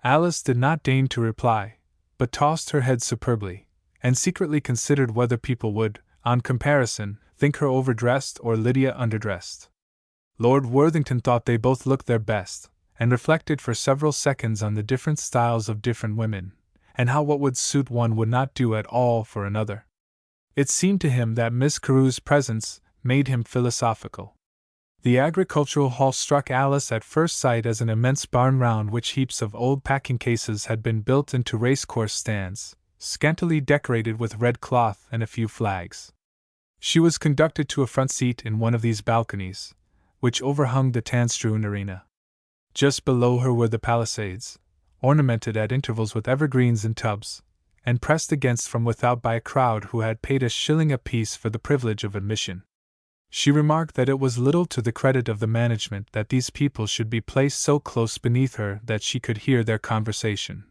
Speaker 1: Alice did not deign to reply, but tossed her head superbly, and secretly considered whether people would, on comparison, think her overdressed or Lydia underdressed. Lord Worthington thought they both looked their best, and reflected for several seconds on the different styles of different women, and how what would suit one would not do at all for another. It seemed to him that Miss Carew's presence made him philosophical. The Agricultural Hall struck Alice at first sight as an immense barn round which heaps of old packing cases had been built into racecourse stands, scantily decorated with red cloth and a few flags. She was conducted to a front seat in one of these balconies, which overhung the tan-strewn arena. Just below her were the palisades, ornamented at intervals with evergreens in tubs, and pressed against from without by a crowd who had paid a shilling apiece for the privilege of admission. She remarked that it was little to the credit of the management that these people should be placed so close beneath her that she could hear their conversation.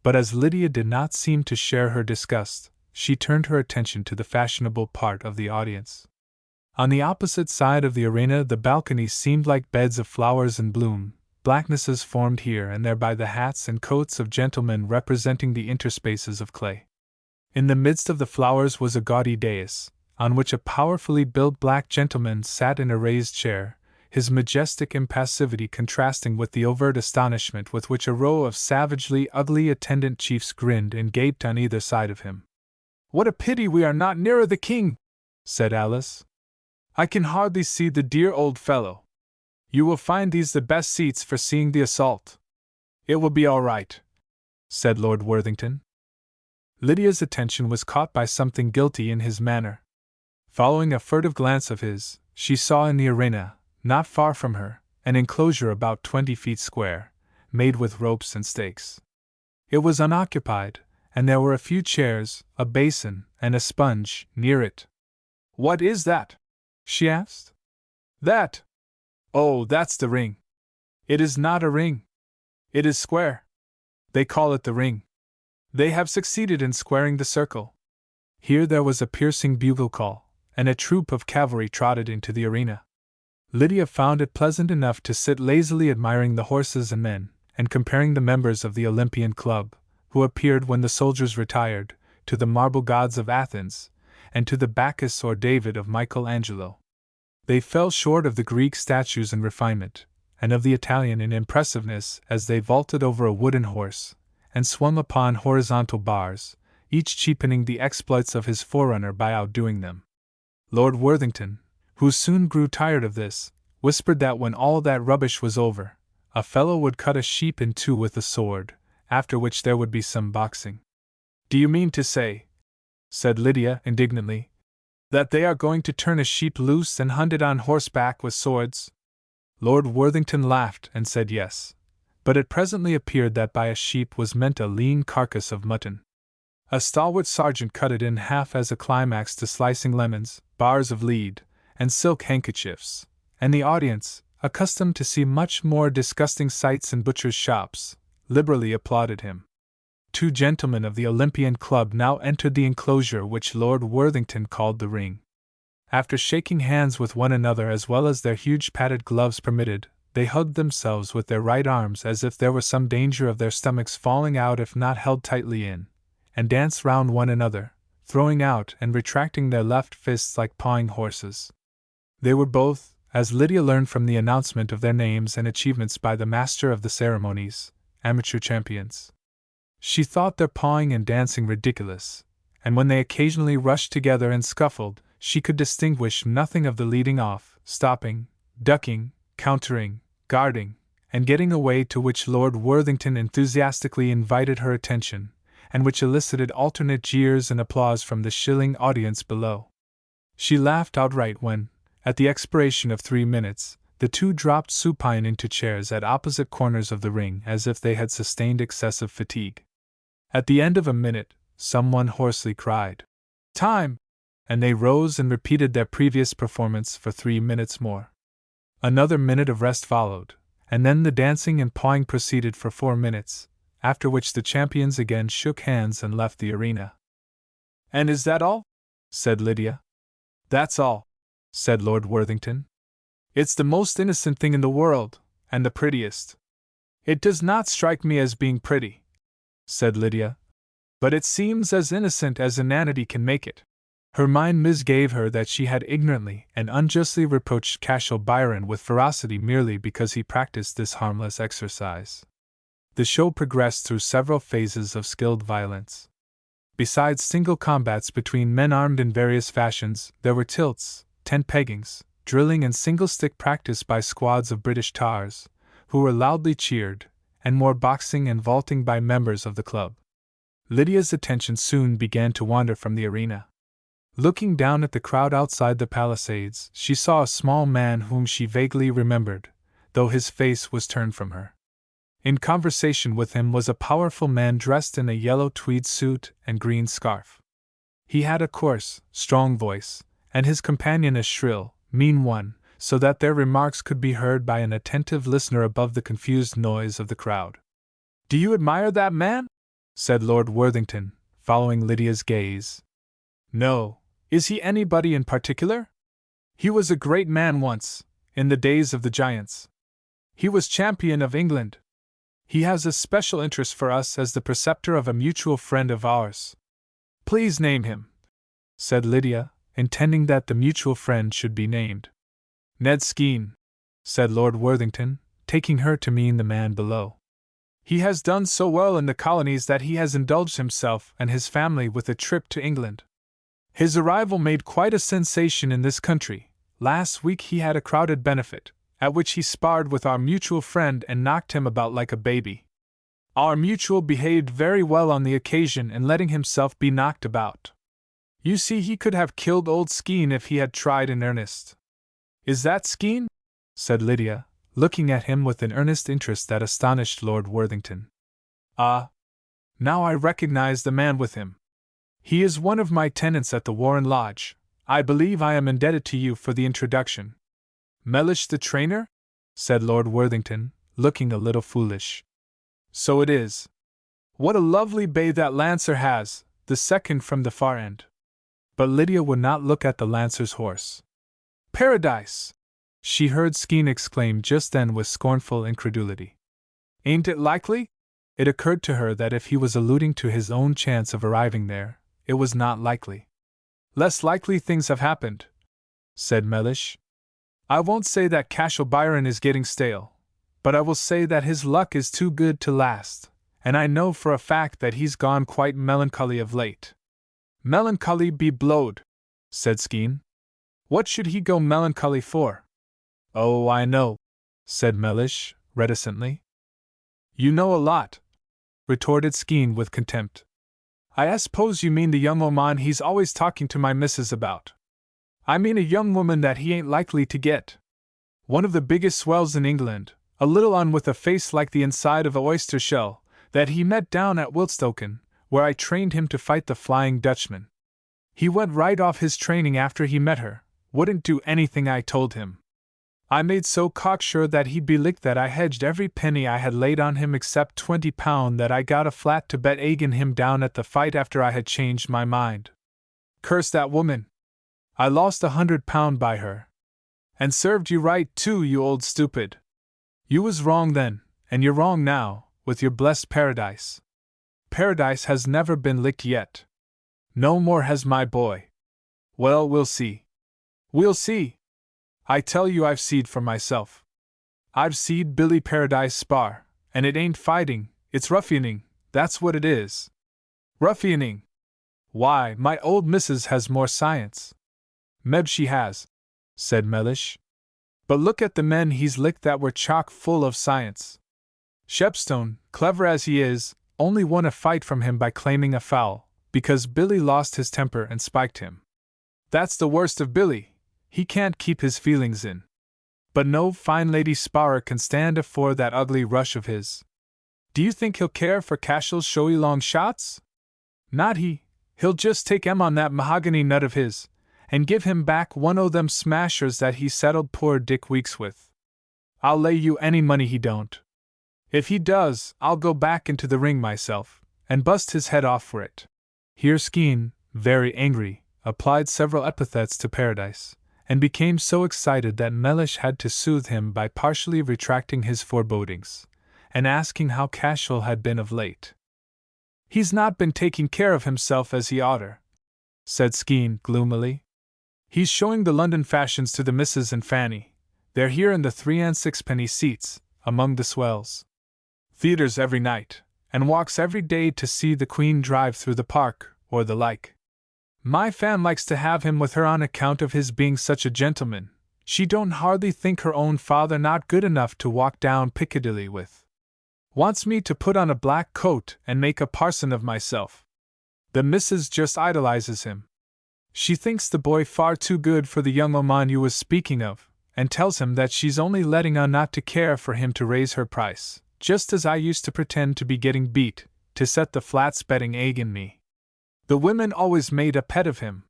Speaker 1: But as Lydia did not seem to share her disgust, she turned her attention to the fashionable part of the audience. On the opposite side of the arena the balconies seemed like beds of flowers in bloom, blacknesses formed here and there by the hats and coats of gentlemen representing the interspaces of clay. In the midst of the flowers was a gaudy dais, on which a powerfully built black gentleman sat in a raised chair, his majestic impassivity contrasting with the overt astonishment with which a row of savagely ugly attendant chiefs grinned and gaped on either side of him. "What a pity we are not nearer the king," said Alice. "I can hardly see the dear old fellow. You will find these the best seats for seeing the assault." "It will be all right," said Lord Worthington. Lydia's attention was caught by something guilty in his manner. Following a furtive glance of his, she saw in the arena, not far from her, an enclosure about 20 feet square, made with ropes and stakes. It was unoccupied, and there were a few chairs, a basin, and a sponge near it. "What is that?" she asked. "That? Oh, that's the ring." "It is not a ring. It is square. They call it the ring. They have succeeded in squaring the circle." Here there was a piercing bugle call, and a troop of cavalry trotted into the arena. Lydia found it pleasant enough to sit lazily admiring the horses and men, and comparing the members of the Olympian Club, who appeared when the soldiers retired, to the marble gods of Athens, and to the Bacchus or David of Michelangelo. They fell short of the Greek statues in refinement, and of the Italian in impressiveness as they vaulted over a wooden horse, and swung upon horizontal bars, each cheapening the exploits of his forerunner by outdoing them. Lord Worthington, who soon grew tired of this, whispered that when all that rubbish was over, a fellow would cut a sheep in two with a sword, after which there would be some boxing. "Do you mean to say," said Lydia indignantly, "that they are going to turn a sheep loose and hunt it on horseback with swords?" Lord Worthington laughed and said yes, but it presently appeared that by a sheep was meant a lean carcass of mutton. A stalwart sergeant cut it in half as a climax to slicing lemons, bars of lead, and silk handkerchiefs, and the audience, accustomed to see much more disgusting sights in butchers' shops, liberally applauded him. Two gentlemen of the Olympian Club now entered the enclosure which Lord Worthington called the ring. After shaking hands with one another as well as their huge padded gloves permitted, they hugged themselves with their right arms as if there were some danger of their stomachs falling out if not held tightly in, and danced round one another, throwing out and retracting their left fists like pawing horses. They were both, as Lydia learned from the announcement of their names and achievements by the master of the ceremonies, amateur champions. She thought their pawing and dancing ridiculous, and when they occasionally rushed together and scuffled, she could distinguish nothing of the leading off, stopping, ducking, countering, guarding, and getting away to which Lord Worthington enthusiastically invited her attention, and which elicited alternate jeers and applause from the shilling audience below. She laughed outright when, at the expiration of 3 minutes, the two dropped supine into chairs at opposite corners of the ring as if they had sustained excessive fatigue. At the end of a minute, someone hoarsely cried, "Time!" and they rose and repeated their previous performance for 3 minutes more. Another minute of rest followed, and then the dancing and pawing proceeded for 4 minutes, after which the champions again shook hands and left the arena. "And is that all?" said Lydia. "That's all," said Lord Worthington. "It's the most innocent thing in the world, and the prettiest." "It does not strike me as being pretty," said Lydia, "but it seems as innocent as inanity can make it." Her mind misgave her that she had ignorantly and unjustly reproached Cashel Byron with ferocity merely because he practiced this harmless exercise. The show progressed through several phases of skilled violence. Besides single combats between men armed in various fashions, there were tilts, tent peggings, drilling and single-stick practice by squads of British tars, who were loudly cheered, and more boxing and vaulting by members of the club. Lydia's attention soon began to wander from the arena. Looking down at the crowd outside the palisades, she saw a small man whom she vaguely remembered, though his face was turned from her. In conversation with him was a powerful man dressed in a yellow tweed suit and green scarf. He had a coarse, strong voice, and his companion a shrill, mean one, so that their remarks could be heard by an attentive listener above the confused noise of the crowd. "Do you admire that man?" said Lord Worthington, following Lydia's gaze. "No. Is he anybody in particular?" "He was a great man once, in the days of the giants. He was champion of England. He has a special interest for us as the preceptor of a mutual friend of ours." "Please name him," said Lydia, intending that the mutual friend should be named. "Ned Skene," said Lord Worthington, taking her to mean the man below. "He has done so well in the colonies that he has indulged himself and his family with a trip to England. His arrival made quite a sensation in this country. Last week he had a crowded benefit, at which he sparred with our mutual friend and knocked him about like a baby. Our mutual behaved very well on the occasion in letting himself be knocked about. You see, he could have killed old Skene if he had tried in earnest." "Is that Skene?" said Lydia, looking at him with an earnest interest that astonished Lord Worthington. "Ah! Now I recognize the man with him. He is one of my tenants at the Warren Lodge. I believe I am indebted to you for the introduction." "Mellish the trainer?" said Lord Worthington, looking a little foolish. "So it is. What a lovely bay that Lancer has, the second from the far end." But Lydia would not look at the Lancer's horse. "Paradise!" she heard Skene exclaim just then with scornful incredulity. "Ain't it likely?" It occurred to her that if he was alluding to his own chance of arriving there, it was not likely. "Less likely things have happened," said Mellish. "I won't say that Cashel Byron is getting stale, but I will say that his luck is too good to last, and I know for a fact that he's gone quite melancholy of late." "Melancholy be blowed," said Skene. "What should he go melancholy for?" "Oh, I know," said Mellish, reticently. "You know a lot," retorted Skene with contempt. "I suppose you mean the young woman he's always talking to my missus about." "I mean a young woman that he ain't likely to get. One of the biggest swells in England, a little un with a face like the inside of a oyster shell, that he met down at Wilstoken, where I trained him to fight the Flying Dutchman. He went right off his training after he met her, wouldn't do anything I told him. I made so cocksure that he'd be licked that I hedged every penny I had laid on him except £20 that I got a flat to bet egging him down at the fight after I had changed my mind. Curse that woman! I lost £100 by her. And served you right too, you old stupid. You was wrong then, and you're wrong now, with your blessed paradise. Paradise has never been licked yet. No more has my boy. Well, we'll see. We'll see. I tell you I've seed for myself. I've seed Billy Paradise spar, and it ain't fighting, it's ruffianing, that's what it is. Ruffianing! Why, my old missus has more science. Meb she has, said Mellish. But look at the men he's licked that were chock full of science. Shepstone, clever as he is, only won a fight from him by claiming a foul, because Billy lost his temper and spiked him. That's the worst of Billy, he can't keep his feelings in. But no fine lady sparrer can stand afore that ugly rush of his. Do you think he'll care for Cashel's showy long shots? Not he, he'll just take 'em on that mahogany nut of his, and give him back one o' them smashers that he settled poor Dick Weeks with. I'll lay you any money he don't. If he does, I'll go back into the ring myself, and bust his head off for it. Here Skene, very angry, applied several epithets to Paradise, and became so excited that Mellish had to soothe him by partially retracting his forebodings, and asking how Cashel had been of late. He's not been taking care of himself as he oughter, said Skene gloomily. He's showing the London fashions to the missus and Fanny. They're here in the 3 and 6 seats, among the swells. Theatres every night, and walks every day to see the Queen drive through the park, or the like. My Fan likes to have him with her on account of his being such a gentleman. She don't hardly think her own father not good enough to walk down Piccadilly with. Wants me to put on a black coat and make a parson of myself. The missus just idolizes him. She thinks the boy far too good for the young oman you was speaking of, and tells him that she's only letting on not to care for him to raise her price, just as I used to pretend to be getting beat, to set the flats betting egg in me. The women always made a pet of him.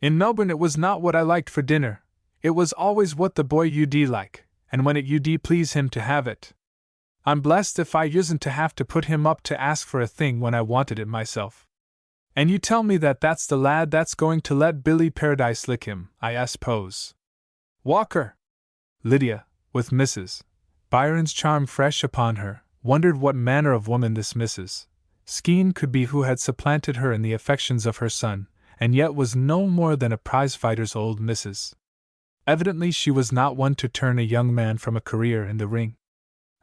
Speaker 1: In Melbourne it was not what I liked for dinner, it was always what the boy ud like, and when it ud please him to have it. I'm blessed if I usen't to have to put him up to ask for a thing when I wanted it myself. And you tell me that that's the lad that's going to let Billy Paradise lick him, I suppose. Walker! Lydia, with Mrs. Byron's charm fresh upon her, wondered what manner of woman this Mrs. Skene could be who had supplanted her in the affections of her son, and yet was no more than a prize-fighter's old missus. Evidently she was not one to turn a young man from a career in the ring.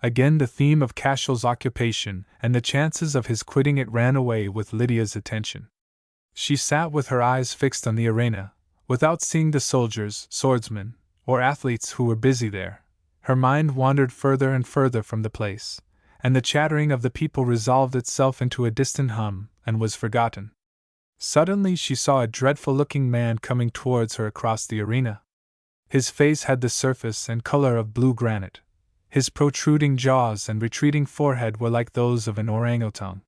Speaker 1: Again the theme of Cashel's occupation and the chances of his quitting it ran away with Lydia's attention. She sat with her eyes fixed on the arena, without seeing the soldiers, swordsmen, or athletes who were busy there. Her mind wandered further and further from the place, and the chattering of the people resolved itself into a distant hum, and was forgotten. Suddenly she saw a dreadful-looking man coming towards her across the arena. His face had the surface and color of blue granite. His protruding jaws and retreating forehead were like those of an orangutan.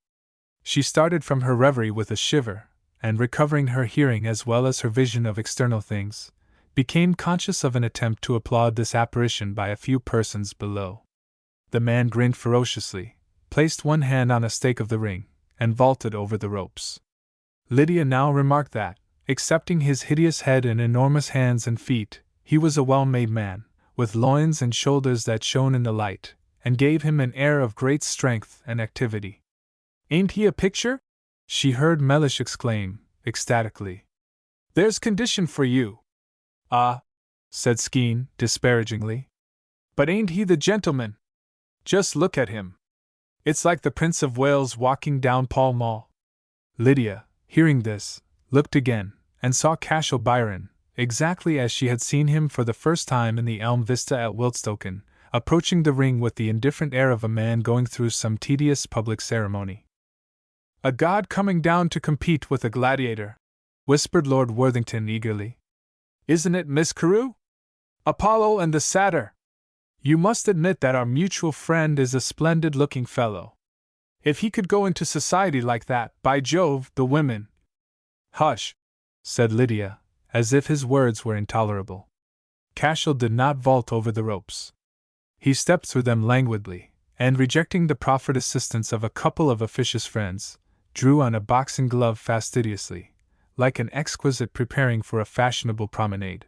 Speaker 1: She started from her reverie with a shiver, and recovering her hearing as well as her vision of external things, became conscious of an attempt to applaud this apparition by a few persons below. The man grinned ferociously, placed one hand on a stake of the ring, and vaulted over the ropes. Lydia now remarked that, excepting his hideous head and enormous hands and feet, he was a well-made man, with loins and shoulders that shone in the light, and gave him an air of great strength and activity. "Ain't he a picture?" she heard Mellish exclaim, ecstatically. "There's condition for you!" "Ah," said Skene, disparagingly. "But ain't he the gentleman? Just look at him. It's like the Prince of Wales walking down Pall Mall." Lydia, hearing this, looked again, and saw Cashel Byron, exactly as she had seen him for the first time in the elm vista at Wiltstoken, approaching the ring with the indifferent air of a man going through some tedious public ceremony. "A god coming down to compete with a gladiator," whispered Lord Worthington eagerly. "Isn't it, Miss Carew? Apollo and the satyr! You must admit that our mutual friend is a splendid-looking fellow. If he could go into society like that, by Jove, the women—" "Hush!" said Lydia, as if his words were intolerable. Cashel did not vault over the ropes. He stepped through them languidly, and rejecting the proffered assistance of a couple of officious friends, drew on a boxing glove fastidiously, like an exquisite preparing for a fashionable promenade.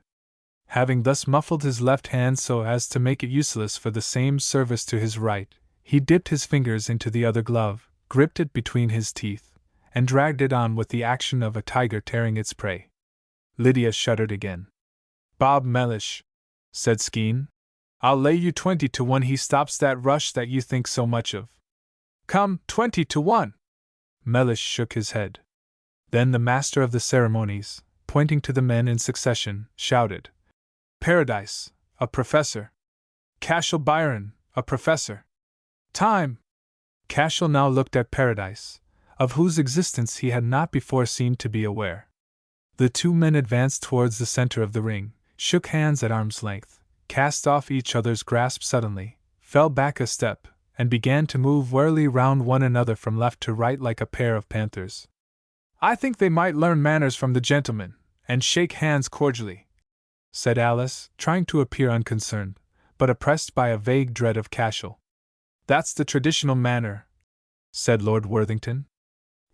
Speaker 1: Having thus muffled his left hand so as to make it useless for the same service to his right, he dipped his fingers into the other glove, gripped it between his teeth, and dragged it on with the action of a tiger tearing its prey. Lydia shuddered again. "Bob Mellish," said Skeen, "I'll lay you 20-1 he stops that rush that you think so much of." "Come, 20-1! Mellish shook his head. Then the master of the ceremonies, pointing to the men in succession, shouted, "Paradise, a professor! Cashel Byron, a professor! Time!" Cashel now looked at Paradise, of whose existence he had not before seemed to be aware. The two men advanced towards the center of the ring, shook hands at arm's length, cast off each other's grasp suddenly, fell back a step, and began to move warily round one another from left to right like a pair of panthers. "I think they might learn manners from the gentleman, and shake hands cordially," said Alice, trying to appear unconcerned, but oppressed by a vague dread of Cashel. "That's the traditional manner," said Lord Worthington.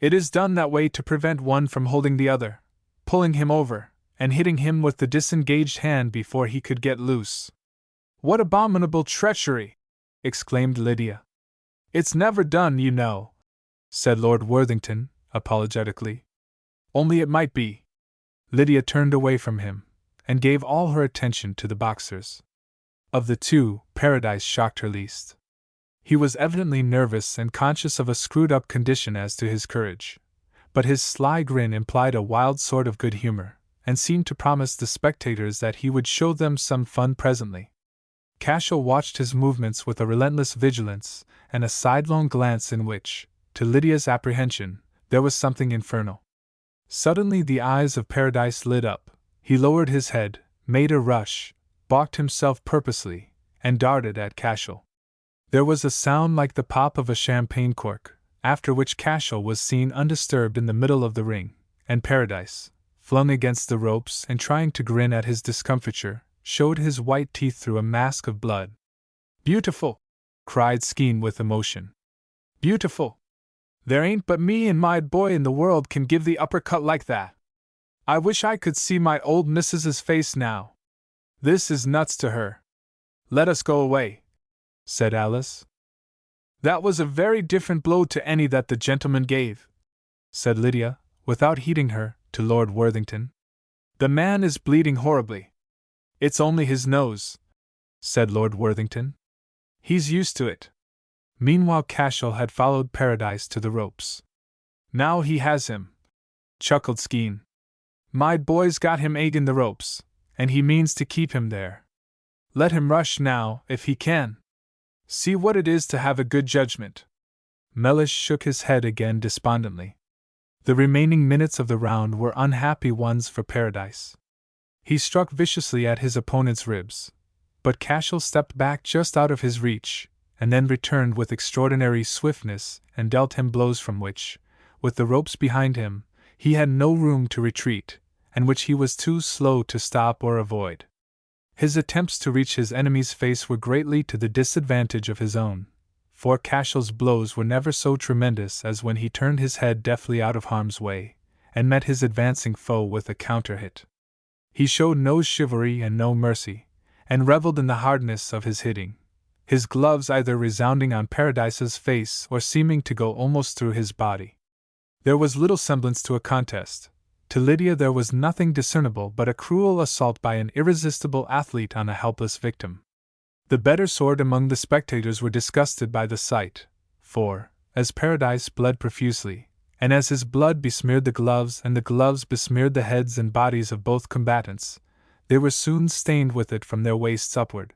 Speaker 1: "It is done that way to prevent one from holding the other, pulling him over, and hitting him with the disengaged hand before he could get loose." "What abominable treachery!" exclaimed Lydia. "It's never done, you know," said Lord Worthington, apologetically. "Only it might be." Lydia turned away from him, and gave all her attention to the boxers. Of the two, Paradise shocked her least. He was evidently nervous and conscious of a screwed-up condition as to his courage, but his sly grin implied a wild sort of good humor, and seemed to promise the spectators that he would show them some fun presently. Cashel watched his movements with a relentless vigilance, and a sidelong glance in which, to Lydia's apprehension, there was something infernal. Suddenly the eyes of Paradise lit up, he lowered his head, made a rush, balked himself purposely, and darted at Cashel. There was a sound like the pop of a champagne cork, after which Cashel was seen undisturbed in the middle of the ring, and Paradise, flung against the ropes and trying to grin at his discomfiture, showed his white teeth through a mask of blood. "Beautiful!" cried Skeen with emotion. "Beautiful! There ain't but me and my boy in the world can give the uppercut like that. I wish I could see my old missus's face now. This is nuts to her. Let us go away," said Alice. "That was a very different blow to any that the gentleman gave," said Lydia, without heeding her, to Lord Worthington. "The man is bleeding horribly." "It's only his nose," said Lord Worthington. "He's used to it." Meanwhile Cashel had followed Paradise to the ropes. "Now he has him," chuckled Skeen. "My boy's got him egging the ropes, and he means to keep him there. Let him rush now, if he can. See what it is to have a good judgment." Mellish shook his head again despondently. The remaining minutes of the round were unhappy ones for Paradise. He struck viciously at his opponent's ribs, but Cashel stepped back just out of his reach, and then returned with extraordinary swiftness and dealt him blows from which, with the ropes behind him, he had no room to retreat, and which he was too slow to stop or avoid. His attempts to reach his enemy's face were greatly to the disadvantage of his own, for Cashel's blows were never so tremendous as when he turned his head deftly out of harm's way, and met his advancing foe with a counter-hit. He showed no chivalry and no mercy, and reveled in the hardness of his hitting, his gloves either resounding on Paradise's face or seeming to go almost through his body. There was little semblance to a contest. To Lydia there was nothing discernible but a cruel assault by an irresistible athlete on a helpless victim. The better sort among the spectators were disgusted by the sight, for, as Paradise bled profusely, and as his blood besmeared the gloves and the gloves besmeared the heads and bodies of both combatants, they were soon stained with it from their waists upward.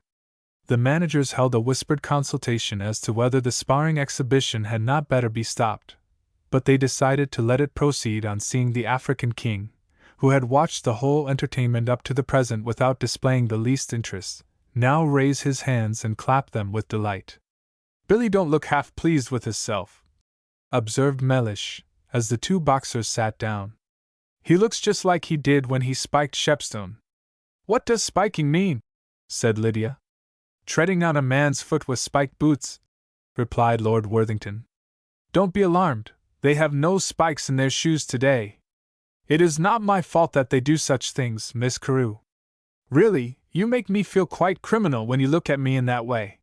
Speaker 1: The managers held a whispered consultation as to whether the sparring exhibition had not better be stopped, but they decided to let it proceed on seeing the African king, who had watched the whole entertainment up to the present without displaying the least interest, now raise his hands and clap them with delight. "Billy don't look half pleased with hisself," observed Mellish, as the two boxers sat down. "He looks just like he did when he spiked Shepstone." "What does spiking mean?" said Lydia. "Treading on a man's foot with spiked boots," replied Lord Worthington. "Don't be alarmed. They have no spikes in their shoes today. It is not my fault that they do such things, Miss Carew. Really, you make me feel quite criminal when you look at me in that way.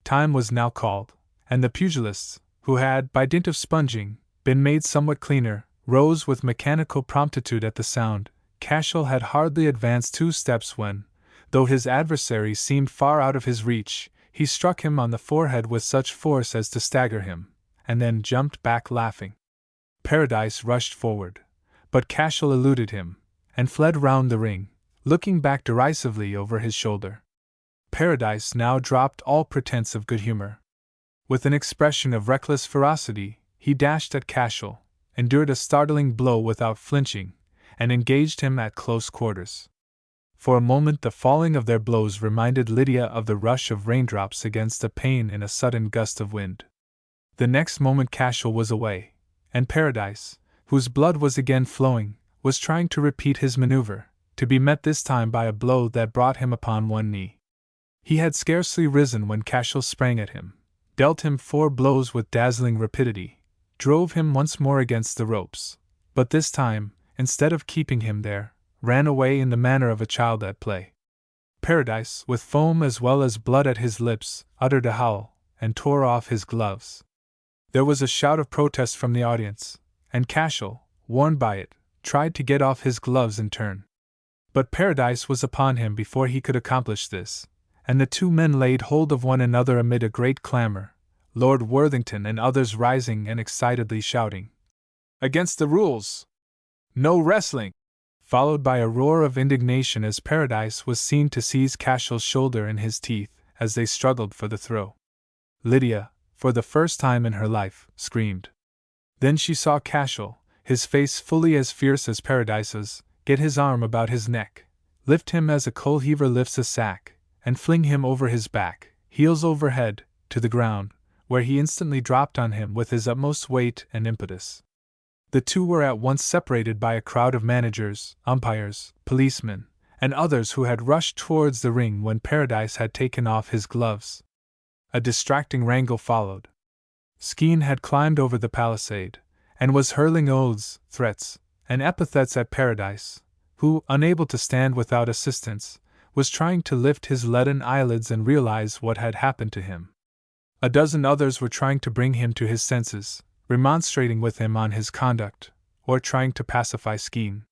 Speaker 1: Time was now called, and the pugilists, who had, by dint of sponging, been made somewhat cleaner, rose with mechanical promptitude at the sound. Cashel had hardly advanced 2 steps when, though his adversary seemed far out of his reach, he struck him on the forehead with such force as to stagger him, and then jumped back laughing. Paradise rushed forward, but Cashel eluded him, and fled round the ring, looking back derisively over his shoulder. Paradise now dropped all pretense of good humor. With an expression of reckless ferocity, he dashed at Cashel, endured a startling blow without flinching, and engaged him at close quarters. For a moment the falling of their blows reminded Lydia of the rush of raindrops against a pane in a sudden gust of wind. The next moment Cashel was away, and Paradise, whose blood was again flowing, was trying to repeat his maneuver, to be met this time by a blow that brought him upon one knee. He had scarcely risen when Cashel sprang at him, dealt him 4 blows with dazzling rapidity, drove him once more against the ropes, but this time, instead of keeping him there, ran away in the manner of a child at play. Paradise, with foam as well as blood at his lips, uttered a howl, and tore off his gloves. There was a shout of protest from the audience, and Cashel, warned by it, tried to get off his gloves in turn. But Paradise was upon him before he could accomplish this, and the 2 men laid hold of one another amid a great clamor, Lord Worthington and others rising and excitedly shouting, "Against the rules! No wrestling!" Followed by a roar of indignation as Paradise was seen to seize Cashel's shoulder in his teeth as they struggled for the throw. Lydia, for the first time in her life, screamed. Then she saw Cashel, his face fully as fierce as Paradise's, get his arm about his neck, lift him as a coal heaver lifts a sack, and fling him over his back, heels over head, to the ground, where he instantly dropped on him with his utmost weight and impetus. The 2 were at once separated by a crowd of managers, umpires, policemen, and others who had rushed towards the ring when Paradise had taken off his gloves. A distracting wrangle followed. Skene had climbed over the palisade, and was hurling oaths, threats, and epithets at Paradise, who, unable to stand without assistance, was trying to lift his leaden eyelids and realize what had happened to him. A dozen others were trying to bring him to his senses, remonstrating with him on his conduct, or trying to pacify Skene.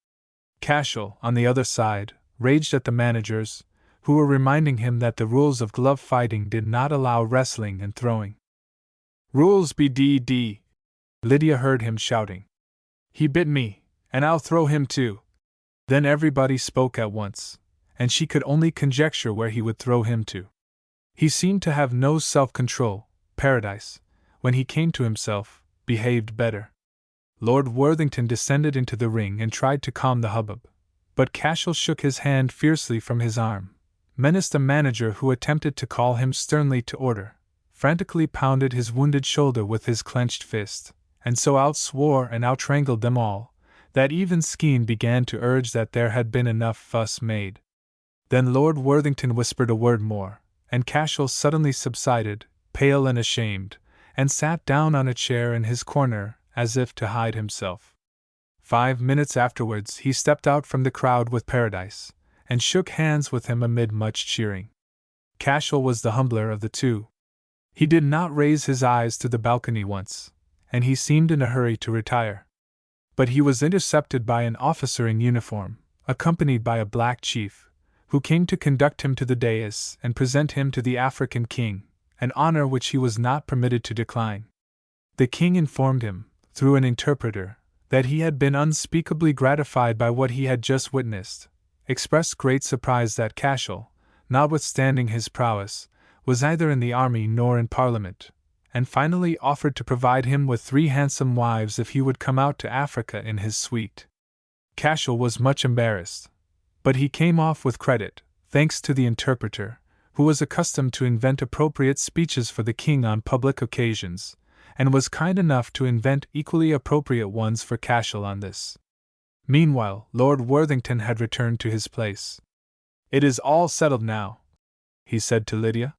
Speaker 1: Cashel, on the other side, raged at the managers, who were reminding him that the rules of glove fighting did not allow wrestling and throwing. "Rules be d-d," Lydia heard him shouting. "He bit me, and I'll throw him too." Then everybody spoke at once, and she could only conjecture where he would throw him to. He seemed to have no self-control. Paradise, when he came to himself, behaved better. Lord Worthington descended into the ring and tried to calm the hubbub, but Cashel shook his hand fiercely from his arm, menaced a manager who attempted to call him sternly to order, frantically pounded his wounded shoulder with his clenched fist, and so outswore and outwrangled them all, that even Skene began to urge that there had been enough fuss made. Then Lord Worthington whispered a word more, and Cashel suddenly subsided, pale and ashamed, and sat down on a chair in his corner, as if to hide himself. 5 minutes afterwards he stepped out from the crowd with Paradise, and shook hands with him amid much cheering. Cashel was the humbler of the 2. He did not raise his eyes to the balcony once, and he seemed in a hurry to retire. But he was intercepted by an officer in uniform, accompanied by a black chief, who came to conduct him to the dais and present him to the African king, an honor which he was not permitted to decline. The king informed him, through an interpreter, that he had been unspeakably gratified by what he had just witnessed, expressed great surprise that Cashel, notwithstanding his prowess, was neither in the army nor in Parliament, and finally offered to provide him with 3 handsome wives if he would come out to Africa in his suite. Cashel was much embarrassed, but he came off with credit, thanks to the interpreter, who was accustomed to invent appropriate speeches for the king on public occasions, and was kind enough to invent equally appropriate ones for Cashel on this. Meanwhile, Lord Worthington had returned to his place. "It is all settled now," he said to Lydia.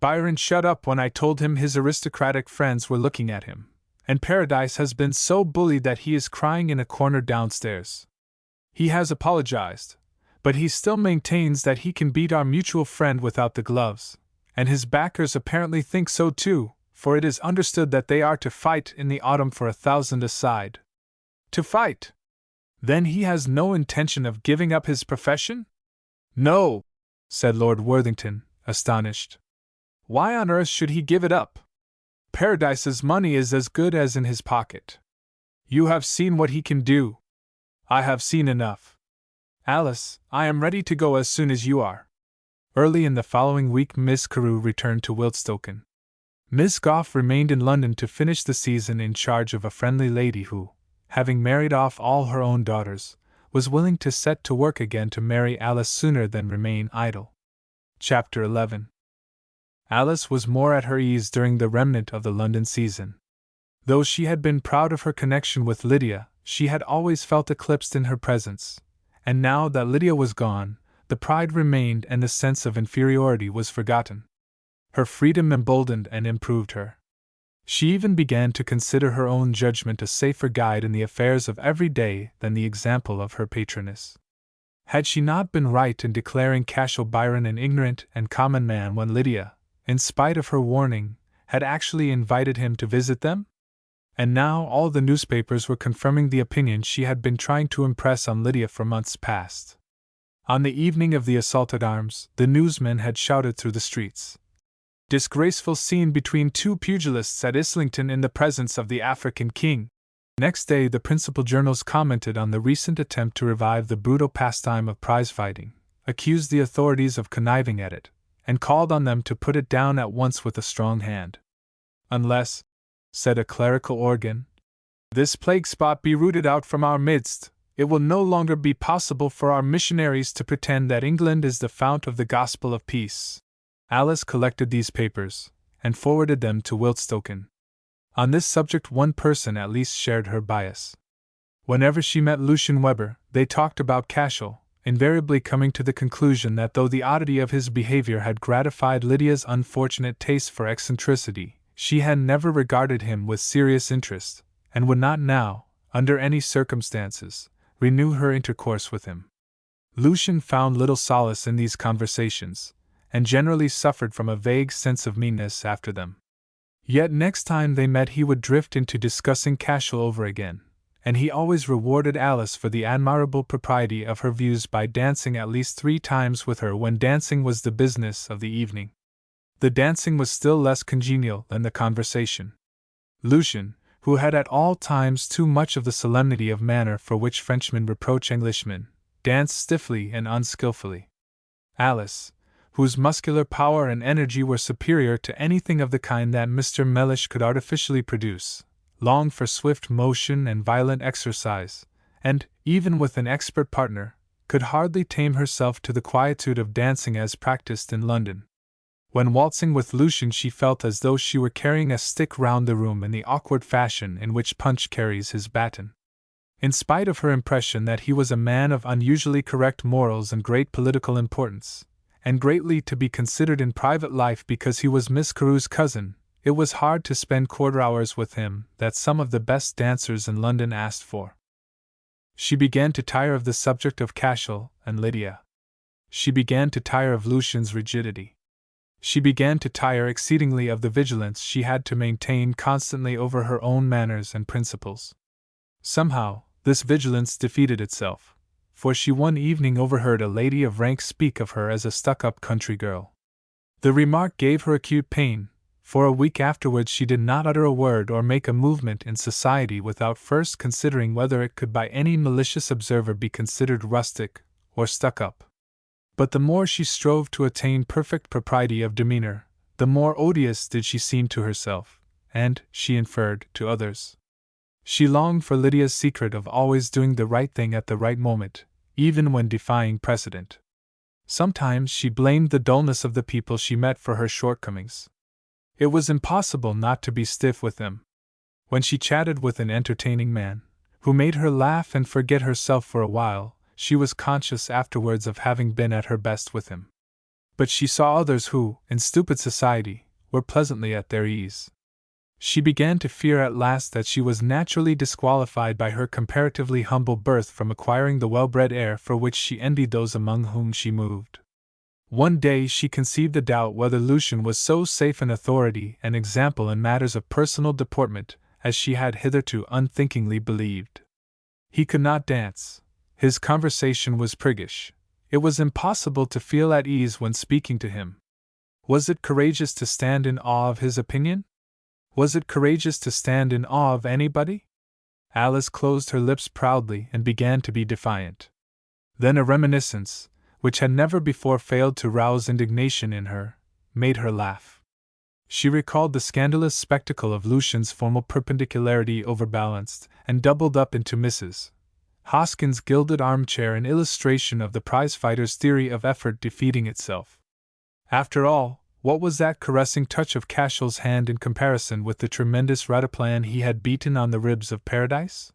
Speaker 1: "Byron shut up when I told him his aristocratic friends were looking at him, and Paradise has been so bullied that he is crying in a corner downstairs. He has apologized, But he still maintains that he can beat our mutual friend without the gloves, and his backers apparently think so too, for it is understood that they are to fight in the autumn for 1,000 a side. To fight! Then he has no intention of giving up his profession? No, said Lord Worthington, astonished. Why on earth should he give it up? Paradise's money is as good as in his pocket. You have seen what he can do. I have seen enough. Alice, I am ready to go as soon as you are. Early in the following week Miss Carew returned to Wiltstoken. Miss Gough remained in London to finish the season in charge of a friendly lady who, having married off all her own daughters, was willing to set to work again to marry Alice sooner than remain idle. Chapter 11. Alice was more at her ease during the remnant of the London season. Though she had been proud of her connection with Lydia, she had always felt eclipsed in her presence, and now that Lydia was gone, the pride remained and the sense of inferiority was forgotten. Her freedom emboldened and improved her. She even began to consider her own judgment a safer guide in the affairs of every day than the example of her patroness. Had she not been right in declaring Cashel Byron an ignorant and common man when Lydia, in spite of her warning, had actually invited him to visit them? And now all the newspapers were confirming the opinion she had been trying to impress on Lydia for months past. On the evening of the assault at arms, the newsmen had shouted through the streets, "Disgraceful scene between two pugilists at Islington in the presence of the African king." Next day the principal journals commented on the recent attempt to revive the brutal pastime of prize-fighting, accused the authorities of conniving at it, and called on them to put it down at once with a strong hand. "Unless," said a clerical organ, "this plague spot be rooted out from our midst, it will no longer be possible for our missionaries to pretend that England is the fount of the gospel of peace." Alice collected these papers, and forwarded them to Wiltstoken. On this subject one person at least shared her bias. Whenever she met Lucian Weber, they talked about Cashel, invariably coming to the conclusion that though the oddity of his behavior had gratified Lydia's unfortunate taste for eccentricity, she had never regarded him with serious interest, and would not now, under any circumstances, renew her intercourse with him. Lucian found little solace in these conversations, and generally suffered from a vague sense of meanness after them. Yet next time they met he would drift into discussing Cashel over again, and he always rewarded Alice for the admirable propriety of her views by dancing at least 3 times with her when dancing was the business of the evening. The dancing was still less congenial than the conversation. Lucian, who had at all times too much of the solemnity of manner for which Frenchmen reproach Englishmen, danced stiffly and unskilfully. Alice, whose muscular power and energy were superior to anything of the kind that Mr. Mellish could artificially produce, longed for swift motion and violent exercise, and, even with an expert partner, could hardly tame herself to the quietude of dancing as practiced in London. When waltzing with Lucian she felt as though she were carrying a stick round the room in the awkward fashion in which Punch carries his baton. In spite of her impression that he was a man of unusually correct morals and great political importance, and greatly to be considered in private life because he was Miss Carew's cousin, it was hard to spend quarter hours with him that some of the best dancers in London asked for. She began to tire of the subject of Cashel and Lydia. She began to tire of Lucian's rigidity. She began to tire exceedingly of the vigilance she had to maintain constantly over her own manners and principles. Somehow, this vigilance defeated itself, for she one evening overheard a lady of rank speak of her as a stuck-up country girl. The remark gave her acute pain. For a week afterwards she did not utter a word or make a movement in society without first considering whether it could by any malicious observer be considered rustic or stuck-up. But the more she strove to attain perfect propriety of demeanor, the more odious did she seem to herself, and, she inferred, to others. She longed for Lydia's secret of always doing the right thing at the right moment, even when defying precedent. Sometimes she blamed the dullness of the people she met for her shortcomings. It was impossible not to be stiff with them. When she chatted with an entertaining man, who made her laugh and forget herself for a while, she was conscious afterwards of having been at her best with him. But she saw others who, in stupid society, were pleasantly at their ease. She began to fear at last that she was naturally disqualified by her comparatively humble birth from acquiring the well-bred air for which she envied those among whom she moved. One day she conceived a doubt whether Lucian was so safe an authority and example in matters of personal deportment as she had hitherto unthinkingly believed. He could not dance. His conversation was priggish. It was impossible to feel at ease when speaking to him. Was it courageous to stand in awe of his opinion? Was it courageous to stand in awe of anybody? Alice closed her lips proudly and began to be defiant. Then a reminiscence, which had never before failed to rouse indignation in her, made her laugh. She recalled the scandalous spectacle of Lucian's formal perpendicularity overbalanced and doubled up into Mrs. Hoskins' gilded armchair, an illustration of the prizefighter's theory of effort defeating itself. After all, what was that caressing touch of Cashel's hand in comparison with the tremendous rataplan he had beaten on the ribs of paradise?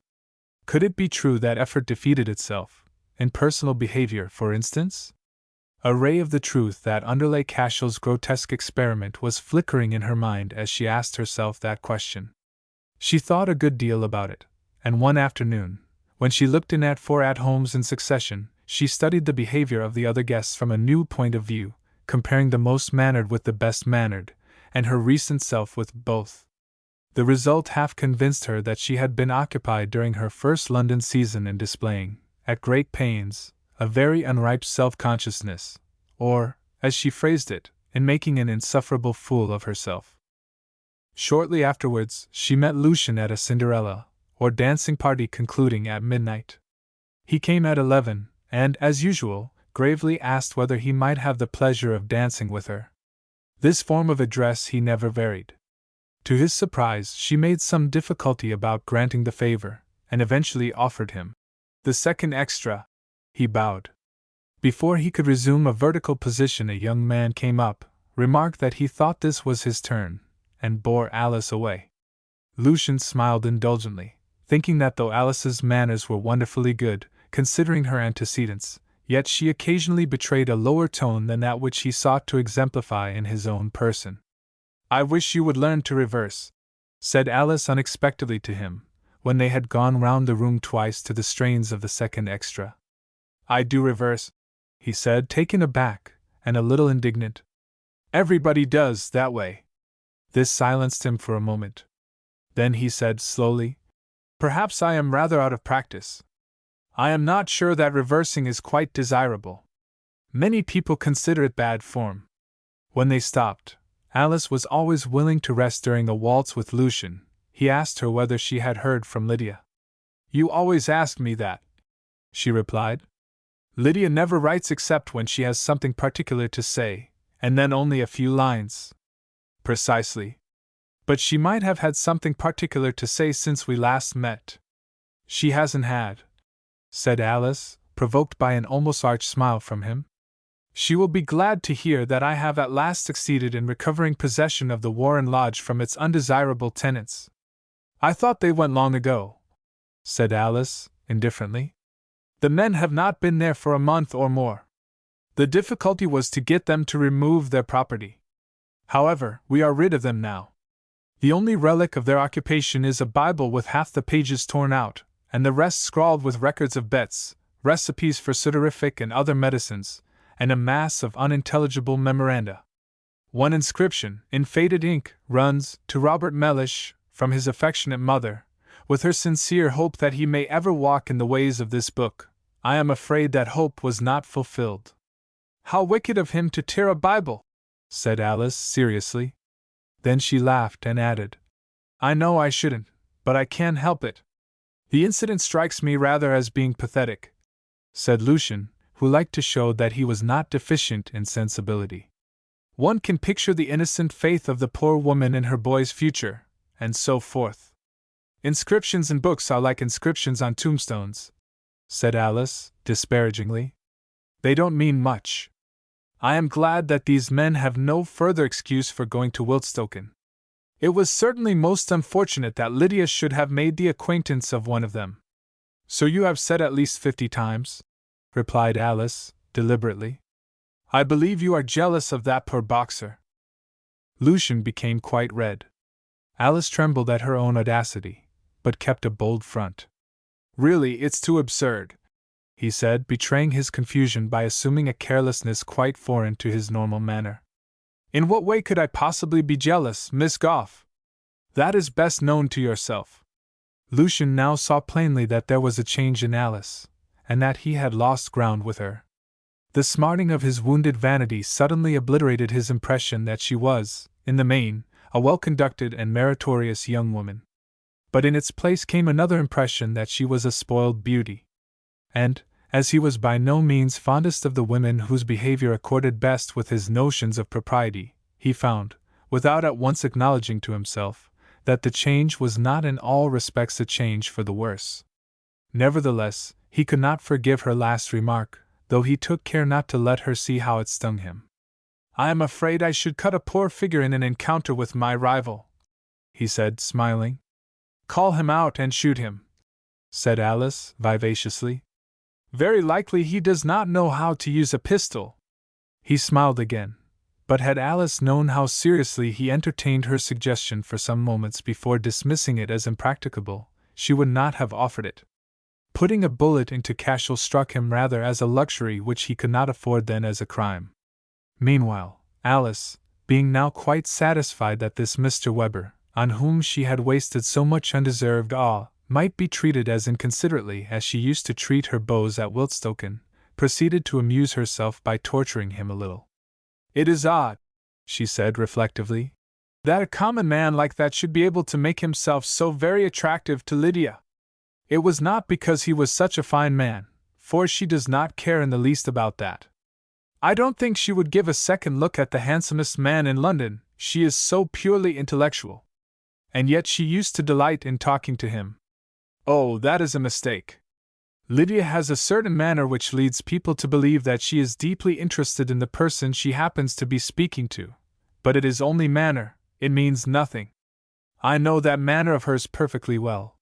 Speaker 1: Could it be true that effort defeated itself, in personal behavior, for instance? A ray of the truth that underlay Cashel's grotesque experiment was flickering in her mind as she asked herself that question. She thought a good deal about it, and one afternoon, when she looked in at 4 at-homes in succession, she studied the behavior of the other guests from a new point of view, comparing the most mannered with the best mannered, and her recent self with both. The result half convinced her that she had been occupied during her first London season in displaying, at great pains, a very unripe self-consciousness, or, as she phrased it, in making an insufferable fool of herself. Shortly afterwards, she met Lucian at a Cinderella, or dancing party concluding at midnight. He came at 11, and, as usual, gravely asked whether he might have the pleasure of dancing with her. This form of address he never varied. To his surprise, she made some difficulty about granting the favor, and eventually offered him the second extra. He bowed. Before he could resume a vertical position, a young man came up, remarked that he thought this was his turn, and bore Alice away. Lucian smiled indulgently, thinking that though Alice's manners were wonderfully good, considering her antecedents, yet she occasionally betrayed a lower tone than that which he sought to exemplify in his own person. "I wish you would learn to reverse," said Alice unexpectedly to him, when they had gone round the room twice to the strains of the second extra. "I do reverse," he said, taken aback, and a little indignant. "Everybody does, that way." This silenced him for a moment. Then he said slowly, "Perhaps I am rather out of practice. I am not sure that reversing is quite desirable. Many people consider it bad form." When they stopped, Alice was always willing to rest during a waltz with Lucian. He asked her whether she had heard from Lydia. "You always ask me that," she replied. "Lydia never writes except when she has something particular to say, and then only a few lines." "Precisely. But she might have had something particular to say since we last met." "She hasn't had," said Alice, provoked by an almost arch smile from him. "She will be glad to hear that I have at last succeeded in recovering possession of the Warren Lodge from its undesirable tenants." "I thought they went long ago," said Alice, indifferently. "The men have not been there for a month or more. The difficulty was to get them to remove their property. However, we are rid of them now. The only relic of their occupation is a Bible with half the pages torn out, and the rest scrawled with records of bets, recipes for sudorific and other medicines, and a mass of unintelligible memoranda. One inscription, in faded ink, runs, "To Robert Mellish, from his affectionate mother, with her sincere hope that he may ever walk in the ways of this book." I am afraid that hope was not fulfilled. "How wicked of him to tear a Bible!" said Alice seriously. Then she laughed and added, "I know I shouldn't, but I can't help it. The incident strikes me rather as being pathetic," said Lucian, who liked to show that he was not deficient in sensibility. "One can picture the innocent faith of the poor woman in her boy's future, and so forth." "Inscriptions in books are like inscriptions on tombstones," said Alice, disparagingly. "They don't mean much. I am glad that these men have no further excuse for going to Wiltstoken. It was certainly most unfortunate that Lydia should have made the acquaintance of one of them." "So you have said at least 50 times," replied Alice, deliberately. "I believe you are jealous of that poor boxer." Lucian became quite red. Alice trembled at her own audacity, but kept a bold front. "Really, it's too absurd," he said, betraying his confusion by assuming a carelessness quite foreign to his normal manner. "In what way could I possibly be jealous, Miss Goff? That is best known to yourself." Lucian now saw plainly that there was a change in Alice, and that he had lost ground with her. The smarting of his wounded vanity suddenly obliterated his impression that she was, in the main, a well-conducted and meritorious young woman. But in its place came another impression that she was a spoiled beauty. And, as he was by no means fondest of the women whose behavior accorded best with his notions of propriety, he found, without at once acknowledging to himself, that the change was not in all respects a change for the worse. Nevertheless, he could not forgive her last remark, though he took care not to let her see how it stung him. "I am afraid I should cut a poor figure in an encounter with my rival," he said, smiling. "Call him out and shoot him," said Alice, vivaciously. "Very likely he does not know how to use a pistol." He smiled again, but had Alice known how seriously he entertained her suggestion for some moments before dismissing it as impracticable, she would not have offered it. Putting a bullet into Cashel struck him rather as a luxury which he could not afford than as a crime. Meanwhile, Alice, being now quite satisfied that this Mr. Weber, on whom she had wasted so much undeserved awe, might be treated as inconsiderately as she used to treat her beaux at Wiltstoken, proceeded to amuse herself by torturing him a little. "It is odd," she said reflectively, "that a common man like that should be able to make himself so very attractive to Lydia. It was not because he was such a fine man, for she does not care in the least about that. I don't think she would give a second look at the handsomest man in London, she is so purely intellectual. And yet she used to delight in talking to him. Oh, that is a mistake. Lydia has a certain manner which leads people to believe that she is deeply interested in the person she happens to be speaking to, but it is only manner, it means nothing. I know that manner of hers perfectly well.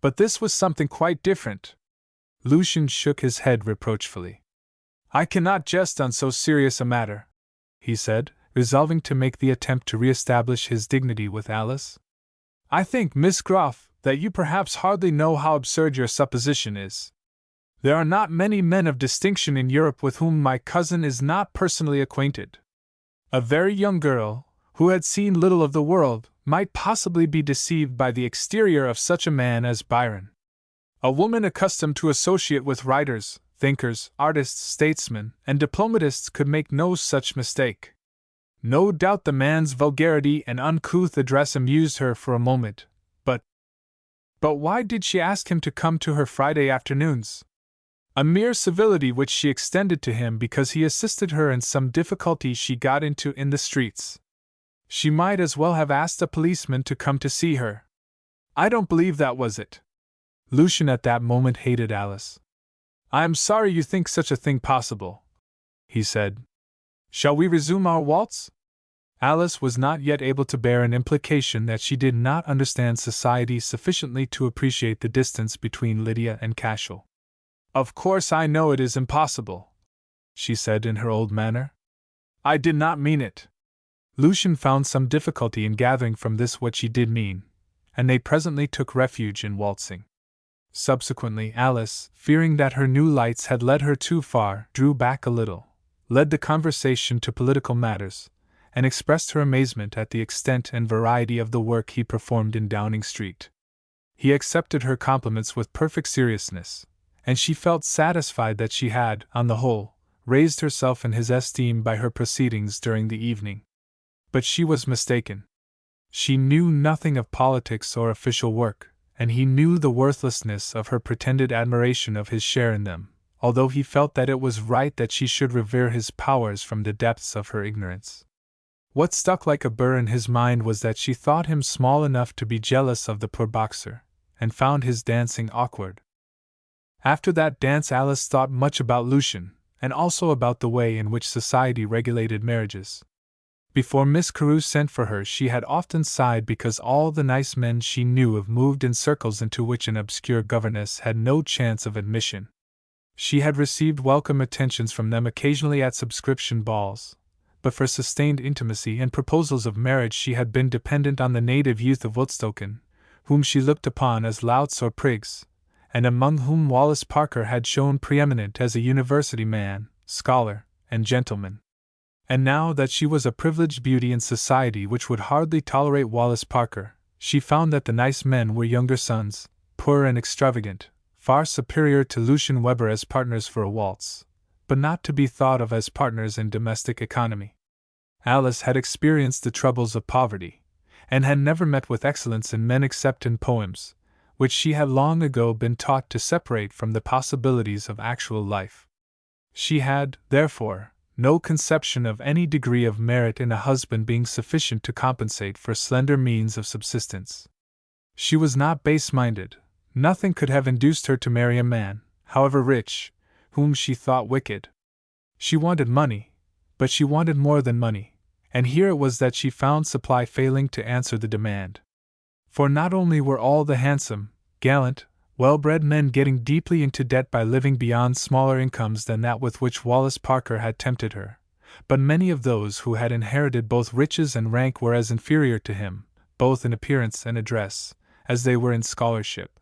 Speaker 1: But this was something quite different." Lucian shook his head reproachfully. "I cannot jest on so serious a matter," he said, resolving to make the attempt to re-establish his dignity with Alice. "I think, Miss Groff, that you perhaps hardly know how absurd your supposition is. There are not many men of distinction in Europe with whom my cousin is not personally acquainted. A very young girl, who had seen little of the world, might possibly be deceived by the exterior of such a man as Byron. A woman accustomed to associate with writers, thinkers, artists, statesmen, and diplomatists could make no such mistake. No doubt the man's vulgarity and uncouth address amused her for a moment, but why did she ask him to come to her Friday afternoons? A mere civility which she extended to him because he assisted her in some difficulty she got into in the streets. She might as well have asked a policeman to come to see her. I don't believe that was it." Lucian at that moment hated Alice. "I am sorry you think such a thing possible," he said. "Shall we resume our waltz?" Alice was not yet able to bear an implication that she did not understand society sufficiently to appreciate the distance between Lydia and Cashel. "Of course I know it is impossible," she said in her old manner. "I did not mean it." Lucian found some difficulty in gathering from this what she did mean, and they presently took refuge in waltzing. Subsequently, Alice, fearing that her new lights had led her too far, drew back a little, led the conversation to political matters, and expressed her amazement at the extent and variety of the work he performed in Downing Street. He accepted her compliments with perfect seriousness, and she felt satisfied that she had, on the whole, raised herself in his esteem by her proceedings during the evening. But she was mistaken. She knew nothing of politics or official work, and he knew the worthlessness of her pretended admiration of his share in them, although he felt that it was right that she should revere his powers from the depths of her ignorance. What stuck like a burr in his mind was that she thought him small enough to be jealous of the poor boxer, and found his dancing awkward. After that dance Alice thought much about Lucian, and also about the way in which society regulated marriages. Before Miss Carew sent for her she had often sighed because all the nice men she knew of moved in circles into which an obscure governess had no chance of admission. She had received welcome attentions from them occasionally at subscription balls, but for sustained intimacy and proposals of marriage she had been dependent on the native youth of Woodstoken, whom she looked upon as louts or prigs, and among whom Wallace Parker had shown preeminent as a university man, scholar, and gentleman. And now that she was a privileged beauty in society which would hardly tolerate Wallace Parker, she found that the nice men were younger sons, poor and extravagant, far superior to Lucian Weber as partners for a waltz, but not to be thought of as partners in domestic economy. Alice had experienced the troubles of poverty, and had never met with excellence in men except in poems, which she had long ago been taught to separate from the possibilities of actual life. She had, therefore, no conception of any degree of merit in a husband being sufficient to compensate for slender means of subsistence. She was not base-minded. Nothing could have induced her to marry a man, however rich, whom she thought wicked. She wanted money, but she wanted more than money, and here it was that she found supply failing to answer the demand. For not only were all the handsome, gallant, well-bred men getting deeply into debt by living beyond smaller incomes than that with which Wallace Parker had tempted her, but many of those who had inherited both riches and rank were as inferior to him, both in appearance and address, as they were in scholarship.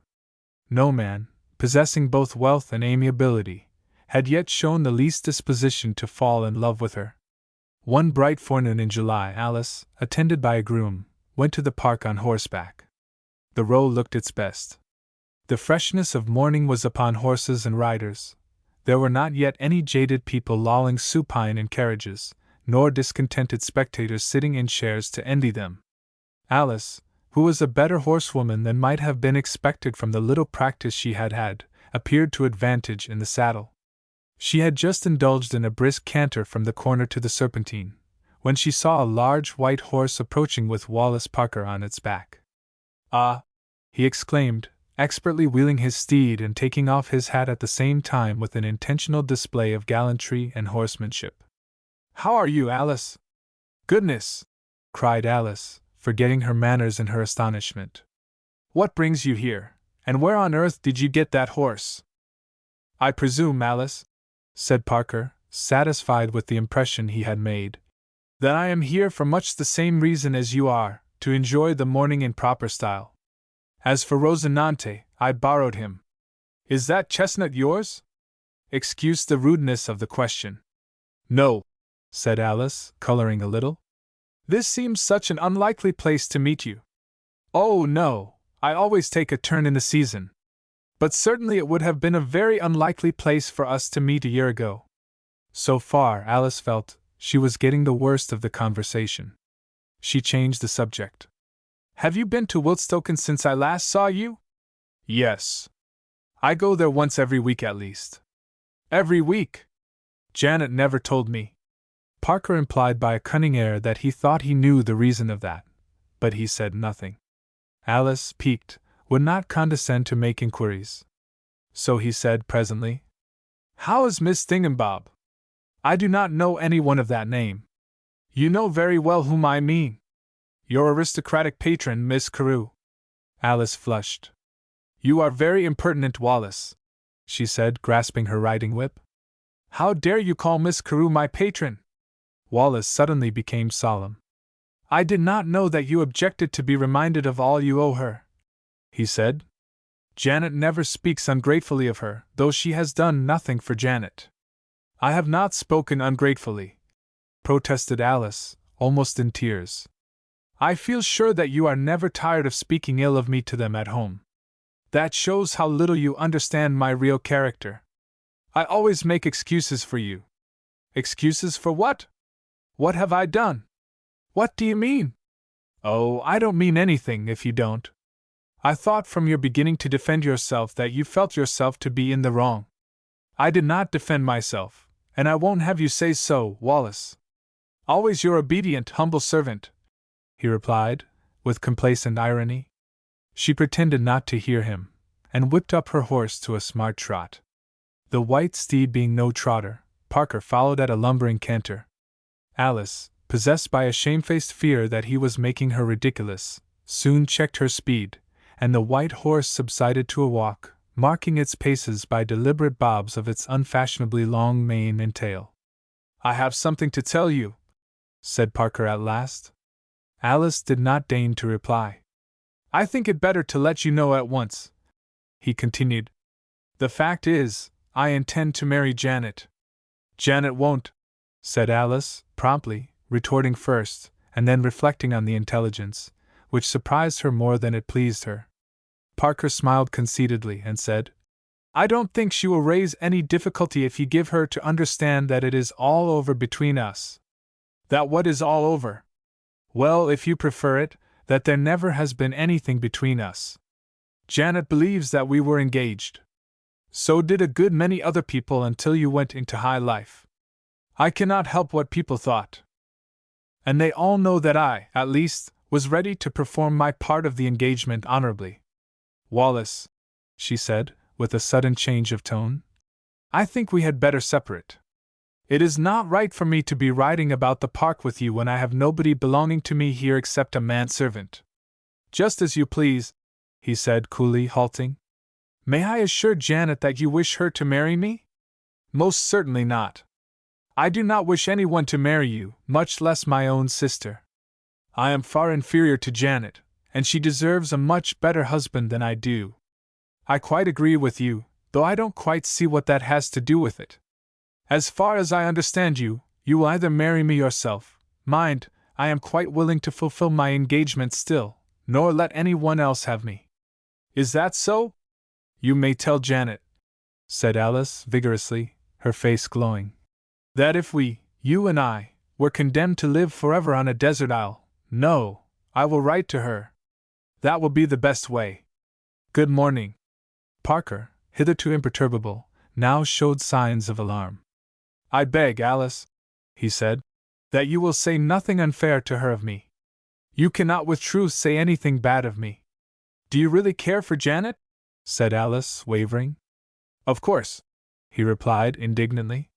Speaker 1: No man, possessing both wealth and amiability, had yet shown the least disposition to fall in love with her. One bright forenoon in July, Alice, attended by a groom, went to the park on horseback. The Row looked its best. The freshness of morning was upon horses and riders. There were not yet any jaded people lolling supine in carriages, nor discontented spectators sitting in chairs to envy them. Alice, who was a better horsewoman than might have been expected from the little practice she had had, appeared to advantage in the saddle. She had just indulged in a brisk canter from the corner to the Serpentine, when she saw a large white horse approaching with Wallace Parker on its back. "Ah!" he exclaimed, expertly wheeling his steed and taking off his hat at the same time with an intentional display of gallantry and horsemanship. "How are you, Alice?" "Goodness!" cried Alice, forgetting her manners in her astonishment. "What brings you here, and where on earth did you get that horse?" "I presume, Alice," said Parker, satisfied with the impression he had made, "that I am here for much the same reason as you are, to enjoy the morning in proper style. As for Rosinante, I borrowed him. Is that chestnut yours? Excuse the rudeness of the question." "No," said Alice, coloring a little. "This seems such an unlikely place to meet you." "Oh, no, I always take a turn in the season. But certainly it would have been a very unlikely place for us to meet a year ago." So far, Alice felt, she was getting the worst of the conversation. She changed the subject. "Have you been to Woodstoken since I last saw you?" "Yes. I go there once every week at least." "Every week?" "Janet never told me." Parker implied by a cunning air that he thought he knew the reason of that, but he said nothing. Alice, piqued, would not condescend to make inquiries. So he said presently, "How is Miss Thingumbob?" "I do not know anyone of that name." "You know very well whom I mean. Your aristocratic patron, Miss Carew." Alice flushed. "You are very impertinent, Wallace," she said, grasping her riding whip. "How dare you call Miss Carew my patron?" Wallace suddenly became solemn. "I did not know that you objected to be reminded of all you owe her," he said. "Janet never speaks ungratefully of her, though she has done nothing for Janet." "I have not spoken ungratefully," protested Alice, almost in tears. "I feel sure that you are never tired of speaking ill of me to them at home. That shows how little you understand my real character. I always make excuses for you." "Excuses for what? What have I done?" "What do you mean?" "Oh, I don't mean anything, if you don't. I thought from your beginning to defend yourself that you felt yourself to be in the wrong." "I did not defend myself, and I won't have you say so, Wallace." "Always your obedient, humble servant," he replied, with complacent irony. She pretended not to hear him, and whipped up her horse to a smart trot. The white steed being no trotter, Parker followed at a lumbering canter. Alice, possessed by a shamefaced fear that he was making her ridiculous, soon checked her speed, and the white horse subsided to a walk, marking its paces by deliberate bobs of its unfashionably long mane and tail. "I have something to tell you," said Parker at last. Alice did not deign to reply. I think it better to let you know at once, he continued. The fact is, I intend to marry Janet. Janet won't, said Alice, promptly, retorting first, and then reflecting on the intelligence, which surprised her more than it pleased her. Parker smiled conceitedly and said, I don't think she will raise any difficulty if you give her to understand that it is all over between us. That what is all over? Well, if you prefer it, that there never has been anything between us. Janet believes that we were engaged. So did a good many other people until you went into high life. I cannot help what people thought. And they all know that I, at least, was ready to perform my part of the engagement honorably. Wallace, she said, with a sudden change of tone, I think we had better separate. It is not right for me to be riding about the park with you when I have nobody belonging to me here except a manservant. Just as you please, he said coolly, halting. May I assure Janet that you wish her to marry me? Most certainly not. I do not wish anyone to marry you, much less my own sister. I am far inferior to Janet, and she deserves a much better husband than I do. I quite agree with you, though I don't quite see what that has to do with it. As far as I understand you, you will either marry me yourself. Mind, I am quite willing to fulfill my engagement still, nor let anyone else have me. Is that so? You may tell Janet, said Alice vigorously, her face glowing, that if we, you and I, were condemned to live forever on a desert isle, no, I will write to her. That will be the best way. Good morning. Parker, hitherto imperturbable, now showed signs of alarm. I beg, Alice, he said, that you will say nothing unfair to her of me. You cannot with truth say anything bad of me. Do you really care for Janet? Said Alice, wavering. Of course, he replied indignantly.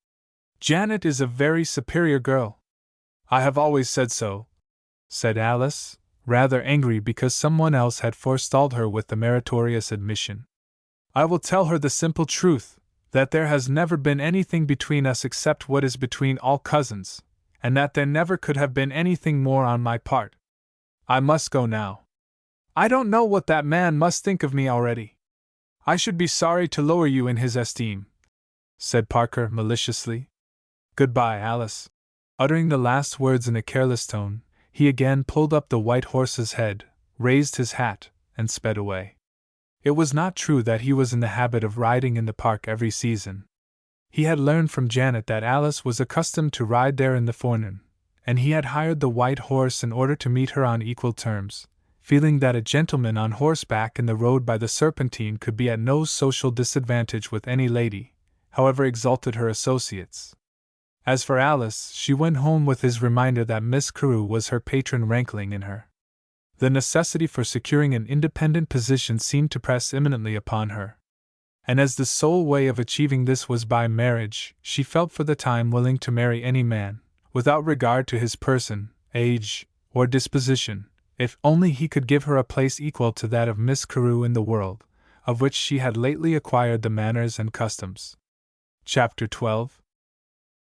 Speaker 1: Janet is a very superior girl. I have always said so, said Alice, rather angry because someone else had forestalled her with the meritorious admission. I will tell her the simple truth, that there has never been anything between us except what is between all cousins, and that there never could have been anything more on my part. I must go now. I don't know what that man must think of me already. I should be sorry to lower you in his esteem, said Parker maliciously. Goodbye, Alice. Uttering the last words in a careless tone, he again pulled up the white horse's head, raised his hat, and sped away. It was not true that he was in the habit of riding in the park every season. He had learned from Janet that Alice was accustomed to ride there in the forenoon, and he had hired the white horse in order to meet her on equal terms, feeling that a gentleman on horseback in the road by the Serpentine could be at no social disadvantage with any lady, however exalted her associates. As for Alice, she went home with his reminder that Miss Carew was her patron rankling in her. The necessity for securing an independent position seemed to press imminently upon her. And as the sole way of achieving this was by marriage, she felt for the time willing to marry any man, without regard to his person, age, or disposition, if only he could give her a place equal to that of Miss Carew in the world, of which she had lately acquired the manners and customs. Chapter 12.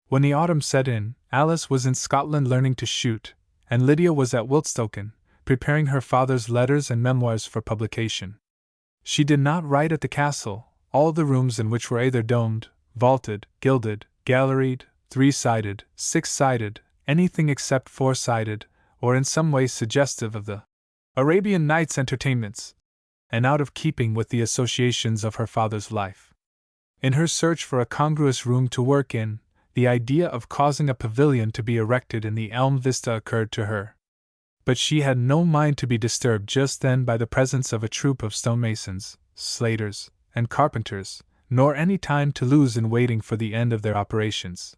Speaker 1: When the autumn set in, Alice was in Scotland learning to shoot, and Lydia was at Wiltstoken, preparing her father's letters and memoirs for publication. She did not write at the castle, all the rooms in which were either domed, vaulted, gilded, galleried, three-sided, six-sided, anything except four-sided, or in some way suggestive of the Arabian Nights entertainments, and out of keeping with the associations of her father's life. In her search for a congruous room to work in, the idea of causing a pavilion to be erected in the elm vista occurred to her. But she had no mind to be disturbed just then by the presence of a troop of stonemasons, slaters, and carpenters, nor any time to lose in waiting for the end of their operations.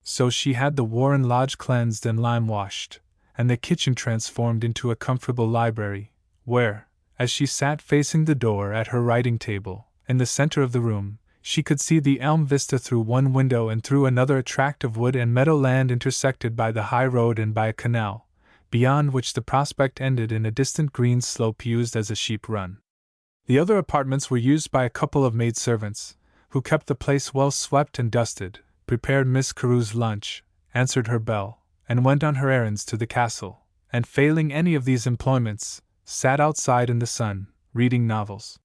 Speaker 1: So she had the Warren Lodge cleansed and lime-washed, and the kitchen transformed into a comfortable library, where, as she sat facing the door at her writing table, in the center of the room, she could see the elm vista through one window and through another a tract of wood and meadow land intersected by the high road and by a canal, beyond which the prospect ended in a distant green slope used as a sheep run. The other apartments were used by a couple of maidservants, who kept the place well swept and dusted, prepared Miss Carew's lunch, answered her bell, and went on her errands to the castle, and failing any of these employments, sat outside in the sun, reading novels.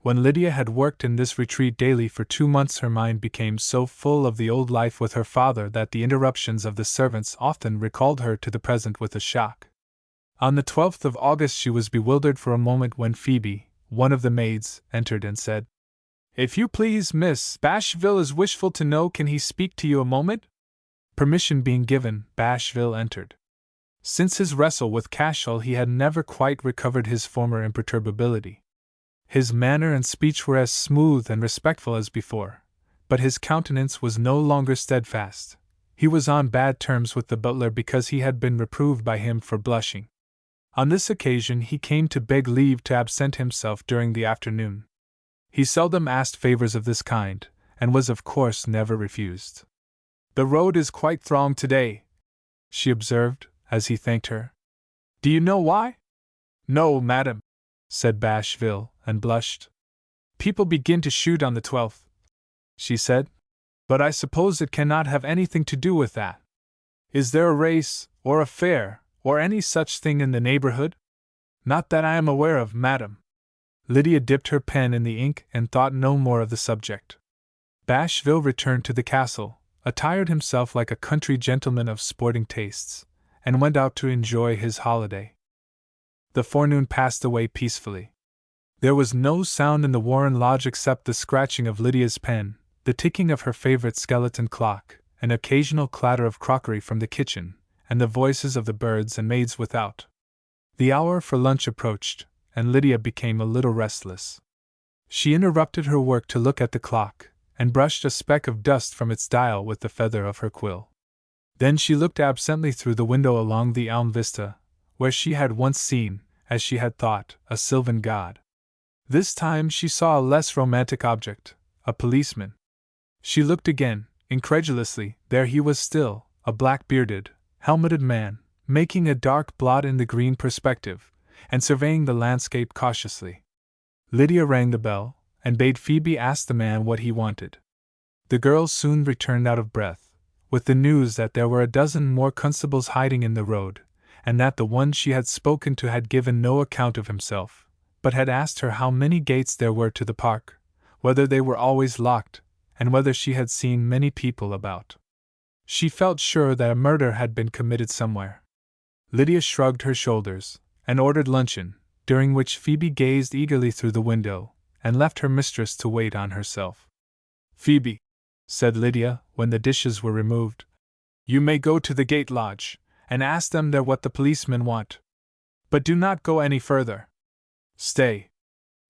Speaker 1: When Lydia had worked in this retreat daily for 2 months, her mind became so full of the old life with her father that the interruptions of the servants often recalled her to the present with a shock. On the 12th of August she was bewildered for a moment when Phoebe, one of the maids, entered and said, "If you please, Miss Bashville is wishful to know can he speak to you a moment?" Permission being given, Bashville entered. Since his wrestle with Cashel he had never quite recovered his former imperturbability. His manner and speech were as smooth and respectful as before, but his countenance was no longer steadfast. He was on bad terms with the butler because he had been reproved by him for blushing. On this occasion he came to beg leave to absent himself during the afternoon. He seldom asked favors of this kind, and was of course never refused. "The road is quite thronged today," she observed, as he thanked her. "Do you know why?" "No, madam," said Bashville, and blushed. "People begin to shoot on the 12th, she said. "But I suppose it cannot have anything to do with that. Is there a race, or a fair, or any such thing in the neighborhood?" "Not that I am aware of, madam." Lydia dipped her pen in the ink and thought no more of the subject. Bashville returned to the castle, attired himself like a country gentleman of sporting tastes, and went out to enjoy his holiday. The forenoon passed away peacefully. There was no sound in the Warren Lodge except the scratching of Lydia's pen, the ticking of her favorite skeleton clock, an occasional clatter of crockery from the kitchen, and the voices of the birds and maids without. The hour for lunch approached, and Lydia became a little restless. She interrupted her work to look at the clock, and brushed a speck of dust from its dial with the feather of her quill. Then she looked absently through the window along the elm vista, where she had once seen, as she had thought, a sylvan god. This time she saw a less romantic object, a policeman. She looked again, incredulously. There he was still, a black-bearded, helmeted man, making a dark blot in the green perspective, and surveying the landscape cautiously. Lydia rang the bell, and bade Phoebe ask the man what he wanted. The girl soon returned out of breath, with the news that there were a dozen more constables hiding in the road, and that the one she had spoken to had given no account of himself, but had asked her how many gates there were to the park, whether they were always locked, and whether she had seen many people about. She felt sure that a murder had been committed somewhere. Lydia shrugged her shoulders, and ordered luncheon, during which Phoebe gazed eagerly through the window, and left her mistress to wait on herself. "Phoebe," said Lydia, when the dishes were removed, "you may go to the gate lodge, and ask them there what the policemen want. But do not go any further. Stay.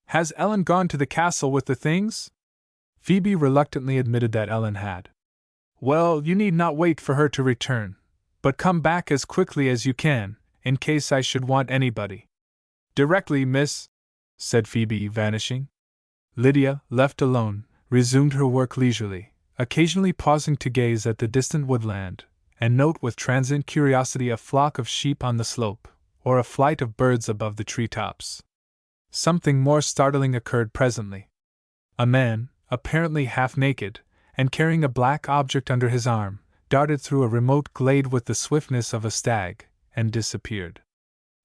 Speaker 1: Has Ellen gone to the castle with the things?" Phoebe reluctantly admitted that Ellen had. "Well, you need not wait for her to return, but come back as quickly as you can, in case I should want anybody." "Directly, miss," said Phoebe, vanishing. Lydia, left alone, resumed her work leisurely, occasionally pausing to gaze at the distant woodland, and note with transient curiosity a flock of sheep on the slope, or a flight of birds above the tree-tops. Something more startling occurred presently. A man, apparently half-naked, and carrying a black object under his arm, darted through a remote glade with the swiftness of a stag, and disappeared.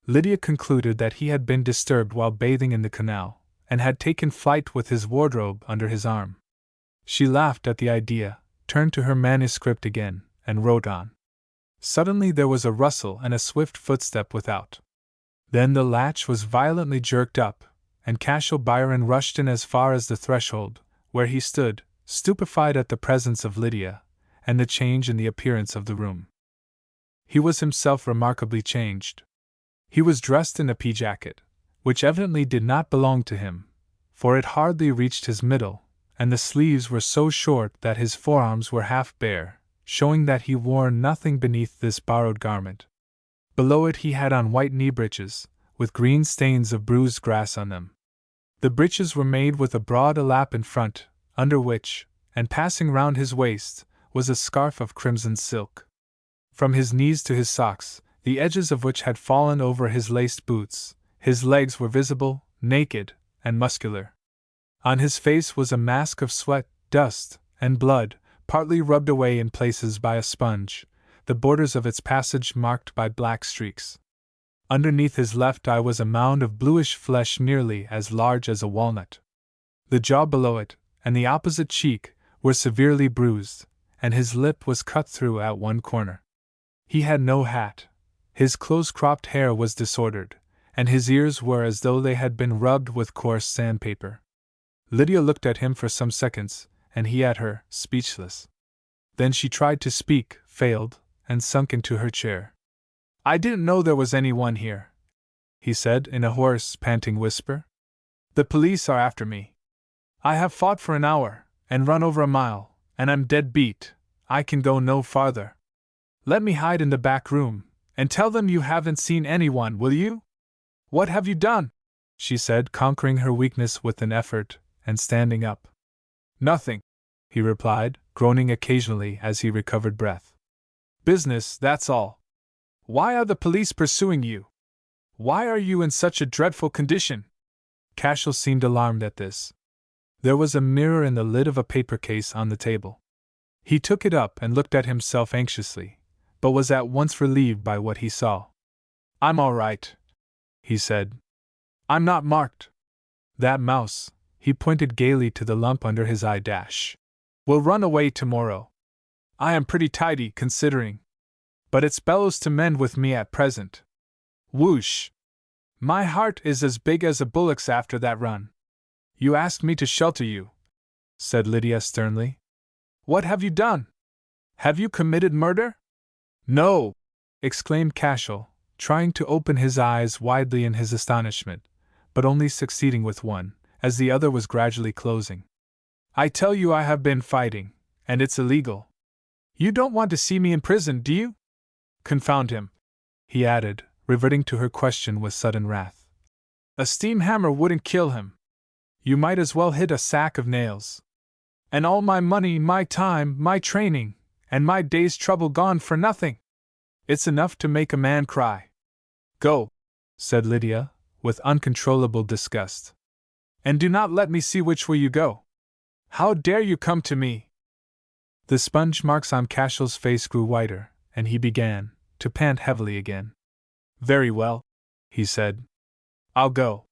Speaker 1: Lydia concluded that he had been disturbed while bathing in the canal, and had taken flight with his wardrobe under his arm. She laughed at the idea, turned to her manuscript again, and wrote on. Suddenly there was a rustle and a swift footstep without. Then the latch was violently jerked up, and Cashel Byron rushed in as far as the threshold, where he stood, stupefied at the presence of Lydia, and the change in the appearance of the room. He was himself remarkably changed. He was dressed in a pea-jacket, which evidently did not belong to him, for it hardly reached his middle, and the sleeves were so short that his forearms were half bare, showing that he wore nothing beneath this borrowed garment. Below it he had on white knee-breeches, with green stains of bruised grass on them. The breeches were made with a broad lap in front, under which, and passing round his waist, was a scarf of crimson silk. From his knees to his socks, the edges of which had fallen over his laced boots, his legs were visible, naked, and muscular. On his face was a mask of sweat, dust, and blood, partly rubbed away in places by a sponge, the borders of its passage marked by black streaks. Underneath his left eye was a mound of bluish flesh nearly as large as a walnut. The jaw below it, and the opposite cheek, were severely bruised, and his lip was cut through at one corner. He had no hat, his close-cropped hair was disordered, and his ears were as though they had been rubbed with coarse sandpaper. Lydia looked at him for some seconds, and he at her, speechless. Then she tried to speak, failed, and sunk into her chair. "I didn't know there was anyone here," he said in a hoarse, panting whisper. "The police are after me. I have fought for an hour, and run over a mile, and I'm dead beat. I can go no farther. Let me hide in the back room, and tell them you haven't seen anyone, will you?" "What have you done?" she said, conquering her weakness with an effort, and standing up. "Nothing," he replied, groaning occasionally as he recovered breath. "Business, that's all. Why are the police pursuing you? Why are you in such a dreadful condition?" Cashel seemed alarmed at this. There was a mirror in the lid of a paper case on the table. He took it up and looked at himself anxiously, but was at once relieved by what he saw. "I'm all right," he said. "I'm not marked. That mouse," he pointed gaily to the lump under his eye, "will run away tomorrow. I am pretty tidy, considering. But it's bellows to mend with me at present. Whoosh! My heart is as big as a bullock's after that run." "You asked me to shelter you," said Lydia sternly. "What have you done? Have you committed murder?" "No!" exclaimed Cashel, trying to open his eyes widely in his astonishment, but only succeeding with one, as the other was gradually closing. "I tell you I have been fighting, and it's illegal. You don't want to see me in prison, do you? Confound him," he added, reverting to her question with sudden wrath. "A steam hammer wouldn't kill him. You might as well hit a sack of nails. And all my money, my time, my training, and my day's trouble gone for nothing. It's enough to make a man cry." "Go," said Lydia, with uncontrollable disgust. "And do not let me see which way you go. How dare you come to me?" The sponge marks on Cashel's face grew whiter, and he began to pant heavily again. "Very well," he said. "I'll go.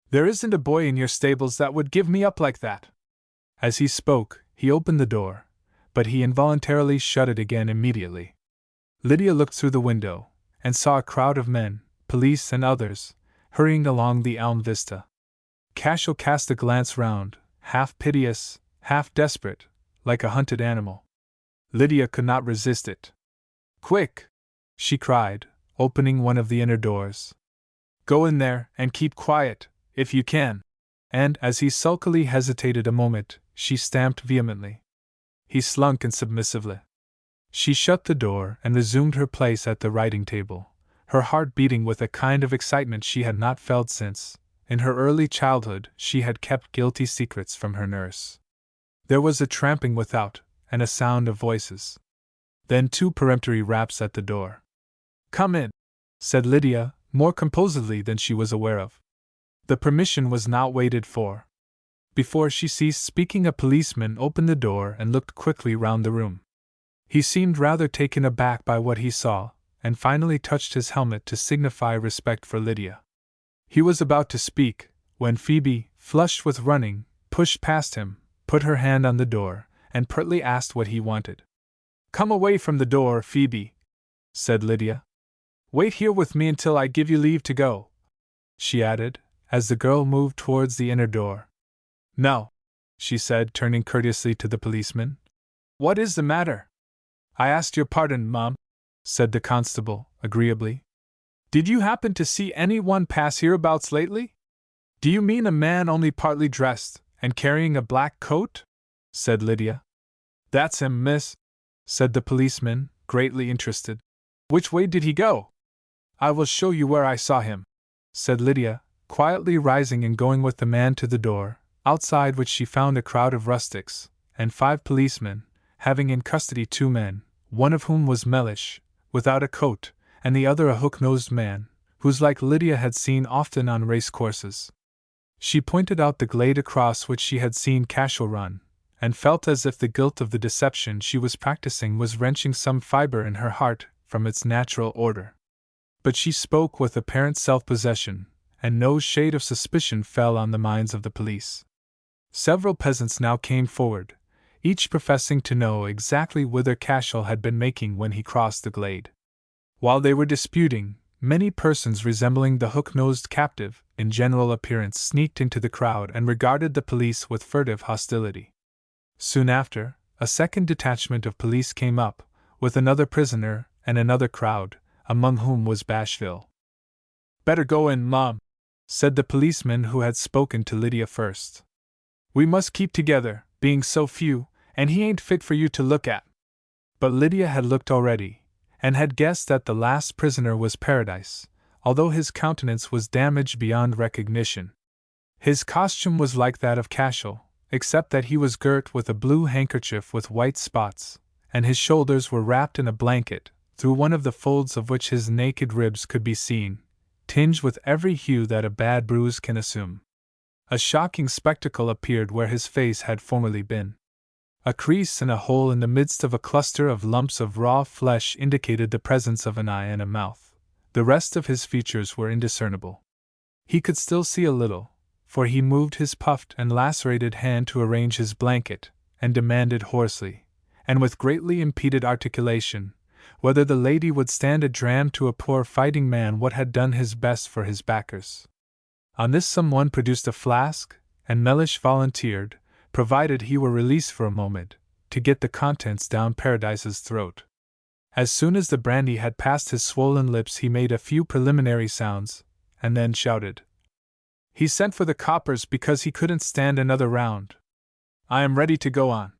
Speaker 1: There isn't a boy in your stables that would give me up like that." As he spoke, he opened the door, but he involuntarily shut it again immediately. Lydia looked through the window, and saw a crowd of men, police and others, hurrying along the elm vista. Cashel cast a glance round, half piteous, half desperate, like a hunted animal. Lydia could not resist it. "Quick!" she cried, opening one of the inner doors. "Go in there, and keep quiet, if you can." And, as he sulkily hesitated a moment, she stamped vehemently. He slunk in submissively. She shut the door and resumed her place at the writing table, her heart beating with a kind of excitement she had not felt since, in her early childhood, she had kept guilty secrets from her nurse. There was a tramping without, and a sound of voices. Then 2 peremptory raps at the door. "Come in," said Lydia, more composedly than she was aware of. The permission was not waited for. Before she ceased speaking, a policeman opened the door and looked quickly round the room. He seemed rather taken aback by what he saw, and finally touched his helmet to signify respect for Lydia. He was about to speak, when Phoebe, flushed with running, pushed past him, put her hand on the door, and pertly asked what he wanted. "Come away from the door, Phoebe," said Lydia. "Wait here with me until I give you leave to go," she added, as the girl moved towards the inner door. "No," she said, turning courteously to the policeman. "What is the matter?" "I asked your pardon, Mum," said the constable, agreeably. "Did you happen to see anyone pass hereabouts lately?" "Do you mean a man only partly dressed, and carrying a black coat?" said Lydia. "That's him, miss," said the policeman, greatly interested. "Which way did he go?" "I will show you where I saw him," said Lydia, quietly rising and going with the man to the door, outside which she found a crowd of rustics, and 5 policemen, having in custody 2 men, one of whom was Mellish, without a coat, and the other a hook-nosed man, whose like Lydia had seen often on race-courses. She pointed out the glade across which she had seen Cashel run, and felt as if the guilt of the deception she was practicing was wrenching some fiber in her heart from its natural order. But she spoke with apparent self-possession, and no shade of suspicion fell on the minds of the police. Several peasants now came forward, each professing to know exactly whither Cashel had been making when he crossed the glade. While they were disputing, many persons resembling the hook-nosed captive, in general appearance, sneaked into the crowd and regarded the police with furtive hostility. Soon after, a second detachment of police came up, with another prisoner and another crowd, among whom was Bashville. "Better go in, Mom," said the policeman who had spoken to Lydia first. "We must keep together, being so few, and he ain't fit for you to look at." But Lydia had looked already, and had guessed that the last prisoner was Paradise, although his countenance was damaged beyond recognition. His costume was like that of Cashel, except that he was girt with a blue handkerchief with white spots, and his shoulders were wrapped in a blanket, through one of the folds of which his naked ribs could be seen, tinged with every hue that a bad bruise can assume. A shocking spectacle appeared where his face had formerly been. A crease and a hole in the midst of a cluster of lumps of raw flesh indicated the presence of an eye and a mouth. The rest of his features were indiscernible. He could still see a little, for he moved his puffed and lacerated hand to arrange his blanket, and demanded hoarsely, and with greatly impeded articulation, whether the lady would stand a dram to a poor fighting man what had done his best for his backers. On this someone produced a flask, and Mellish volunteered, provided he were released for a moment, to get the contents down Paradise's throat. As soon as the brandy had passed his swollen lips he made a few preliminary sounds, and then shouted. He sent for the coppers because he couldn't stand another round. I am ready to go on.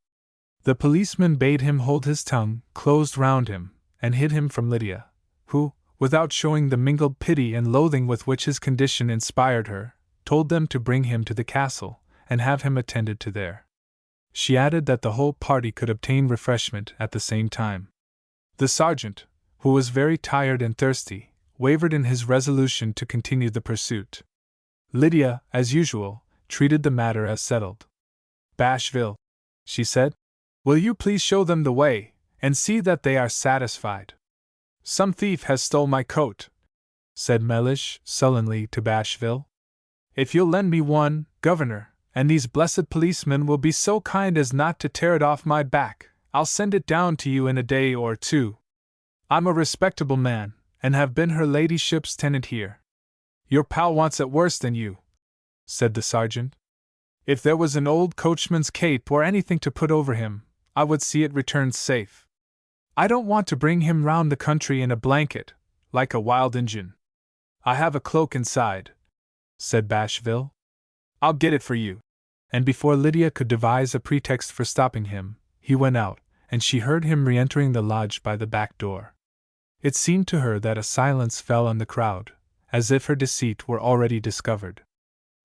Speaker 1: The policeman bade him hold his tongue closed round him, and hid him from Lydia, who, without showing the mingled pity and loathing with which his condition inspired her, told them to bring him to the castle, and have him attended to there. She added that the whole party could obtain refreshment at the same time. The sergeant, who was very tired and thirsty, wavered in his resolution to continue the pursuit. Lydia, as usual, treated the matter as settled. Bashville, she said, will you please show them the way, and see that they are satisfied? Some thief has stole my coat, said Mellish sullenly to Bashville. If you'll lend me one, Governor, and these blessed policemen will be so kind as not to tear it off my back, I'll send it down to you in a day or two. I'm a respectable man, and have been her ladyship's tenant here. Your pal wants it worse than you, said the sergeant. If there was an old coachman's cape or anything to put over him, I would see it returned safe. I don't want to bring him round the country in a blanket, like a wild Injun. I have a cloak inside, said Bashville. I'll get it for you. And before Lydia could devise a pretext for stopping him, he went out, and she heard him re-entering the lodge by the back door. It seemed to her that a silence fell on the crowd, as if her deceit were already discovered.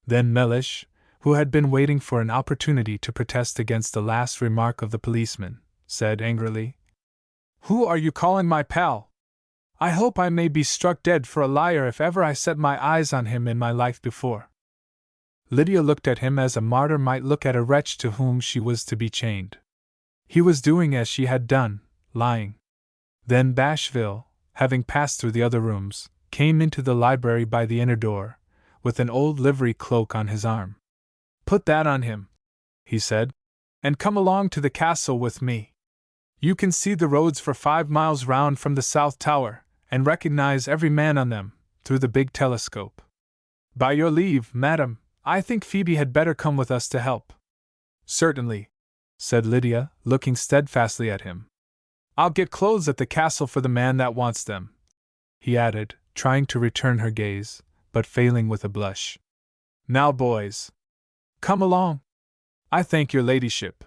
Speaker 1: Then Mellish, who had been waiting for an opportunity to protest against the last remark of the policeman, said angrily, Who are you calling my pal? I hope I may be struck dead for a liar if ever I set my eyes on him in my life before. Lydia looked at him as a martyr might look at a wretch to whom she was to be chained. He was doing as she had done, lying. Then Bashville, having passed through the other rooms, came into the library by the inner door, with an old livery cloak on his arm. Put that on him, he said, and come along to the castle with me. You can see the roads for 5 miles round from the South Tower, and recognize every man on them, through the big telescope. By your leave, madam, I think Phoebe had better come with us to help. Certainly, said Lydia, looking steadfastly at him. I'll get clothes at the castle for the man that wants them, he added, trying to return her gaze, but failing with a blush. Now, boys, come along. I thank your ladyship,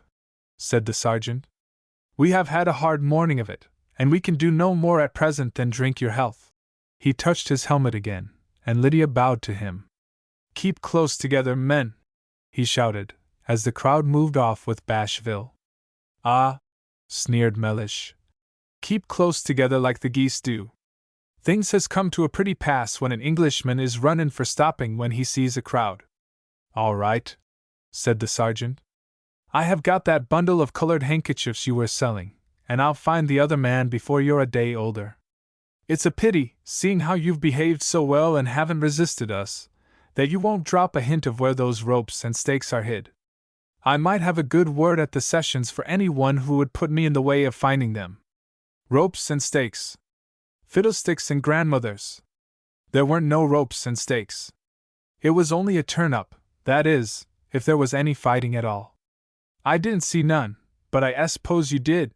Speaker 1: said the sergeant. We have had a hard morning of it, and we can do no more at present than drink your health. He touched his helmet again, and Lydia bowed to him. Keep close together, men, he shouted, as the crowd moved off with Bashville. Ah, sneered Mellish. Keep close together like the geese do. Things has come to a pretty pass when an Englishman is runnin' for stopping when he sees a crowd. All right, said the sergeant. I have got that bundle of colored handkerchiefs you were selling, and I'll find the other man before you're a day older. It's a pity, seeing how you've behaved so well and haven't resisted us, that you won't drop a hint of where those ropes and stakes are hid. I might have a good word at the sessions for anyone who would put me in the way of finding them. Ropes and stakes. Fiddlesticks and grandmothers. There weren't no ropes and stakes. It was only a turn-up, that is, if there was any fighting at all. I didn't see none, but I suppose you did.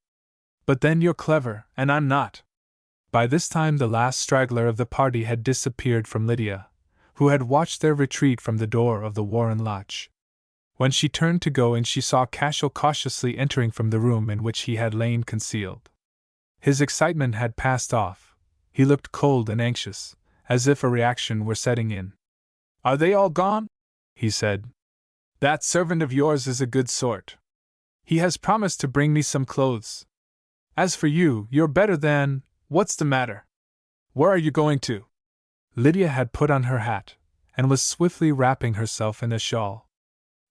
Speaker 1: But then you're clever, and I'm not. By this time the last straggler of the party had disappeared from Lydia, who had watched their retreat from the door of the Warren Lodge. When she turned to go in, she saw Cashel cautiously entering from the room in which he had lain concealed. His excitement had passed off. He looked cold and anxious, as if a reaction were setting in. "Are they all gone?" he said. "That servant of yours is a good sort. He has promised to bring me some clothes. As for you, you're better than— What's the matter? Where are you going to?" Lydia had put on her hat, and was swiftly wrapping herself in a shawl.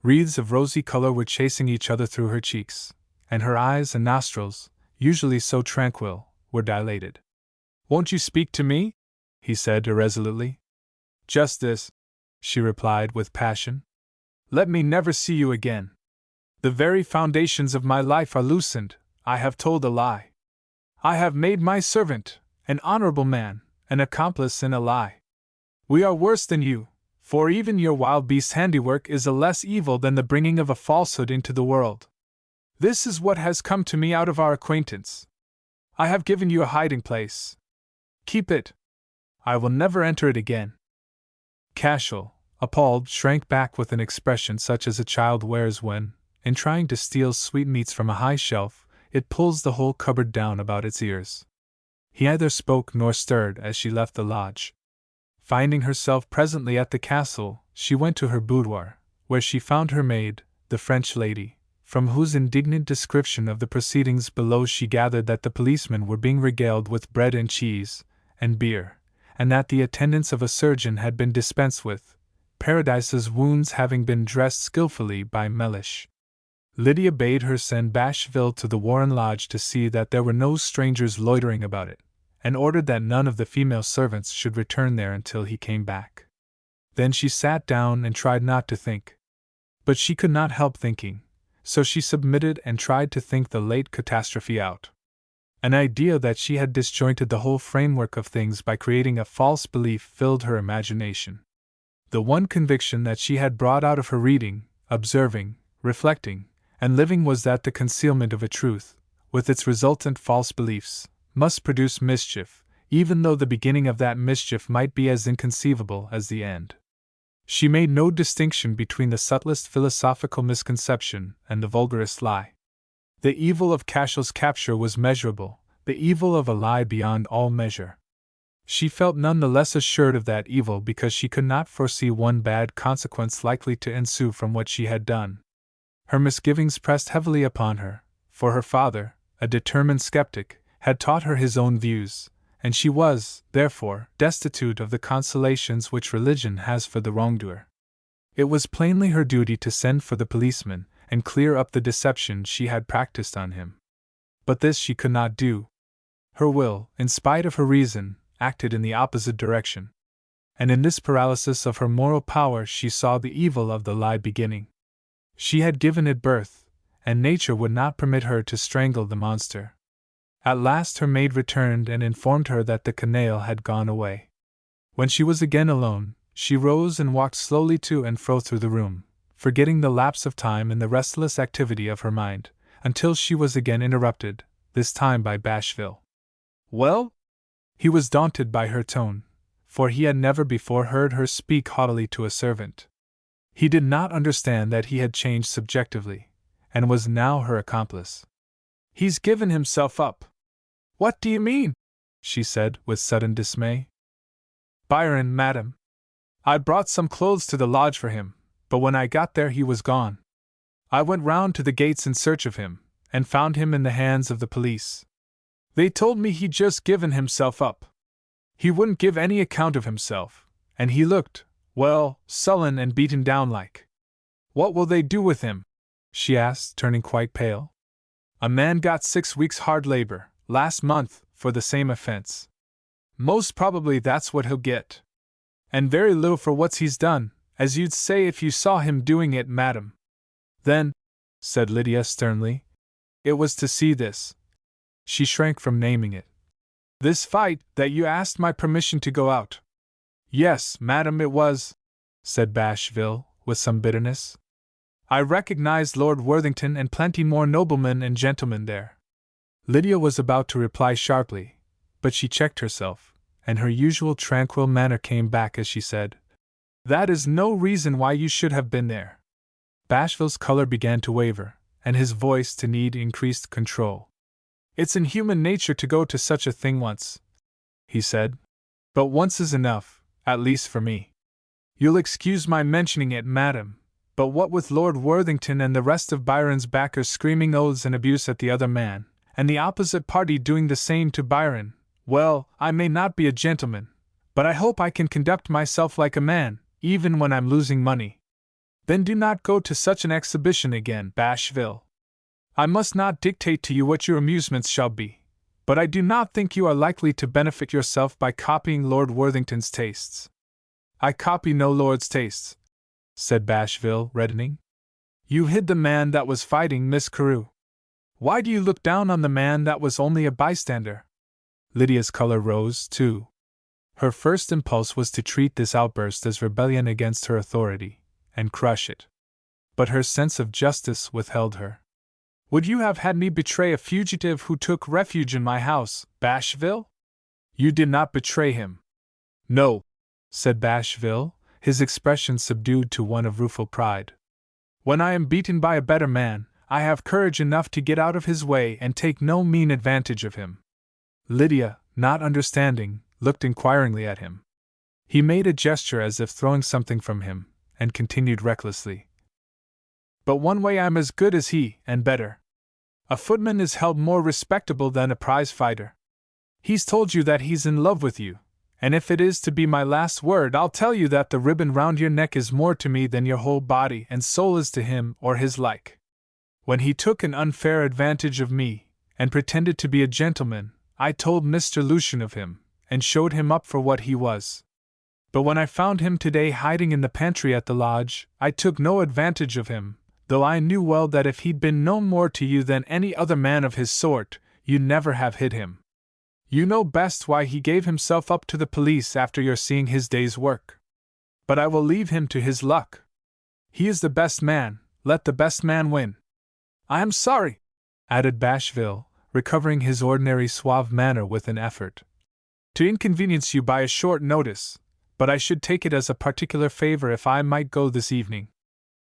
Speaker 1: Wreaths of rosy color were chasing each other through her cheeks, and her eyes and nostrils, usually so tranquil, were dilated. "Won't you speak to me?" he said irresolutely. "Just this," she replied with passion. "Let me never see you again. The very foundations of my life are loosened. I have told a lie. I have made my servant, an honorable man, an accomplice in a lie. We are worse than you, for even your wild beast handiwork is a less evil than the bringing of a falsehood into the world. This is what has come to me out of our acquaintance. I have given you a hiding place. Keep it. I will never enter it again." Cashel, appalled, shrank back with an expression such as a child wears when, in trying to steal sweetmeats from a high shelf, it pulls the whole cupboard down about its ears. He neither spoke nor stirred as she left the lodge. Finding herself presently at the castle, she went to her boudoir, where she found her maid, the French lady, from whose indignant description of the proceedings below she gathered that the policemen were being regaled with bread and cheese, and beer, and that the attendance of a surgeon had been dispensed with, Paradise's wounds having been dressed skillfully by Mellish. Lydia bade her send Bashville to the Warren Lodge to see that there were no strangers loitering about it, and ordered that none of the female servants should return there until he came back. Then she sat down and tried not to think. But she could not help thinking, so she submitted and tried to think the late catastrophe out. An idea that she had disjointed the whole framework of things by creating a false belief filled her imagination. The one conviction that she had brought out of her reading, observing, reflecting, and living was that the concealment of a truth, with its resultant false beliefs, must produce mischief, even though the beginning of that mischief might be as inconceivable as the end. She made no distinction between the subtlest philosophical misconception and the vulgarest lie. The evil of Cashel's capture was measurable, the evil of a lie beyond all measure. She felt none the less assured of that evil because she could not foresee one bad consequence likely to ensue from what she had done. Her misgivings pressed heavily upon her, for her father, a determined skeptic, had taught her his own views, and she was, therefore, destitute of the consolations which religion has for the wrongdoer. It was plainly her duty to send for the policeman and clear up the deception she had practiced on him. But this she could not do. Her will, in spite of her reason, acted in the opposite direction. And in this paralysis of her moral power she saw the evil of the lie beginning. She had given it birth, and nature would not permit her to strangle the monster. At last her maid returned and informed her that the canaille had gone away. When she was again alone, she rose and walked slowly to and fro through the room, forgetting the lapse of time in the restless activity of her mind, until she was again interrupted, this time by Bashville. "Well?" He was daunted by her tone, for he had never before heard her speak haughtily to a servant. He did not understand that he had changed subjectively, and was now her accomplice. "He's given himself up." "What do you mean?" she said, with sudden dismay. "Byron, madam. I brought some clothes to the lodge for him, but when I got there he was gone. I went round to the gates in search of him, and found him in the hands of the police. They told me he'd just given himself up. He wouldn't give any account of himself, and he looked, well, sullen and beaten down like. What will they do with him?" she asked, turning quite pale. A man got 6 weeks' hard labor, last month, for the same offense. Most probably that's what he'll get. And very little for what he's done, as you'd say if you saw him doing it, madam. Then, said Lydia sternly, it was to see this. She shrank from naming it. This fight, that you asked my permission to go out. Yes, madam, it was, said Bashville, with some bitterness. I recognized Lord Worthington and plenty more noblemen and gentlemen there. Lydia was about to reply sharply, but she checked herself, and her usual tranquil manner came back as she said, That is no reason why you should have been there. Bashville's color began to waver, and his voice to need increased control. It's in human nature to go to such a thing once, he said. But once is enough, at least for me. You'll excuse my mentioning it, madam, but what with Lord Worthington and the rest of Byron's backers screaming oaths and abuse at the other man, and the opposite party doing the same to Byron, well, I may not be a gentleman, but I hope I can conduct myself like a man, even when I'm losing money. Then do not go to such an exhibition again, Bashville. I must not dictate to you what your amusements shall be, but I do not think you are likely to benefit yourself by copying Lord Worthington's tastes. I copy no lord's tastes, said Bashville, reddening. You hid the man that was fighting Miss Carew. Why do you look down on the man that was only a bystander? Lydia's color rose, too. Her first impulse was to treat this outburst as rebellion against her authority, and crush it. But her sense of justice withheld her. Would you have had me betray a fugitive who took refuge in my house, Bashville? You did not betray him. No, said Bashville, his expression subdued to one of rueful pride. When I am beaten by a better man, I have courage enough to get out of his way and take no mean advantage of him. Lydia, not understanding, looked inquiringly at him. He made a gesture as if throwing something from him, and continued recklessly. But one way I'm as good as he, and better. A footman is held more respectable than a prize fighter. He's told you that he's in love with you, and if it is to be my last word, I'll tell you that the ribbon round your neck is more to me than your whole body and soul is to him or his like. When he took an unfair advantage of me, and pretended to be a gentleman, I told Mr. Lucian of him, and showed him up for what he was. But when I found him today hiding in the pantry at the lodge, I took no advantage of him, though I knew well that if he'd been no more to you than any other man of his sort, you'd never have hid him. You know best why he gave himself up to the police after your seeing his day's work. But I will leave him to his luck. He is the best man, let the best man win. I am sorry, added Bashville, recovering his ordinary suave manner with an effort, to inconvenience you by a short notice, but I should take it as a particular favor if I might go this evening.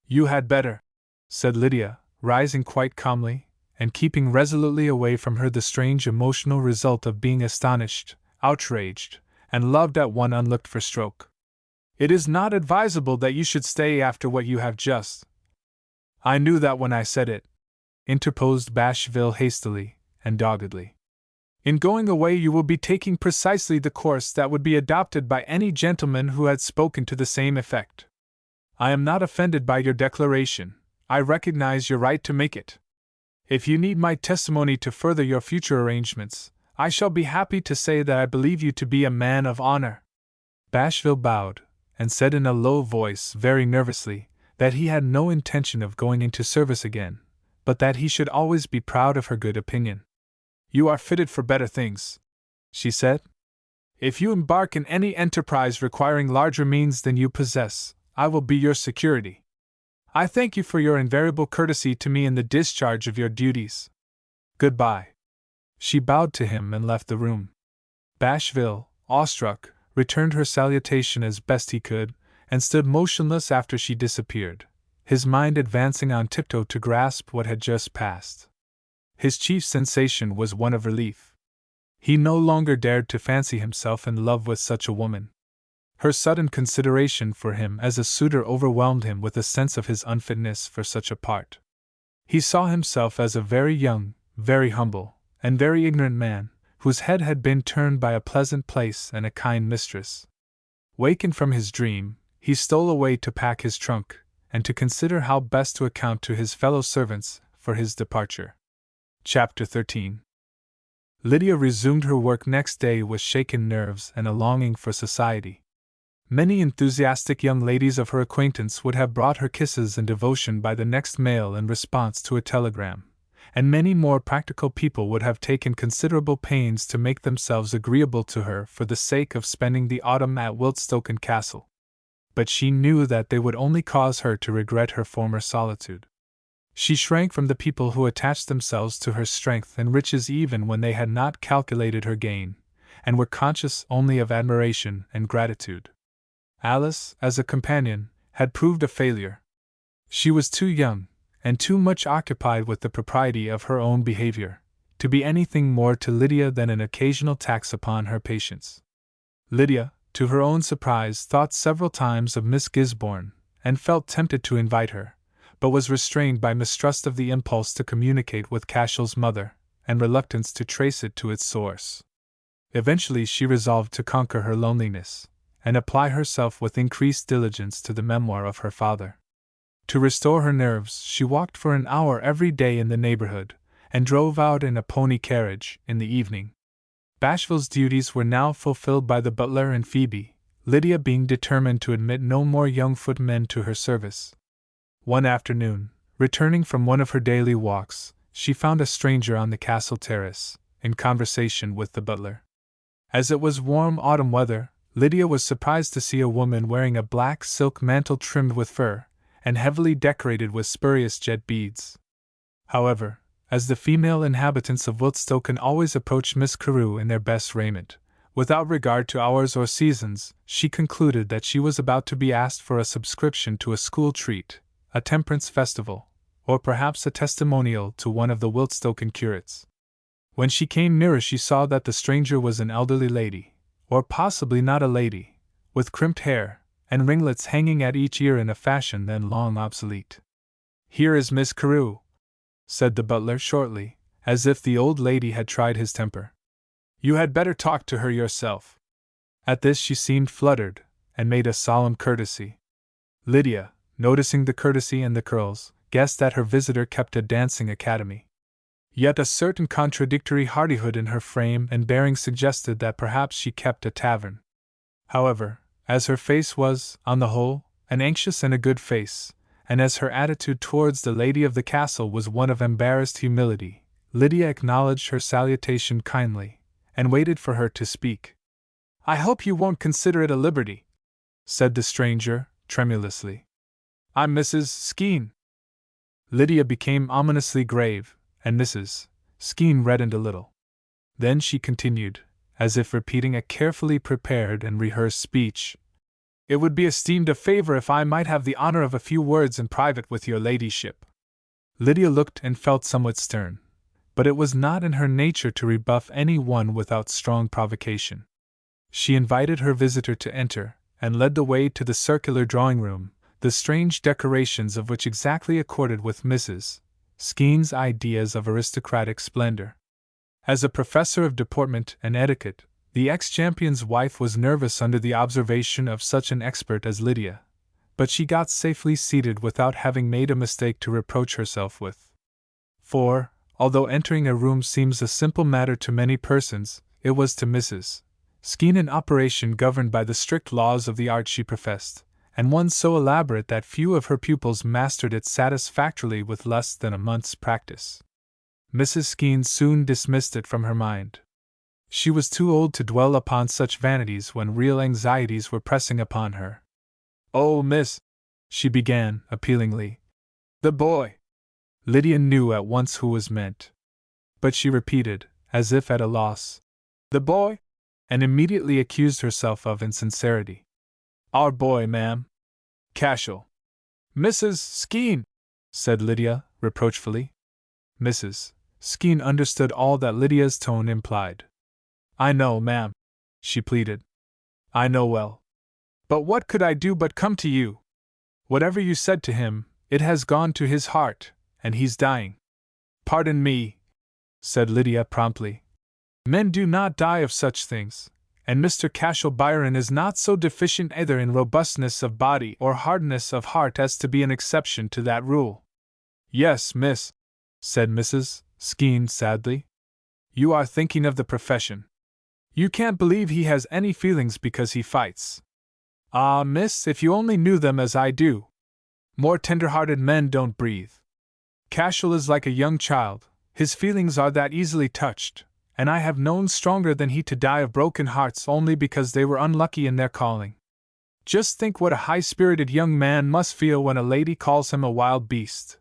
Speaker 1: You had better, said Lydia, rising quite calmly, and keeping resolutely away from her the strange emotional result of being astonished, outraged, and loved at one unlooked-for stroke. It is not advisable that you should stay after what you have just. I knew that when I said it, interposed Bashville hastily and doggedly. In going away you will be taking precisely the course that would be adopted by any gentleman who had spoken to the same effect. I am not offended by your declaration. I recognize your right to make it. If you need my testimony to further your future arrangements, I shall be happy to say that I believe you to be a man of honor. Bashville bowed, and said in a low voice very nervously that he had no intention of going into service again, but that he should always be proud of her good opinion. You are fitted for better things, she said. If you embark in any enterprise requiring larger means than you possess, I will be your security. I thank you for your invariable courtesy to me in the discharge of your duties. Goodbye. She bowed to him and left the room. Bashville, awestruck, returned her salutation as best he could, and stood motionless after she disappeared, his mind advancing on tiptoe to grasp what had just passed. His chief sensation was one of relief. He no longer dared to fancy himself in love with such a woman. Her sudden consideration for him as a suitor overwhelmed him with a sense of his unfitness for such a part. He saw himself as a very young, very humble, and very ignorant man, whose head had been turned by a pleasant place and a kind mistress. Wakened from his dream, he stole away to pack his trunk, and to consider how best to account to his fellow servants for his departure. Chapter 13. Lydia resumed her work next day with shaken nerves and a longing for society. Many enthusiastic young ladies of her acquaintance would have brought her kisses and devotion by the next mail in response to a telegram, and many more practical people would have taken considerable pains to make themselves agreeable to her for the sake of spending the autumn at Wiltstoken Castle. But she knew that they would only cause her to regret her former solitude. She shrank from the people who attached themselves to her strength and riches even when they had not calculated her gain, and were conscious only of admiration and gratitude. Alice, as a companion, had proved a failure. She was too young, and too much occupied with the propriety of her own behavior, to be anything more to Lydia than an occasional tax upon her patience. Lydia, to her own surprise, thought several times of Miss Gisborne, and felt tempted to invite her, but was restrained by mistrust of the impulse to communicate with Cashel's mother, and reluctance to trace it to its source. Eventually she resolved to conquer her loneliness, and apply herself with increased diligence to the memoir of her father. To restore her nerves, she walked for an hour every day in the neighborhood, and drove out in a pony carriage in the evening. Bashville's duties were now fulfilled by the butler and Phoebe, Lydia being determined to admit no more young footmen to her service. One afternoon, returning from one of her daily walks, she found a stranger on the castle terrace, in conversation with the butler. As it was warm autumn weather, Lydia was surprised to see a woman wearing a black silk mantle trimmed with fur, and heavily decorated with spurious jet beads. However, as the female inhabitants of Wiltstoken always approached Miss Carew in their best raiment, without regard to hours or seasons, she concluded that she was about to be asked for a subscription to a school treat, a temperance festival, or perhaps a testimonial to one of the Wiltstoken curates. When she came nearer she saw that the stranger was an elderly lady, or possibly not a lady, with crimped hair, and ringlets hanging at each ear in a fashion then long obsolete. "Here is Miss Carew," said the butler shortly, as if the old lady had tried his temper. "You had better talk to her yourself." At this she seemed fluttered, and made a solemn courtesy. Lydia, noticing the courtesy and the curls, guessed that her visitor kept a dancing academy. Yet a certain contradictory hardihood in her frame and bearing suggested that perhaps she kept a tavern. However, as her face was, on the whole, an anxious and a good face, and as her attitude towards the lady of the castle was one of embarrassed humility, Lydia acknowledged her salutation kindly, and waited for her to speak. "I hope you won't consider it a liberty," said the stranger, tremulously. "I'm Mrs. Skene." Lydia became ominously grave, and Mrs. Skene reddened a little. Then she continued, as if repeating a carefully prepared and rehearsed speech. "It would be esteemed a favor if I might have the honor of a few words in private with your ladyship." Lydia looked and felt somewhat stern, but it was not in her nature to rebuff any one without strong provocation. She invited her visitor to enter, and led the way to the circular drawing-room, the strange decorations of which exactly accorded with Mrs. Skene's ideas of aristocratic splendor. As a professor of deportment and etiquette, the ex-champion's wife was nervous under the observation of such an expert as Lydia, but she got safely seated without having made a mistake to reproach herself with. For, although entering a room seems a simple matter to many persons, it was to Mrs. Skene an operation governed by the strict laws of the art she professed, and one so elaborate that few of her pupils mastered it satisfactorily with less than a month's practice. Mrs. Skene soon dismissed it from her mind. She was too old to dwell upon such vanities when real anxieties were pressing upon her. "Oh, miss," she began, appealingly. "The boy." Lydia knew at once who was meant. But she repeated, as if at a loss, "The boy?" and immediately accused herself of insincerity. "Our boy, ma'am. Cashel." "Mrs. Skene," said Lydia, reproachfully. Mrs. Skene understood all that Lydia's tone implied. "I know, ma'am," she pleaded. "I know well. But what could I do but come to you? Whatever you said to him, it has gone to his heart, and he's dying." "Pardon me," said Lydia promptly. "Men do not die of such things, and Mr. Cashel Byron is not so deficient either in robustness of body or hardness of heart as to be an exception to that rule. Yes, miss, said Mrs. Skeen sadly. You are thinking of the profession. You can't believe he has any feelings because he fights. Ah, miss, if you only knew them as I do. More tender-hearted men don't breathe. Cashel is like a young child, his feelings are that easily touched, and I have known stronger than he to die of broken hearts only because they were unlucky in their calling. Just think what a high-spirited young man must feel when a lady calls him a wild beast.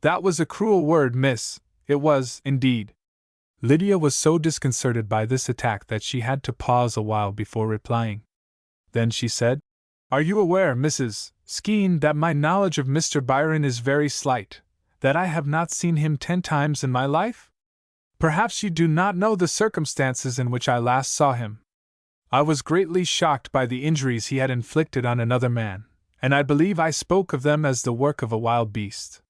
Speaker 1: That was a cruel word, miss, it was, indeed. Lydia was so disconcerted by this attack that she had to pause a while before replying. Then she said, Are you aware, Mrs. Skeen, that my knowledge of Mr. Byron is very slight, that I have not seen him 10 times in my life? Perhaps you do not know the circumstances in which I last saw him. I was greatly shocked by the injuries he had inflicted on another man, and I believe I spoke of them as the work of a wild beast.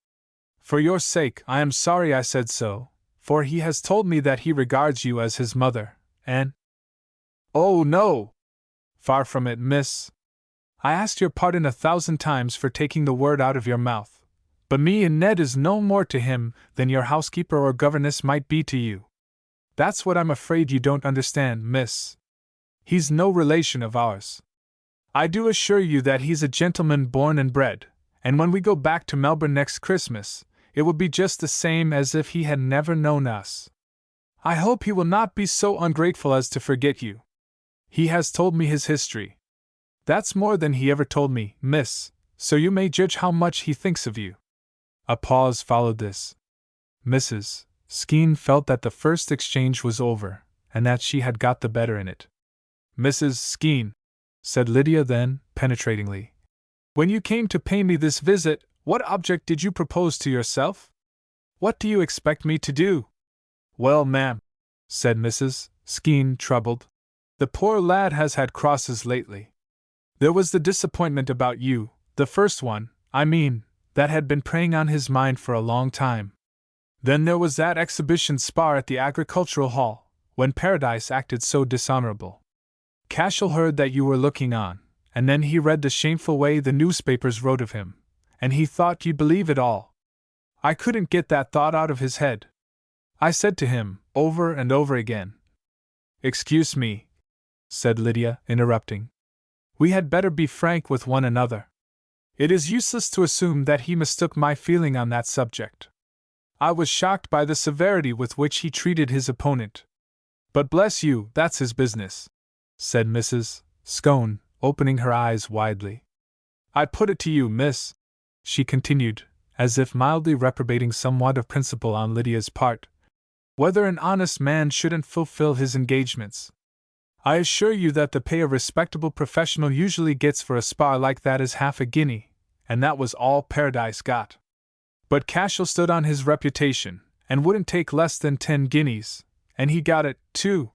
Speaker 1: For your sake, I am sorry I said so, for he has told me that he regards you as his mother, and— Oh, no! Far from it, miss. I asked your pardon 1,000 times for taking the word out of your mouth, but me and Ned is no more to him than your housekeeper or governess might be to you. That's what I'm afraid you don't understand, miss. He's no relation of ours. I do assure you that he's a gentleman born and bred, and when we go back to Melbourne next Christmas, it will be just the same as if he had never known us. I hope he will not be so ungrateful as to forget you. He has told me his history. That's more than he ever told me, miss, so you may judge how much he thinks of you. A pause followed this. Mrs. Skeen felt that the first exchange was over, and that she had got the better in it. Mrs. Skeen, said Lydia then, penetratingly, when you came to pay me this visit, what object did you propose to yourself? What do you expect me to do? Well, ma'am, said Mrs. Skeen, troubled, the poor lad has had crosses lately. There was the disappointment about you, the first one, I mean, that had been preying on his mind for a long time. Then there was that exhibition spar at the Agricultural Hall, when Paradise acted so dishonorable. Cashel heard that you were looking on, and then he read the shameful way the newspapers wrote of him, and he thought you'd believe it all. I couldn't get that thought out of his head. I said to him, over and over again— Excuse me, said Lydia, interrupting. We had better be frank with one another. It is useless to assume that he mistook my feeling on that subject. I was shocked by the severity with which he treated his opponent. But bless you, that's his business, said Mrs. Skeen, opening her eyes widely. I put it to you, miss, she continued, as if mildly reprobating somewhat of principle on Lydia's part, whether an honest man shouldn't fulfill his engagements. I assure you that the pay a respectable professional usually gets for a spar like that is half a guinea, and that was all Paradise got. But Cashel stood on his reputation, and wouldn't take less than 10 guineas, and he got it, too.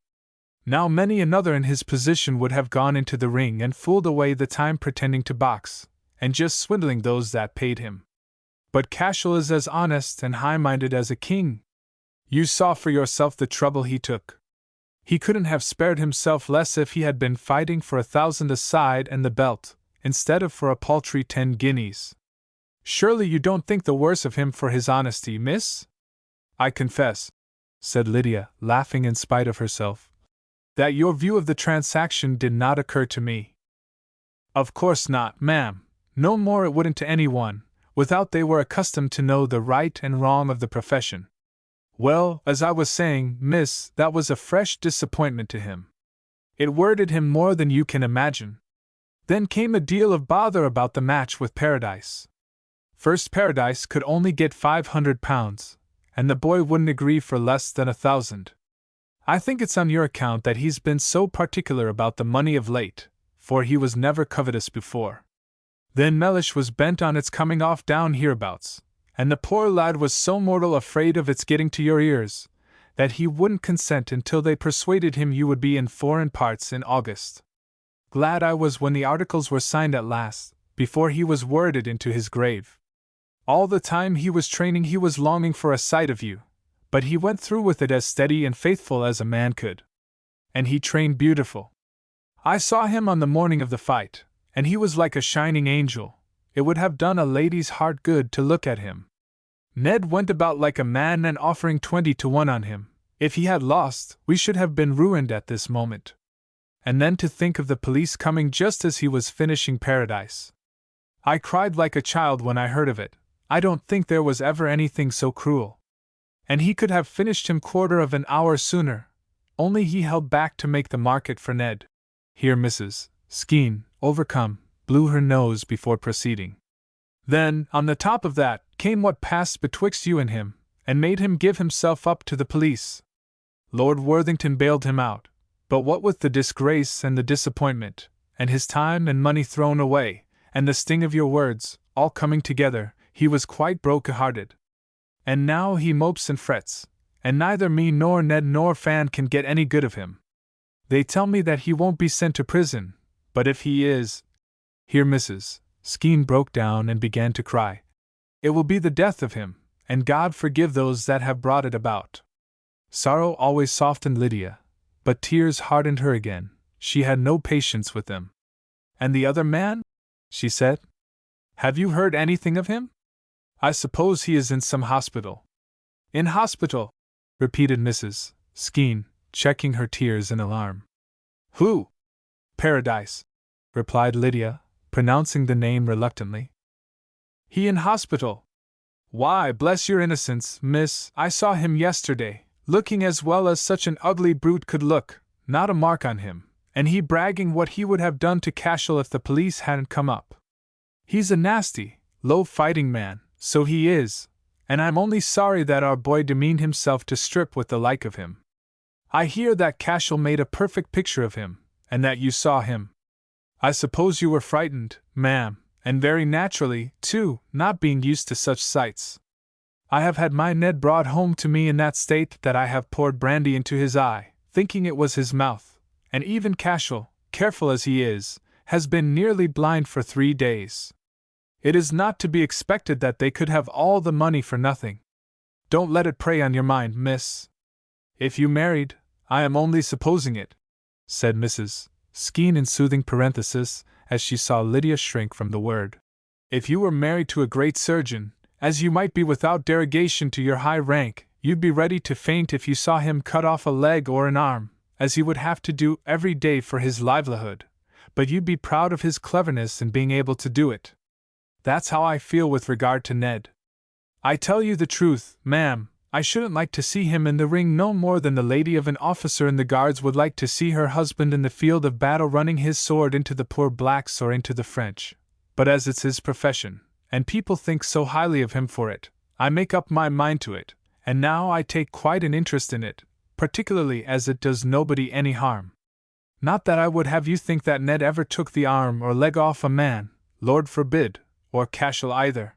Speaker 1: Now many another in his position would have gone into the ring and fooled away the time pretending to box, and just swindling those that paid him. But Cashel is as honest and high-minded as a king. You saw for yourself the trouble he took. He couldn't have spared himself less if he had been fighting for 1,000 a side and the belt, instead of for a paltry 10 guineas. Surely you don't think the worse of him for his honesty, miss? I confess, said Lydia, laughing in spite of herself, that your view of the transaction did not occur to me. Of course not, ma'am, no more it wouldn't to anyone, without they were accustomed to know the right and wrong of the profession. Well, as I was saying, miss, that was a fresh disappointment to him. It worried him more than you can imagine. Then came a deal of bother about the match with Paradise. First, Paradise could only get £500, and the boy wouldn't agree for less than 1,000. I think it's on your account that he's been so particular about the money of late, for he was never covetous before. Then Mellish was bent on its coming off down hereabouts, and the poor lad was so mortal afraid of its getting to your ears, that he wouldn't consent until they persuaded him you would be in foreign parts in August. Glad I was when the articles were signed at last, before he was worded into his grave. All the time he was training he was longing for a sight of you, but he went through with it as steady and faithful as a man could. And he trained beautiful. I saw him on the morning of the fight, and he was like a shining angel. It would have done a lady's heart good to look at him. Ned went about like a man and offering 20 to 1 on him. If he had lost, we should have been ruined at this moment. And then to think of the police coming just as he was finishing Paradise. I cried like a child when I heard of it. I don't think there was ever anything so cruel. And he could have finished him quarter of an hour sooner, only he held back to make the market for Ned. Here Mrs. Skeen, overcome, blew her nose before proceeding. Then, on the top of that, came what passed betwixt you and him, and made him give himself up to the police. Lord Worthington bailed him out, but what with the disgrace and the disappointment, and his time and money thrown away, and the sting of your words, all coming together, he was quite broken-hearted. And now he mopes and frets, and neither me nor Ned nor Fan can get any good of him. They tell me that he won't be sent to prison, but if he is— Here Mrs. Skeen broke down and began to cry. It will be the death of him, and God forgive those that have brought it about. Sorrow always softened Lydia, but tears hardened her again. She had no patience with them. And the other man? She said. Have you heard anything of him? I suppose he is in some hospital. In hospital? Repeated Mrs. Skeen, checking her tears in alarm. Who? Paradise, replied Lydia, pronouncing the name reluctantly. He in hospital? Why, bless your innocence, miss, I saw him yesterday, looking as well as such an ugly brute could look, not a mark on him, and he bragging what he would have done to Cashel if the police hadn't come up. He's a nasty, low-fighting man, so he is, and I'm only sorry that our boy demeaned himself to strip with the like of him. I hear that Cashel made a perfect picture of him, and that you saw him. I suppose you were frightened, ma'am, and very naturally, too, not being used to such sights. I have had my Ned brought home to me in that state that I have poured brandy into his eye, thinking it was his mouth, and even Cashel, careful as he is, has been nearly blind for 3 days. It is not to be expected that they could have all the money for nothing. Don't let it prey on your mind, miss. If you married, I am only supposing it, said Mrs. Skeen in soothing parenthesis, as she saw Lydia shrink from the word. If you were married to a great surgeon, as you might be without derogation to your high rank, you'd be ready to faint if you saw him cut off a leg or an arm, as he would have to do every day for his livelihood, but you'd be proud of his cleverness in being able to do it. That's how I feel with regard to Ned. I tell you the truth, ma'am, I shouldn't like to see him in the ring no more than the lady of an officer in the Guards would like to see her husband in the field of battle running his sword into the poor blacks or into the French. But as it's his profession, and people think so highly of him for it, I make up my mind to it, and now I take quite an interest in it, particularly as it does nobody any harm. Not that I would have you think that Ned ever took the arm or leg off a man, Lord forbid, or Cashel either.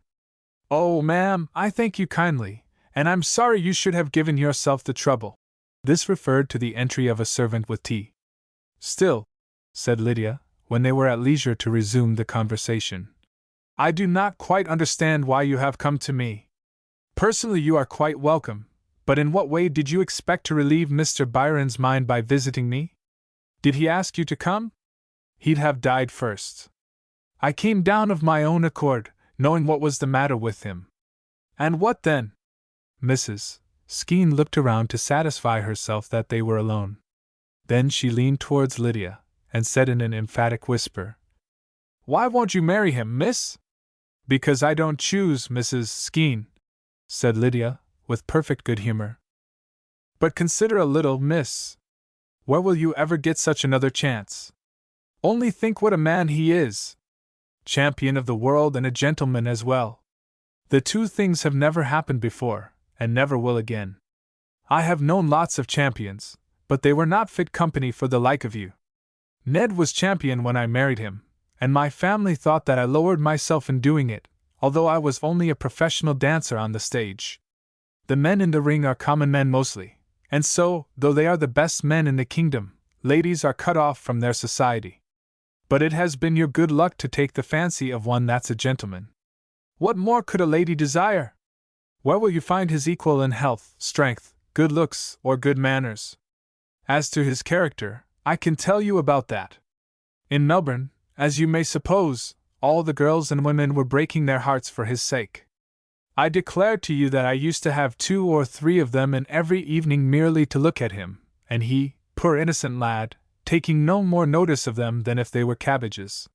Speaker 1: Oh, ma'am, I thank you kindly, and I'm sorry you should have given yourself the trouble. This referred to the entry of a servant with tea. Still, said Lydia, when they were at leisure to resume the conversation, I do not quite understand why you have come to me. Personally you are quite welcome, but in what way did you expect to relieve Mr. Byron's mind by visiting me? Did he ask you to come? He'd have died first. I came down of my own accord, knowing what was the matter with him. And what then? Mrs. Skeen looked around to satisfy herself that they were alone. Then she leaned towards Lydia, and said in an emphatic whisper, Why won't you marry him, miss? Because I don't choose, Mrs. Skeen, said Lydia, with perfect good humor. But consider a little, miss. Where will you ever get such another chance? Only think what a man he is. Champion of the world and a gentleman as well. The two things have never happened before, and never will again. I have known lots of champions, but they were not fit company for the like of you. Ned was champion when I married him, and my family thought that I lowered myself in doing it, although I was only a professional dancer on the stage. The men in the ring are common men mostly, and so, though they are the best men in the kingdom, ladies are cut off from their society. But it has been your good luck to take the fancy of one that's a gentleman. What more could a lady desire? Where will you find his equal in health, strength, good looks, or good manners? As to his character, I can tell you about that. In Melbourne, as you may suppose, all the girls and women were breaking their hearts for his sake. I declare to you that I used to have 2 or 3 of them in every evening merely to look at him, and he, poor innocent lad, taking no more notice of them than if they were cabbages.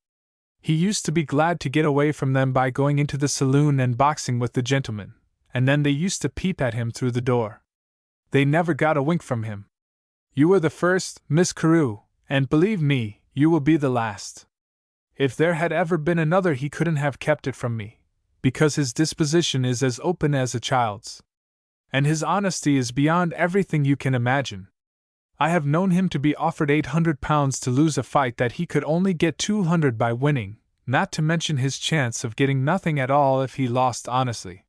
Speaker 1: He used to be glad to get away from them by going into the saloon and boxing with the gentlemen, and then they used to peep at him through the door. They never got a wink from him. You were the first, Miss Carew, and believe me, you will be the last. If there had ever been another he couldn't have kept it from me, because his disposition is as open as a child's. And his honesty is beyond everything you can imagine. I have known him to be offered £800 to lose a fight that he could only get 200 by winning, not to mention his chance of getting nothing at all if he lost honestly.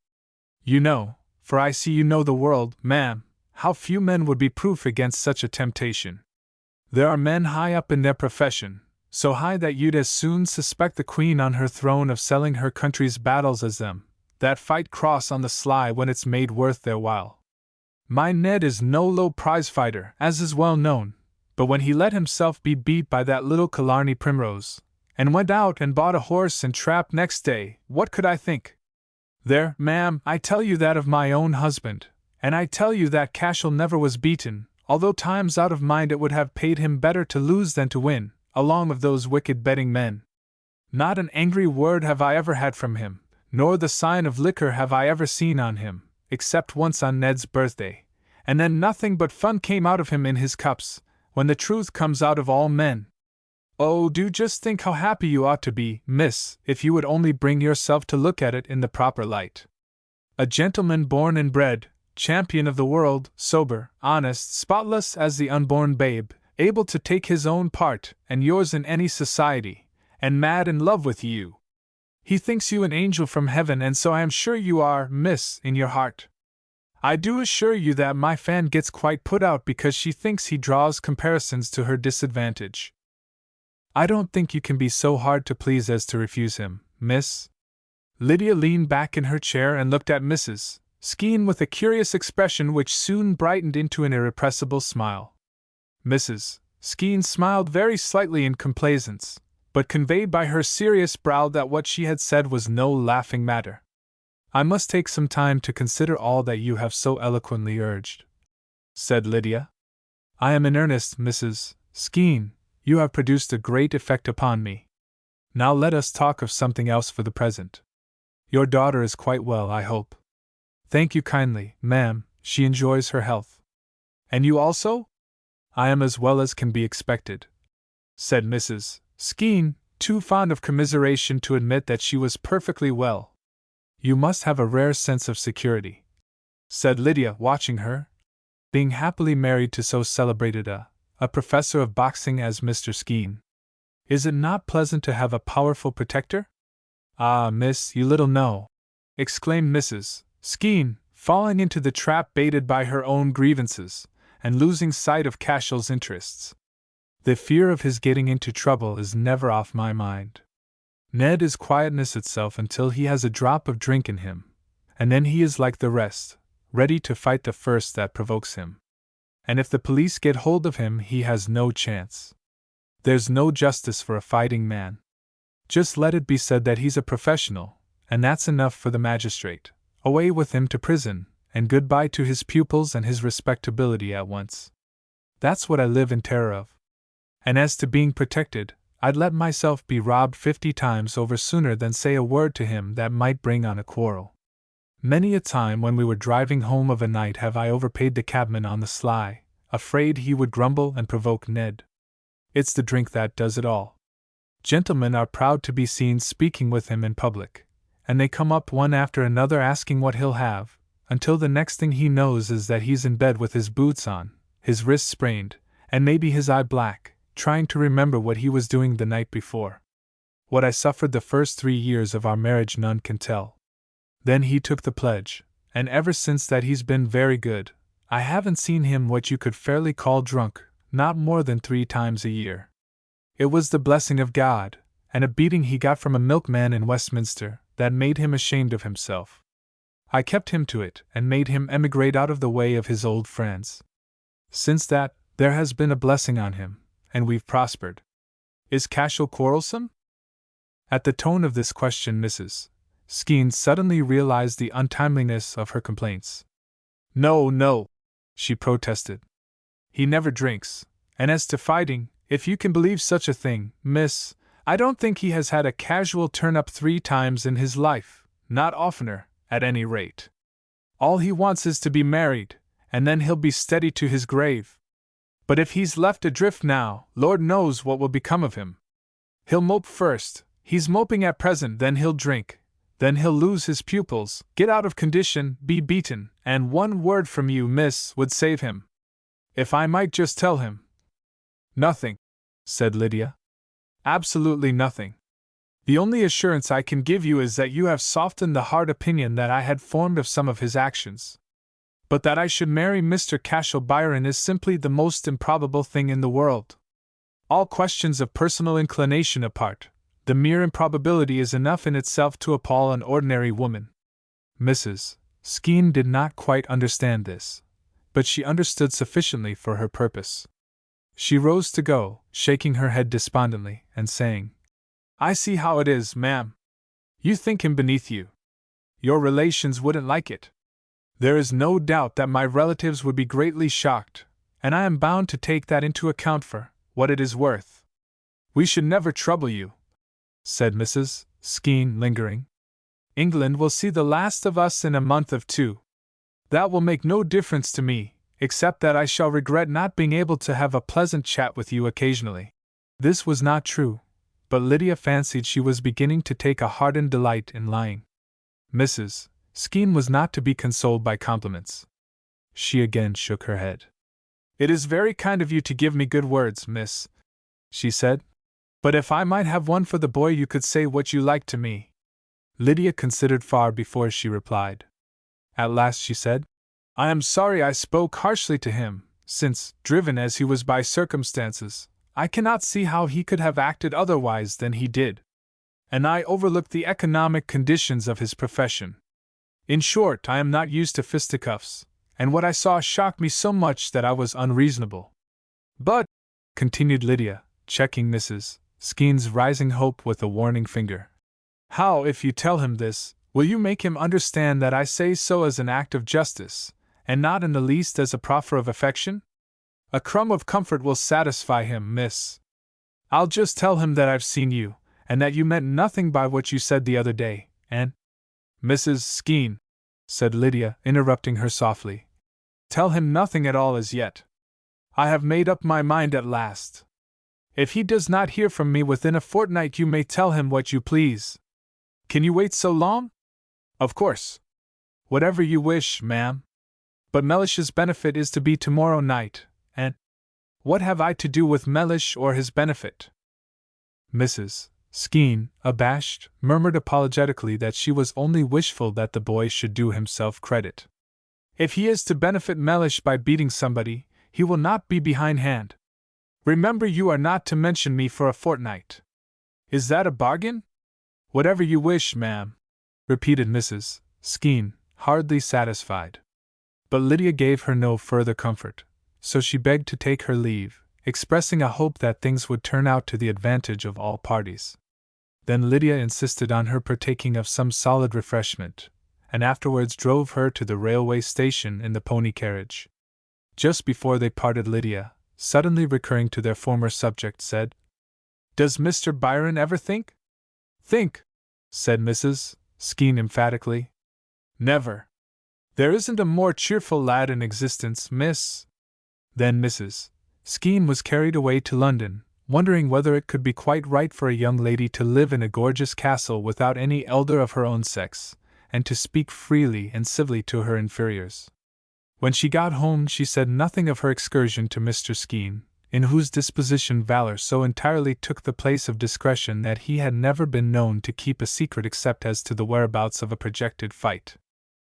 Speaker 1: You know, for I see you know the world, ma'am, how few men would be proof against such a temptation. There are men high up in their profession, so high that you'd as soon suspect the Queen on her throne of selling her country's battles as them, that fight cross on the sly when it's made worth their while. My Ned is no low prize fighter, as is well known, but when he let himself be beat by that little Killarney Primrose, and went out and bought a horse and trap next day, what could I think? There, ma'am, I tell you that of my own husband, and I tell you that Cashel never was beaten, although times out of mind it would have paid him better to lose than to win, along of those wicked betting men. Not an angry word have I ever had from him, nor the sign of liquor have I ever seen on him, except once on Ned's birthday, and then nothing but fun came out of him in his cups, when the truth comes out of all men. Oh, do just think how happy you ought to be, miss, if you would only bring yourself to look at it in the proper light. A gentleman born and bred, champion of the world, sober, honest, spotless as the unborn babe, able to take his own part and yours in any society, and mad in love with you. He thinks you an angel from heaven, and so I am sure you are, miss, in your heart. I do assure you that my fan gets quite put out because she thinks he draws comparisons to her disadvantage. I don't think you can be so hard to please as to refuse him, miss. Lydia leaned back in her chair and looked at Mrs. Skene with a curious expression which soon brightened into an irrepressible smile. Mrs. Skene smiled very slightly in complaisance, but conveyed by her serious brow that what she had said was no laughing matter. I must take some time to consider all that you have so eloquently urged, said Lydia. I am in earnest, Mrs. Skene. You have produced a great effect upon me. Now let us talk of something else for the present. Your daughter is quite well, I hope. Thank you kindly, ma'am, she enjoys her health. And you also? I am as well as can be expected, said Mrs. Skene, too fond of commiseration to admit that she was perfectly well. You must have a rare sense of security, said Lydia, watching her, being happily married to so celebrated a professor of boxing as Mr. Skene. Is it not pleasant to have a powerful protector? Ah, miss, you little know, exclaimed Mrs. Skene, falling into the trap baited by her own grievances, and losing sight of Cashel's interests. The fear of his getting into trouble is never off my mind. Ned is quietness itself until he has a drop of drink in him, and then he is like the rest, ready to fight the first that provokes him. And if the police get hold of him, he has no chance. There's no justice for a fighting man. Just let it be said that he's a professional, and that's enough for the magistrate. Away with him to prison, and goodbye to his pupils and his respectability at once. That's what I live in terror of. And as to being protected, I'd let myself be robbed 50 times over sooner than say a word to him that might bring on a quarrel. Many a time when we were driving home of a night have I overpaid the cabman on the sly, afraid he would grumble and provoke Ned. It's the drink that does it all. Gentlemen are proud to be seen speaking with him in public, and they come up one after another asking what he'll have, until the next thing he knows is that he's in bed with his boots on, his wrist sprained, and maybe his eye black, trying to remember what he was doing the night before. What I suffered the first 3 years of our marriage none can tell. Then he took the pledge, and ever since that he's been very good. I haven't seen him what you could fairly call drunk, not more than 3 times a year. It was the blessing of God, and a beating he got from a milkman in Westminster, that made him ashamed of himself. I kept him to it, and made him emigrate out of the way of his old friends. Since that, there has been a blessing on him, and we've prospered. Is Cashel quarrelsome? At the tone of this question, Mrs. Skeen suddenly realized the untimeliness of her complaints. No, no, she protested. He never drinks, and as to fighting, if you can believe such a thing, miss, I don't think he has had a casual turn-up 3 times in his life, not oftener, at any rate. All he wants is to be married, and then he'll be steady to his grave. But if he's left adrift now, Lord knows what will become of him. He'll mope first, he's moping at present, then he'll drink, then he'll lose his pupils, get out of condition, be beaten, and one word from you, miss, would save him. If I might just tell him. Nothing, said Lydia. Absolutely nothing. The only assurance I can give you is that you have softened the hard opinion that I had formed of some of his actions. But that I should marry Mr. Cashel Byron is simply the most improbable thing in the world. All questions of personal inclination apart, the mere improbability is enough in itself to appall an ordinary woman. Mrs. Skeen did not quite understand this, but she understood sufficiently for her purpose. She rose to go, shaking her head despondently, and saying, I see how it is, ma'am. You think him beneath you. Your relations wouldn't like it. There is no doubt that my relatives would be greatly shocked, and I am bound to take that into account for what it is worth. We should never trouble you, said Mrs. Skeen, lingering. England will see the last of us in a month or 2. That will make no difference to me, except that I shall regret not being able to have a pleasant chat with you occasionally. This was not true, but Lydia fancied she was beginning to take a hardened delight in lying. Mrs. Skeen was not to be consoled by compliments. She again shook her head. It is very kind of you to give me good words, miss, she said. But if I might have one for the boy, you could say what you like to me. Lydia considered far before she replied. At last she said, I am sorry I spoke harshly to him, since, driven as he was by circumstances, I cannot see how he could have acted otherwise than he did. And I overlooked the economic conditions of his profession. In short, I am not used to fisticuffs, and what I saw shocked me so much that I was unreasonable. But, continued Lydia, checking Mrs. Skeen's rising hope with a warning finger, how, if you tell him this, will you make him understand that I say so as an act of justice, and not in the least as a proffer of affection? A crumb of comfort will satisfy him, miss. I'll just tell him that I've seen you, and that you meant nothing by what you said the other day, and— Mrs. Skeen, said Lydia, interrupting her softly, tell him nothing at all as yet. I have made up my mind at last. If he does not hear from me within a fortnight, you may tell him what you please. Can you wait so long? Of course. Whatever you wish, ma'am. But Mellish's benefit is to be tomorrow night, and what have I to do with Mellish or his benefit? Mrs. Skeen, abashed, murmured apologetically that she was only wishful that the boy should do himself credit. If he is to benefit Mellish by beating somebody, he will not be behindhand. Remember, you are not to mention me for a fortnight. Is that a bargain? Whatever you wish, ma'am, repeated Mrs. Skeen, hardly satisfied. But Lydia gave her no further comfort, so she begged to take her leave, expressing a hope that things would turn out to the advantage of all parties. Then Lydia insisted on her partaking of some solid refreshment, and afterwards drove her to the railway station in the pony carriage. Just before they parted, Lydia, suddenly recurring to their former subject, said, Does Mr. Byron ever think? Think, said Mrs. Skeen emphatically. Never. There isn't a more cheerful lad in existence, miss. Then Mrs. Skeen was carried away to London, wondering whether it could be quite right for a young lady to live in a gorgeous castle without any elder of her own sex, and to speak freely and civilly to her inferiors. When she got home, she said nothing of her excursion to Mr. Skeen, in whose disposition valor so entirely took the place of discretion that he had never been known to keep a secret except as to the whereabouts of a projected fight.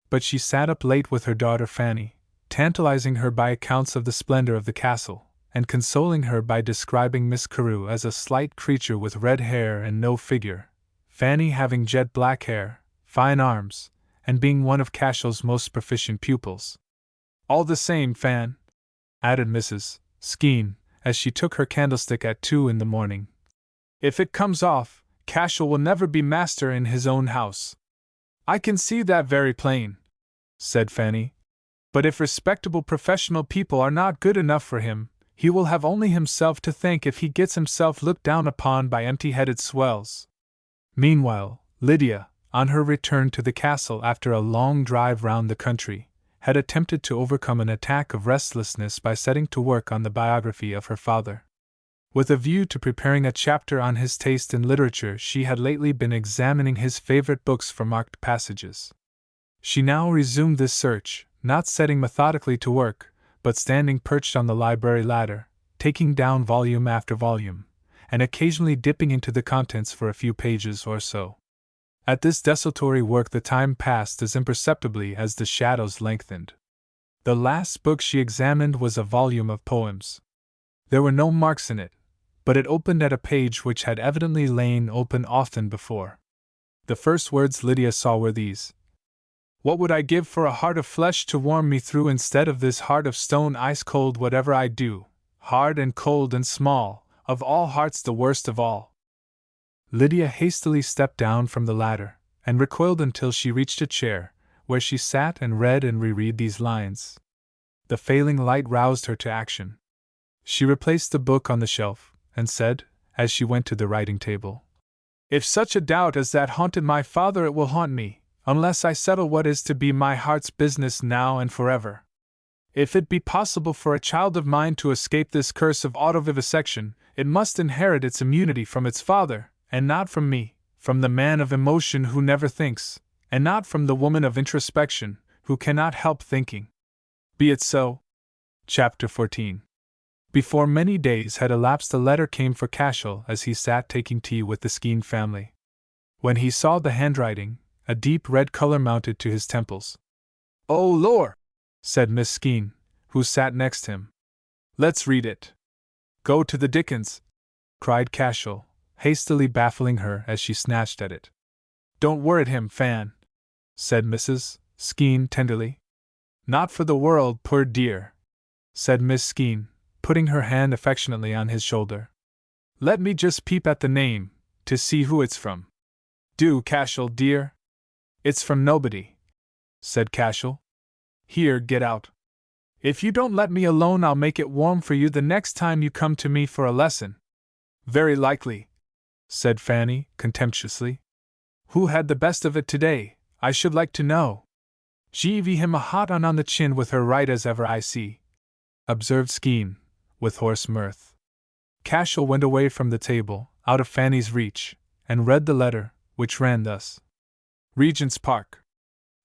Speaker 1: But she sat up late with her daughter Fanny, tantalizing her by accounts of the splendor of the castle, and consoling her by describing Miss Carew as a slight creature with red hair and no figure, Fanny having jet black hair, fine arms, and being one of Cashel's most proficient pupils. All the same, Fan, added Mrs. Skeen, as she took her candlestick at 2 in the morning, If it comes off, Cashel will never be master in his own house. I can see that very plain, said Fanny. But if respectable professional people are not good enough for him, he will have only himself to thank if he gets himself looked down upon by empty-headed swells. Meanwhile, Lydia, on her return to the castle after a long drive round the country, had attempted to overcome an attack of restlessness by setting to work on the biography of her father. With a view to preparing a chapter on his taste in literature, she had lately been examining his favorite books for marked passages. She now resumed this search, not setting methodically to work, but standing perched on the library ladder, taking down volume after volume, and occasionally dipping into the contents for a few pages or so. At this desultory work the time passed as imperceptibly as the shadows lengthened. The last book she examined was a volume of poems. There were no marks in it, but it opened at a page which had evidently lain open often before. The first words Lydia saw were these: "What would I give for a heart of flesh to warm me through instead of this heart of stone, ice cold whatever I do, hard and cold and small, of all hearts the worst of all." Lydia hastily stepped down from the ladder, and recoiled until she reached a chair, where she sat and read and reread these lines. The failing light roused her to action. She replaced the book on the shelf, and said, as she went to the writing table, "If such a doubt as that haunted my father, it will haunt me, unless I settle what is to be my heart's business now and forever. If it be possible for a child of mine to escape this curse of autovivisection, it must inherit its immunity from its father, and not from me, from the man of emotion who never thinks, and not from the woman of introspection, who cannot help thinking. Be it so." Chapter 14. Before many days had elapsed, a letter came for Cashel as he sat taking tea with the Skene family. When he saw the handwriting, a deep red color mounted to his temples. "Oh, Lord!" said Miss Skene, who sat next him. "Let's read it." "Go to the dickens!" cried Cashel, hastily baffling her as she snatched at it. "Don't worrit him, Fan," said Mrs. Skene tenderly. "Not for the world, poor dear," said Miss Skene, putting her hand affectionately on his shoulder. "Let me just peep at the name, to see who it's from." "Do, Cashel, dear." "It's from nobody," said Cashel. "Here, get out. If you don't let me alone, I'll make it warm for you the next time you come to me for a lesson." "Very likely," said Fanny, contemptuously. "Who had the best of it today, I should like to know?" "Give him a hot un on the chin with her right as ever I see," observed Skene, with hoarse mirth. Cashel went away from the table, out of Fanny's reach, and read the letter, which ran thus: Regent's Park.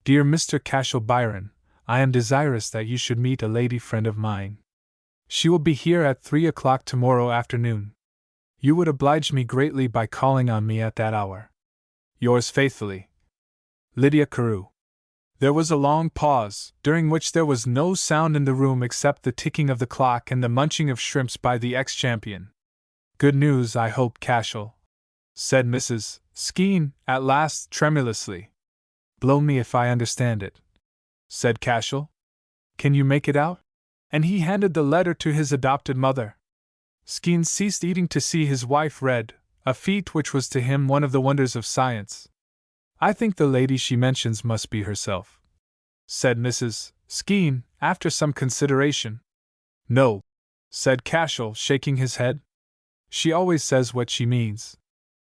Speaker 1: Dear Mr. Cashel Byron, I am desirous that you should meet a lady friend of mine. She will be here at 3 o'clock tomorrow afternoon. You would oblige me greatly by calling on me at that hour. Yours faithfully, Lydia Carew. There was a long pause, during which there was no sound in the room except the ticking of the clock and the munching of shrimps by the ex-champion. "Good news, I hope, Cashel," said Mrs. Skene, at last, tremulously. "Blow me if I understand it," said Cashel. "Can you make it out?" And he handed the letter to his adopted mother. Skene ceased eating to see his wife read, a feat which was to him one of the wonders of science. "I think the lady she mentions must be herself," said Mrs. Skene, after some consideration. "No," said Cashel, shaking his head. "She always says what she means."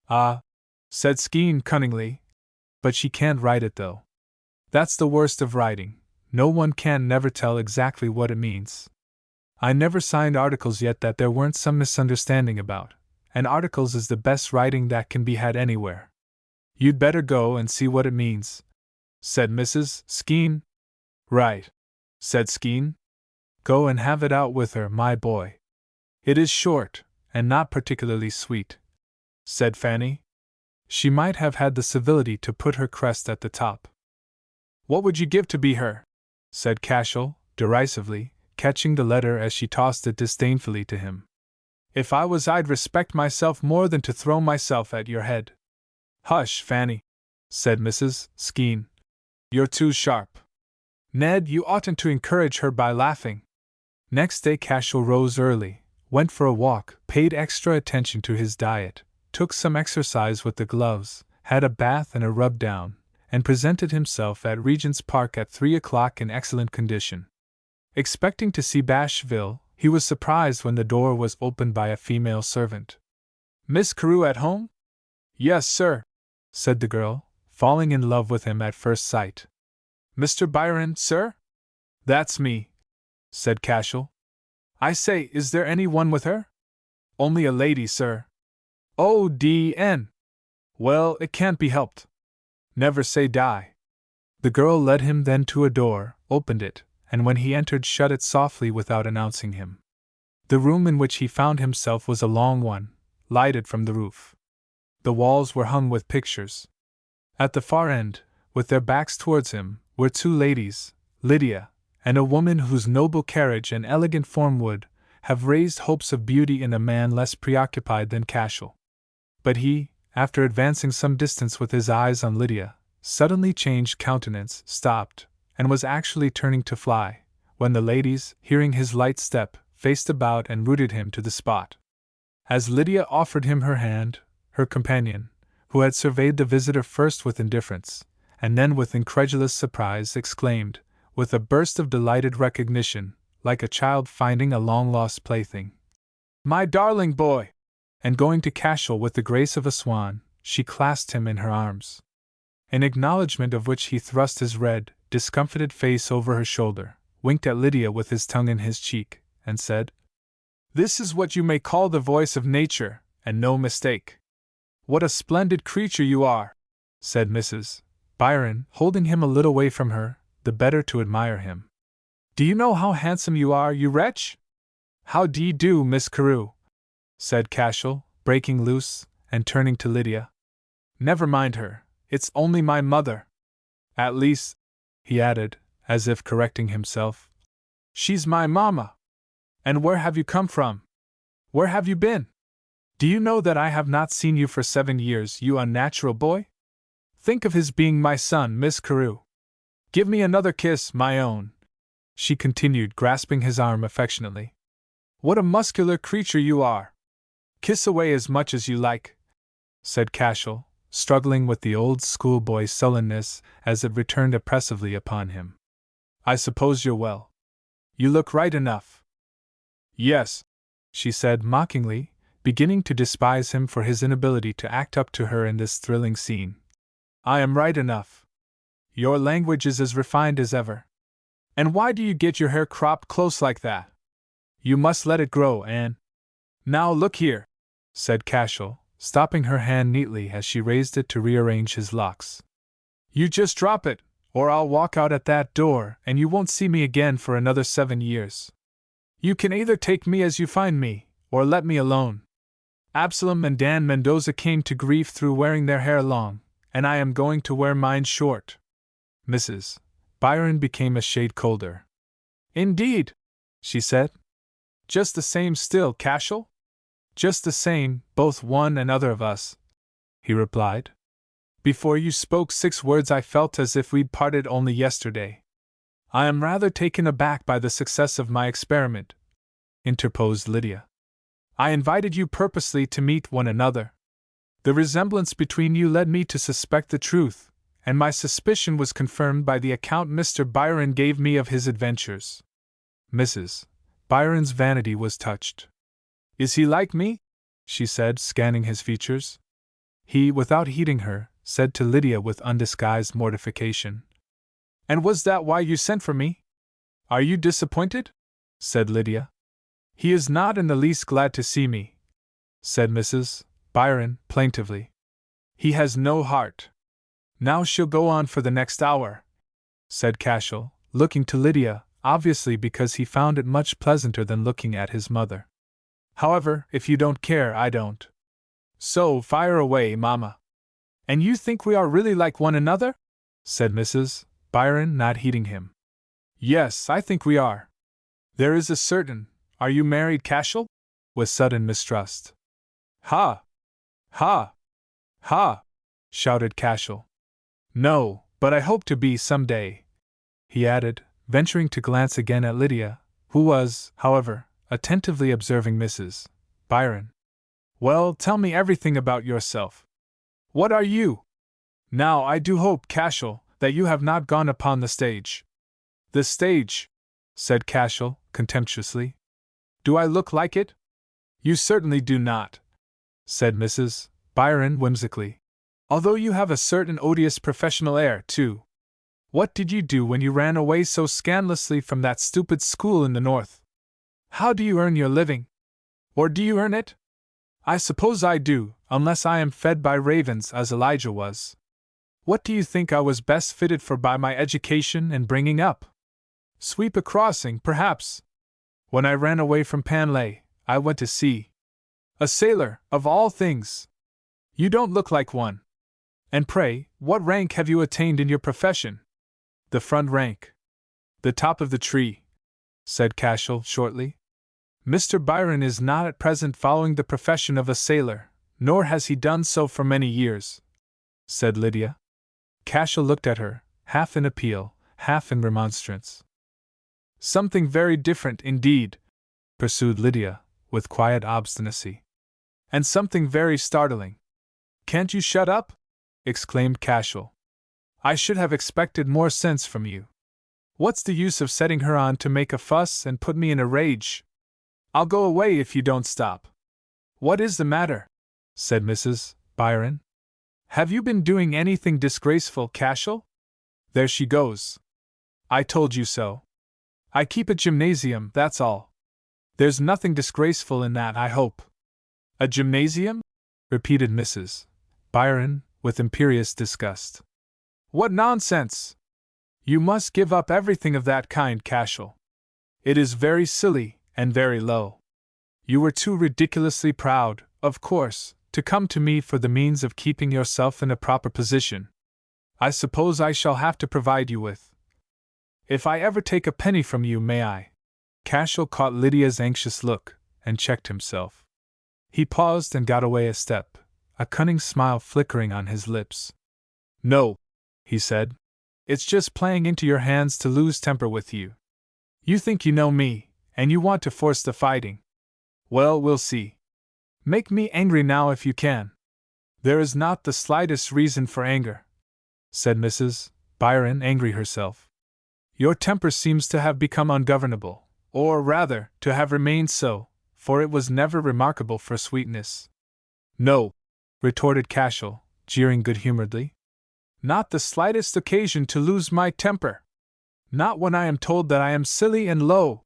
Speaker 1: "Ah," said Skene cunningly. "But she can't write it, though. That's the worst of writing, no one can never tell exactly what it means. I never signed articles yet that there weren't some misunderstanding about, and articles is the best writing that can be had anywhere. You'd better go and see what it means," said Mrs. Skene. "Right," said Skene. "Go and have it out with her, my boy. It is short, and not particularly sweet," said Fanny. She might have had the civility to put her crest at the top. "What would you give to be her?" said Cashel, derisively, catching the letter as she tossed it disdainfully to him. "If I was, I'd respect myself more than to throw myself at your head." "Hush, Fanny," said Mrs. Skene. "You're too sharp. Ned, you oughtn't to encourage her by laughing." Next day Cashel rose early, went for a walk, paid extra attention to his diet, took some exercise with the gloves, had a bath and a rub-down, and presented himself at Regent's Park at 3 o'clock in excellent condition. Expecting to see Bashville, he was surprised when the door was opened by a female servant. "Miss Carew at home?" "Yes, sir," said the girl, falling in love with him at first sight. "Mr. Byron, sir?" "That's me," said Cashel. "I say, is there any one with her?" "Only a lady, sir." "O.D.N. Well, it can't be helped. Never say die." The girl led him then to a door, opened it, and when he entered shut it softly without announcing him. The room in which he found himself was a long one, lighted from the roof. The walls were hung with pictures. At the far end, with their backs towards him, were two ladies, Lydia, and a woman whose noble carriage and elegant form would have raised hopes of beauty in a man less preoccupied than Cashel. But he, after advancing some distance with his eyes on Lydia, suddenly changed countenance, stopped, and was actually turning to fly, when the ladies, hearing his light step, faced about and rooted him to the spot. As Lydia offered him her hand, her companion, who had surveyed the visitor first with indifference, and then with incredulous surprise, exclaimed, with a burst of delighted recognition, like a child finding a long-lost plaything, "My darling boy!" And going to Cashel with the grace of a swan, she clasped him in her arms. In acknowledgment of which he thrust his red, discomfited face over her shoulder, winked at Lydia with his tongue in his cheek, and said, "This is what you may call the voice of nature, and no mistake." "What a splendid creature you are!" said Mrs. Byron, holding him a little way from her, the better to admire him. "Do you know how handsome you are, you wretch?" "How d'ye do, Miss Carew?" said Cashel, breaking loose, and turning to Lydia. "Never mind her, it's only my mother. At least," he added, as if correcting himself, "she's my mamma. And where have you come from? Where have you been? Do you know that I have not seen you for 7 years, you unnatural boy? Think of his being my son, Miss Carew. Give me another kiss, my own," she continued, grasping his arm affectionately. "What a muscular creature you are! Kiss away as much as you like," said Cashel, struggling with the old schoolboy sullenness as it returned oppressively upon him. "I suppose you're well. You look right enough." "Yes," she said mockingly, beginning to despise him for his inability to act up to her in this thrilling scene. "I am right enough. Your language is as refined as ever. And why do you get your hair cropped close like that? You must let it grow, Anne." "Now look here," said Cashel, stopping her hand neatly as she raised it to rearrange his locks. "You just drop it, or I'll walk out at that door and you won't see me again for another 7 years. You can either take me as you find me, or let me alone. Absalom and Dan Mendoza came to grief through wearing their hair long, and I am going to wear mine short." Mrs. Byron became a shade colder. "Indeed," she said. "Just the same still, Cashel?" "Just the same, both one and other of us," he replied. "Before you spoke 6 words I felt as if we'd parted only yesterday." "I am rather taken aback by the success of my experiment," interposed Lydia. "I invited you purposely to meet one another. The resemblance between you led me to suspect the truth, and my suspicion was confirmed by the account Mr. Byron gave me of his adventures." Mrs. Byron's vanity was touched. "Is he like me?" she said, scanning his features. He, without heeding her, said to Lydia with undisguised mortification, "And was that why you sent for me? Are you disappointed?" said Lydia. "He is not in the least glad to see me," said Mrs. Byron, plaintively. "He has no heart." "Now she'll go on for the next hour," said Cashel, looking to Lydia, obviously because he found it much pleasanter than looking at his mother. "However, if you don't care, I don't. So fire away, Mamma." "And you think we are really like one another?" said Mrs. Byron, not heeding him. "Yes, I think we are. There is a certain— Are you married, Cashel?" with sudden mistrust. "Ha! Ha! Ha!" shouted Cashel. "No, but I hope to be some day," he added, venturing to glance again at Lydia, who was, however, attentively observing Mrs. Byron. Well, tell me everything about yourself. What are you? Now, I do hope, Cashel, that you have not gone upon the stage. The stage? Said Cashel, contemptuously. Do I look like it? You certainly do not, said Mrs. Byron whimsically. Although you have a certain odious professional air, too. What did you do when you ran away so scandalously from that stupid school in the north? How do you earn your living? Or do you earn it? I suppose I do, unless I am fed by ravens as Elijah was. What do you think I was best fitted for by my education and bringing up? Sweep a crossing, perhaps. When I ran away from Panley, I went to sea. A sailor, of all things. You don't look like one. And pray, what rank have you attained in your profession? The front rank. The top of the tree, said Cashel shortly. Mr. Byron is not at present following the profession of a sailor, nor has he done so for many years, said Lydia. Cashel looked at her, half in appeal, half in remonstrance. Something very different indeed, pursued Lydia, with quiet obstinacy. And something very startling. Can't you shut up? Exclaimed Cashel. I should have expected more sense from you. What's the use of setting her on to make a fuss and put me in a rage? I'll go away if you don't stop. What is the matter? Said Mrs. Byron. Have you been doing anything disgraceful, Cashel? There she goes. I told you so. I keep a gymnasium, that's all. There's nothing disgraceful in that, I hope. A gymnasium? Repeated Mrs. Byron, with imperious disgust. What nonsense! You must give up everything of that kind, Cashel. It is very silly, and very low. You were too ridiculously proud, of course, to come to me for the means of keeping yourself in a proper position. I suppose I shall have to provide you with. If I ever take a penny from you, may I? Cashel caught Lydia's anxious look, and checked himself. He paused and got away a step, a cunning smile flickering on his lips. No, he said. It's just playing into your hands to lose temper with you. You think you know me, and you want to force the fighting. Well, we'll see. Make me angry now if you can. There is not the slightest reason for anger, said Mrs. Byron, angry herself. Your temper seems to have become ungovernable, or rather, to have remained so, for it was never remarkable for sweetness. No, retorted Cashel, jeering good-humoredly. Not the slightest occasion to lose my temper. Not when I am told that I am silly and low.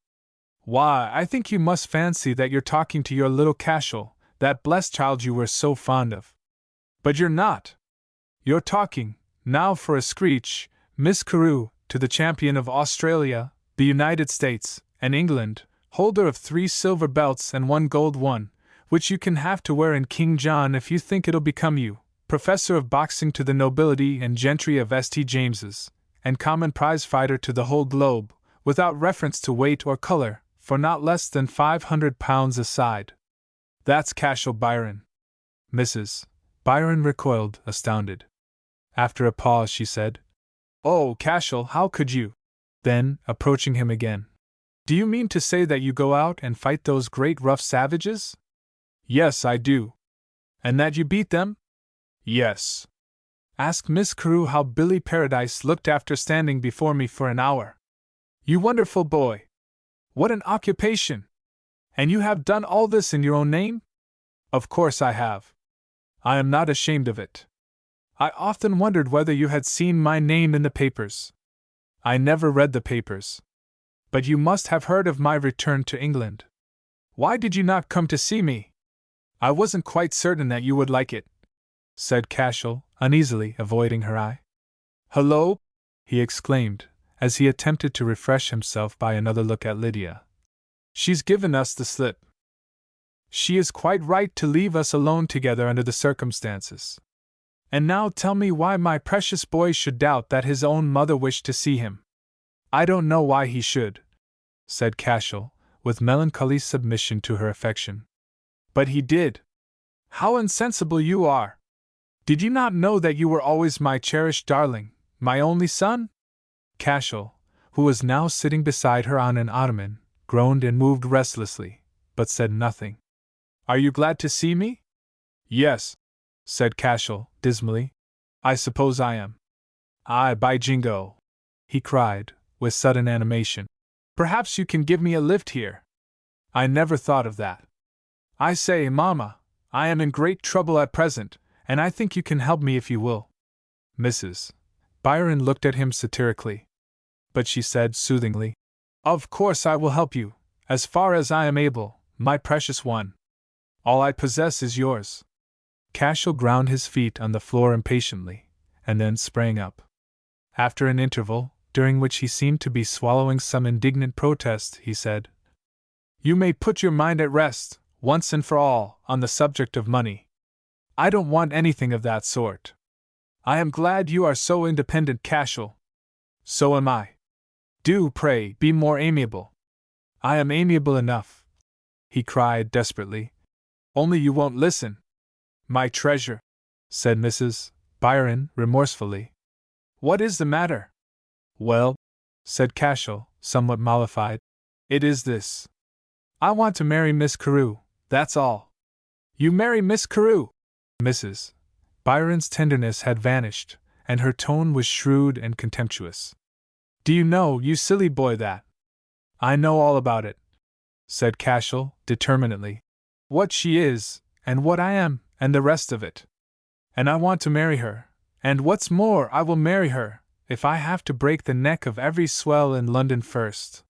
Speaker 1: Why, I think you must fancy that you're talking to your little Cashel, that blessed child you were so fond of. But you're not. You're talking, now for a screech, Miss Carew, to the champion of Australia, the United States, and England, holder of 3 silver belts and 1 gold one, which you can have to wear in King John if you think it'll become you, professor of boxing to the nobility and gentry of St. James's, and common prize fighter to the whole globe, without reference to weight or color, for not less than £500 a side. That's Cashel Byron. Mrs. Byron recoiled, astounded. After a pause she said, Oh, Cashel, how could you? Then, approaching him again, do you mean to say that you go out and fight those great rough savages? Yes, I do. And that you beat them? Yes. Ask Miss Carew how Billy Paradise looked after standing before me for an hour. You wonderful boy! What an occupation! And you have done all this in your own name? Of course I have. I am not ashamed of it. I often wondered whether you had seen my name in the papers. I never read the papers. But you must have heard of my return to England. Why did you not come to see me? I wasn't quite certain that you would like it, said Cashel, uneasily avoiding her eye. Hullo! He exclaimed, as he attempted to refresh himself by another look at Lydia. She's given us the slip. She is quite right to leave us alone together under the circumstances. And now tell me why my precious boy should doubt that his own mother wished to see him. I don't know why he should, said Cashel, with melancholy submission to her affection. But he did. How insensible you are! Did you not know that you were always my cherished darling, my only son? Cashel, who was now sitting beside her on an ottoman, groaned and moved restlessly, but said nothing. Are you glad to see me? Yes, said Cashel, dismally. I suppose I am. Aye, by jingo, he cried, with sudden animation. Perhaps you can give me a lift here. I never thought of that. I say, Mama, I am in great trouble at present, and I think you can help me if you will. Mrs. Byron looked at him satirically. But she said soothingly, Of course I will help you, as far as I am able, my precious one. All I possess is yours. Cashel ground his feet on the floor impatiently, and then sprang up. After an interval, during which he seemed to be swallowing some indignant protest, he said, You may put your mind at rest, once and for all, on the subject of money. I don't want anything of that sort. I am glad you are so independent, Cashel. So am I. Do, pray, be more amiable. I am amiable enough, he cried desperately. Only you won't listen. My treasure, said Mrs. Byron remorsefully. What is the matter? Well, said Cashel, somewhat mollified, it is this. I want to marry Miss Carew, that's all. You marry Miss Carew? Mrs. Byron's tenderness had vanished, and her tone was shrewd and contemptuous. Do you know, you silly boy, that? I know all about it, said Cashel, determinedly. What she is, and what I am, and the rest of it. And I want to marry her, and what's more, I will marry her, if I have to break the neck of every swell in London first.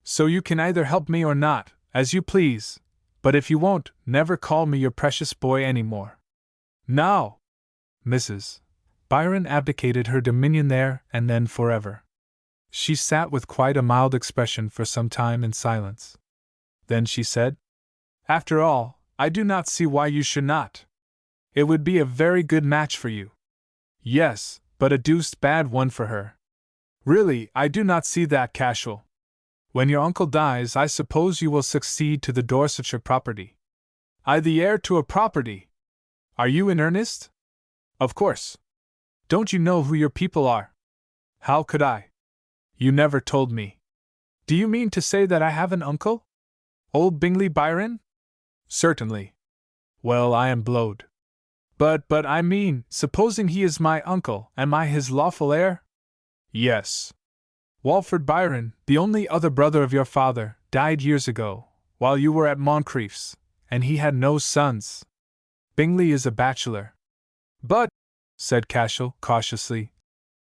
Speaker 1: So you can either help me or not, as you please, but if you won't, never call me your precious boy any more. Now! Mrs. Byron abdicated her dominion there and then forever. She sat with quite a mild expression for some time in silence. Then she said, After all, I do not see why you should not. It would be a very good match for you. Yes, but a deuced bad one for her. Really, I do not see that, Cashel. When your uncle dies, I suppose you will succeed to the Dorsetshire property. I the heir to a property? Are you in earnest? Of course. Don't you know who your people are? How could I? You never told me. Do you mean to say that I have an uncle? Old Bingley Byron? Certainly. Well, I am blowed. But I mean, supposing he is my uncle, am I his lawful heir? Yes. Walford Byron, the only other brother of your father, died years ago, while you were at Moncrief's, and he had no sons. Bingley is a bachelor. But, said Cashel cautiously,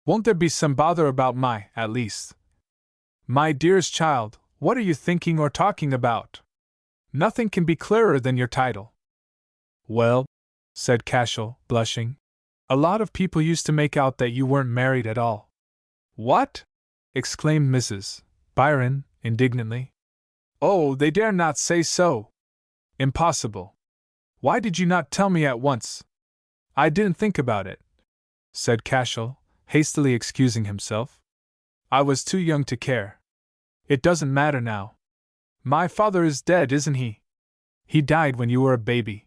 Speaker 1: won't there be some bother about at least? My dearest child, what are you thinking or talking about? Nothing can be clearer than your title. Well, said Cashel, blushing, a lot of people used to make out that you weren't married at all. What? Exclaimed Mrs. Byron, indignantly. Oh, they dare not say so. Impossible. Why did you not tell me at once? I didn't think about it, said Cashel, hastily excusing himself. I was too young to care. It doesn't matter now. My father is dead, isn't he? He died when you were a baby.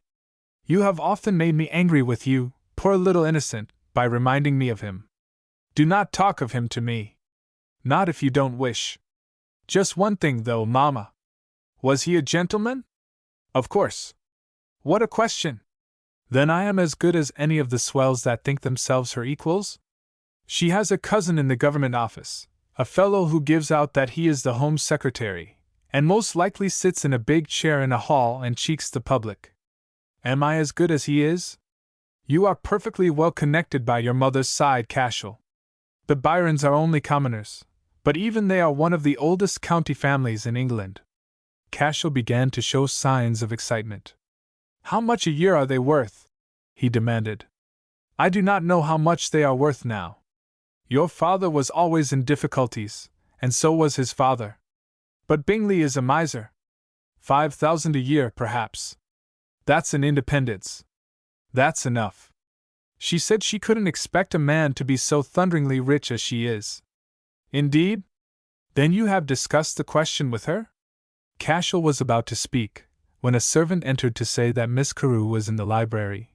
Speaker 1: You have often made me angry with you, poor little innocent, by reminding me of him. Do not talk of him to me. Not if you don't wish. Just one thing, though, Mamma. Was he a gentleman? Of course. What a question! Then I am as good as any of the swells that think themselves her equals? She has a cousin in the government office, a fellow who gives out that he is the Home Secretary, and most likely sits in a big chair in a hall and cheeks the public. Am I as good as he is? You are perfectly well connected by your mother's side, Cashel. The Byrons are only commoners, but even they are one of the oldest county families in England. Cashel began to show signs of excitement. How much a year are they worth? He demanded. I do not know how much they are worth now. Your father was always in difficulties, and so was his father. But Bingley is a miser. 5,000 a year, perhaps. That's an independence. That's enough. She said she couldn't expect a man to be so thunderingly rich as she is. Indeed? Then you have discussed the question with her? Cashel was about to speak, when a servant entered to say that Miss Carew was in the library,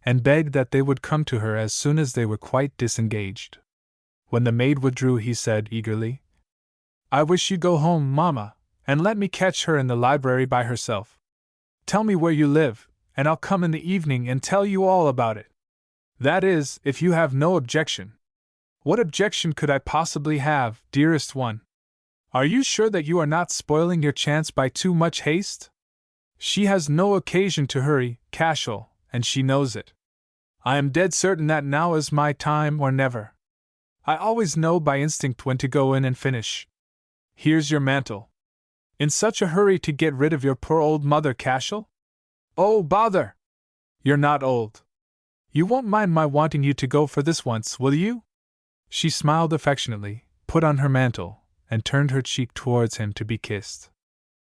Speaker 1: and begged that they would come to her as soon as they were quite disengaged. When the maid withdrew, he said eagerly, I wish you'd go home, Mamma, and let me catch her in the library by herself. Tell me where you live, and I'll come in the evening and tell you all about it. That is, if you have no objection. What objection could I possibly have, dearest one? Are you sure that you are not spoiling your chance by too much haste? She has no occasion to hurry, Cashel, and she knows it. I am dead certain that now is my time or never. I always know by instinct when to go in and finish. Here's your mantle. In such a hurry to get rid of your poor old mother, Cashel? Oh, bother! You're not old. You won't mind my wanting you to go for this once, will you? She smiled affectionately, put on her mantle, and turned her cheek towards him to be kissed.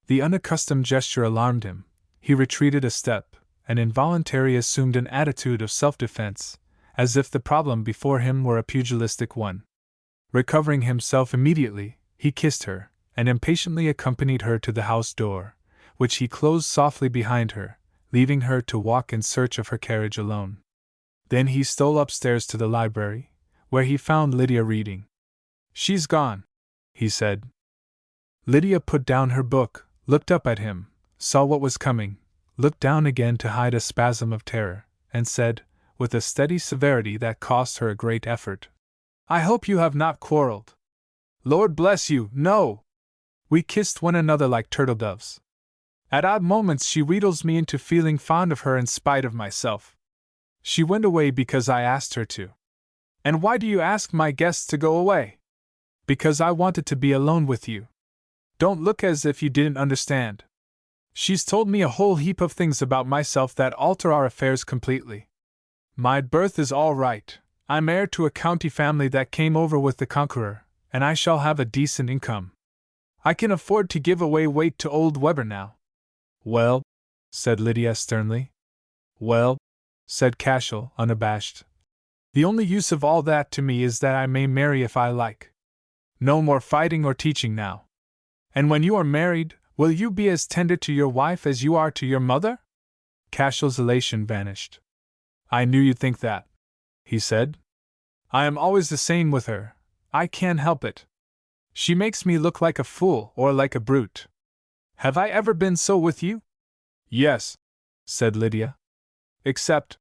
Speaker 1: The unaccustomed gesture alarmed him. He retreated a step, and involuntarily assumed an attitude of self-defense, as if the problem before him were a pugilistic one. Recovering himself immediately, he kissed her, and impatiently accompanied her to the house door, which he closed softly behind her, leaving her to walk in search of her carriage alone. Then he stole upstairs to the library, where he found Lydia reading. "She's gone," he said. Lydia put down her book, looked up at him, saw what was coming, looked down again to hide a spasm of terror, and said, with a steady severity that cost her a great effort, "I hope you have not quarreled." "Lord bless you, no! We kissed one another like turtle doves. At odd moments she wheedles me into feeling fond of her in spite of myself. She went away because I asked her to." "And why do you ask my guests to go away?" "Because I wanted to be alone with you. Don't look as if you didn't understand. She's told me a whole heap of things about myself that alter our affairs completely. My birth is all right. I'm heir to a county family that came over with the Conqueror, and I shall have a decent income. I can afford to give away Waite to old Weber now." "Well," said Lydia sternly. "Well," said Cashel, unabashed. "The only use of all that to me is that I may marry if I like. No more fighting or teaching now. And when you are married, will you be as tender to your wife as you are to your mother?" Cashel's elation vanished. "I knew you'd think that," he said. "I am always the same with her. I can't help it. She makes me look like a fool or like a brute. Have I ever been so with you?" "Yes," said Lydia. "Except,"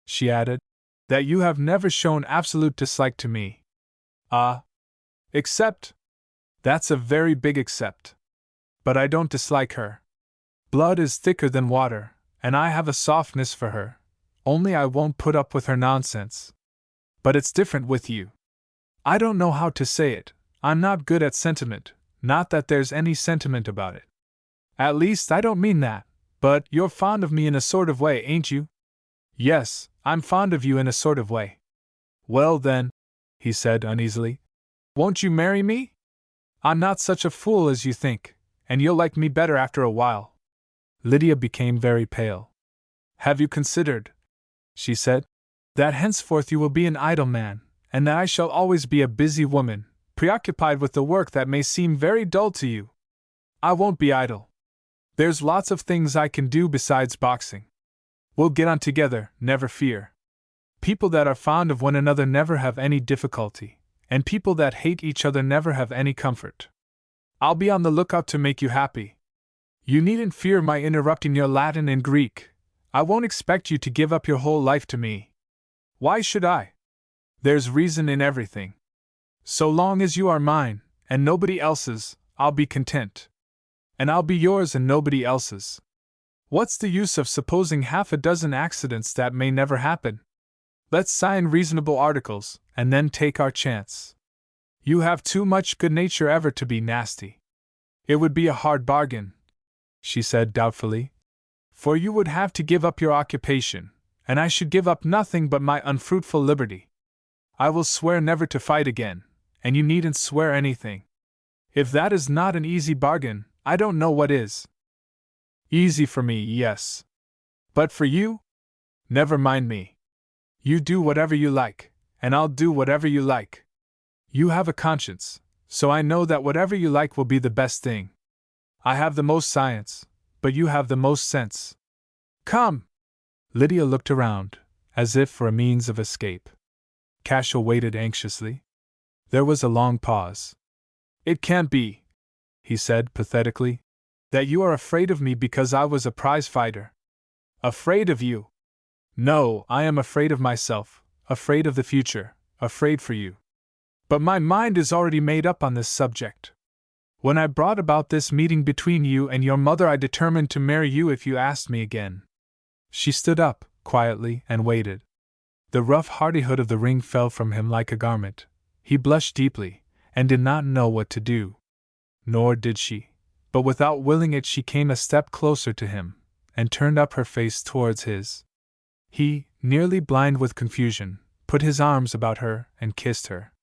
Speaker 1: she added, "that you have never shown absolute dislike to me." "Ah! Except? That's a very big except. But I don't dislike her. Blood is thicker than water, and I have a softness for her, only I won't put up with her nonsense. But it's different with you. I don't know how to say it, I'm not good at sentiment, not that there's any sentiment about it. At least I don't mean that, but you're fond of me in a sort of way, ain't you?" "Yes, I'm fond of you in a sort of way." "Well then," he said uneasily, "won't you marry me? I'm not such a fool as you think, and you'll like me better after a while." Lydia became very pale. "Have you considered," she said, "that henceforth you will be an idle man, and that I shall always be a busy woman, preoccupied with the work that may seem very dull to you? I won't be idle. There's lots of things I can do besides boxing. We'll get on together, never fear. People that are fond of one another never have any difficulty, and people that hate each other never have any comfort. I'll be on the lookout to make you happy. You needn't fear my interrupting your Latin and Greek. I won't expect you to give up your whole life to me. Why should I? There's reason in everything. So long as you are mine, and nobody else's, I'll be content. And I'll be yours and nobody else's. What's the use of supposing half a dozen accidents that may never happen? Let's sign reasonable articles, and then take our chance. You have too much good nature ever to be nasty. It would be a hard bargain," she said doubtfully, "for you would have to give up your occupation, and I should give up nothing but my unfruitful liberty. I will swear never to fight again, and you needn't swear anything. If that is not an easy bargain, I don't know what is. Easy for me, yes. But for you? Never mind me. You do whatever you like, and I'll do whatever you like. You have a conscience, so I know that whatever you like will be the best thing. I have the most science, but you have the most sense. Come!" Lydia looked around, as if for a means of escape. Cashel waited anxiously. There was a long pause. "It can't be," he said pathetically. That you are afraid of me because I was a prize fighter. Afraid of you? No, I am afraid of myself, afraid of the future, afraid for you. But my mind is already made up on this subject. When I brought about this meeting between you and your mother, I determined to marry you if you asked me again. She stood up, quietly, and waited. The rough hardihood of the ring fell from him like a garment. He blushed deeply, and did not know what to do. Nor did she, but without willing it she came a step closer to him, and turned up her face towards his. He, nearly blind with confusion, put his arms about her and kissed her.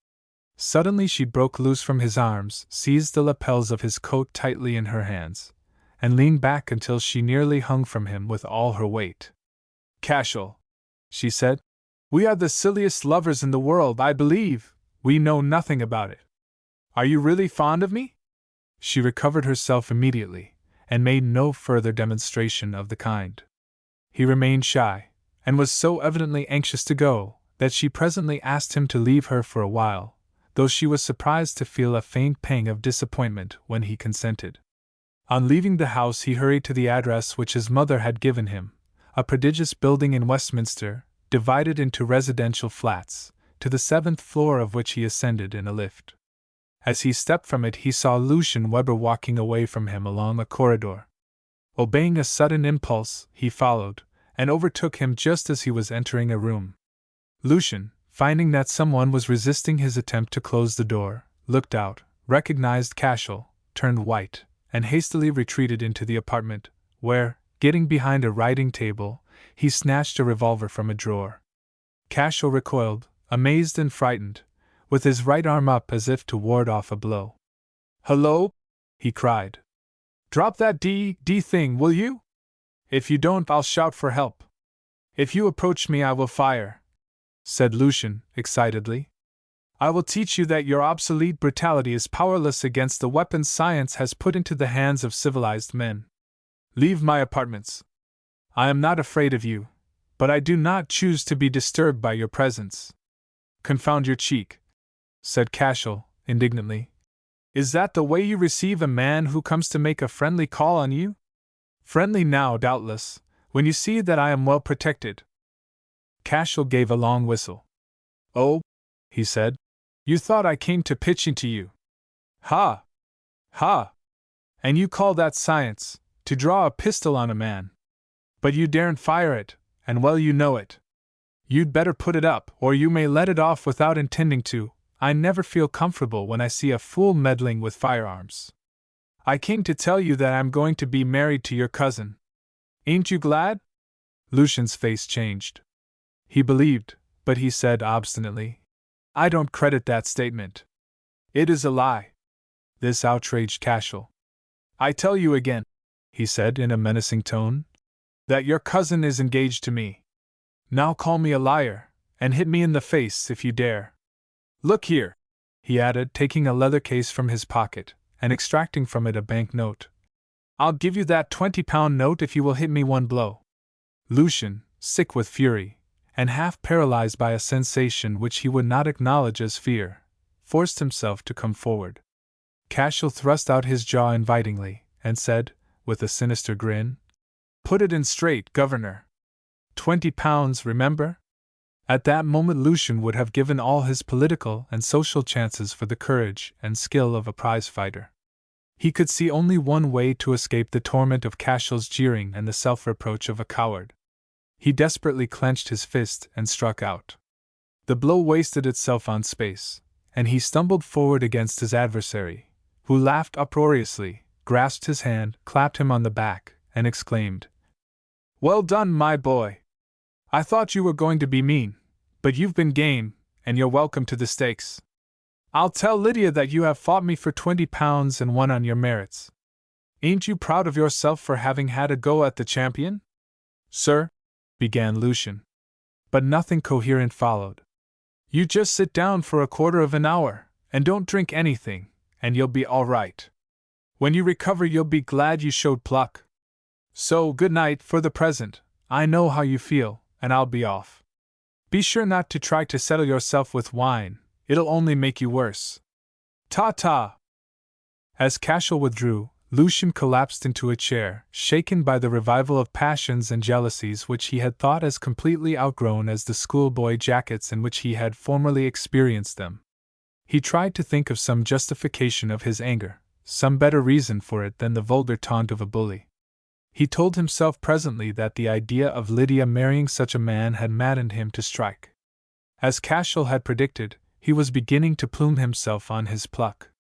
Speaker 1: Suddenly she broke loose from his arms, seized the lapels of his coat tightly in her hands, and leaned back until she nearly hung from him with all her weight. "Cashel," she said, "we are the silliest lovers in the world, I believe. We know nothing about it. Are you really fond of me?" She recovered herself immediately, and made no further demonstration of the kind. He remained shy, and was so evidently anxious to go, that she presently asked him to leave her for a while, though she was surprised to feel a faint pang of disappointment when he consented. On leaving the house he hurried to the address which his mother had given him, a prodigious building in Westminster, divided into residential flats, to the 7th floor of which he ascended in a lift. As he stepped from it he saw Lucian Weber walking away from him along a corridor. Obeying a sudden impulse, he followed, and overtook him just as he was entering a room. Lucian, finding that someone was resisting his attempt to close the door, looked out, recognized Cashel, turned white, and hastily retreated into the apartment, where, getting behind a writing table, he snatched a revolver from a drawer. Cashel recoiled, amazed and frightened, with his right arm up as if to ward off a blow. "Hello!" he cried. "Drop that d thing, will you? If you don't, I'll shout for help. If you approach me, I will fire," said Lucian, excitedly. "I will teach you that your obsolete brutality is powerless against the weapons science has put into the hands of civilized men. Leave my apartments. I am not afraid of you, but I do not choose to be disturbed by your presence." "Confound your cheek," said Cashel, indignantly. "Is that the way you receive a man who comes to make a friendly call on you? Friendly now, doubtless, when you see that I am well protected." Cashel gave a long whistle. "Oh," he said, "you thought I came to pitch into you. Ha! Ha! And you call that science, to draw a pistol on a man. But you daren't fire it, and well you know it. You'd better put it up, or you may let it off without intending to. I never feel comfortable when I see a fool meddling with firearms. I came to tell you that I'm going to be married to your cousin. Ain't you glad?" Lucian's face changed. He believed, but he said obstinately, "I don't credit that statement. It is a lie." This outraged Cashel. "I tell you again," he said in a menacing tone, "that your cousin is engaged to me. Now call me a liar, and hit me in the face if you dare. Look here," he added, taking a leather case from his pocket, and extracting from it a bank note. "I'll give you that £20 note if you will hit me one blow." Lucian, sick with fury, and half paralyzed by a sensation which he would not acknowledge as fear, forced himself to come forward. Cashel thrust out his jaw invitingly, and said, with a sinister grin, "Put it in straight, governor. £20, remember?" At that moment Lucian would have given all his political and social chances for the courage and skill of a prize fighter. He could see only one way to escape the torment of Cashel's jeering and the self-reproach of a coward. He desperately clenched his fist and struck out. The blow wasted itself on space, and he stumbled forward against his adversary, who laughed uproariously, grasped his hand, clapped him on the back, and exclaimed, "Well done, my boy! I thought you were going to be mean, but you've been game, and you're welcome to the stakes. I'll tell Lydia that you have fought me for £20 and won on your merits. Ain't you proud of yourself for having had a go at the champion?" "Sir," began Lucian. But nothing coherent followed. "You just sit down for a quarter of an hour, and don't drink anything, and you'll be all right. When you recover you'll be glad you showed pluck. So, good night for the present. I know how you feel, and I'll be off. Be sure not to try to settle yourself with wine, it'll only make you worse. Ta-ta!" As Cashel withdrew, Lucian collapsed into a chair, shaken by the revival of passions and jealousies which he had thought as completely outgrown as the schoolboy jackets in which he had formerly experienced them. He tried to think of some justification of his anger, some better reason for it than the vulgar taunt of a bully. He told himself presently that the idea of Lydia marrying such a man had maddened him to strike. As Cashel had predicted, he was beginning to plume himself on his pluck.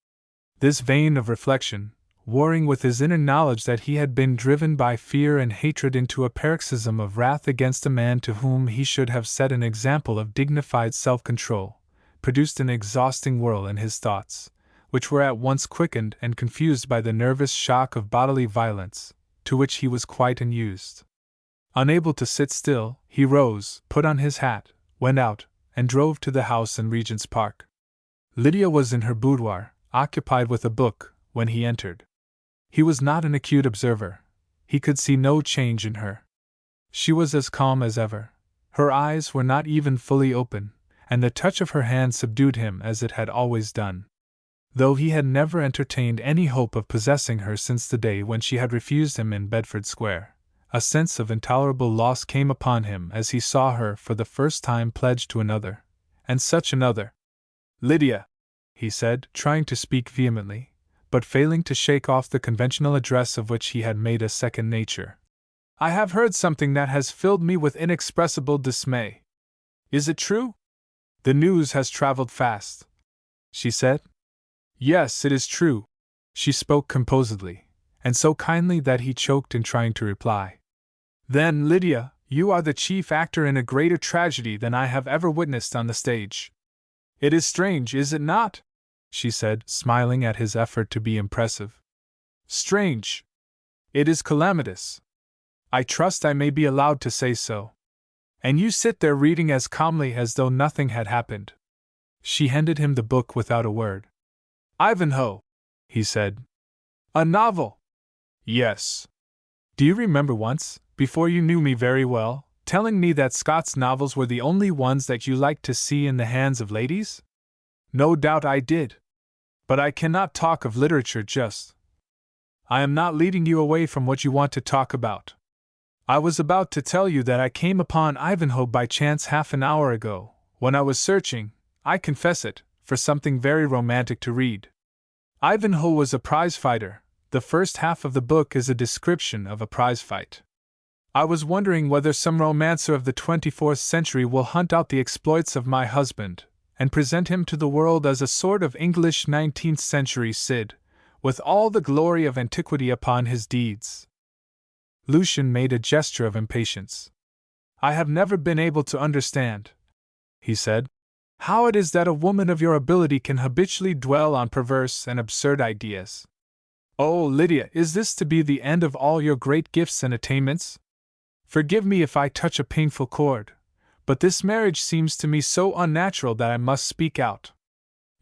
Speaker 1: This vein of reflection, warring with his inner knowledge that he had been driven by fear and hatred into a paroxysm of wrath against a man to whom he should have set an example of dignified self-control, produced an exhausting whirl in his thoughts, which were at once quickened and confused by the nervous shock of bodily violence, to which he was quite unused. Unable to sit still, he rose, put on his hat, went out, and drove to the house in Regent's Park. Lydia was in her boudoir, occupied with a book, when he entered. He was not an acute observer. He could see no change in her. She was as calm as ever. Her eyes were not even fully open, and the touch of her hand subdued him as it had always done. Though he had never entertained any hope of possessing her since the day when she had refused him in Bedford Square, a sense of intolerable loss came upon him as he saw her for the first time pledged to another, and such another. "Lydia," he said, trying to speak vehemently, but failing to shake off the conventional address of which he had made a second nature. "I have heard something that has filled me with inexpressible dismay. Is it true?" "The news has traveled fast," she said. "Yes, it is true." She spoke composedly, and so kindly that he choked in trying to reply. "Then, Lydia, you are the chief actor in a greater tragedy than I have ever witnessed on the stage. It is strange, is it not?" she said, smiling at his effort to be impressive. "Strange. It is calamitous. I trust I may be allowed to say so. And you sit there reading as calmly as though nothing had happened." She handed him the book without a word. "Ivanhoe," he said. "A novel?" "Yes. Do you remember once, before you knew me very well, telling me that Scott's novels were the only ones that you liked to see in the hands of ladies?" "No doubt I did. But I cannot talk of literature just. I am not leading you away from what you want to talk about. I was about to tell you that I came upon Ivanhoe by chance half an hour ago, when I was searching, I confess it, for something very romantic to read. Ivanhoe was a prize fighter. The first half of the book is a description of a prize fight. I was wondering whether some romancer of the 24th century will hunt out the exploits of my husband, and present him to the world as a sort of English 19th century Cid, with all the glory of antiquity upon his deeds." Lucian made a gesture of impatience. "I have never been able to understand," he said, "how it is that a woman of your ability can habitually dwell on perverse and absurd ideas. Oh, Lydia, is this to be the end of all your great gifts and attainments? Forgive me if I touch a painful chord, but this marriage seems to me so unnatural that I must speak out.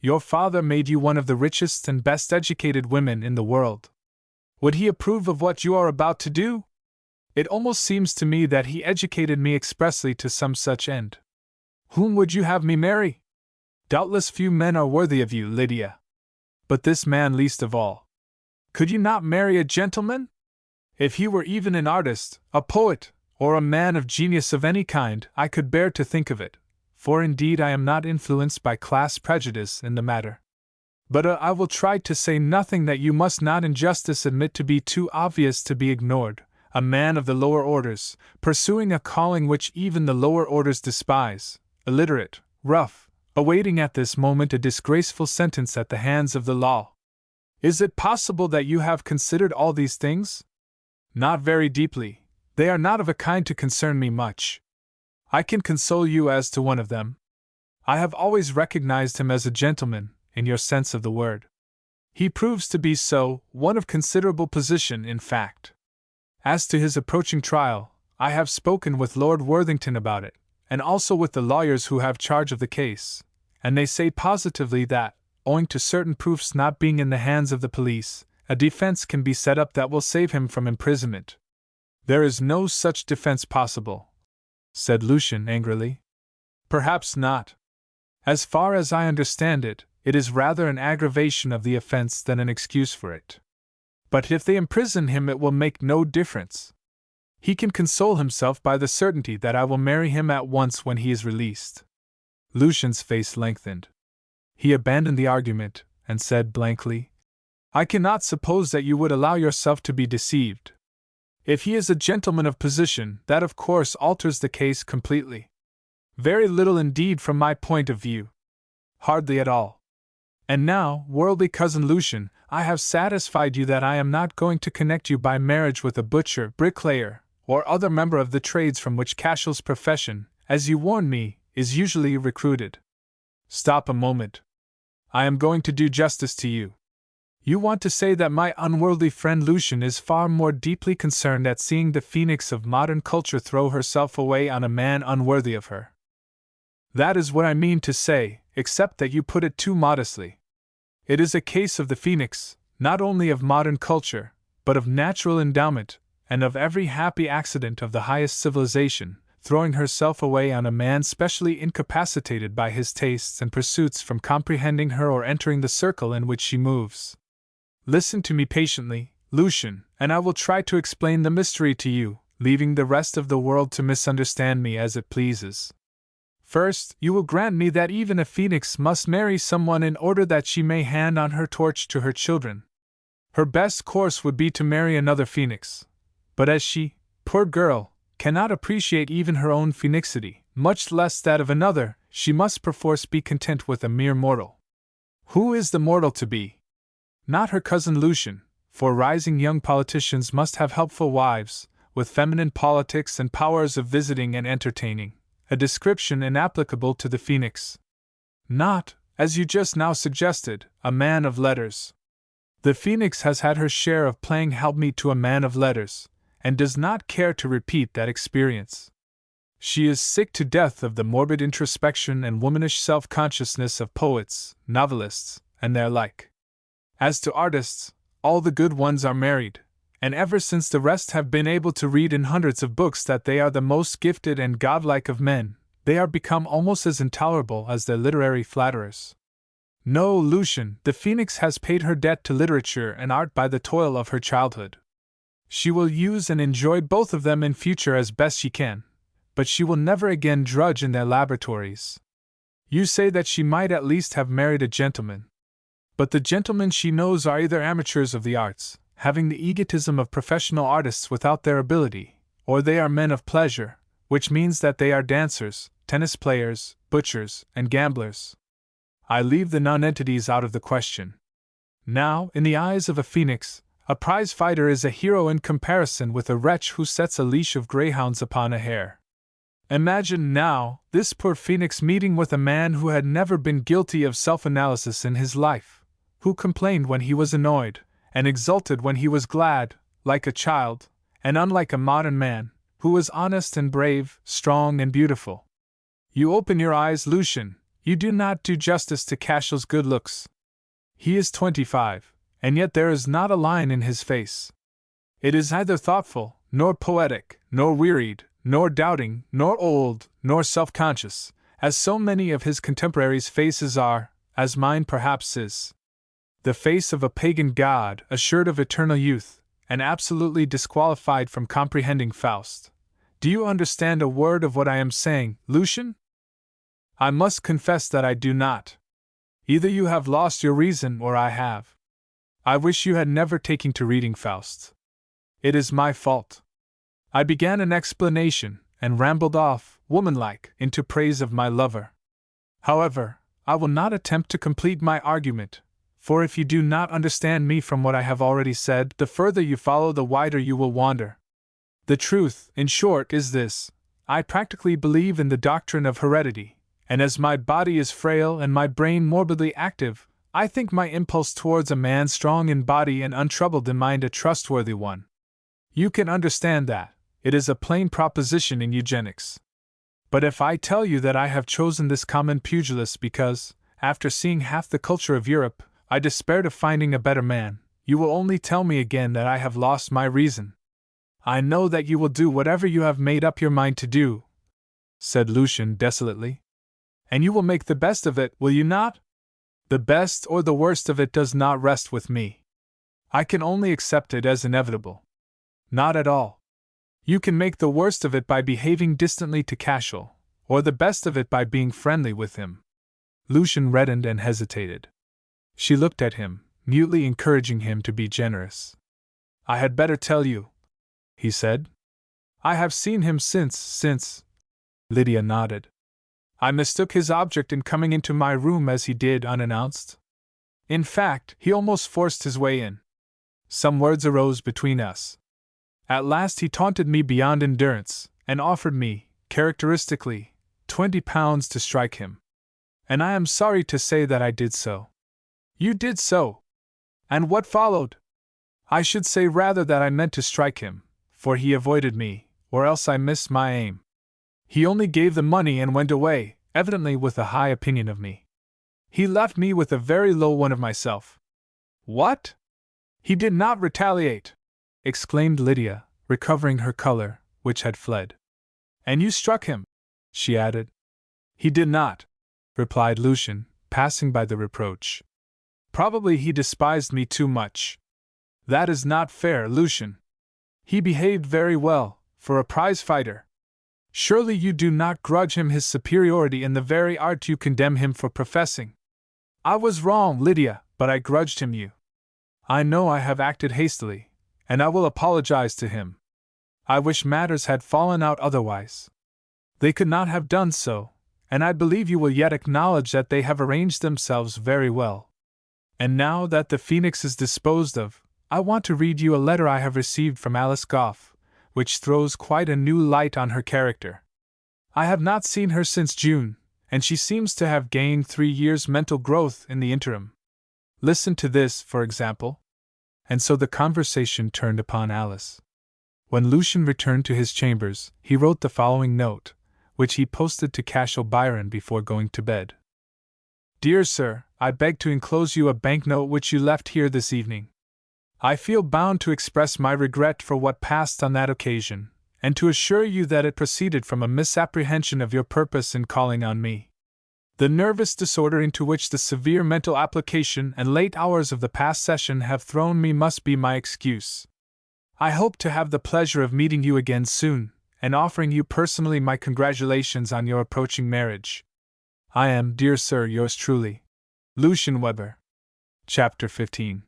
Speaker 1: Your father made you one of the richest and best educated women in the world. Would he approve of what you are about to do? It almost seems to me that he educated me expressly to some such end. Whom would you have me marry? Doubtless few men are worthy of you, Lydia. But this man least of all. Could you not marry a gentleman? If he were even an artist, a poet, or a man of genius of any kind, I could bear to think of it, for indeed I am not influenced by class prejudice in the matter. But I will try to say nothing that you must not in justice admit to be too obvious to be ignored. A man of the lower orders, pursuing a calling which even the lower orders despise, illiterate, rough, awaiting at this moment a disgraceful sentence at the hands of the law. Is it possible that you have considered all these things? Not very deeply. They are not of a kind to concern me much. I can console you as to one of them. I have always recognized him as a gentleman, in your sense of the word. He proves to be so, one of considerable position, in fact. As to his approaching trial, I have spoken with Lord Worthington about it, and also with the lawyers who have charge of the case, and they say positively that, owing to certain proofs not being in the hands of the police, a defense can be set up that will save him from imprisonment. There is no such defense possible, said Lucian angrily. Perhaps not. As far as I understand it, it is rather an aggravation of the offense than an excuse for it. But if they imprison him, it will make no difference. He can console himself by the certainty that I will marry him at once when he is released." Lucian's face lengthened. He abandoned the argument, and said blankly, "I cannot suppose that you would allow yourself to be deceived. If he is a gentleman of position, that of course alters the case completely. Very little indeed from my point of view. Hardly at all. And now, worldly cousin Lucian, I have satisfied you that I am not going to connect you by marriage with a butcher, bricklayer, or other member of the trades from which Cashel's profession, as you warned me, is usually recruited. Stop a moment. I am going to do justice to you. You want to say that my unworldly friend Lucian is far more deeply concerned at seeing the phoenix of modern culture throw herself away on a man unworthy of her. That is what I mean to say, except that you put it too modestly. It is a case of the phoenix, not only of modern culture, but of natural endowment, and of every happy accident of the highest civilization, throwing herself away on a man specially incapacitated by his tastes and pursuits from comprehending her or entering the circle in which she moves. Listen to me patiently, Lucian, and I will try to explain the mystery to you, leaving the rest of the world to misunderstand me as it pleases. First, you will grant me that even a phoenix must marry someone in order that she may hand on her torch to her children. Her best course would be to marry another phoenix. But as she, poor girl, cannot appreciate even her own phoenixity, much less that of another, she must perforce be content with a mere mortal. Who is the mortal to be? Not her cousin Lucian, for rising young politicians must have helpful wives, with feminine politics and powers of visiting and entertaining, a description inapplicable to the phoenix. Not, as you just now suggested, a man of letters. The phoenix has had her share of playing helpmeet to a man of letters, and does not care to repeat that experience. She is sick to death of the morbid introspection and womanish self-consciousness of poets, novelists, and their like. As to artists, all the good ones are married, and ever since the rest have been able to read in hundreds of books that they are the most gifted and godlike of men, they are become almost as intolerable as their literary flatterers. No, Lucian, the phoenix has paid her debt to literature and art by the toil of her childhood. She will use and enjoy both of them in future as best she can, but she will never again drudge in their laboratories. You say that she might at least have married a gentleman. But the gentlemen she knows are either amateurs of the arts, having the egotism of professional artists without their ability, or they are men of pleasure, which means that they are dancers, tennis players, butchers, and gamblers. I leave the nonentities out of the question. Now, in the eyes of a phoenix, a prize fighter is a hero in comparison with a wretch who sets a leash of greyhounds upon a hare. Imagine, now, this poor phoenix meeting with a man who had never been guilty of self-analysis in his life, who complained when he was annoyed, and exulted when he was glad, like a child, and unlike a modern man, who was honest and brave, strong and beautiful. You open your eyes, Lucian, you do not do justice to Cashel's good looks. He is 25, and yet there is not a line in his face. It is neither thoughtful, nor poetic, nor wearied, nor doubting, nor old, nor self-conscious, as so many of his contemporaries' faces are, as mine perhaps is. The face of a pagan god, assured of eternal youth, and absolutely disqualified from comprehending Faust. Do you understand a word of what I am saying, Lucian? I must confess that I do not. Either you have lost your reason or I have. I wish you had never taken to reading Faust. It is my fault. I began an explanation, and rambled off, womanlike, into praise of my lover. However, I will not attempt to complete my argument, for if you do not understand me from what I have already said, the further you follow the wider you will wander. The truth, in short, is this: I practically believe in the doctrine of heredity, and as my body is frail and my brain morbidly active, I think my impulse towards a man strong in body and untroubled in mind a trustworthy one. You can understand that. It is a plain proposition in eugenics. But if I tell you that I have chosen this common pugilist because, after seeing half the culture of Europe, I despaired of finding a better man, you will only tell me again that I have lost my reason. I know that you will do whatever you have made up your mind to do, said Lucian desolately. And you will make the best of it, will you not? The best or the worst of it does not rest with me. I can only accept it as inevitable. Not at all. You can make the worst of it by behaving distantly to Cashel, or the best of it by being friendly with him. Lucian reddened and hesitated. She looked at him, mutely encouraging him to be generous. I had better tell you, he said. I have seen him since. Lydia nodded. I mistook his object in coming into my room as he did unannounced. In fact, he almost forced his way in. Some words arose between us. At last he taunted me beyond endurance, and offered me, characteristically, £20 to strike him. And I am sorry to say that I did so. You did so? And what followed? I should say rather that I meant to strike him, for he avoided me, or else I missed my aim. He only gave the money and went away, evidently with a high opinion of me. He left me with a very low one of myself. What? He did not retaliate, exclaimed Lydia, recovering her color, which had fled. And you struck him, she added. He did not, replied Lucian, passing by the reproach. Probably he despised me too much. That is not fair, Lucian. He behaved very well, for a prize fighter. Surely you do not grudge him his superiority in the very art you condemn him for professing. I was wrong, Lydia, but I grudged him you. I know I have acted hastily, and I will apologize to him. I wish matters had fallen out otherwise. They could not have done so, and I believe you will yet acknowledge that they have arranged themselves very well. And now that the Phoenix is disposed of, I want to read you a letter I have received from Alice Gough, which throws quite a new light on her character. I have not seen her since June, and she seems to have gained 3 years' mental growth in the interim. Listen to this, for example. And so the conversation turned upon Alice. When Lucian returned to his chambers, he wrote the following note, which he posted to Cashel Byron before going to bed. Dear Sir, I beg to enclose you a banknote which you left here this evening. I feel bound to express my regret for what passed on that occasion, and to assure you that it proceeded from a misapprehension of your purpose in calling on me. The nervous disorder into which the severe mental application and late hours of the past session have thrown me must be my excuse. I hope to have the pleasure of meeting you again soon, and offering you personally my congratulations on your approaching marriage. I am, dear Sir, yours truly, Lucian Weber. Chapter 15.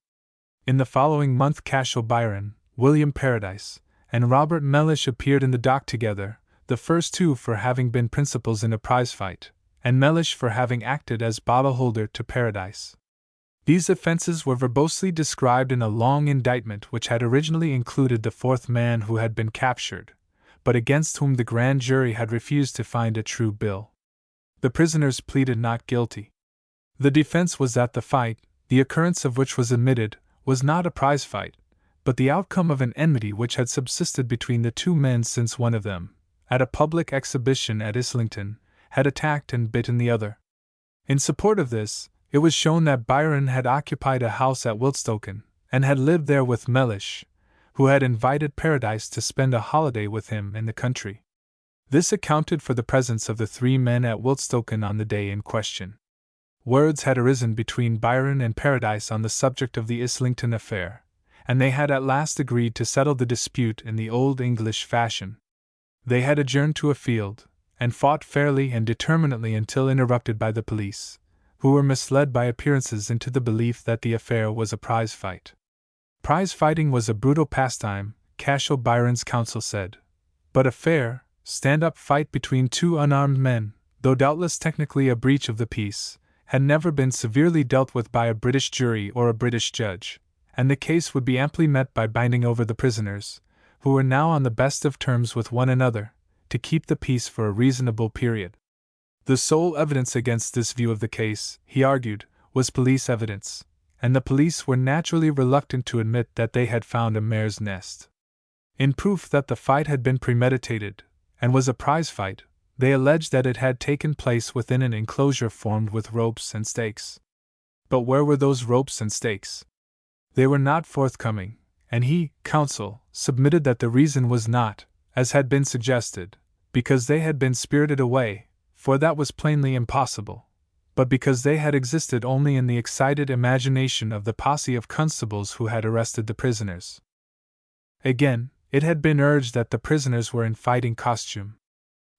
Speaker 1: In the following month Cashel Byron, William Paradise, and Robert Mellish appeared in the dock together, the first two for having been principals in a prize fight, and Mellish for having acted as bottle-holder to Paradise. These offenses were verbosely described in a long indictment which had originally included the fourth man who had been captured, but against whom the grand jury had refused to find a true bill. The prisoners pleaded not guilty. The defense was that the fight, the occurrence of which was admitted, was not a prize fight, but the outcome of an enmity which had subsisted between the two men since one of them, at a public exhibition at Islington, had attacked and bitten the other. In support of this, it was shown that Byron had occupied a house at Wiltstoken, and had lived there with Mellish, who had invited Paradise to spend a holiday with him in the country. This accounted for the presence of the 3 men at Wiltstoken on the day in question. Words had arisen between Byron and Paradise on the subject of the Islington affair, and they had at last agreed to settle the dispute in the old English fashion. They had adjourned to a field, and fought fairly and determinately until interrupted by the police, who were misled by appearances into the belief that the affair was a prize fight. Prize fighting was a brutal pastime, Cashel Byron's counsel said, but a fair, stand-up fight between 2 unarmed men, though doubtless technically a breach of the peace, had never been severely dealt with by a British jury or a British judge, and the case would be amply met by binding over the prisoners, who were now on the best of terms with one another, to keep the peace for a reasonable period. The sole evidence against this view of the case, he argued, was police evidence, and the police were naturally reluctant to admit that they had found a mare's nest. In proof that the fight had been premeditated, and was a prize fight, they alleged that it had taken place within an enclosure formed with ropes and stakes. But where were those ropes and stakes? They were not forthcoming, and he, counsel, submitted that the reason was not, as had been suggested, because they had been spirited away, for that was plainly impossible, but because they had existed only in the excited imagination of the posse of constables who had arrested the prisoners. Again, it had been urged that the prisoners were in fighting costume.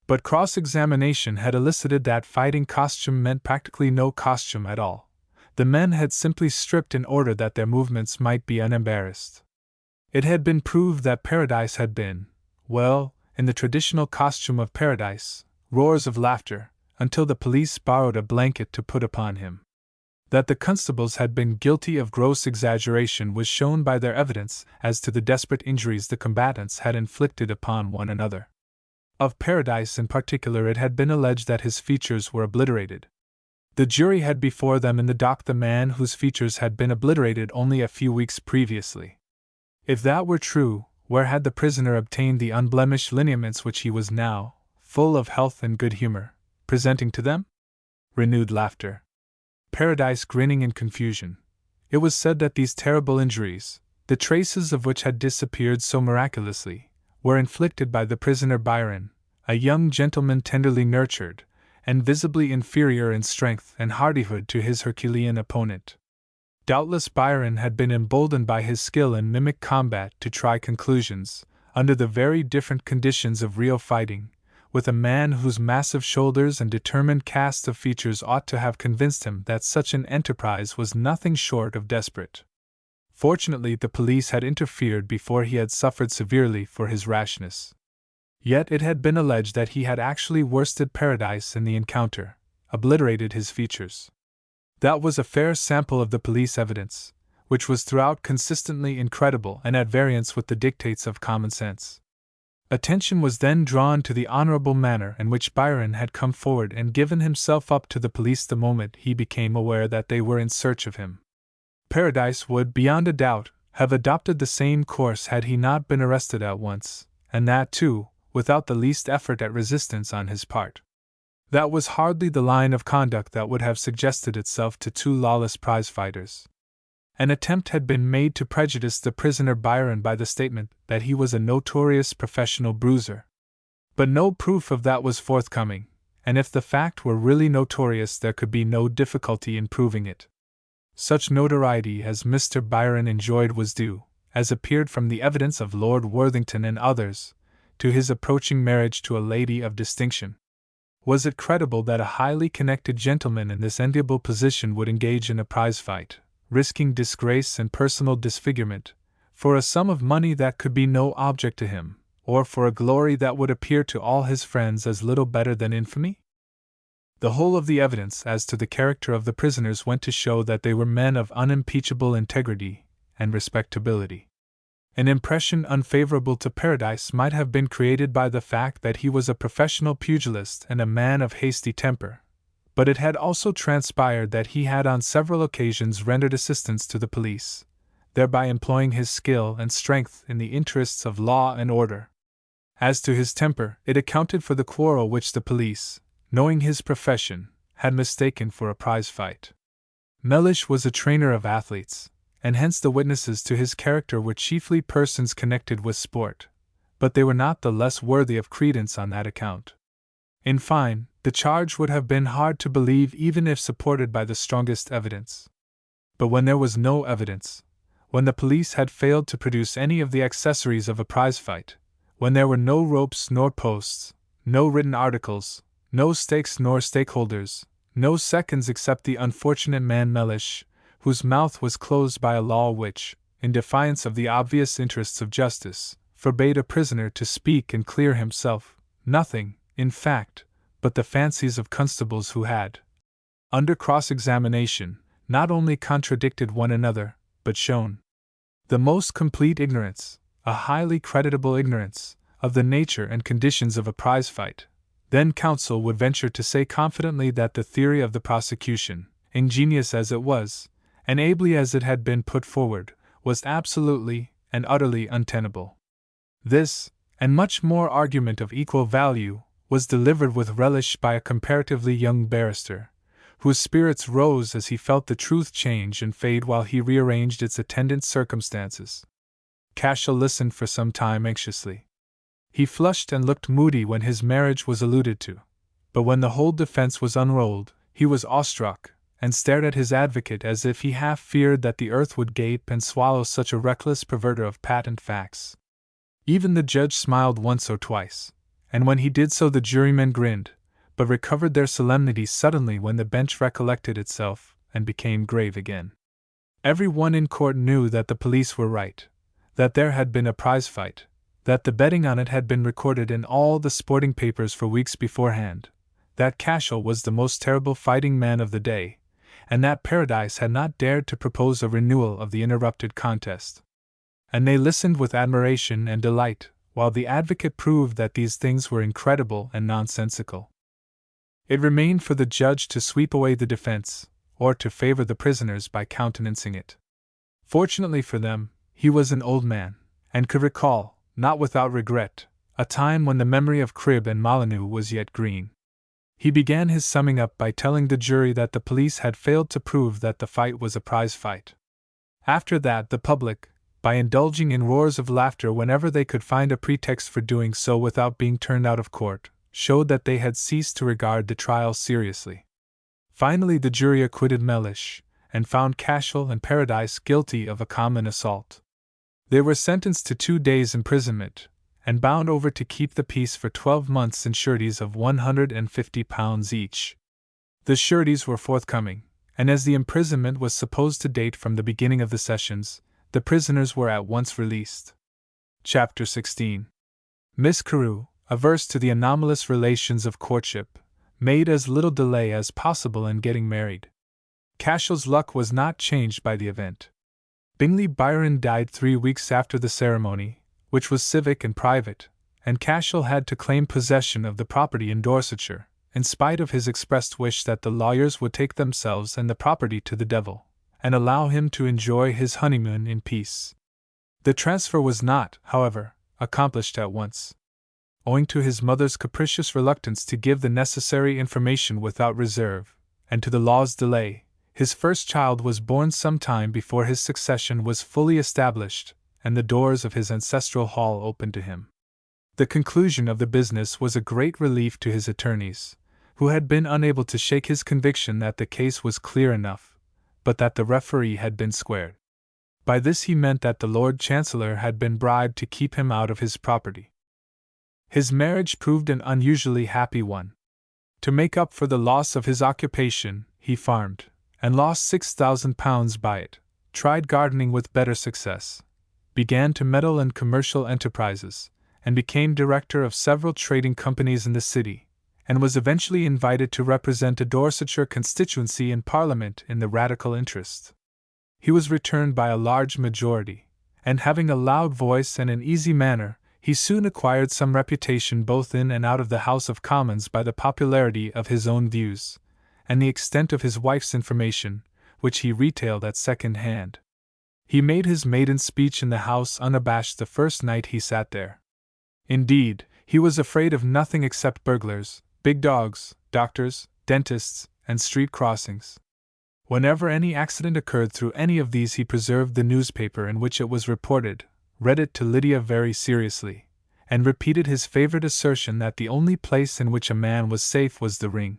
Speaker 1: But cross-examination had elicited that fighting costume meant practically no costume at all. The men had simply stripped in order that their movements might be unembarrassed. It had been proved that Paradise had been, well, in the traditional costume of Paradise, roars of laughter, until the police borrowed a blanket to put upon him. That the constables had been guilty of gross exaggeration was shown by their evidence as to the desperate injuries the combatants had inflicted upon one another. Of Paradise in particular, it had been alleged that his features were obliterated. The jury had before them in the dock the man whose features had been obliterated only a few weeks previously. If that were true, where had the prisoner obtained the unblemished lineaments which he was now, full of health and good humor, presenting to them? Renewed laughter. Paradise grinning in confusion. It was said that these terrible injuries, the traces of which had disappeared so miraculously, were inflicted by the prisoner Byron, a young gentleman tenderly nurtured, and visibly inferior in strength and hardihood to his Herculean opponent. Doubtless Byron had been emboldened by his skill in mimic combat to try conclusions, under the very different conditions of real fighting, with a man whose massive shoulders and determined cast of features ought to have convinced him that such an enterprise was nothing short of desperate. Fortunately, the police had interfered before he had suffered severely for his rashness. Yet it had been alleged that he had actually worsted Paradise in the encounter, obliterated his features. That was a fair sample of the police evidence, which was throughout consistently incredible and at variance with the dictates of common sense. Attention was then drawn to the honorable manner in which Byron had come forward and given himself up to the police the moment he became aware that they were in search of him. Paradise would, beyond a doubt, have adopted the same course had he not been arrested at once, and that, too, without the least effort at resistance on his part. That was hardly the line of conduct that would have suggested itself to two lawless prize-fighters. An attempt had been made to prejudice the prisoner Byron by the statement that he was a notorious professional bruiser. But no proof of that was forthcoming, and if the fact were really notorious there could be no difficulty in proving it. Such notoriety as Mr. Byron enjoyed was due, as appeared from the evidence of Lord Worthington and others, to his approaching marriage to a lady of distinction. Was it credible that a highly connected gentleman in this enviable position would engage in a prize fight, risking disgrace and personal disfigurement, for a sum of money that could be no object to him, or for a glory that would appear to all his friends as little better than infamy? The whole of the evidence as to the character of the prisoners went to show that they were men of unimpeachable integrity and respectability. An impression unfavorable to Paradise might have been created by the fact that he was a professional pugilist and a man of hasty temper, but it had also transpired that he had on several occasions rendered assistance to the police, thereby employing his skill and strength in the interests of law and order. As to his temper, it accounted for the quarrel which the police, knowing his profession, had mistaken for a prize fight. Mellish was a trainer of athletes, and hence the witnesses to his character were chiefly persons connected with sport, but they were not the less worthy of credence on that account. In fine, the charge would have been hard to believe even if supported by the strongest evidence. But when there was no evidence, when the police had failed to produce any of the accessories of a prize fight, when there were no ropes nor posts, no written articles, no stakes nor stakeholders, no seconds except the unfortunate man Mellish, whose mouth was closed by a law which, in defiance of the obvious interests of justice, forbade a prisoner to speak and clear himself, nothing, in fact, but the fancies of constables who had, under cross-examination, not only contradicted one another, but shown the most complete ignorance, a highly creditable ignorance, of the nature and conditions of a prize fight, then counsel would venture to say confidently that the theory of the prosecution, ingenious as it was, and ably as it had been put forward, was absolutely and utterly untenable. This, and much more argument of equal value, was delivered with relish by a comparatively young barrister, whose spirits rose as he felt the truth change and fade while he rearranged its attendant circumstances. Cashel listened for some time anxiously. He flushed and looked moody when his marriage was alluded to, but when the whole defense was unrolled, he was awestruck, and stared at his advocate as if he half feared that the earth would gape and swallow such a reckless perverter of patent facts. Even the judge smiled once or twice, and when he did so the jurymen grinned, but recovered their solemnity suddenly when the bench recollected itself and became grave again. Every one in court knew that the police were right, that there had been a prize fight, that the betting on it had been recorded in all the sporting papers for weeks beforehand, that Cashel was the most terrible fighting man of the day, and that Paradise had not dared to propose a renewal of the interrupted contest. And they listened with admiration and delight, while the advocate proved that these things were incredible and nonsensical. It remained for the judge to sweep away the defense, or to favor the prisoners by countenancing it. Fortunately for them, he was an old man, and could recall, not without regret, a time when the memory of Cribb and Molyneux was yet green. He began his summing up by telling the jury that the police had failed to prove that the fight was a prize fight. After that, the public, by indulging in roars of laughter whenever they could find a pretext for doing so without being turned out of court, showed that they had ceased to regard the trial seriously. Finally, the jury acquitted Mellish, and found Cashel and Paradise guilty of a common assault. They were sentenced to 2 days' imprisonment, and bound over to keep the peace for 12 months in sureties of £150 each. The sureties were forthcoming, and as the imprisonment was supposed to date from the beginning of the sessions, the prisoners were at once released. Chapter 16. Miss Carew, averse to the anomalous relations of courtship, made as little delay as possible in getting married. Cashel's luck was not changed by the event. Bingley Byron died 3 weeks after the ceremony, which was civic and private, and Cashel had to claim possession of the property in Dorsetshire, in spite of his expressed wish that the lawyers would take themselves and the property to the devil, and allow him to enjoy his honeymoon in peace. The transfer was not, however, accomplished at once. Owing to his mother's capricious reluctance to give the necessary information without reserve, and to the law's delay, his first child was born some time before his succession was fully established, and the doors of his ancestral hall opened to him. The conclusion of the business was a great relief to his attorneys, who had been unable to shake his conviction that the case was clear enough, but that the referee had been squared. By this he meant that the Lord Chancellor had been bribed to keep him out of his property. His marriage proved an unusually happy one. To make up for the loss of his occupation, he farmed, and lost £6,000 by it, tried gardening with better success, began to meddle in commercial enterprises, and became director of several trading companies in the city, and was eventually invited to represent a Dorsetshire constituency in Parliament in the Radical interest. He was returned by a large majority, and having a loud voice and an easy manner, he soon acquired some reputation both in and out of the House of Commons by the popularity of his own views, and the extent of his wife's information, which he retailed at second hand. He made his maiden speech in the House unabashed the first night he sat there. Indeed, he was afraid of nothing except burglars, big dogs, doctors, dentists, and street crossings. Whenever any accident occurred through any of these, he preserved the newspaper in which it was reported, read it to Lydia very seriously, and repeated his favorite assertion that the only place in which a man was safe was the ring.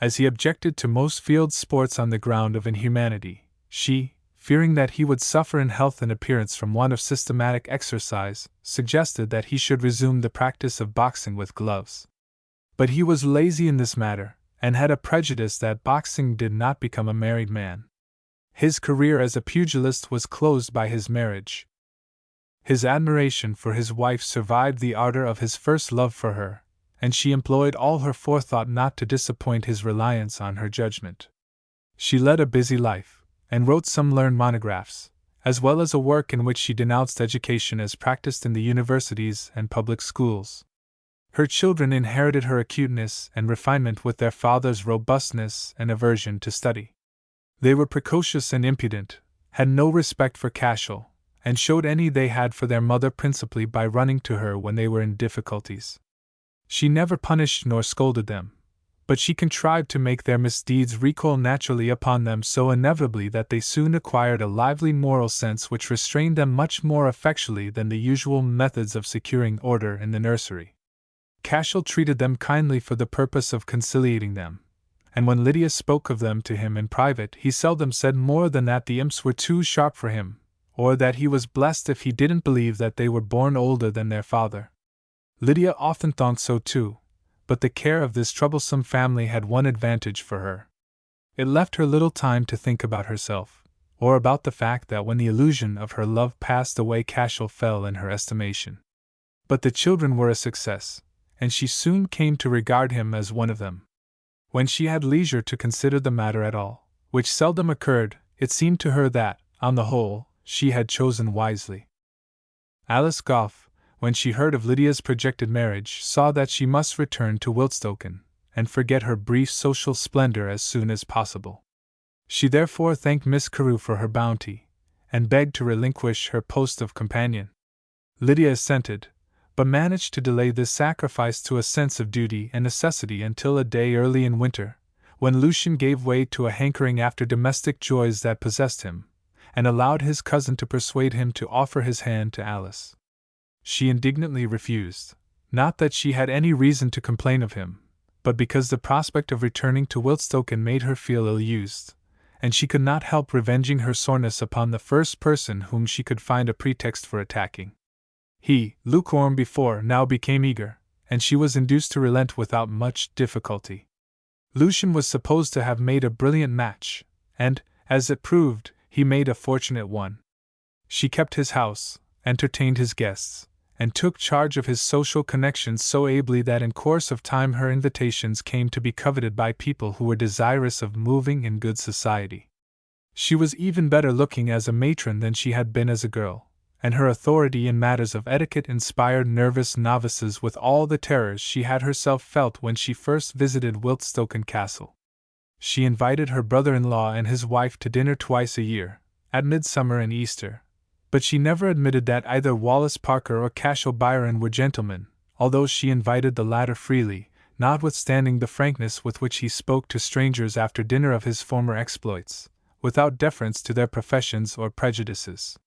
Speaker 1: As he objected to most field sports on the ground of inhumanity, she, fearing that he would suffer in health and appearance from want of systematic exercise, suggested that he should resume the practice of boxing with gloves. But he was lazy in this matter, and had a prejudice that boxing did not become a married man. His career as a pugilist was closed by his marriage. His admiration for his wife survived the ardor of his first love for her, and she employed all her forethought not to disappoint his reliance on her judgment. She led a busy life, and wrote some learned monographs, as well as a work in which she denounced education as practiced in the universities and public schools. Her children inherited her acuteness and refinement with their father's robustness and aversion to study. They were precocious and impudent, had no respect for Cashel, and showed any they had for their mother principally by running to her when they were in difficulties. She never punished nor scolded them, but she contrived to make their misdeeds recoil naturally upon them so inevitably that they soon acquired a lively moral sense which restrained them much more effectually than the usual methods of securing order in the nursery. Cashel treated them kindly for the purpose of conciliating them, and when Lydia spoke of them to him in private, he seldom said more than that the imps were too sharp for him, or that he was blessed if he didn't believe that they were born older than their father. Lydia often thought so too, but the care of this troublesome family had one advantage for her. It left her little time to think about herself, or about the fact that when the illusion of her love passed away, Cashel fell in her estimation. But the children were a success, and she soon came to regard him as one of them. When she had leisure to consider the matter at all, which seldom occurred, it seemed to her that, on the whole, she had chosen wisely. Alice Gough, when she heard of Lydia's projected marriage, saw that she must return to Wiltstoken, and forget her brief social splendor as soon as possible. She therefore thanked Miss Carew for her bounty, and begged to relinquish her post of companion. Lydia assented, but managed to delay this sacrifice to a sense of duty and necessity until a day early in winter, when Lucian gave way to a hankering after domestic joys that possessed him, and allowed his cousin to persuade him to offer his hand to Alice. She indignantly refused, not that she had any reason to complain of him, but because the prospect of returning to Wiltstoken made her feel ill-used, and she could not help revenging her soreness upon the first person whom she could find a pretext for attacking. He, lukewarm before, now became eager, and she was induced to relent without much difficulty. Lucian was supposed to have made a brilliant match, and, as it proved, he made a fortunate one. She kept his house, entertained his guests, and took charge of his social connections so ably that in course of time her invitations came to be coveted by people who were desirous of moving in good society. She was even better looking as a matron than she had been as a girl, and her authority in matters of etiquette inspired nervous novices with all the terrors she had herself felt when she first visited Wiltstoken Castle. She invited her brother-in-law and his wife to dinner twice a year, at midsummer and Easter, but she never admitted that either Wallace Parker or Cashel Byron were gentlemen, although she invited the latter freely, notwithstanding the frankness with which he spoke to strangers after dinner of his former exploits, without deference to their professions or prejudices.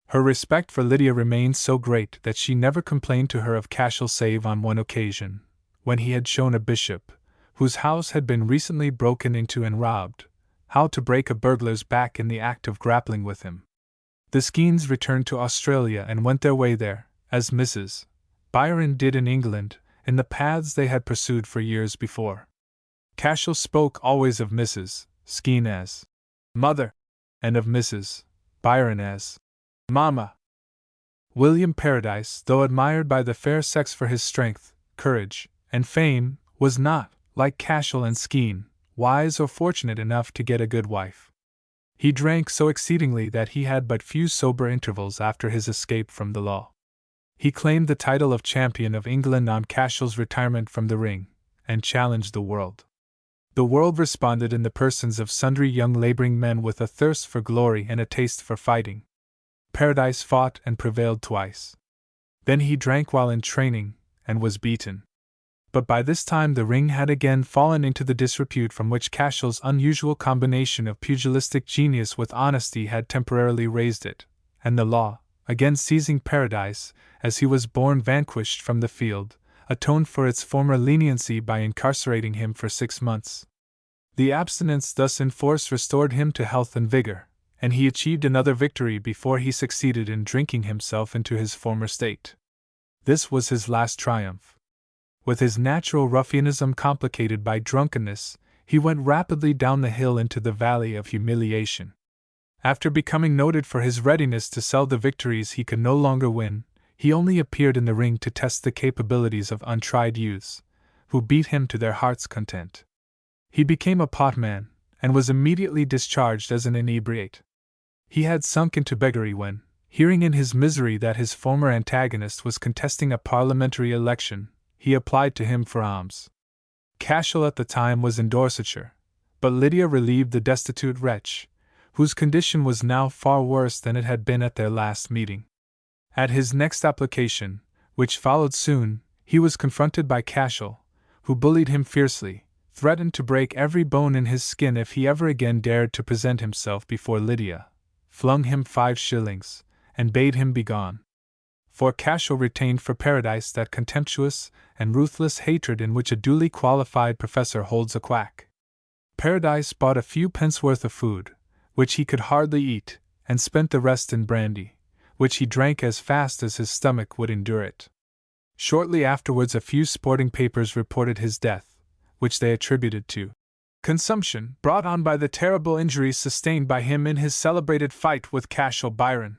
Speaker 1: Her respect for Lydia remained so great that she never complained to her of Cashel save on one occasion, when he had shown a bishop, whose house had been recently broken into and robbed, how to break a burglar's back in the act of grappling with him. The Skeens returned to Australia and went their way there, as Mrs. Byron did in England, in the paths they had pursued for years before. Cashel spoke always of Mrs. Skeen as mother, and of Mrs. Byron as Mama. William Paradise, though admired by the fair sex for his strength, courage, and fame, was not, like Cashel and Skeen, wise or fortunate enough to get a good wife. He drank so exceedingly that he had but few sober intervals after his escape from the law. He claimed the title of champion of England on Cashel's retirement from the ring, and challenged the world. The world responded in the persons of sundry young laboring men with a thirst for glory and a taste for fighting. Paradise fought and prevailed twice. Then he drank while in training, and was beaten. But by this time the ring had again fallen into the disrepute from which Cashel's unusual combination of pugilistic genius with honesty had temporarily raised it, and the law, again seizing Paradise, as he was borne vanquished from the field, atoned for its former leniency by incarcerating him for 6 months. The abstinence thus enforced restored him to health and vigor, and he achieved another victory before he succeeded in drinking himself into his former state. This was his last triumph. With his natural ruffianism complicated by drunkenness, he went rapidly down the hill into the valley of humiliation. After becoming noted for his readiness to sell the victories he could no longer win, he only appeared in the ring to test the capabilities of untried youths, who beat him to their heart's content. He became a potman, and was immediately discharged as an inebriate. He had sunk into beggary when, hearing in his misery that his former antagonist was contesting a parliamentary election, he applied to him for alms. Cashel at the time was in Dorsetshire, but Lydia relieved the destitute wretch, whose condition was now far worse than it had been at their last meeting. At his next application, which followed soon, he was confronted by Cashel, who bullied him fiercely, threatened to break every bone in his skin if he ever again dared to present himself before Lydia, flung him 5 shillings, and bade him begone. For Cashel retained for Paradise that contemptuous and ruthless hatred in which a duly qualified professor holds a quack. Paradise bought a few pence worth of food, which he could hardly eat, and spent the rest in brandy, which he drank as fast as his stomach would endure it. Shortly afterwards a few sporting papers reported his death, which they attributed to consumption brought on by the terrible injuries sustained by him in his celebrated fight with Cashel Byron.